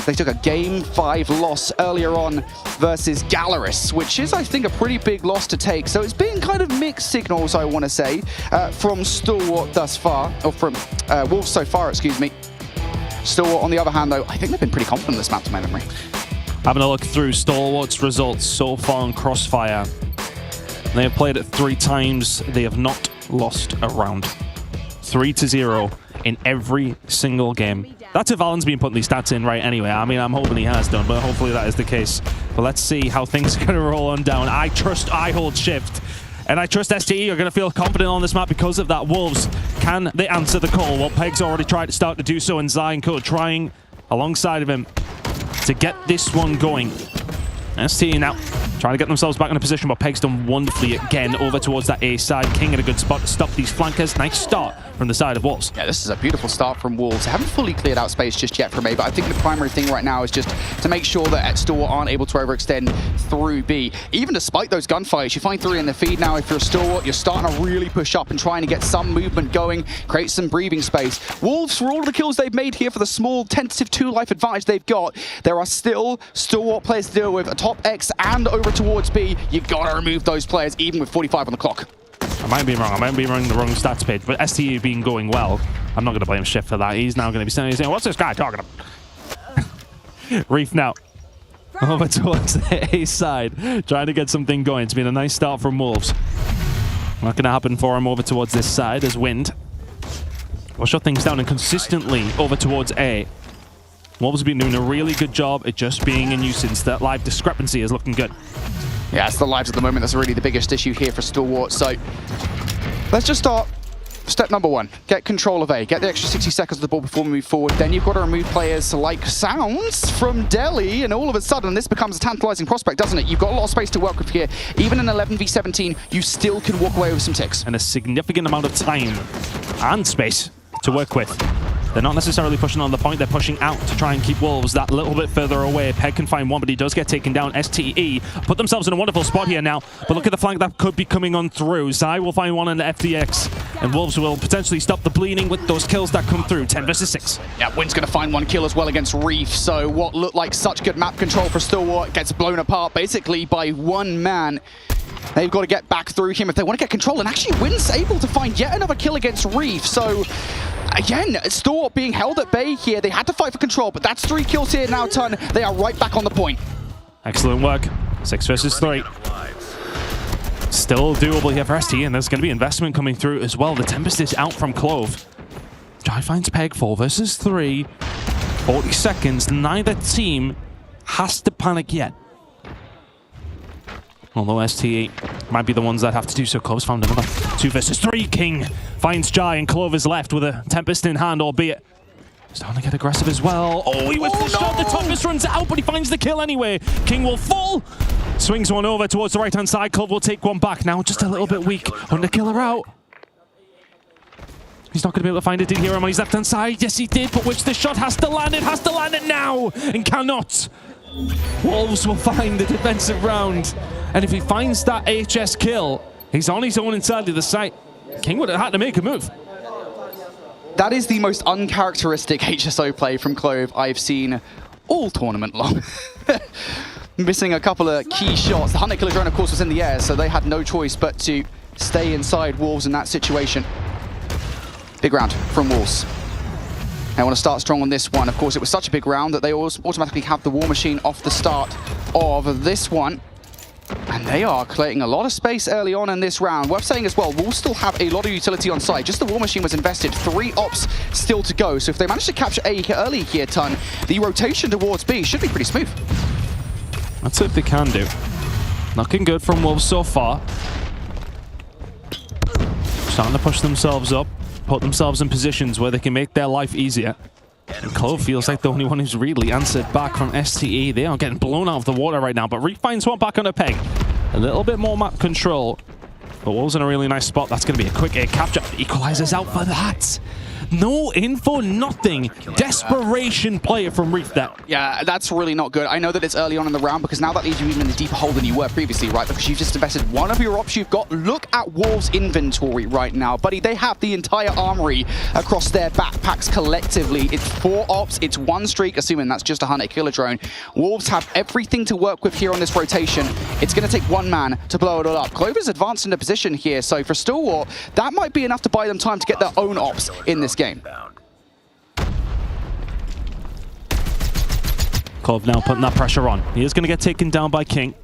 They took a Game 5 loss earlier on versus Galaris, which is, I think, a pretty big loss to take. So it's been kind of mixed signals, I want to say, from Stalwart thus far, or from Wolves so far, excuse me. Stalwart, on the other hand, though, I think they've been pretty confident this map to my memory. Having a look through Stalwart's results so far on Crossfire. They have played it 3 times. They have not lost a round. 3-0 in every single game. That's if Alan's been putting these stats in right anyway. I mean, I'm hoping he has done, but hopefully that is the case. But let's see how things are going to roll on down. I trust I hold shift. And I trust STE are going to feel confident on this map because of that. Wolves, can they answer the call? Well, Peg's already tried to start to do so, and Zionco trying alongside of him to get this one going. STE now trying to get themselves back in a position, but Peg's done wonderfully again over towards that A side. King in a good spot to stop these flankers. Nice start from the side of Wolves. Yeah, this is a beautiful start from Wolves. They haven't fully cleared out space just yet from A, but I think the primary thing right now is just to make sure that Stalwart aren't able to overextend through B. Even despite those gunfires, you find 3 in the feed now. If you're a Stalwart, you're starting to really push up and trying to get some movement going, create some breathing space. Wolves, for all of the kills they've made here, for the small tentative 2-life advantage they've got, there are still Stalwart players to deal with, a top X and over towards B. You gotta remove those players, even with 45 on the clock. I might be wrong. I might be running the wrong stats page, but STE been going well. I'm not going to blame Shift for that. He's now going to be saying, what's this guy talking about? Reef now over towards the A side, trying to get something going. It's been a nice start from Wolves. Not going to happen for him over towards this side as Wind will shut things down, and consistently over towards A. Wolves have been doing a really good job at just being a nuisance. That live discrepancy is looking good. Yeah, it's the lives at the moment that's really the biggest issue here for Stalwart. So let's just start. Step number 1, get control of A. Get the extra 60 seconds of the ball before we move forward. Then you've got to remove players like Sounds from Delhi, and all of a sudden this becomes a tantalizing prospect, doesn't it? You've got a lot of space to work with here. Even in 11v17, you still can walk away with some ticks. And a significant amount of time and space to work with. They're not necessarily pushing on the point, they're pushing out to try and keep Wolves that little bit further away. Peg can find one, but he does get taken down. STE put themselves in a wonderful spot here now, but look at the flank that could be coming on through. Zai will find one in the FDX, and Wolves will potentially stop the bleeding with those kills that come through. 10 versus 6. Yeah, Wind's going to find one kill as well against Reef, so what looked like such good map control for Stalwart gets blown apart basically by one man. They've got to get back through him if they want to get control, and actually Wind's able to find yet another kill against Reef, so again, Stalwart being held at bay here. They had to fight for control, but that's 3 kills here now, Ton. They are right back on the point. Excellent work. 6 versus 3. Still doable here for ST, and there's going to be investment coming through as well. The Tempest is out from Clove. Jai finds Peg. 4 versus 3. 40 seconds. Neither team has to panic yet. Although ST might be the ones that have to do so. Clove's found another. 2 versus 3. King finds Jai, and Clove is left with a Tempest in hand, albeit starting to get aggressive as well. Oh, he was the shot. The Tempest runs out, but he finds the kill anyway. King will fall. Swings one over towards the right-hand side. Clove will take one back. Now just a little bit weak. Underkiller out. He's not going to be able to find it. Did he hear him on his left-hand side? Yes, he did, but which the shot has to land. It has to land it now, and cannot. Wolves will find the defensive round. And if he finds that HS kill, he's on his own inside of the site. King would have had to make a move. That is the most uncharacteristic HSO play from Clove I've seen all tournament long. Missing a couple of key shots. The Hunter Killer drone, of course, was in the air, so they had no choice but to stay inside Wolves in that situation. Big round from Wolves. They want to start strong on this one. Of course, it was such a big round that they automatically have the War Machine off the start of this one. And they are creating a lot of space early on in this round. Worth saying as well, Wolves still have a lot of utility on site. Just the War Machine was invested. 3 ops still to go. So if they manage to capture A early here, Ton, the rotation towards B should be pretty smooth. That's what they can do. Looking good from Wolves so far. Starting to push themselves up, put themselves in positions where they can make their life easier. And Clove feels like the only one who's really answered back from STE. They are getting blown out of the water right now, but Reef finds one back on a peg. A little bit more map control. But Wolves in a really nice spot. That's going to be a quick air capture. Equalizer's out for that. No info, nothing. Desperation player from Reef there. Yeah, that's really not good. I know that it's early on in the round because now that leaves you even in a deeper hole than you were previously, right? Because you've just invested one of your ops you've got. Look at Wolves' inventory right now, buddy. They have the entire armory across their backpacks collectively. It's 4 ops, it's 1 streak, assuming that's just a Hunter Killer drone. Wolves have everything to work with here on this rotation. It's going to take 1 man to blow it all up. Clover's advanced into position here, so for Stalwart, that might be enough to buy them time to get their own ops in this game. Clove now putting that pressure on. He is going to get taken down by King.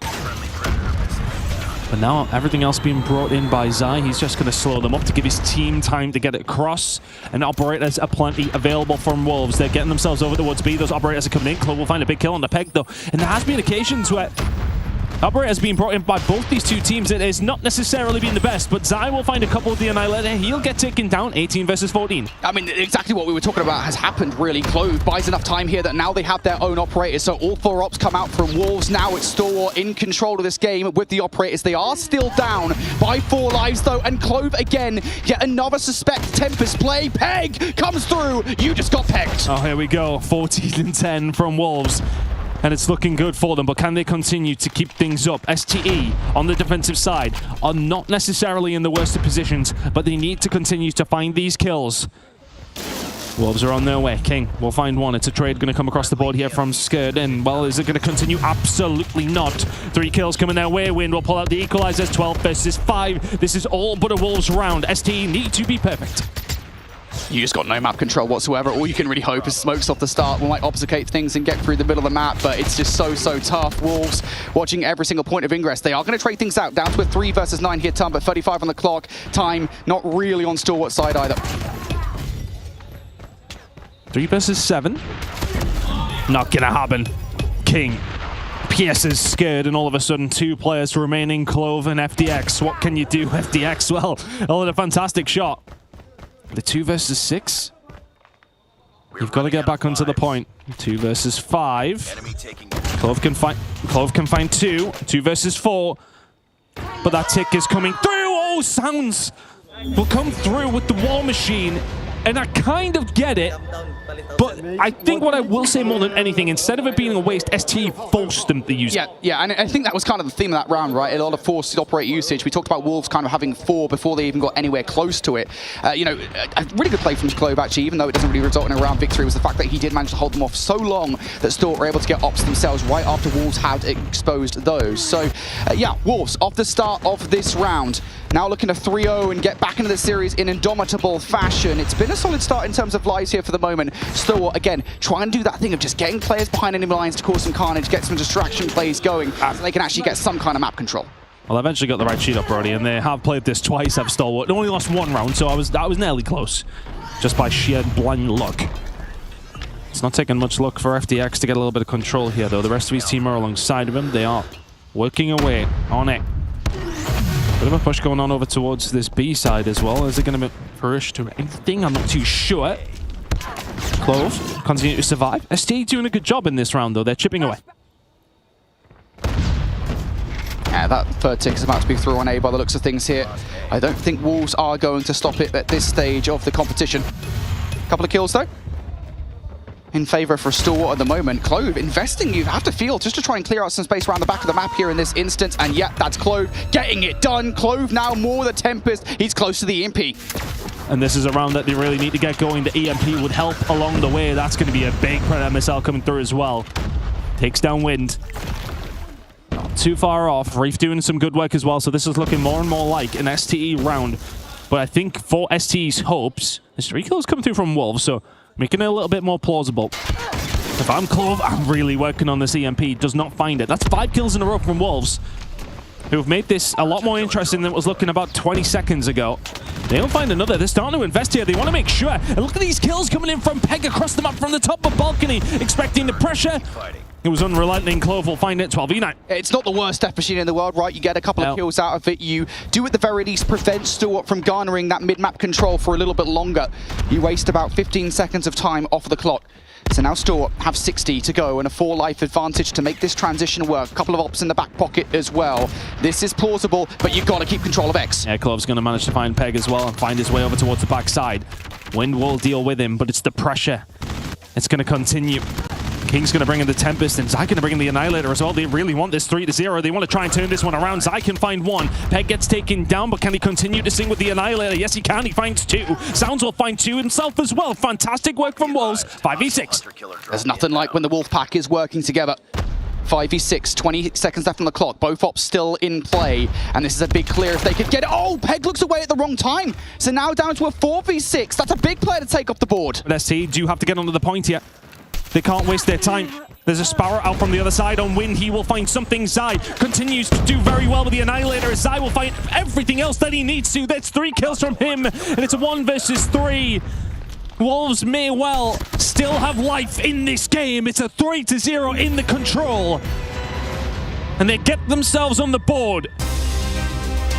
But now everything else being brought in by Zai. He's just going to slow them up to give his team time to get it across. And operators are plenty available from Wolves. They're getting themselves over towards B. Those operators are coming in. Clove will find a big kill on the peg though. And there has been occasions where operators being brought in by both these two teams. It has not necessarily been the best, but Zai will find a couple of the Annihilator. He'll get taken down, 18 versus 14. I mean, exactly what we were talking about has happened, really. Clove buys enough time here that now they have their own operators, so all 4 ops come out from Wolves. Now it's Stalwart in control of this game with the operators. They are still down by 4 lives, though, and Clove again, yet another suspect Tempest play. Peg comes through. You just got pegged. Oh, here we go. 14 and 10 from Wolves. And it's looking good for them, but can they continue to keep things up? STE on the defensive side are not necessarily in the worst of positions, but they need to continue to find these kills. Wolves are on their way. King will find one. It's a trade going to come across the board here from Skird. And, well, is it going to continue? Absolutely not. 3 kills coming their way. Wind will pull out the equalizers. 12 versus 5. This is all but a Wolves round. STE need to be perfect. You just got no map control whatsoever. All you can really hope is smokes off the start will might obfuscate things and get through the middle of the map, but it's just so tough. Wolves watching every single point of ingress. They are going to trade things out. Down to a 3 versus 9 here, Tom, but 35 on the clock. Time not really on Stalwart's side either. 3 versus 7. Not gonna happen. King pierces Scared, and all of a sudden 2 players remaining, Clove and FDX. What can you do, FDX? Well, a fantastic shot. The 2 versus 6. You've got to get back onto the point. 2 versus 5. Clove can find 2. 2 versus 4. But that tick is coming through. Oh, Sounds will come through with the War Machine. And I kind of get it, but I think what I will say more than anything, instead of it being a waste, ST forced them to use it. Yeah, and I think that was kind of the theme of that round, right? A lot of forced operator usage. We talked about Wolves kind of having 4 before they even got anywhere close to it. You know, a really good play from Clove, actually, even though it doesn't really result in a round victory, was the fact that he did manage to hold them off so long that Stalwart were able to get ops themselves right after Wolves had exposed those. So, yeah, Wolves off the start of this round. Now looking to 3-0 and get back into the series in indomitable fashion. It's been a solid start in terms of lives here for the moment. Stalwart, again, try and do that thing of just getting players behind enemy lines to cause some carnage, get some distraction plays going, so they can actually get some kind of map control. Well, I eventually got the right sheet up, Brody, and they have played this twice, have Stalwart. They only lost 1 round, so I was nearly close, just by sheer blind luck. It's not taking much luck for FDX to get a little bit of control here, though. The rest of his team are alongside of him. They are working away on it. Bit of a push going on over towards this B side as well. Is it going to be push to anything? I'm not too sure. Clove continue to survive. ST doing a good job in this round, though. They're chipping away. Yeah, that 3rd tick is about to be through on A by the looks of things here. I don't think Wolves are going to stop it at this stage of the competition. Couple of kills, though, in favor for Stalwart at the moment. Clove investing, you have to feel, just to try and clear out some space around the back of the map here in this instance. And yeah, that's Clove getting it done. Clove now more the Tempest. He's close to the Impy. And this is a round that they really need to get going. The EMP would help along the way. That's going to be a big Predator missile coming through as well. Takes down Wind. Not too far off. Reef doing some good work as well. So this is looking more and more like an STE round. But I think for STE's hopes, there's 3 kills coming through from Wolves. So making it a little bit more plausible. If I'm Clove, I'm really working on this EMP. Does not find it. That's 5 kills in a row from Wolves, who have made this a lot more interesting than it was looking about 20 seconds ago. They'll find another. They're starting to invest here. They want to make sure. And look at these kills coming in from Peg across the map from the top of balcony, expecting the pressure. It was unrelenting. Clove will find it. 12v9. It's not the worst death machine in the world, right? You get a couple of kills out of it. You do at the very least prevent Stuart from garnering that mid-map control for a little bit longer. You waste about 15 seconds of time off the clock. So now Stuart have 60 to go and a 4 life advantage to make this transition work. A couple of ops in the back pocket as well. This is plausible, but you've got to keep control of X. Yeah, Clove's going to manage to find Peg as well and find his way over towards the backside. Wind will deal with him, but it's the pressure. It's going to continue. King's going to bring in the Tempest, and Zai going to bring in the Annihilator as well. They really want this 3-0. They want to try and turn this one around. Zai can find 1. Peg gets taken down, but can he continue to sing with the Annihilator? Yes, he can. He finds 2. Sounds will find 2 himself as well. Fantastic work from Wolves. 5v6. There's nothing like when the Wolf Pack is working together. 5v6, 20 seconds left on the clock. Both ops still in play, and this is a big clear if they could get it. Oh, Peg looks away at the wrong time. So now down to a 4v6. That's a big player to take off the board. But ST do have to get onto the point here. They can't waste their time. There's a Sparrow out from the other side on Wind. He will find something. Zai continues to do very well with the Annihilator. Zai will find everything else that he needs to. That's 3 kills from him, and it's a 1 versus 3. Wolves may well still have life in this game. It's a 3-0 in the control. And they get themselves on the board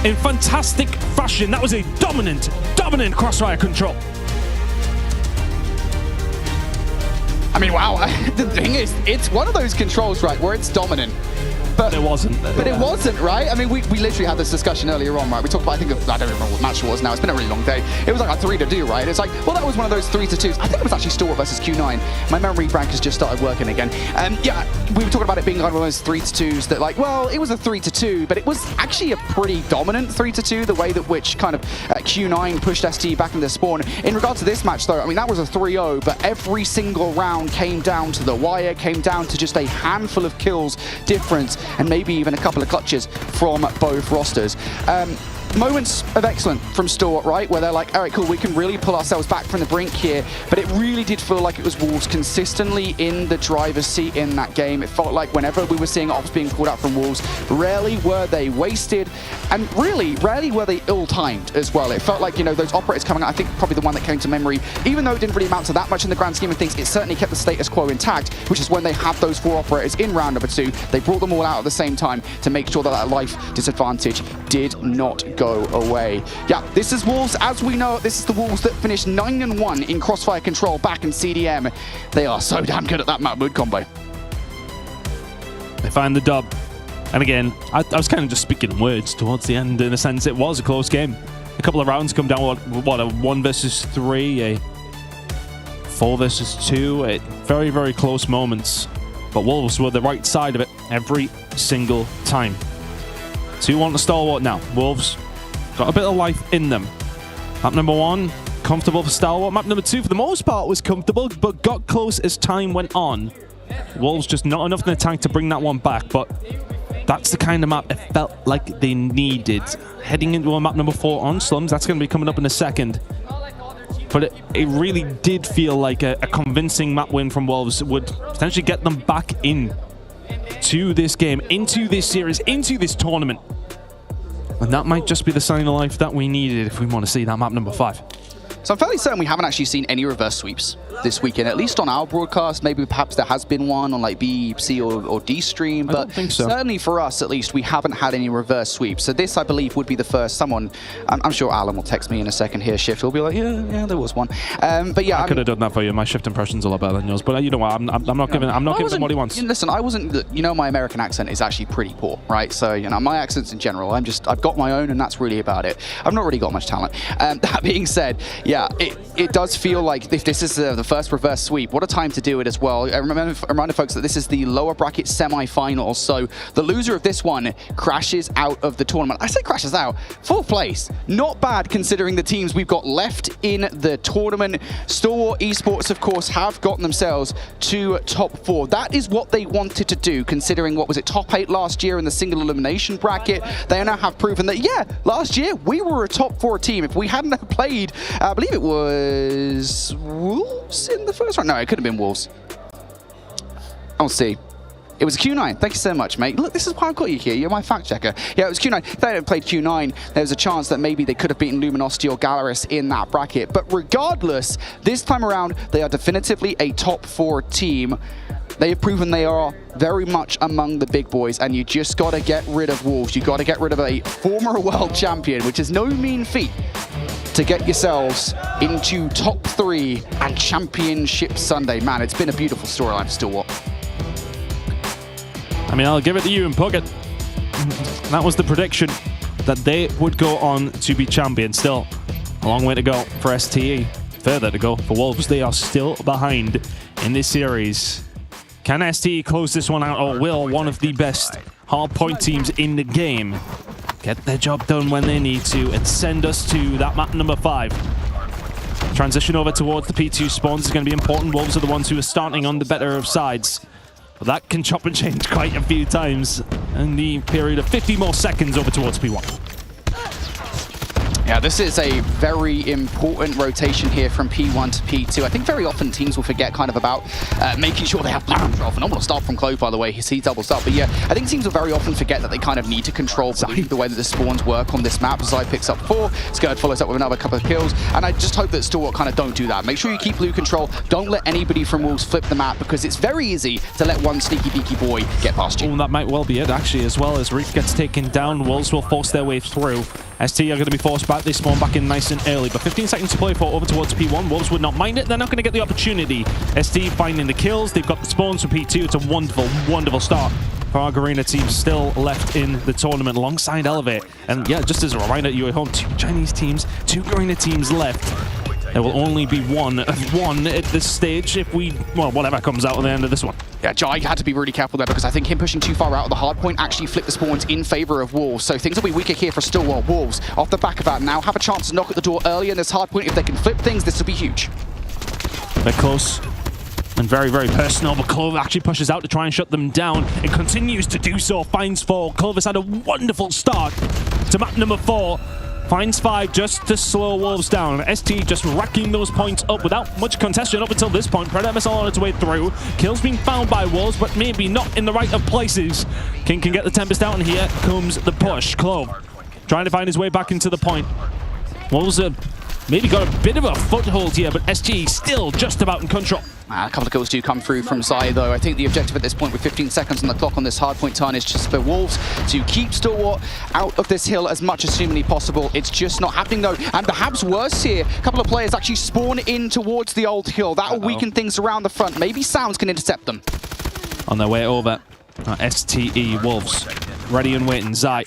in fantastic fashion. That was a dominant Crossfire control. I mean, wow. The thing is, it's one of those controls, right, where it's dominant. But it wasn't. But it wasn't, right? I mean, we literally had this discussion earlier on, right? We talked about, I don't remember what match it was now. It's been a really long day. It was like a 3-2, right? It's like, well, that was one of those 3-2s. I think it was actually Stuart versus Q9. My memory bank has just started working again. Yeah, we were talking about it being one of those 3-2s that, like, well, it was a 3-2, but it was actually a pretty dominant 3-2, the way that which kind of Q9 pushed ST back into spawn. In regard to this match, though, I mean, that was a 3-0, but every single round came down to the wire, came down to just a handful of kills difference, and maybe even a couple of clutches from both rosters. Moments of excellence from Stuart, right? Where they're like, all right, cool, we can really pull ourselves back from the brink here. But it really did feel like it was Wolves consistently in the driver's seat in that game. It felt like whenever we were seeing ops being called out from Wolves, rarely were they wasted, and really, rarely were they ill-timed as well. It felt like, you know, those operators coming out, I think probably the one that came to memory, even though it didn't really amount to that much in the grand scheme of things, it certainly kept the status quo intact, which is when they had those 4 operators in round number 2, they brought them all out at the same time to make sure that that life disadvantage did not go away. Yeah, this is Wolves as we know it. This is the Wolves that finished 9-1 in Crossfire Control back in CDM. They are so damn good at that map mode combo. They find the dub. And again, I was kind of just speaking words towards the end. In a sense, it was a close game. A couple of rounds come down, what, a 1 versus 3, a 4 versus 2, very, very close moments. But Wolves were the right side of it every single time. 2-1 to Stalwart now. Wolves got a bit of life in them. Map number 1, comfortable for Stalwart. Map number 2, for the most part, was comfortable, but got close as time went on. Wolves just not enough in the tank to bring that one back, but that's the kind of map it felt like they needed. Heading into a map number 4 on Slums, that's going to be coming up in a second. But it really did feel like a convincing map win from Wolves would potentially get them back in to this game, into this series, into this tournament. And that might just be the sign of life that we needed if we want to see that map number 5. So I'm fairly certain we haven't actually seen any reverse sweeps this weekend, at least on our broadcast. Maybe perhaps there has been one on like B, C, or D stream, but I don't think so. Certainly for us, at least, we haven't had any reverse sweeps. So this, I believe, would be the first. Someone, I'm sure Alan will text me in a second here. Shift will be like, yeah, there was one. But yeah, I could have done that for you. My shift impression's a lot better than yours, but you know what? I'm not giving him what he wants. Listen, I wasn't. You know, my American accent is actually pretty poor, right? So you know, my accents in general, I've got my own, and that's really about it. I've not really got much talent. That being said, yeah. Yeah, it does feel like if this is the first reverse sweep, what a time to do it as well. I remind folks that this is the lower bracket semi-finals, so the loser of this one crashes out of the tournament. I say crashes out, 4th place. Not bad considering the teams we've got left in the tournament. Stalwart Esports, of course, have gotten themselves to top 4. That is what they wanted to do, considering, what was it, top 8 last year in the single elimination bracket. They now have proven that, yeah, last year we were a top 4 team. If we hadn't played, I believe it was Wolves in the first round. No, it could have been Wolves. I'll see. It was Q9. Thank you so much, mate. Look, this is why I've got you here. You're my fact checker. Yeah, it was Q9. If they hadn't played Q9, there was a chance that maybe they could have beaten Luminosity or Galaris in that bracket. But regardless, this time around, they are definitively a top 4 team. They have proven they are very much among the big boys, and you just got to get rid of Wolves. You got to get rid of a former world champion, which is no mean feat, to get yourselves into top 3 and Championship Sunday. Man, it's been a beautiful storyline for Stalwart. I mean, I'll give it to you and Puckett. That was the prediction, that they would go on to be champions. Still, a long way to go for STE. Further to go for Wolves. They are still behind in this series. Can STE close this one out, or will one of the best hardpoint teams in the game get their job done when they need to and send us to that map number 5? Transition over towards the P2 spawns is going to be important. Wolves are the ones who are starting on the better of sides. But that can chop and change quite a few times in the period of 50 more seconds over towards P1. Yeah, this is a very important rotation here from P1 to P2. I think very often teams will forget kind of about making sure they have blue control. Phenomenal start from Clove, by the way. He doubles up. But yeah, I think teams will very often forget that they kind of need to control the way that the spawns work on this map. Zai picks up 4. Skird follows up with another couple of kills. And I just hope that Stalwart kind of don't do that. Make sure you keep blue control. Don't let anybody from Wolves flip the map, because it's very easy to let one sneaky beaky boy get past you. Oh, that might well be it, actually, as well. As Reef gets taken down, Wolves will force their way through. ST are going to be forced back. They spawn back in nice and early, but 15 seconds to play for over towards P1. Wolves would not mind it. They're not going to get the opportunity. ST finding the kills. They've got the spawns for P2. It's a wonderful, wonderful start for our Garena team still left in the tournament alongside Elevate. And yeah, just as a reminder, you at home, 2 Chinese teams, 2 Garena teams left. There will only be one at this stage if we, well, whatever comes out at the end of this one. Yeah, Jai had to be really careful there, because I think him pushing too far out of the hard point actually flipped the spawns in favor of Wolves. So things will be weaker here for Stalwart. Wolves, off the back of that, now have a chance to knock at the door early in this hard point. If they can flip things, this will be huge. They're close and very, very personal, but Clover actually pushes out to try and shut them down and continues to do so. Finds 4. Clover's had a wonderful start to map number 4. Finds 5 just to slow Wolves down. ST just racking those points up without much contestation up until this point. Predator missile on its way through. Kills being found by Wolves, but maybe not in the right of places. King can get the Tempest out, and here comes the push. Clove trying to find his way back into the point. Wolves are maybe got a bit of a foothold here, but SG still just about in control. A couple of kills do come through from Zai, though. I think the objective at this point, with 15 seconds on the clock on this hardpoint turn, is just for Wolves to keep Stalwart out of this hill as much as humanly possible. It's just not happening, though. And perhaps worse here, a couple of players actually spawn in towards the old hill. That will weaken things around the front. Maybe Sounds can intercept them. On their way over, STE Wolves ready and waiting. Zai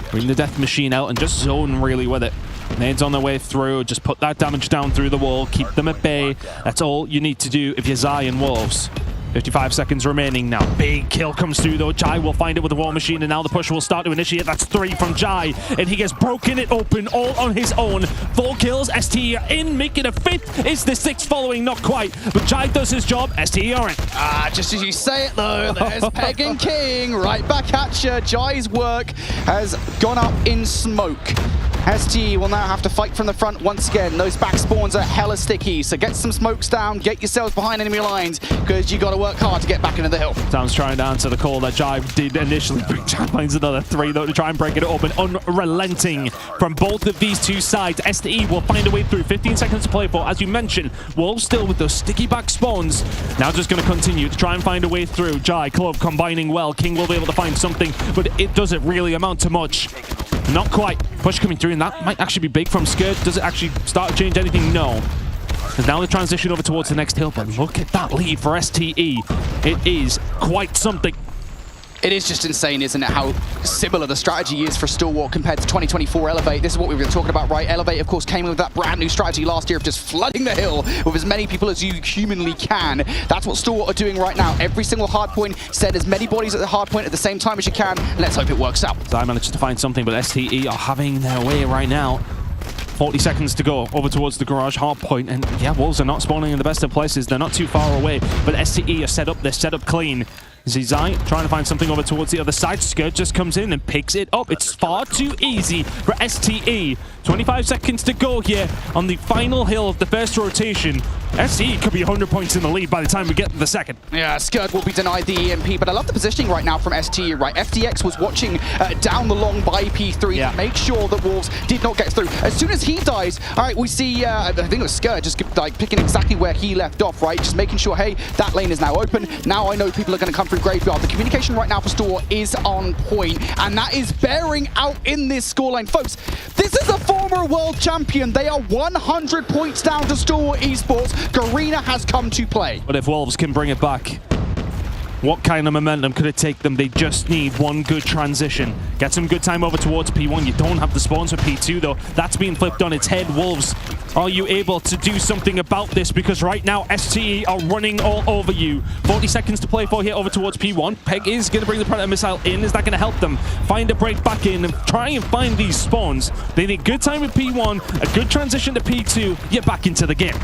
bring the death machine out and just zone really with it. Nades on their way through, just put that damage down through the wall, keep them at bay. That's all you need to do if you're Zai and Wolves. 55 seconds remaining now. Big kill comes through though. Jai will find it with the war machine, and now the push will start to initiate. That's 3 from Jai, and he has broken it open all on his own. 4 kills, STE are in, making a 5th. Is the 6th following? Not quite, but Jai does his job. STE are in. Just as you say it though, there's Peg and King right back at you. Jai's work has gone up in smoke. STE will now have to fight from the front once again. Those back spawns are hella sticky, so get some smokes down, get yourselves behind enemy lines, because you got to work hard to get back into the hill. Sounds trying to answer the call that Jai did initially. Jai finds another 3 though to try and break it open. Unrelenting from both of these 2 sides. STE will find a way through. 15 seconds to play for. As you mentioned, Wolves still with those sticky back spawns. Now just going to continue to try and find a way through. Jai, Clove combining well. King will be able to find something, but it doesn't really amount to much. Not quite. Push coming through, and that might actually be big from Skird. Does it actually start to change anything? No. And now the transition over towards the next hill, but look at that lead for STE. It is quite something. It is just insane, isn't it, how similar the strategy is for Stalwart compared to 2024 Elevate. This is what we've been talking about, right? Elevate, of course, came in with that brand new strategy last year of just flooding the hill with as many people as you humanly can. That's what Stalwart are doing right now. Every single hard point, send as many bodies at the hard point at the same time as you can. Let's hope it works out. So I managed to find something, but STE are having their way right now. 40 seconds to go over towards the garage hard point, and yeah, Wolves are not spawning in the best of places. They're not too far away, but STE are set up. They're set up clean. Zizai trying to find something over towards the other side. Skirt just comes in and picks it up. It's far too easy for STE. 25 seconds to go here on the final hill of the first rotation. STE could be 100 points in the lead by the time we get to the second. Yeah, Skirt will be denied the EMP, but I love the positioning right now from STE, right? FDX was watching down the long by P3 to make sure that Wolves did not get through. As soon as he dies, all right, we see, I think it was Skirt just like picking exactly where he left off, right? Just making sure, hey, that lane is now open. Now I know people are going to come through Graveyard. The communication right now for Stalwart is on point, and that is bearing out in this scoreline. Folks, this is a former world champion. They are 100 points down to Stalwart Esports. Garena has come to play. But if Wolves can bring it back, what kind of momentum could it take them? They just need one good transition. Get some good time over towards P1. You don't have the spawns for P2 though. That's being flipped on its head. Wolves, are you able to do something about this? Because right now STE are running all over you. 40 seconds to play for here over towards P1. Peg is going to bring the Predator missile in. Is that going to help them find a break back in and try and find these spawns? They need good time with P1, a good transition to P2. You're back into the game.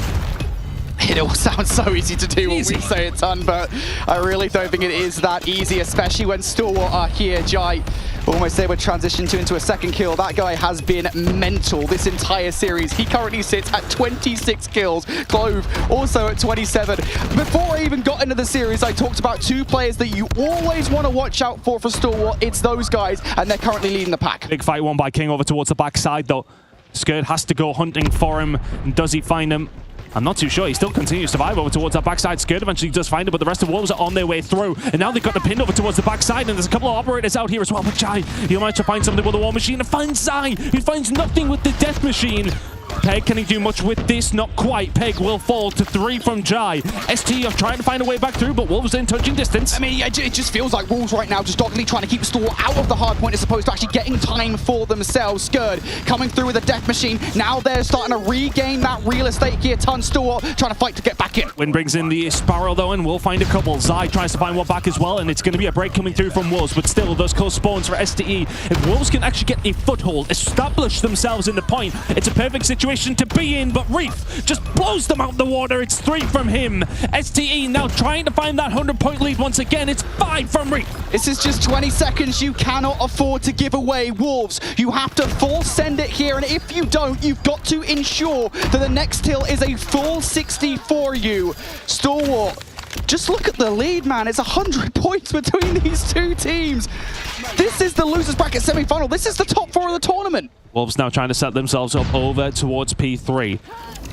It all sounds so easy to do when we say it done, but I really don't think it is that easy, especially when Stalwart are here. Jai almost able to transition into a second kill. That guy has been mental this entire series. He currently sits at 26 kills. Clove also at 27. Before I even got into the series, I talked about two players that you always want to watch out for Stalwart. It's those guys, and they're currently leading the pack. Big fight won by King over towards the backside though. Skirt has to go hunting for him. And does he find him? I'm not too sure. He still continues to survive over towards that backside. Skirt eventually does find him, but the rest of Wolves are on their way through. And now they've got the pin over towards the backside, and there's a couple of operators out here as well. But Jai, he'll manage to find something with the War Machine and finds Zai, who finds nothing with the Death Machine. Peg, can he do much with this? Not quite. Peg will fall to 3 from Jai. ST are trying to find a way back through, but Wolves in touching distance. I mean, it just feels like Wolves right now just doggedly trying to keep Stalwart out of the hard point as opposed to actually getting time for themselves. Skurd coming through with a Death Machine. Now they're starting to regain that real estate here. Ton Stalwart trying to fight to get back in. Win brings in the Sparrow though, and we'll find a couple. Zai tries to find one back as well, and it's going to be a break coming through from Wolves, but still those close spawns for STE. If Wolves can actually get a foothold, establish themselves in the point, it's a perfect situation to be in. But Reef just blows them out the water. It's 3 from him. STE now trying to find that 100-point lead once again. It's 5 from Reef. This is just 20 seconds you cannot afford to give away. Wolves, you have to full send it here, and if you don't, you've got to ensure that the next hill is a full 60 for you. Stalwart, just look at the lead, man. It's 100 points between these two teams. This is the losers bracket semi-final. This is the top 4 of the tournament. Wolves now trying to set themselves up over towards P3.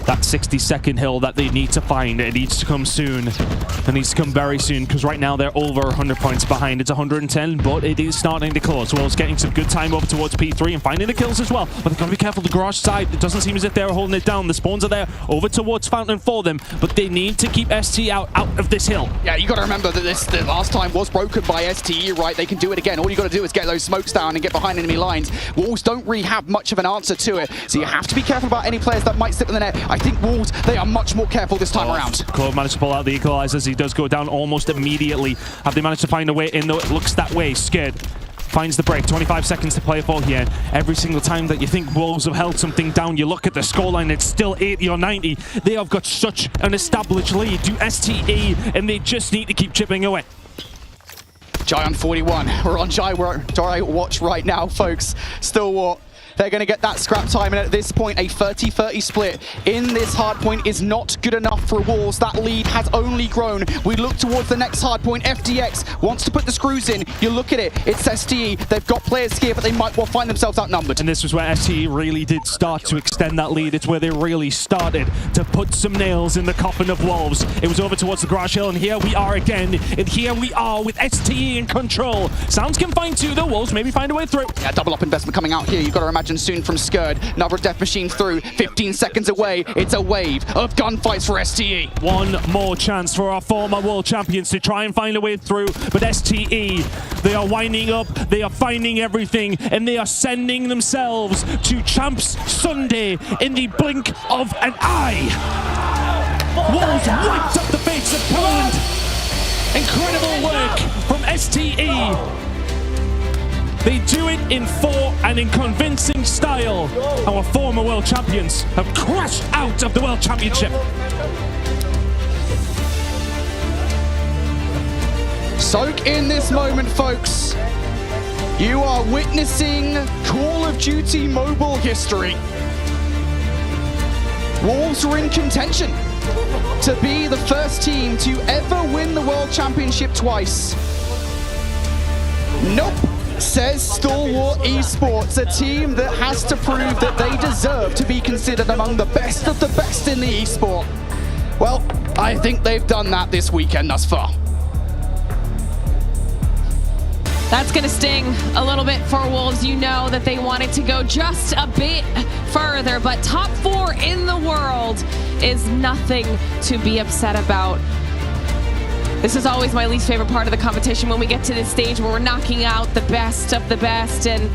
That 60-second hill that they need to find, it needs to come soon. It needs to come very soon, because right now they're over 100 points behind. It's 110, but it is starting to close. Wolves getting some good time over towards P3 and finding the kills as well. But they've got to be careful. The garage side, it doesn't seem as if they're holding it down. The spawns are there over towards Fountain for them, but they need to keep ST out of this hill. Yeah, you got to remember that the last time was broken by STE, right? They can do it again. All you got to do is get those smokes down and get behind enemy lines. Wolves don't really have much of an answer to it, so you have to be careful about any players that might slip in the net. I think Wolves, they are much more careful this time around. Clove managed to pull out the equalizers. He does go down almost immediately. Have they managed to find a way in, though? It looks that way. Scared. Finds the break. 25 seconds to play for here. Every single time that you think Wolves have held something down, you look at the scoreline, it's still 80 or 90. They have got such an established lead to STE, and they just need to keep chipping away. Jai on 41. We're on Jai watch right now, folks. Stalwart, they're going to get that scrap time, and at this point, a 30-30 split in this hard point is not good enough for Wolves. That lead has only grown. We look towards the next hard point. FDX wants to put the screws in. You look at it, it's STE. They've got players here, but they might well find themselves outnumbered. And this was where STE really did start to extend that lead. It's where they really started to put some nails in the coffin of Wolves. It was over towards the garage hill, and here we are again. And here we are with STE in control. Sounds can find 2, though. Wolves maybe find a way through. Yeah, double up investment coming out here. You've got to imagine imagine, soon from Skurd. Another death machine through, 15 seconds away. It's a wave of gunfights for STE. One more chance for our former world champions to try and find a way through, but STE, they are winding up, they are finding everything, and they are sending themselves to Champs Sunday in the blink of an eye. Wolves wiped up the face of Poland. Incredible work from STE. They do it in 4 and in convincing style. Our former world champions have crashed out of the World Championship. Soak in this moment, folks. You are witnessing Call of Duty Mobile history. Wolves were in contention to be the first team to ever win the World Championship twice. Nope, says Stalwart Esports, a team that has to prove that they deserve to be considered among the best of the best in the esport. Well, I think they've done that this weekend thus far. That's going to sting a little bit for Wolves. You know that they wanted to go just a bit further, but top 4 in the world is nothing to be upset about. This is always my least favorite part of the competition, when we get to this stage where we're knocking out the best of the best, and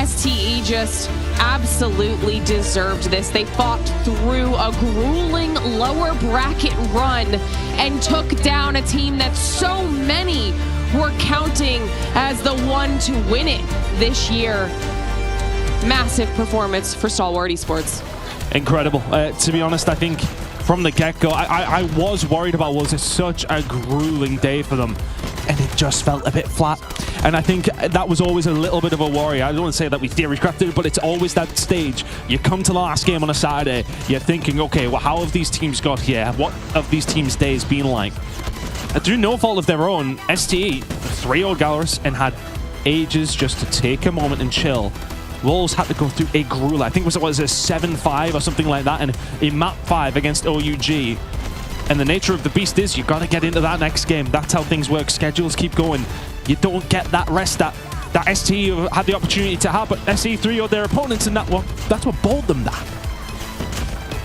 STE just absolutely deserved this. They fought through a grueling lower bracket run and took down a team that so many were counting as the one to win it this year. Massive performance for Stalwart Esports. Incredible. To be honest, I think from the get-go, I was worried about Wolves. It's such a grueling day for them, and it just felt a bit flat. And I think that was always a little bit of a worry. I don't want to say that we theory crafted it, but it's always that stage. You come to the last game on a Saturday, you're thinking, okay, well, how have these teams got here? What have these teams' days been like? Through no fault of their own, STE, 3-0 Gallerus, and had ages just to take a moment and chill. Wolves had to go through a gruel. I think it was a 7-5 or something like that, and a map 5 against OUG. And the nature of the beast is you got to get into that next game. That's how things work. Schedules keep going. You don't get that rest that STE had the opportunity to have, but STE 3-0 their opponents, and that's what bowled them that.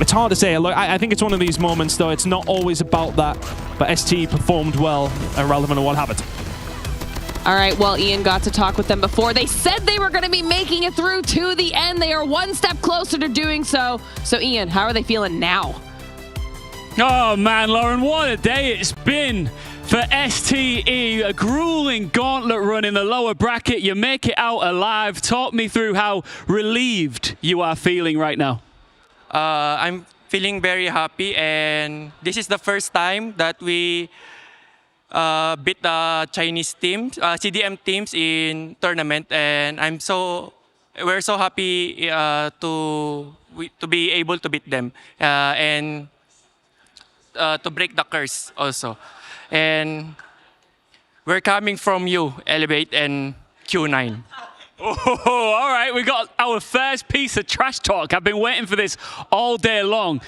It's hard to say. Look, I think it's one of these moments, though. It's not always about that, but STE performed well, irrelevant of what happened. All right, well, Ian got to talk with them before. They said they were going to be making it through to the end. They are one step closer to doing so. So, Ian, how are they feeling now? Oh, man, Lauren, what a day it's been for STE. A grueling gauntlet run in the lower bracket. You make it out alive. Talk me through how relieved you are feeling right now. I'm feeling very happy, and this is the first time that we beat the Chinese teams, CDM teams in tournament, and we're so happy to be able to beat them and to break the curse also. And we're coming from you, Elevate and Q9. Oh, all right, we got our first piece of trash talk. I've been waiting for this all day long.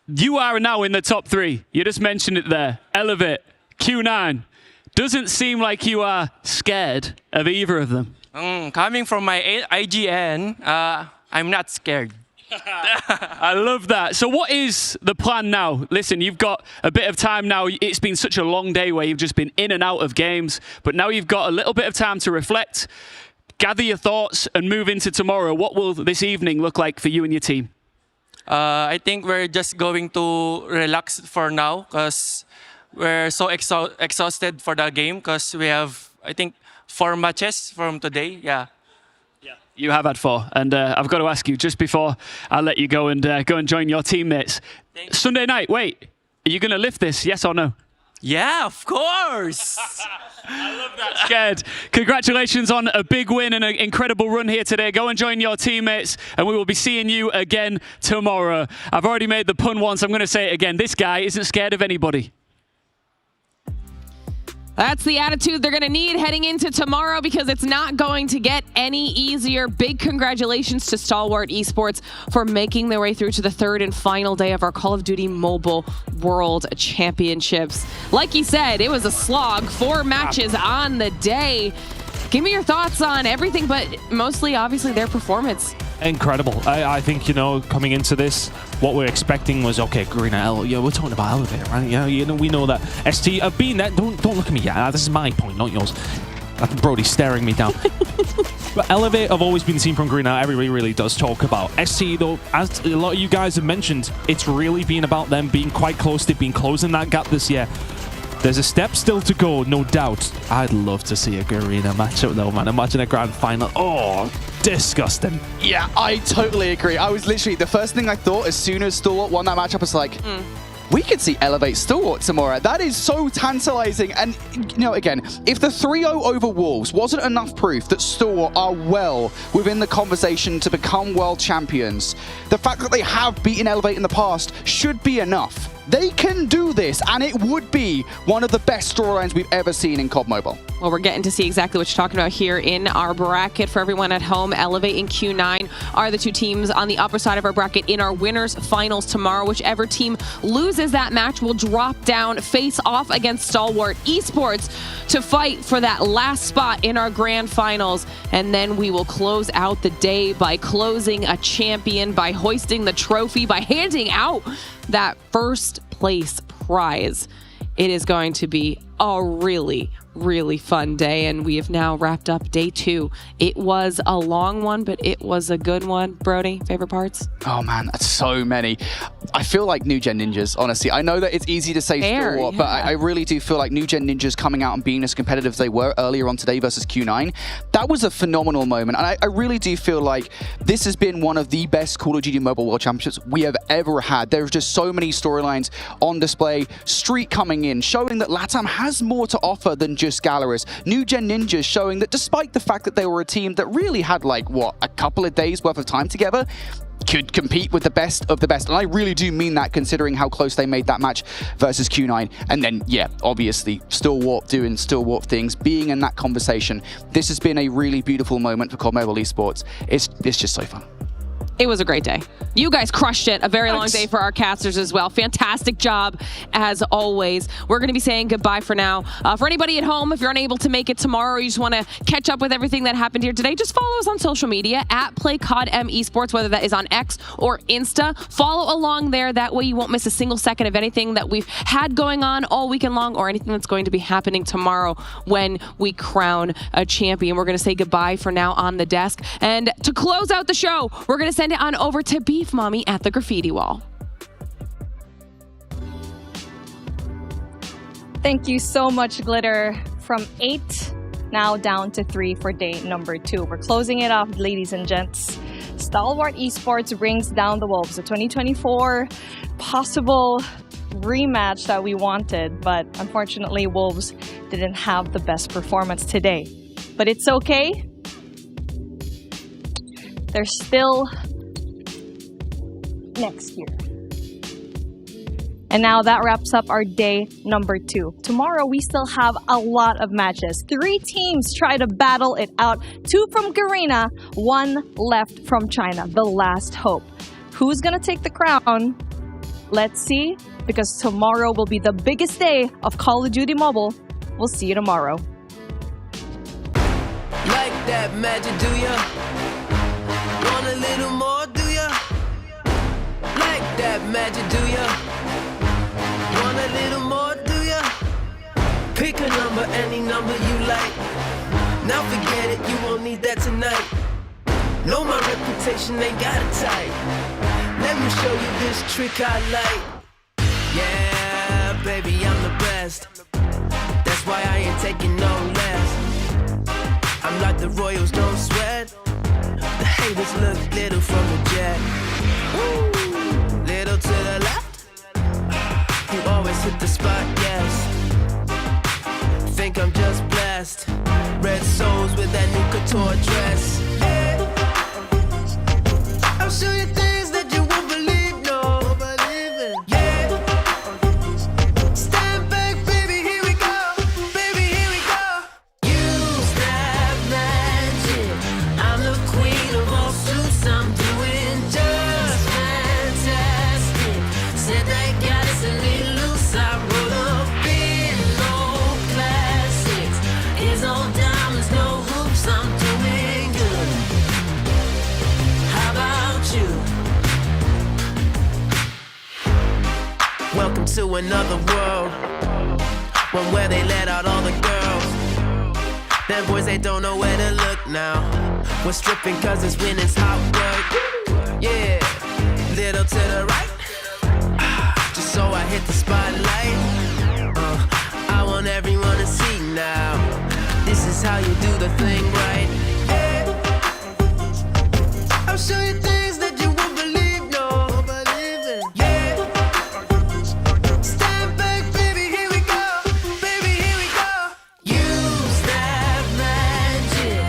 You are now in the top 3. You just mentioned it there. Elevate, Q9. Doesn't seem like you are scared of either of them. Coming from my IGN, I'm not scared. I love that. So what is the plan now? Listen, you've got a bit of time now. It's been such a long day where you've just been in and out of games, but now you've got a little bit of time to reflect, gather your thoughts, and move into tomorrow. What will this evening look like for you and your team? I think we're just going to relax for now because we're so exhausted for the game because we have, I think, 4 matches from today. Yeah. You have had 4, and I've got to ask you, just before I let you go and join your teammates, Sunday night, wait, are you going to lift this, yes or no? Yeah, of course. I love that. Scared. Congratulations on a big win and an incredible run here today. Go and join your teammates, and we will be seeing you again tomorrow. I've already made the pun once. I'm going to say it again. This guy isn't scared of anybody. That's the attitude they're going to need heading into tomorrow, because it's not going to get any easier. Big congratulations to Stalwart Esports for making their way through to the 3rd and final day of our Call of Duty Mobile World Championships. Like you said, it was a slog. 4 matches on the day. Give me your thoughts on everything, but mostly, obviously, their performance. Incredible. I think, you know, coming into this, what we're expecting was, okay, Garena, we're talking about Elevate, right? You know, we know that ST have been there. Don't look at me yet. This is my point, not yours. Brody's staring me down. But Elevate have always been seen from Garena. Everybody really does talk about. ST, though, as a lot of you guys have mentioned, it's really been about them being quite close. They've been closing that gap this year. There's a step still to go, no doubt. I'd love to see a Garena matchup, though, man. Imagine a grand final. Oh, disgusting. Yeah, I totally agree. I was literally, the first thing I thought as soon as Stalwart won that matchup was like, we could see Elevate Stalwart tomorrow. That is so tantalizing. And, you know, again, if the 3-0 over Wolves wasn't enough proof that Stalwart are well within the conversation to become world champions, the fact that they have beaten Elevate in the past should be enough. They can do this, and it would be one of the best storylines we've ever seen in COD Mobile. Well, we're getting to see exactly what you're talking about here in our bracket. For everyone at home, Elevate and Q9 are the two teams on the upper side of our bracket in our winners finals tomorrow. Whichever team loses that match will drop down, face off against Stalwart Esports to fight for that last spot in our grand finals. And then we will close out the day by closing a champion, by hoisting the trophy, by handing out that first place prize. It is going to be a really, really fun day, and we have now wrapped up day 2. It was a long one, but it was a good one. Brody, favorite parts? Oh man, that's so many. I feel like New Gen Ninjas, honestly. I know that it's easy to say Stalwart, but I really do feel like New Gen Ninjas coming out and being as competitive as they were earlier on today versus Q9, that was a phenomenal moment. And I really do feel like this has been one of the best Call of Duty Mobile World Championships we have ever had. There's just so many storylines on display. Street coming in, showing that LATAM has more to offer than just Galaris. New Gen Ninjas showing that despite the fact that they were a team that really had like, what, a couple of days worth of time together, could compete with the best of the best. And I really do mean that, considering how close they made that match versus Q9. And then, yeah, obviously, Stalwart doing Stalwart things, being in that conversation. This has been a really beautiful moment for COD Mobile Esports. It's just so fun. It was a great day. You guys crushed it. A very long day for our casters as well. Fantastic job, as always. We're going to be saying goodbye for now. For anybody at home, if you're unable to make it tomorrow or you just want to catch up with everything that happened here today, just follow us on social media at PlayCODM Esports, whether that is on X or Insta. Follow along there. That way you won't miss a single second of anything that we've had going on all weekend long or anything that's going to be happening tomorrow when we crown a champion. We're going to say goodbye for now on the desk. And to close out the show, we're going to send it on over to Beef Mommy at the graffiti wall. Thank you so much, Glitter. From 8 now down to 3 for day number 2. We're closing it off, ladies and gents. Stalwart Esports brings down the Wolves, the 2024 possible rematch that we wanted, but unfortunately Wolves didn't have the best performance today. But it's okay. They're still next year. And now that wraps up our day number 2. Tomorrow we still have a lot of matches. 3 teams try to battle it out. 2 from Garena, 1 left from China. The last hope. Who's gonna take the crown? Let's see, because tomorrow will be the biggest day of Call of Duty Mobile. We'll see you tomorrow. Like that magic, do ya? Want a little more, do ya? Like that magic, do ya? Want a little more, do ya? Pick a number, any number you like. Now forget it, you won't need that tonight. Know my reputation, ain't got it tight. Let me show you this trick I like. Yeah, baby, I'm the best. That's why I ain't taking no less. I'm like the Royals, don't sweat. The haters look little from the jet. Woo. Little to the left. You always hit the spot, yes. Think I'm just blessed. Red souls with that new couture dress. Yeah. I'll show you things that you won't believe, no. Yeah. Stand back, baby, here we go. Baby, here we go. Use that magic. I'm the queen of all suits. I'm doing just fantastic. Said they got us a little loose. I roll up. to another world. One where they let out all the girls. Them boys, they don't know where to look now. We're stripping cause it's winning's hot work. Yeah, little to the right. Just so I hit the spotlight. I want everyone to see now. This is how you do the thing right. Yeah. I'll show you things that you won't believe, no. Yeah. Stand back, baby, here we go. Baby, here we go. Use that magic.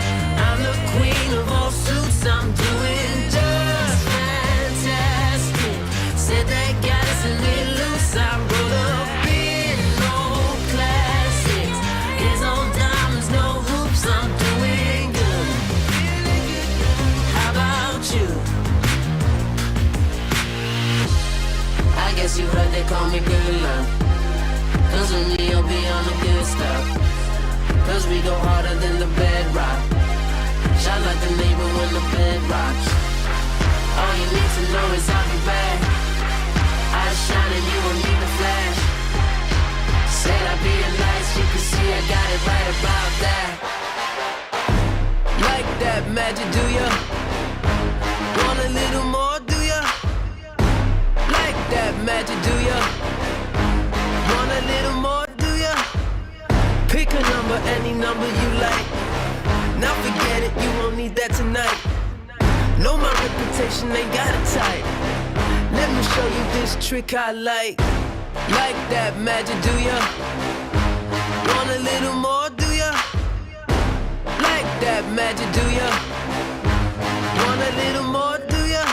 I'm the queen of all suits. I'm doing just fantastic. Said they got us a little loose. I wrote up in old classics. Here's on diamonds, no hoops. I'm doing good. How about you? I guess you heard they call me good luck. Cause with me you'll be on the good stuff. Cause we go harder than the bedrock. Shot like the neighbor when the bed rocks. All you need to know is I'll be back. Eyes shining, you won't need the flash. Said I'd be the lights, you can see I got it right about that. Like that magic, do ya? Want a little more, do ya? Like that magic, do ya? Want a little more, do ya? Pick a number, any number you like. Now forget it, you won't need that tonight. Know my reputation, ain't got it tight. Let me show you this trick I like. Like that magic, do ya? Want a little more, do ya? Like that magic, do ya? Want a little more, do ya?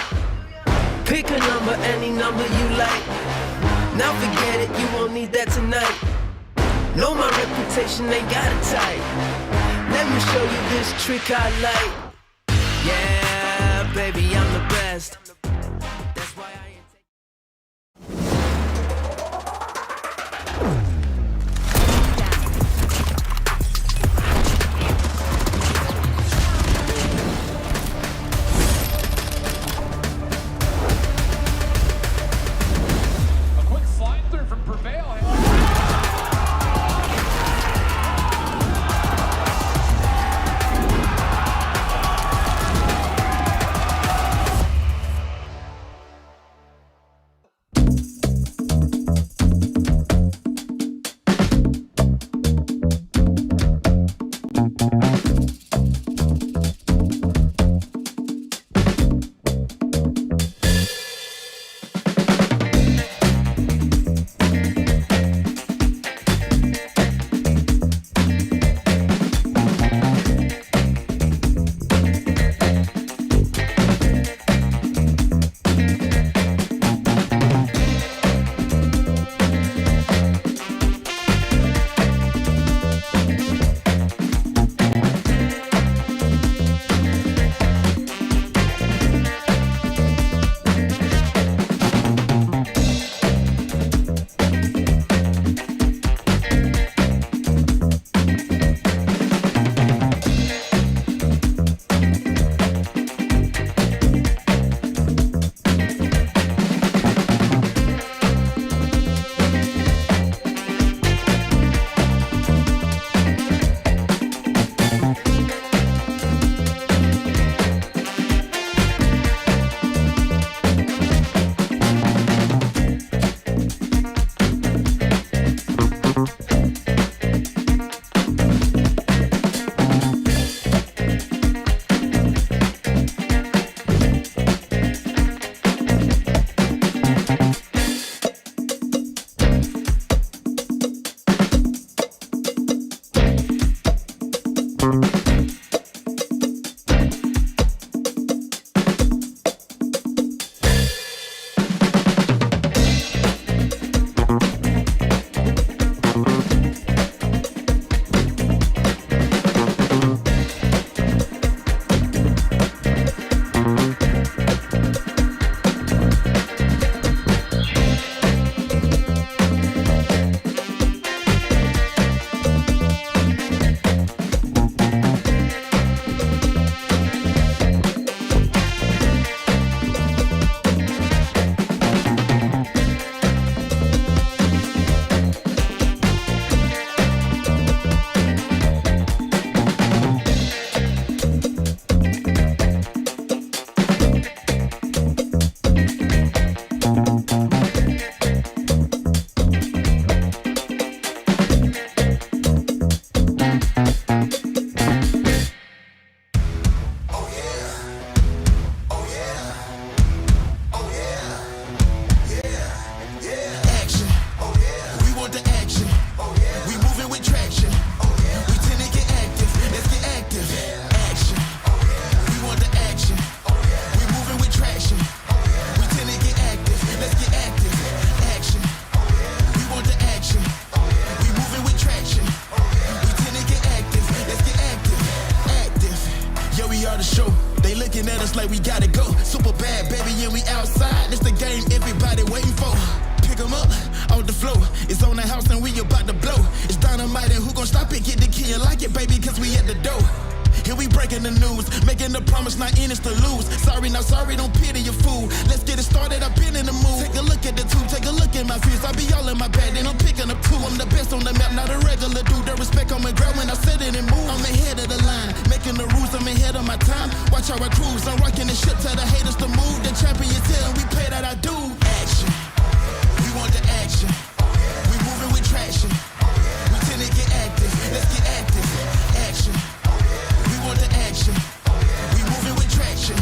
Pick a number, any number you like. Now forget it, you won't need that tonight. Know my reputation, ain't got it tight. Let me show you this trick I like. Yeah, baby, I'm the best. That's why I ain't A quick slide through from Prevail. it's like we gotta go. Super bad, baby, and we outside. This the game everybody waiting for. Pick 'em up, off the floor. It's on the house and we about to blow. It's dynamite and who gon' stop it? Get the key and like it, baby, cause we at the door. Here we breaking the news, making the promise, not in it's to lose. Sorry, not sorry, don't pity your fool. Let's get it started, I've been in the mood. Take a look at the tube, take a look at my views. I be all in my bag, then I'm picking up two. I'm the best on the map, not a regular dude. The respect on my ground when I set it and move. I'm ahead of the line, making the rules, I'm ahead of my time. Watch how I cruise, I'm rocking the ship, tell the haters to move. The champions here, and we pay that I do. Action, we want the action. We moving with traction. We tend to get active, let's get active. Action. Want the action. We moving with traction.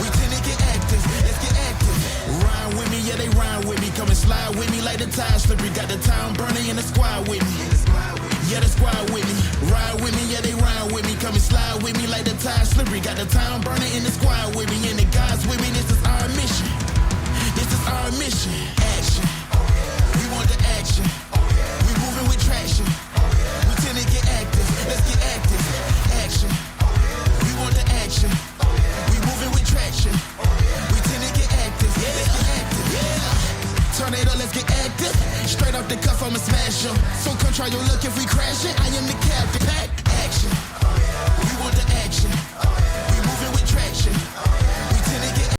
We tend to get active. Let's get active. Rhyme with me, yeah, they rhyme with me. Come and slide with me like the tide slippery. Got the town burning in the squad with me. Yeah, the squad with me. Ride with me, yeah, they rhyme with me. Come and slide with me like the tide slippery. Got the town burning in the squad with me. And the guys with me, this is our mission. This is our mission. Action. We want the action. We moving with traction. We tend to get active. Let's get active. Action. We want the action. We moving with traction. We tend to get active. Yeah, let's get active. Yeah. Tornado, let's get active. Straight off the cuff, I'ma smash 'em. So come try your luck if we crash it. I am the captain. Pack.